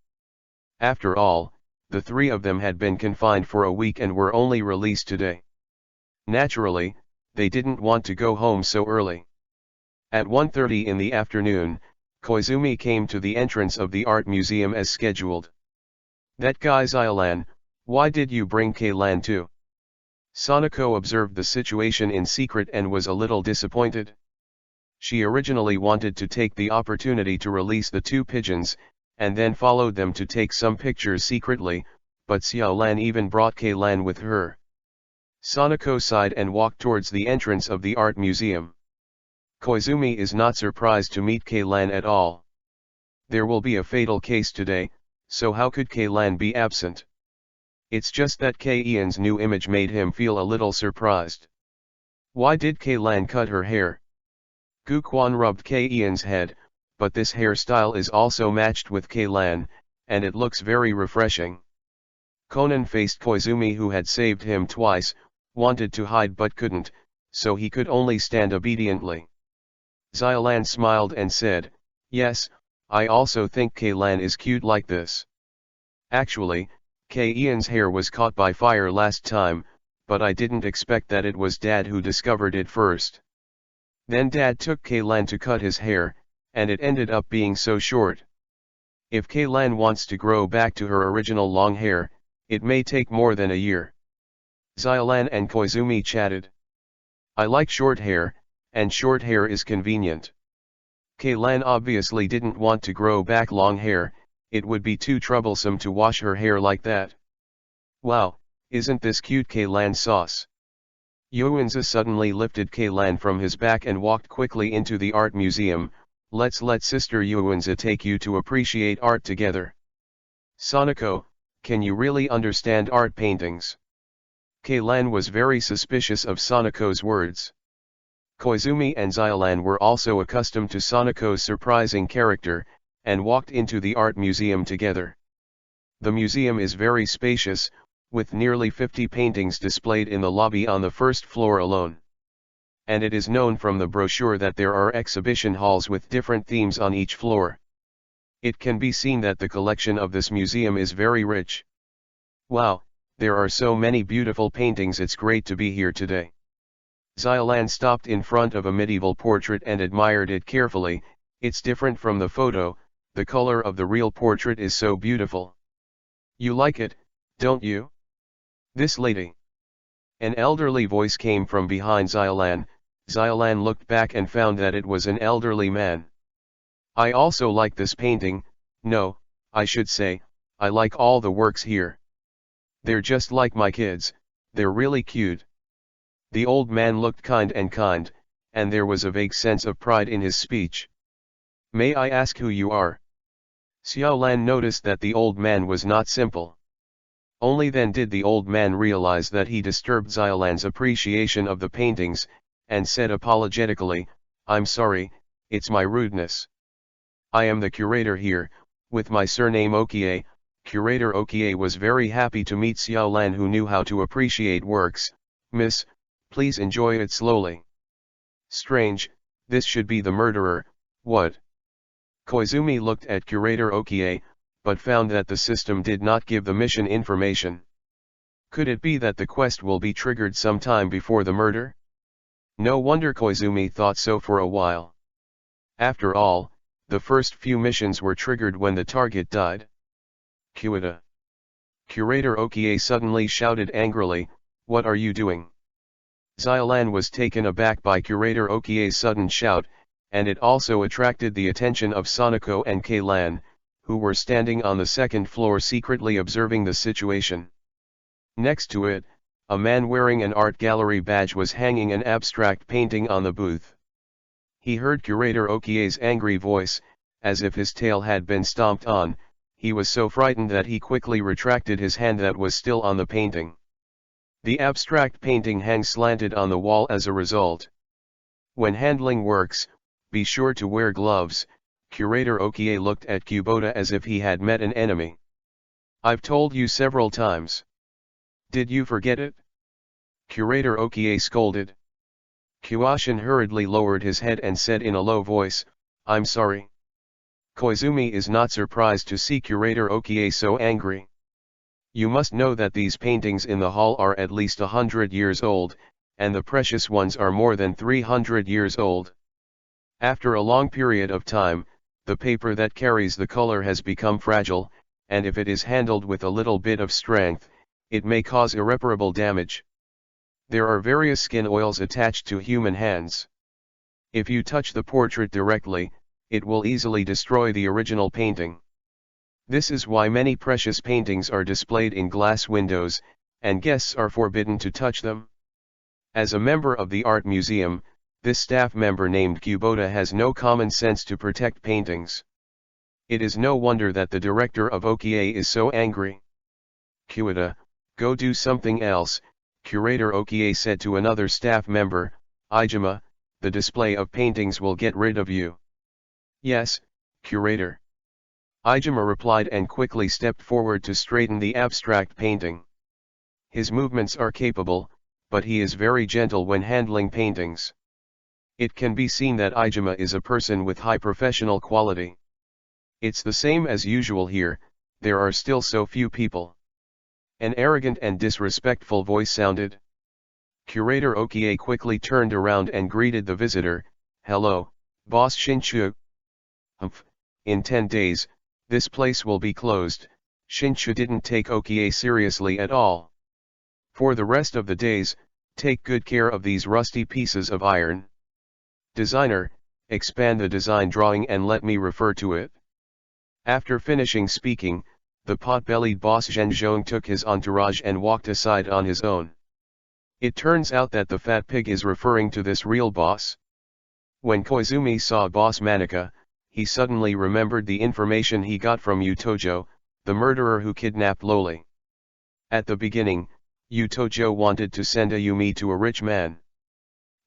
After all, the three of them had been confined for a week and were only released today. Naturally, they didn't want to go home so early. At 1:30 in the afternoon, Koizumi came to the entrance of the art museum as scheduled. That guy Xiaolan, why did you bring Keilan too? Sanako observed the situation in secret and was a little disappointed. She originally wanted to take the opportunity to release the two pigeons, and then followed them to take some pictures secretly, but Xiaolan even brought Keilan with her. Sanako sighed and walked towards the entrance of the art museum. Koizumi is not surprised to meet Keilan at all. There will be a fatal case today, so how could Keilan be absent? It's just that Keian's new image made him feel a little surprised. Why did Keilan cut her hair? Gu Quan rubbed Keian's head, but this hairstyle is also matched with Keilan, and it looks very refreshing. Conan faced Koizumi who had saved him twice, wanted to hide but couldn't, so he could only stand obediently. Xiaolan smiled and said, yes, I also think Keilan is cute like this. Actually, Keian's hair was caught by fire last time, but I didn't expect that it was Dad who discovered it first. Then Dad took Keilan to cut his hair, and it ended up being so short. If Keilan wants to grow back to her original long hair, it may take more than a year. Xiaolan and Koizumi chatted. I like short hair, and short hair is convenient. Keilan obviously didn't want to grow back long hair, it would be too troublesome to wash her hair like that. Wow, isn't this cute Keilan sauce? Yuanzi suddenly lifted Keilan from his back and walked quickly into the art museum. Let's let Sister Yuanzi take you to appreciate art together. Sanako, can you really understand art paintings? Keilan was very suspicious of Sanako's words. Koizumi and Xiaolan were also accustomed to Sanako's surprising character, and walked into the art museum together. The museum is very spacious, with nearly 50 paintings displayed in the lobby on the first floor alone. And it is known from the brochure that there are exhibition halls with different themes on each floor. It can be seen that the collection of this museum is very rich. Wow, there are so many beautiful paintings, it's great to be here today. Xiaolan stopped in front of a medieval portrait and admired it carefully. It's different from the photo, the color of the real portrait is so beautiful. You like it, don't you? This lady. An elderly voice came from behind Xiaolan. Xiaolan looked back and found that it was an elderly man. I also like this painting. No, I should say, I like all the works here. They're just like my kids, they're really cute. The old man looked kind, and there was a vague sense of pride in his speech. May I ask who you are? Xiaolan noticed that the old man was not simple. Only then did the old man realize that he disturbed Xiaolan's appreciation of the paintings, and said apologetically, I'm sorry, it's my rudeness. I am the curator here, with my surname Okie. Curator Okie was very happy to meet Xiaolan, who knew how to appreciate works. Miss, please enjoy it slowly. Strange, this should be the murderer, what? Koizumi looked at Curator Okie, but found that the system did not give the mission information. Could it be that the quest will be triggered sometime before the murder? No wonder Koizumi thought so for a while. After all, the first few missions were triggered when the target died. Kuita. Curator Okie suddenly shouted angrily, "What are you doing?" Xiaolan was taken aback by Curator Okie's sudden shout, and it also attracted the attention of Sonoko and Keilan, who were standing on the second floor secretly observing the situation. Next to it, a man wearing an art gallery badge was hanging an abstract painting on the booth. He heard Curator Okie's angry voice, as if his tail had been stomped on. He was so frightened that he quickly retracted his hand that was still on the painting. The abstract painting hangs slanted on the wall as a result. When handling works, be sure to wear gloves. Curator Okie looked at Kubota as if he had met an enemy. "I've told you several times. Did you forget it?" Curator Okie scolded. Kuashin hurriedly lowered his head and said in a low voice, "I'm sorry." Koizumi is not surprised to see Curator Okie so angry. You must know that these paintings in the hall are at least 100 years old, and the precious ones are more than 300 years old. After a long period of time, the paper that carries the color has become fragile, and if it is handled with a little bit of strength, it may cause irreparable damage. There are various skin oils attached to human hands. If you touch the portrait directly, it will easily destroy the original painting. This is why many precious paintings are displayed in glass windows, and guests are forbidden to touch them. As a member of the art museum, this staff member named Kubota has no common sense to protect paintings. It is no wonder that the director of Okie is so angry. "Kubota, go do something else," Curator Okie said to another staff member. "Ijima, the display of paintings will get rid of you." "Yes, Curator." Ijima replied and quickly stepped forward to straighten the abstract painting. His movements are capable, but he is very gentle when handling paintings. It can be seen that Ijima is a person with high professional quality. "It's the same as usual here, there are still so few people." An arrogant and disrespectful voice sounded. Curator Okie quickly turned around and greeted the visitor. "Hello, Boss Shinchu." "Humph, in 10 days, this place will be closed." Shinchu didn't take Okie seriously at all. "For the rest of the days, take good care of these rusty pieces of iron. Designer, expand the design drawing and let me refer to it." After finishing speaking, the pot-bellied boss Zhenzhong took his entourage and walked aside on his own. It turns out that the fat pig is referring to this real boss. When Koizumi saw Boss Manika, he suddenly remembered the information he got from Utojo, the murderer who kidnapped Loli. At the beginning, Utojo wanted to send a Yumi to a rich man.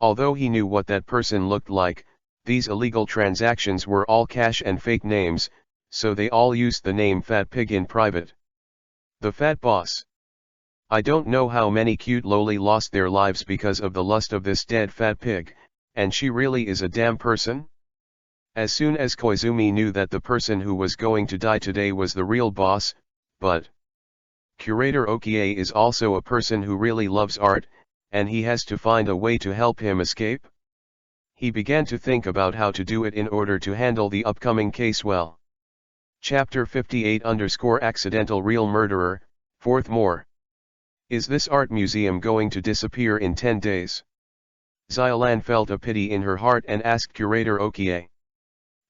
Although he knew what that person looked like, these illegal transactions were all cash and fake names, so they all used the name Fat Pig in private. The Fat Boss. I don't know how many cute Loli lost their lives because of the lust of this dead fat pig, and she really is a damn person? As soon as Koizumi knew that the person who was going to die today was the real boss, but Curator Okie is also a person who really loves art, and he has to find a way to help him escape. He began to think about how to do it in order to handle the upcoming case well. Chapter 58_Accidental Real Murderer, 4th More. Is this art museum going to disappear in 10 days? Xiaolan felt a pity in her heart and asked Curator Okie.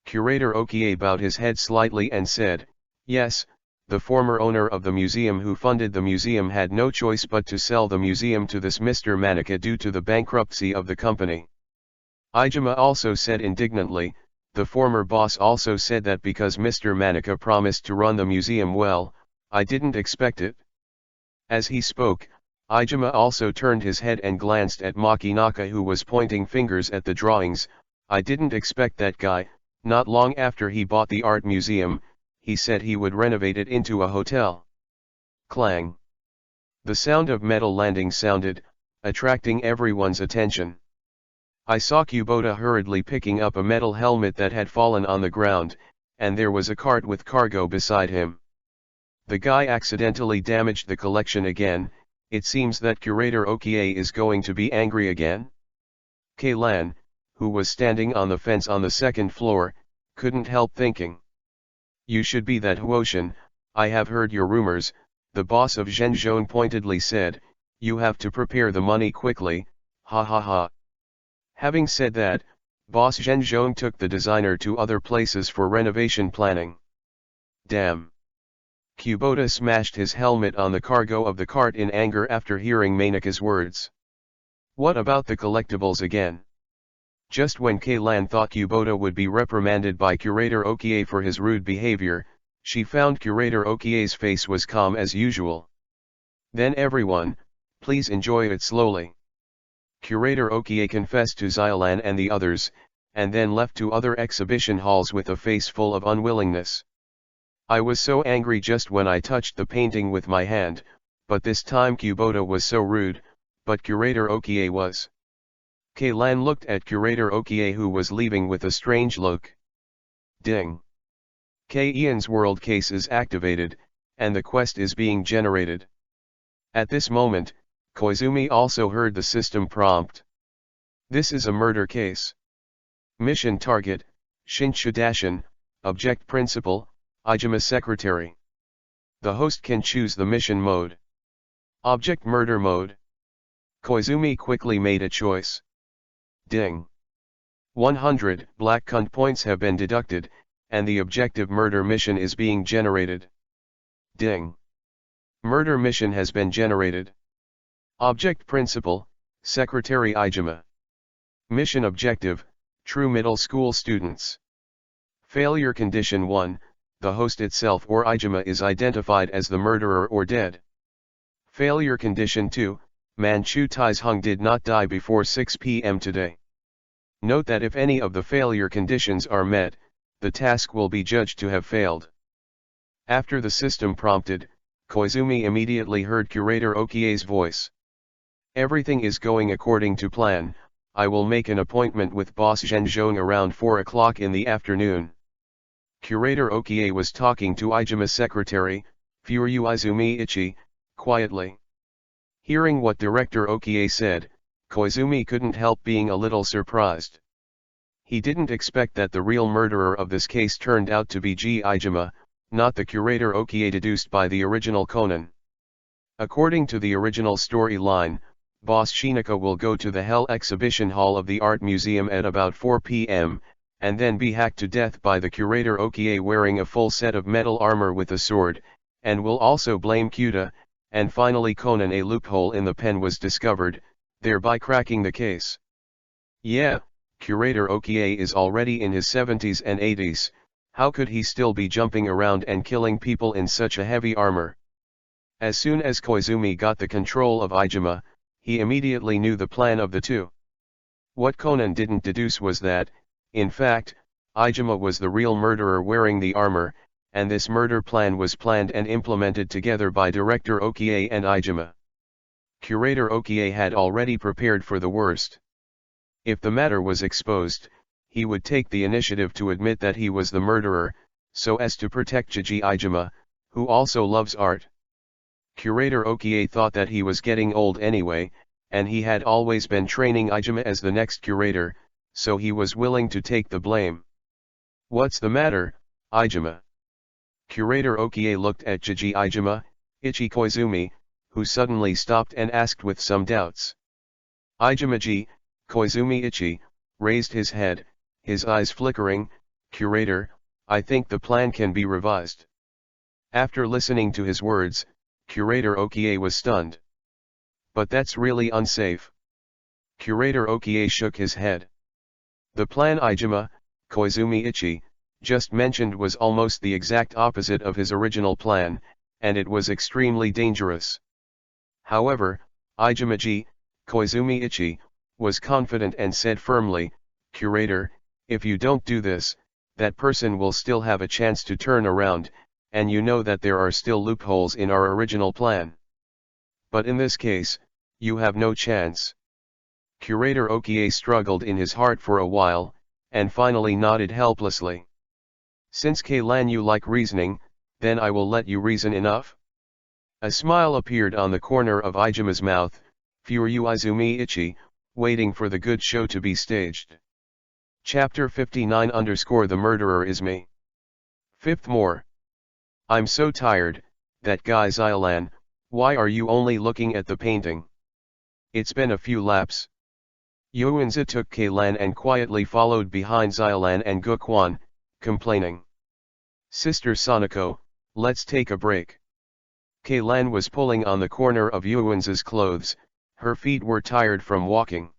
Curator Okie bowed his head slightly and said, "Yes, the former owner of the museum who funded the museum had no choice but to sell the museum to this Mr. Manika due to the bankruptcy of the company." Ijima also said indignantly, "The former boss also said that because Mr. Manika promised to run the museum well, I didn't expect it." As he spoke, Ijima also turned his head and glanced at Makinaka who was pointing fingers at the drawings. "I didn't expect that guy." Not long after he bought the art museum, he said he would renovate it into a hotel. Clang. The sound of metal landing sounded, attracting everyone's attention. I saw Kubota hurriedly picking up a metal helmet that had fallen on the ground, and there was a cart with cargo beside him. The guy accidentally damaged the collection again. It seems that curator Okie is going to be angry again. Kaylan, who was standing on the fence on the second floor, couldn't help thinking. You should be that Huoshan, I have heard your rumors, the boss of Zhenzhong pointedly said, you have to prepare the money quickly, ha ha ha. Having said that, boss Zhenzhong took the designer to other places for renovation planning. Damn. Kubota smashed his helmet on the cargo of the cart in anger after hearing Mainaka's words. What about the collectibles again? Just when Kaylan thought Kubota would be reprimanded by Curator Okie for his rude behavior, she found Curator Okie's face was calm as usual. Then everyone, please enjoy it slowly. Curator Okie confessed to Xiaolan and the others, and then left to other exhibition halls with a face full of unwillingness. I was so angry just when I touched the painting with my hand, but this time Kubota was so rude, but Curator Okie was. Kaylan looked at Curator Okie who was leaving with a strange look. Ding. Ian's world case is activated, and the quest is being generated. At this moment, Koizumi also heard the system prompt. This is a murder case. Mission target, Shinshudashin, object principal, Ijima secretary. The host can choose the mission mode. Object murder mode. Koizumi quickly made a choice. Ding. 100 black cunt points have been deducted, and the objective murder mission is being generated. Ding. Murder mission has been generated. Object principal, Secretary Ijima. Mission objective, true middle school students. Failure condition 1, the host itself or Ijima is identified as the murderer or dead. Failure condition 2, Manchu Taizhong did not die before 6 p.m. today. Note that if any of the failure conditions are met, the task will be judged to have failed. After the system prompted, Koizumi immediately heard Curator Okie's voice. Everything is going according to plan. I will make an appointment with boss Zhenzhong around 4 o'clock in the afternoon. Curator Okie was talking to Ijima's secretary, Furyu Izumi Ichi, quietly. Hearing what Director Okie said, Koizumi couldn't help being a little surprised. He didn't expect that the real murderer of this case turned out to be Ijima, not the Curator Okie deduced by the original Conan. According to the original storyline, boss Shinaka will go to the Hell Exhibition Hall of the Art Museum at about 4 p.m., and then be hacked to death by the Curator Okie wearing a full set of metal armor with a sword, and will also blame Kyuta, and finally Conan. A loophole in the pen was discovered, thereby cracking the case. Yeah, Curator Okie is already in his 70s and 80s, how could he still be jumping around and killing people in such a heavy armor? As soon as Koizumi got the control of Ijima, he immediately knew the plan of the two. What Conan didn't deduce was that, in fact, Ijima was the real murderer wearing the armor, and this murder plan was planned and implemented together by Director Okie and Ijima. Curator Okie had already prepared for the worst. If the matter was exposed, he would take the initiative to admit that he was the murderer, so as to protect Ijima, who also loves art. Curator Okie thought that he was getting old anyway, and he had always been training Ijima as the next curator, so he was willing to take the blame. What's the matter, Ijima? Curator Okie looked at Ijima, Ichi Koizumi, who suddenly stopped and asked with some doubts. Ijima Koizumi Ichi, raised his head, his eyes flickering. Curator, I think the plan can be revised. After listening to his words, Curator Okie was stunned. But that's really unsafe. Curator Okie shook his head. The plan Ijima, Koizumi Ichi, just mentioned was almost the exact opposite of his original plan, and it was extremely dangerous. However, Ijima Koizumi Ichi, was confident and said firmly, Curator, if you don't do this, that person will still have a chance to turn around, and you know that there are still loopholes in our original plan. But in this case, you have no chance. Curator Okie struggled in his heart for a while, and finally nodded helplessly. Since Keilan you like reasoning, then I will let you reason enough? A smile appeared on the corner of Ijuma's mouth, Furyu Izumi Ichi, waiting for the good show to be staged. Chapter 59 _ The murderer is me. Fifth more. I'm so tired, that guy Xylan, why are you only looking at the painting? It's been a few laps. Yuanzi took Keilan and quietly followed behind Xylan and Gukwan, complaining. Sister Sanako, let's take a break. Keilan was pulling on the corner of Yuanzi's clothes, her feet were tired from walking.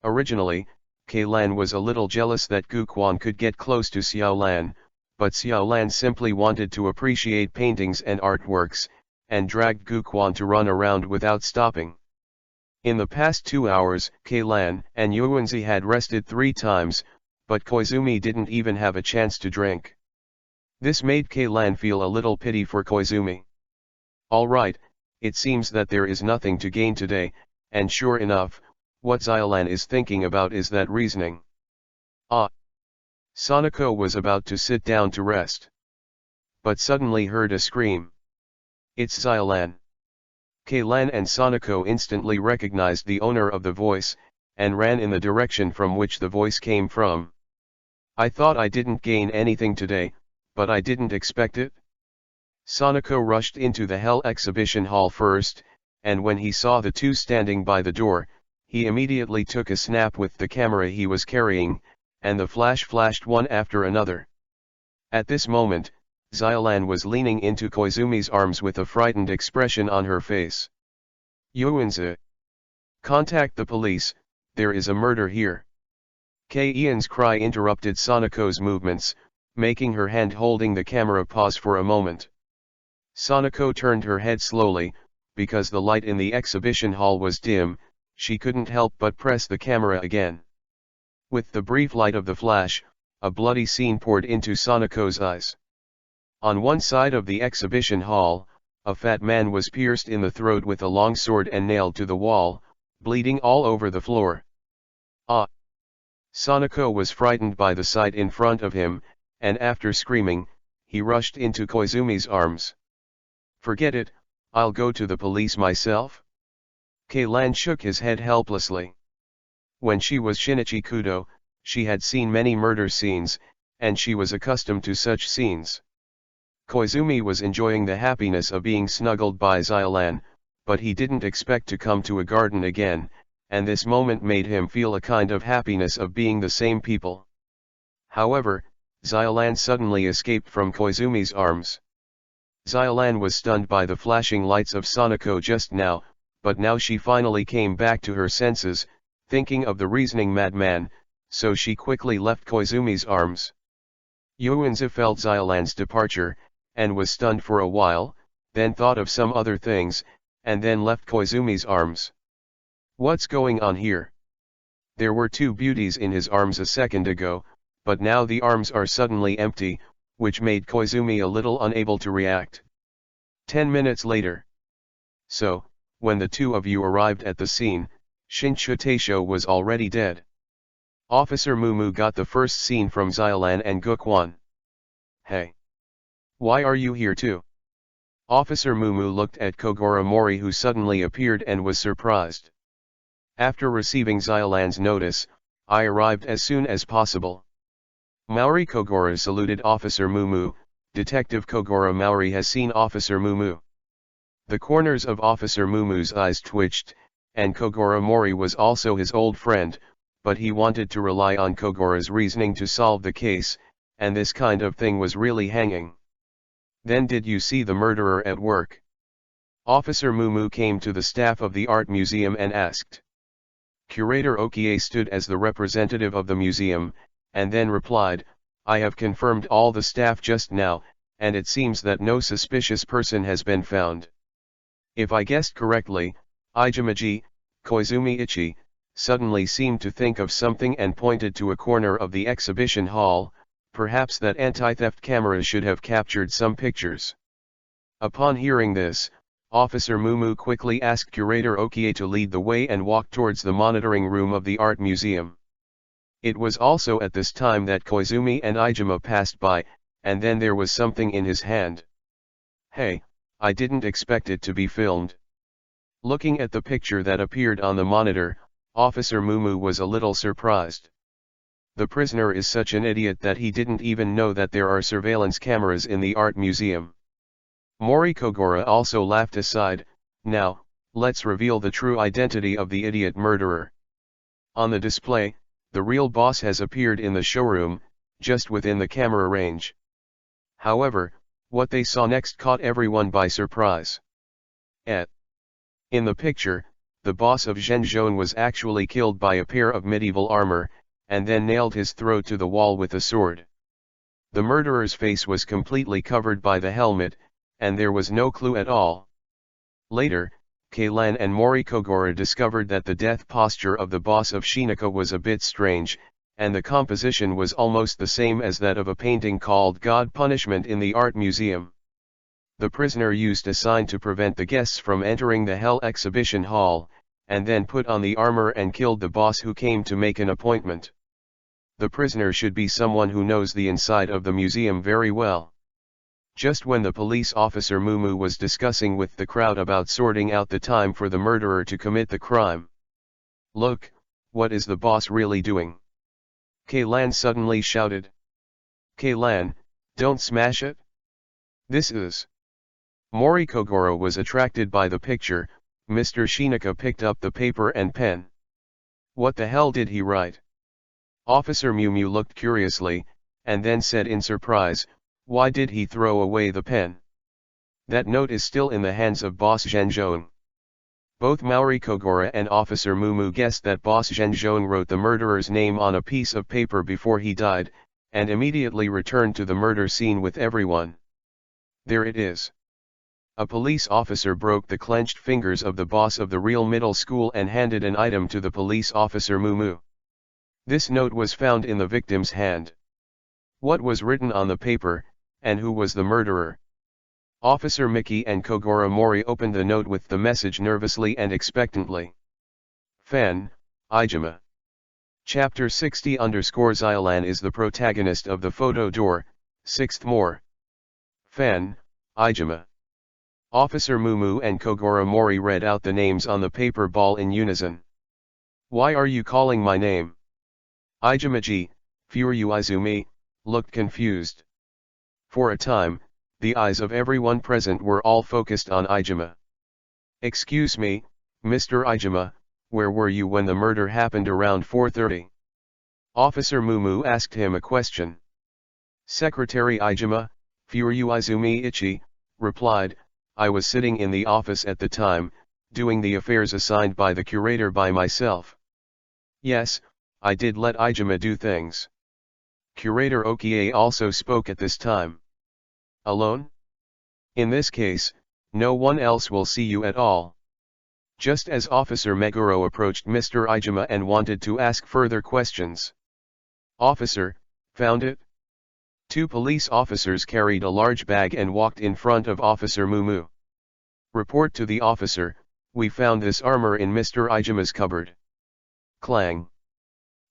Originally, Keilan was a little jealous that Gukwan could get close to Xiaolan, but Xiaolan simply wanted to appreciate paintings and artworks, and dragged Gukwan to run around without stopping. In the past 2 hours, Keilan and Yuanzi had rested 3 times, but Koizumi didn't even have a chance to drink. This made Keilan feel a little pity for Koizumi. Alright, it seems that there is nothing to gain today, and sure enough, what Xylan is thinking about is that reasoning. Ah! Sanako was about to sit down to rest. But suddenly heard a scream. It's Xylan. Keilan and Sanako instantly recognized the owner of the voice, and ran in the direction from which the voice came from. I thought I didn't gain anything today, but I didn't expect it. Sanako rushed into the Hell exhibition hall first, and when he saw the two standing by the door, he immediately took a snap with the camera he was carrying, and the flash flashed one after another. At this moment, Xylan was leaning into Koizumi's arms with a frightened expression on her face. Yuanzi! Contact the police, there is a murder here. Kei-Ian's cry interrupted Sanako's movements, making her hand holding the camera pause for a moment. Sanako turned her head slowly, because the light in the exhibition hall was dim, she couldn't help but press the camera again. With the brief light of the flash, a bloody scene poured into Sanako's eyes. On one side of the exhibition hall, a fat man was pierced in the throat with a long sword and nailed to the wall, bleeding all over the floor. Ah! Sanako was frightened by the sight in front of him, and after screaming, he rushed into Koizumi's arms. Forget it, I'll go to the police myself. Keilan shook his head helplessly. When she was Shinichi Kudo, she had seen many murder scenes, and she was accustomed to such scenes. Koizumi was enjoying the happiness of being snuggled by Xylan, but he didn't expect to come to a garden again, and this moment made him feel a kind of happiness of being the same people. However, Xylan suddenly escaped from Koizumi's arms. Xylan was stunned by the flashing lights of Sanako just now, but now she finally came back to her senses, thinking of the reasoning madman, so she quickly left Koizumi's arms. Yuanzi felt Xylan's departure, and was stunned for a while, then thought of some other things, and then left Koizumi's arms. What's going on here? There were two beauties in his arms a second ago, but now the arms are suddenly empty, which made Koizumi a little unable to react. 10 minutes later. So, when the two of you arrived at the scene, Shinshu Taisho was already dead. Officer Mumu got the first scene from Xylan and Gukwan. Hey! Why are you here too? Officer Mumu looked at Kogoro Mori, who suddenly appeared, and was surprised. After receiving Xylan's notice, I arrived as soon as possible. Maori Kogoro saluted Officer Mumu. Detective Kogoro Maori has seen Officer Mumu. The corners of Officer Mumu's eyes twitched, and Kogoro Mori was also his old friend, but he wanted to rely on Kogoro's reasoning to solve the case, and this kind of thing was really hanging. Then did you see the murderer at work? Officer Mumu came to the staff of the art museum and asked. Curator Okie stood as the representative of the museum, and then replied, I have confirmed all the staff just now, and it seems that no suspicious person has been found. If I guessed correctly, Ijumaji, Koizumi Ichi, suddenly seemed to think of something and pointed to a corner of the exhibition hall. Perhaps that anti-theft camera should have captured some pictures. Upon hearing this, Officer Mumu quickly asked Curator Okie to lead the way and walk towards the monitoring room of the art museum. It was also at this time that Koizumi and Ijuma passed by, and then there was something in his hand. Hey, I didn't expect it to be filmed. Looking at the picture that appeared on the monitor, Officer Mumu was a little surprised. The prisoner is such an idiot that he didn't even know that there are surveillance cameras in the art museum. Mori Kogoro also laughed aside. Now, let's reveal the true identity of the idiot murderer. On the display, the real boss has appeared in the showroom, just within the camera range. However, what they saw next caught everyone by surprise. In the picture, the boss of Zhenzhou was actually killed by a pair of medieval armor, and then nailed his throat to the wall with a sword. The murderer's face was completely covered by the helmet, and there was no clue at all. Later, Keilan and Mori Kogoro discovered that the death posture of the boss of Shinaka was a bit strange, and the composition was almost the same as that of a painting called God Punishment in the art museum. The prisoner used a sign to prevent the guests from entering the Hell exhibition hall, and then put on the armor and killed the boss who came to make an appointment. The prisoner should be someone who knows the inside of the museum very well. Just when the police officer Mumu was discussing with the crowd about sorting out the time for the murderer to commit the crime. Look, what is the boss really doing? Keilan suddenly shouted. Keilan, don't smash it. This is. Mori Kogoro was attracted by the picture. Mr. Shinaka picked up the paper and pen. What the hell did he write? Officer Mumu looked curiously, and then said in surprise, why did he throw away the pen? That note is still in the hands of Boss Zhenzhou. Both Mori Kogoro and Officer Mumu guessed that Boss Zhenzhou wrote the murderer's name on a piece of paper before he died, and immediately returned to the murder scene with everyone. There it is. A police officer broke the clenched fingers of the boss of the real middle school and handed an item to the police officer Mumu. This note was found in the victim's hand. What was written on the paper, and who was the murderer? Officer Miki and Kogoro Mori opened the note with the message nervously and expectantly. Fan, Ijima. Chapter 60 _Xiaolan is the protagonist of the photo door, 6th more. Fan, Ijima. Officer Mumu and Kogoro Mori read out the names on the paper ball in unison. Why are you calling my name? Ijimaji, Furuizumi, looked confused. For a time, the eyes of everyone present were all focused on Ijima. Excuse me, Mr. Ijima, where were you when the murder happened around 4:30? Officer Mumu asked him a question. Secretary Ijima, Furuizumi Ichi, replied, I was sitting in the office at the time, doing the affairs assigned by the curator by myself. Yes, I did let Ijima do things. Curator Okie also spoke at this time. Alone? In this case, no one else will see you at all. Just as Officer Meguro approached Mr. Ijima and wanted to ask further questions. Officer, found it? Two police officers carried a large bag and walked in front of Officer Mumu. Report to the officer, we found this armor in Mr. Ijima's cupboard. Clang.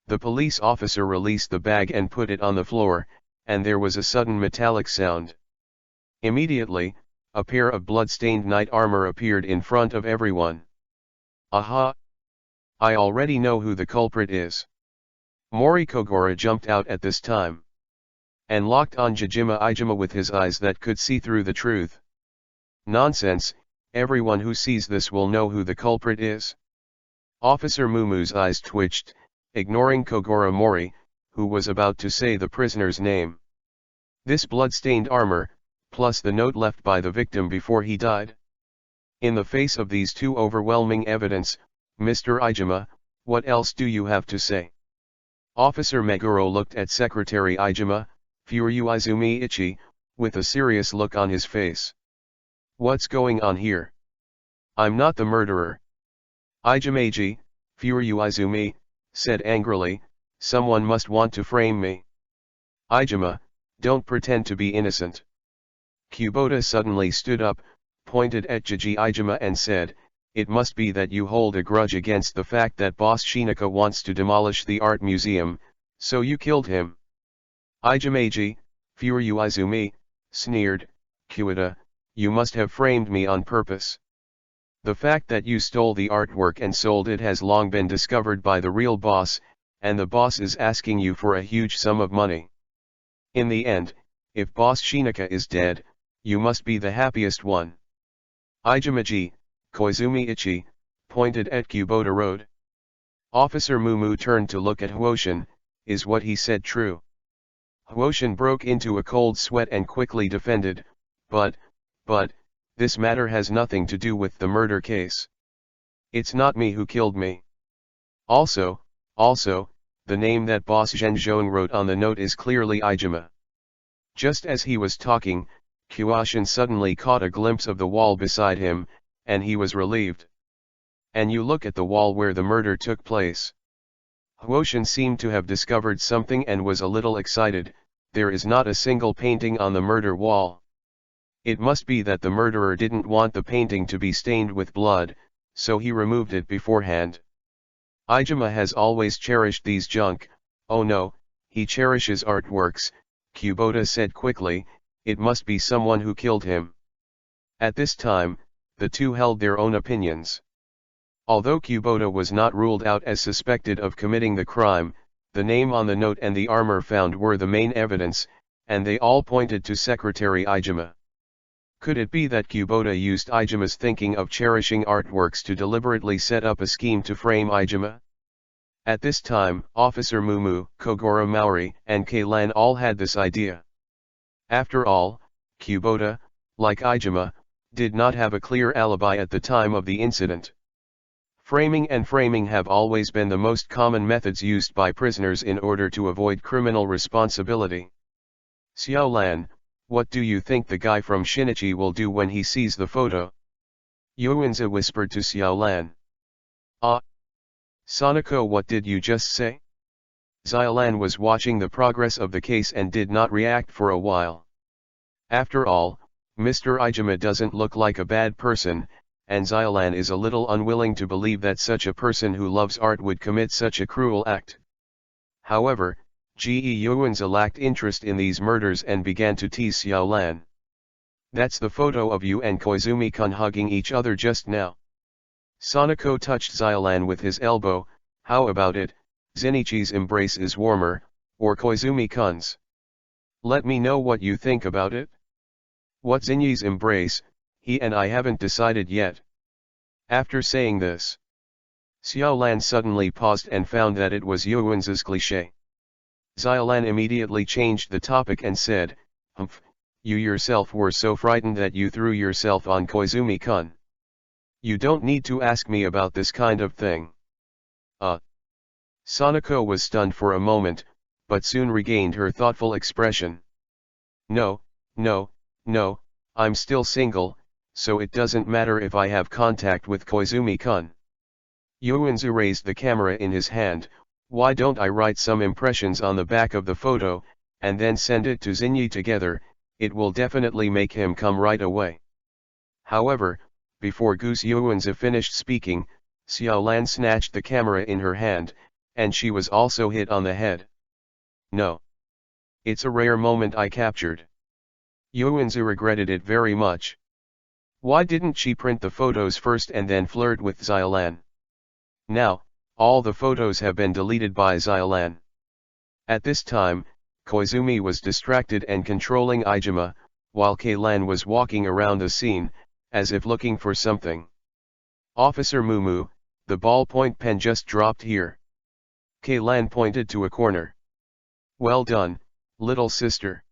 The police officer released the bag and put it on the floor, and there was a sudden metallic sound. Immediately, a pair of blood-stained knight armor appeared in front of everyone. Aha! I already know who the culprit is. Mori Kogoro jumped out at this time. And locked on Ijima with his eyes that could see through the truth. Nonsense, everyone who sees this will know who the culprit is. Officer Mumu's eyes twitched, ignoring Kogoro Mori, who was about to say the prisoner's name. This blood-stained armor, plus the note left by the victim before he died. In the face of these two overwhelming evidence, Mr. Ijima, what else do you have to say? Officer Meguro looked at Secretary Ijima, Furuizumi Ichi, with a serious look on his face. What's going on here? I'm not the murderer. Ijimaji, Furuizumi, said angrily, someone must want to frame me. Ijima, don't pretend to be innocent. Kubota suddenly stood up, pointed at Ijima and said, it must be that you hold a grudge against the fact that Boss Shinaka wants to demolish the art museum, so you killed him. Ijimaji, Furuizumi, sneered, Kuita, you must have framed me on purpose. The fact that you stole the artwork and sold it has long been discovered by the real boss, and the boss is asking you for a huge sum of money. In the end, if Boss Shinaka is dead, you must be the happiest one. Ijimaji, Koizumi Ichi, pointed at Kubota Road. Officer Mumu turned to look at Huoshin. Is what he said true? Huoshin broke into a cold sweat and quickly defended, but, this matter has nothing to do with the murder case. It's not me who killed me. Also, the name that Boss Zhenzhong wrote on the note is clearly Ijima. Just as he was talking, Huoshin suddenly caught a glimpse of the wall beside him, and he was relieved. And you look at the wall where the murder took place. Huoshin seemed to have discovered something and was a little excited. There is not a single painting on the murder wall. It must be that the murderer didn't want the painting to be stained with blood, so he removed it beforehand. Ijima has always cherished these junk. Oh no, he cherishes artworks, Kubota said quickly. It must be someone who killed him. At this time, the two held their own opinions. Although Kubota was not ruled out as suspected of committing the crime, the name on the note and the armor found were the main evidence, and they all pointed to Secretary Ijima. Could it be that Kubota used Ijima's thinking of cherishing artworks to deliberately set up a scheme to frame Ijima? At this time, Officer Mumu, Kogoro Maori, and Keilan all had this idea. After all, Kubota, like Ijima, did not have a clear alibi at the time of the incident. Framing and framing have always been the most common methods used by prisoners in order to avoid criminal responsibility. Xiaolan, what do you think the guy from Shinichi will do when he sees the photo? Yuanzi whispered to Xiaolan. Sonoko, what did you just say? Xiaolan was watching the progress of the case and did not react for a while. After all, Mr. Ijima doesn't look like a bad person, and Xiaolan is a little unwilling to believe that such a person who loves art would commit such a cruel act. However, Ge Yuanzi lacked interest in these murders and began to tease Xiaolan. That's the photo of you and Koizumi-kun hugging each other just now. Sonoko touched Xiaolan with his elbow. How about it? Zenichi's embrace is warmer, or Koizumi-kun's? Let me know what you think about it. What's Zenichi's embrace? He and I haven't decided yet. After saying this, Xiaolan suddenly paused and found that it was Yuanzi's cliché. Xiaolan immediately changed the topic and said, "Humph, you yourself were so frightened that you threw yourself on Koizumi-kun. You don't need to ask me about this kind of thing." Sonoko was stunned for a moment, but soon regained her thoughtful expression. No, I'm still single, so it doesn't matter if I have contact with Koizumi-kun. Yuanzi raised the camera in his hand. Why don't I write some impressions on the back of the photo, and then send it to Zinyi together? It will definitely make him come right away. However, before Goose Yuanzi finished speaking, Xiaolan snatched the camera in her hand, and she was also hit on the head. No. It's a rare moment I captured. Yuanzi regretted it very much. Why didn't she print the photos first and then flirt with Xiaolan? Now, all the photos have been deleted by Xiaolan. At this time, Koizumi was distracted and controlling Ijima, while Keilan was walking around the scene, as if looking for something. Officer Mumu, the ballpoint pen just dropped here. Keilan pointed to a corner. Well done, little sister.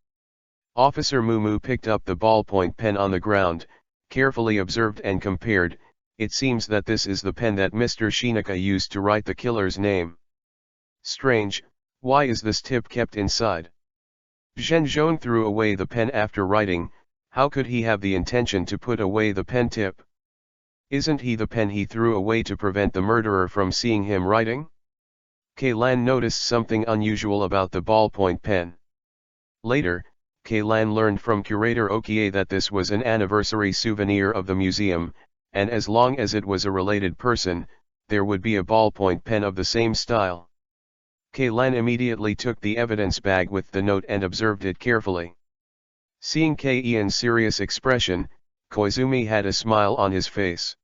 Officer Mumu picked up the ballpoint pen on the ground, carefully observed and compared. It seems that this is the pen that Mr. Shinaka used to write the killer's name. Strange, why is this tip kept inside? Zhenzhong threw away the pen after writing. How could he have the intention to put away the pen tip? Isn't he the pen he threw away to prevent the murderer from seeing him writing? Keilan noticed something unusual about the ballpoint pen. Later, Keilan learned from curator Okie that this was an anniversary souvenir of the museum, and as long as it was a related person, there would be a ballpoint pen of the same style. Keilan immediately took the evidence bag with the note and observed it carefully. Seeing Kei's serious expression, Koizumi had a smile on his face.